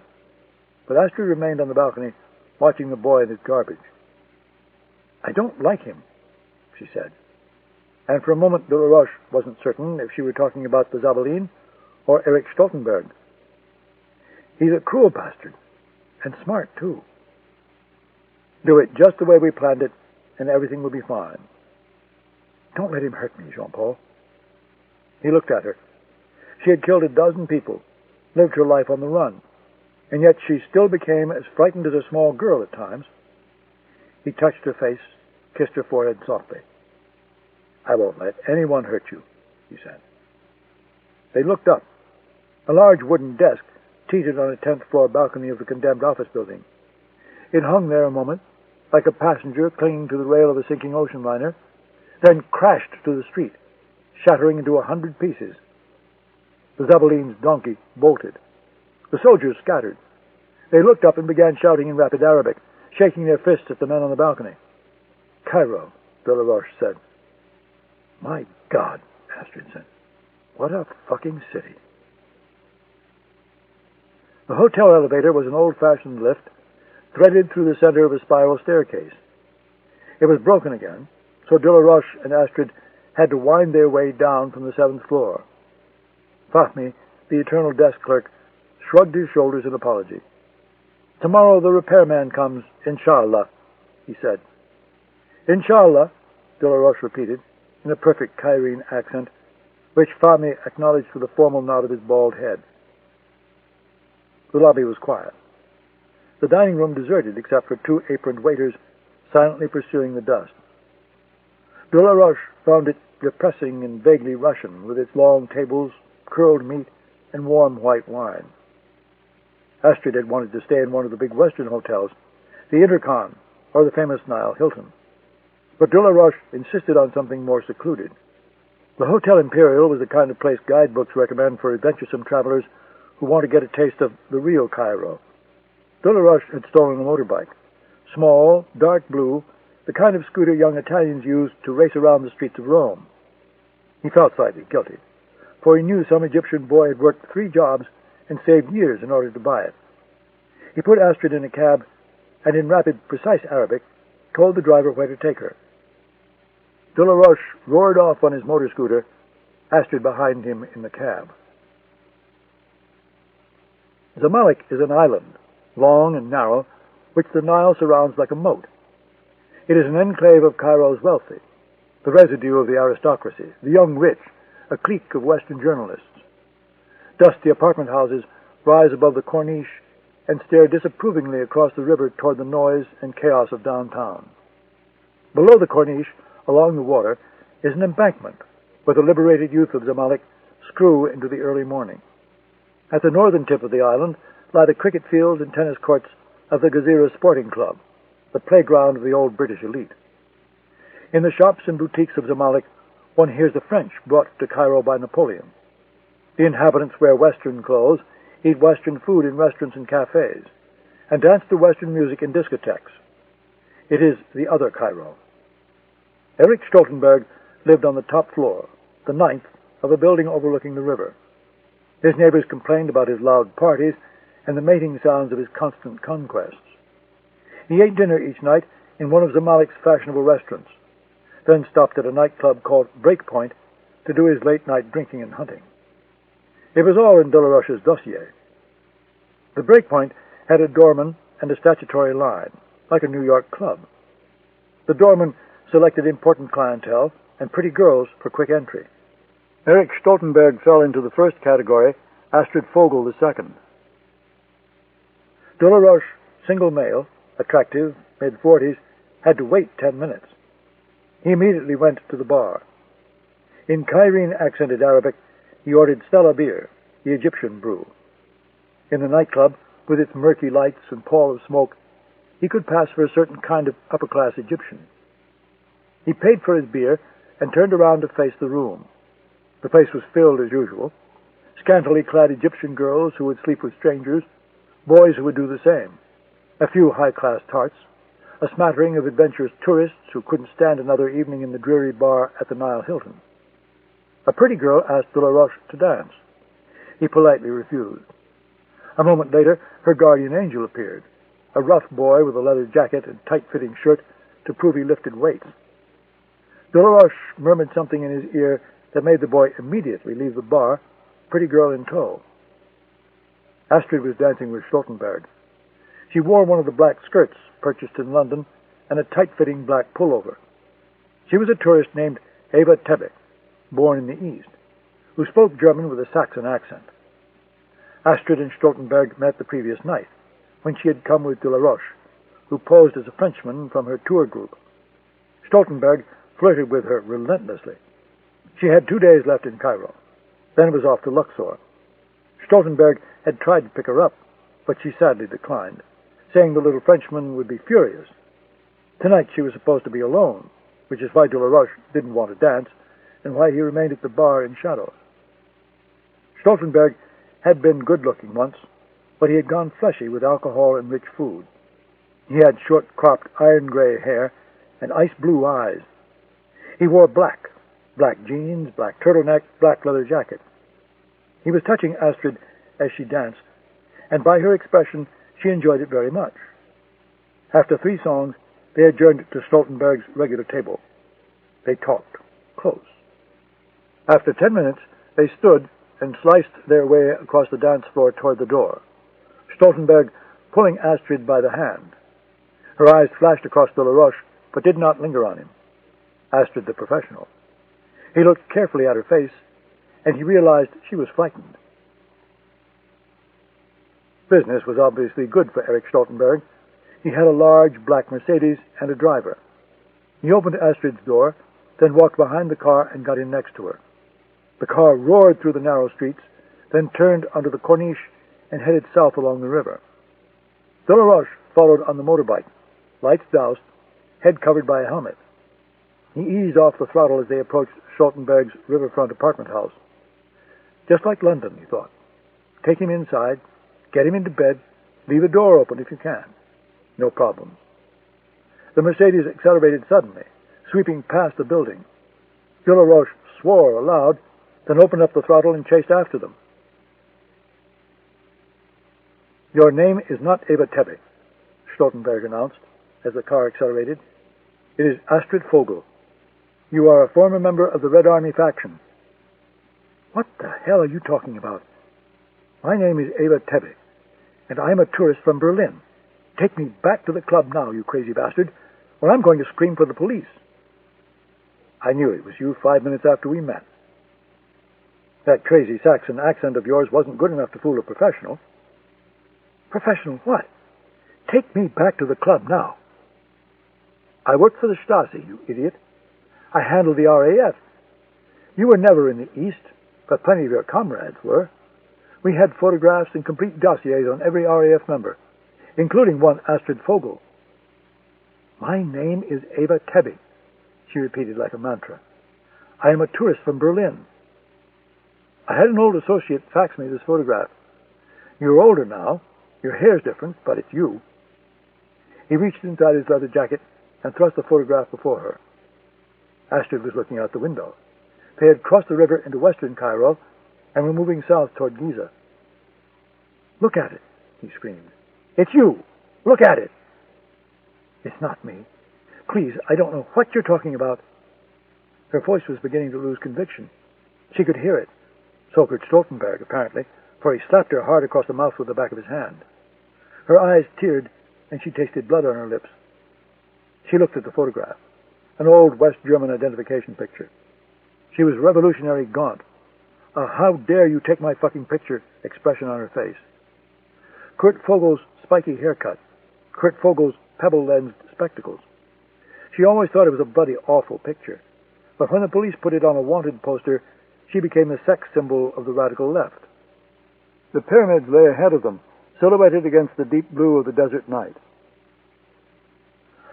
But Astrid remained on the balcony, watching the boy and his garbage. I don't like him, she said. And for a moment de la Roche wasn't certain if she were talking about the Zabaline or Eric Stoltenberg. He's a cruel bastard, and smart, too. Do it just the way we planned it, and everything will be fine. Don't let him hurt me, Jean-Paul. He looked at her. She had killed 12 people, lived her life on the run, and yet she still became as frightened as a small girl at times. He touched her face, kissed her forehead softly. I won't let anyone hurt you, he said. They looked up. A large wooden desk teetered on a 10th-floor balcony of the condemned office building. It hung there a moment, like a passenger clinging to the rail of a sinking ocean liner, then crashed to the street, shattering into 100 pieces. The Zabaline's donkey bolted. The soldiers scattered. They looked up and began shouting in rapid Arabic, shaking their fists at the men on the balcony. Cairo, de la Roche said. My God, Astrid said. What a fucking city. The hotel elevator was an old-fashioned lift, threaded through the center of a spiral staircase. It was broken again, so de la Roche and Astrid had to wind their way down from the 7th floor. Fahmy, the eternal desk clerk, shrugged his shoulders in apology. Tomorrow the repairman comes, inshallah, he said. Inshallah, de la Roche repeated, in a perfect Cairene accent, which Fahmy acknowledged with a formal nod of his bald head. The lobby was quiet. The dining room deserted except for 2 aproned waiters silently pursuing the dust. De la Roche found it depressing and vaguely Russian, with its long tables, curled meat, and warm white wine. Astrid had wanted to stay in one of the big Western hotels, the Intercon, or the famous Nile Hilton. But de la Roche insisted on something more secluded. The Hotel Imperial was the kind of place guidebooks recommend for adventuresome travelers who want to get a taste of the real Cairo. De la Roche had stolen a motorbike, small, dark blue, the kind of scooter young Italians used to race around the streets of Rome. He felt slightly guilty, for he knew some Egyptian boy had worked 3 jobs and saved years in order to buy it. He put Astrid in a cab and, in rapid, precise Arabic, told the driver where to take her. De la Roche roared off on his motor scooter, Astrid behind him in the cab. Zamalek is an island, long and narrow, which the Nile surrounds like a moat. It is an enclave of Cairo's wealthy, the residue of the aristocracy, the young rich, a clique of Western journalists. Dusty apartment houses rise above the corniche and stare disapprovingly across the river toward the noise and chaos of downtown. Below the corniche, along the water, is an embankment where the liberated youth of Zamalek screw into the early morning. At the northern tip of the island lie the cricket field and tennis courts of the Gezira Sporting Club, the playground of the old British elite. In the shops and boutiques of Zamalek, one hears the French brought to Cairo by Napoleon. The inhabitants wear Western clothes, eat Western food in restaurants and cafes, and dance to Western music in discotheques. It is the other Cairo. Eric Stoltenberg lived on the top floor, the 9th, of a building overlooking the river. His neighbors complained about his loud parties and the mating sounds of his constant conquests. He ate dinner each night in one of Zamalek's fashionable restaurants, then stopped at a nightclub called Breakpoint to do his late-night drinking and hunting. It was all in de la Roche's dossier. The Breakpoint had a doorman and a statutory line, like a New York club. The doorman selected important clientele and pretty girls for quick entry. Eric Stoltenberg fell into the first category, Astrid Fogel the second. De la Roche, single male, attractive, mid-40s, had to wait 10 minutes. He immediately went to the bar. In Cairene-accented Arabic, he ordered Stella beer, the Egyptian brew. In the nightclub, with its murky lights and pall of smoke, he could pass for a certain kind of upper-class Egyptian. He paid for his beer and turned around to face the room. The place was filled as usual, scantily clad Egyptian girls who would sleep with strangers, boys who would do the same, a few high-class tarts, a smattering of adventurous tourists who couldn't stand another evening in the dreary bar at the Nile Hilton. A pretty girl asked de la Roche to dance. He politely refused. A moment later, her guardian angel appeared, a rough boy with a leather jacket and tight-fitting shirt to prove he lifted weights. De la Roche murmured something in his ear that made the boy immediately leave the bar, pretty girl in tow. Astrid was dancing with Stoltenberg. She wore one of the black skirts purchased in London and a tight-fitting black pullover. She was a tourist named Eva Tebbe, born in the East, who spoke German with a Saxon accent. Astrid and Stoltenberg met the previous night, when she had come with de la Roche, who posed as a Frenchman from her tour group. Stoltenberg flirted with her relentlessly. She had 2 days left in Cairo, then was off to Luxor. Stoltenberg had tried to pick her up, but she sadly declined, saying the little Frenchman would be furious. Tonight she was supposed to be alone, which is why de la Roche didn't want to dance, and why he remained at the bar in shadows. Stoltenberg had been good-looking once, but he had gone fleshy with alcohol and rich food. He had short-cropped iron-gray hair and ice-blue eyes. He wore black jeans, black turtleneck, black leather jacket. He was touching Astrid as she danced, and by her expression, she enjoyed it very much. After 3 songs, they adjourned to Stoltenberg's regular table. They talked, close. After 10 minutes, they stood and sliced their way across the dance floor toward the door, Stoltenberg pulling Astrid by the hand. Her eyes flashed across de la Roche, but did not linger on him. Astrid, the professional. He looked carefully at her face, and he realized she was frightened. Business was obviously good for Erich Stoltenberg. He had a large black Mercedes and a driver. He opened Astrid's door, then walked behind the car and got in next to her. The car roared through the narrow streets, then turned onto the Corniche and headed south along the river. De la Roche followed on the motorbike, lights doused, head covered by a helmet. He eased off the throttle as they approached Stoltenberg's riverfront apartment house. Just like London, he thought. Take him inside, get him into bed, leave the door open if you can. No problem. The Mercedes accelerated suddenly, sweeping past the building. De la Roche swore aloud, then opened up the throttle and chased after them. Your name is not Eva Tebbe, Stoltenberg announced as the car accelerated. It is Astrid Vogel. You are a former member of the Red Army faction. What the hell are you talking about? My name is Eva Tebbe, and I am a tourist from Berlin. Take me back to the club now, you crazy bastard, or I'm going to scream for the police. I knew it was you 5 minutes after we met. That crazy Saxon accent of yours wasn't good enough to fool a professional. Professional what? Take me back to the club now. I work for the Stasi, you idiot. I handle the RAF. You were never in the East, but plenty of your comrades were. We had photographs and complete dossiers on every RAF member, including one Astrid Vogel. My name is Eva Tebbe, she repeated like a mantra. I am a tourist from Berlin. I had an old associate fax me this photograph. You're older now. Your hair's different, but it's you. He reached inside his leather jacket and thrust the photograph before her. Astrid was looking out the window. They had crossed the river into western Cairo and were moving south toward Giza. Look at it, he screamed. It's you! Look at it! It's not me. Please, I don't know what you're talking about. Her voice was beginning to lose conviction. She could hear it. So could Stoltenberg, apparently, for he slapped her hard across the mouth with the back of his hand. Her eyes teared, and she tasted blood on her lips. She looked at the photograph, an old West German identification picture. She was revolutionary gaunt, a how dare you take my fucking picture expression on her face. Kurt Vogel's spiky haircut, Kurt Vogel's pebble-lensed spectacles. She always thought it was a bloody awful picture, but when the police put it on a wanted poster, she became the sex symbol of the radical left. The pyramids lay ahead of them, silhouetted against the deep blue of the desert night.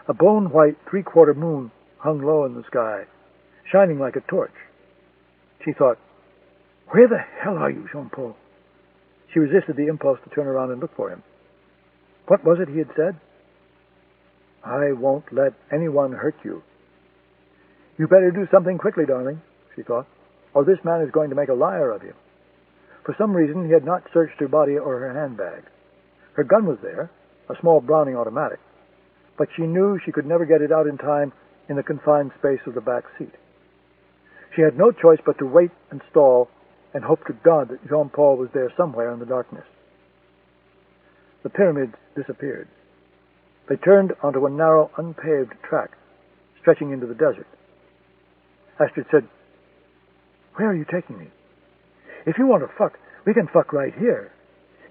A bone-white three-quarter moon hung low in the sky, shining like a torch. She thought, where the hell are you, Jean-Paul? She resisted the impulse to turn around and look for him. What was it he had said? I won't let anyone hurt you. You better do something quickly, darling, she thought, or this man is going to make a liar of you. For some reason, he had not searched her body or her handbag. Her gun was there, a small Browning automatic, but she knew she could never get it out in time in the confined space of the back seat. She had no choice but to wait and stall and hope to God that Jean-Paul was there somewhere in the darkness. The pyramids disappeared. They turned onto a narrow, unpaved track, stretching into the desert. Astrid said, "Where are you taking me? If you want to fuck, we can fuck right here.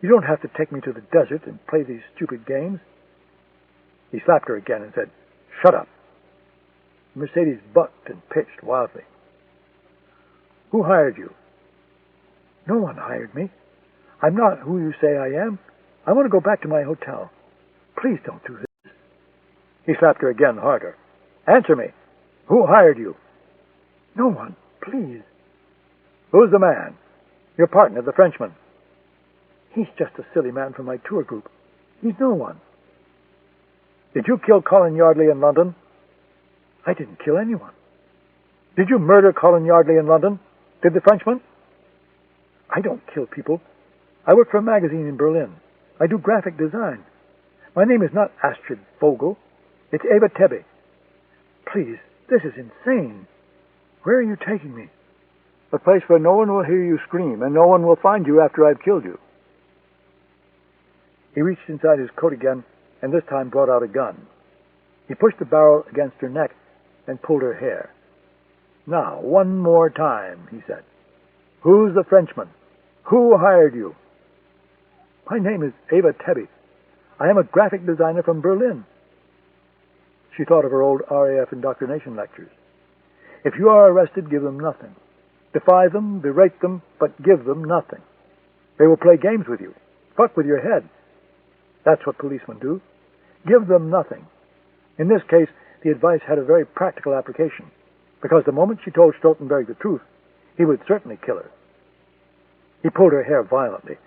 You don't have to take me to the desert and play these stupid games." He slapped her again and said, "Shut up." The Mercedes bucked and pitched wildly. "Who hired you?" "No one hired me. I'm not who you say I am. I want to go back to my hotel. Please don't do this." He slapped her again, harder. "Answer me. Who hired you?" "No one. Please." "Who's the man? Your partner, the Frenchman?" "He's just a silly man from my tour group. He's no one." "Did you kill Colin Yardley in London?" "I didn't kill anyone." "Did you murder Colin Yardley in London? Did the Frenchman?" "I don't kill people. I work for a magazine in Berlin. I do graphic design. My name is not Astrid Vogel. It's Eva Tebbe. Please, this is insane. Where are you taking me?" "A place where no one will hear you scream, and no one will find you after I've killed you." He reached inside his coat again, and this time brought out a gun. He pushed the barrel against her neck and pulled her hair. "Now, one more time," he said. "Who's the Frenchman? Who hired you?" "My name is Eva Tebbe. I am a graphic designer from Berlin." She thought of her old RAF indoctrination lectures. If you are arrested, give them nothing. Defy them, berate them, but give them nothing. They will play games with you. Fuck with your head. That's what policemen do. Give them nothing. In this case, the advice had a very practical application, because the moment she told Stoltenberg the truth, he would certainly kill her. He pulled her hair violently,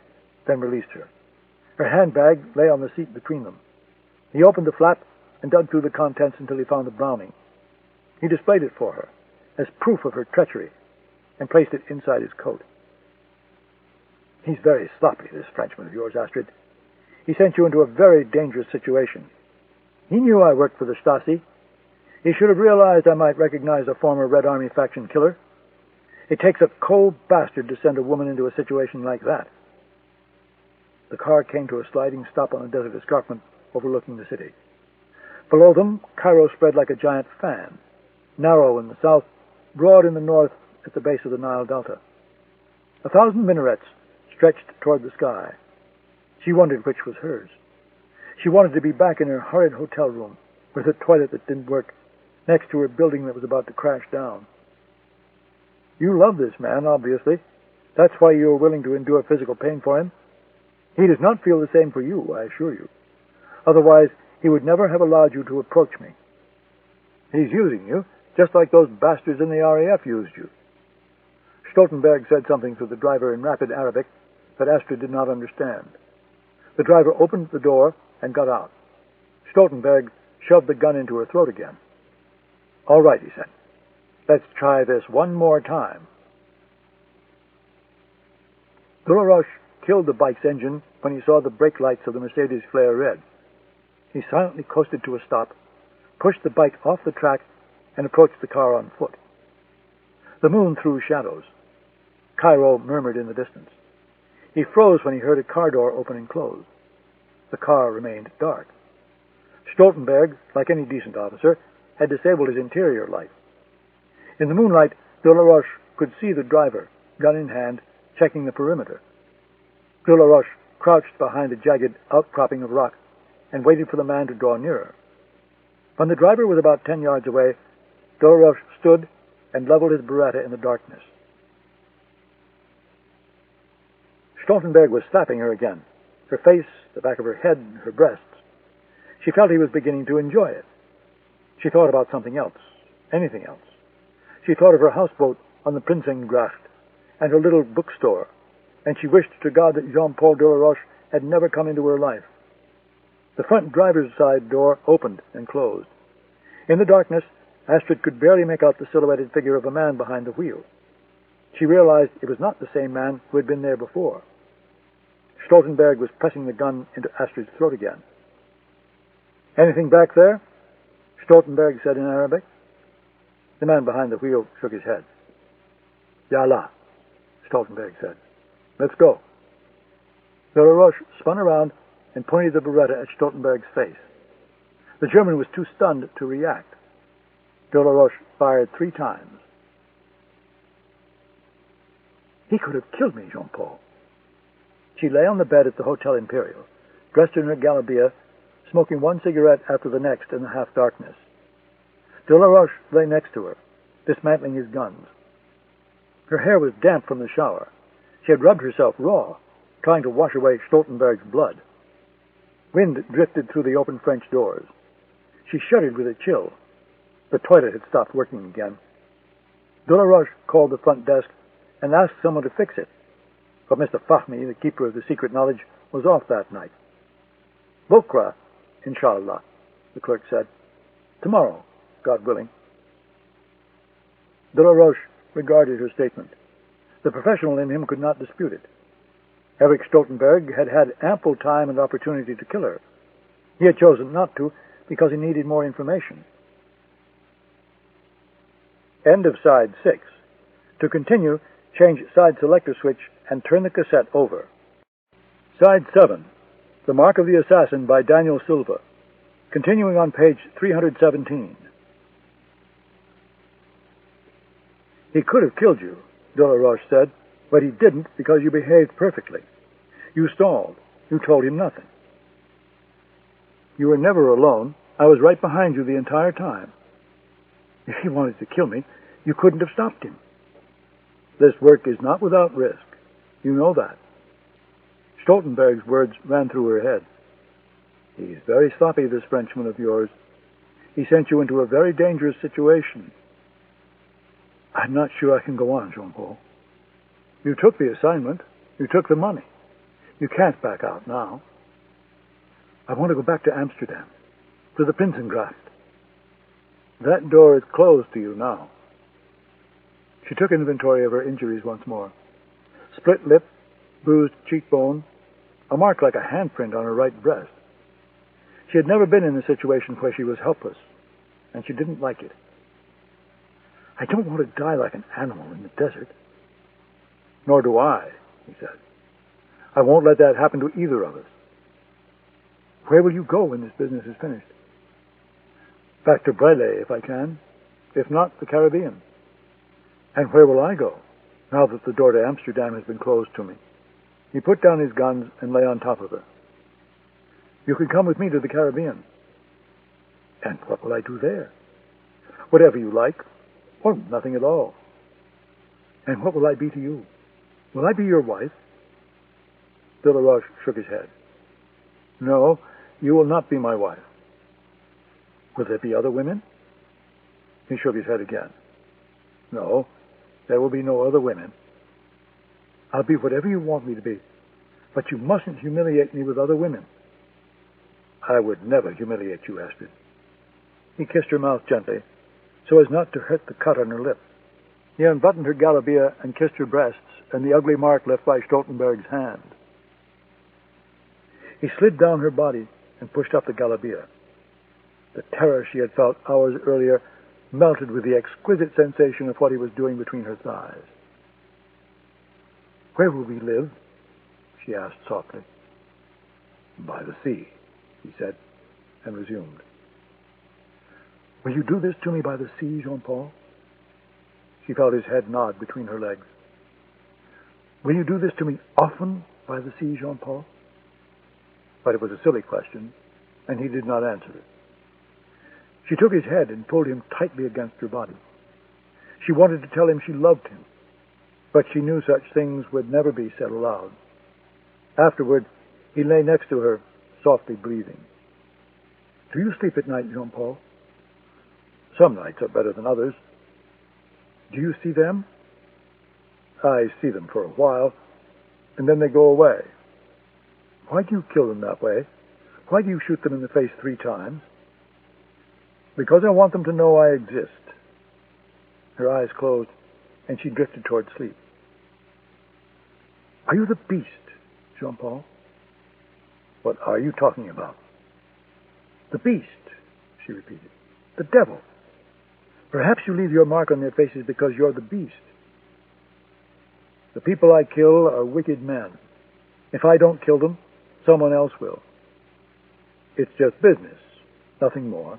then released her. Her handbag lay on the seat between them. He opened the flap and dug through the contents until he found the Browning. He displayed it for her, as proof of her treachery, and placed it inside his coat. "He's very sloppy, this Frenchman of yours, Astrid. He sent you into a very dangerous situation. He knew I worked for the Stasi. He should have realized I might recognize a former Red Army faction killer. It takes a cold bastard to send a woman into a situation like that." The car came to a sliding stop on a desert escarpment overlooking the city. Below them, Cairo spread like a giant fan, narrow in the south, broad in the north at the base of the Nile Delta. 1,000 minarets stretched toward the sky. She wondered which was hers. She wanted to be back in her horrid hotel room, with a toilet that didn't work, next to her building that was about to crash down. "You love this man, obviously. That's why you are willing to endure physical pain for him. He does not feel the same for you, I assure you. Otherwise, he would never have allowed you to approach me. He's using you, just like those bastards in the RAF used you." Stoltenberg said something to the driver in rapid Arabic that Astrid did not understand. The driver opened the door and got out. Stoltenberg shoved the gun into her throat again. "All right," he said. "Let's try this one more time." Delaroche killed the bike's engine when he saw the brake lights of the Mercedes flare red. He silently coasted to a stop, pushed the bike off the track, and approached the car on foot. The moon threw shadows. Cairo murmured in the distance. He froze when he heard a car door open and close. The car remained dark. Stoltenberg, like any decent officer, had disabled his interior light. In the moonlight, Delaroche could see the driver, gun in hand, checking the perimeter. Delaroche crouched behind a jagged outcropping of rock and waited for the man to draw nearer. When the driver was about 10 yards away, Delaroche stood and leveled his Beretta in the darkness. Stoltenberg was slapping her again, her face, the back of her head, her breasts. She felt he was beginning to enjoy it. She thought about something else, anything else. She thought of her houseboat on the Prinsengracht and her little bookstore, and she wished to God that Jean-Paul Delaroche had never come into her life. The front driver's side door opened and closed. In the darkness, Astrid could barely make out the silhouetted figure of a man behind the wheel. She realized it was not the same man who had been there before. Stoltenberg was pressing the gun into Astrid's throat again. "Anything back there?" Stoltenberg said in Arabic. The man behind the wheel shook his head. "Yalla," Stoltenberg said. "Let's go." Delaroche spun around and pointed the Beretta at Stoltenberg's face. The German was too stunned to react. Delaroche fired 3 times. "He could have killed me, Jean-Paul." She lay on the bed at the Hotel Imperial, dressed in her galabeah, smoking one cigarette after the next in the half-darkness. Delaroche lay next to her, dismantling his guns. Her hair was damp from the shower. She had rubbed herself raw, trying to wash away Stoltenberg's blood. Wind drifted through the open French doors. She shuddered with a chill. The toilet had stopped working again. Delaroche called the front desk and asked someone to fix it, but Mr. Fahmy, the keeper of the secret knowledge, was off that night. "Bukra, inshallah," the clerk said. "Tomorrow, God willing." Delaroche regarded her statement. The professional in him could not dispute it. Erich Stoltenberg had had ample time and opportunity to kill her. He had chosen not to because he needed more information. End of side 6. To continue, change side selector switch and turn the cassette over. Side 7. The Mark of the Assassin by Daniel Silva. Continuing on page 317. "He could have killed you," Delaroche said, "but he didn't because you behaved perfectly. You stalled. You told him nothing. You were never alone. I was right behind you the entire time. If he wanted to kill me, you couldn't have stopped him. This work is not without risk. You know that." Stoltenberg's words ran through her head. "He's very sloppy, this Frenchman of yours. He sent you into a very dangerous situation." "I'm not sure I can go on, Jean-Paul. You took the assignment. You took the money. You can't back out now. I want to go back to Amsterdam, to the Prinsengracht. That door is closed to you now." She took inventory of her injuries once more. Split lip, bruised cheekbone, a mark like a handprint on her right breast. She had never been in a situation where she was helpless, and she didn't like it. "I don't want to die like an animal in the desert." "Nor do I," he said. "I won't let that happen to either of us." "Where will you go when this business is finished?" "Back to Brele, if I can. If not, the Caribbean." "And where will I go, now that the door to Amsterdam has been closed to me?" He put down his guns and lay on top of her. "You can come with me to the Caribbean." "And what will I do there?" "Whatever you like, or nothing at all." "And what will I be to you? Will I be your wife?" Delaroche shook his head. "No, you will not be my wife." "Will there be other women?" He shook his head again. "No, there will be no other women." "I'll be whatever you want me to be, but you mustn't humiliate me with other women." "I would never humiliate you, Astrid." He kissed her mouth gently, so as not to hurt the cut on her lip. He unbuttoned her galabeah and kissed her breasts and the ugly mark left by Stoltenberg's hand. He slid down her body and pushed up the galabeah. The terror she had felt hours earlier melted with the exquisite sensation of what he was doing between her thighs. "Where will we live?" she asked softly. "By the sea," he said, and resumed. "Will you do this to me by the sea, Jean-Paul?" She felt his head nod between her legs. "Will you do this to me often by the sea, Jean-Paul?" But it was a silly question, and he did not answer it. She took his head and pulled him tightly against her body. She wanted to tell him she loved him, but she knew such things would never be said aloud. Afterward, he lay next to her, softly breathing. "Do you sleep at night, Jean-Paul?" "Some nights are better than others." "Do you see them?" "I see them for a while, and then they go away." "Why do you kill them that way? Why do you shoot them in the face 3 times? Because I want them to know I exist. Her eyes closed, and she drifted toward sleep. Are you the beast, Jean-Paul? What are you talking about? The beast, she repeated. The devil. Perhaps you leave your mark on their faces because you're the beast. The people I kill are wicked men. If I don't kill them, someone else will. It's just business, nothing more.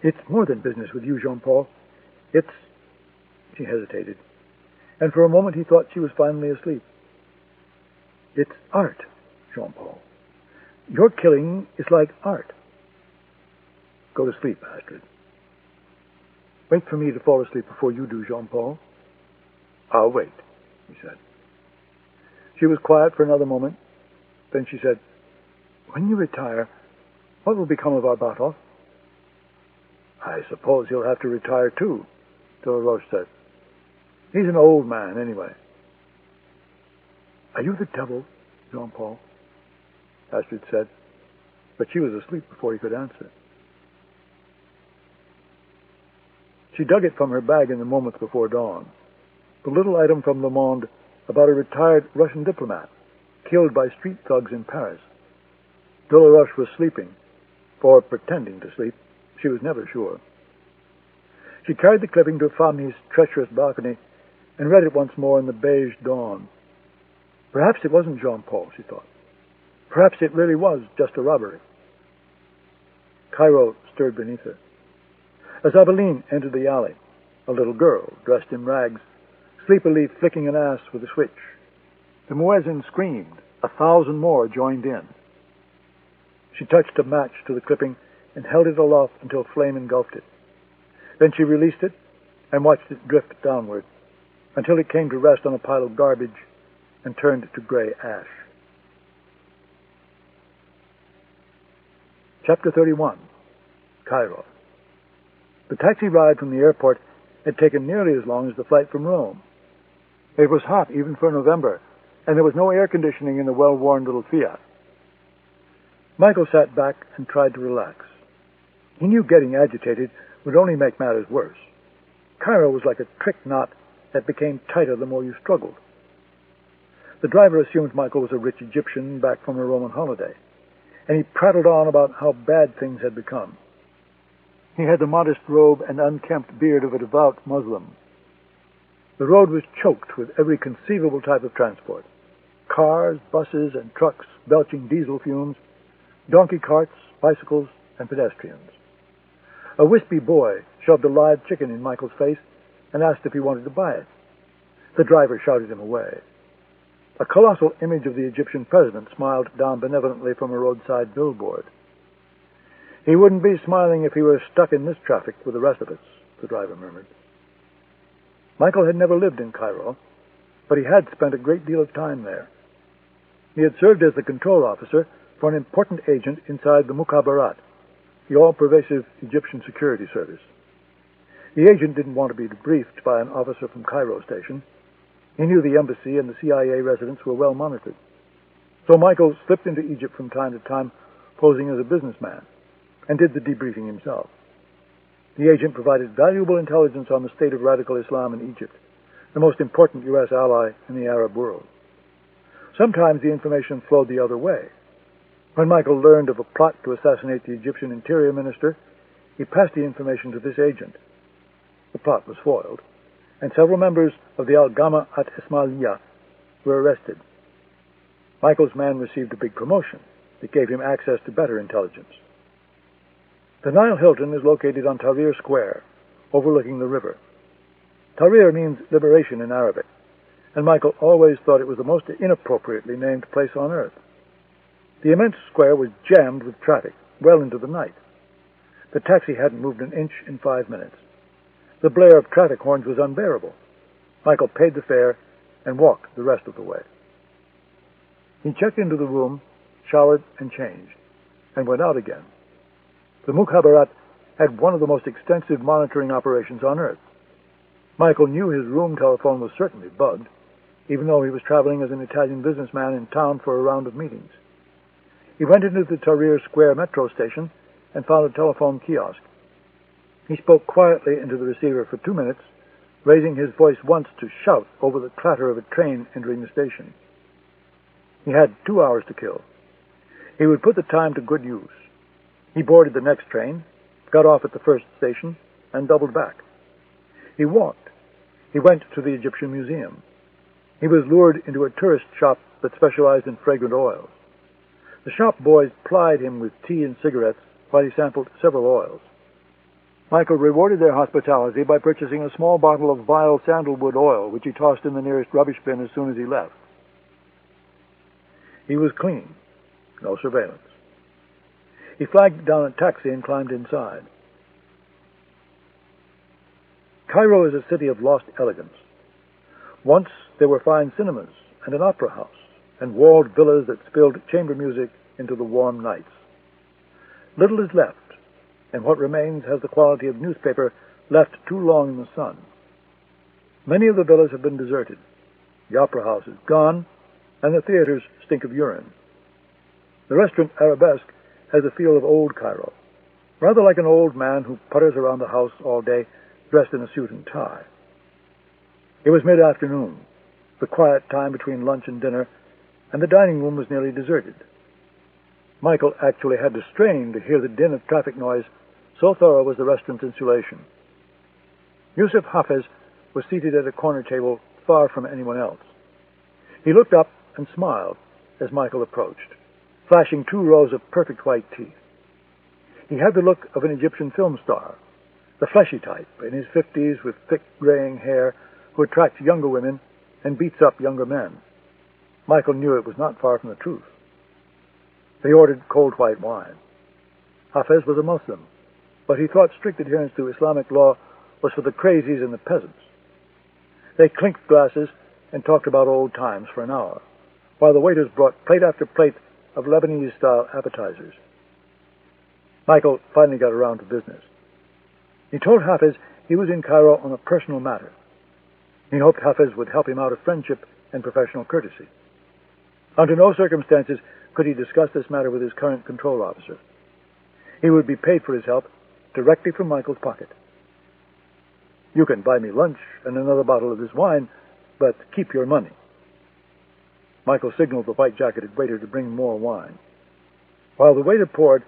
It's more than business with you, Jean-Paul. She hesitated, and for a moment he thought she was finally asleep. It's art, Jean-Paul. Your killing is like art. Go to sleep, Astrid. Wait for me to fall asleep before you do, Jean-Paul. I'll wait, he said. She was quiet for another moment. Then she said, when you retire, what will become of Arbatov? I suppose he'll have to retire too, Delaroche said. He's an old man, anyway. Are you the devil, Jean-Paul? Astrid said, but she was asleep before he could answer. She dug it from her bag in the moments before dawn. The little item from Le Monde about a retired Russian diplomat killed by street thugs in Paris. Delaroche was sleeping, or pretending to sleep. She was never sure. She carried the clipping to Fami's treacherous balcony and read it once more in the beige dawn. Perhaps it wasn't Jean-Paul, she thought. Perhaps it really was just a robbery. Cairo stirred beneath her. As Abeline entered the alley, a little girl, dressed in rags, sleepily flicking an ass with a switch. The muezzin screamed. 1,000 more joined in. She touched a match to the clipping and held it aloft until flame engulfed it. Then she released it and watched it drift downward until it came to rest on a pile of garbage and turned to gray ash. Chapter 31. Cairo. The taxi ride from the airport had taken nearly as long as the flight from Rome. It was hot even for November, and there was no air conditioning in the well-worn little Fiat. Michael sat back and tried to relax. He knew getting agitated would only make matters worse. Cairo was like a trick knot that became tighter the more you struggled. The driver assumed Michael was a rich Egyptian back from a Roman holiday, and he prattled on about how bad things had become. He had the modest robe and unkempt beard of a devout Muslim. The road was choked with every conceivable type of transport. Cars, buses, and trucks belching diesel fumes, donkey carts, bicycles, and pedestrians. A wispy boy shoved a live chicken in Michael's face and asked if he wanted to buy it. The driver shouted him away. A colossal image of the Egyptian president smiled down benevolently from a roadside billboard. He wouldn't be smiling if he were stuck in this traffic with the rest of us, the driver murmured. Michael had never lived in Cairo, but he had spent a great deal of time there. He had served as the control officer for an important agent inside the Mukhabarat, the all-pervasive Egyptian security service. The agent didn't want to be debriefed by an officer from Cairo station. He knew the embassy and the CIA residents were well monitored. So Michael slipped into Egypt from time to time, posing as a businessman, and did the debriefing himself. The agent provided valuable intelligence on the state of radical Islam in Egypt, the most important U.S. ally in the Arab world. Sometimes the information flowed the other way. When Michael learned of a plot to assassinate the Egyptian interior minister, he passed the information to this agent. The plot was foiled, and several members of the Al-Gama at-Ismailiyah were arrested. Michael's man received a big promotion that gave him access to better intelligence. The Nile Hilton is located on Tahrir Square, overlooking the river. Tahrir means liberation in Arabic, and Michael always thought it was the most inappropriately named place on earth. The immense square was jammed with traffic well into the night. The taxi hadn't moved an inch in 5 minutes. The blare of traffic horns was unbearable. Michael paid the fare and walked the rest of the way. He checked into the room, showered and changed, and went out again. The Mukhabarat had one of the most extensive monitoring operations on Earth. Michael knew his room telephone was certainly bugged, even though he was traveling as an Italian businessman in town for a round of meetings. He went into the Tahrir Square metro station and found a telephone kiosk. He spoke quietly into the receiver for 2 minutes, raising his voice once to shout over the clatter of a train entering the station. He had 2 hours to kill. He would put the time to good use. He boarded the next train, got off at the first station, and doubled back. He walked. He went to the Egyptian Museum. He was lured into a tourist shop that specialized in fragrant oils. The shop boys plied him with tea and cigarettes while he sampled several oils. Michael rewarded their hospitality by purchasing a small bottle of vile sandalwood oil, which he tossed in the nearest rubbish bin as soon as he left. He was clean. No surveillance. He flagged down a taxi and climbed inside. Cairo is a city of lost elegance. Once there were fine cinemas and an opera house and walled villas that spilled chamber music into the warm nights. Little is left, and what remains has the quality of newspaper left too long in the sun. Many of the villas have been deserted. The opera house is gone, and the theaters stink of urine. The restaurant Arabesque has a feel of old Cairo, rather like an old man who putters around the house all day dressed in a suit and tie. It was mid-afternoon, the quiet time between lunch and dinner, and the dining room was nearly deserted. Michael actually had to strain to hear the din of traffic noise, so thorough was the restaurant's insulation. Yusuf Hafez was seated at a corner table far from anyone else. He looked up and smiled as Michael approached, flashing 2 rows of perfect white teeth. He had the look of an Egyptian film star, the fleshy type, in his 50s with thick graying hair, who attracts younger women and beats up younger men. Michael knew it was not far from the truth. They ordered cold white wine. Hafez was a Muslim, but he thought strict adherence to Islamic law was for the crazies and the peasants. They clinked glasses and talked about old times for an hour, while the waiters brought plate after plate of Lebanese-style appetizers. Michael finally got around to business. He told Hafez he was in Cairo on a personal matter. He hoped Hafez would help him out of friendship and professional courtesy. Under no circumstances could he discuss this matter with his current control officer. He would be paid for his help directly from Michael's pocket. "You can buy me lunch and another bottle of this wine, but keep your money." Michael signaled the white-jacketed waiter to bring more wine. While the waiter poured,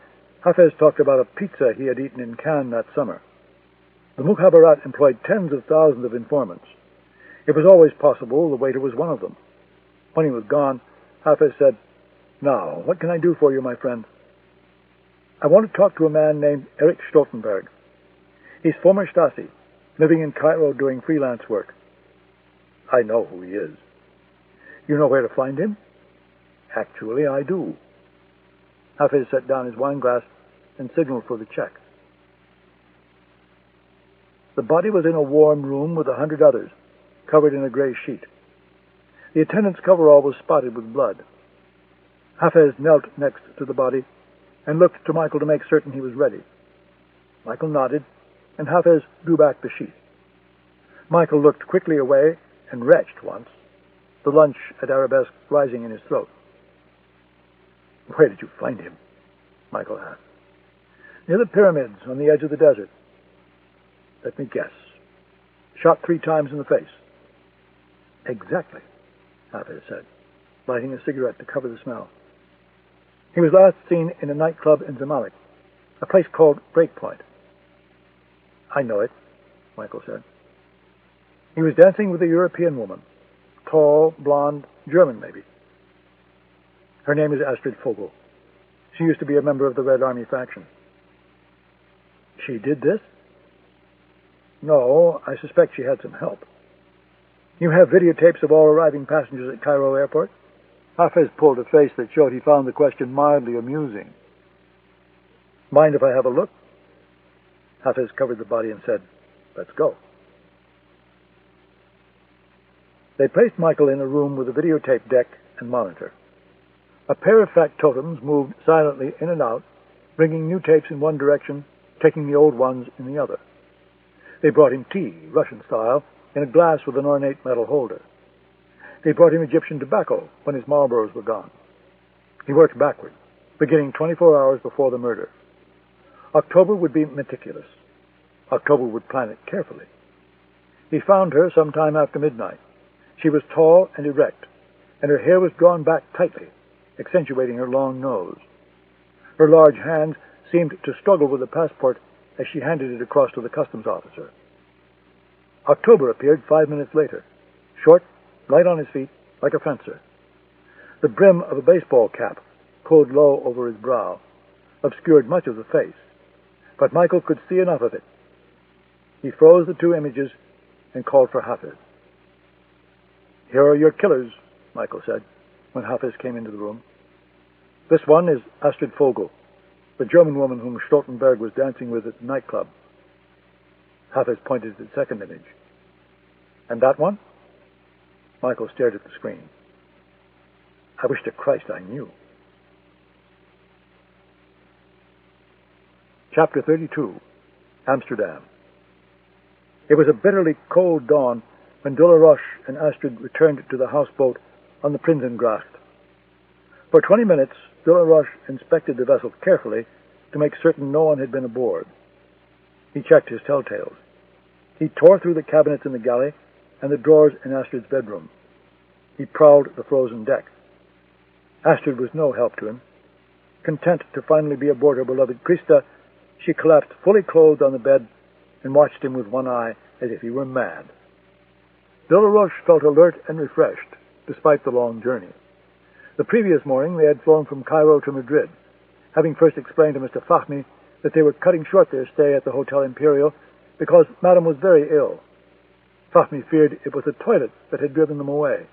Hafez talked about a pizza he had eaten in Cannes that summer. The Mukhabarat employed tens of thousands of informants. It was always possible the waiter was one of them. When he was gone, Hafez said, "Now, what can I do for you, my friend?" "I want to talk to a man named Erich Stoltenberg. He's former Stasi, living in Cairo doing freelance work." "I know who he is." "You know where to find him?" "Actually, I do." Hafez set down his wine glass and signaled for the check. The body was in a warm room with 100 others, covered in a gray sheet. The attendant's coverall was spotted with blood. Hafez knelt next to the body and looked to Michael to make certain he was ready. Michael nodded, and Hafez drew back the sheet. Michael looked quickly away and retched once, the lunch at Arabesque rising in his throat. "Where did you find him?" Michael asked. "Near the pyramids on the edge of the desert." "Let me guess. Shot 3 times in the face." "Exactly," Hafez said, lighting a cigarette to cover the smell. "He was last seen in a nightclub in Zamalek, a place called Breakpoint." "I know it," Michael said. "He was dancing with a European woman, tall, blonde, German maybe. Her name is Astrid Fogel. She used to be a member of the Red Army faction." "She did this?" "No, I suspect she had some help." "You have videotapes of all arriving passengers at Cairo airport?" Hafez pulled a face that showed he found the question mildly amusing. "Mind if I have a look?" Hafez covered the body and said, "Let's go." They placed Michael in a room with a videotape deck and monitor. A pair of factotums moved silently in and out, bringing new tapes in one direction, taking the old ones in the other. They brought him tea, Russian style, in a glass with an ornate metal holder. They brought him Egyptian tobacco when his Marlboros were gone. He worked backward, beginning 24 hours before the murder. October would be meticulous. October would plan it carefully. He found her some time after midnight. She was tall and erect, and her hair was drawn back tightly, accentuating her long nose. Her large hands seemed to struggle with the passport as she handed it across to the customs officer. October appeared 5 minutes later, short, light on his feet, like a fencer. The brim of a baseball cap, pulled low over his brow, obscured much of the face, but Michael could see enough of it. He froze the two images and called for Hafiz. "Here are your killers," Michael said, when Hafiz came into the room. "This one is Astrid Vogel, the German woman whom Stoltenberg was dancing with at the nightclub." Hafiz pointed to the second image. "And that one?" Michael stared at the screen. "I wish to Christ I knew." Chapter 32. Amsterdam. It was a bitterly cold dawn when de la Roche and Astrid returned to the houseboat on the Prinsengracht. For 20 minutes, de la Roche inspected the vessel carefully to make certain no one had been aboard. He checked his telltales. He tore through the cabinets in the galley and the drawers in Astrid's bedroom. He prowled the frozen deck. Astrid was no help to him. Content to finally be aboard her beloved Christa, she collapsed fully clothed on the bed and watched him with one eye as if he were mad. De la Roche felt alert and refreshed, despite the long journey. The previous morning they had flown from Cairo to Madrid, having first explained to Mr. Fahmy that they were cutting short their stay at the Hotel Imperial because Madame was very ill. Fahmy feared it was the toilet that had driven them away.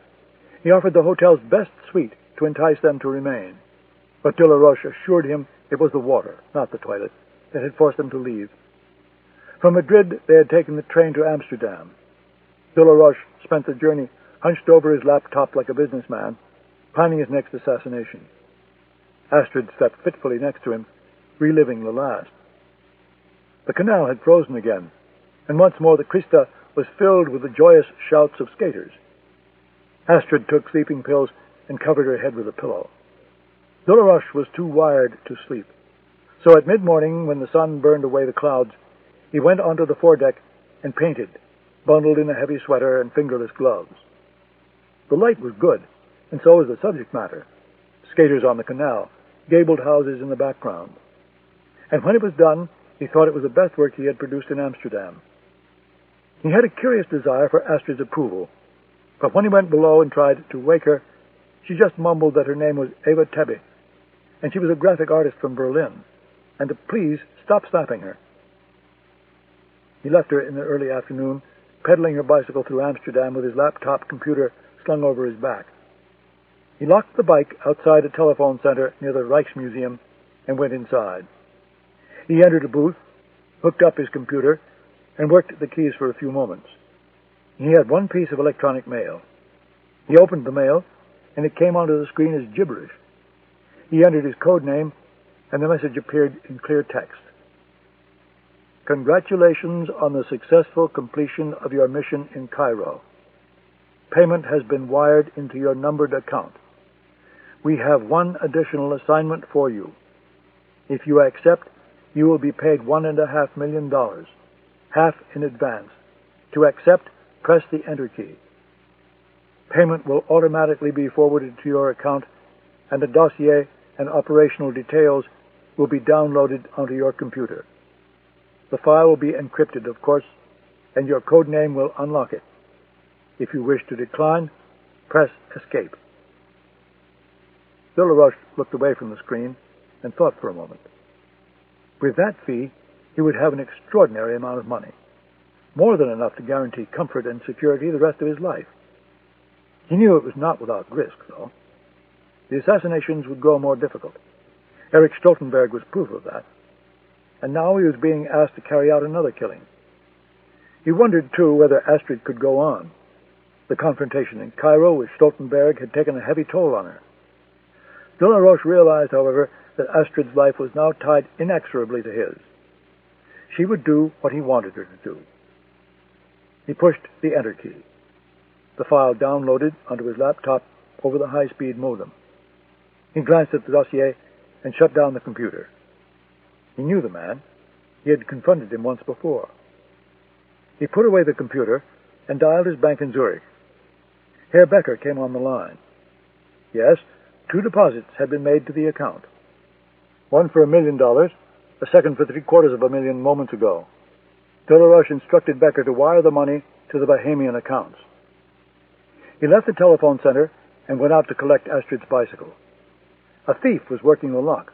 He offered the hotel's best suite to entice them to remain, but de la Roche assured him it was the water, not the toilet, that had forced them to leave. From Madrid they had taken the train to Amsterdam. De la Roche spent the journey hunched over his laptop like a businessman, planning his next assassination. Astrid sat fitfully next to him, reliving the last. The canal had frozen again, and once more the Christa was filled with the joyous shouts of skaters. Astrid took sleeping pills and covered her head with a pillow. De la Roche was too wired to sleep, so at mid-morning, when the sun burned away the clouds, he went onto the foredeck and painted, bundled in a heavy sweater and fingerless gloves. The light was good, and so was the subject matter. Skaters on the canal, gabled houses in the background. And when it was done, he thought it was the best work he had produced in Amsterdam. He had a curious desire for Astrid's approval, but when he went below and tried to wake her, she just mumbled that her name was Eva Tebbe, and she was a graphic artist from Berlin, and to please stop slapping her. He left her in the early afternoon, pedaling her bicycle through Amsterdam with his laptop computer slung over his back. He locked the bike outside a telephone center near the Rijksmuseum and went inside. He entered a booth, hooked up his computer, and worked the keys for a few moments. He had one piece of electronic mail. He opened the mail, and it came onto the screen as gibberish. He entered his code name, and the message appeared in clear text. "Congratulations on the successful completion of your mission in Cairo. Payment has been wired into your numbered account. We have one additional assignment for you. If you accept, you will be paid $1.5 million, half in advance. To accept, press the Enter key. Payment will automatically be forwarded to your account, and a dossier and operational details will be downloaded onto your computer. The file will be encrypted, of course, and your code name will unlock it. If you wish to decline, press Escape." De la Roche looked away from the screen and thought for a moment. With that fee, he would have an extraordinary amount of money, more than enough to guarantee comfort and security the rest of his life. He knew it was not without risk, though. The assassinations would grow more difficult. Erich Stoltenberg was proof of that. And now he was being asked to carry out another killing. He wondered, too, whether Astrid could go on. The confrontation in Cairo with Stoltenberg had taken a heavy toll on her. De la Roche realized, however, that Astrid's life was now tied inexorably to his. She would do what he wanted her to do. He pushed the Enter key. The file downloaded onto his laptop over the high-speed modem. He glanced at the dossier and shut down the computer. He knew the man. He had confronted him once before. He put away the computer and dialed his bank in Zurich. Herr Becker came on the line. Yes, 2 deposits had been made to the account. One for $1 million, a second for $750,000 moments ago. Delaroche instructed Becker to wire the money to the Bahamian accounts. He left the telephone center and went out to collect Astrid's bicycle. A thief was working the lock.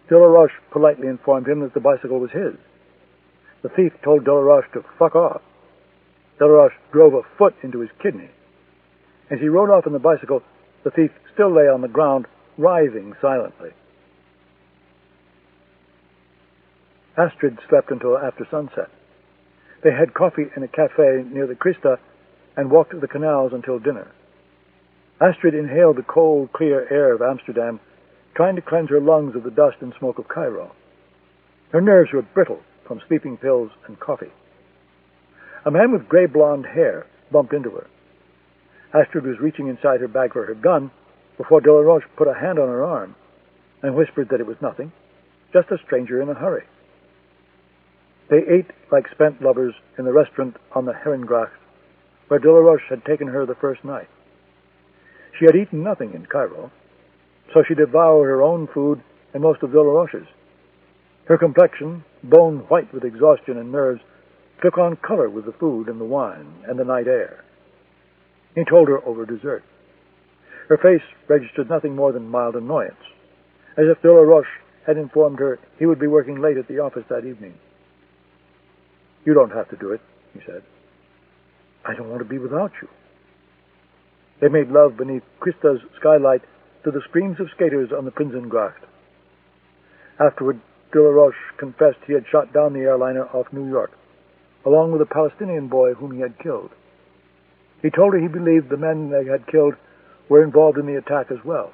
Delaroche politely informed him that the bicycle was his. The thief told Delaroche to fuck off. Delaroche drove a foot into his kidney. As he rode off on the bicycle, the thief still lay on the ground, writhing silently. Astrid slept until after sunset. They had coffee in a cafe near the Christa and walked the canals until dinner. Astrid inhaled the cold, clear air of Amsterdam, trying to cleanse her lungs of the dust and smoke of Cairo. Her nerves were brittle from sleeping pills and coffee. A man with gray-blonde hair bumped into her. Astrid was reaching inside her bag for her gun before Delaroche put a hand on her arm and whispered that it was nothing, just a stranger in a hurry. They ate like spent lovers in the restaurant on the Herrengracht, where Delaroche had taken her the first night. She had eaten nothing in Cairo, so she devoured her own food and most of Delaroche's. Her complexion, bone white with exhaustion and nerves, took on color with the food and the wine and the night air. He told her over dessert. Her face registered nothing more than mild annoyance, as if Delaroche had informed her he would be working late at the office that evening. "You don't have to do it," he said. "I don't want to be without you." They made love beneath Christa's skylight to the screams of skaters on the Prinsengracht. Afterward, Delaroche confessed he had shot down the airliner off New York, along with a Palestinian boy whom he had killed. He told her he believed the men they had killed were involved in the attack as well,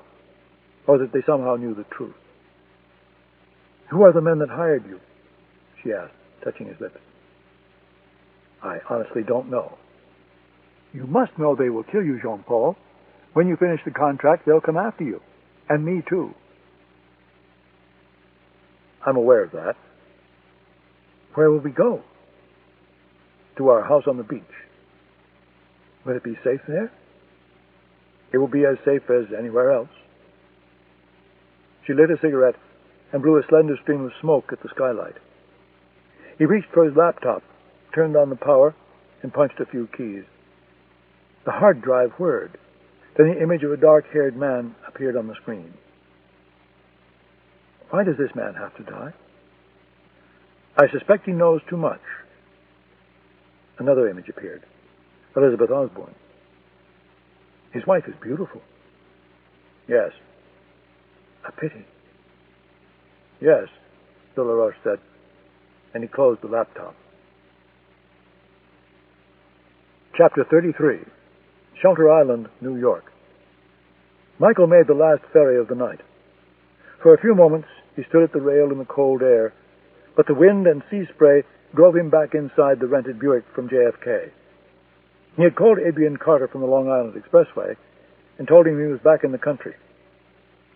or that they somehow knew the truth. "Who are the men that hired you?" she asked, touching his lips. "I honestly don't know." "You must know they will kill you, Jean-Paul. When you finish the contract, they'll come after you. And me, too." "I'm aware of that." "Where will we go?" "To our house on the beach." "Will it be safe there?" "It will be as safe as anywhere else." She lit a cigarette and blew a slender stream of smoke at the skylight. He reached for his laptop, turned on the power, and punched a few keys. The hard drive whirred. Then the image of a dark-haired man appeared on the screen. "Why does this man have to die?" "I suspect he knows too much." Another image appeared. Elizabeth Osbourne. "His wife is beautiful." "Yes." "A pity." "Yes," Delaroche said, and he closed the laptop. Chapter 33. Shelter Island, New York. Michael made the last ferry of the night. For a few moments he stood at the rail in the cold air, but the wind and sea spray drove him back inside the rented Buick from JFK. He had called Adrian Carter from the Long Island Expressway and told him he was back in the country.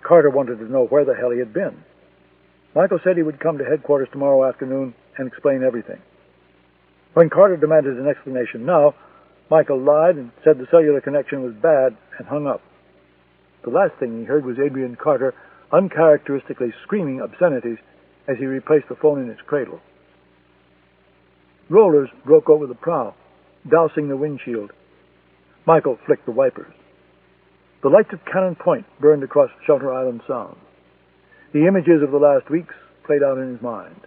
Carter wanted to know where the hell he had been. Michael said he would come to headquarters tomorrow afternoon and explain everything. When Carter demanded an explanation now, Michael lied and said the cellular connection was bad and hung up. The last thing he heard was Adrian Carter uncharacteristically screaming obscenities as he replaced the phone in its cradle. Rollers broke over the prow, dousing the windshield. Michael flicked the wipers. The lights of Cannon Point burned across Shelter Island Sound. The images of the last weeks played out in his mind.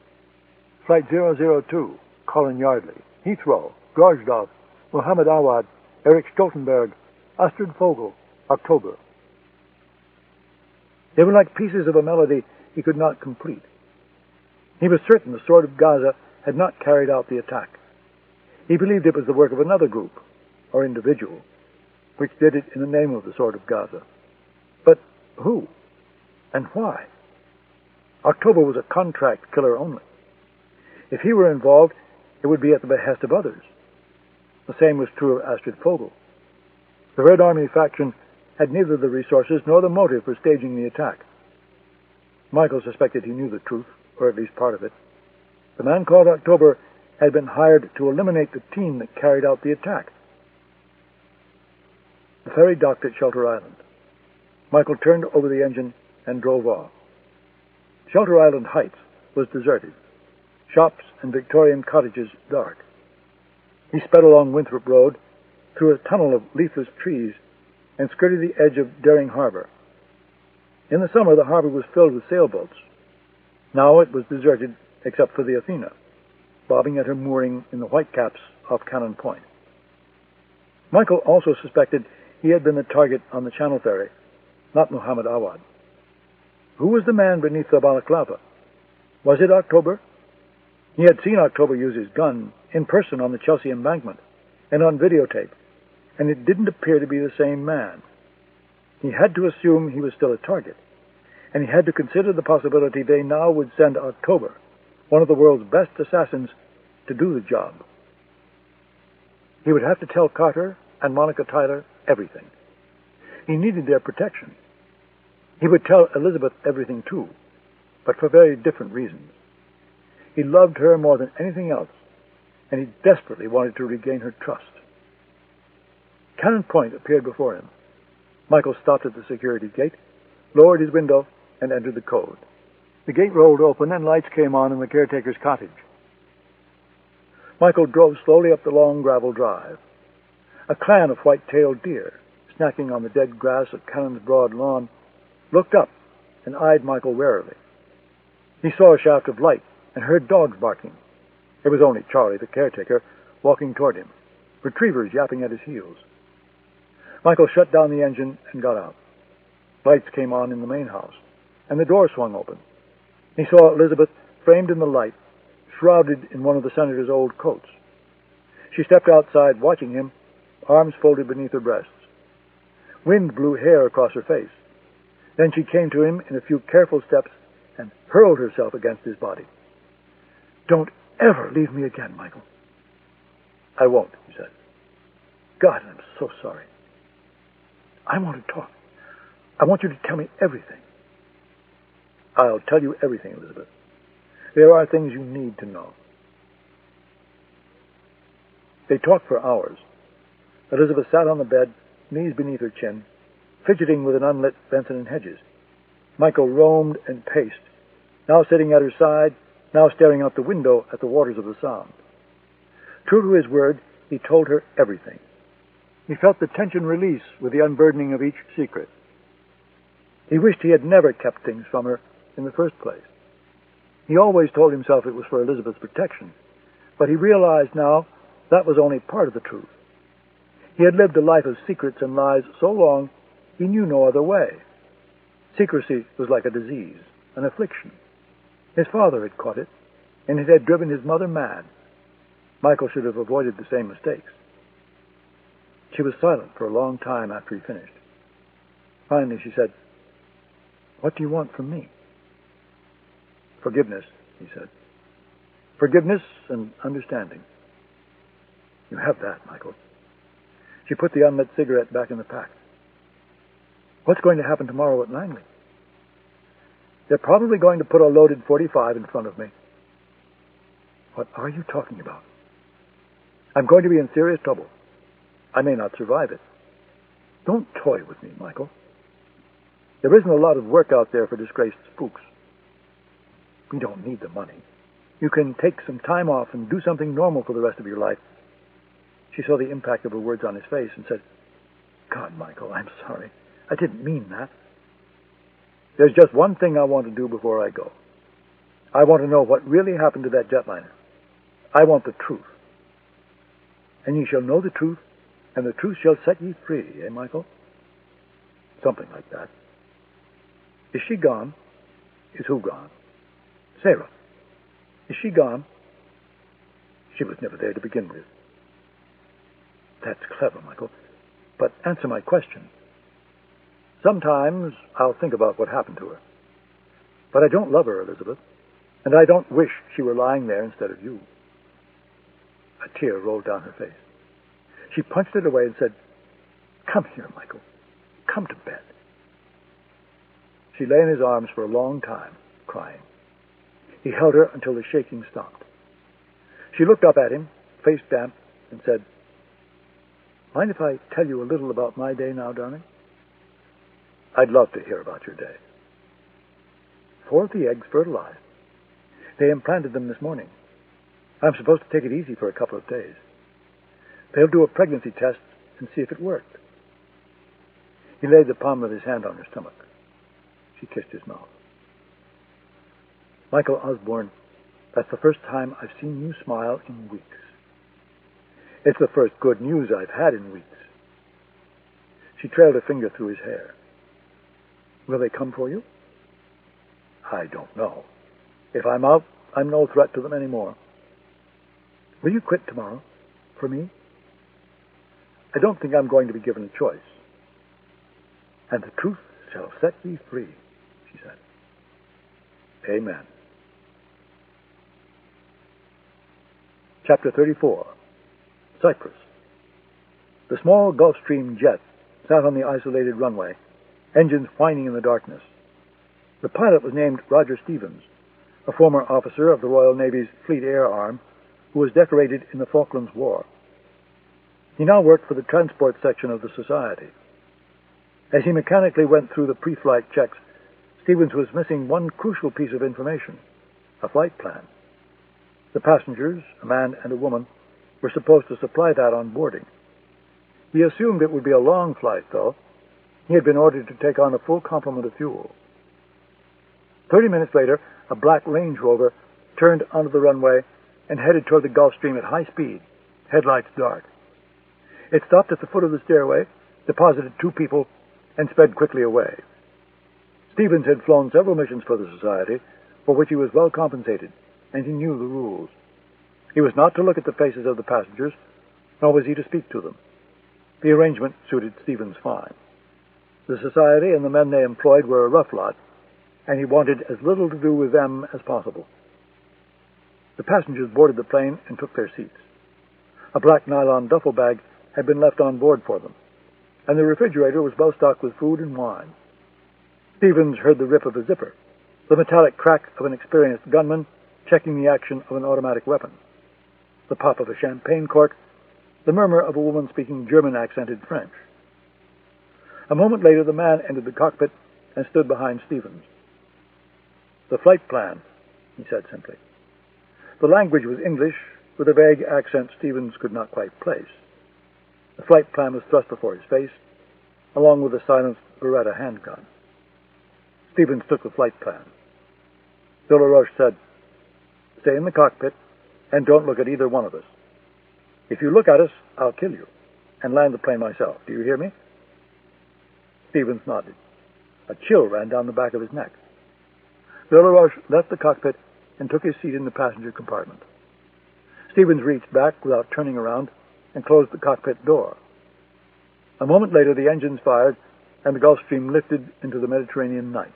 Flight 002, Colin Yardley, Heathrow, Gorgedorf, Mohammed Awad, Erich Stoltenberg, Astrid Vogel, October. They were like pieces of a melody he could not complete. He was certain the Sword of Gaza had not carried out the attack. He believed it was the work of another group, or individual, which did it in the name of the Sword of Gaza. But who? And why? October was a contract killer only. If he were involved, it would be at the behest of others. The same was true of Astrid Vogel. The Red Army faction had neither the resources nor the motive for staging the attack. Michael suspected he knew the truth, or at least part of it. The man called October had been hired to eliminate the team that carried out the attack. The ferry docked at Shelter Island. Michael turned over the engine and drove off. Shelter Island Heights was deserted, shops and Victorian cottages dark. He sped along Winthrop Road, through a tunnel of leafless trees, and skirted the edge of Daring Harbor. In the summer, the harbor was filled with sailboats. Now it was deserted except for the Athena, bobbing at her mooring in the Whitecaps off Cannon Point. Michael also suspected he had been the target on the Channel ferry, not Muhammad Awad. Who was the man beneath the balaclava? Was it October? He had seen October use his gun in person on the Chelsea embankment and on videotape, and it didn't appear to be the same man. He had to assume he was still a target, and he had to consider the possibility they now would send October, one of the world's best assassins, to do the job. He would have to tell Carter and Monica Tyler everything. He needed their protection. He would tell Elizabeth everything too, but for very different reasons. He loved her more than anything else, and he desperately wanted to regain her trust. Cannon Point appeared before him. Michael stopped at the security gate, lowered his window, and entered the code. The gate rolled open, and lights came on in the caretaker's cottage. Michael drove slowly up the long gravel drive. A clan of white-tailed deer, snacking on the dead grass of Cannon's broad lawn, looked up and eyed Michael warily. He saw a shaft of light and heard dogs barking. It was only Charlie, the caretaker, walking toward him, retrievers yapping at his heels. Michael shut down the engine and got out. Lights came on in the main house, and the door swung open. He saw Elizabeth framed in the light, shrouded in one of the senator's old coats. She stepped outside, watching him, arms folded beneath her breasts. Wind blew hair across her face. Then she came to him in a few careful steps and hurled herself against his body. "Don't ever leave me again, Michael." "I won't," he said. "God, I'm so sorry. I want to talk. I want you to tell me everything." "I'll tell you everything, Elizabeth. There are things you need to know." They talked for hours. Elizabeth sat on the bed, knees beneath her chin, fidgeting with an unlit Benson and Hedges. Michael roamed and paced, now sitting at her side, now staring out the window at the waters of the Sound. True to his word, he told her everything. He felt the tension release with the unburdening of each secret. He wished he had never kept things from her in the first place. He always told himself it was for Elizabeth's protection, but he realized now that was only part of the truth. He had lived a life of secrets and lies so long he knew no other way. Secrecy was like a disease, an affliction. His father had caught it, and it had driven his mother mad. Michael should have avoided the same mistakes. She was silent for a long time after he finished. Finally, she said, "What do you want from me?" "Forgiveness," he said. "Forgiveness and understanding." "You have that, Michael." She put the unlit cigarette back in the pack. "What's going to happen tomorrow at Langley?" "They're probably going to put a loaded .45 in front of me." "What are you talking about?" "I'm going to be in serious trouble. I may not survive it." "Don't toy with me, Michael. There isn't a lot of work out there for disgraced spooks." "We don't need the money. You can take some time off and do something normal for the rest of your life." She saw the impact of her words on his face and said, "God, Michael, I'm sorry. I didn't mean that." "There's just one thing I want to do before I go. I want to know what really happened to that jetliner. I want the truth." "And ye shall know the truth, and the truth shall set ye free, eh, Michael?" "Something like that." "Is she gone?" "Is who gone?" "Sarah. Is she gone?" "She was never there to begin with." "That's clever, Michael. But answer my question." "Sometimes I'll think about what happened to her. But I don't love her, Elizabeth, and I don't wish she were lying there instead of you." A tear rolled down her face. She punched it away and said, "Come here, Michael. Come to bed." She lay in his arms for a long time, crying. He held her until the shaking stopped. She looked up at him, face damp, and said, "Mind if I tell you a little about my day now, darling?" "I'd love to hear about your day." 4 of the eggs fertilized. They implanted them this morning. I'm supposed to take it easy for a couple of days. They'll do a pregnancy test and see if it worked. He laid the palm of his hand on her stomach. She kissed his mouth. "Michael Osbourne, that's the first time I've seen you smile in weeks. It's the first good news I've had in weeks." She trailed a finger through his hair. "Will they come for you?" "I don't know. If I'm out, I'm no threat to them anymore." "Will you quit tomorrow? For me?" "I don't think I'm going to be given a choice." "And the truth shall set thee free," she said. Amen. Chapter 34. Cyprus. The small Gulfstream jet sat on the isolated runway, engines whining in the darkness. The pilot was named Roger Stevens, a former officer of the Royal Navy's Fleet Air Arm, who was decorated in the Falklands War. He now worked for the transport section of the Society. As he mechanically went through the pre-flight checks, Stevens was missing one crucial piece of information: a flight plan. The passengers, a man and a woman, were supposed to supply that on boarding. He assumed it would be a long flight, though. He had been ordered to take on a full complement of fuel. 30 minutes later, a black Range Rover turned onto the runway and headed toward the Gulfstream at high speed, headlights dark. It stopped at the foot of the stairway, deposited 2 people, and sped quickly away. Stevens had flown several missions for the Society, for which he was well compensated, and he knew the rules. He was not to look at the faces of the passengers, nor was he to speak to them. The arrangement suited Stevens fine. The Society and the men they employed were a rough lot, and he wanted as little to do with them as possible. The passengers boarded the plane and took their seats. A black nylon duffel bag had been left on board for them, and the refrigerator was well stocked with food and wine. Stevens heard the rip of a zipper, the metallic crack of an experienced gunman checking the action of an automatic weapon, the pop of a champagne cork, the murmur of a woman speaking German-accented French. A moment later, the man entered the cockpit and stood behind Stevens. "The flight plan," he said simply. The language was English, with a vague accent Stevens could not quite place. The flight plan was thrust before his face, along with a silenced Beretta handgun. Stevens took the flight plan. De La Roche said, "Stay in the cockpit and don't look at either one of us. If you look at us, I'll kill you and land the plane myself. Do you hear me?" Stevens nodded. A chill ran down the back of his neck. De La Roche left the cockpit and took his seat in the passenger compartment. Stevens reached back without turning around and closed the cockpit door. A moment later, the engines fired and the Gulfstream lifted into the Mediterranean night.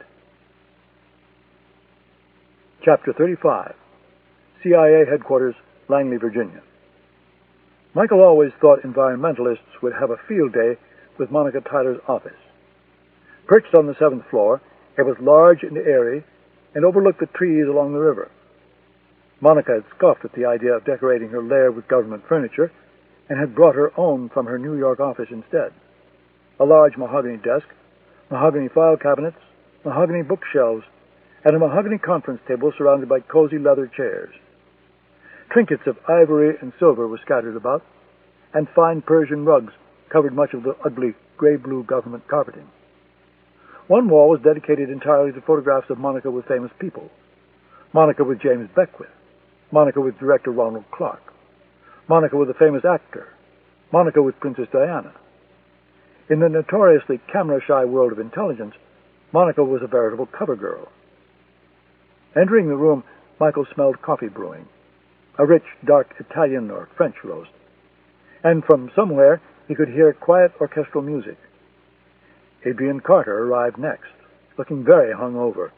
Chapter 35. CIA Headquarters, Langley, Virginia. Michael always thought environmentalists would have a field day with Monica Tyler's office. Perched on the 7th floor, it was large and airy and overlooked the trees along the river. Monica had scoffed at the idea of decorating her lair with government furniture and had brought her own from her New York office instead. A large mahogany desk, mahogany file cabinets, mahogany bookshelves, and a mahogany conference table surrounded by cozy leather chairs. Trinkets of ivory and silver were scattered about, and fine Persian rugs covered much of the ugly gray-blue government carpeting. One wall was dedicated entirely to photographs of Monica with famous people. Monica with James Beckwith, Monica with director Ronald Clark, Monica with a famous actor, Monica with Princess Diana. In the notoriously camera-shy world of intelligence, Monica was a veritable cover girl. Entering the room, Michael smelled coffee brewing, a rich, dark Italian or French roast, and from somewhere he could hear quiet orchestral music. Adrian Carter arrived next, looking very hungover.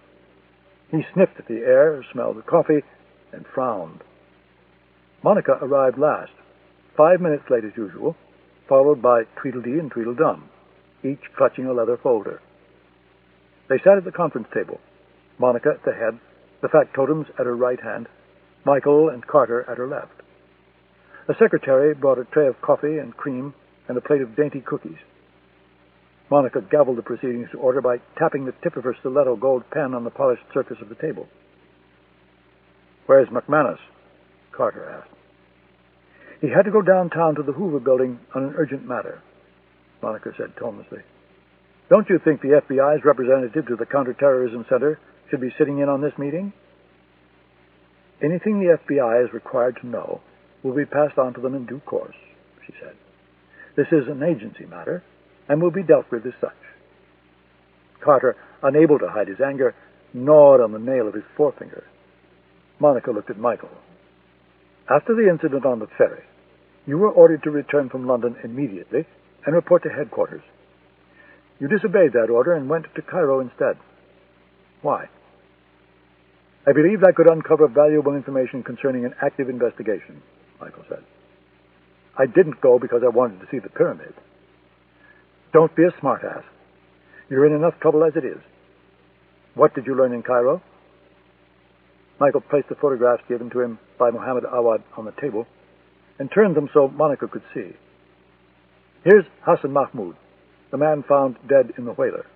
He sniffed at the air, smelled the coffee, and frowned. Monica arrived last, 5 minutes late as usual, followed by Tweedledee and Tweedledum, each clutching a leather folder. They sat at the conference table, Monica at the head, the factotums at her right hand, Michael and Carter at her left. A secretary brought a tray of coffee and cream and a plate of dainty cookies. Monica gavelled the proceedings to order by tapping the tip of her stiletto gold pen on the polished surface of the table. "Where's McManus?" Carter asked. "He had to go downtown to the Hoover building on an urgent matter," Monica said tonelessly. "Don't you think the FBI's representative to the Counterterrorism Center should be sitting in on this meeting?" "Anything the FBI is required to know will be passed on to them in due course," she said. "This is an agency matter, and will be dealt with as such." Carter, unable to hide his anger, gnawed on the nail of his forefinger. Monica looked at Michael. "After the incident on the ferry, you were ordered to return from London immediately and report to headquarters. You disobeyed that order and went to Cairo instead. Why?" "I believed I could uncover valuable information concerning an active investigation," Michael said. "I didn't go because I wanted to see the pyramid." "Don't be a smartass. You're in enough trouble as it is. What did you learn in Cairo?" Michael placed the photographs given to him by Mohammed Awad on the table and turned them so Monica could see. "Here's Hassan Mahmoud, the man found dead in the whaler,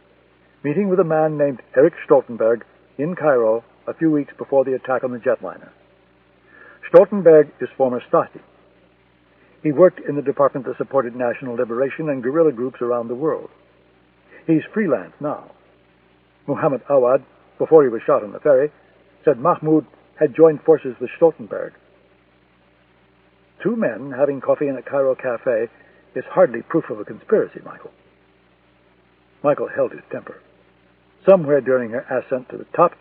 meeting with a man named Erich Stoltenberg in Cairo a few weeks before the attack on the jetliner. Stoltenberg is former Stasi. He worked in the department that supported national liberation and guerrilla groups around the world. He's freelance now. Mohammed Awad, before he was shot on the ferry, said Mahmoud had joined forces with Stoltenberg. Two men having coffee in a Cairo cafe is hardly proof of a conspiracy, Michael." Michael held his temper. Somewhere during her ascent to the top,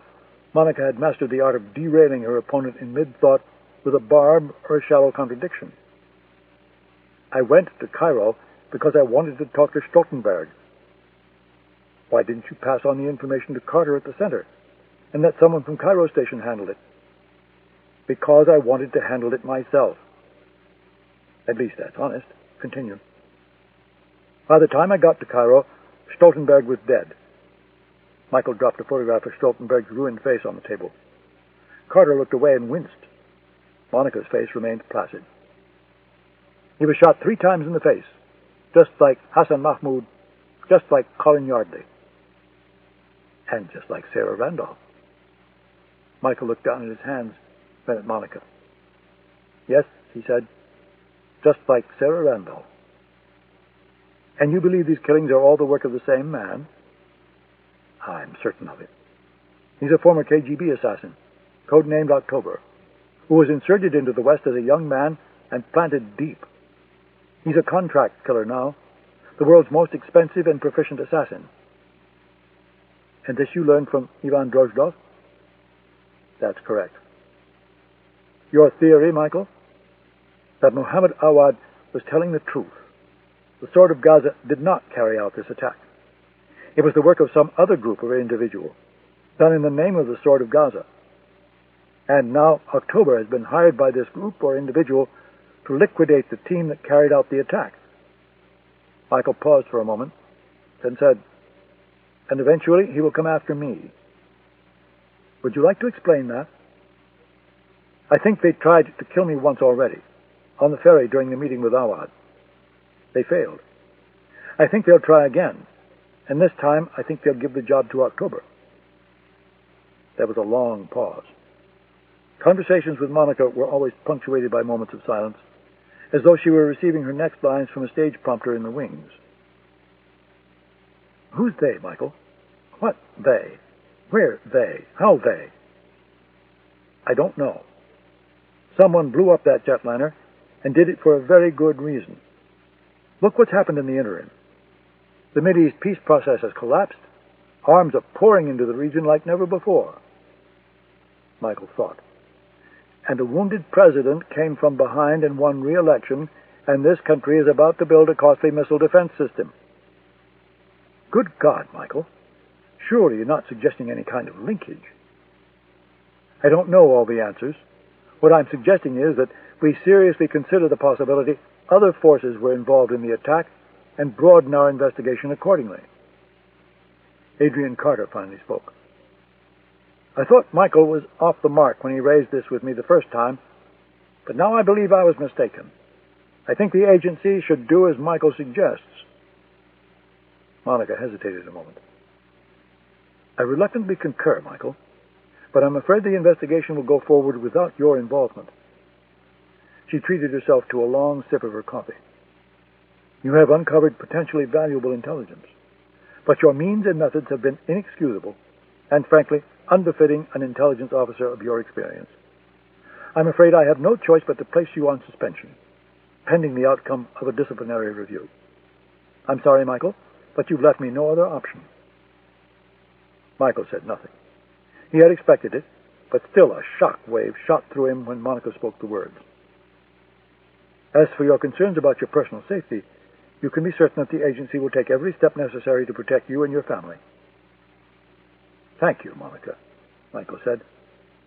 Monica had mastered the art of derailing her opponent in mid-thought with a barb or a shallow contradiction. "I went to Cairo because I wanted to talk to Stoltenberg." "Why didn't you pass on the information to Carter at the center and let someone from Cairo station handle it?" "Because I wanted to handle it myself." "At least that's honest. Continue." "By the time I got to Cairo, Stoltenberg was dead." Michael dropped a photograph of Stoltenberg's ruined face on the table. Carter looked away and winced. Monica's face remained placid. "He was shot 3 times in the face, just like Hassan Mahmoud, just like Colin Yardley." "And just like Sarah Randolph." Michael looked down at his hands, then at Monica. "Yes," he said, "just like Sarah Randolph." "And you believe these killings are all the work of the same man?" "I'm certain of it. He's a former KGB assassin, codenamed October, who was inserted into the West as a young man and planted deep. He's a contract killer now, the world's most expensive and proficient assassin." "And this you learned from Ivan Drozdov?" "That's correct." "Your theory, Michael?" "That Mohammed Awad was telling the truth. The Sword of Gaza did not carry out this attack. It was the work of some other group or individual, done in the name of the Sword of Gaza. And now October has been hired by this group or individual to liquidate the team that carried out the attack." Michael paused for a moment, then said, "And eventually he will come after me. Would you like to explain that?" "I think they tried to kill me once already, on the ferry during the meeting with Awad. They failed. I think they'll try again, and this time I think they'll give the job to October." There was a long pause. Conversations with Monica were always punctuated by moments of silence, as though she were receiving her next lines from a stage prompter in the wings. "Who's they, Michael? What they? Where they? How they?" "I don't know. Someone blew up that jetliner and did it for a very good reason. Look what's happened in the interim. The Mideast peace process has collapsed. Arms are pouring into the region like never before." Michael thought. "And a wounded president came from behind and won re-election, and this country is about to build a costly missile defense system." "Good God, Michael. Surely you're not suggesting any kind of linkage." "I don't know all the answers. What I'm suggesting is that we seriously consider the possibility other forces were involved in the attack and broaden our investigation accordingly." Adrian Carter finally spoke. I thought Michael was off the mark when he raised this with me the first time, but now I believe I was mistaken. I think the agency should do as Michael suggests." Monica hesitated a moment. "I reluctantly concur, Michael, but I'm afraid the investigation will go forward without your involvement." She treated herself to a long sip of her coffee. "You have uncovered potentially valuable intelligence, but your means and methods have been inexcusable and, frankly, unbefitting an intelligence officer of your experience. I'm afraid I have no choice but to place you on suspension, pending the outcome of a disciplinary review. I'm sorry, Michael, but you've left me no other option." Michael said nothing. He had expected it, but still a shock wave shot through him when Monica spoke the words. "As for your concerns about your personal safety, you can be certain that the agency will take every step necessary to protect you and your family." "Thank you, Monica," Michael said,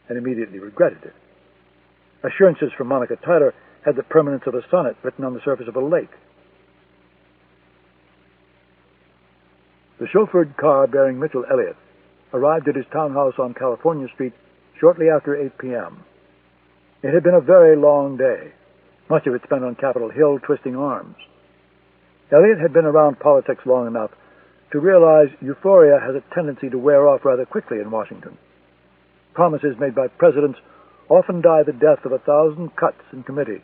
and immediately regretted it. Assurances from Monica Tyler had the permanence of a sonnet written on the surface of a lake. The chauffeured car bearing Mitchell Elliott arrived at his townhouse on California Street shortly after 8 p.m. It had been a very long day, much of it spent on Capitol Hill twisting arms. Elliott had been around politics long enough to realize euphoria has a tendency to wear off rather quickly in Washington. Promises made by presidents often die the death of 1,000 cuts in committee.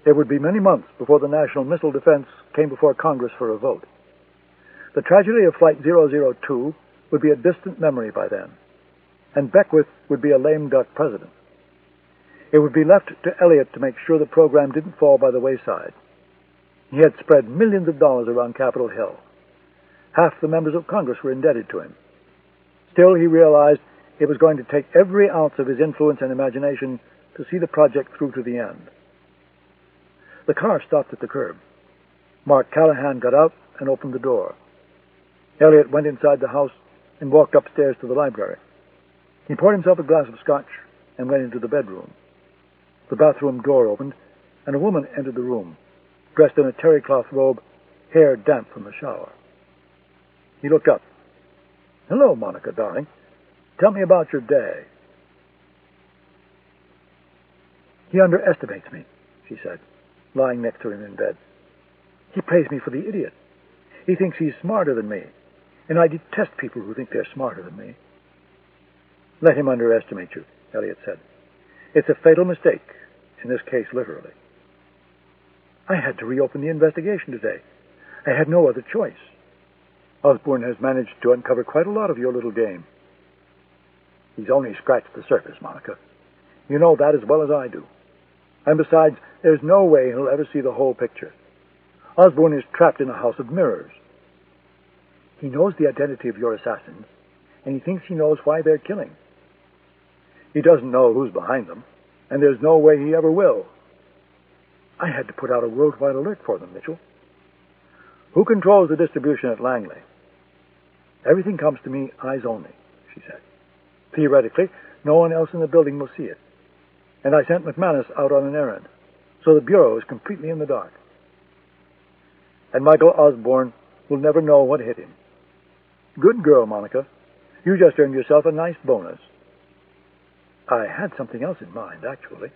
It would be many months before the National Missile Defense came before Congress for a vote. The tragedy of Flight 002 would be a distant memory by then, and Beckwith would be a lame duck president. It would be left to Elliott to make sure the program didn't fall by the wayside. He had spread millions of dollars around Capitol Hill. Half the members of Congress were indebted to him. Still, he realized it was going to take every ounce of his influence and imagination to see the project through to the end. The car stopped at the curb. Mark Callahan got out and opened the door. Elliott went inside the house and walked upstairs to the library. He poured himself a glass of scotch and went into the bedroom. The bathroom door opened, and a woman entered the room, dressed in a terry cloth robe, hair damp from the shower. He looked up. "Hello, Monica, darling. Tell me about your day." "He underestimates me," she said, lying next to him in bed. "He praised me for the idiot. He thinks he's smarter than me, and I detest people who think they're smarter than me." "Let him underestimate you," Elliott said. "It's a fatal mistake, in this case literally." "I had to reopen the investigation today. I had no other choice. Osbourne has managed to uncover quite a lot of your little game." "He's only scratched the surface, Monica. You know that as well as I do. And besides, there's no way he'll ever see the whole picture. Osbourne is trapped in a house of mirrors. He knows the identity of your assassins, and he thinks he knows why they're killing. He doesn't know who's behind them, and there's no way he ever will. I had to put out a worldwide alert for them, Mitchell." "Who controls the distribution at Langley?" "Everything comes to me eyes only," she said. "Theoretically, no one else in the building will see it. And I sent McManus out on an errand, so the Bureau is completely in the dark. And Michael Osbourne will never know what hit him. Good girl, Monica. You just earned yourself a nice bonus." "I had something else in mind, actually."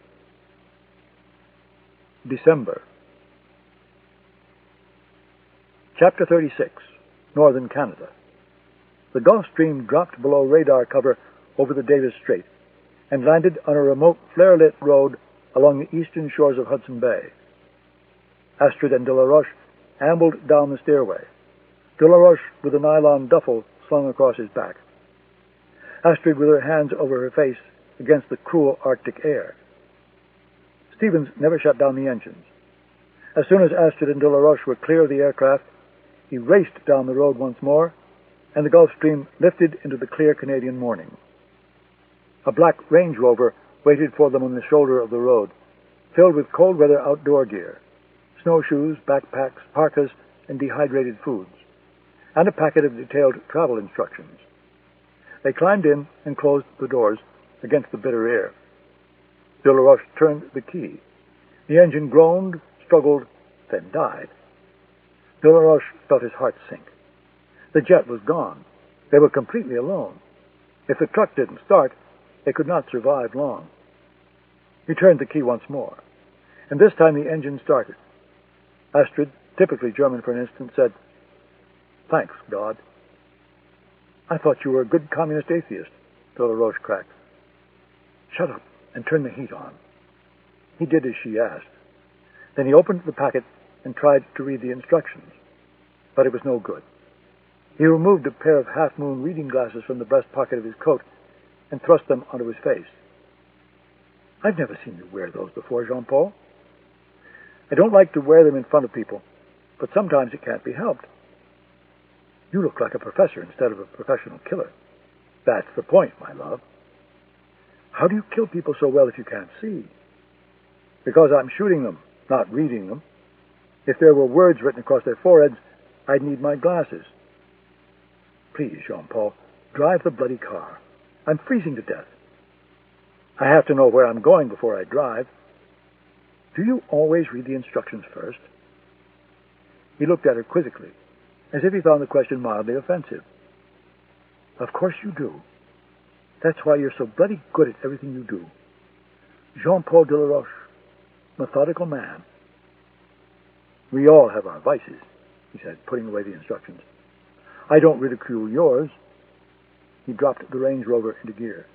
December. Chapter 36, Northern Canada. The Gulf Stream dropped below radar cover over the Davis Strait and landed on a remote flare-lit road along the eastern shores of Hudson Bay. Astrid and De La Roche ambled down the stairway, De La Roche with a nylon duffel slung across his back. Astrid with her hands over her face against the cruel Arctic air. Stevens never shut down the engines. As soon as Astrid and De La Roche were clear of the aircraft, he raced down the road once more, and the Gulf Stream lifted into the clear Canadian morning. A black Range Rover waited for them on the shoulder of the road, filled with cold-weather outdoor gear, snowshoes, backpacks, parkas, and dehydrated foods, and a packet of detailed travel instructions. They climbed in and closed the doors against the bitter air. De La Roche turned the key. The engine groaned, struggled, then died. De La Roche felt his heart sink. The jet was gone. They were completely alone. If the truck didn't start, they could not survive long. He turned the key once more, and this time the engine started. Astrid, typically German for an instant, said, "Thanks, God." "I thought you were a good communist atheist," Delaroche cracked. "Shut up and turn the heat on." He did as she asked. Then he opened the packet and tried to read the instructions, but it was no good. He removed a pair of half-moon reading glasses from the breast pocket of his coat and thrust them onto his face. "I've never seen you wear those before, Jean-Paul." "I don't like to wear them in front of people, but sometimes it can't be helped." "You look like a professor instead of a professional killer." "That's the point, my love." "How do you kill people so well if you can't see?" "Because I'm shooting them, not reading them. If there were words written across their foreheads, I'd need my glasses." "Please, Jean-Paul, drive the bloody car. I'm freezing to death." "I have to know where I'm going before I drive." "Do you always read the instructions first?" He looked at her quizzically, as if he found the question mildly offensive. "Of course you do. That's why you're so bloody good at everything you do. Jean-Paul Delaroche, methodical man." "We all have our vices," he said, putting away the instructions. "I don't ridicule yours." He dropped the Range Rover into gear.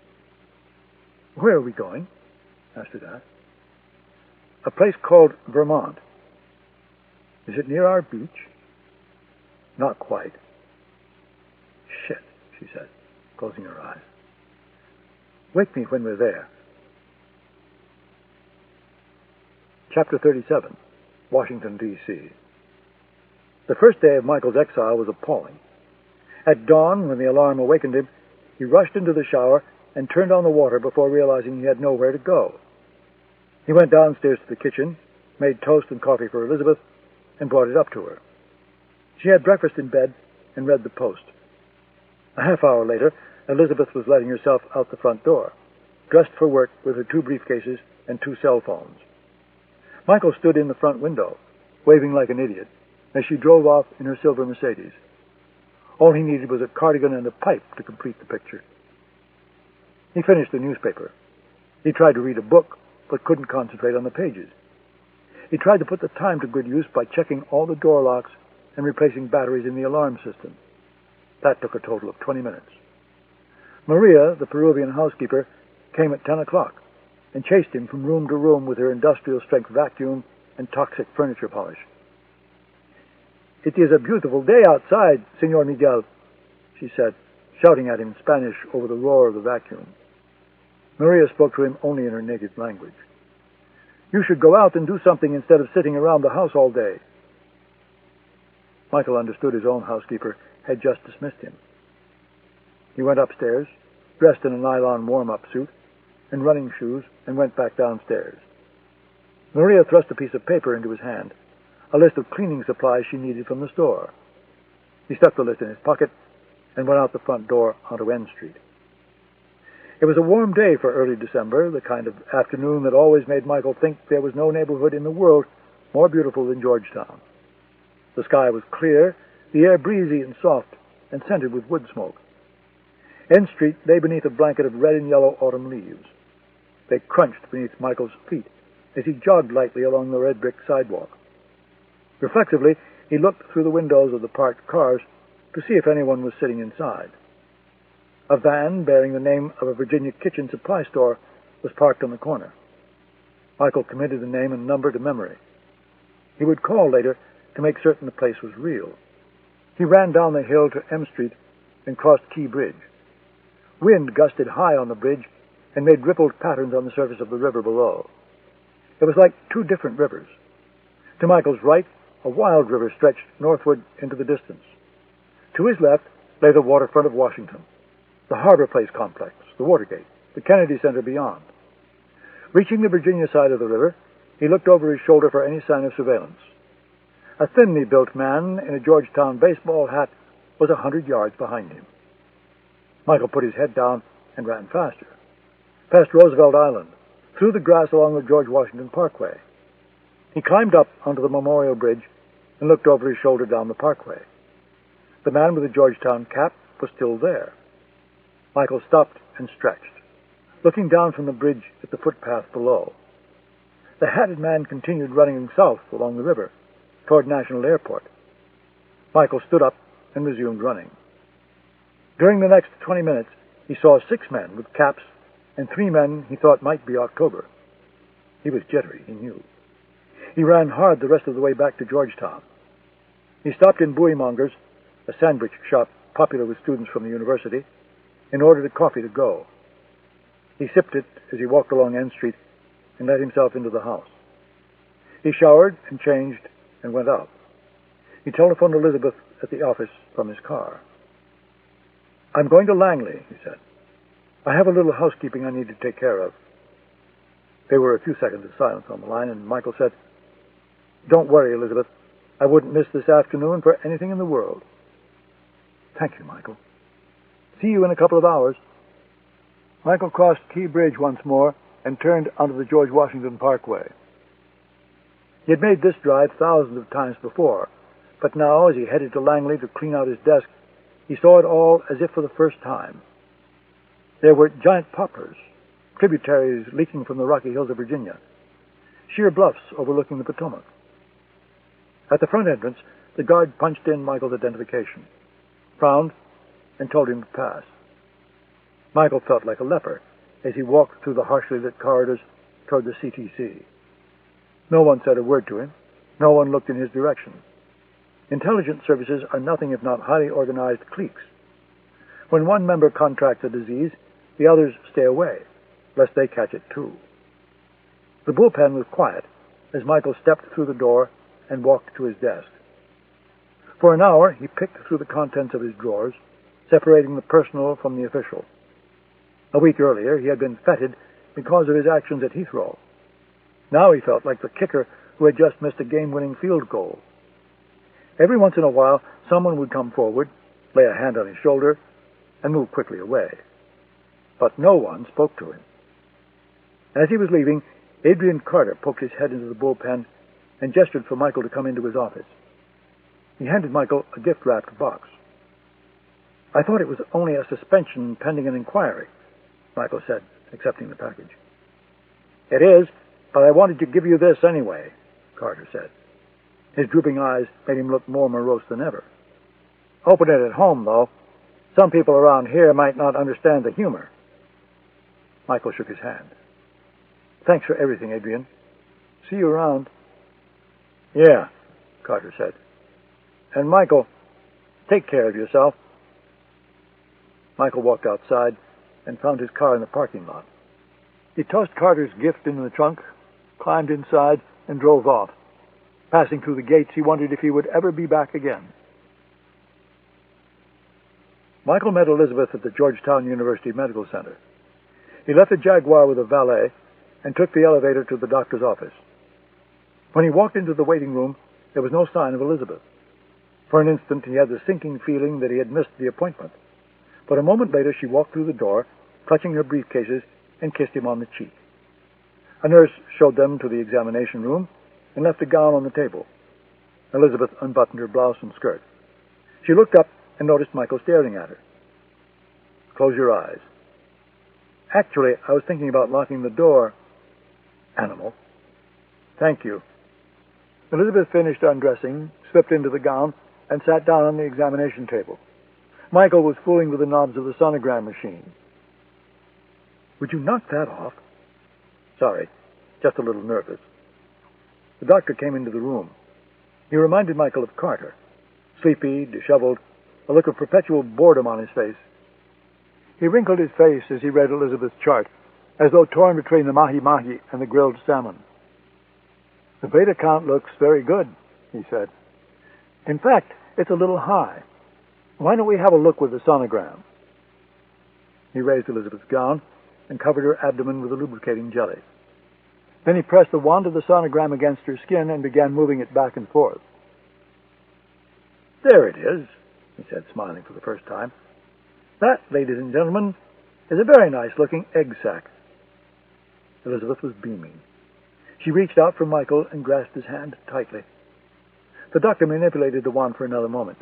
"Where are we going?" Astrid asked. "A place called Vermont." "Is it near our beach?" "Not quite." "Shit," she said, closing her eyes. "Wake me when we're there." Chapter 37, Washington, D.C. The first day of Michael's exile was appalling. At dawn, when the alarm awakened him, he rushed into the shower and turned on the water before realizing he had nowhere to go. He went downstairs to the kitchen, made toast and coffee for Elizabeth, and brought it up to her. She had breakfast in bed and read the Post. A half hour later, Elizabeth was letting herself out the front door, dressed for work with her 2 briefcases and 2 cell phones. Michael stood in the front window, waving like an idiot, as she drove off in her silver Mercedes. All he needed was a cardigan and a pipe to complete the picture. He finished the newspaper. He tried to read a book, but couldn't concentrate on the pages. He tried to put the time to good use by checking all the door locks and replacing batteries in the alarm system. That took a total of 20 minutes. Maria, the Peruvian housekeeper, came at 10 o'clock and chased him from room to room with her industrial-strength vacuum and toxic furniture polish. "It is a beautiful day outside, Senor Miguel," she said, shouting at him in Spanish over the roar of the vacuum. Maria spoke to him only in her native language. "You should go out and do something instead of sitting around the house all day." Michael understood his own housekeeper had just dismissed him. He went upstairs, dressed in a nylon warm-up suit and running shoes, and went back downstairs. Maria thrust a piece of paper into his hand, a list of cleaning supplies she needed from the store. He stuck the list in his pocket and went out the front door onto N Street. It was a warm day for early December, the kind of afternoon that always made Michael think there was no neighborhood in the world more beautiful than Georgetown. The sky was clear, the air breezy and soft, and scented with wood smoke. N Street lay beneath a blanket of red and yellow autumn leaves. They crunched beneath Michael's feet as he jogged lightly along the red brick sidewalk. Reflexively, he looked through the windows of the parked cars to see if anyone was sitting inside. A van bearing the name of a Virginia kitchen supply store was parked on the corner. Michael committed the name and number to memory. He would call later to make certain the place was real. He ran down the hill to M Street and crossed Key Bridge. Wind gusted high on the bridge and made rippled patterns on the surface of the river below. It was like 2 different rivers. To Michael's right, a wild river stretched northward into the distance. To his left lay the waterfront of Washington, the Harbor Place complex, the Watergate, the Kennedy Center beyond. Reaching the Virginia side of the river, he looked over his shoulder for any sign of surveillance. A thinly built man in a Georgetown baseball hat was 100 yards behind him. Michael put his head down and ran faster, past Roosevelt Island, through the grass along the George Washington Parkway. He climbed up onto the Memorial Bridge and looked over his shoulder down the parkway. The man with the Georgetown cap was still there. Michael stopped and stretched, looking down from the bridge at the footpath below. The hatted man continued running south along the river, toward National Airport. Michael stood up and resumed running. During the next 20 minutes, he saw 6 men with caps and 3 men he thought might be October. He was jittery, he knew. He ran hard the rest of the way back to Georgetown. He stopped in Buoymonger's, a sandwich shop popular with students from the university, and ordered a coffee to go. He sipped it as he walked along N Street and let himself into the house. He showered and changed and went out. He telephoned Elizabeth at the office from his car. "I'm going to Langley," he said. "I have a little housekeeping I need to take care of." There were a few seconds of silence on the line, and Michael said, "Don't worry, Elizabeth. I wouldn't miss this afternoon for anything in the world." "Thank you, Michael. See you in a couple of hours." Michael crossed Key Bridge once more and turned onto the George Washington Parkway. He had made this drive thousands of times before, but now, as he headed to Langley to clean out his desk, he saw it all as if for the first time. There were giant poplars, tributaries leaking from the rocky hills of Virginia, sheer bluffs overlooking the Potomac. At the front entrance, the guard punched in Michael's identification, frowned, and told him to pass. Michael felt like a leper as he walked through the harshly lit corridors toward the CTC. No one said a word to him. No one looked in his direction. Intelligence services are nothing if not highly organized cliques. When one member contracts a disease, the others stay away, lest they catch it too. The bullpen was quiet as Michael stepped through the door and walked to his desk. For an hour, he picked through the contents of his drawers, separating the personal from the official. A week earlier, he had been feted because of his actions at Heathrow. Now he felt like the kicker who had just missed a game-winning field goal. Every once in a while, someone would come forward, lay a hand on his shoulder, and move quickly away. But no one spoke to him. As he was leaving, Adrian Carter poked his head into the bullpen and gestured for Michael to come into his office. He handed Michael a gift-wrapped box. "I thought it was only a suspension pending an inquiry," Michael said, accepting the package. "It is, but I wanted to give you this anyway," Carter said. His drooping eyes made him look more morose than ever. "Open it at home, though. Some people around here might not understand the humor." Michael shook his hand. "Thanks for everything, Adrian. See you around." "Yeah," Carter said. "And Michael, take care of yourself." Michael walked outside and found his car in the parking lot. He tossed Carter's gift into the trunk, climbed inside, and drove off. Passing through the gates, he wondered if he would ever be back again. Michael met Elizabeth at the Georgetown University Medical Center. He left the Jaguar with a valet and took the elevator to the doctor's office. When he walked into the waiting room, there was no sign of Elizabeth. For an instant, he had the sinking feeling that he had missed the appointment. But a moment later, she walked through the door, clutching her briefcases, and kissed him on the cheek. A nurse showed them to the examination room and left a gown on the table. Elizabeth unbuttoned her blouse and skirt. She looked up and noticed Michael staring at her. "Close your eyes." "Actually, I was thinking about locking the door." "Animal." "Thank you." Elizabeth finished undressing, slipped into the gown, and sat down on the examination table. Michael was fooling with the knobs of the sonogram machine. "Would you knock that off?" "Sorry, just a little nervous." The doctor came into the room. He reminded Michael of Carter. Sleepy, disheveled, a look of perpetual boredom on his face. He wrinkled his face as he read Elizabeth's chart, as though torn between the mahi-mahi and the grilled salmon. "The beta count looks very good," he said. "In fact, it's a little high. Why don't we have a look with the sonogram?" He raised Elizabeth's gown and covered her abdomen with a lubricating jelly. Then he pressed the wand of the sonogram against her skin and began moving it back and forth. "There it is," he said, smiling for the first time. "That, ladies and gentlemen, is a very nice-looking egg sac." Elizabeth was beaming. She reached out for Michael and grasped his hand tightly. The doctor manipulated the wand for another moment.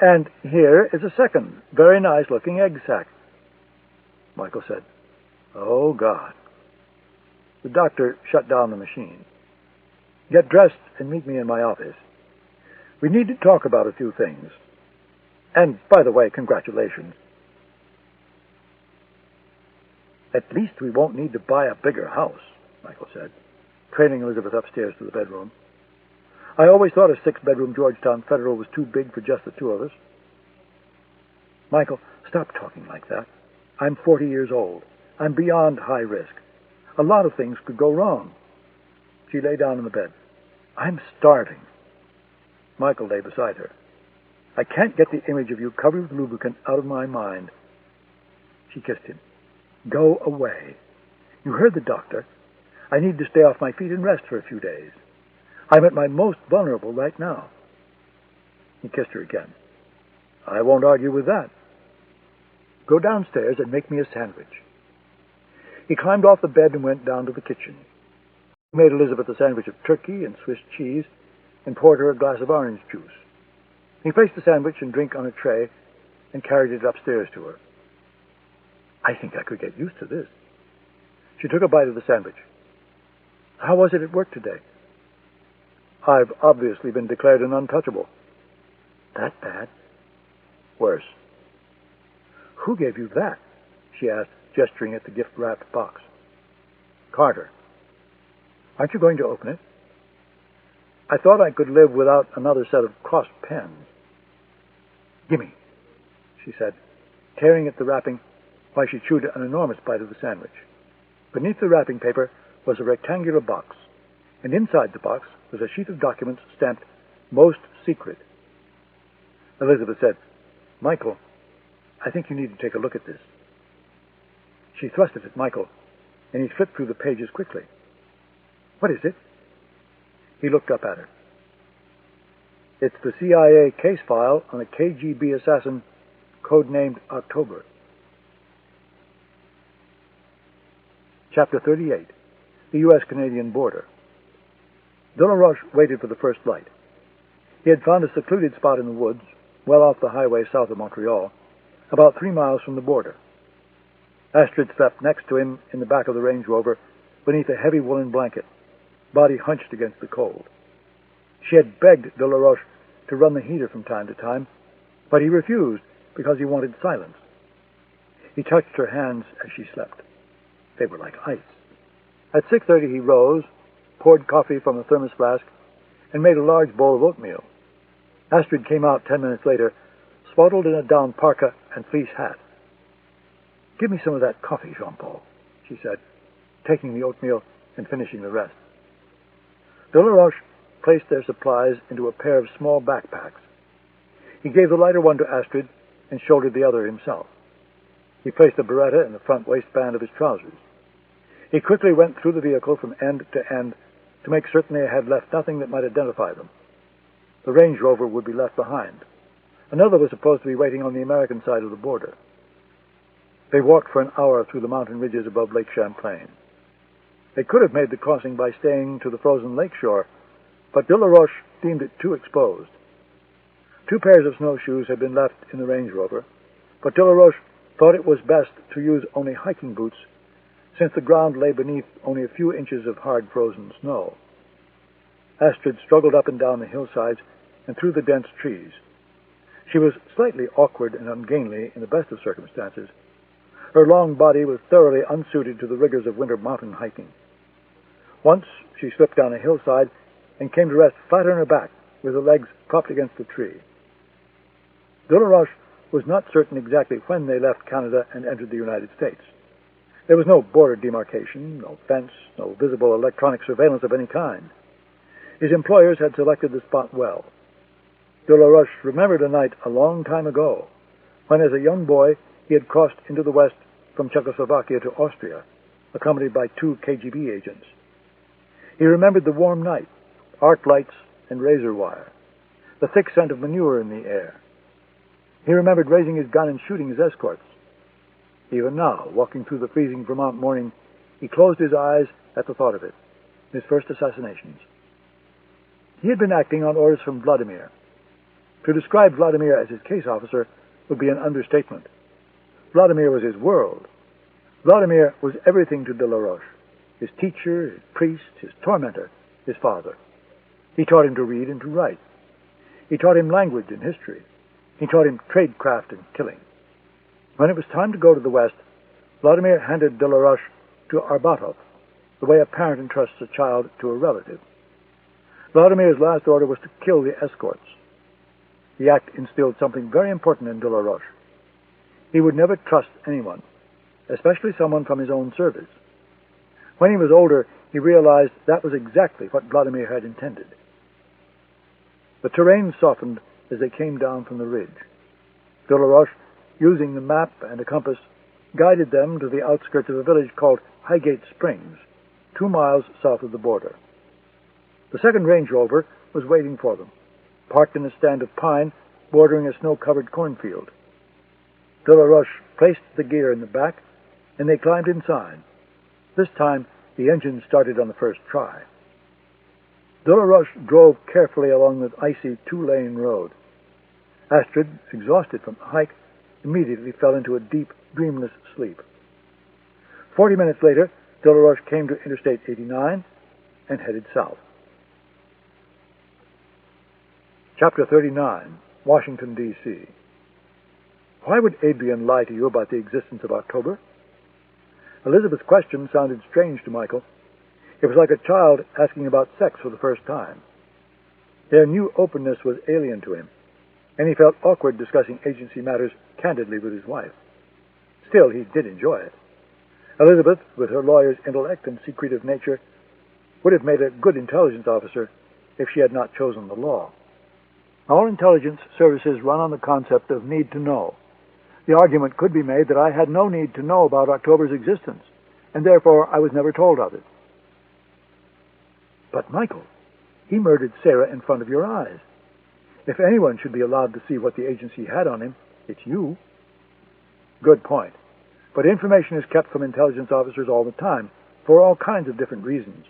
"And here is a second very nice-looking egg sac," Michael said. Oh, God. The doctor shut down the machine. Get dressed and meet me in my office. We need to talk about a few things. And, by the way, congratulations. At least we won't need to buy a bigger house, Michael said, trailing Elizabeth upstairs to the bedroom. I always thought a 6-bedroom Georgetown Federal was too big for just the two of us. Michael, stop talking like that. I'm 40 years old. I'm beyond high risk. A lot of things could go wrong. She lay down in the bed. I'm starving. Michael lay beside her. I can't get the image of you covered with lubricant out of my mind. She kissed him. Go away. You heard the doctor. I need to stay off my feet and rest for a few days. I'm at my most vulnerable right now. He kissed her again. I won't argue with that. Go downstairs and make me a sandwich. He climbed off the bed and went down to the kitchen. He made Elizabeth a sandwich of turkey and Swiss cheese and poured her a glass of orange juice. He placed the sandwich and drink on a tray and carried it upstairs to her. I think I could get used to this. She took a bite of the sandwich. How was it at work today? I've obviously been declared an untouchable. That bad? Worse. Who gave you that? She asked, gesturing at the gift-wrapped box. Carter. Aren't you going to open it? I thought I could live without another set of crossed pens. Gimme, she said, tearing at the wrapping while she chewed an enormous bite of the sandwich. Beneath the wrapping paper was a rectangular box, and inside the box was a sheet of documents stamped Most Secret. Elizabeth said, Michael, I think you need to take a look at this. She thrust it at Michael, and he flipped through the pages quickly. What is it? He looked up at her. It's the CIA case file on a KGB assassin codenamed October. Chapter 38. The U.S.-Canadian Border. De La Roche waited for the first light. He had found a secluded spot in the woods, well off the highway south of Montreal, about 3 miles from the border. Astrid slept next to him in the back of the Range Rover beneath a heavy woolen blanket, body hunched against the cold. She had begged De La Roche to run the heater from time to time, but he refused because he wanted silence. He touched her hands as she slept. They were like ice. At 6:30 he rose, poured coffee from a thermos flask, and made a large bowl of oatmeal. Astrid came out 10 minutes later, swaddled in a down parka and fleece hat. Give me some of that coffee, Jean-Paul, she said, taking the oatmeal and finishing the rest. De La Roche placed their supplies into a pair of small backpacks. He gave the lighter one to Astrid and shouldered the other himself. He placed a Beretta in the front waistband of his trousers. He quickly went through the vehicle from end to end to make certain they had left nothing that might identify them. The Range Rover would be left behind. Another was supposed to be waiting on the American side of the border. They walked for an hour through the mountain ridges above Lake Champlain. They could have made the crossing by staying to the frozen lake shore, but De La Roche deemed it too exposed. 2 pairs of snowshoes had been left in the Range Rover, but De La Roche thought it was best to use only hiking boots, since the ground lay beneath only a few inches of hard frozen snow. Astrid struggled up and down the hillsides and through the dense trees. She was slightly awkward and ungainly in the best of circumstances. Her long body was thoroughly unsuited to the rigors of winter mountain hiking. Once she slipped down a hillside and came to rest flat on her back with her legs propped against a tree. De La Roche was not certain exactly when they left Canada and entered the United States. There was no border demarcation, no fence, no visible electronic surveillance of any kind. His employers had selected the spot well. De La Roche remembered a night a long time ago, when as a young boy he had crossed into the West from Czechoslovakia to Austria, accompanied by 2 KGB agents. He remembered the warm night, arc lights and razor wire, the thick scent of manure in the air. He remembered raising his gun and shooting his escorts. Even now, walking through the freezing Vermont morning, he closed his eyes at the thought of it, his first assassinations. He had been acting on orders from Vladimir. To describe Vladimir as his case officer would be an understatement. Vladimir was his world. Vladimir was everything to de la Roche: his teacher, his priest, his tormentor, his father. He taught him to read and to write. He taught him language and history. He taught him tradecraft and killing. When it was time to go to the West, Vladimir handed de la Roche to Arbatov, the way a parent entrusts a child to a relative. Vladimir's last order was to kill the escorts. The act instilled something very important in de la Roche. He would never trust anyone, especially someone from his own service. When he was older, he realized that was exactly what Vladimir had intended. The terrain softened as they came down from the ridge. De la Roche, using the map and a compass, guided them to the outskirts of a village called Highgate Springs, 2 miles south of the border. The second Range Rover was waiting for them, parked in a stand of pine bordering a snow-covered cornfield. De la Roche placed the gear in the back, and they climbed inside. This time, the engine started on the first try. De la Roche drove carefully along the icy 2-lane road. Astrid, exhausted from the hike, immediately fell into a deep, dreamless sleep. 40 minutes later, de la Roche came to Interstate 89 and headed south. Chapter 39, Washington, D.C. Why would Adrian lie to you about the existence of October? Elizabeth's question sounded strange to Michael. It was like a child asking about sex for the first time. Their new openness was alien to him, and he felt awkward discussing agency matters candidly with his wife. Still, he did enjoy it. Elizabeth, with her lawyer's intellect and secretive nature, would have made a good intelligence officer if she had not chosen the law. All intelligence services run on the concept of need to know. The argument could be made that I had no need to know about October's existence, and therefore I was never told of it. But, Michael, he murdered Sarah in front of your eyes. If anyone should be allowed to see what the agency had on him, it's you. Good point. But information is kept from intelligence officers all the time, for all kinds of different reasons.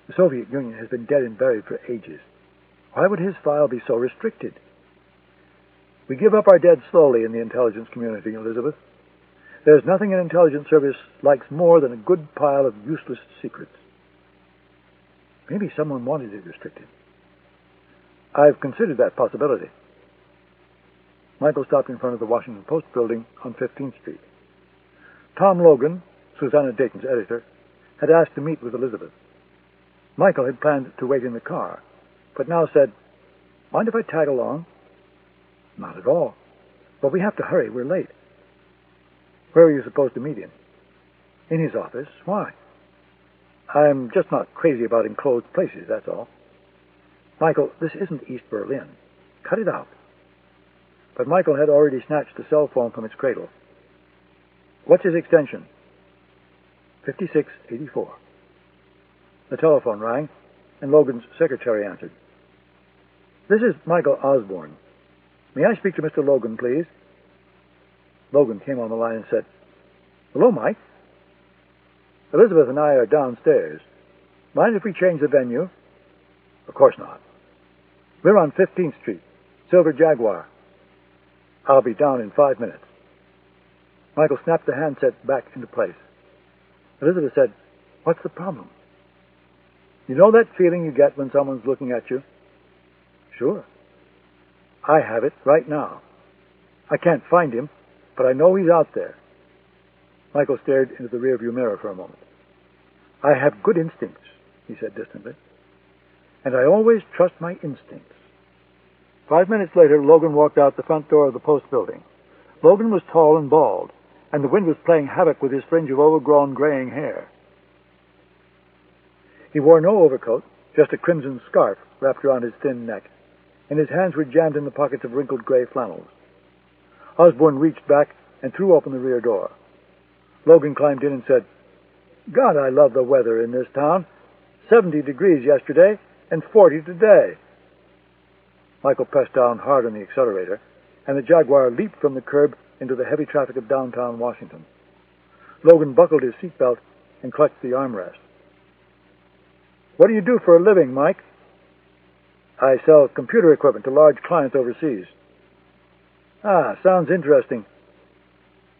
The Soviet Union has been dead and buried for ages. Why would his file be so restricted? We give up our dead slowly in the intelligence community, Elizabeth. There's nothing an intelligence service likes more than a good pile of useless secrets. Maybe someone wanted it restricted. I've considered that possibility. Michael stopped in front of the Washington Post building on 15th Street. Tom Logan, Susanna Dayton's editor, had asked to meet with Elizabeth. Michael had planned to wait in the car, but now said, "Mind if I tag along?" "Not at all. But we have to hurry. We're late." "Where are you supposed to meet him?" "In his office. Why?" "I'm just not crazy about enclosed places, that's all." "Michael, this isn't East Berlin. Cut it out." But Michael had already snatched the cell phone from its cradle. "What's his extension?" 5684. The telephone rang, and Logan's secretary answered. "This is Michael Osbourne. May I speak to Mr. Logan, please?" Logan came on the line and said, "Hello, Mike. Elizabeth and I are downstairs. Mind if we change the venue?" "Of course not." "We're on 15th Street, Silver Jaguar." "I'll be down in 5 minutes." Michael snapped the handset back into place. Elizabeth said, "What's the problem?" "You know that feeling you get when someone's looking at you?" "Sure." "I have it right now. I can't find him, but I know he's out there." Michael stared into the rearview mirror for a moment. "I have good instincts," he said distantly. "And I always trust my instincts." 5 minutes later, Logan walked out the front door of the Post building. Logan was tall and bald, and the wind was playing havoc with his fringe of overgrown graying hair. He wore no overcoat, just a crimson scarf wrapped around his thin neck, and his hands were jammed in the pockets of wrinkled gray flannels. Osborne reached back and threw open the rear door. Logan climbed in and said, "God, I love the weather in this town. 70 degrees yesterday and 40 today." Michael pressed down hard on the accelerator, and the Jaguar leaped from the curb into the heavy traffic of downtown Washington. Logan buckled his seatbelt and clutched the armrest. "What do you do for a living, Mike?" "I sell computer equipment to large clients overseas." "Ah, sounds interesting.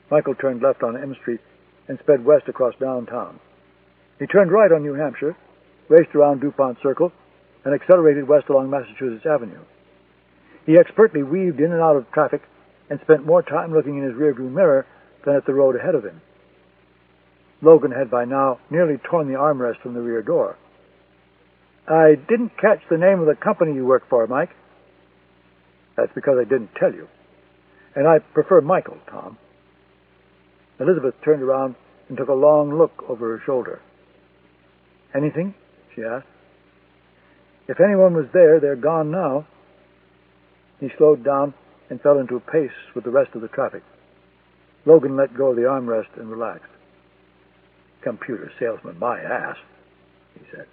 Michael turned left on M Street and sped west across downtown. He turned right on New Hampshire, raced around DuPont Circle, and accelerated west along Massachusetts Avenue. He expertly weaved in and out of traffic and spent more time looking in his rearview mirror than at the road ahead of him. Logan had by now nearly torn the armrest from the rear door. "I didn't catch the name of the company you work for, Mike." "That's because I didn't tell you. And I prefer Michael, Tom." Elizabeth turned around and took a long look over her shoulder. "Anything?" she asked. "If anyone was there, they're gone now." He slowed down and fell into a pace with the rest of the traffic. Logan let go of the armrest and relaxed. "Computer salesman, my ass," he said.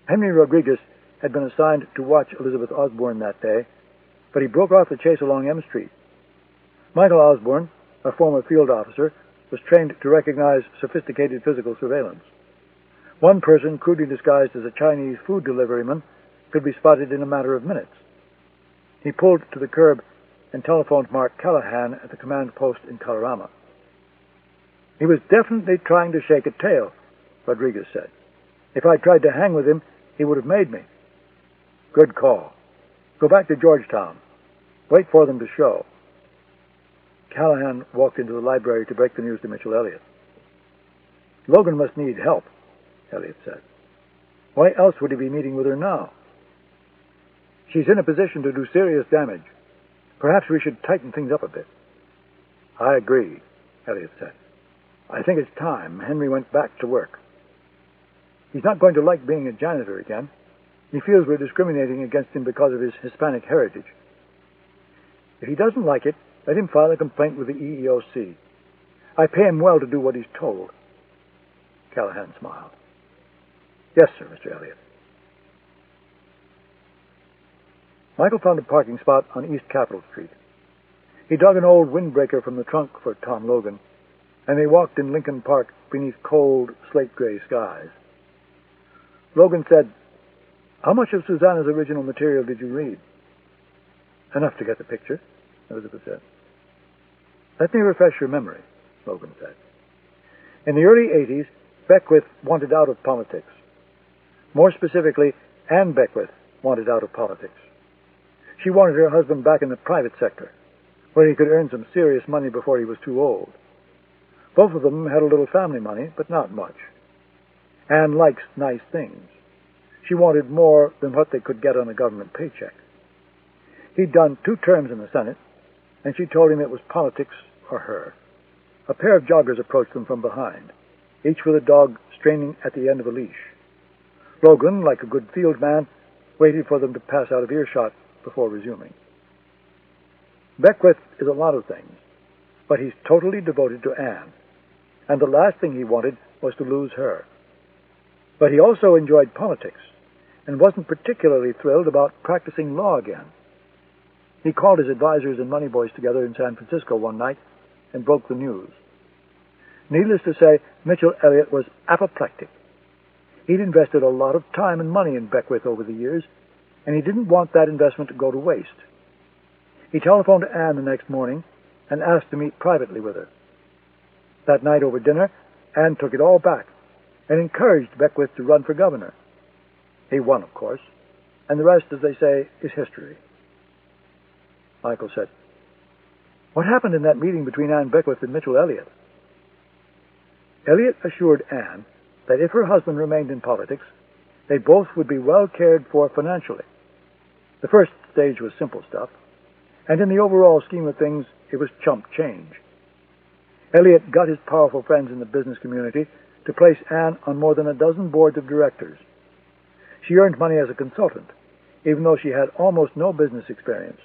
Henry Rodriguez had been assigned to watch Elizabeth Osbourne that day, but he broke off the chase along M Street. Michael Osbourne, a former field officer, was trained to recognize sophisticated physical surveillance. One person, crudely disguised as a Chinese food deliveryman, could be spotted in a matter of minutes. He pulled to the curb and telephoned Mark Callahan at the command post in Colorama. "He was definitely trying to shake a tail," Rodriguez said. "If I tried to hang with him, he would have made me." "Good call. Go back to Georgetown. Wait for them to show." Callahan walked into the library to break the news to Mitchell Elliott. "Logan must need help," Elliott said. "Why else would he be meeting with her now?" "She's in a position to do serious damage. Perhaps we should tighten things up a bit." "I agree," Elliott said. "I think it's time Henry went back to work. He's not going to like being a janitor again. He feels we're discriminating against him because of his Hispanic heritage. If he doesn't like it, let him file a complaint with the EEOC. I pay him well to do what he's told." Callahan smiled. "Yes, sir, Mr. Elliott." Michael found a parking spot on East Capitol Street. He dug an old windbreaker from the trunk for Tom Logan, and they walked in Lincoln Park beneath cold, slate-gray skies. Logan said, "How much of Susanna's original material did you read?" "Enough to get the picture," Elizabeth said. "Let me refresh your memory," Logan said. In the early 80s, Beckwith wanted out of politics. More specifically, Anne Beckwith wanted out of politics. She wanted her husband back in the private sector, where he could earn some serious money before he was too old. Both of them had a little family money, but not much. Anne likes nice things. She wanted more than what they could get on a government paycheck. He'd done 2 terms in the Senate, and she told him it was politics or her. A pair of joggers approached them from behind, each with a dog straining at the end of a leash. Logan, like a good field man, waited for them to pass out of earshot before resuming. "Beckwith is a lot of things, but he's totally devoted to Anne, and the last thing he wanted was to lose her. But he also enjoyed politics, and wasn't particularly thrilled about practicing law again. He called his advisors and money boys together in San Francisco one night and broke the news. Needless to say, Mitchell Elliott was apoplectic. He'd invested a lot of time and money in Beckwith over the years, and he didn't want that investment to go to waste. He telephoned Anne the next morning and asked to meet privately with her. That night over dinner, Anne took it all back and encouraged Beckwith to run for governor. He won, of course, and the rest, as they say, is history." Michael said, "What happened in that meeting between Anne Beckwith and Mitchell Elliott?" Elliott assured Anne that if her husband remained in politics, they both would be well cared for financially. The first stage was simple stuff, and in the overall scheme of things, it was chump change. Elliott got his powerful friends in the business community to place Anne on more than a dozen boards of directors. She earned money as a consultant, even though she had almost no business experience.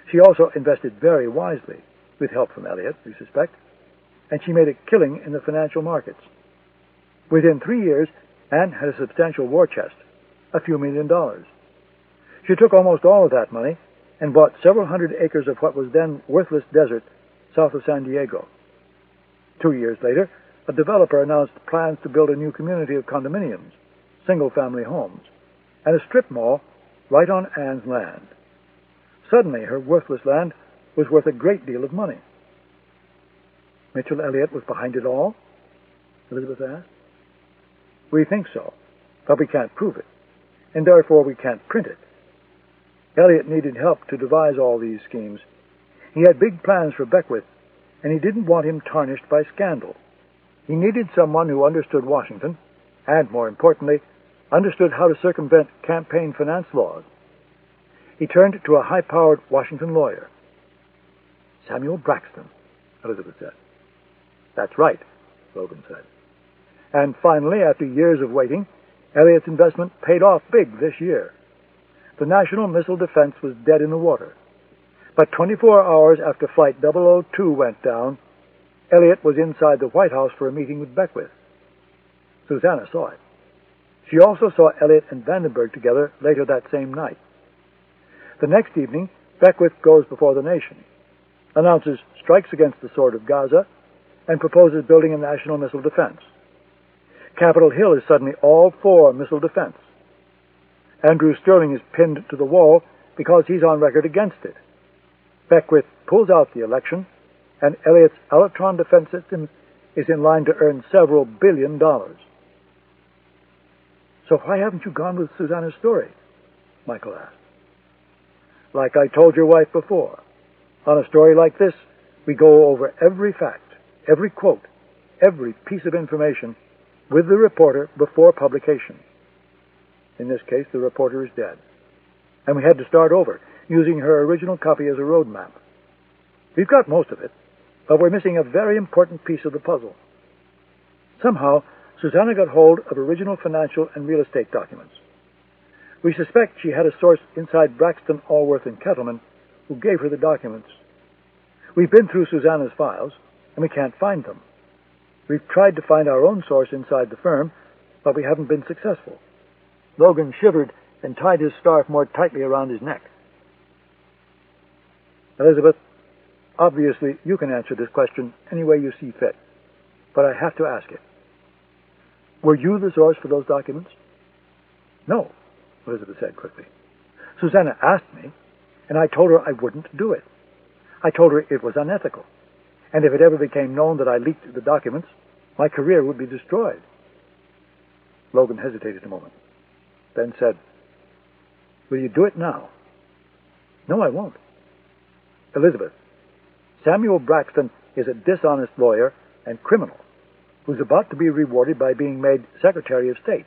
She also invested very wisely, with help from Elliott, we suspect, and she made a killing in the financial markets. Within 3 years, Anne had a substantial war chest, a few $1,000,000. She took almost all of that money and bought several hundred acres of what was then worthless desert south of San Diego. 2 years later, a developer announced plans to build a new community of condominiums, single-family homes, and a strip mall right on Anne's land. Suddenly, her worthless land was worth a great deal of money. Mitchell Elliott was behind it all? Elizabeth asked. We think so, but we can't prove it, and therefore we can't print it. Elliott needed help to devise all these schemes. He had big plans for Beckwith, and he didn't want him tarnished by scandal. He needed someone who understood Washington, and, more importantly, understood how to circumvent campaign finance laws. He turned to a high-powered Washington lawyer. Samuel Braxton, Elizabeth said. That's right, Logan said. And finally, after years of waiting, Elliott's investment paid off big this year. The National Missile Defense was dead in the water. But 24 hours after Flight 002 went down, Elliott was inside the White House for a meeting with Beckwith. Susanna saw it. She also saw Elliott and Vandenberg together later that same night. The next evening, Beckwith goes before the nation, announces strikes against the Sword of Gaza, and proposes building a national missile defense. Capitol Hill is suddenly all for missile defense. Andrew Sterling is pinned to the wall because he's on record against it. Beckwith pulls out the election, and Elliott's Electron defense system is in line to earn several $1 billion. So why haven't you gone with Susanna's story? Michael asked. Like I told your wife before, on a story like this, we go over every fact, every quote, every piece of information with the reporter before publication. In this case, the reporter is dead, and we had to start over, using her original copy as a road map. We've got most of it, but we're missing a very important piece of the puzzle. Somehow, Susanna got hold of original financial and real estate documents. We suspect she had a source inside Braxton, Allworth, and Kettleman who gave her the documents. We've been through Susanna's files, and we can't find them. We've tried to find our own source inside the firm, but we haven't been successful. Logan shivered and tied his scarf more tightly around his neck. Elizabeth, obviously you can answer this question any way you see fit, but I have to ask it. Were you the source for those documents? No, Elizabeth said quickly. Susanna asked me, and I told her I wouldn't do it. I told her it was unethical, and if it ever became known that I leaked the documents, my career would be destroyed. Logan hesitated a moment, then said, Will you do it now? No, I won't. Elizabeth, Samuel Braxton is a dishonest lawyer and criminal who's about to be rewarded by being made Secretary of State.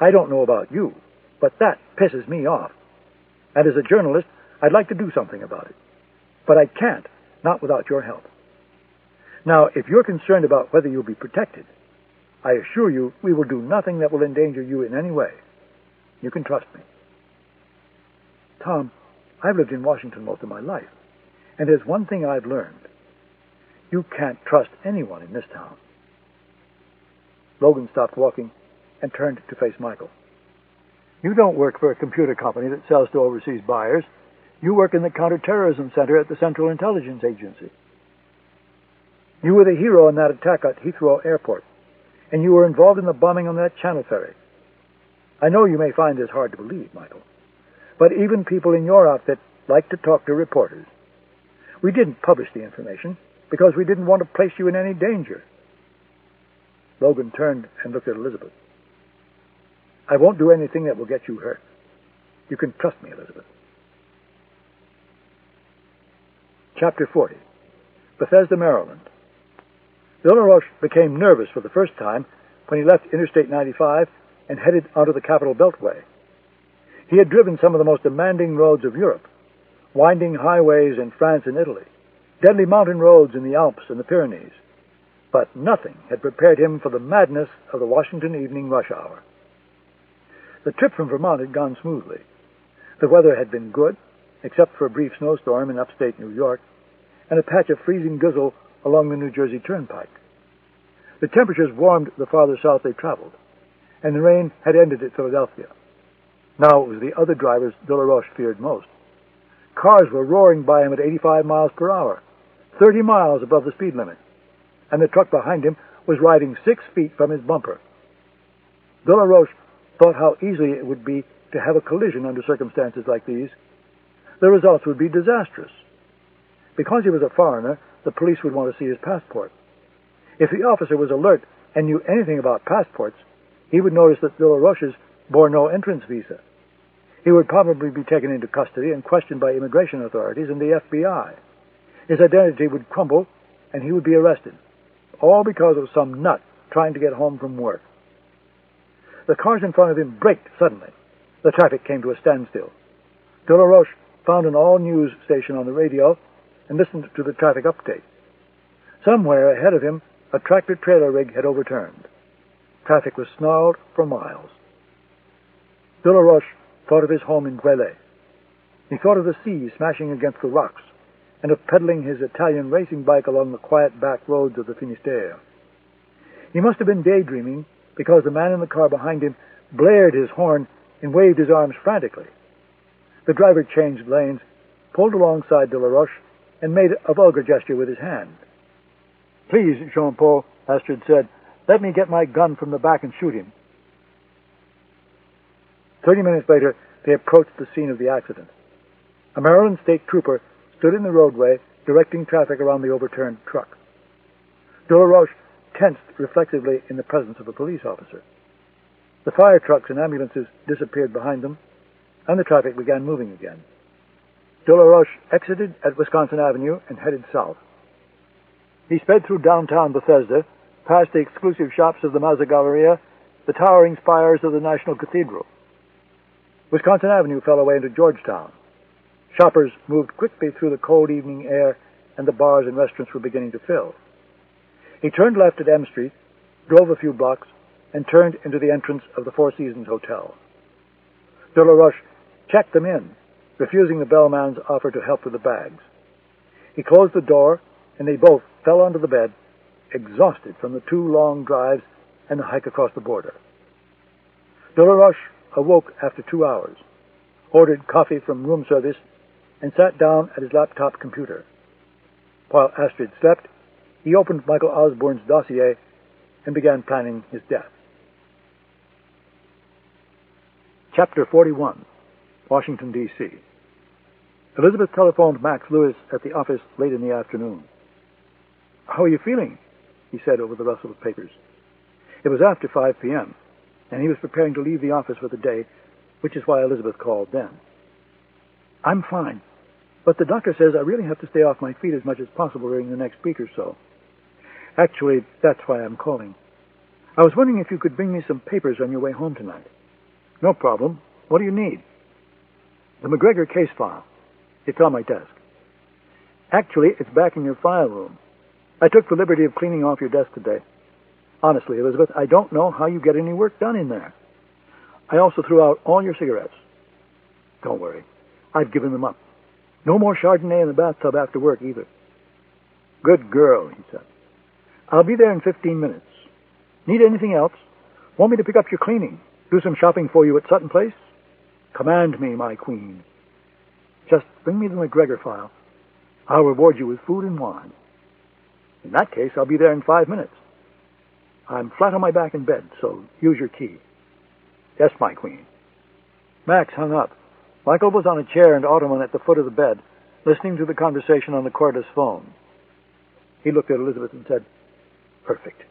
I don't know about you, but that pisses me off. And as a journalist, I'd like to do something about it. But I can't, not without your help. Now, if you're concerned about whether you'll be protected, I assure you we will do nothing that will endanger you in any way. You can trust me. Tom, I've lived in Washington most of my life, and there's one thing I've learned. You can't trust anyone in this town. Logan stopped walking and turned to face Michael. You don't work for a computer company that sells to overseas buyers. You work in the Counterterrorism Center at the Central Intelligence Agency. You were the hero in that attack at Heathrow Airport, and you were involved in the bombing on that Channel ferry. I know you may find this hard to believe, Michael, but even people in your outfit like to talk to reporters. We didn't publish the information because we didn't want to place you in any danger. Logan turned and looked at Elizabeth. I won't do anything that will get you hurt. You can trust me, Elizabeth. Chapter 40. Bethesda, Maryland. Bill LaRoche became nervous for the first time when he left Interstate 95 and headed onto the Capital Beltway. He had driven some of the most demanding roads of Europe, winding highways in France and Italy, deadly mountain roads in the Alps and the Pyrenees, but nothing had prepared him for the madness of the Washington evening rush hour. The trip from Vermont had gone smoothly. The weather had been good, except for a brief snowstorm in upstate New York, and a patch of freezing drizzle along the New Jersey Turnpike. The temperatures warmed the farther south they traveled, and the rain had ended at Philadelphia. Now it was the other drivers de la Roche feared most. Cars were roaring by him at 85 miles per hour, 30 miles above the speed limit, and the truck behind him was riding 6 feet from his bumper. De la Roche thought how easy it would be to have a collision under circumstances like these. The results would be disastrous. Because he was a foreigner, the police would want to see his passport. If the officer was alert and knew anything about passports, he would notice that De La Roche's bore no entrance visa. He would probably be taken into custody and questioned by immigration authorities and the FBI. His identity would crumble, and he would be arrested, all because of some nut trying to get home from work. The cars in front of him braked suddenly. The traffic came to a standstill. De La Roche found an all-news station on the radio and listened to the traffic update. Somewhere ahead of him, a tractor-trailer rig had overturned. Traffic was snarled for miles. De La Roche thought of his home in Gueule. He thought of the sea smashing against the rocks and of pedaling his Italian racing bike along the quiet back roads of the Finistère. He must have been daydreaming because the man in the car behind him blared his horn and waved his arms frantically. The driver changed lanes, pulled alongside De La Roche, and made a vulgar gesture with his hand. "Please, Jean-Paul," Astrid said, "let me get my gun from the back and shoot him." 30 minutes later, they approached the scene of the accident. A Maryland state trooper stood in the roadway, directing traffic around the overturned truck. De La Roche tensed reflexively in the presence of a police officer. The fire trucks and ambulances disappeared behind them, and the traffic began moving again. De La Roche exited at Wisconsin Avenue and headed south. He sped through downtown Bethesda, past the exclusive shops of the Mazza Galleria, the towering spires of the National Cathedral. Wisconsin Avenue fell away into Georgetown. Shoppers moved quickly through the cold evening air, and the bars and restaurants were beginning to fill. He turned left at M Street, drove a few blocks, and turned into the entrance of the Four Seasons Hotel. De La Roche checked them in, refusing the bellman's offer to help with the bags. He closed the door, and they both fell onto the bed, exhausted from the 2 long drives and the hike across the border. De La Roche awoke after 2 hours, ordered coffee from room service, and sat down at his laptop computer. While Astrid slept, he opened Michael Osbourne's dossier and began planning his death. Chapter 41, Washington, D.C. Elizabeth telephoned Max Lewis at the office late in the afternoon. "How are you feeling?" he said over the rustle of papers. It was after 5 p.m., and he was preparing to leave the office for the day, which is why Elizabeth called then. "I'm fine, but the doctor says I really have to stay off my feet as much as possible during the next week or so. Actually, that's why I'm calling. I was wondering if you could bring me some papers on your way home tonight." "No problem. What do you need?" "The McGregor case file. It's on my desk." "Actually, it's back in your file room. I took the liberty of cleaning off your desk today. Honestly, Elizabeth, I don't know how you get any work done in there. I also threw out all your cigarettes." "Don't worry. I've given them up. No more Chardonnay in the bathtub after work, either." "Good girl," he said. "I'll be there in 15 minutes. Need anything else? Want me to pick up your cleaning? Do some shopping for you at Sutton Place? Command me, my queen. Just bring me the McGregor file. I'll reward you with food and wine." "In that case, I'll be there in 5 minutes. I'm flat on my back in bed, so use your key." "Yes, my queen." Max hung up. Michael was on a chair and ottoman at the foot of the bed, listening to the conversation on the cordless phone. He looked at Elizabeth and said, "Perfect."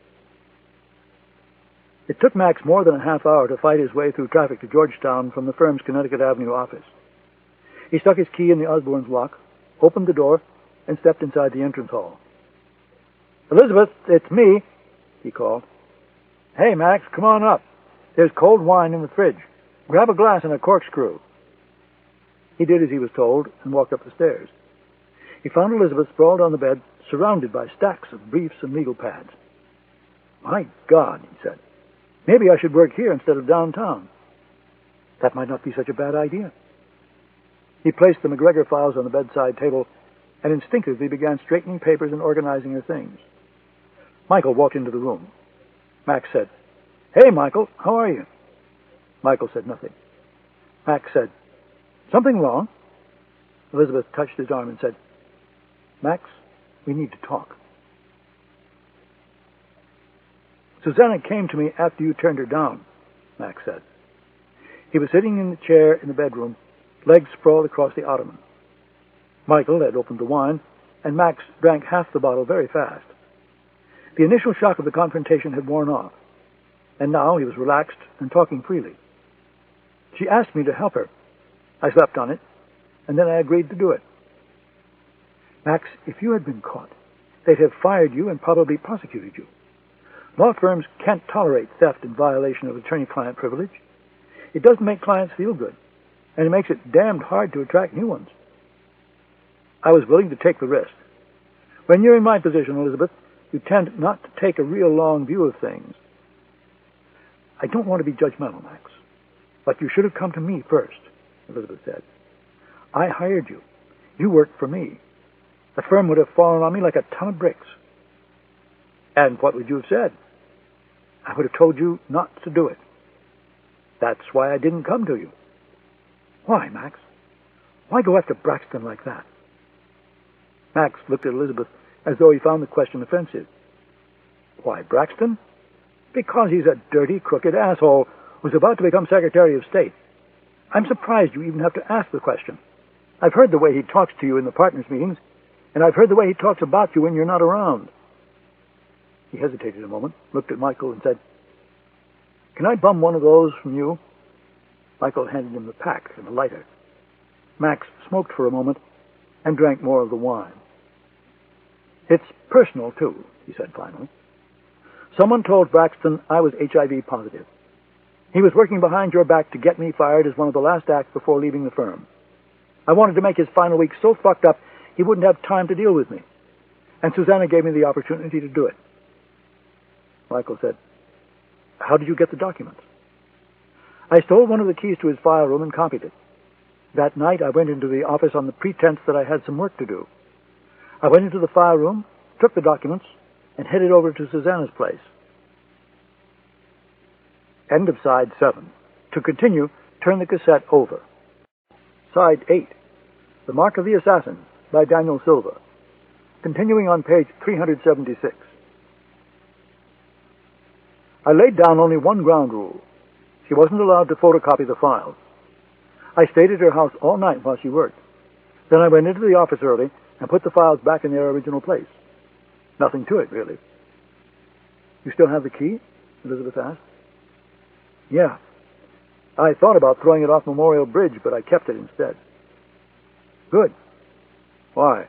It took Max more than a half hour to fight his way through traffic to Georgetown from the firm's Connecticut Avenue office. He stuck his key in the Osborne's lock, opened the door, and stepped inside the entrance hall. "Elizabeth, it's me," he called. "Hey, Max, come on up. There's cold wine in the fridge. Grab a glass and a corkscrew." He did as he was told and walked up the stairs. He found Elizabeth sprawled on the bed, surrounded by stacks of briefs and legal pads. "My God," he said. "Maybe I should work here instead of downtown. That might not be such a bad idea." He placed the McGregor files on the bedside table and instinctively began straightening papers and organizing her things. Michael walked into the room. Max said, "Hey, Michael, how are you?" Michael said nothing. Max said, "Something wrong?" Elizabeth touched his arm and said, "Max, we need to talk." "Susanna came to me after you turned her down," Max said. He was sitting in the chair in the bedroom, legs sprawled across the ottoman. Michael had opened the wine and Max drank half the bottle very fast. The initial shock of the confrontation had worn off, and now he was relaxed and talking freely. She asked me to help her. I slept on it, and then I agreed to do it. Max, if you had been caught, they'd have fired you and probably prosecuted you. Law firms can't tolerate theft in violation of attorney-client privilege. It doesn't make clients feel good, and it makes it damned hard to attract new ones. I was willing to take the risk. When you're in my position, Elizabeth, you tend not to take a real long view of things. I don't want to be judgmental, Max, but you should have come to me first, Elizabeth said. I hired you. You worked for me. The firm would have fallen on me like a ton of bricks. And what would you have said? I would have told you not to do it. That's why I didn't come to you. Why, Max? Why go after Braxton like that? Max looked at Elizabeth as though he found the question offensive. Why, Braxton? Because he's a dirty, crooked asshole who's about to become Secretary of State. I'm surprised you even have to ask the question. I've heard the way he talks to you in the partners' meetings, and I've heard the way he talks about you when you're not around. He hesitated a moment, looked at Michael, and said, Can I bum one of those from you? Michael handed him the pack and a lighter. Max smoked for a moment and drank more of the wine. It's personal, too, he said finally. Someone told Braxton I was HIV positive. He was working behind your back to get me fired as one of the last acts before leaving the firm. I wanted to make his final week so fucked up he wouldn't have time to deal with me. And Susanna gave me the opportunity to do it. Michael said, How did you get the documents? I stole one of the keys to his file room and copied it. That night I went into the office on the pretense that I had some work to do. I went into the file room, took the documents, and headed over to Susanna's place. End of side 7. To continue, turn the cassette over. Side 8. The Mark of the Assassin by Daniel Silva. Continuing on page 376. I laid down only one ground rule. She wasn't allowed to photocopy the files. I stayed at her house all night while she worked. Then I went into the office early and put the files back in their original place. Nothing to it, really. You still have the key? Elizabeth asked. Yeah. I thought about throwing it off Memorial Bridge, but I kept it instead. Good. Why?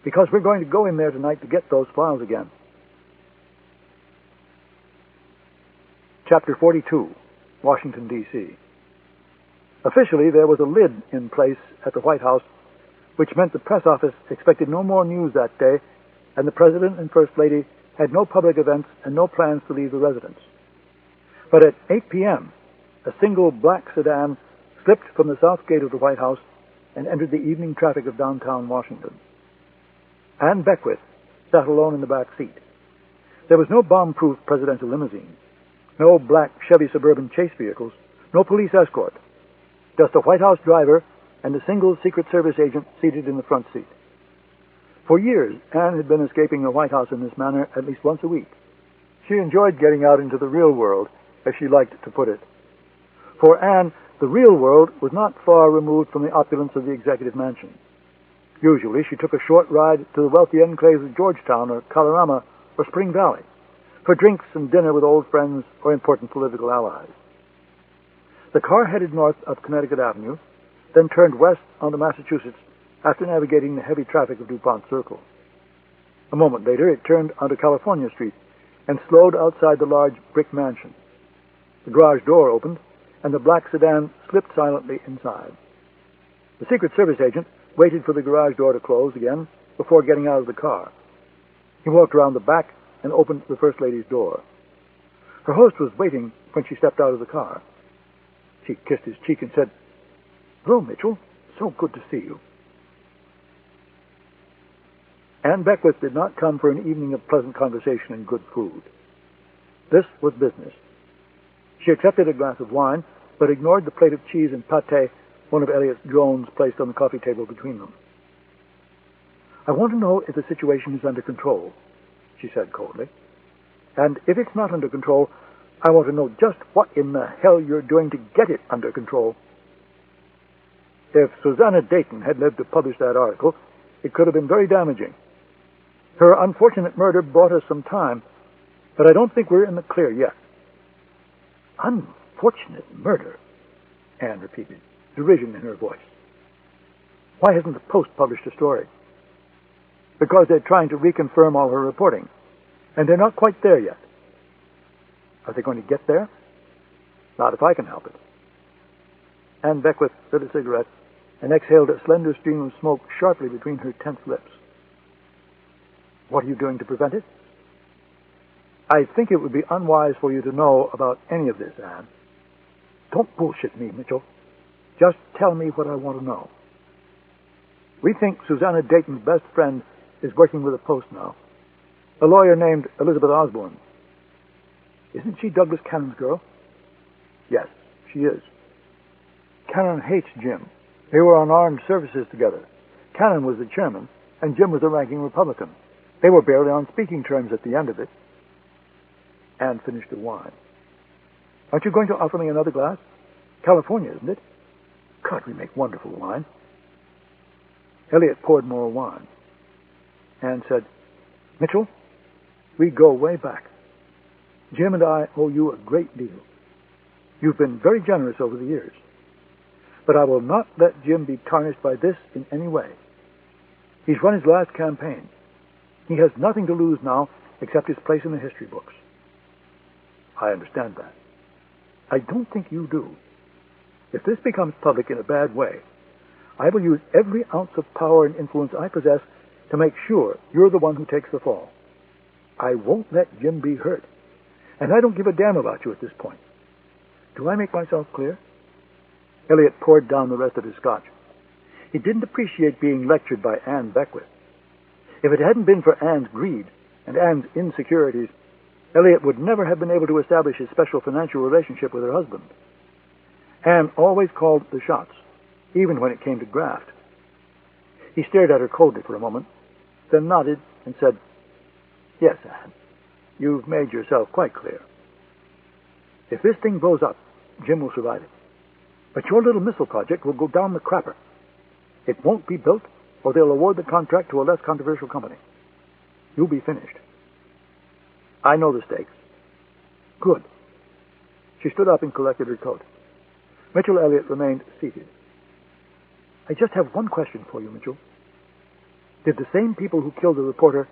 Because we're going to go in there tonight to get those files again. Chapter 42, Washington, D.C. Officially, there was a lid in place at the White House, which meant the press office expected no more news that day, and the President and First Lady had no public events and no plans to leave the residence. But at 8 p.m., a single black sedan slipped from the south gate of the White House and entered the evening traffic of downtown Washington. Anne Beckwith sat alone in the back seat. There was no bomb-proof presidential limousine, no black Chevy Suburban chase vehicles, no police escort, just a White House driver and a single Secret Service agent seated in the front seat. For years, Anne had been escaping the White House in this manner at least once a week. She enjoyed getting out into the real world, as she liked to put it. For Anne, the real world was not far removed from the opulence of the executive mansion. Usually, she took a short ride to the wealthy enclaves of Georgetown or Colorama or Spring Valley for drinks and dinner with old friends or important political allies. The car headed north up Connecticut Avenue, then turned west onto Massachusetts after navigating the heavy traffic of DuPont Circle. A moment later, it turned onto California Street and slowed outside the large brick mansion. The garage door opened, and the black sedan slipped silently inside. The Secret Service agent waited for the garage door to close again before getting out of the car. He walked around the back and opened the First Lady's door. Her host was waiting when she stepped out of the car. She kissed his cheek and said, "Hello, Mitchell. So good to see you." Anne Beckwith did not come for an evening of pleasant conversation and good food. This was business. She accepted a glass of wine, but ignored the plate of cheese and pâté one of Elliot's drones placed on the coffee table between them. "I want to know if the situation is under control," she said coldly. "And if it's not under control, I want to know just what in the hell you're doing to get it under control." If Susanna Dayton had lived to publish that article, It could have been very damaging. Her unfortunate murder bought us some time, but I don't think we're in the clear yet." "Unfortunate murder," Anne repeated, derision in her voice. "Why hasn't the Post published a story?" "Because they're trying to reconfirm all her reporting, and they're not quite there yet." "Are they going to get there?" "Not if I can help it." Anne Beckwith lit a cigarette and exhaled a slender stream of smoke sharply between her tense lips. "What are you doing to prevent it?" "I think it would be unwise for you to know about any of this, Anne." "Don't bullshit me, Mitchell. Just tell me what I want to know." "We think Susanna Dayton's best friend is working with the Post now. A lawyer named Elizabeth Osbourne." "Isn't she Douglas Cannon's girl?" "Yes, she is." "Cannon hates Jim. They were on armed services together. Cannon was the chairman, and Jim was the ranking Republican. They were barely on speaking terms at the end of it." Anne finished her wine. "Aren't you going to offer me another glass? California, isn't it? God, we make wonderful wine." Elliot poured more wine. Anne said, "Mitchell, we go way back. Jim and I owe you a great deal. You've been very generous over the years. But I will not let Jim be tarnished by this in any way. He's run his last campaign. He has nothing to lose now except his place in the history books." "I understand that." "I don't think you do. If this becomes public in a bad way, I will use every ounce of power and influence I possess to make sure you're the one who takes the fall. I won't let Jim be hurt, and I don't give a damn about you at this point. Do I make myself clear?" Elliot poured down the rest of his scotch. He didn't appreciate being lectured by Anne Beckwith. If it hadn't been for Anne's greed and Anne's insecurities, Elliot would never have been able to establish his special financial relationship with her husband. Anne always called the shots, even when it came to graft. He stared at her coldly for a moment, then nodded and said, "Yes, Anne, you've made yourself quite clear. If this thing blows up, Jim will survive it. But your little missile project will go down the crapper. It won't be built, or they'll award the contract to a less controversial company. You'll be finished. I know the stakes." "Good." She stood up and collected her coat. Mitchell Elliot remained seated. "I just have one question for you, Mitchell. Did the same people who killed the reporter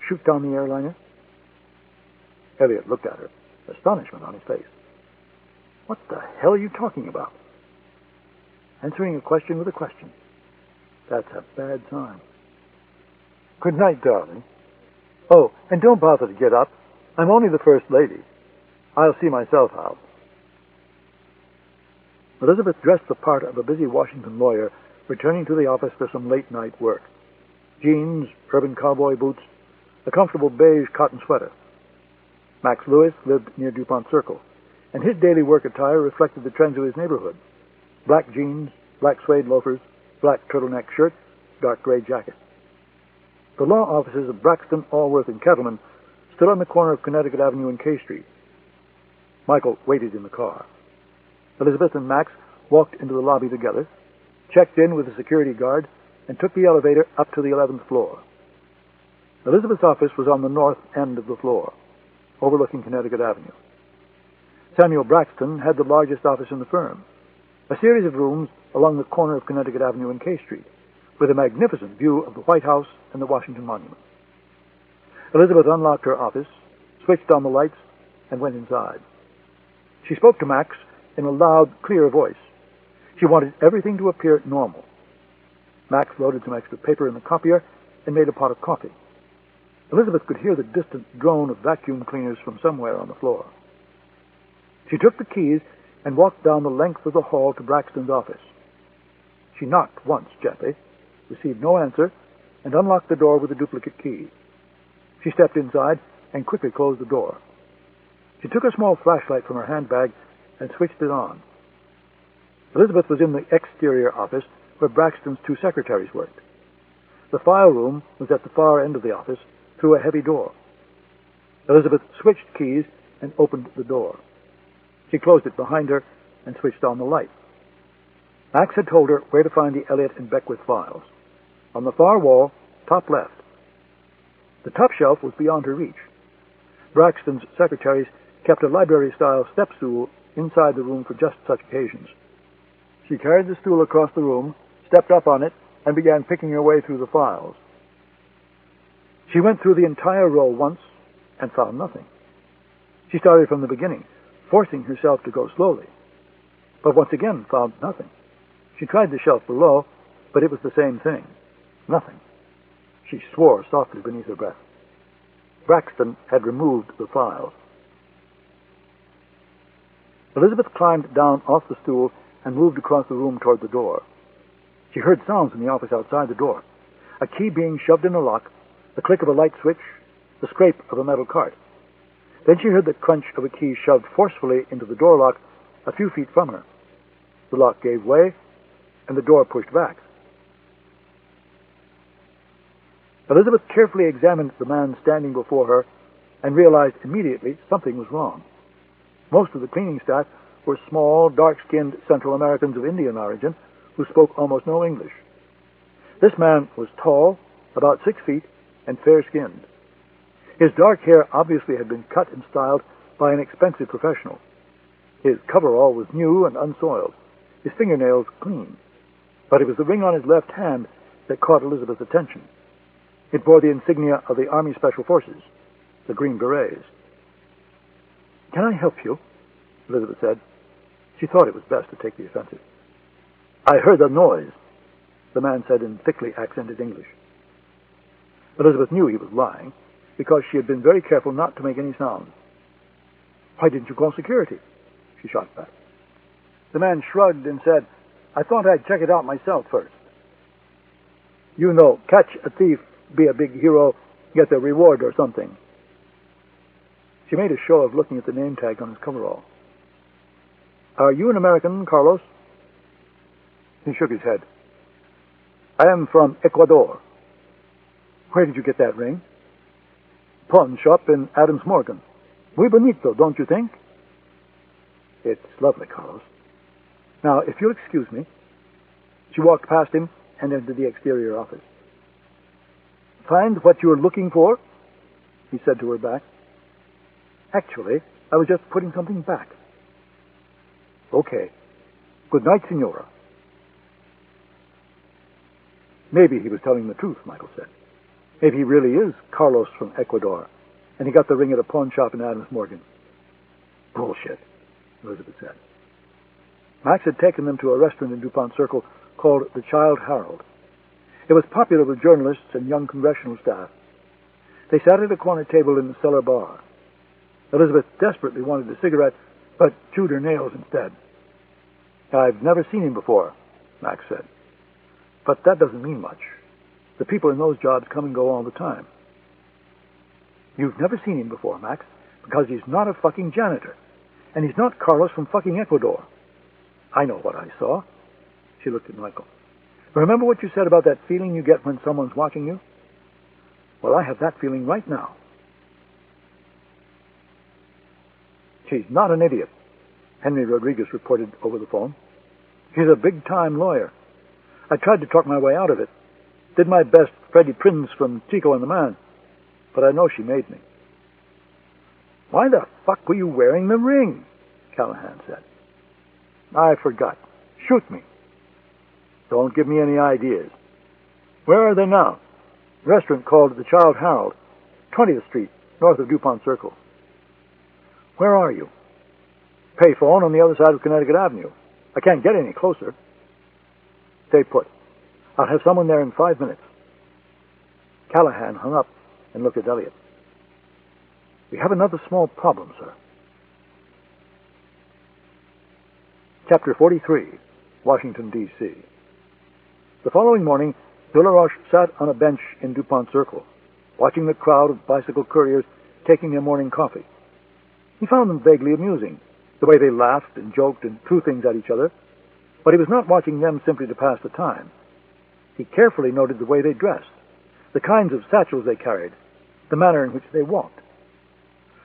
shoot down the airliner?" Elliot looked at her, astonishment on his face. "What the hell are you talking about?" "Answering a question with a question. That's a bad sign." "Good night, darling. Oh, and don't bother to get up. I'm only the First Lady. I'll see myself out." Elizabeth dressed the part of a busy Washington lawyer returning to the office for some late-night work. Jeans, urban cowboy boots, a comfortable beige cotton sweater. Max Lewis lived near DuPont Circle, and his daily work attire reflected the trends of his neighborhood. Black jeans, black suede loafers, black turtleneck shirt, dark gray jacket. The law offices of Braxton, Allworth, and Kettleman stood on the corner of Connecticut Avenue and K Street. Michael waited in the car. Elizabeth and Max walked into the lobby together, checked in with the security guard, and took the elevator up to the 11th floor. Elizabeth's office was on the north end of the floor, overlooking Connecticut Avenue. Samuel Braxton had the largest office in the firm, a series of rooms along the corner of Connecticut Avenue and K Street, with a magnificent view of the White House and the Washington Monument. Elizabeth unlocked her office, switched on the lights, and went inside. She spoke to Max in a loud, clear voice. She wanted everything to appear normal. Max loaded some extra paper in the copier and made a pot of coffee. Elizabeth could hear the distant drone of vacuum cleaners from somewhere on the floor. She took the keys and walked down the length of the hall to Braxton's office. She knocked once gently, received no answer, and unlocked the door with a duplicate key. She stepped inside and quickly closed the door. She took a small flashlight from her handbag and switched it on. Elizabeth was in the exterior office where Braxton's two secretaries worked. The file room was at the far end of the office through a heavy door. Elizabeth switched keys and opened the door. She closed it behind her and switched on the light. Max had told her where to find the Elliot and Beckwith files. on the far wall, top left. The top shelf was beyond her reach. Braxton's secretaries kept a library-style step stool inside the room for just such occasions. She carried the stool across the room, stepped up on it, and began picking her way through the files. She went through the entire row once and found nothing. She started from the beginning, forcing herself to go slowly, but once again found nothing. She tried the shelf below, but it was the same thing. Nothing. She swore softly beneath her breath. Braxton had removed the files. Elizabeth climbed down off the stool and moved across the room toward the door. She heard sounds in the office outside the door. A key being shoved in a lock, the click of a light switch, the scrape of a metal cart. Then she heard the crunch of a key shoved forcefully into the door lock a few feet from her. The lock gave way, and the door pushed back. Elizabeth carefully examined the man standing before her and realized immediately something was wrong. Most of the cleaning staff were small, dark-skinned Central Americans of Indian origin who spoke almost no English. This man was tall, about 6 feet, and fair-skinned. His dark hair obviously had been cut and styled by an expensive professional. His coverall was new and unsoiled, his fingernails clean. But it was the ring on his left hand that caught Elizabeth's attention. It bore the insignia of the Army Special Forces, the Green Berets. "Can I help you?" Elizabeth said. She thought it was best to take the offensive. "I heard a noise," the man said in thickly accented English. Elizabeth knew he was lying, because she had been very careful not to make any sound. "Why didn't you call security?" she shot back. The man shrugged and said, "I thought I'd check it out myself first. You know, catch a thief, be a big hero, get a reward or something." She made a show of looking at the name tag on his coverall. "Are you an American, Carlos?" He shook his head. "I am from Ecuador." "Where did you get that ring?" "Pawn shop in Adams Morgan. Muy bonito, don't you think?" "It's lovely, Carlos. Now, if you'll excuse me." She walked past him and into the exterior office. "Find what you're looking for?" he said to her back. "Actually, I was just putting something back." "Okay. Good night, Senora." Maybe he was telling the truth, Michael said. Maybe he really is Carlos from Ecuador, and he got the ring at a pawn shop in Adams Morgan. "Bullshit," Elizabeth said. Max had taken them to a restaurant in DuPont Circle called the Child Herald. It was popular with journalists and young congressional staff. They sat at a corner table in the cellar bar. Elizabeth desperately wanted a cigarette, but chewed her nails instead. "I've never seen him before," Max said. "But that doesn't mean much. The people in those jobs come and go all the time." "You've never seen him before, Max, because he's not a fucking janitor. And he's not Carlos from fucking Ecuador." "I know what I saw." She looked at Michael. "Remember what you said about that feeling you get when someone's watching you? Well, I have that feeling right now." "She's not an idiot," Henry Rodriguez reported over the phone. "She's a big-time lawyer. I tried to talk my way out of it. Did my best, Freddie Prinze from Chico and the Man. But I know she made me." "Why the fuck were you wearing the ring?" Callahan said. "I forgot. Shoot me." "Don't give me any ideas." "Where are they now?" "Restaurant called the Child Herald, 20th Street, north of DuPont Circle." "Where are you?" "Payphone on the other side of Connecticut Avenue. I can't get any closer." "Stay put. I'll have someone there in 5 minutes." Callahan hung up and looked at Elliot. "We have another small problem, sir." Chapter 43, Washington, D.C. The following morning, Delaroche sat on a bench in DuPont Circle, watching the crowd of bicycle couriers taking their morning coffee. He found them vaguely amusing, the way they laughed and joked and threw things at each other, but he was not watching them simply to pass the time. He carefully noted the way they dressed, the kinds of satchels they carried, the manner in which they walked.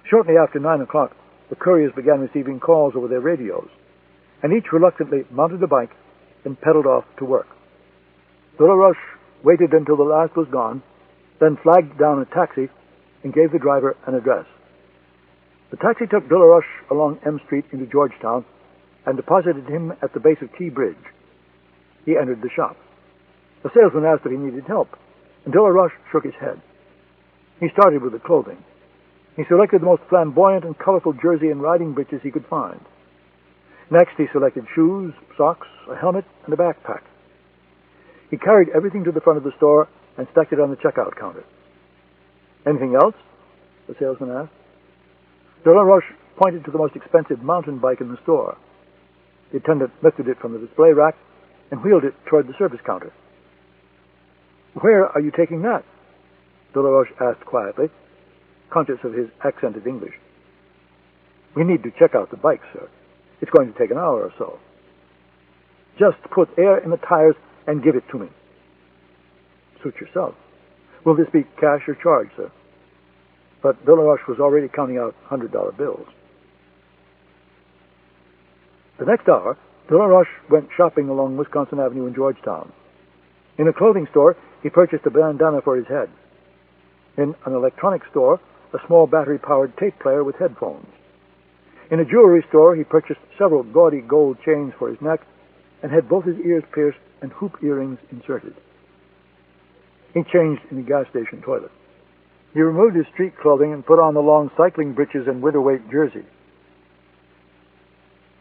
Shortly after 9 o'clock, the couriers began receiving calls over their radios, and each reluctantly mounted a bike and pedaled off to work. Delaroche waited until the last was gone, then flagged down a taxi and gave the driver an address. The taxi took De La Roche along M Street into Georgetown and deposited him at the base of T Bridge. He entered the shop. The salesman asked if he needed help, and De La Roche shook his head. He started with the clothing. He selected the most flamboyant and colorful jersey and riding breeches he could find. Next, he selected shoes, socks, a helmet, and a backpack. He carried everything to the front of the store and stacked it on the checkout counter. "Anything else?" the salesman asked. De La Roche pointed to the most expensive mountain bike in the store. The attendant lifted it from the display rack and wheeled it toward the service counter. "Where are you taking that?" De La Roche asked quietly, conscious of his accented English. "We need to check out the bike, sir. It's going to take an hour or so." "Just put air in the tires and give it to me." "Suit yourself. Will this be cash or charge, sir?" But De La Roche was already counting out $100 bills. The next hour, De La Roche went shopping along Wisconsin Avenue in Georgetown. In a clothing store, he purchased a bandana for his head. In an electronics store, a small battery-powered tape player with headphones. In a jewelry store, he purchased several gaudy gold chains for his neck and had both his ears pierced and hoop earrings inserted. He changed in the gas station toilet. He removed his street clothing and put on the long cycling breeches and winter-weight jersey.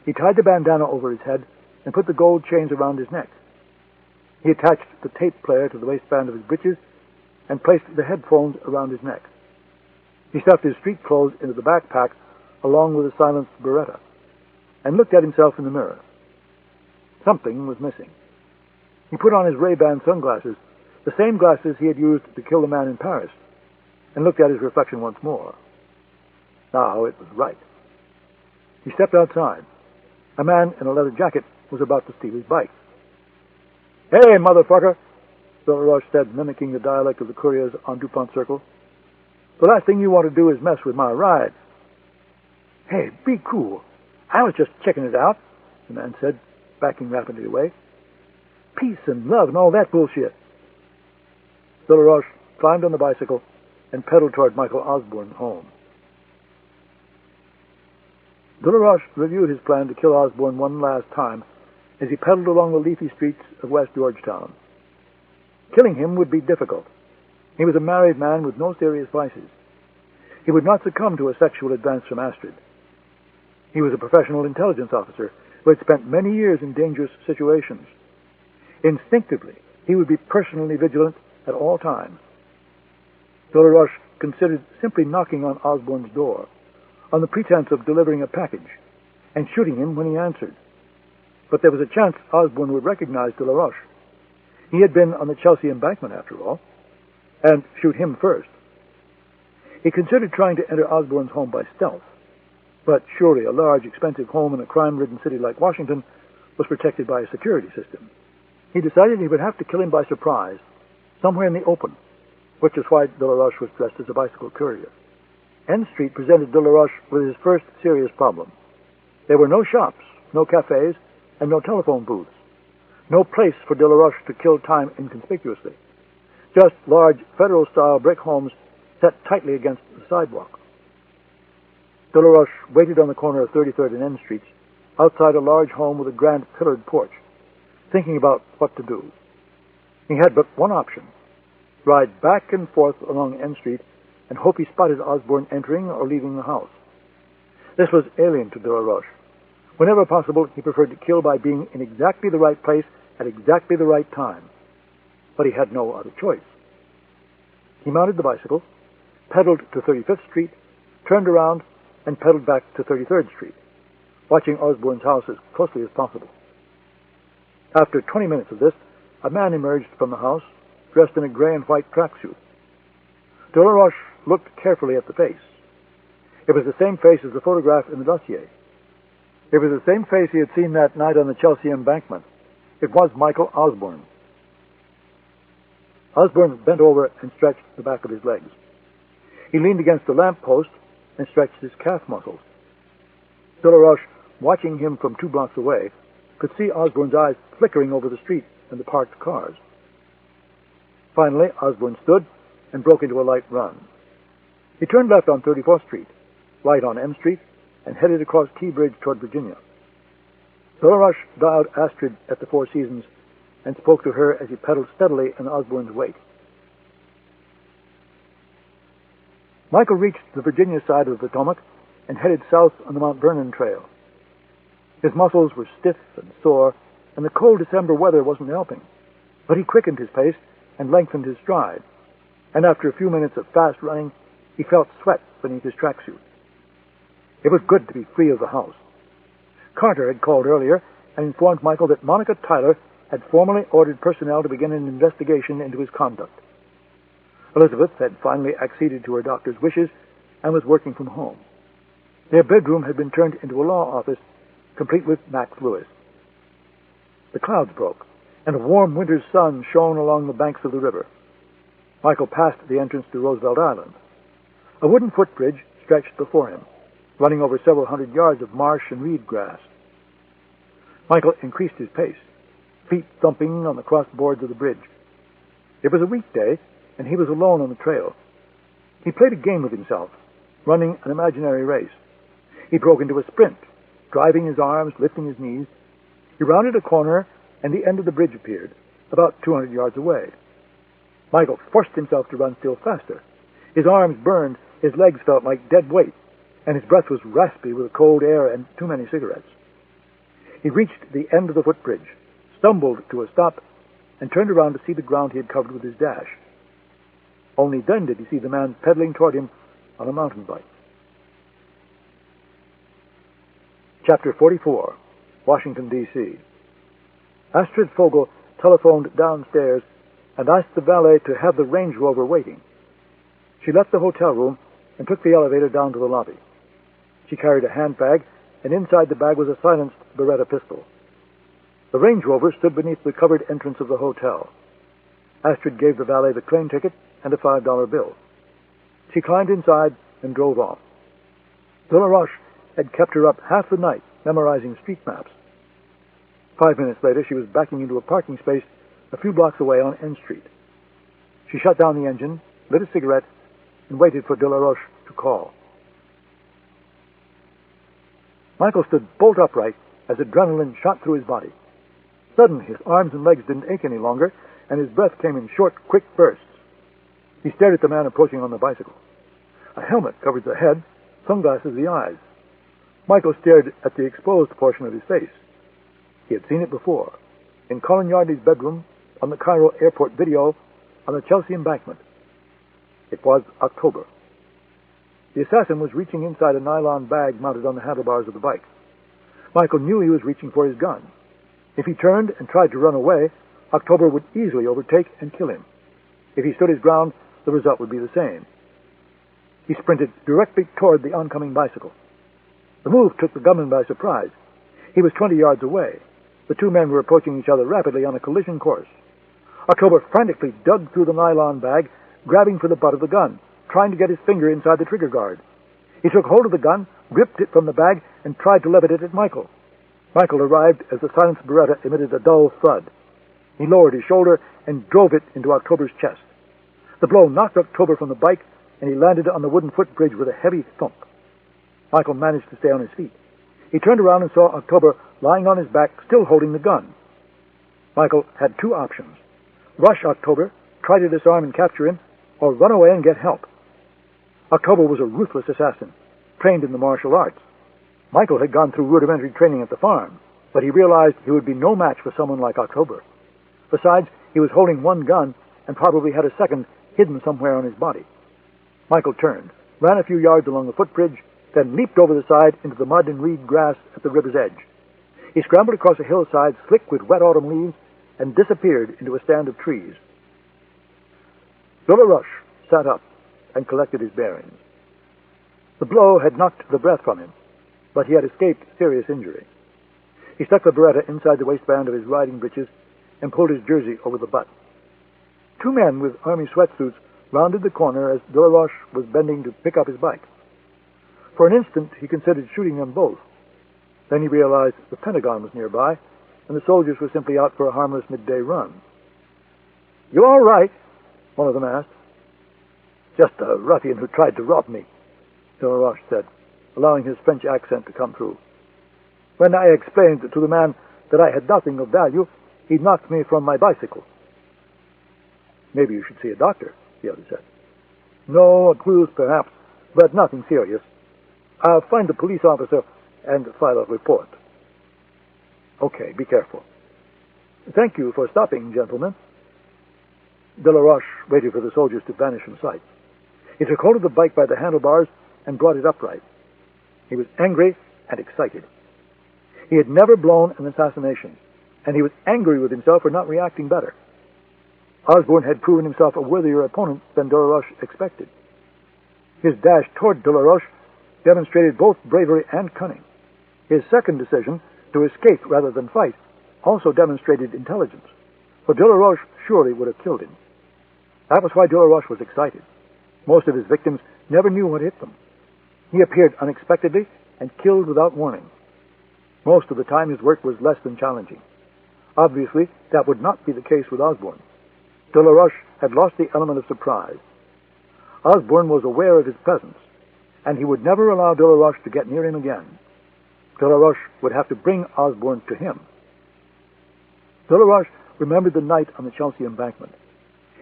He tied the bandana over his head and put the gold chains around his neck. He attached the tape player to the waistband of his breeches and placed the headphones around his neck. He stuffed his street clothes into the backpack along with a silenced Beretta and looked at himself in the mirror. Something was missing. He put on his Ray-Ban sunglasses, the same glasses he had used to kill the man in Paris, and looked at his reflection once more. Now it was right. He stepped outside. A man in a leather jacket was about to steal his bike. "Hey, motherfucker," De La Roche said, mimicking the dialect of the couriers on DuPont Circle. "The last thing you want to do is mess with my ride." "Hey, be cool. I was just checking it out," the man said, backing rapidly away. "Peace and love and all that bullshit." De La Roche climbed on the bicycle and pedaled toward Michael Osbourne's home. De La Roche reviewed his plan to kill Osbourne one last time as he pedaled along the leafy streets of West Georgetown. Killing him would be difficult. He was a married man with no serious vices. He would not succumb to a sexual advance from Astrid. He was a professional intelligence officer who had spent many years in dangerous situations. Instinctively, he would be personally vigilant at all times. De La Roche considered simply knocking on Osbourne's door, on the pretense of delivering a package, and shooting him when he answered. But there was a chance Osbourne would recognize De La Roche. He had been on the Chelsea embankment, after all, and shoot him first. He considered trying to enter Osbourne's home by stealth, but surely a large, expensive home in a crime-ridden city like Washington was protected by a security system. He decided he would have to kill him by surprise, somewhere in the open, which is why De La Roche was dressed as a bicycle courier. N Street presented De La Roche with his first serious problem. There were no shops, no cafes, and no telephone booths. No place for De La Roche to kill time inconspicuously. Just large federal-style brick homes set tightly against the sidewalk. De La Roche waited on the corner of 33rd and N Streets, outside a large home with a grand pillared porch, thinking about what to do. He had but one option: ride back and forth along N Street and hope he spotted Osbourne entering or leaving the house. This was alien to De La Roche. Whenever possible, he preferred to kill by being in exactly the right place at exactly the right time. But he had no other choice. He mounted the bicycle, pedaled to 35th Street, turned around, and pedaled back to 33rd Street, watching Osbourne's house as closely as possible. After 20 minutes of this, a man emerged from the house, dressed in a gray and white tracksuit. De La Roche looked carefully at the face. It was the same face as the photograph in the dossier. It was the same face he had seen that night on the Chelsea embankment. It was Michael Osbourne. Osbourne bent over and stretched the back of his legs. He leaned against the lamp post and stretched his calf muscles. De La Roche, watching him from 2 blocks away, could see Osbourne's eyes flickering over the street and the parked cars. Finally, Osbourne stood and broke into a light run. He turned left on 34th Street, right on M Street, and headed across Key Bridge toward Virginia. Delarush dialed Astrid at the Four Seasons and spoke to her as he pedaled steadily in Osbourne's wake. Michael reached the Virginia side of the Potomac and headed south on the Mount Vernon Trail. His muscles were stiff and sore, and the cold December weather wasn't helping. But he quickened his pace and lengthened his stride, and after a few minutes of fast running, he felt sweat beneath his tracksuit. It was good to be free of the house. Carter had called earlier and informed Michael that Monica Tyler had formally ordered personnel to begin an investigation into his conduct. Elizabeth had finally acceded to her doctor's wishes and was working from home. Their bedroom had been turned into a law office, complete with Max Lewis. The clouds broke, and a warm winter's sun shone along the banks of the river. Michael passed the entrance to Roosevelt Island. A wooden footbridge stretched before him, running over several hundred yards of marsh and reed grass. Michael increased his pace, feet thumping on the crossed boards of the bridge. It was a weekday, and he was alone on the trail. He played a game with himself, running an imaginary race. He broke into a sprint, driving his arms, lifting his knees. He rounded a corner, and the end of the bridge appeared, about 200 yards away. Michael forced himself to run still faster. His arms burned, his legs felt like dead weight, and his breath was raspy with the cold air and too many cigarettes. He reached the end of the footbridge, stumbled to a stop, and turned around to see the ground he had covered with his dash. Only then did he see the man pedaling toward him on a mountain bike. Chapter 44, Washington, D.C. Astrid Fogel telephoned downstairs and asked the valet to have the Range Rover waiting. She left the hotel room and took the elevator down to the lobby. She carried a handbag, and inside the bag was a silenced Beretta pistol. The Range Rover stood beneath the covered entrance of the hotel. Astrid gave the valet the train ticket and a $5 bill. She climbed inside and drove off. Delarush had kept her up half the night memorizing street maps. 5 minutes later, she was backing into a parking space a few blocks away on N Street. She shut down the engine, lit a cigarette, and waited for Delarush to call. Michael stood bolt upright as adrenaline shot through his body. Suddenly, his arms and legs didn't ache any longer, and his breath came in short, quick bursts. He stared at the man approaching on the bicycle. A helmet covered the head, sunglasses the eyes. Michael stared at the exposed portion of his face. He had seen it before, in Colin Yardley's bedroom, on the Cairo airport video, on the Chelsea embankment. It was October. The assassin was reaching inside a nylon bag mounted on the handlebars of the bike. Michael knew he was reaching for his gun. If he turned and tried to run away, October would easily overtake and kill him. If he stood his ground, the result would be the same. He sprinted directly toward the oncoming bicycle. The move took the gunman by surprise. He was 20 yards away. The two men were approaching each other rapidly on a collision course. October frantically dug through the nylon bag, grabbing for the butt of the gun, trying to get his finger inside the trigger guard. He took hold of the gun, gripped it from the bag, and tried to level it at Michael. Michael arrived as the silenced Beretta emitted a dull thud. He lowered his shoulder and drove it into October's chest. The blow knocked October from the bike, and he landed on the wooden footbridge with a heavy thump. Michael managed to stay on his feet. He turned around and saw October lying on his back, still holding the gun. Michael had two options: rush October, try to disarm and capture him, or run away and get help. October was a ruthless assassin, trained in the martial arts. Michael had gone through rudimentary training at the farm, but he realized he would be no match for someone like October. Besides, he was holding one gun and probably had a second hidden somewhere on his body. Michael turned, ran a few yards along the footbridge, then leaped over the side into the mud and reed grass at the river's edge. He scrambled across a hillside slick with wet autumn leaves and disappeared into a stand of trees. Delarush sat up and collected his bearings. The blow had knocked the breath from him, but he had escaped serious injury. He stuck the Beretta inside the waistband of his riding breeches and pulled his jersey over the butt. Two men with army sweatsuits rounded the corner as Delarush was bending to pick up his bike. For an instant, he considered shooting them both. Then he realized the Pentagon was nearby, and the soldiers were simply out for a harmless midday run. "You all right?" one of them asked. "Just a ruffian who tried to rob me," Delaroche said, allowing his French accent to come through. "When I explained to the man that I had nothing of value, he knocked me from my bicycle." "Maybe you should see a doctor," the other said. "No, a bruise perhaps, but nothing serious. I'll find the police officer and file a report." "Okay, be careful." "Thank you for stopping, gentlemen." Delaroche waited for the soldiers to vanish from sight. He took hold of the bike by the handlebars and brought it upright. He was angry and excited. He had never blown an assassination, and he was angry with himself for not reacting better. Osbourne had proven himself a worthier opponent than Delaroche expected. His dash toward Delaroche demonstrated both bravery and cunning. His second decision, to escape rather than fight, also demonstrated intelligence, for Delaroche surely would have killed him. That was why Delaroche was excited. Most of his victims never knew what hit them. He appeared unexpectedly and killed without warning. Most of the time his work was less than challenging. Obviously, that would not be the case with Osbourne. Delaroche had lost the element of surprise. Osbourne was aware of his presence, and he would never allow Delaroche to get near him again. Delaroche would have to bring Osbourne to him. Delaroche remembered the night on the Chelsea embankment.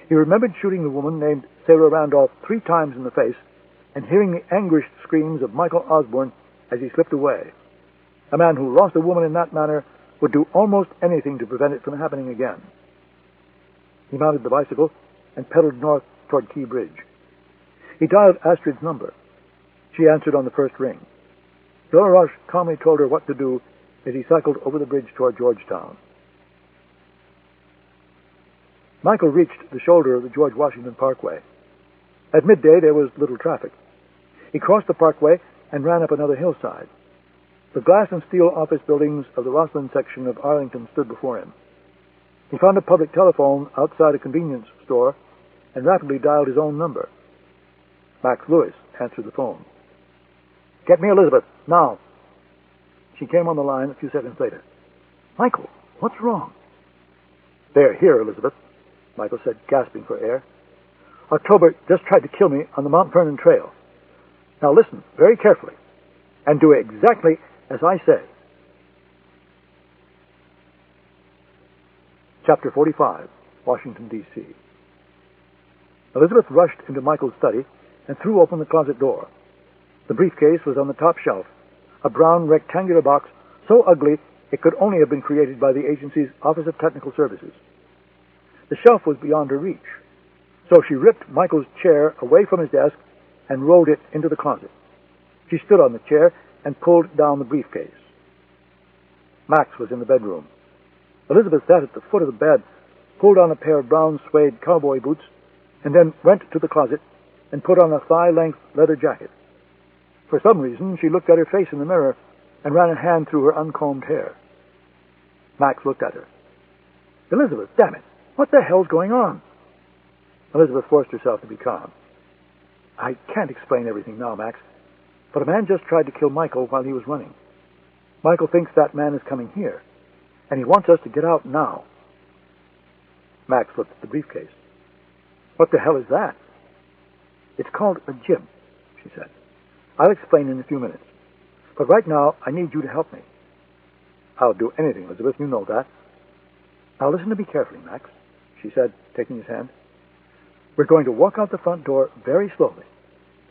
He remembered shooting the woman named Sarah Randolph 3 times in the face and hearing the anguished screams of Michael Osbourne as he slipped away. A man who lost a woman in that manner would do almost anything to prevent it from happening again. He mounted the bicycle and pedaled north toward Key Bridge. He dialed Astrid's number. She answered on the first ring. Delaroche calmly told her what to do as he cycled over the bridge toward Georgetown. Michael reached the shoulder of the George Washington Parkway. At midday, there was little traffic. He crossed the parkway and ran up another hillside. The glass and steel office buildings of the Roslyn section of Arlington stood before him. He found a public telephone outside a convenience store and rapidly dialed his own number. Max Lewis answered the phone. "Get me Elizabeth, now." She came on the line a few seconds later. "Michael, what's wrong?" "They're here, Elizabeth," Michael said, gasping for air. "October just tried to kill me on the Mount Vernon Trail. Now listen very carefully and do exactly as I say." Chapter 45, Washington, D.C. Elizabeth rushed into Michael's study and threw open the closet door. The briefcase was on the top shelf, a brown rectangular box so ugly it could only have been created by the agency's Office of Technical Services. The shelf was beyond her reach, so she ripped Michael's chair away from his desk and rolled it into the closet. She stood on the chair and pulled down the briefcase. Max was in the bedroom. Elizabeth sat at the foot of the bed, pulled on a pair of brown suede cowboy boots, and then went to the closet and put on a thigh-length leather jacket. For some reason, she looked at her face in the mirror and ran a hand through her uncombed hair. Max looked at her. "Elizabeth, damn it, what the hell's going on?" Elizabeth forced herself to be calm. "I can't explain everything now, Max, but a man just tried to kill Michael while he was running. Michael thinks that man is coming here, and he wants us to get out now." Max looked at the briefcase. "What the hell is that?" "It's called a gym," she said. "I'll explain in a few minutes. But right now, I need you to help me." "I'll do anything, Elizabeth, you know that." "Now listen to me carefully, Max," she said, taking his hand. "We're going to walk out the front door very slowly,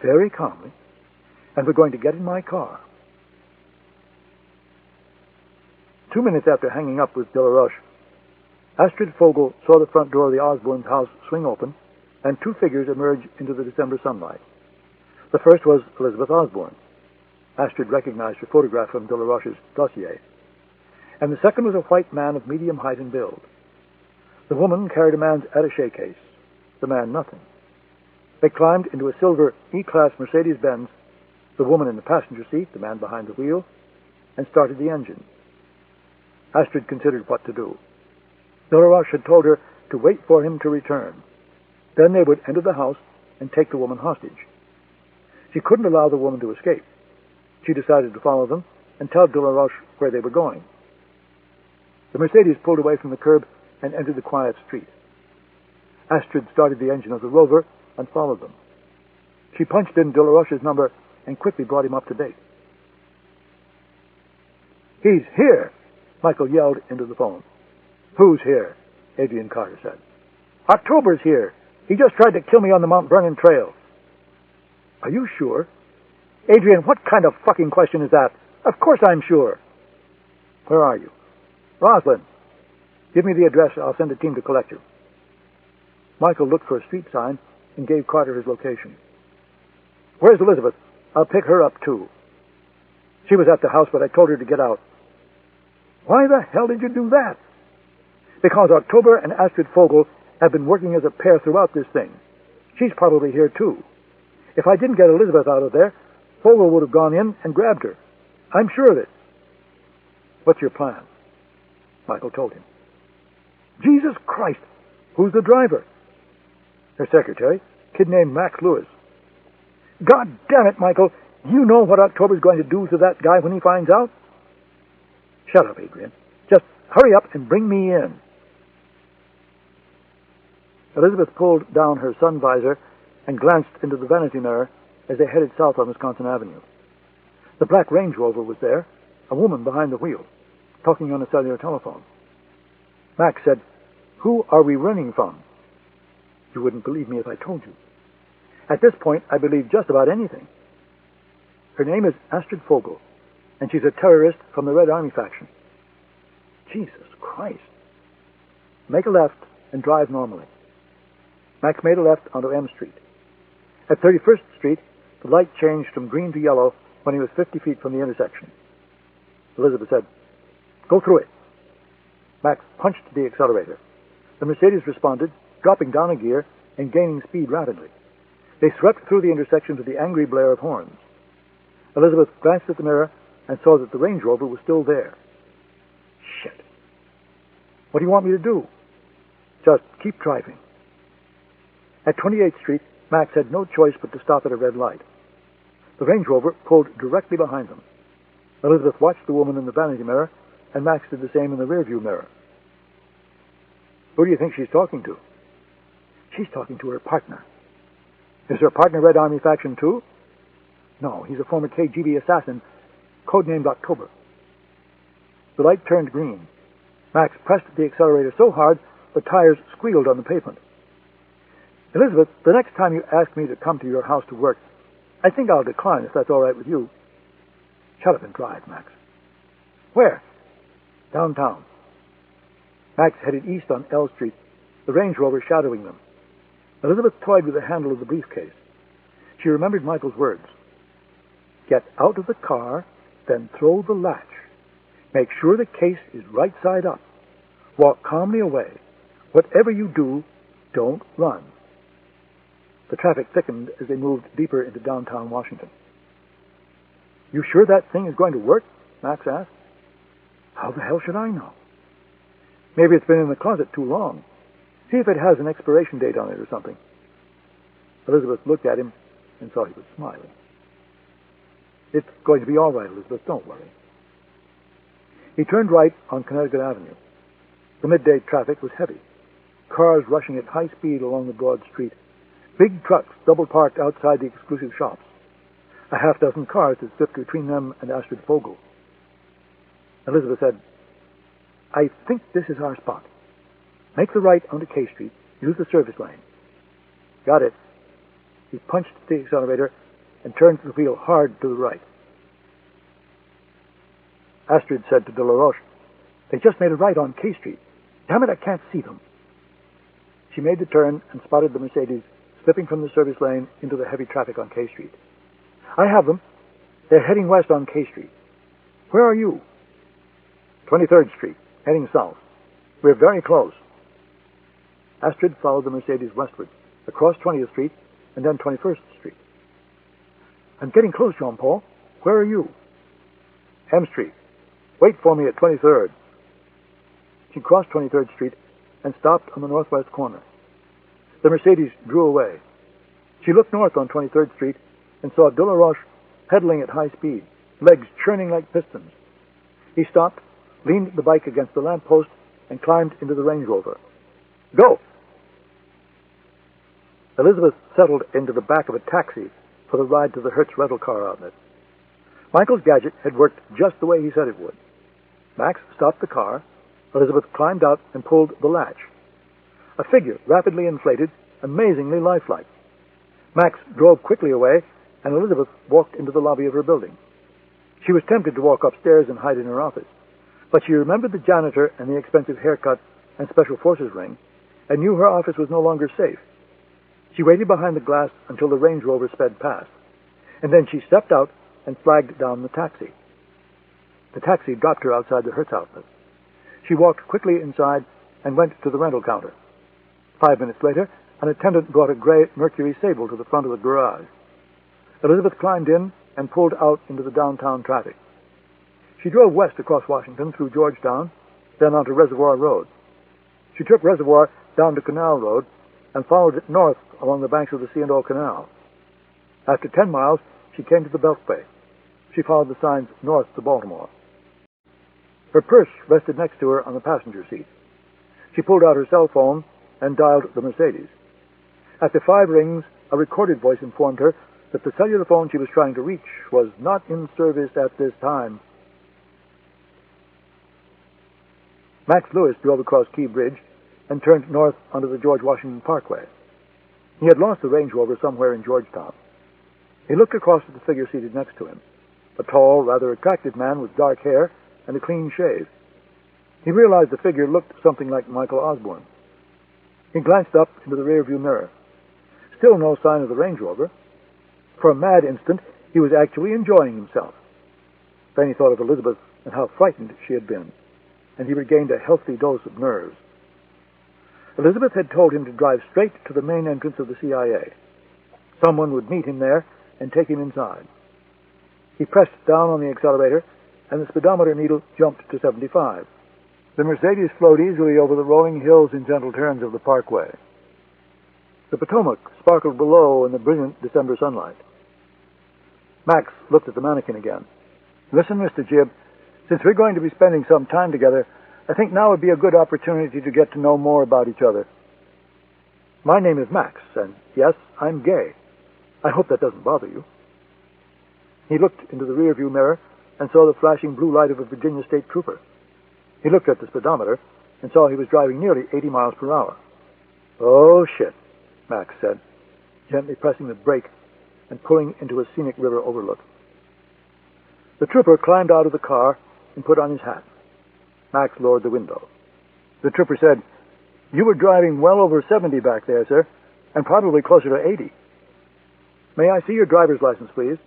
very calmly, and we're going to get in my car." 2 minutes after hanging up with Delaroche, Astrid Fogel saw the front door of the Osbourne's house swing open and 2 figures emerge into the December sunlight. The first was Elizabeth Osbourne. Astrid recognized her photograph from Delaroche's dossier. And the second was a white man of medium height and build. The woman carried a man's attaché case, the man nothing. They climbed into a silver E-Class Mercedes-Benz, the woman in the passenger seat, the man behind the wheel, and started the engine. Astrid considered what to do. Delaroche had told her to wait for him to return. Then they would enter the house and take the woman hostage. She couldn't allow the woman to escape. She decided to follow them and tell Delaroche where they were going. The Mercedes pulled away from the curb and entered the quiet street. Astrid started the engine of the Rover and followed them. She punched in De La Roche's number and quickly brought him up to date. "He's here!" Michael yelled into the phone. "Who's here?" Adrian Carter said. "October's here. He just tried to kill me on the Mount Vernon Trail." "Are you sure?" "Adrian, what kind of fucking question is that? Of course I'm sure." "Where are you?" "Roslyn. Give me the address. I'll send a team to collect you." Michael looked for a street sign and gave Carter his location. "Where's Elizabeth? I'll pick her up, too." "She was at the house, but I told her to get out." "Why the hell did you do that?" "Because October and Astrid Fogel have been working as a pair throughout this thing. She's probably here, too. If I didn't get Elizabeth out of there, Fogel would have gone in and grabbed her. I'm sure of it." "What's your plan?" Michael told him. "Jesus Christ! Who's the driver?" "Her secretary, kid named Max Lewis." "God damn it, Michael! You know what October's going to do to that guy when he finds out?" "Shut up, Adrian. Just hurry up and bring me in." Elizabeth pulled down her sun visor and glanced into the vanity mirror as they headed south on Wisconsin Avenue. The black Range Rover was there, a woman behind the wheel, talking on a cellular telephone. Max said, "Who are we running from?" "You wouldn't believe me if I told you. At this point, I believe just about anything. Her name is Astrid Fogel, and she's a terrorist from the Red Army faction." "Jesus Christ." "Make a left and drive normally." Max made a left onto M Street. At 31st Street, the light changed from green to yellow when he was 50 feet from the intersection. Elizabeth said, "Go through it." Max punched the accelerator. The Mercedes responded, dropping down a gear and gaining speed rapidly. They swept through the intersection to the angry blare of horns. Elizabeth glanced at the mirror and saw that the Range Rover was still there. "Shit. What do you want me to do?" "Just keep driving." At 28th Street, Max had no choice but to stop at a red light. The Range Rover pulled directly behind them. Elizabeth watched the woman in the vanity mirror, and Max did the same in the rearview mirror. "Who do you think she's talking to?" "She's talking to her partner." "Is her partner Red Army faction, too?" "No, he's a former KGB assassin, codenamed October." The light turned green. Max pressed the accelerator so hard the tires squealed on the pavement. "Elizabeth, the next time you ask me to come to your house to work, I think I'll decline if that's all right with you." "Shut up and drive, Max." "Where?" "Downtown." Max headed east on L Street, the Range Rover shadowing them. Elizabeth toyed with the handle of the briefcase. She remembered Michael's words. "Get out of the car, then throw the latch. Make sure the case is right side up. Walk calmly away. Whatever you do, don't run." The traffic thickened as they moved deeper into downtown Washington. "You sure that thing is going to work?" Max asked. "How the hell should I know?" "Maybe it's been in the closet too long. See if it has an expiration date on it or something." Elizabeth looked at him and saw he was smiling. "It's going to be all right, Elizabeth. Don't worry." He turned right on Connecticut Avenue. The midday traffic was heavy. Cars rushing at high speed along the broad street. Big trucks double-parked outside the exclusive shops. A half-dozen cars had slipped between them and Astrid Fogel. Elizabeth said, "I think this is our spot. Make the right onto K Street. Use the service lane." "Got it." He punched the accelerator and turned the wheel hard to the right. Astrid said to De La Roche, "They just made a right on K Street. Damn it, I can't see them." She made the turn and spotted the Mercedes slipping from the service lane into the heavy traffic on K Street. "I have them. They're heading west on K Street." "Where are you?" 23rd Street, heading south. We're very close." Astrid followed the Mercedes westward, across 20th Street, and then 21st Street. "I'm getting close, Jean-Paul. Where are you?" "M Street. Wait for me at 23rd. She crossed 23rd Street and stopped on the northwest corner. The Mercedes drew away. She looked north on 23rd Street and saw De La Roche pedaling at high speed, legs churning like pistons. He stopped, leaned the bike against the lamppost, and climbed into the Range Rover. "Go!" Elizabeth settled into the back of a taxi for the ride to the Hertz rental car outlet. Michael's gadget had worked just the way he said it would. Max stopped the car. Elizabeth climbed out and pulled the latch. A figure rapidly inflated, amazingly lifelike. Max drove quickly away, and Elizabeth walked into the lobby of her building. She was tempted to walk upstairs and hide in her office, but she remembered the janitor and the expensive haircut and special forces ring, and knew her office was no longer safe. She waited behind the glass until the Range Rover sped past, and then she stepped out and flagged down the taxi. The taxi dropped her outside the Hertz outlet. She walked quickly inside and went to the rental counter. 5 minutes later, an attendant brought a gray Mercury Sable to the front of the garage. Elizabeth climbed in and pulled out into the downtown traffic. She drove west across Washington through Georgetown, then onto Reservoir Road. She took Reservoir down to Canal Road and followed it north along the banks of the C&O Canal. After 10 miles, she came to the Beltway. She followed the signs north to Baltimore. Her purse rested next to her on the passenger seat. She pulled out her cell phone and dialed the Mercedes. After 5 rings, a recorded voice informed her that the cellular phone she was trying to reach was not in service at this time. Max Lewis drove across Key Bridge and turned north onto the George Washington Parkway. He had lost the Range Rover somewhere in Georgetown. He looked across at the figure seated next to him, a tall, rather attractive man with dark hair and a clean shave. He realized the figure looked something like Michael Osbourne. He glanced up into the rearview mirror. Still no sign of the Range Rover. For a mad instant, he was actually enjoying himself. Then he thought of Elizabeth and how frightened she had been, and he regained a healthy dose of nerves. Elizabeth had told him to drive straight to the main entrance of the CIA. Someone would meet him there and take him inside. He pressed down on the accelerator, and the speedometer needle jumped to 75. The Mercedes flowed easily over the rolling hills and gentle turns of the parkway. The Potomac sparkled below in the brilliant December sunlight. Max looked at the mannequin again. "Listen, Mr. Jibb, since we're going to be spending some time together, I think now would be a good opportunity to get to know more about each other. My name is Max, and yes, I'm gay. I hope that doesn't bother you." He looked into the rearview mirror and saw the flashing blue light of a Virginia State Trooper. He looked at the speedometer and saw he was driving nearly 80 miles per hour. "Oh, shit," Max said, gently pressing the brake and pulling into a scenic river overlook. The trooper climbed out of the car and put on his hat. Max lowered the window. The trooper said, "You were driving well over 70 back there, sir, and probably closer to 80. May I see your driver's license, please?"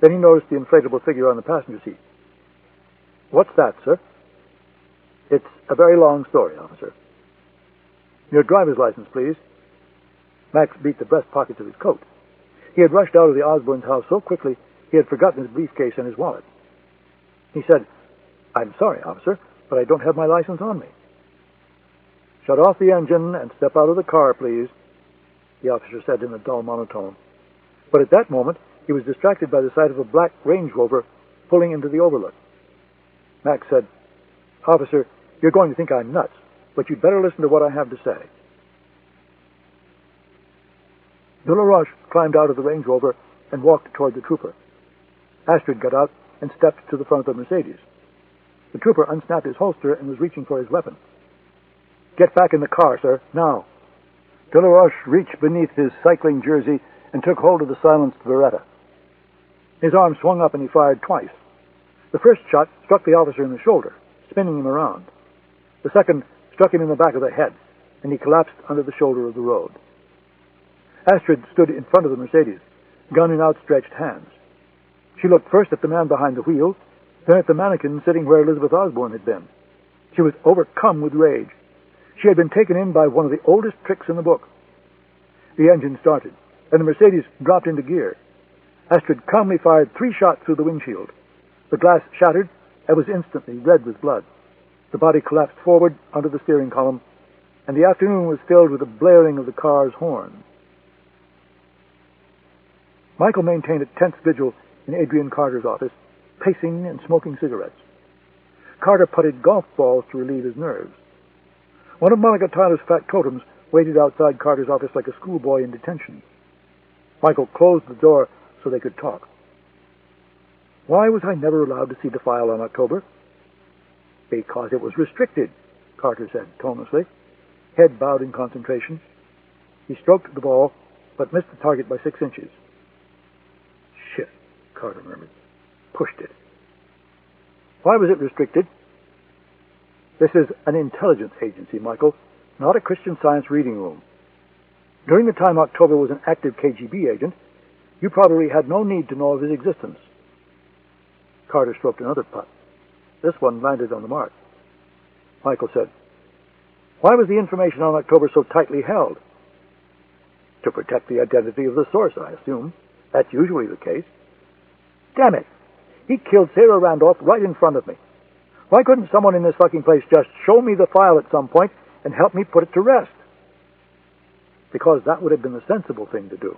Then he noticed the inflatable figure on the passenger seat. "What's that, sir?" "It's a very long story, officer." "Your driver's license, please." Max beat the breast pockets of his coat. He had rushed out of the Osbourne's house so quickly he had forgotten his briefcase and his wallet. He said, "I'm sorry, officer, but I don't have my license on me." "Shut off the engine and step out of the car, please," the officer said in a dull monotone. But at that moment, he was distracted by the sight of a black Range Rover pulling into the overlook. Max said, "Officer, you're going to think I'm nuts, but you'd better listen to what I have to say." De La Roche climbed out of the Range Rover and walked toward the trooper. Astrid got out and stepped to the front of the Mercedes. The trooper unsnapped his holster and was reaching for his weapon. "Get back in the car, sir, now." De La Roche reached beneath his cycling jersey and took hold of the silenced Beretta. His arm swung up and he fired twice. The first shot struck the officer in the shoulder, spinning him around. The second struck him in the back of the head, and he collapsed under the shoulder of the road. Astrid stood in front of the Mercedes, gun in outstretched hands. She looked first at the man behind the wheel, then at the mannequin sitting where Elizabeth Osbourne had been. She was overcome with rage. She had been taken in by one of the oldest tricks in the book. The engine started, and the Mercedes dropped into gear. Astrid calmly fired 3 shots through the windshield. The glass shattered and was instantly red with blood. The body collapsed forward onto the steering column, and the afternoon was filled with the blaring of the car's horn. Michael maintained a tense vigil in Adrian Carter's office, pacing and smoking cigarettes. Carter putted golf balls to relieve his nerves. One of Monica Tyler's factotums waited outside Carter's office like a schoolboy in detention. Michael closed the door so they could talk. Why was I never allowed to see the file on October? Because it was restricted, Carter said tonelessly, head bowed in concentration. He stroked the ball, but missed the target by 6 inches. Shit, Carter murmured. Pushed it. Why was it restricted? This is an intelligence agency, Michael, not a Christian Science reading room. During the time October was an active KGB agent, you probably had no need to know of his existence. Carter stroked another putt. This one landed on the mark. Michael said, why was the information on October so tightly held? To protect the identity of the source, I assume. That's usually the case. Damn it! He killed Sarah Randolph right in front of me. Why couldn't someone in this fucking place just show me the file at some point and help me put it to rest? Because that would have been the sensible thing to do.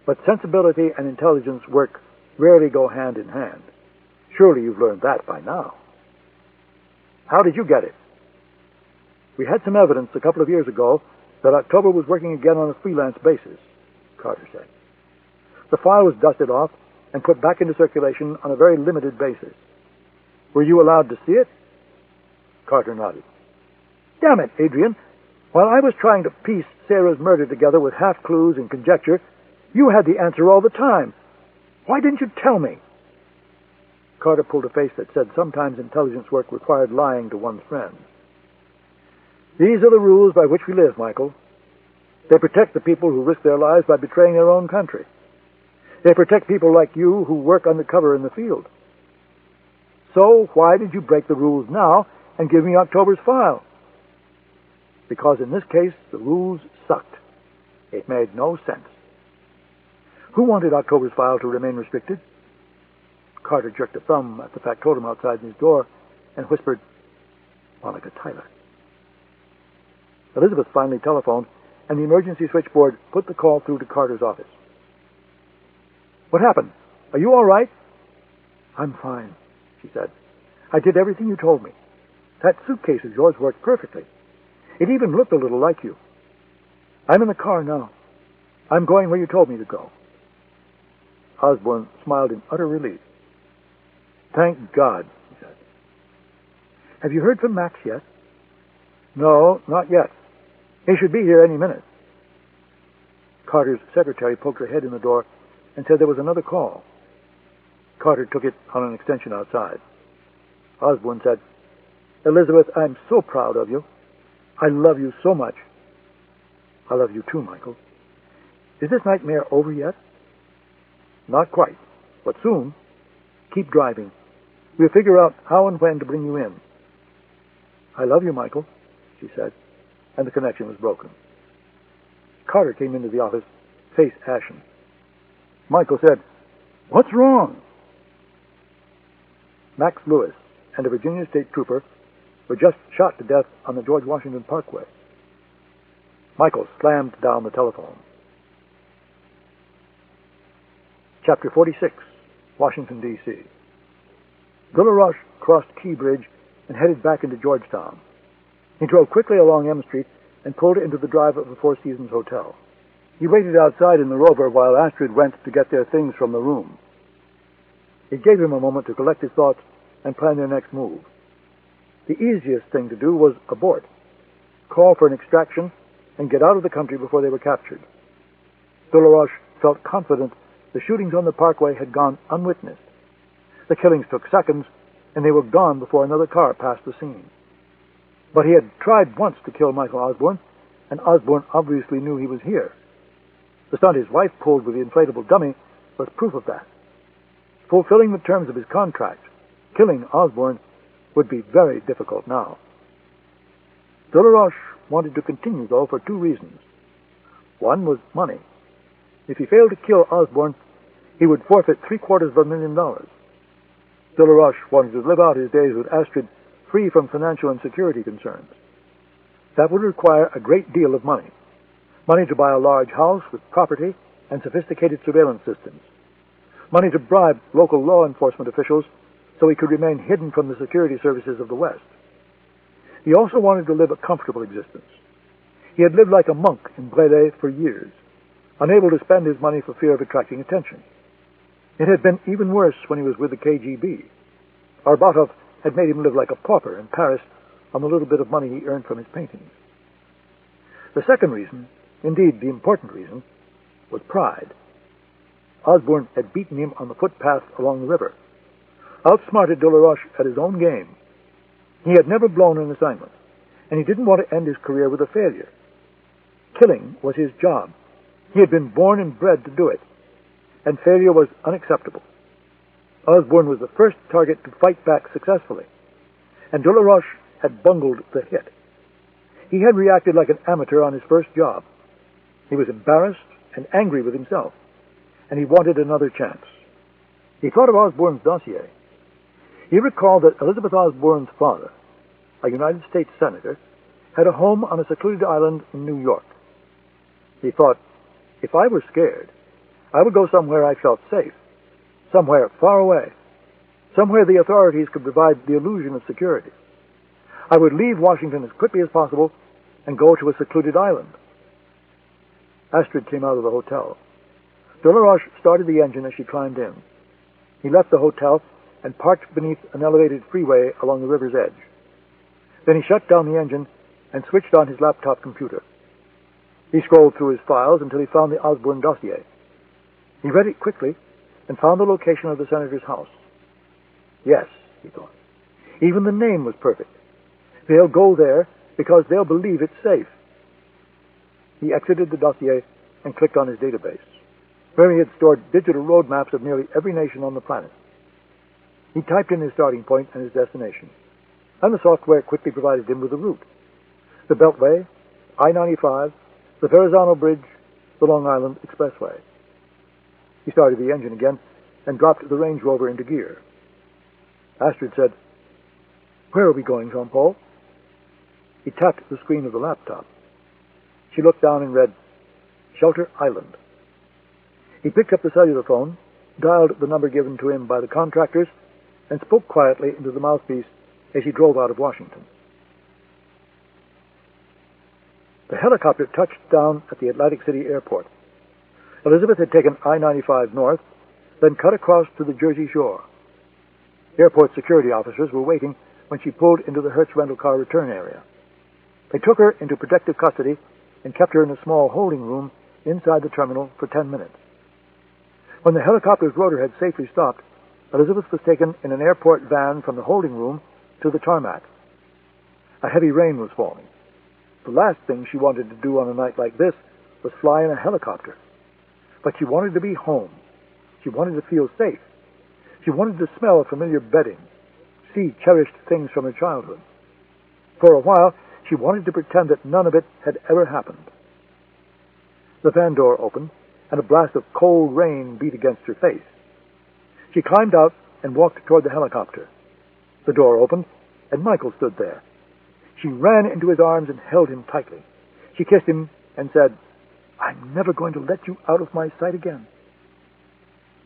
But sensibility and intelligence work rarely go hand in hand. Surely you've learned that by now. How did you get it? We had some evidence a couple of years ago that October was working again on a freelance basis, Carter said. The file was dusted off and put back into circulation on a very limited basis. Were you allowed to see it? Carter nodded. Damn it, Adrian. While I was trying to piece Sarah's murder together with half-clues and conjecture, you had the answer all the time. Why didn't you tell me? Carter pulled a face that said sometimes intelligence work required lying to one's friends. These are the rules by which we live, Michael. They protect the people who risk their lives by betraying their own country. They protect people like you who work undercover in the field. So why did you break the rules now and give me October's file? Because in this case, the rules sucked. It made no sense. Who wanted October's file to remain restricted? Carter jerked a thumb at the factotum outside his door and whispered, Monica Tyler. Elizabeth finally telephoned, and the emergency switchboard put the call through to Carter's office. What happened? Are you all right? I'm fine, she said. I did everything you told me. That suitcase of yours worked perfectly. It even looked a little like you. I'm in the car now. I'm going where you told me to go. Osbourne smiled in utter relief. Thank God, he said. Have you heard from Max yet? No, not yet. He should be here any minute. Carter's secretary poked her head in the door and said there was another call. Carter took it on an extension outside. Osbourne said, Elizabeth, I'm so proud of you. I love you so much. I love you too, Michael. Is this nightmare over yet? Not quite, but soon. Keep driving. We'll figure out how and when to bring you in. I love you, Michael, she said, and the connection was broken. Carter came into the office, face ashen. Michael said, What's wrong? Max Lewis and a Virginia State Trooper were just shot to death on the George Washington Parkway. Michael slammed down the telephone. Chapter 46, Washington, D.C. Villaroche crossed Key Bridge and headed back into Georgetown. He drove quickly along M Street and pulled into the drive of the Four Seasons Hotel. He waited outside in the Rover while Astrid went to get their things from the room. It gave him a moment to collect his thoughts and plan their next move. The easiest thing to do was abort, call for an extraction, and get out of the country before they were captured. Villaroche felt confident the shootings on the Parkway had gone unwitnessed. The killings took seconds, and they were gone before another car passed the scene. But he had tried once to kill Michael Osbourne, and Osbourne obviously knew he was here. The stunt his wife pulled with the inflatable dummy was proof of that. Fulfilling the terms of his contract, killing Osbourne would be very difficult now. Villaroche wanted to continue, though, for two reasons. One was money. If he failed to kill Osbourne, he would forfeit $750,000. Villaroche wanted to live out his days with Astrid free from financial and security concerns. That would require a great deal of money. Money to buy a large house with property and sophisticated surveillance systems. Money to bribe local law enforcement officials so he could remain hidden from the security services of the West. He also wanted to live a comfortable existence. He had lived like a monk in Brele for years, unable to spend his money for fear of attracting attention. It had been even worse when he was with the KGB. Arbatov had made him live like a pauper in Paris on the little bit of money he earned from his paintings. The second reason, indeed the important reason, was pride. Osbourne had beaten him on the footpath along the river, outsmarted de la Roche at his own game. He had never blown an assignment, and he didn't want to end his career with a failure. Killing was his job. He had been born and bred to do it, and failure was unacceptable. Osbourne was the first target to fight back successfully, and de la Roche had bungled the hit. He had reacted like an amateur on his first job. He was embarrassed and angry with himself, and he wanted another chance. He thought of Osbourne's dossier. He recalled that Elizabeth Osbourne's father, a United States senator, had a home on a secluded island in New York. He thought, if I were scared, I would go somewhere I felt safe, somewhere far away, somewhere the authorities could provide the illusion of security. I would leave Washington as quickly as possible and go to a secluded island. Astrid came out of the hotel. De la Roche started the engine as she climbed in. He left the hotel and parked beneath an elevated freeway along the river's edge. Then he shut down the engine and switched on his laptop computer. He scrolled through his files until he found the Osbourne dossier. He read it quickly and found the location of the senator's house. Yes, he thought. Even the name was perfect. They'll go there because they'll believe it's safe. He exited the dossier and clicked on his database, where he had stored digital road maps of nearly every nation on the planet. He typed in his starting point and his destination, and the software quickly provided him with a route: the Beltway, I-95, the Verrazano Bridge, the Long Island Expressway. He started the engine again and dropped the Range Rover into gear. Astrid said, "Where are we going, Jean-Paul?" He tapped the screen of the laptop. She looked down and read, Shelter Island. He picked up the cellular phone, dialed the number given to him by the contractors, and spoke quietly into the mouthpiece as he drove out of Washington. The helicopter touched down at the Atlantic City airport. Elizabeth had taken I-95 north, then cut across to the Jersey shore. Airport security officers were waiting when she pulled into the Hertz rental car return area. They took her into protective custody and kept her in a small holding room inside the terminal for 10 minutes. When the helicopter's rotor had safely stopped, Elizabeth was taken in an airport van from the holding room to the tarmac. A heavy rain was falling. The last thing she wanted to do on a night like this was fly in a helicopter. But she wanted to be home. She wanted to feel safe. She wanted to smell familiar bedding, see cherished things from her childhood. For a while, she wanted to pretend that none of it had ever happened. The van door opened, and a blast of cold rain beat against her face. She climbed out and walked toward the helicopter. The door opened, and Michael stood there. She ran into his arms and held him tightly. She kissed him and said, "I'm never going to let you out of my sight again."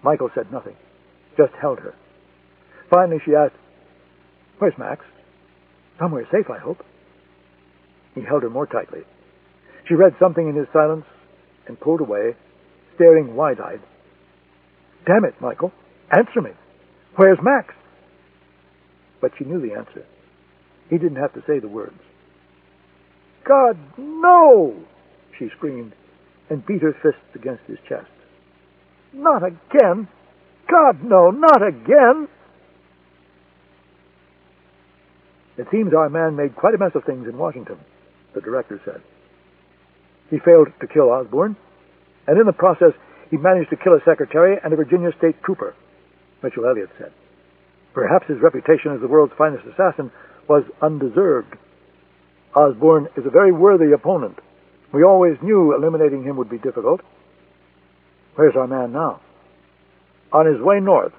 Michael said nothing, just held her. Finally, she asked, "Where's Max?" "Somewhere safe, I hope." He held her more tightly. She read something in his silence and pulled away, staring wide-eyed. "Damn it, Michael, answer me. Where's Max?" But she knew the answer. He didn't have to say the words. "God, no!" she screamed, and beat her fists against his chest. "Not again! God, no, not again!" "It seems our man made quite a mess of things in Washington," the director said. "He failed to kill Osbourne, and in the process he managed to kill a secretary and a Virginia state trooper," Mitchell Elliott said. "Perhaps his reputation as the world's finest assassin was undeserved. Osbourne is a very worthy opponent. We always knew eliminating him would be difficult." "Where's our man now?" "On his way north.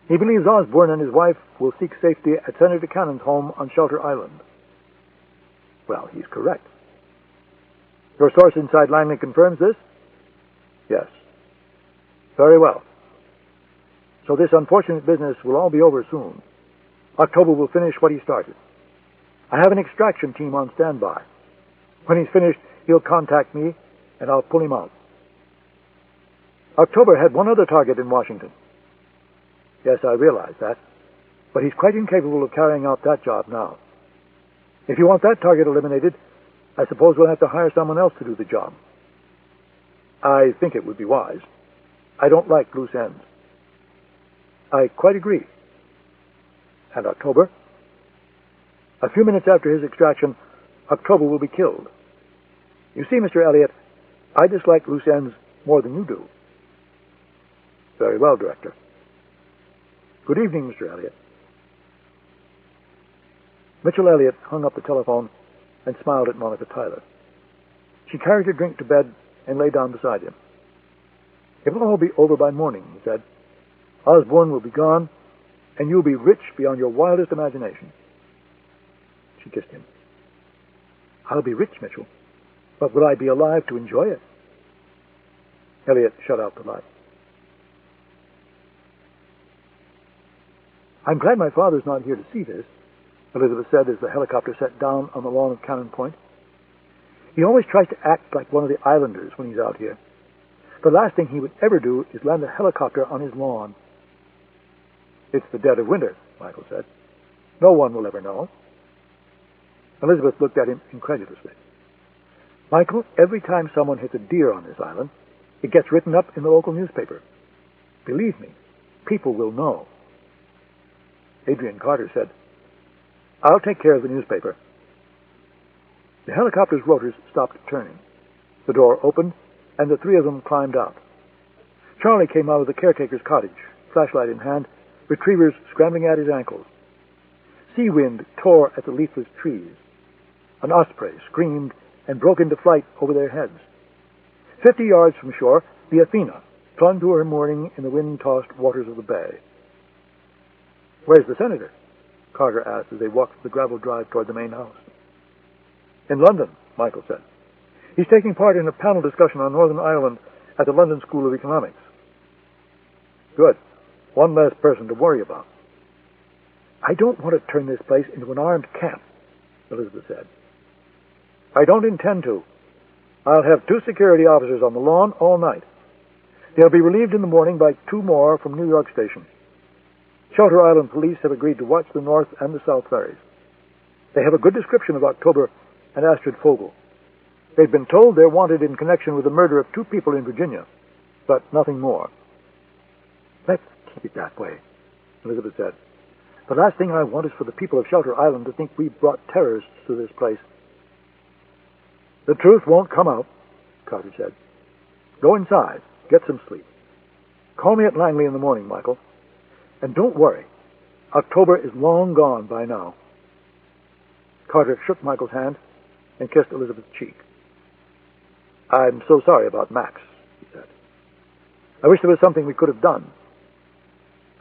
He believes Osbourne and his wife will seek safety at Senator Cannon's home on Shelter Island." "Well, he's correct." "Your source inside Langley confirms this?" "Yes." "Very well. So this unfortunate business will all be over soon. October will finish what he started. I have an extraction team on standby. When he's finished, he'll contact me, and I'll pull him out. October had one other target in Washington. Yes, I realize that, but he's quite incapable of carrying out that job now. If you want that target eliminated, I suppose we'll have to hire someone else to do the job. I think it would be wise. I don't like loose ends. I quite agree. And October? A few minutes after his extraction, October will be killed. You see, Mr. Elliot, I dislike loose ends more than you do. Very well, Director. Good evening, Mr. Elliot. Mitchell Elliot hung up the telephone and smiled at Monica Tyler. She carried her drink to bed and lay down beside him. It will all be over by morning, he said. Osbourne will be gone, and you'll be rich beyond your wildest imagination. She kissed him. I'll be rich, Mitchell, but will I be alive to enjoy it? Elliot shut out the light. I'm glad my father's not here to see this, Elizabeth said as the helicopter set down on the lawn of Cannon Point. He always tries to act like one of the islanders when he's out here. The last thing he would ever do is land a helicopter on his lawn. It's the dead of winter, Michael said. No one will ever know. Elizabeth looked at him incredulously. Michael, every time someone hits a deer on this island, it gets written up in the local newspaper. Believe me, people will know. Adrian Carter said, I'll take care of the newspaper. The helicopter's rotors stopped turning. The door opened, and the three of them climbed out. Charlie came out of the caretaker's cottage, flashlight in hand, retrievers scrambling at his ankles. Sea wind tore at the leafless trees. An osprey screamed and broke into flight over their heads. 50 yards from shore, the Athena clung to her mooring in the wind-tossed waters of the bay. Where's the senator? Carter asked as they walked the gravel drive toward the main house. In London, Michael said. He's taking part in a panel discussion on Northern Ireland at the London School of Economics. Good. One less person to worry about. I don't want to turn this place into an armed camp, Elizabeth said. I don't intend to. I'll have 2 security officers on the lawn all night. They'll be relieved in the morning by 2 more from New York Station. Shelter Island police have agreed to watch the North and the South ferries. They have a good description of October and Astrid Fogel. They've been told they're wanted in connection with the murder of 2 people in Virginia, but nothing more. Let's keep it that way, Elizabeth said. The last thing I want is for the people of Shelter Island to think we've brought terrorists to this place. The truth won't come out, Carter said. Go inside. Get some sleep. Call me at Langley in the morning, Michael. And don't worry. October is long gone by now. Carter shook Michael's hand and kissed Elizabeth's cheek. I'm so sorry about Max, he said. I wish there was something we could have done.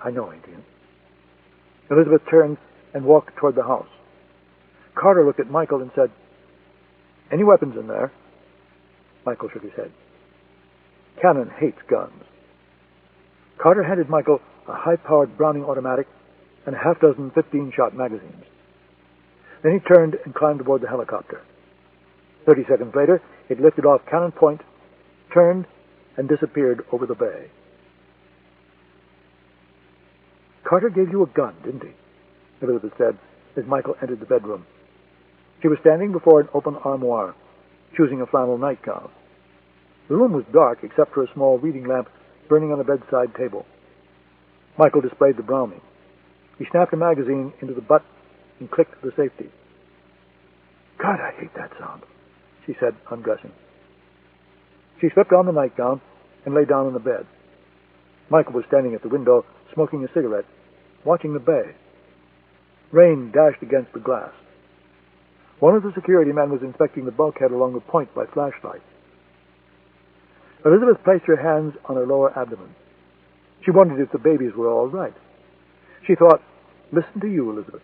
I know, Adrian. Elizabeth turned and walked toward the house. Carter looked at Michael and said, Any weapons in there? Michael shook his head. Cannon hates guns. Carter handed Michael a high-powered Browning automatic and a half-dozen 15-shot magazines. Then he turned and climbed aboard the helicopter. 30 seconds later, it lifted off Cannon Point, turned, and disappeared over the bay. Carter gave you a gun, didn't he? Elizabeth said as Michael entered the bedroom. She was standing before an open armoire, choosing a flannel nightgown. The room was dark except for a small reading lamp burning on a bedside table. Michael displayed the Browning. He snapped a magazine into the butt and clicked the safety. God, I hate that sound, she said, undressing. She slipped on the nightgown and lay down on the bed. Michael was standing at the window, smoking a cigarette, watching the bay. Rain dashed against the glass. One of the security men was inspecting the bulkhead along the point by flashlight. Elizabeth placed her hands on her lower abdomen. She wondered if the babies were all right. She thought, listen to you, Elizabeth,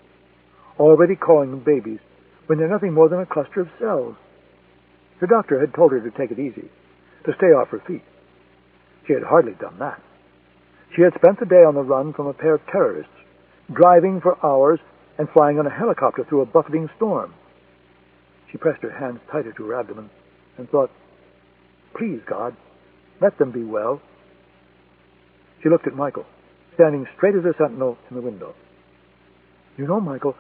already calling them babies when they're nothing more than a cluster of cells. Her doctor had told her to take it easy, to stay off her feet. She had hardly done that. She had spent the day on the run from a pair of terrorists, driving for hours and flying on a helicopter through a buffeting storm. She pressed her hands tighter to her abdomen and thought, "Please, God, let them be well." She looked at Michael, standing straight as a sentinel in the window. "You know, Michael,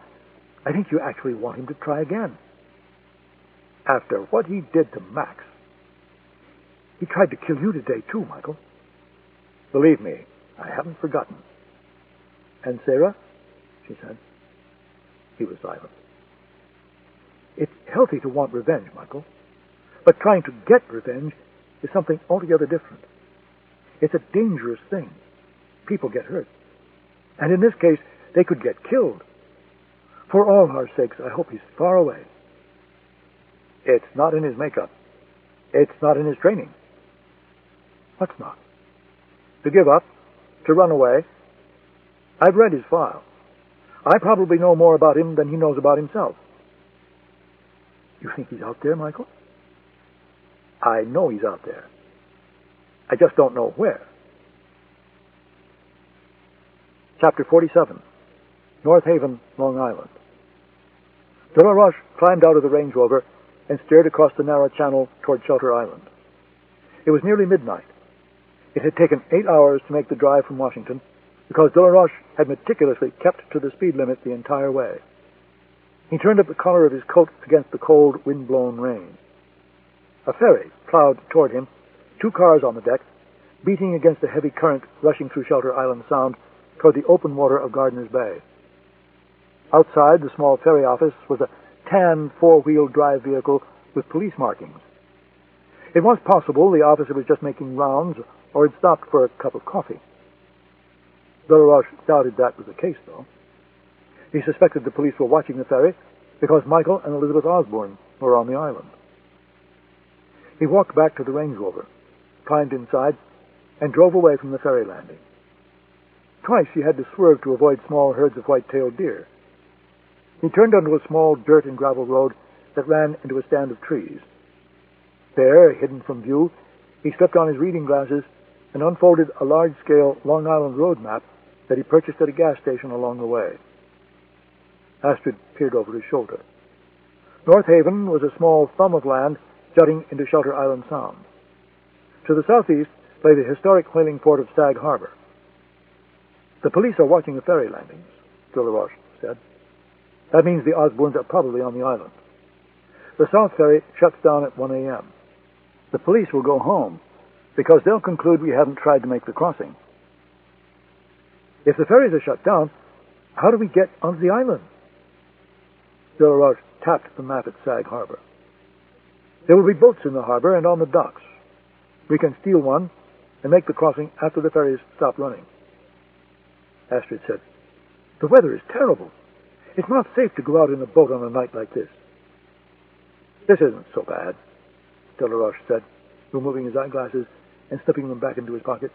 I think you actually want him to try again. After what he did to Max. He tried to kill you today, too, Michael." "Believe me, I haven't forgotten." "And Sarah?" she said. He was silent. "It's healthy to want revenge, Michael. But trying to get revenge is something altogether different. It's a dangerous thing. People get hurt. And in this case, they could get killed. For all our sakes, I hope he's far away." "It's not in his makeup. It's not in his training." "What's not?" "To give up. To run away. I've read his file. I probably know more about him than he knows about himself." "You think he's out there, Michael?" "I know he's out there. I just don't know where." Chapter 47. North Haven, Long Island. De La Roche climbed out of the Range Rover and steered across the narrow channel toward Shelter Island. It was nearly midnight. It had taken 8 hours to make the drive from Washington because De La Roche had meticulously kept to the speed limit the entire way. He turned up the collar of his coat against the cold, wind-blown rain. A ferry plowed toward him, 2 cars on the deck, beating against a heavy current rushing through Shelter Island Sound toward the open water of Gardiner's Bay. Outside the small ferry office was a tan 4-wheel drive vehicle with police markings. It was possible the officer was just making rounds or had stopped for a cup of coffee. De La Roche doubted that was the case, though. He suspected the police were watching the ferry because Michael and Elizabeth Osbourne were on the island. He walked back to the Range Rover, climbed inside, and drove away from the ferry landing. Twice he had to swerve to avoid small herds of white-tailed deer. He turned onto a small dirt and gravel road that ran into a stand of trees. There, hidden from view, he slipped on his reading glasses and unfolded a large-scale Long Island road map that he purchased at a gas station along the way. Astrid peered over his shoulder. North Haven was a small thumb of land jutting into Shelter Island Sound. To the southeast lay the historic whaling port of Sag Harbor. "The police are watching the ferry landings," De La Roche said. "That means the Osbournes are probably on the island. The South Ferry shuts down at 1 a.m. The police will go home because they'll conclude we haven't tried to make the crossing. If the ferries are shut down, how do we get onto the island?" De La Roche tapped the map at Sag Harbor. "There will be boats in the harbor and on the docks. We can steal one and make the crossing after the ferries stop running." Astrid said, "The weather is terrible. It's not safe to go out in a boat on a night like this." "This isn't so bad," De La Roche said, removing his eyeglasses and slipping them back into his pocket.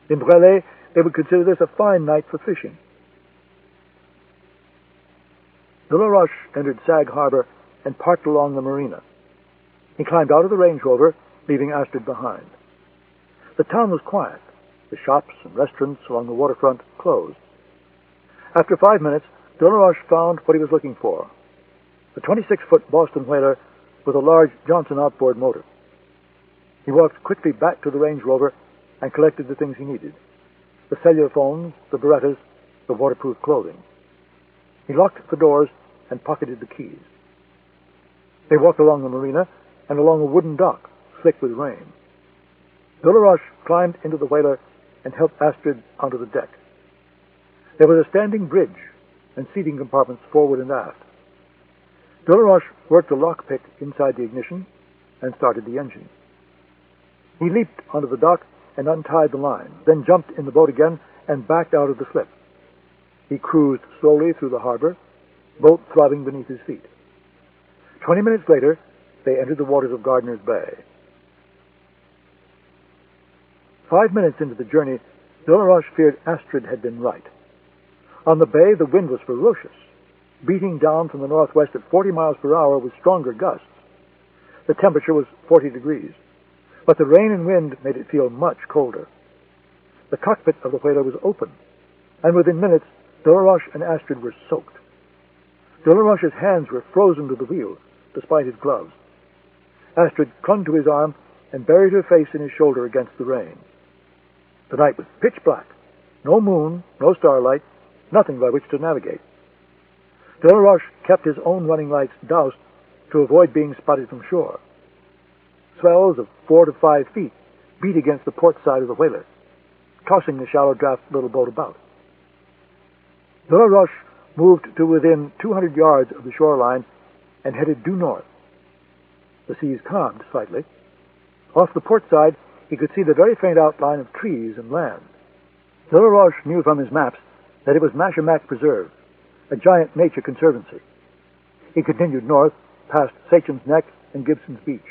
"In Brelay, they would consider this a fine night for fishing." De La Roche entered Sag Harbor and parked along the marina. He climbed out of the Range Rover, leaving Astrid behind. The town was quiet. The shops and restaurants along the waterfront closed. After 5 minutes, De La Roche found what he was looking for: a 26-foot Boston whaler with a large Johnson outboard motor. He walked quickly back to the Range Rover and collected the things he needed: the cellular phones, the Berettas, the waterproof clothing. He locked the doors and pocketed the keys. They walked along the marina and along a wooden dock, slick with rain. De La Roche climbed into the whaler and helped Astrid onto the deck. There was a standing bridge and seating compartments forward and aft. De La Roche worked a lockpick inside the ignition and started the engine. He leaped onto the dock and untied the line, then jumped in the boat again and backed out of the slip. He cruised slowly through the harbor, boat throbbing beneath his feet. 20 minutes later, they entered the waters of Gardiner's Bay. 5 minutes into the journey, De La Roche feared Astrid had been right. On the bay, the wind was ferocious, beating down from the northwest at 40 miles per hour with stronger gusts. The temperature was 40 degrees, but the rain and wind made it feel much colder. The cockpit of the whaler was open, and within minutes, De La Roche and Astrid were soaked. De La Roche's hands were frozen to the wheel, despite his gloves. Astrid clung to his arm and buried her face in his shoulder against the rain. The night was pitch black. No moon, no starlight, nothing by which to navigate. Delaroche kept his own running lights doused to avoid being spotted from shore. Swells of 4 to 5 feet beat against the port side of the whaler, tossing the shallow draft little boat about. Delaroche moved to within 200 yards of the shoreline and headed due north. The seas calmed slightly. Off the port side, he could see the very faint outline of trees and land. Delaroche knew from his maps that it was Mashomack Preserve, a giant nature conservancy. He continued north, past Sachem's Neck and Gibson's Beach.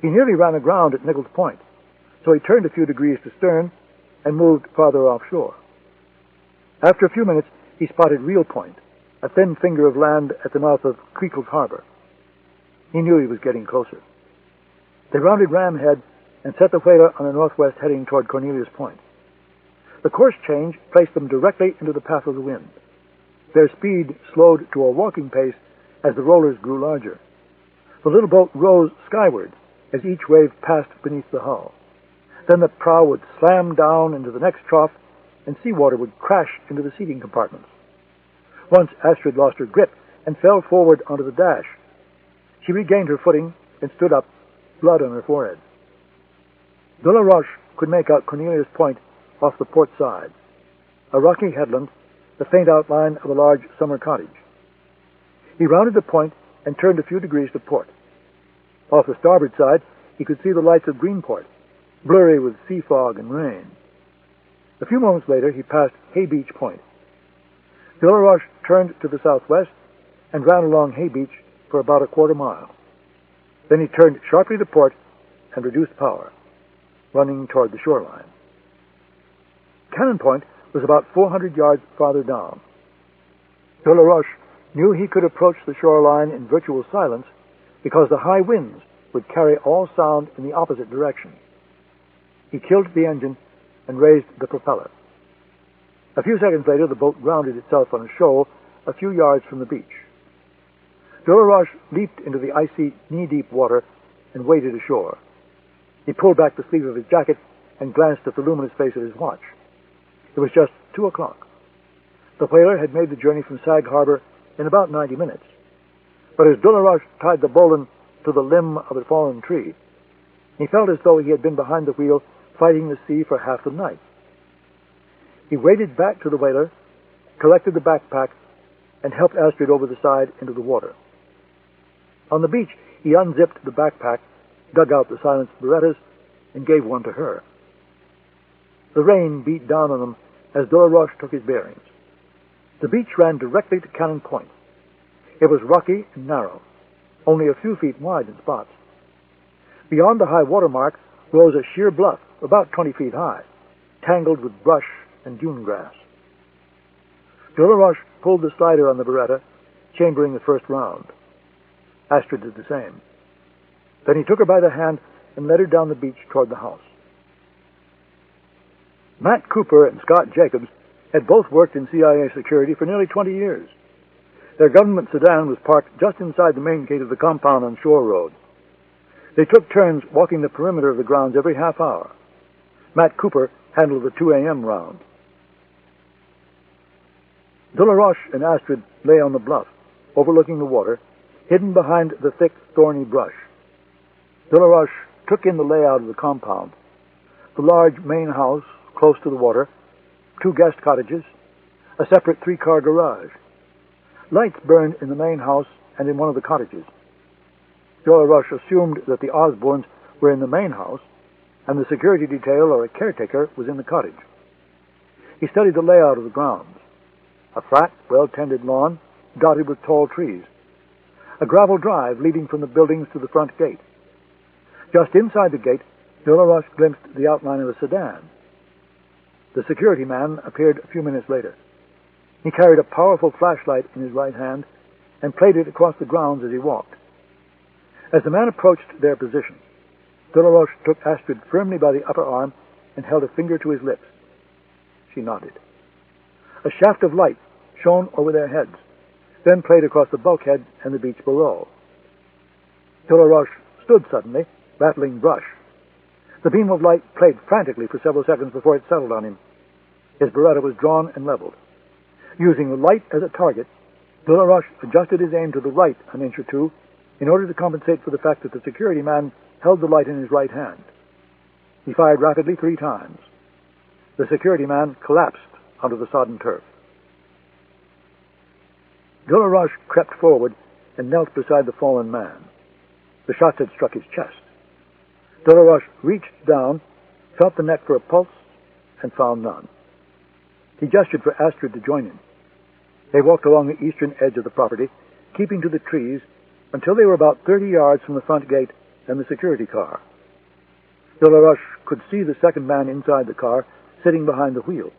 He nearly ran aground at Nichols Point, so he turned a few degrees to stern and moved farther offshore. After a few minutes, he spotted Reel Point, a thin finger of land at the mouth of Creakles Harbor. He knew he was getting closer. They rounded Ram Head and set the whaler on a northwest heading toward Cornelius Point. The course change placed them directly into the path of the wind. Their speed slowed to a walking pace as the rollers grew larger. The little boat rose skyward as each wave passed beneath the hull. Then the prow would slam down into the next trough, and seawater would crash into the seating compartments. Once Astrid lost her grip and fell forward onto the dash. She regained her footing and stood up, blood on her forehead. Delaroche could make out Cornelius Point off the port side, a rocky headland, the faint outline of a large summer cottage. He rounded the point and turned a few degrees to port. Off the starboard side, he could see the lights of Greenport, blurry with sea fog and rain. A few moments later, he passed Hay Beach Point. Delaroche turned to the southwest and ran along Hay Beach for about a quarter mile. Then he turned sharply to port and reduced power, running toward the shoreline. Cannon Point was about 400 yards farther down. Delaroche knew he could approach the shoreline in virtual silence because the high winds would carry all sound in the opposite direction. He killed the engine and raised the propeller. A few seconds later, the boat grounded itself on a shoal a few yards from the beach. Delaroche leaped into the icy, knee-deep water and waded ashore. He pulled back the sleeve of his jacket and glanced at the luminous face of his watch. It was just 2 o'clock. The whaler had made the journey from Sag Harbor in about 90 minutes. But as Delaroche tied the bowline to the limb of a fallen tree, he felt as though he had been behind the wheel fighting the sea for half the night. He waded back to the whaler, collected the backpack, and helped Astrid over the side into the water. On the beach, he unzipped the backpack, dug out the silenced Berettas, and gave one to her. The rain beat down on them as Delaroche took his bearings. The beach ran directly to Cannon Point. It was rocky and narrow, only a few feet wide in spots. Beyond the high water mark rose a sheer bluff about 20 feet high, tangled with brush and dune grass. Delaroche pulled the slider on the Beretta, chambering the first round. Astrid did the same. Then he took her by the hand and led her down the beach toward the house. Matt Cooper and Scott Jacobs had both worked in CIA security for nearly 20 years. Their government sedan was parked just inside the main gate of the compound on Shore Road. They took turns walking the perimeter of the grounds every half hour. Matt Cooper handled the 2 a.m. round. Delaroche and Astrid lay on the bluff, overlooking the water, hidden behind the thick, thorny brush. Delaroche took in the layout of the compound. The large main house, close to the water, 2 guest cottages, a separate 3-car garage. Lights burned in the main house and in one of the cottages. Delaroche assumed that the Osbournes were in the main house, and the security detail or a caretaker was in the cottage. He studied the layout of the grounds. A flat, well-tended lawn, dotted with tall trees. A gravel drive leading from the buildings to the front gate. Just inside the gate, Delaroche glimpsed the outline of a sedan. The security man appeared a few minutes later. He carried a powerful flashlight in his right hand and played it across the grounds as he walked. As the man approached their position, Delaroche took Astrid firmly by the upper arm and held a finger to his lips. She nodded. A shaft of light shone over their heads, then played across the bulkhead and the beach below. Delaroche stood suddenly, rattling brush. The beam of light played frantically for several seconds before it settled on him. His Beretta was drawn and leveled. Using the light as a target, Delaroche adjusted his aim to the right an inch or two in order to compensate for the fact that the security man held the light in his right hand. He fired rapidly 3 times. The security man collapsed onto the sodden turf. Delaroche crept forward and knelt beside the fallen man. The shots had struck his chest. Delaroche reached down, felt the neck for a pulse, and found none. He gestured for Astrid to join him. They walked along the eastern edge of the property, keeping to the trees until they were about 30 yards from the front gate and the security car. Delaroche could see the second man inside the car, sitting behind the wheel,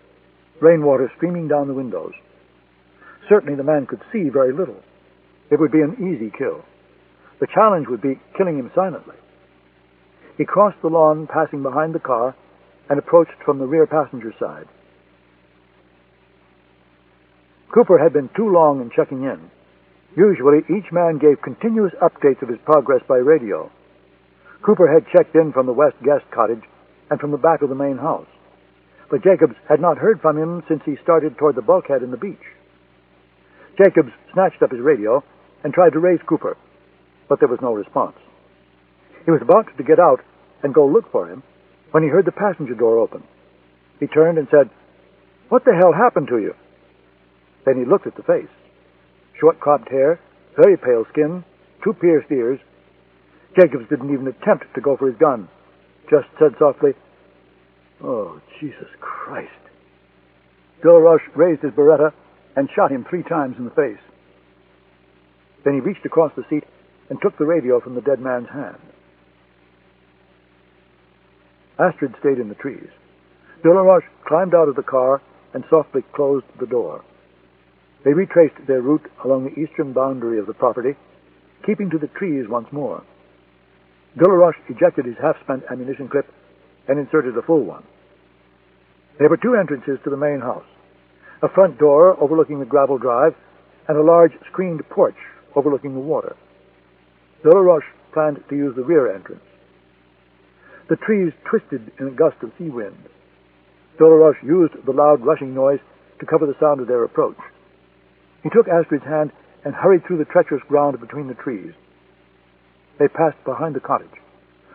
rainwater streaming down the windows. Certainly the man could see very little. It would be an easy kill. The challenge would be killing him silently. He crossed the lawn, passing behind the car, and approached from the rear passenger side. Cooper had been too long in checking in. Usually, each man gave continuous updates of his progress by radio. Cooper had checked in from the west guest cottage and from the back of the main house, but Jacobs had not heard from him since he started toward the bulkhead in the beach. Jacobs snatched up his radio and tried to raise Cooper, but there was no response. He was about to get out and go look for him when he heard the passenger door open. He turned and said, "What the hell happened to you?" Then he looked at the face. Short-cropped hair, very pale skin, 2 pierced ears. Jacobs didn't even attempt to go for his gun, just said softly, "Oh, Jesus Christ." Delaroche raised his Beretta and shot him 3 times in the face. Then he reached across the seat and took the radio from the dead man's hand. Astrid stayed in the trees. Delaroche climbed out of the car and softly closed the door. They retraced their route along the eastern boundary of the property, keeping to the trees once more. Delaroche ejected his half-spent ammunition clip and inserted a full one. There were 2 entrances to the main house, a front door overlooking the gravel drive and a large screened porch overlooking the water. Delaroche planned to use the rear entrance. The trees twisted in a gust of sea wind. Delaroche used the loud rushing noise to cover the sound of their approach. He took Astrid's hand and hurried through the treacherous ground between the trees. They passed behind the cottage,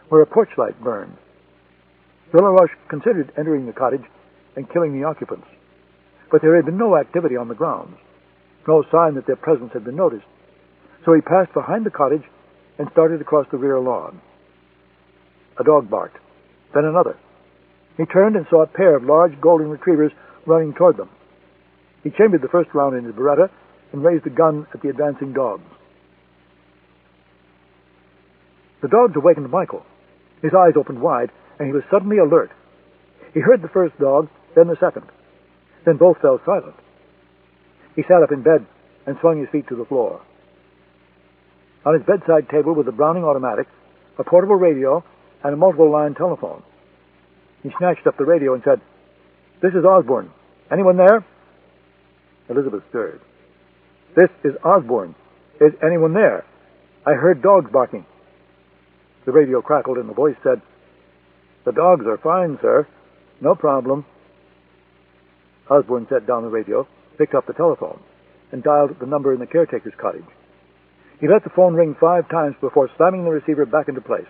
where a porch light burned. Delaroche considered entering the cottage and killing the occupants, but there had been no activity on the grounds, no sign that their presence had been noticed, so he passed behind the cottage and started across the rear lawn. A dog barked, then another. He turned and saw a pair of large golden retrievers running toward them. He chambered the first round in his Beretta and raised the gun at the advancing dogs. The dogs awakened Michael. His eyes opened wide, and he was suddenly alert. He heard the first dog, then the second. Then both fell silent. He sat up in bed and swung his feet to the floor. On his bedside table was a Browning automatic, a portable radio, and a multiple-line telephone. He snatched up the radio and said, "This is Osbourne. Anyone there?" Elizabeth stirred. "This is Osbourne. Is anyone there? I heard dogs barking." The radio crackled and the voice said, "The dogs are fine, sir. No problem." Osbourne set down the radio, picked up the telephone, and dialed the number in the caretaker's cottage. He let the phone ring 5 times before slamming the receiver back into place.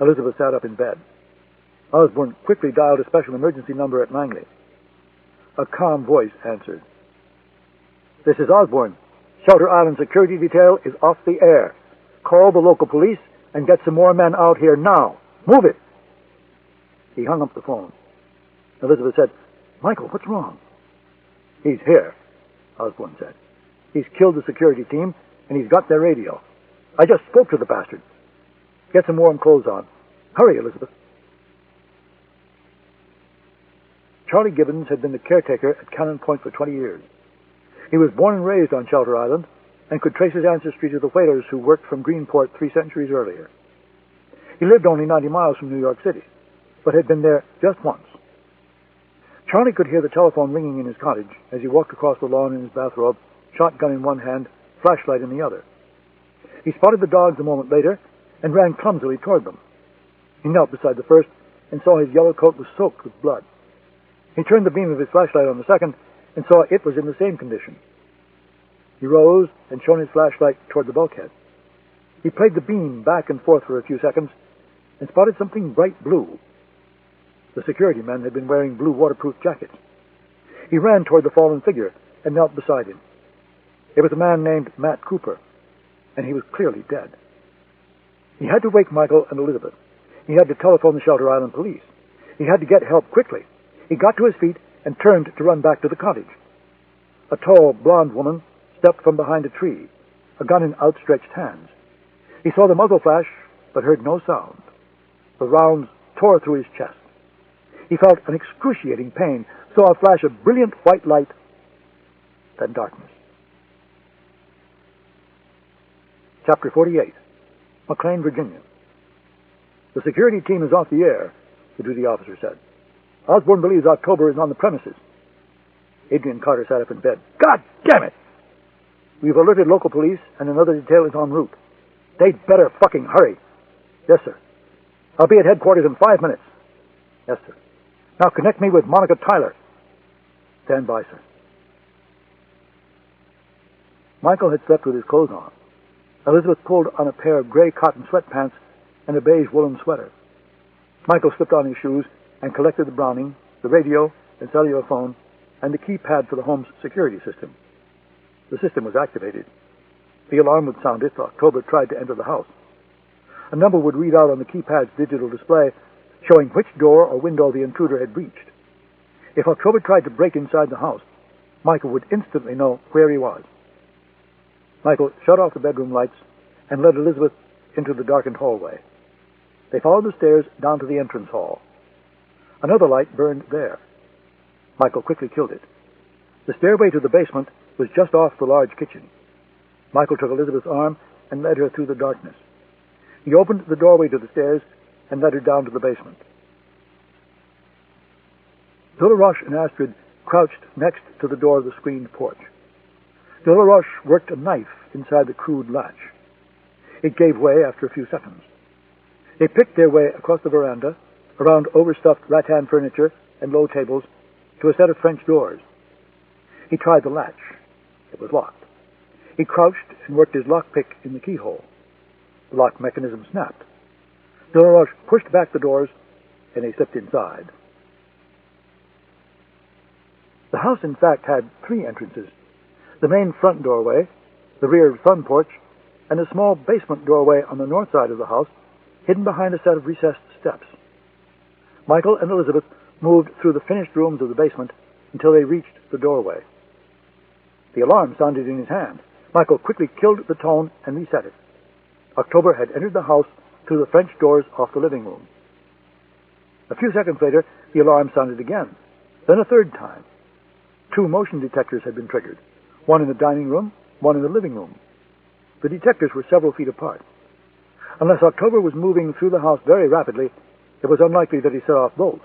Elizabeth sat up in bed. Osbourne quickly dialed a special emergency number at Langley. A calm voice answered. "This is Osbourne. Shelter Island Security Detail is off the air. Call the local police and get some more men out here now. Move it!" He hung up the phone. Elizabeth said, "Michael, what's wrong?" "He's here," Osbourne said. "He's killed the security team, and he's got their radio. I just spoke to the bastard. Get some warm clothes on. Hurry, Elizabeth." Charlie Gibbons had been the caretaker at Cannon Point for 20 years. He was born and raised on Shelter Island and could trace his ancestry to the whalers who worked from Greenport 3 centuries earlier. He lived only 90 miles from New York City, but had been there just once. Charlie could hear the telephone ringing in his cottage as he walked across the lawn in his bathrobe, shotgun in one hand, flashlight in the other. He spotted the dogs a moment later and ran clumsily toward them. He knelt beside the first and saw his yellow coat was soaked with blood. He turned the beam of his flashlight on the second and saw it was in the same condition. He rose and shone his flashlight toward the bulkhead. He played the beam back and forth for a few seconds and spotted something bright blue. The security men had been wearing blue waterproof jackets. He ran toward the fallen figure and knelt beside him. It was a man named Matt Cooper, and he was clearly dead. He had to wake Michael and Elizabeth. He had to telephone the Shelter Island police. He had to get help quickly. He got to his feet and turned to run back to the cottage. A tall, blonde woman stepped from behind a tree, a gun in outstretched hands. He saw the muzzle flash, but heard no sound. The rounds tore through his chest. He felt an excruciating pain, saw a flash of brilliant white light, then darkness. Chapter 48. McLean, Virginia. The security team is off the air, the duty officer said. Osbourne believes October is on the premises. Adrian Carter sat up in bed. God damn it! We've alerted local police, and another detail is en route. They'd better fucking hurry. Yes, sir. I'll be at headquarters in 5 minutes. Yes, sir. Now connect me with Monica Tyler. Stand by, sir. Michael had slept with his clothes on. Elizabeth pulled on a pair of gray cotton sweatpants and a beige woolen sweater. Michael slipped on his shoes and collected the Browning, the radio and cellular phone, and the keypad for the home's security system. The system was activated. The alarm would sound if October tried to enter the house. A number would read out on the keypad's digital display, showing which door or window the intruder had breached. If October tried to break inside the house, Michael would instantly know where he was. Michael shut off the bedroom lights and led Elizabeth into the darkened hallway. They followed the stairs down to the entrance hall. Another light burned there. Michael quickly killed it. The stairway to the basement was just off the large kitchen. Michael took Elizabeth's arm and led her through the darkness. He opened the doorway to the stairs and led her down to the basement. Delaroche and Astrid crouched next to the door of the screened porch. Delaroche worked a knife inside the crude latch. It gave way after a few seconds. They picked their way across the veranda, around overstuffed rattan furniture and low tables, to a set of French doors. He tried the latch. It was locked. He crouched and worked his lockpick in the keyhole. The lock mechanism snapped. Delaroche pushed back the doors, and they slipped inside. The house, in fact, had 3 entrances: the main front doorway, the rear front porch, and a small basement doorway on the north side of the house, hidden behind a set of recessed steps. Michael and Elizabeth moved through the finished rooms of the basement until they reached the doorway. The alarm sounded in his hand. Michael quickly killed the tone and reset it. October had entered the house through the French doors off the living room. A few seconds later, the alarm sounded again, then a third time. 2 motion detectors had been triggered, one in the dining room, one in the living room. The detectors were several feet apart. Unless October was moving through the house very rapidly, it was unlikely that he set off both.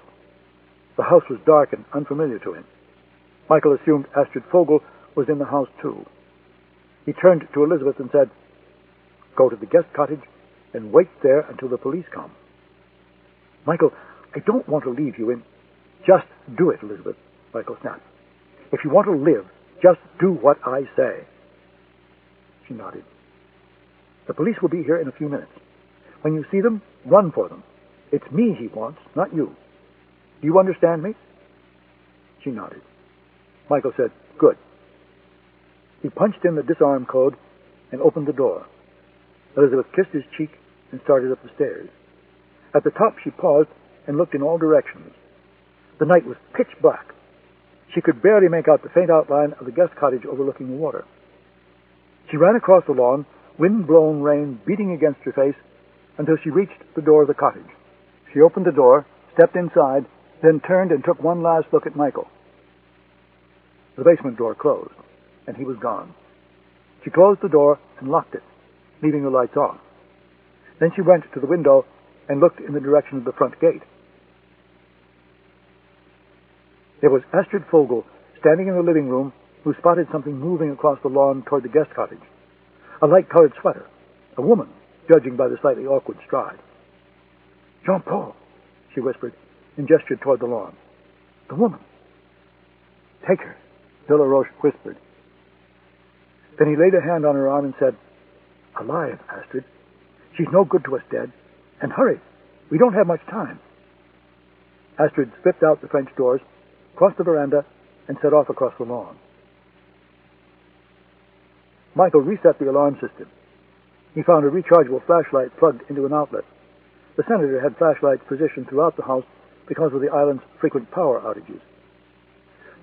The house was dark and unfamiliar to him. Michael assumed Astrid Fogel was in the house too. He turned to Elizabeth and said, "Go to the guest cottage and wait there until the police come." "Michael, I don't want to leave you in—" "Just do it, Elizabeth," Michael snapped. "If you want to live, just do what I say." She nodded. "The police will be here in a few minutes. When you see them, run for them. It's me he wants, not you. Do you understand me?" She nodded. Michael said, "Good." He punched in the disarm code and opened the door. Elizabeth kissed his cheek and started up the stairs. At the top, she paused and looked in all directions. The night was pitch black. She could barely make out the faint outline of the guest cottage overlooking the water. She ran across the lawn, wind-blown rain beating against her face, until she reached the door of the cottage. She opened the door, stepped inside, then turned and took one last look at Michael. The basement door closed, and he was gone. She closed the door and locked it, leaving the lights on. Then she went to the window and looked in the direction of the front gate. There was Astrid Fogel standing in the living room, who spotted something moving across the lawn toward the guest cottage. A light-colored sweater. A woman, judging by the slightly awkward stride. "Jean-Paul," she whispered, and gestured toward the lawn. "The woman." "Take her," Villaroche whispered. Then he laid a hand on her arm and said, "Alive, Astrid. She's no good to us dead. And hurry. We don't have much time." Astrid slipped out the French doors, crossed the veranda, and set off across the lawn. Michael reset the alarm system. He found a rechargeable flashlight plugged into an outlet. The senator had flashlights positioned throughout the house because of the island's frequent power outages.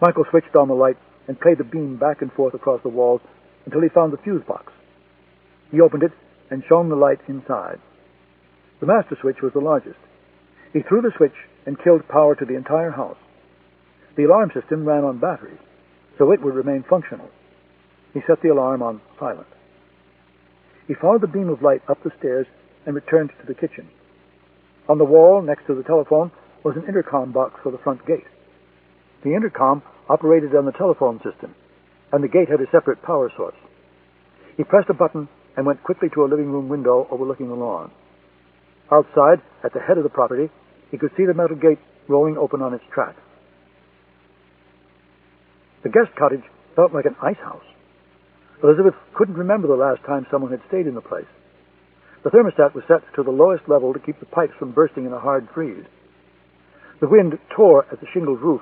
Michael switched on the light and played the beam back and forth across the walls until he found the fuse box. He opened it and shone the light inside. The master switch was the largest. He threw the switch and killed power to the entire house. The alarm system ran on batteries, so it would remain functional. He set the alarm on silent. He followed the beam of light up the stairs and returned to the kitchen. On the wall next to the telephone was an intercom box for the front gate. The intercom operated on the telephone system, and the gate had a separate power source. He pressed a button and went quickly to a living room window overlooking the lawn. Outside, at the head of the property, he could see the metal gate rolling open on its track. The guest cottage felt like an ice house. Elizabeth couldn't remember the last time someone had stayed in the place. The thermostat was set to the lowest level to keep the pipes from bursting in a hard freeze. The wind tore at the shingled roof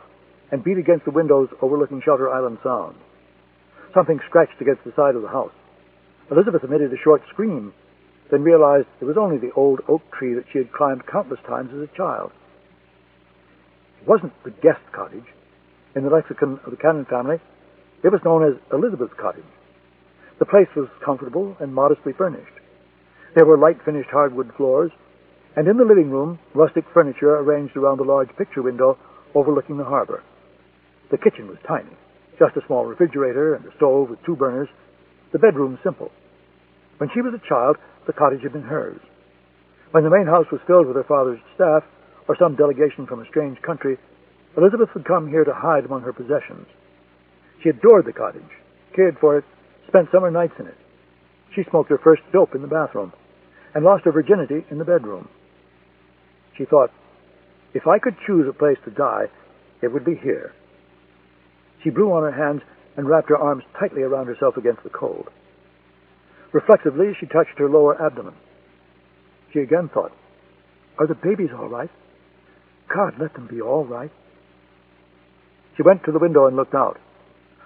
and beat against the windows overlooking Shelter Island Sound. Something scratched against the side of the house. Elizabeth emitted a short scream, then realized it was only the old oak tree that she had climbed countless times as a child. It wasn't the guest cottage. In the lexicon of the Cannon family, it was known as Elizabeth's cottage. The place was comfortable and modestly furnished. There were light-finished hardwood floors, and in the living room, rustic furniture arranged around the large picture window overlooking the harbor. The kitchen was tiny, just a small refrigerator and a stove with 2 burners, the bedroom simple. When she was a child, the cottage had been hers. When the main house was filled with her father's staff, or some delegation from a strange country, Elizabeth would come here to hide among her possessions. She adored the cottage, cared for it, spent summer nights in it. She smoked her first dope in the bathroom, and lost her virginity in the bedroom. She thought, if I could choose a place to die, it would be here. She blew on her hands and wrapped her arms tightly around herself against the cold. Reflexively, she touched her lower abdomen. She again thought, are the babies all right? God, let them be all right. She went to the window and looked out.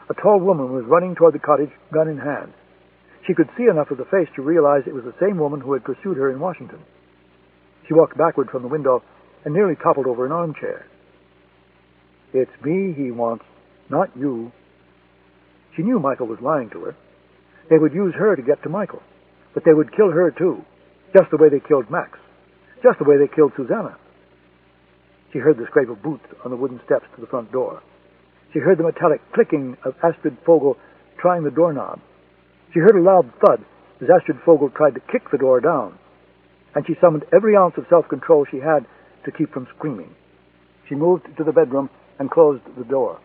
A tall woman was running toward the cottage, gun in hand. She could see enough of the face to realize it was the same woman who had pursued her in Washington. She walked backward from the window and nearly toppled over an armchair. "It's me he wants, not you." She knew Michael was lying to her. They would use her to get to Michael, but they would kill her too, just the way they killed Max, just the way they killed Susanna. She heard the scrape of boots on the wooden steps to the front door. She heard the metallic clicking of Astrid Fogel trying the doorknob. She heard a loud thud as Astrid Fogel tried to kick the door down, and she summoned every ounce of self-control she had to keep from screaming. She moved to the bedroom and closed the door.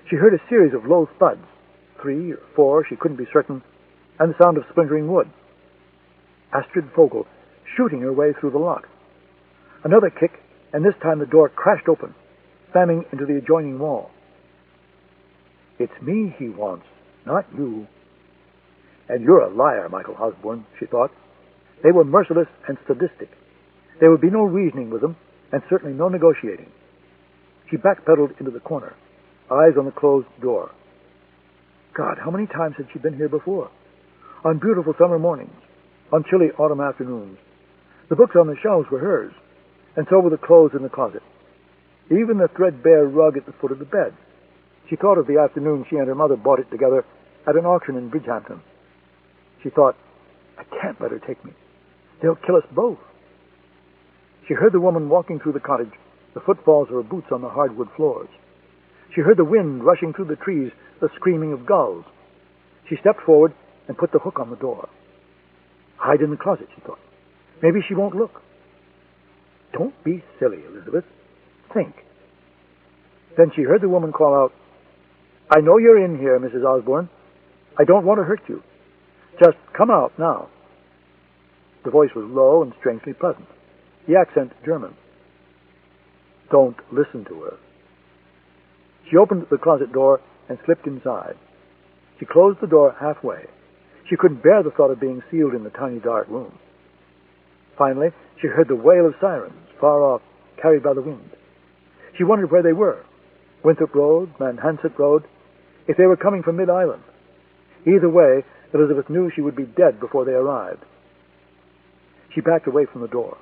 She heard a series of low thuds, 3 or 4, she couldn't be certain, and the sound of splintering wood. Astrid Fogel shooting her way through the lock. Another kick, and this time the door crashed open, slamming into the adjoining wall. "It's me he wants, not you." "And you're a liar, Michael Osbourne," she thought. They were merciless and sadistic. There would be no reasoning with them, and certainly no negotiating. She backpedaled into the corner, eyes on the closed door. God, how many times had she been here before? On beautiful summer mornings, on chilly autumn afternoons. The books on the shelves were hers, and so were the clothes in the closet. Even the threadbare rug at the foot of the bed. She thought of the afternoon she and her mother bought it together at an auction in Bridgehampton. She thought, I can't let her take me. They'll kill us both. She heard the woman walking through the cottage, the footfalls of her boots on the hardwood floors. She heard the wind rushing through the trees, the screaming of gulls. She stepped forward and put the hook on the door. Hide in the closet, she thought. Maybe she won't look. Don't be silly, Elizabeth. Think. Then she heard the woman call out, I know you're in here, Mrs. Osbourne. I don't want to hurt you. Just come out now. The voice was low and strangely pleasant, the accent German. Don't listen to her. She opened the closet door and slipped inside. She closed the door halfway. She couldn't bear the thought of being sealed in the tiny dark room. Finally, she heard the wail of sirens, far off, carried by the wind. She wondered where they were. Winthrop Road, Manhasset Road, if they were coming from Mid-Island. Either way, Elizabeth knew she would be dead before they arrived. She backed away from the door.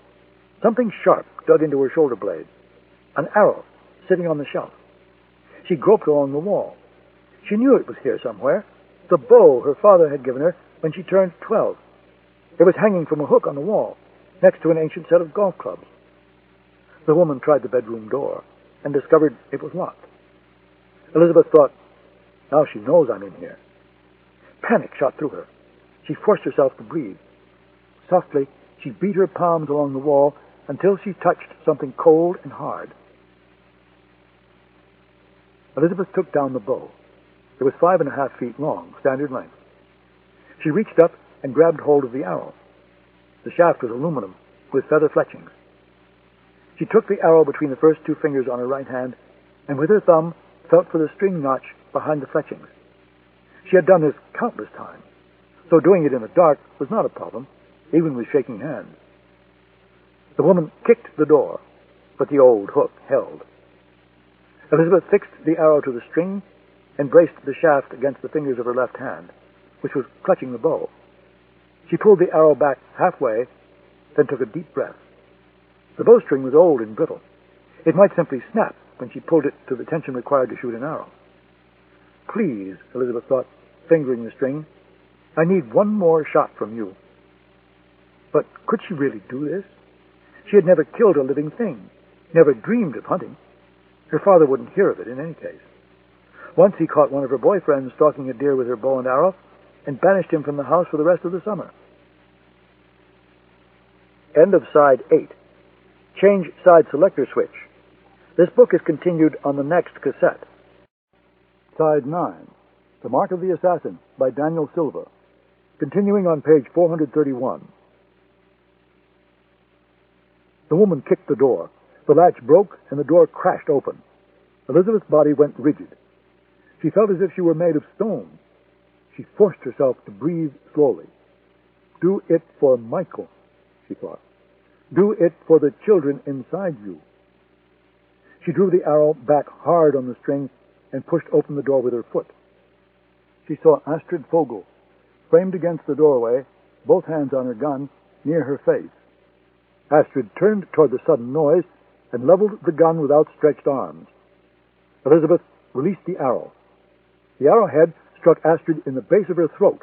Something sharp dug into her shoulder blade. An arrow sitting on the shelf. She groped along the wall. She knew it was here somewhere. The bow her father had given her when she turned 12. It was hanging from a hook on the wall, next to an ancient set of golf clubs. The woman tried the bedroom door and discovered it was locked. Elizabeth thought, now she knows I'm in here. Panic shot through her. She forced herself to breathe. Softly, she beat her palms along the wall until she touched something cold and hard. Elizabeth took down the bow. It was 5.5 feet long, standard length. She reached up and grabbed hold of the arrow. The shaft was aluminum, with feather fletchings. She took the arrow between the first two fingers on her right hand, and with her thumb felt for the string notch behind the fletchings. She had done this countless times, so doing it in the dark was not a problem, even with shaking hands. The woman kicked the door, but the old hook held. Elizabeth fixed the arrow to the string and braced the shaft against the fingers of her left hand, which was clutching the bow. She pulled the arrow back halfway, then took a deep breath. The bowstring was old and brittle. It might simply snap when she pulled it to the tension required to shoot an arrow. Please, Elizabeth thought, fingering the string, I need one more shot from you. But could she really do this? She had never killed a living thing, never dreamed of hunting. Her father wouldn't hear of it in any case. Once he caught one of her boyfriends stalking a deer with her bow and arrow and banished him from the house for the rest of the summer. End of side 8. Change side selector switch. This book is continued on the next cassette. Side 9. The Mark of the Assassin by Daniel Silva. Continuing on page 431. The woman kicked the door. The latch broke and the door crashed open. Elizabeth's body went rigid. She felt as if she were made of stone. She forced herself to breathe slowly. Do it for Michael, she thought. Do it for the children inside you. She drew the arrow back hard on the string and pushed open the door with her foot. She saw Astrid Fogel, framed against the doorway, both hands on her gun, near her face. Astrid turned toward the sudden noise and leveled the gun with outstretched arms. Elizabeth released the arrow. The arrowhead struck Astrid in the base of her throat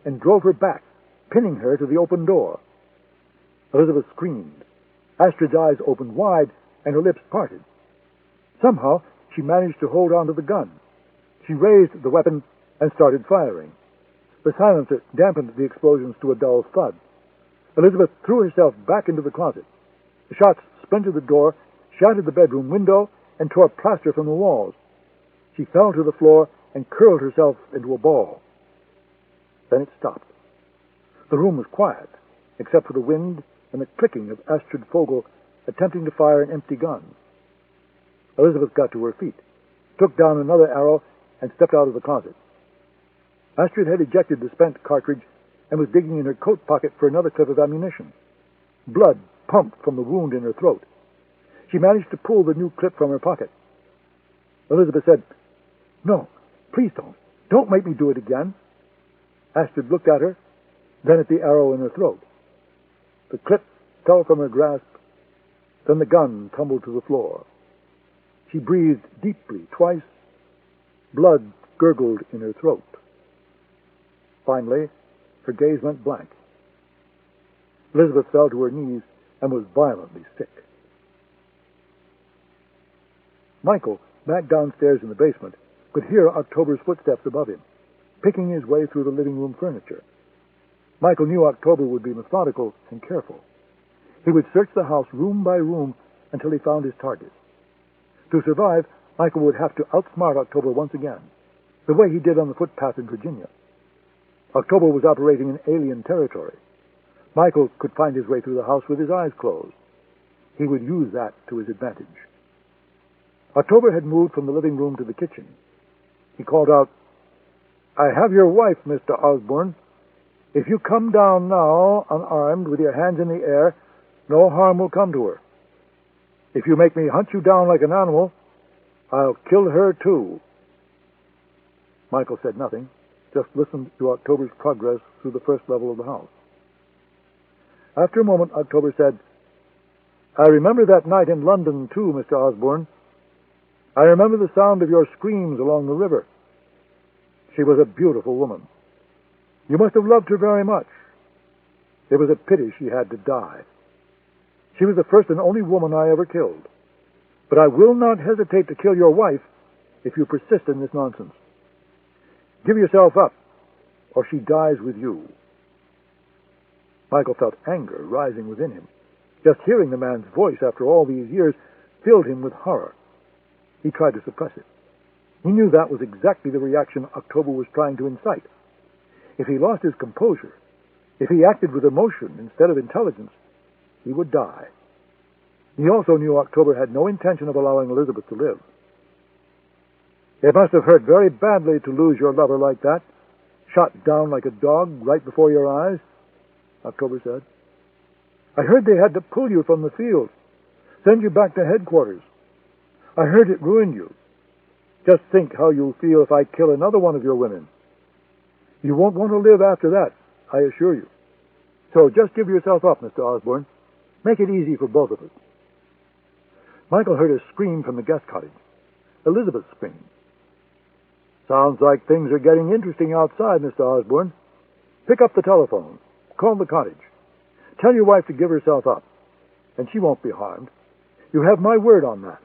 and drove her back, pinning her to the open door. Elizabeth screamed. Astrid's eyes opened wide and her lips parted. Somehow, she managed to hold on to the gun. She raised the weapon and started firing. The silencer dampened the explosions to a dull thud. Elizabeth threw herself back into the closet. The shots splintered the door, shattered the bedroom window, and tore plaster from the walls. She fell to the floor and curled herself into a ball. Then it stopped. The room was quiet, except for the wind and the clicking of Astrid Fogel attempting to fire an empty gun. Elizabeth got to her feet, took down another arrow, and stepped out of the closet. Astrid had ejected the spent cartridge and was digging in her coat pocket for another clip of ammunition. Blood pumped from the wound in her throat. She managed to pull the new clip from her pocket. Elizabeth said, "No, please don't. Don't make me do it again." Astrid looked at her, then at the arrow in her throat. The clip fell from her grasp, then the gun tumbled to the floor. She breathed deeply twice. Blood gurgled in her throat. Finally, her gaze went blank. Elizabeth fell to her knees and was violently sick. Michael, back downstairs in the basement, could hear October's footsteps above him, picking his way through the living room furniture. Michael knew October would be methodical and careful. He would search the house room by room until he found his target. To survive, Michael would have to outsmart October once again, the way he did on the footpath in Virginia. October was operating in alien territory. Michael could find his way through the house with his eyes closed. He would use that to his advantage. October had moved from the living room to the kitchen. He called out, "I have your wife, Mr. Osbourne. If you come down now, unarmed, with your hands in the air, no harm will come to her. If you make me hunt you down like an animal, I'll kill her too." Michael said nothing, just listened to October's progress through the first level of the house. After a moment, October said, "I remember that night in London, too, Mr. Osbourne. I remember the sound of your screams along the river. She was a beautiful woman. You must have loved her very much. It was a pity she had to die. She was the first and only woman I ever killed. But I will not hesitate to kill your wife if you persist in this nonsense. Give yourself up, or she dies with you." Michael felt anger rising within him. Just hearing the man's voice after all these years filled him with horror. He tried to suppress it. He knew that was exactly the reaction October was trying to incite. If he lost his composure, if he acted with emotion instead of intelligence, he would die. He also knew October had no intention of allowing Elizabeth to live. "It must have hurt very badly to lose your lover like that, shot down like a dog right before your eyes," October said. "I heard they had to pull you from the field, send you back to headquarters. I heard it ruined you. Just think how you'll feel if I kill another one of your women. You won't want to live after that, I assure you. So just give yourself up, Mr. Osbourne. Make it easy for both of us." Michael heard a scream from the guest cottage. Elizabeth screamed. "Sounds like things are getting interesting outside, Mr. Osbourne. Pick up the telephone. Call the cottage. Tell your wife to give herself up, and she won't be harmed. You have my word on that."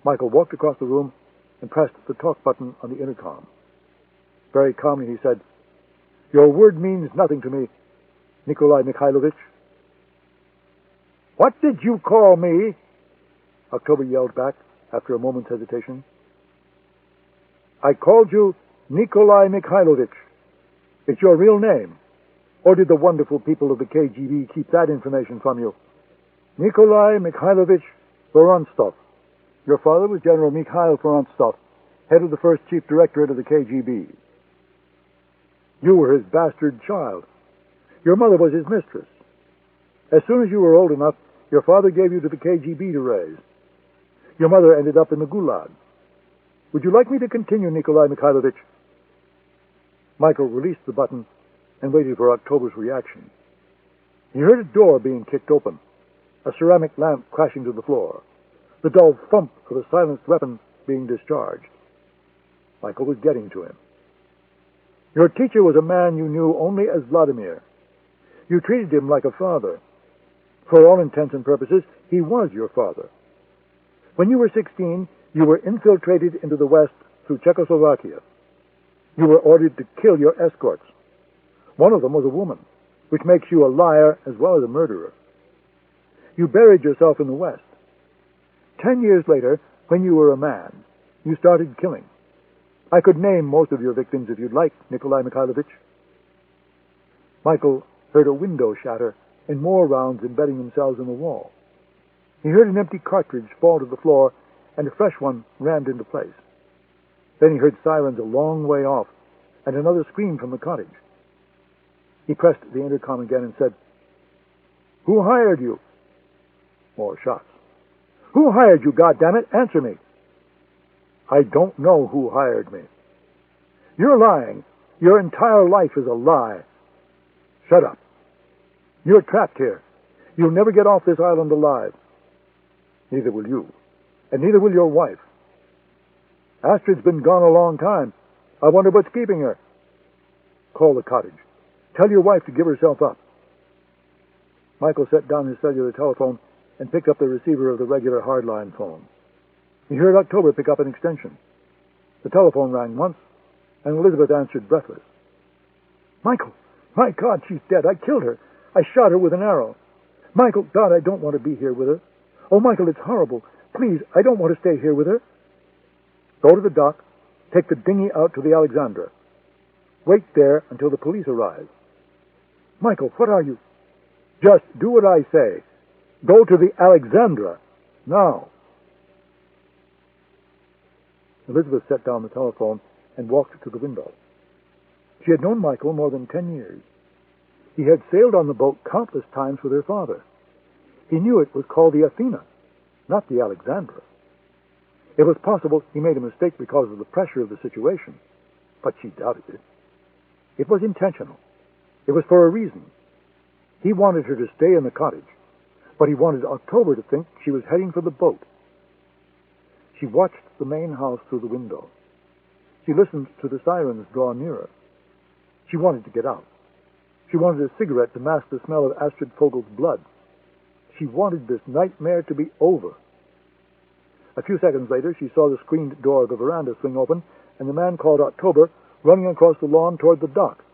Michael walked across the room and pressed the talk button on the intercom. Very calmly he said, "Your word means nothing to me, Nikolai Mikhailovich." "What did you call me?" October yelled back after a moment's hesitation. "I called you Nikolai Mikhailovich. It's your real name. Or did the wonderful people of the KGB keep that information from you? Nikolai Mikhailovich Vorontsov. Your father was General Mikhail Vorontsov, head of the first chief directorate of the KGB. You were his bastard child. Your mother was his mistress. As soon as you were old enough, your father gave you to the KGB to raise. Your mother ended up in the Gulag. Would you like me to continue, Nikolai Mikhailovich?" Michael released the button and waited for October's reaction. He heard a door being kicked open, a ceramic lamp crashing to the floor, the dull thump of a silenced weapon being discharged. Michael was getting to him. "Your teacher was a man you knew only as Vladimir. You treated him like a father. For all intents and purposes, he was your father. When you were 16, you were infiltrated into the West through Czechoslovakia. You were ordered to kill your escorts. One of them was a woman, which makes you a liar as well as a murderer. You buried yourself in the West. 10 years later, when you were a man, you started killing. I could name most of your victims if you'd like, Nikolai Mikhailovich." Michael heard a window shatter and more rounds embedding themselves in the wall. He heard an empty cartridge fall to the floor and a fresh one rammed into place. Then he heard sirens a long way off and another scream from the cottage. He pressed the intercom again and said, "Who hired you?" More shots. "Who hired you, goddammit? Answer me." "I don't know who hired me." "You're lying. Your entire life is a lie." "Shut up. You're trapped here. You'll never get off this island alive. Neither will you, and neither will your wife. Astrid's been gone a long time. I wonder what's keeping her. Call the cottage. Tell your wife to give herself up." Michael set down his cellular telephone and picked up the receiver of the regular hardline phone. He heard October pick up an extension. The telephone rang once, and Elizabeth answered breathless. "Michael, my God, she's dead. I killed her. I shot her with an arrow. Michael, God, I don't want to be here with her. Oh, Michael, it's horrible. Please, I don't want to stay here with her." "Go to the dock. Take the dinghy out to the Alexandra. Wait there until the police arrive. Michael, what are you? Just do what I say. Go to the Alexandra. Now. Elizabeth set down the telephone and walked to the window. She had known Michael more than 10 years. He had sailed on the boat countless times with her father. He knew it was called the Athena, not the Alexandra. It was possible he made a mistake because of the pressure of the situation, but she doubted it. It was intentional. It was for a reason. He wanted her to stay in the cottage, but he wanted October to think she was heading for the boat. She watched the main house through the window. She listened to the sirens draw nearer. She wanted to get out. She wanted a cigarette to mask the smell of Astrid Fogel's blood. She wanted this nightmare to be over. A few seconds later, she saw the screened door of the veranda swing open, and the man called October running across the lawn toward the dock.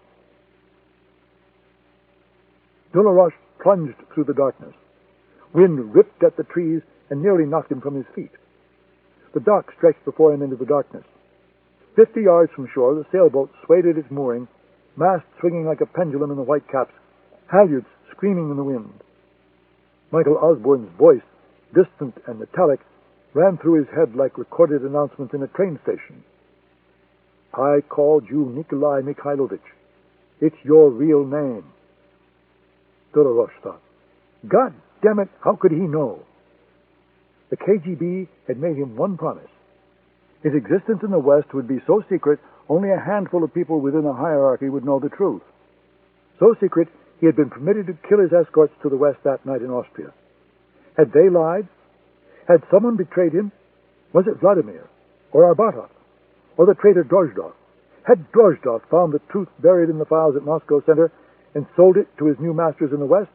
De la Roche plunged through the darkness. Wind ripped at the trees and nearly knocked him from his feet. The dock stretched before him into the darkness. 50 yards from shore, the sailboat swayed at its mooring, masts swinging like a pendulum in the white caps, halyards screaming in the wind. Michael Osbourne's voice, distant and metallic, ran through his head like recorded announcements in a train station. I called you Nikolai Mikhailovich. It's your real name. De la Roche thought, God damn it, how could he know? The KGB had made him one promise. His existence in the West would be so secret, only a handful of people within the hierarchy would know the truth. So secret, he had been permitted to kill his escorts to the West that night in Austria. Had they lied? Had someone betrayed him? Was it Vladimir, or Arbatov, or the traitor Drozdov? Had Drozdov found the truth buried in the files at Moscow Center and sold it to his new masters in the West?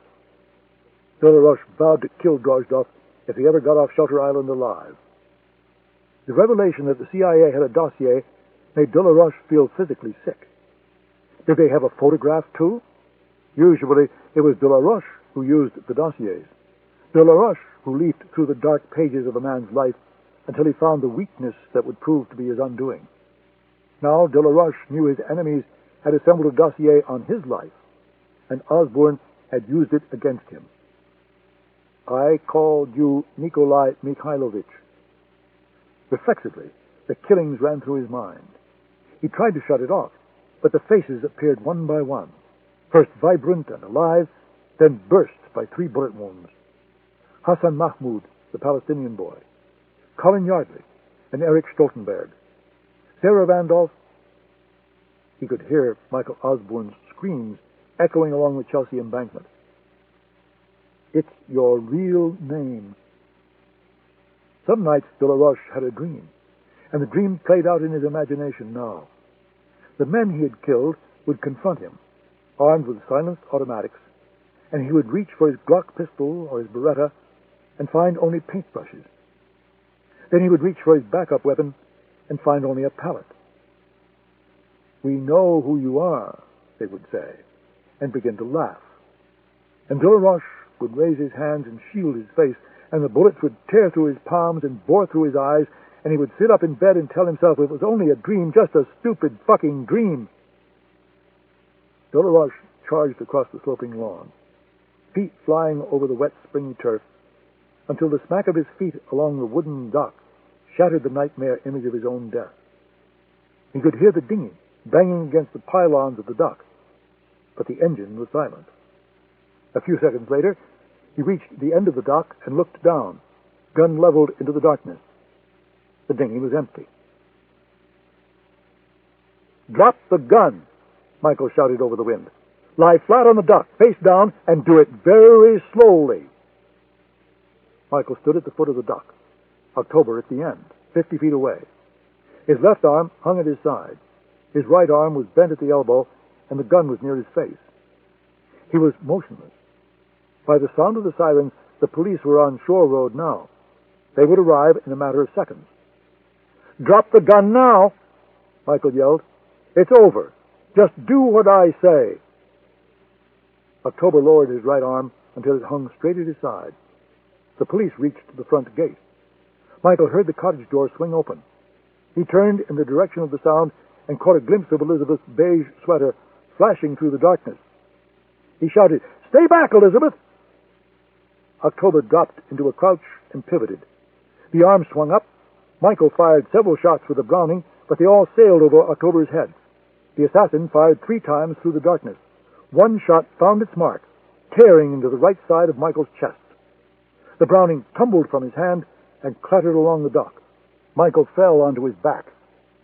De la Roche vowed to kill Drozdov if he ever got off Shelter Island alive. The revelation that the CIA had a dossier made De la Roche feel physically sick. Did they have a photograph, too? Usually, it was De la Roche who used the dossiers. De la Roche who leafed through the dark pages of a man's life until he found the weakness that would prove to be his undoing. Now, De la Roche knew his enemies had assembled a dossier on his life, and Osbourne had used it against him. I called you Nikolai Mikhailovich. Reflexively, the killings ran through his mind. He tried to shut it off, but the faces appeared one by one, first vibrant and alive, then burst by 3 bullet wounds. Hassan Mahmoud, the Palestinian boy, Colin Yardley, and Erich Stoltenberg. Sarah Randolph. He could hear Michael Osbourne's screams echoing along the Chelsea embankment. It's your real name. Some nights De la Roche had a dream, and the dream played out in his imagination now. The men he had killed would confront him, armed with silenced automatics, and he would reach for his Glock pistol or his Beretta and find only paintbrushes. Then he would reach for his backup weapon and find only a pallet. We know who you are, they would say, and begin to laugh. And De la Roche would raise his hands and shield his face, and the bullets would tear through his palms and bore through his eyes, and he would sit up in bed and tell himself it was only a dream, just a stupid fucking dream. De la Roche charged across the sloping lawn, feet flying over the wet springy turf, until the smack of his feet along the wooden dock shattered the nightmare image of his own death. He could hear the dinghy banging against the pylons of the dock, but the engine was silent. A few seconds later, he reached the end of the dock and looked down, gun leveled into the darkness. The dinghy was empty. Drop the gun, Michael shouted over the wind. Lie flat on the dock, face down, and do it very slowly. Michael stood at the foot of the dock, October at the end, 50 feet away. His left arm hung at his side. His right arm was bent at the elbow, and the gun was near his face. He was motionless. By the sound of the sirens, the police were on Shore Road now. They would arrive in a matter of seconds. Drop the gun now, Michael yelled. It's over. Just do what I say. October lowered his right arm until it hung straight at his side. The police reached the front gate. Michael heard the cottage door swing open. He turned in the direction of the sound and caught a glimpse of Elizabeth's beige sweater flashing through the darkness. He shouted, "Stay back, Elizabeth!" October dropped into a crouch and pivoted. The arm swung up. Michael fired several shots with a Browning, but they all sailed over October's head. The assassin fired 3 times through the darkness. One shot found its mark, tearing into the right side of Michael's chest. The Browning tumbled from his hand and clattered along the dock. Michael fell onto his back.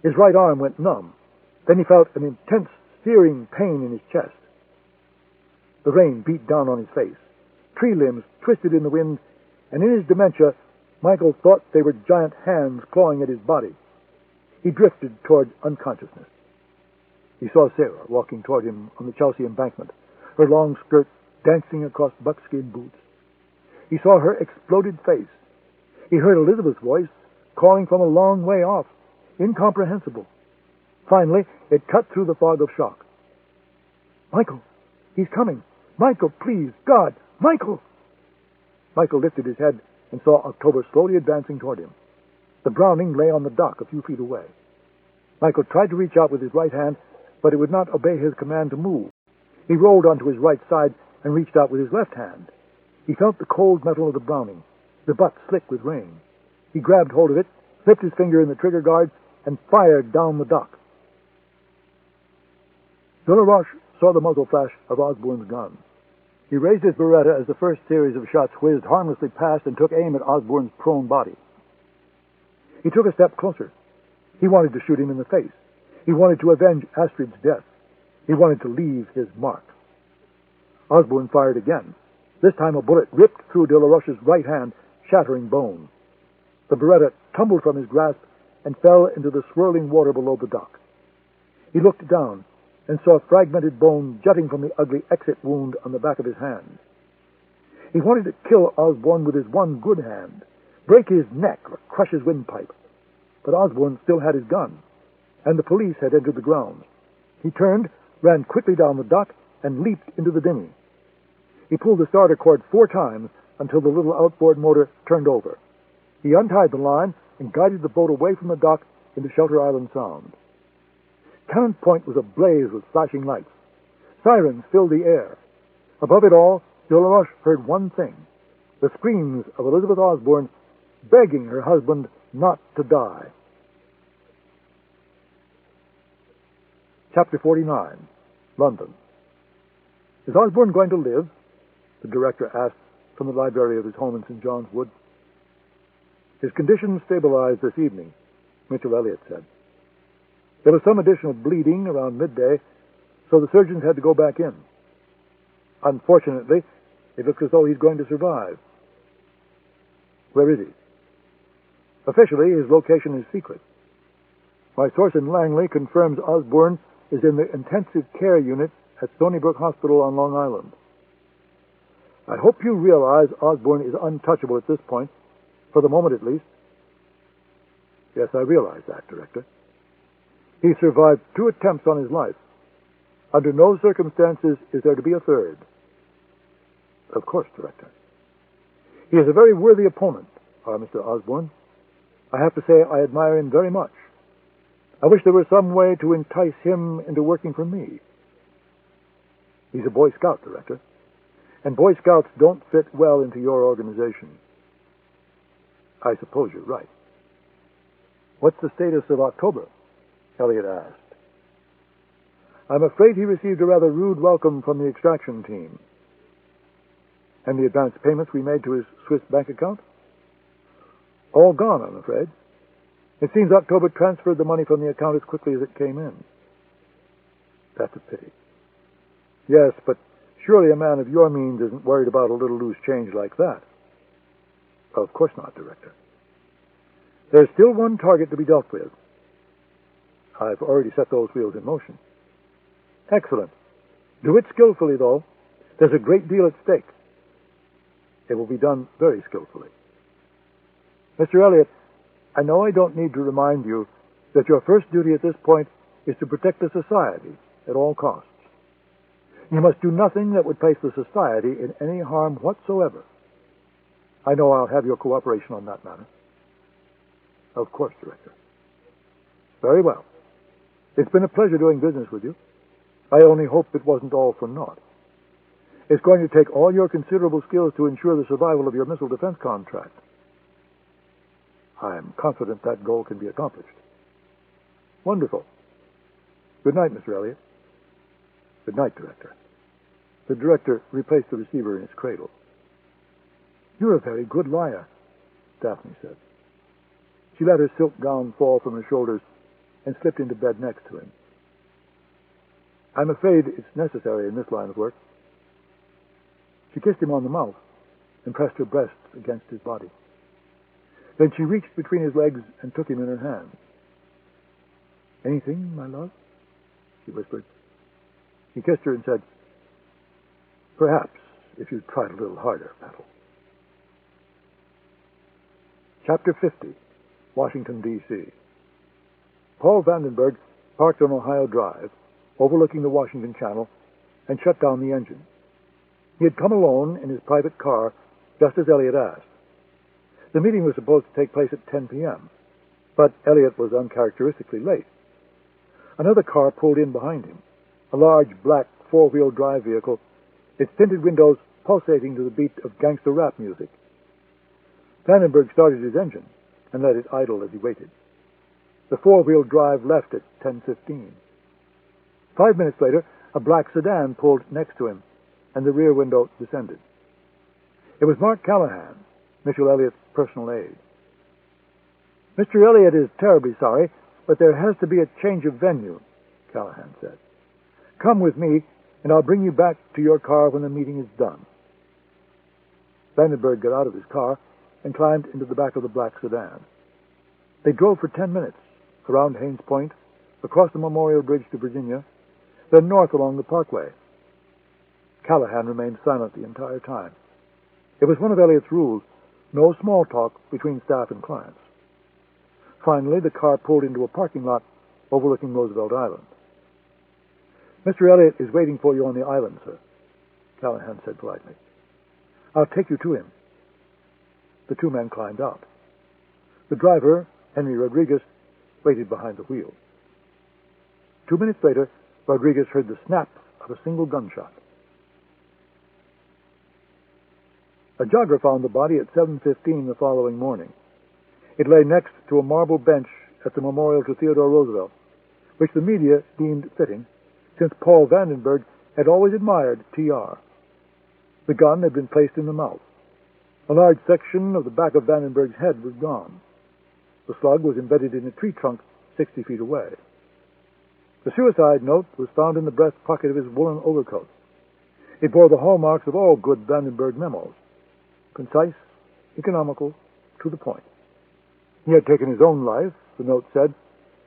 His right arm went numb. Then he felt an intense, searing pain in his chest. The rain beat down on his face. Tree limbs twisted in the wind, and in his dementia, Michael thought they were giant hands clawing at his body. He drifted toward unconsciousness. He saw Sarah walking toward him on the Chelsea embankment, her long skirt dancing across buckskin boots. He saw her exploded face. He heard Elizabeth's voice calling from a long way off, incomprehensible. Finally, it cut through the fog of shock. "Michael, he's coming! Michael, please, God! Michael!" Michael lifted his head and saw October slowly advancing toward him. The Browning lay on the dock a few feet away. Michael tried to reach out with his right hand, but it would not obey his command to move. He rolled onto his right side and reached out with his left hand. He felt the cold metal of the Browning, the butt slick with rain. He grabbed hold of it, slipped his finger in the trigger guard, and fired down the dock. De La Roche saw the muzzle flash of Osbourne's gun. He raised his Beretta as the first series of shots whizzed harmlessly past and took aim at Osbourne's prone body. He took a step closer. He wanted to shoot him in the face. He wanted to avenge Astrid's death. He wanted to leave his mark. Osbourne fired again. This time a bullet ripped through De La Roche's right hand, shattering bone. The Beretta tumbled from his grasp and fell into the swirling water below the dock. He looked down and saw fragmented bone jutting from the ugly exit wound on the back of his hand. He wanted to kill Osbourne with his one good hand, break his neck or crush his windpipe. But Osbourne still had his gun, and the police had entered the grounds. He turned, ran quickly down the dock, and leaped into the dinghy. He pulled the starter cord 4 times until the little outboard motor turned over. He untied the line and guided the boat away from the dock into Shelter Island Sound. Cannon Point was ablaze with flashing lights. Sirens filled the air. Above it all, De La Roche heard one thing: the screams of Elizabeth Osbourne begging her husband not to die. Chapter 49, London. "Is Osbourne going to live?" the director asked from the library of his home in St. John's Wood. "His condition stabilized this evening," Mr. Elliott said. "There was some additional bleeding around midday, so the surgeons had to go back in. Unfortunately, it looks as though he's going to survive." "Where is he?" "Officially, his location is secret. My source in Langley confirms Osbourne is in the intensive care unit at Stony Brook Hospital on Long Island. I hope you realize Osbourne is untouchable at this point, for the moment at least." "Yes, I realize that, Director. He survived 2 attempts on his life. Under no circumstances is there to be a third." "Of course, Director. He is a very worthy opponent, our Mr. Osbourne. I have to say I admire him very much. I wish there were some way to entice him into working for me. He's a Boy Scout, Director, and Boy Scouts don't fit well into your organization." "I suppose you're right." "What's the status of October?" Elliot asked. "I'm afraid he received a rather rude welcome from the extraction team." "And the advance payments we made to his Swiss bank account?" "All gone, I'm afraid. It seems October transferred the money from the account as quickly as it came in." "That's a pity." "Yes, but surely a man of your means isn't worried about a little loose change like that." "Of course not, Director." "There's still one target to be dealt with." "I've already set those wheels in motion." "Excellent. Do it skillfully, though. There's a great deal at stake." "It will be done very skillfully." "Mr. Elliott, I know I don't need to remind you that your first duty at this point is to protect the society at all costs. You must do nothing that would place the society in any harm whatsoever. I know I'll have your cooperation on that matter." "Of course, Director." "Very well. It's been a pleasure doing business with you. I only hope it wasn't all for naught. It's going to take all your considerable skills to ensure the survival of your missile defense contract. I'm confident that goal can be accomplished. Wonderful. Good night, Mr. Elliot. Good night, Director. The director replaced the receiver in its cradle. You're a very good liar, Daphne said. She let her silk gown fall from her shoulders and slipped into bed next to him. I'm afraid it's necessary in this line of work. She kissed him on the mouth and pressed her breasts against his body. Then she reached between his legs and took him in her hands. Anything, my love? She whispered. He kissed her and said, Perhaps, if you'd tried a little harder, Petal. Chapter 50, Washington, D.C. Paul Vandenberg parked on Ohio Drive, overlooking the Washington Channel, and shut down the engine. He had come alone in his private car, just as Elliot asked. The meeting was supposed to take place at 10 p.m., but Elliot was uncharacteristically late. Another car pulled in behind him, a large black four-wheel drive vehicle, its tinted windows pulsating to the beat of gangster rap music. Vandenberg started his engine and let it idle as he waited. The four-wheel drive left at 10:15. 5 minutes later, a black sedan pulled next to him, and the rear window descended. It was Mark Callahan, Mitchell Elliott's personal aide. Mr. Elliott is terribly sorry, but there has to be a change of venue, Callahan said. Come with me, and I'll bring you back to your car when the meeting is done. Vandenberg got out of his car and climbed into the back of the black sedan. They drove for 10 minutes, around Haines Point, across the Memorial Bridge to Virginia, then north along the Parkway. Callahan remained silent the entire time. It was one of Elliott's rules, no small talk between staff and clients. Finally, the car pulled into a parking lot overlooking Roosevelt Island. Mr. Elliott is waiting for you on the island, sir, Callahan said politely. I'll take you to him. The two men climbed out. The driver, Henry Rodriguez, waited behind the wheel. 2 minutes later, Rodriguez heard the snap of a single gunshot. A jogger found the body at 7:15 the following morning. It lay next to a marble bench at the memorial to Theodore Roosevelt, which the media deemed fitting, since Paul Vandenberg had always admired T.R. The gun had been placed in the mouth. A large section of the back of Vandenberg's head was gone. The slug was embedded in a tree trunk 60 feet away. The suicide note was found in the breast pocket of his woolen overcoat. It bore the hallmarks of all good Vandenberg memos: concise, economical, to the point. He had taken his own life, the note said,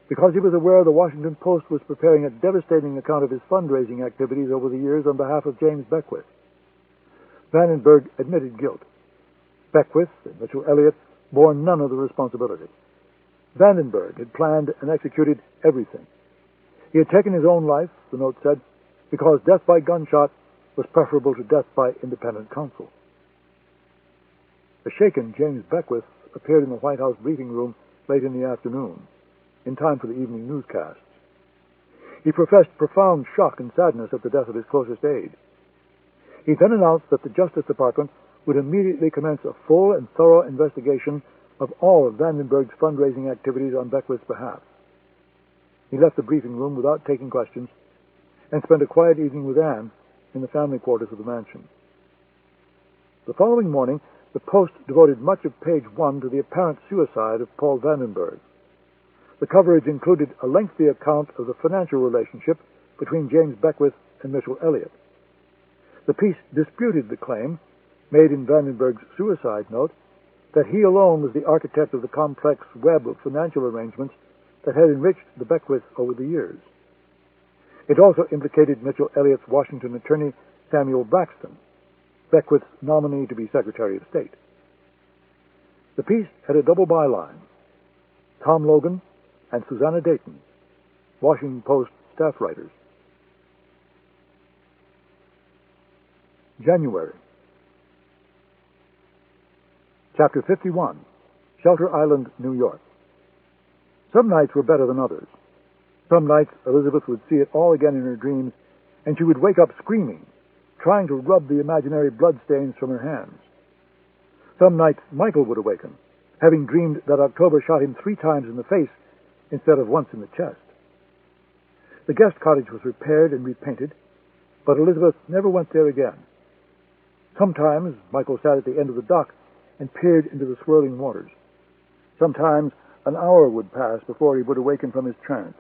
because he was aware the Washington Post was preparing a devastating account of his fundraising activities over the years on behalf of James Beckwith. Vandenberg admitted guilt. Beckwith and Mitchell Elliott bore none of the responsibility. Vandenberg had planned and executed everything. He had taken his own life, the note said, because death by gunshot was preferable to death by independent counsel. The shaken James Beckwith appeared in the White House briefing room late in the afternoon, in time for the evening newscasts. He professed profound shock and sadness at the death of his closest aide. He then announced that the Justice Department would immediately commence a full and thorough investigation of all of Vandenberg's fundraising activities on Beckwith's behalf. He left the briefing room without taking questions and spent a quiet evening with Anne in the family quarters of the mansion. The following morning, the Post devoted much of page 1 to the apparent suicide of Paul Vandenberg. The coverage included a lengthy account of the financial relationship between James Beckwith and Mitchell Elliott. The piece disputed the claim, made in Vandenberg's suicide note, that he alone was the architect of the complex web of financial arrangements that had enriched the Beckwiths over the years. It also implicated Mitchell Elliott's Washington attorney, Samuel Braxton, Beckwith's nominee to be Secretary of State. The piece had a double byline: Tom Logan and Susanna Dayton, Washington Post staff writers. January. Chapter 51, Shelter Island, New York. Some nights were better than others. Some nights Elizabeth would see it all again in her dreams, and she would wake up screaming, trying to rub the imaginary bloodstains from her hands. Some nights Michael would awaken, having dreamed that October shot him 3 times in the face instead of once in the chest. The guest cottage was repaired and repainted, but Elizabeth never went there again. Sometimes Michael sat at the end of the dock and peered into the swirling waters. Sometimes an hour would pass before he would awaken from his trance.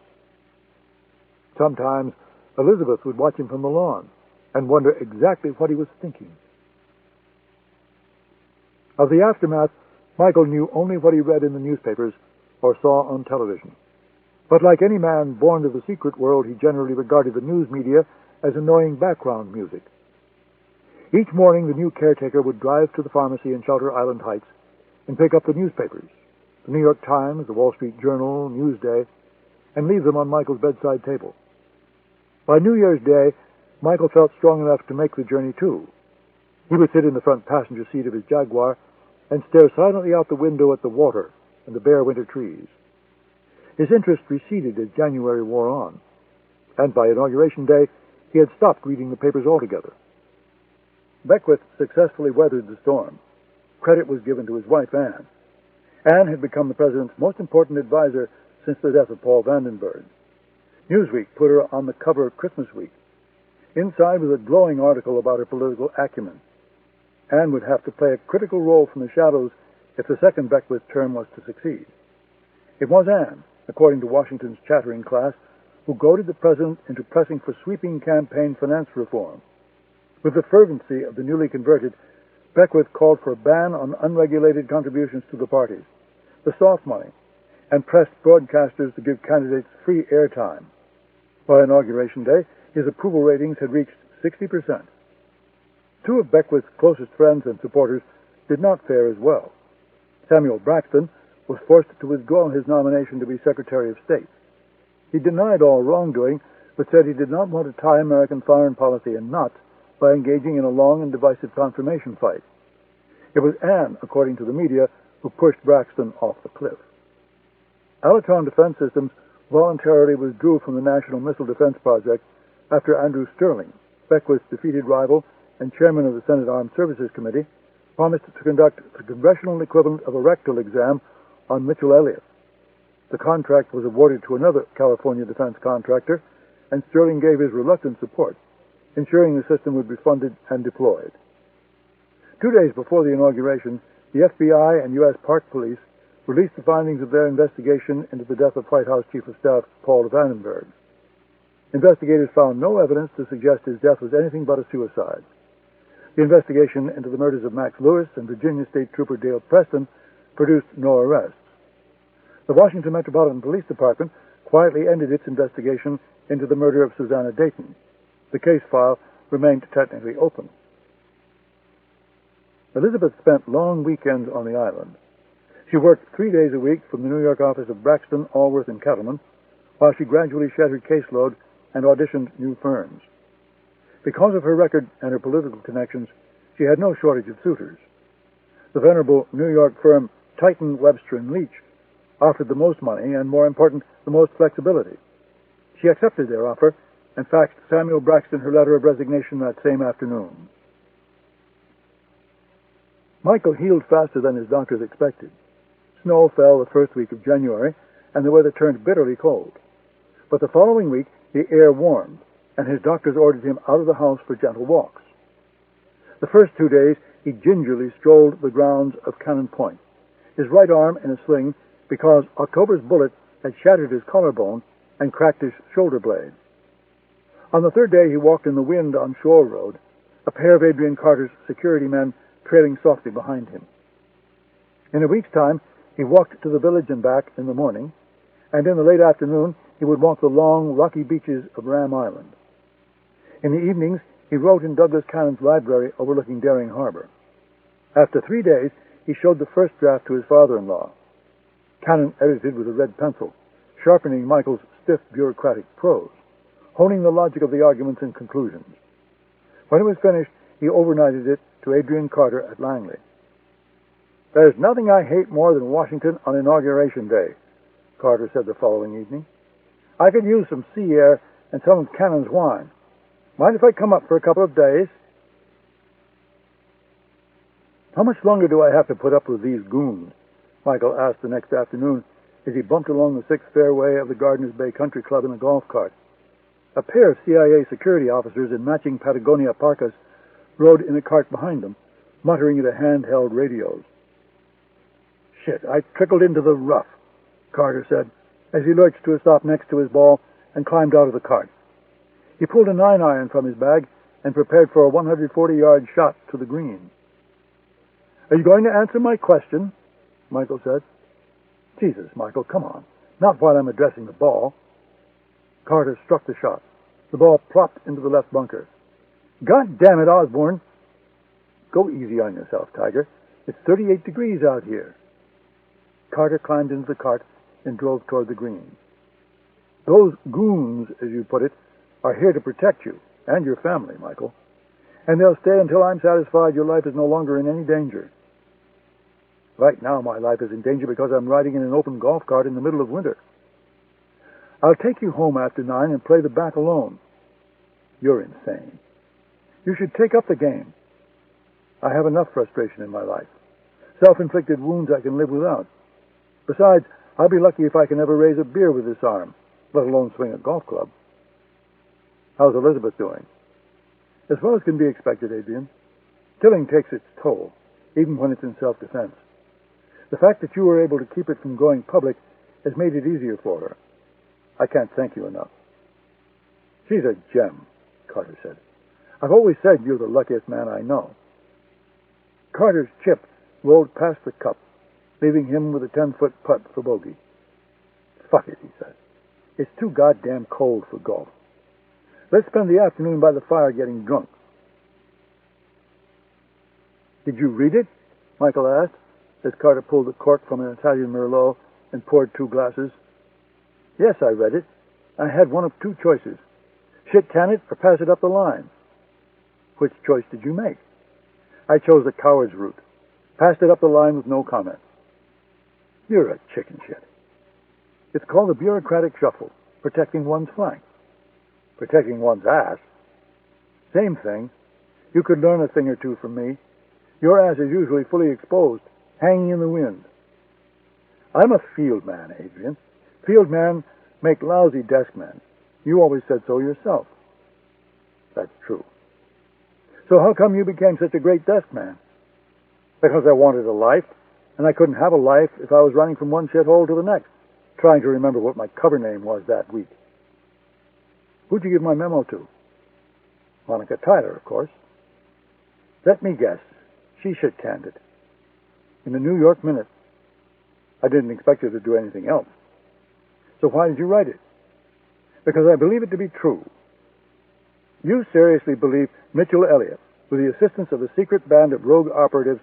Sometimes Elizabeth would watch him from the lawn and wonder exactly what he was thinking. Of the aftermath, Michael knew only what he read in the newspapers or saw on television. But like any man born to the secret world, he generally regarded the news media as annoying background music. Each morning, the new caretaker would drive to the pharmacy in Shelter Island Heights and pick up the newspapers, the New York Times, the Wall Street Journal, Newsday, and leave them on Michael's bedside table. By New Year's Day, Michael felt strong enough to make the journey too. He would sit in the front passenger seat of his Jaguar and stare silently out the window at the water and the bare winter trees. His interest receded as January wore on, and by Inauguration Day, he had stopped reading the papers altogether. Beckwith successfully weathered the storm. Credit was given to his wife, Anne. Anne had become the president's most important advisor since the death of Paul Vandenberg. Newsweek put her on the cover of Christmas Week. Inside was a glowing article about her political acumen. Anne would have to play a critical role from the shadows if the second Beckwith term was to succeed. It was Anne, according to Washington's chattering class, who goaded the president into pressing for sweeping campaign finance reform. With the fervency of the newly converted, Beckwith called for a ban on unregulated contributions to the parties, the soft money, and pressed broadcasters to give candidates free airtime. By Inauguration Day, his approval ratings had reached 60%. 2 of Beckwith's closest friends and supporters did not fare as well. Samuel Braxton was forced to withdraw his nomination to be Secretary of State. He denied all wrongdoing, but said he did not want to tie American foreign policy in knots by engaging in a long and divisive confirmation fight. It was Anne, according to the media, who pushed Braxton off the cliff. Alaton Defense Systems voluntarily withdrew from the National Missile Defense Project after Andrew Sterling, Beckwith's defeated rival and chairman of the Senate Armed Services Committee, promised to conduct the congressional equivalent of a rectal exam on Mitchell Elliott. The contract was awarded to another California defense contractor, and Sterling gave his reluctant support, ensuring the system would be funded and deployed. 2 days before the inauguration, the FBI and U.S. Park Police released the findings of their investigation into the death of White House Chief of Staff Paul Vandenberg. Investigators found no evidence to suggest his death was anything but a suicide. The investigation into the murders of Max Lewis and Virginia State Trooper Dale Preston produced no arrests. The Washington Metropolitan Police Department quietly ended its investigation into the murder of Susanna Dayton. The case file remained technically open. Elizabeth spent long weekends on the island. She worked 3 days a week from the New York office of Braxton, Allworth, and Kettleman, while she gradually shed her caseload and auditioned new firms. Because of her record and her political connections, she had no shortage of suitors. The venerable New York firm Titan, Webster, and Leach offered the most money and, more important, the most flexibility. She accepted their offer and faxed Samuel Braxton her letter of resignation that same afternoon. Michael healed faster than his doctors expected. Snow fell the first week of January, and the weather turned bitterly cold. But the following week, the air warmed, and his doctors ordered him out of the house for gentle walks. The first 2 days, he gingerly strolled the grounds of Cannon Point, his right arm in a sling because October's bullet had shattered his collarbone and cracked his shoulder blade. On the 3rd day, he walked in the wind on Shore Road, a pair of Adrian Carter's security men trailing softly behind him. In a week's time, he walked to the village and back in the morning, and in the late afternoon, he would walk the long, rocky beaches of Ram Island. In the evenings, he wrote in Douglas Cannon's library overlooking Daring Harbor. After 3 days, he showed the first draft to his father-in-law. Cannon edited with a red pencil, sharpening Michael's stiff, bureaucratic prose, honing the logic of the arguments and conclusions. When it was finished, he overnighted it to Adrian Carter at Langley. "There's nothing I hate more than Washington on Inauguration Day," Carter said the following evening. "I could use some sea air and some of Cannon's wine. Mind if I come up for a couple of days?" How much longer do I have to put up with these goons? Michael asked the next afternoon as he bumped along the 6th fairway of the Gardeners Bay Country Club in a golf cart. A pair of CIA security officers in matching Patagonia parkas rode in a cart behind them, muttering into handheld radios. "Shit, I trickled into the rough," Carter said, as he lurched to a stop next to his ball and climbed out of the cart. He pulled a 9-iron from his bag and prepared for a 140-yard shot to the green. "Are you going to answer my question?" Michael said. "Jesus, Michael, come on. Not while I'm addressing the ball." Carter struck the shot. The ball plopped into the left bunker. "God damn it, Osbourne." "Go easy on yourself, Tiger. It's 38 degrees out here." Carter climbed into the cart and drove toward the green. "Those goons, as you put it, are here to protect you and your family, Michael. And they'll stay until I'm satisfied your life is no longer in any danger. Right now, my life is in danger because I'm riding in an open golf cart in the middle of winter. I'll take you home after 9 and play the back alone." "You're insane. You should take up the game." "I have enough frustration in my life. Self-inflicted wounds I can live without. Besides, I'll be lucky if I can ever raise a beer with this arm, let alone swing a golf club." "How's Elizabeth doing?" "As well as can be expected, Adrian. Killing takes its toll, even when it's in self-defense. The fact that you were able to keep it from going public has made it easier for her. I can't thank you enough." "She's a gem," Carter said. "I've always said you're the luckiest man I know." Carter's chip rolled past the cup, leaving him with a 10-foot putt for bogey. "Fuck it," he said. "It's too goddamn cold for golf. Let's spend the afternoon by the fire getting drunk." "Did you read it?" Michael asked, as Carter pulled the cork from an Italian Merlot and poured 2 glasses. "Yes, I read it. I had one of 2 choices. Shit-can it or pass it up the line." "Which choice did you make?" "I chose the coward's route. Passed it up the line with no comment." "You're a chicken shit." "It's called the bureaucratic shuffle, protecting one's flank." "Protecting one's ass." "Same thing. You could learn a thing or two from me. Your ass is usually fully exposed, hanging in the wind." "I'm a field man, Adrian. Field men make lousy desk men. You always said so yourself." "That's true." "So how come you became such a great desk man?" "Because I wanted a life, and I couldn't have a life if I was running from one shithole to the next, trying to remember what my cover name was that week." "Who'd you give my memo to?" "Monica Tyler, of course." "Let me guess. She shit-canned it." "In the New York Minute." "I didn't expect her to do anything else." "So why did you write it?" "Because I believe it to be true." "You seriously believe Mitchell Elliott, with the assistance of a secret band of rogue operatives,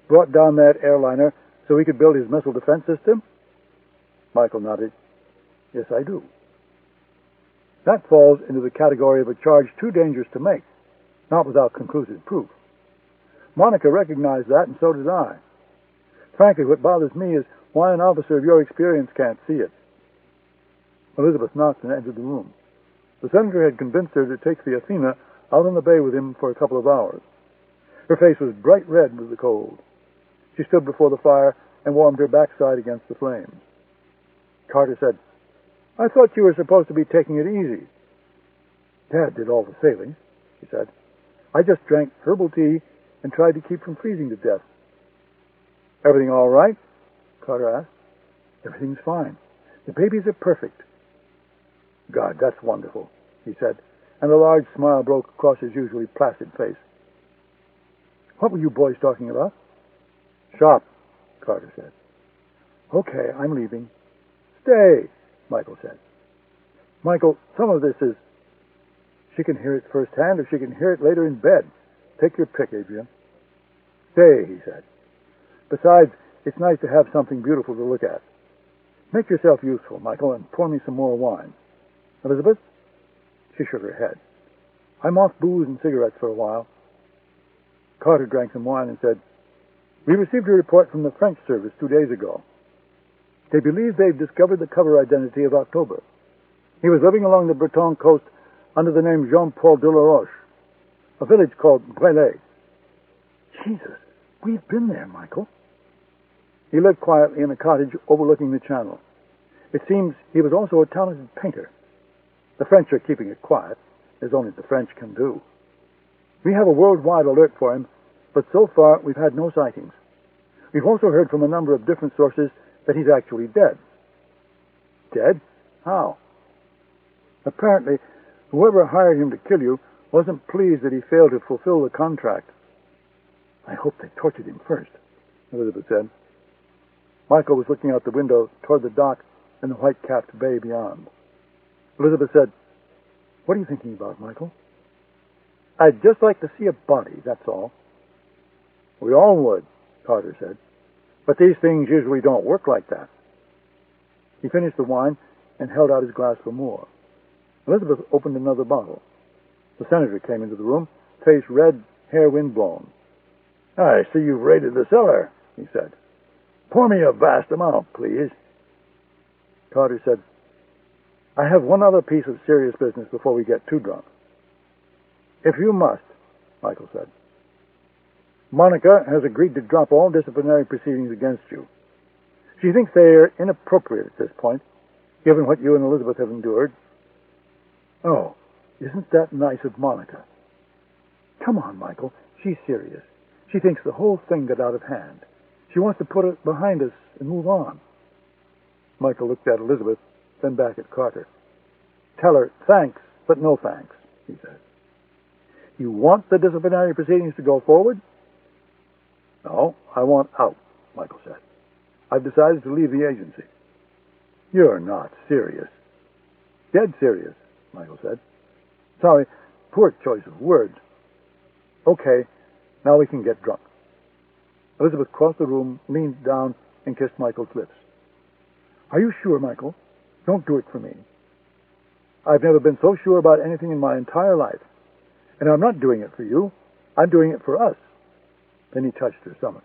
brought down that airliner so he could build his missile defense system?" Michael nodded. "Yes, I do." "That falls into the category of a charge too dangerous to make, not without conclusive proof. Monica recognized that, and so did I. Frankly, what bothers me is why an officer of your experience can't see it." Elizabeth knocked and entered the room. The senator had convinced her to take the Athena out on the bay with him for a couple of hours. Her face was bright red with the cold. She stood before the fire and warmed her backside against the flames. Carter said, "I thought you were supposed to be taking it easy." "Dad did all the sailing," she said. "I just drank herbal tea and tried to keep from freezing to death." "Everything all right?" Carter asked. "Everything's fine. The babies are perfect." "God, that's wonderful," he said, and a large smile broke across his usually placid face. "What were you boys talking about?" "Shop," Carter said. "Okay, I'm leaving." "Stay," Michael said. "Michael, some of this is—" "She can hear it firsthand, or she can hear it later in bed. Take your pick, Adrian." "Stay," he said. "Besides, it's nice to have something beautiful to look at. Make yourself useful, Michael, and pour me some more wine. Elizabeth?" She shook her head. "I'm off booze and cigarettes for a while." Carter drank some wine and said, "We received a report from the French service 2 days ago. They believe they've discovered the cover identity of October. He was living along the Breton coast under the name Jean-Paul Delaroche, a village called Brelay." "Jesus, We've been there, Michael. He lived quietly in a cottage overlooking the channel. It seems he was also a talented painter. The French are keeping it quiet, as only the French can do. We have a worldwide alert for him, but so far we've had no sightings. We've also heard from a number of different sources that he's actually dead. Dead? How? Apparently, whoever hired him to kill you wasn't pleased that he failed to fulfill the contract. I hope they tortured him first, Elizabeth said. Michael was looking out the window toward the dock and the white-capped bay beyond. Elizabeth said, "What are you thinking about, Michael?" "I'd just like to see a body, that's all." "We all would," Carter said. "But these things usually don't work like that." He finished the wine and held out his glass for more. Elizabeth opened another bottle. The senator came into the room, face red, hair windblown. "I see you've raided the cellar," he said. "Pour me a vast amount, please." Carter said, "I have one other piece of serious business before we get too drunk." "If you must," Michael said. "Monica has agreed to drop all disciplinary proceedings against you. She thinks they are inappropriate at this point, given what you and Elizabeth have endured." "Oh, isn't that nice of Monica?" "Come on, Michael. She's serious. She thinks the whole thing got out of hand. She wants to put it behind us and move on." Michael looked at Elizabeth, then back at Carter. "Tell her thanks, but no thanks," he said. "You want the disciplinary proceedings to go forward?" "No, I want out," Michael said. "I've decided to leave the agency." "You're not serious." "Dead serious," Michael said. "Sorry, poor choice of words." "Okay, now we can get drunk." Elizabeth crossed the room, leaned down, and kissed Michael's lips. "Are you sure, Michael? Don't do it for me." "I've never been so sure about anything in my entire life. And I'm not doing it for you. I'm doing it for us." Then he touched her stomach.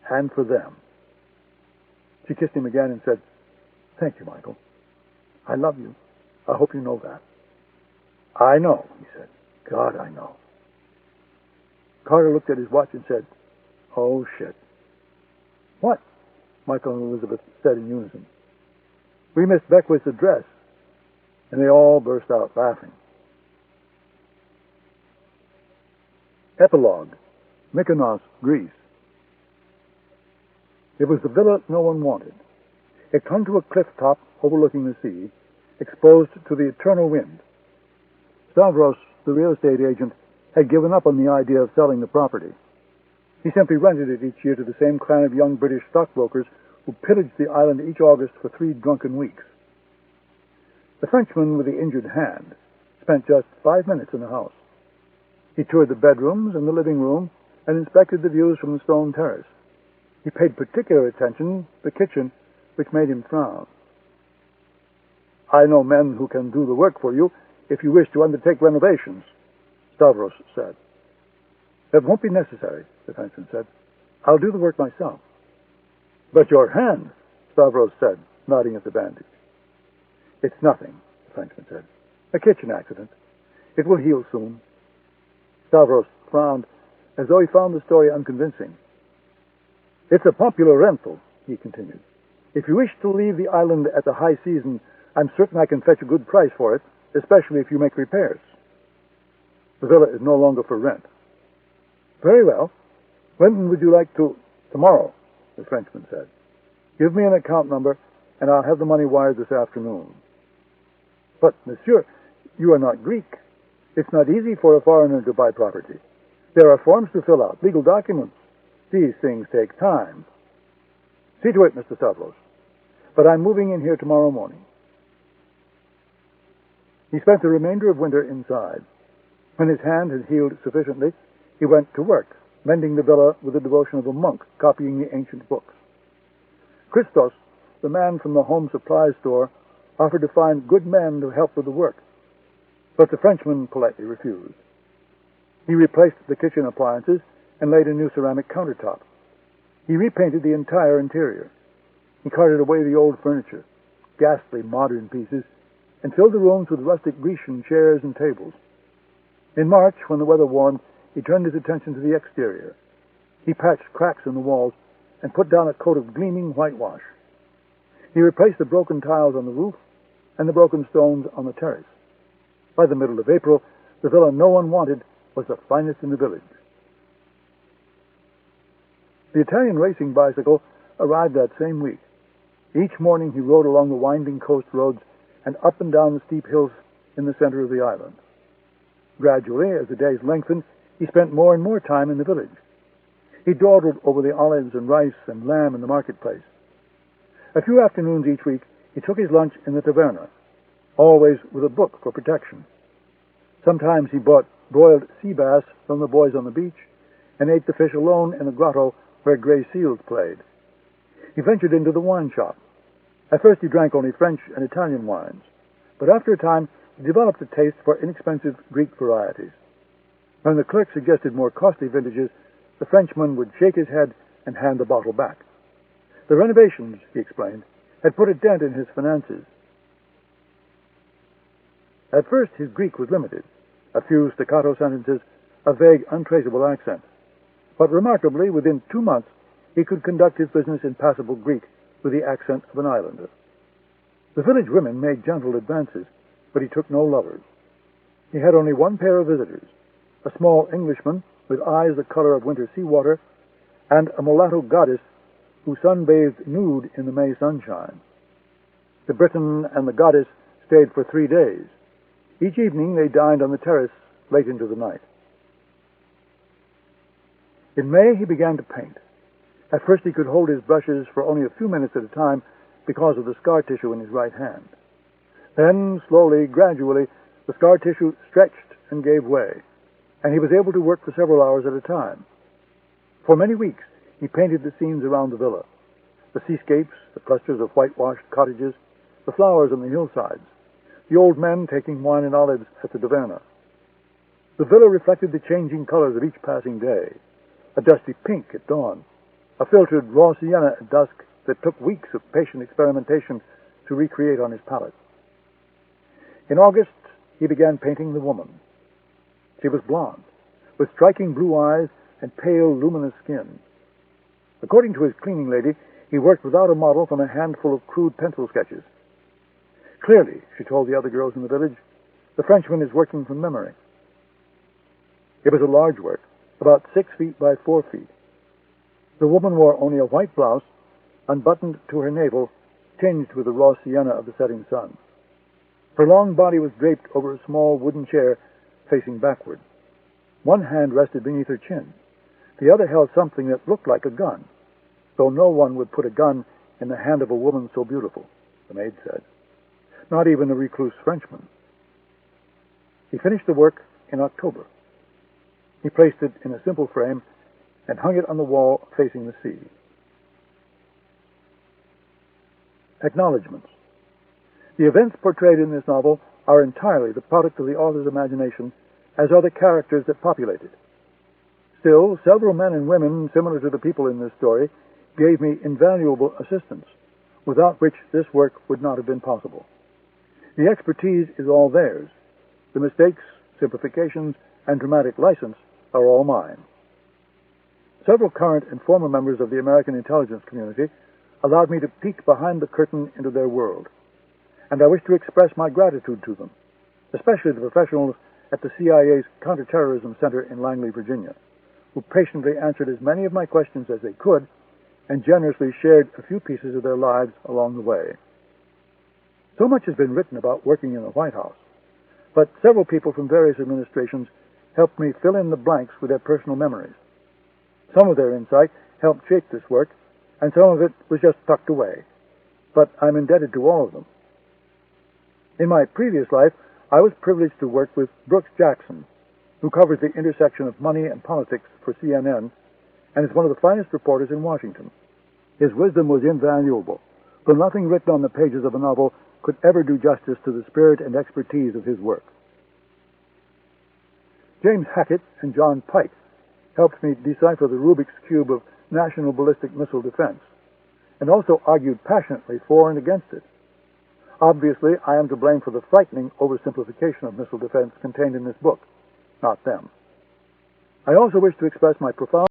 "And for them." She kissed him again and said, "Thank you, Michael. I love you. I hope you know that." "I know," he said. "God, I know." Carter looked at his watch and said, "Oh, shit." "What?" Michael and Elizabeth said in unison. "We missed Beckwith's address." And they all burst out laughing. Epilogue. Mykonos, Greece. It was the villa no one wanted. It clung to a cliff top overlooking the sea, exposed to the eternal wind. Stavros, the real estate agent, had given up on the idea of selling the property. He simply rented it each year to the same clan of young British stockbrokers who pillaged the island each August for 3 drunken weeks. The Frenchman with the injured hand spent just 5 minutes in the house. He toured the bedrooms and the living room and inspected the views from the stone terrace. He paid particular attention to the kitchen, which made him frown. "I know men who can do the work for you if you wish to undertake renovations," Stavros said. "That won't be necessary," the Frenchman said. "I'll do the work myself." "But your hand," Stavros said, nodding at the bandage. "It's nothing," the Frenchman said. "A kitchen accident. It will heal soon." Stavros frowned, as though he found the story unconvincing. "It's a popular rental," he continued. "If you wish to leave the island at the high season, I'm certain I can fetch a good price for it, especially if you make repairs. The villa is no longer for rent." "Very well. When would you like to—" "Tomorrow," the Frenchman said. "Give me an account number, and I'll have the money wired this afternoon." "But, monsieur, you are not Greek. It's not easy for a foreigner to buy property. There are forms to fill out, legal documents. These things take time." "See to it, Mr. Stavros. But I'm moving in here tomorrow morning." He spent the remainder of winter inside. When his hand had healed sufficiently, he went to work, mending the villa with the devotion of a monk copying the ancient books. Christos, the man from the home supply store, offered to find good men to help with the work, but the Frenchman politely refused. He replaced the kitchen appliances and laid a new ceramic countertop. He repainted the entire interior. He carted away the old furniture, ghastly modern pieces, and filled the rooms with rustic Grecian chairs and tables. In March, when the weather warmed, he turned his attention to the exterior. He patched cracks in the walls and put down a coat of gleaming whitewash. He replaced the broken tiles on the roof and the broken stones on the terrace. By the middle of April, the villa no one wanted was the finest in the village. The Italian racing bicycle arrived that same week. Each morning he rode along the winding coast roads and up and down the steep hills in the center of the island. Gradually, as the days lengthened, he spent more and more time in the village. He dawdled over the olives and rice and lamb in the marketplace. A few afternoons each week, he took his lunch in the taverna, always with a book for protection. Sometimes he bought broiled sea bass from the boys on the beach and ate the fish alone in the grotto where gray seals played. He ventured into the wine shop. At first he drank only French and Italian wines, but after a time he developed a taste for inexpensive Greek varieties. When the clerk suggested more costly vintages, the Frenchman would shake his head and hand the bottle back. The renovations, he explained, had put a dent in his finances. At first his Greek was limited, a few staccato sentences, a vague, untraceable accent. But remarkably, within 2 months, he could conduct his business in passable Greek with the accent of an islander. The village women made gentle advances, but he took no lovers. He had only one pair of visitors, a small Englishman with eyes the color of winter seawater, and a mulatto goddess who sunbathed nude in the May sunshine. The Briton and the goddess stayed for 3 days. Each evening they dined on the terrace late into the night. In May he began to paint. At first he could hold his brushes for only a few minutes at a time because of the scar tissue in his right hand. Then, slowly, gradually, the scar tissue stretched and gave way, and he was able to work for several hours at a time. For many weeks he painted the scenes around the villa, the seascapes, the clusters of whitewashed cottages, the flowers on the hillsides, the old men taking wine and olives at the taverna. The villa reflected the changing colors of each passing day, a dusty pink at dawn, a filtered raw sienna at dusk that took weeks of patient experimentation to recreate on his palette. In August, he began painting the woman. She was blonde, with striking blue eyes and pale, luminous skin. According to his cleaning lady, he worked without a model from a handful of crude pencil sketches. Clearly, she told the other girls in the village, the Frenchman is working from memory. It was a large work, about 6 feet by 4 feet. The woman wore only a white blouse, unbuttoned to her navel, tinged with the raw sienna of the setting sun. Her long body was draped over a small wooden chair facing backward. One hand rested beneath her chin. The other held something that looked like a gun, though no one would put a gun in the hand of a woman so beautiful, the maid said. Not even a recluse Frenchman. He finished the work in October. He placed it in a simple frame and hung it on the wall facing the sea. Acknowledgments. The events portrayed in this novel are entirely the product of the author's imagination, as are the characters that populate it. Still, several men and women similar to the people in this story gave me invaluable assistance, without which this work would not have been possible. The expertise is all theirs. The mistakes, simplifications, and dramatic license are all mine. Several current and former members of the American intelligence community allowed me to peek behind the curtain into their world, and I wish to express my gratitude to them, especially the professionals at the CIA's Counterterrorism Center in Langley, Virginia, who patiently answered as many of my questions as they could and generously shared a few pieces of their lives along the way. So much has been written about working in the White House, but several people from various administrations helped me fill in the blanks with their personal memories. Some of their insight helped shape this work, and some of it was just tucked away, but I'm indebted to all of them. In my previous life, I was privileged to work with Brooks Jackson, who covers the intersection of money and politics for CNN, and is one of the finest reporters in Washington. His wisdom was invaluable, though nothing written on the pages of a novel could ever do justice to the spirit and expertise of his work. James Hackett and John Pike helped me decipher the Rubik's Cube of national ballistic missile defense, and also argued passionately for and against it. Obviously, I am to blame for the frightening oversimplification of missile defense contained in this book, not them. I also wish to express my profound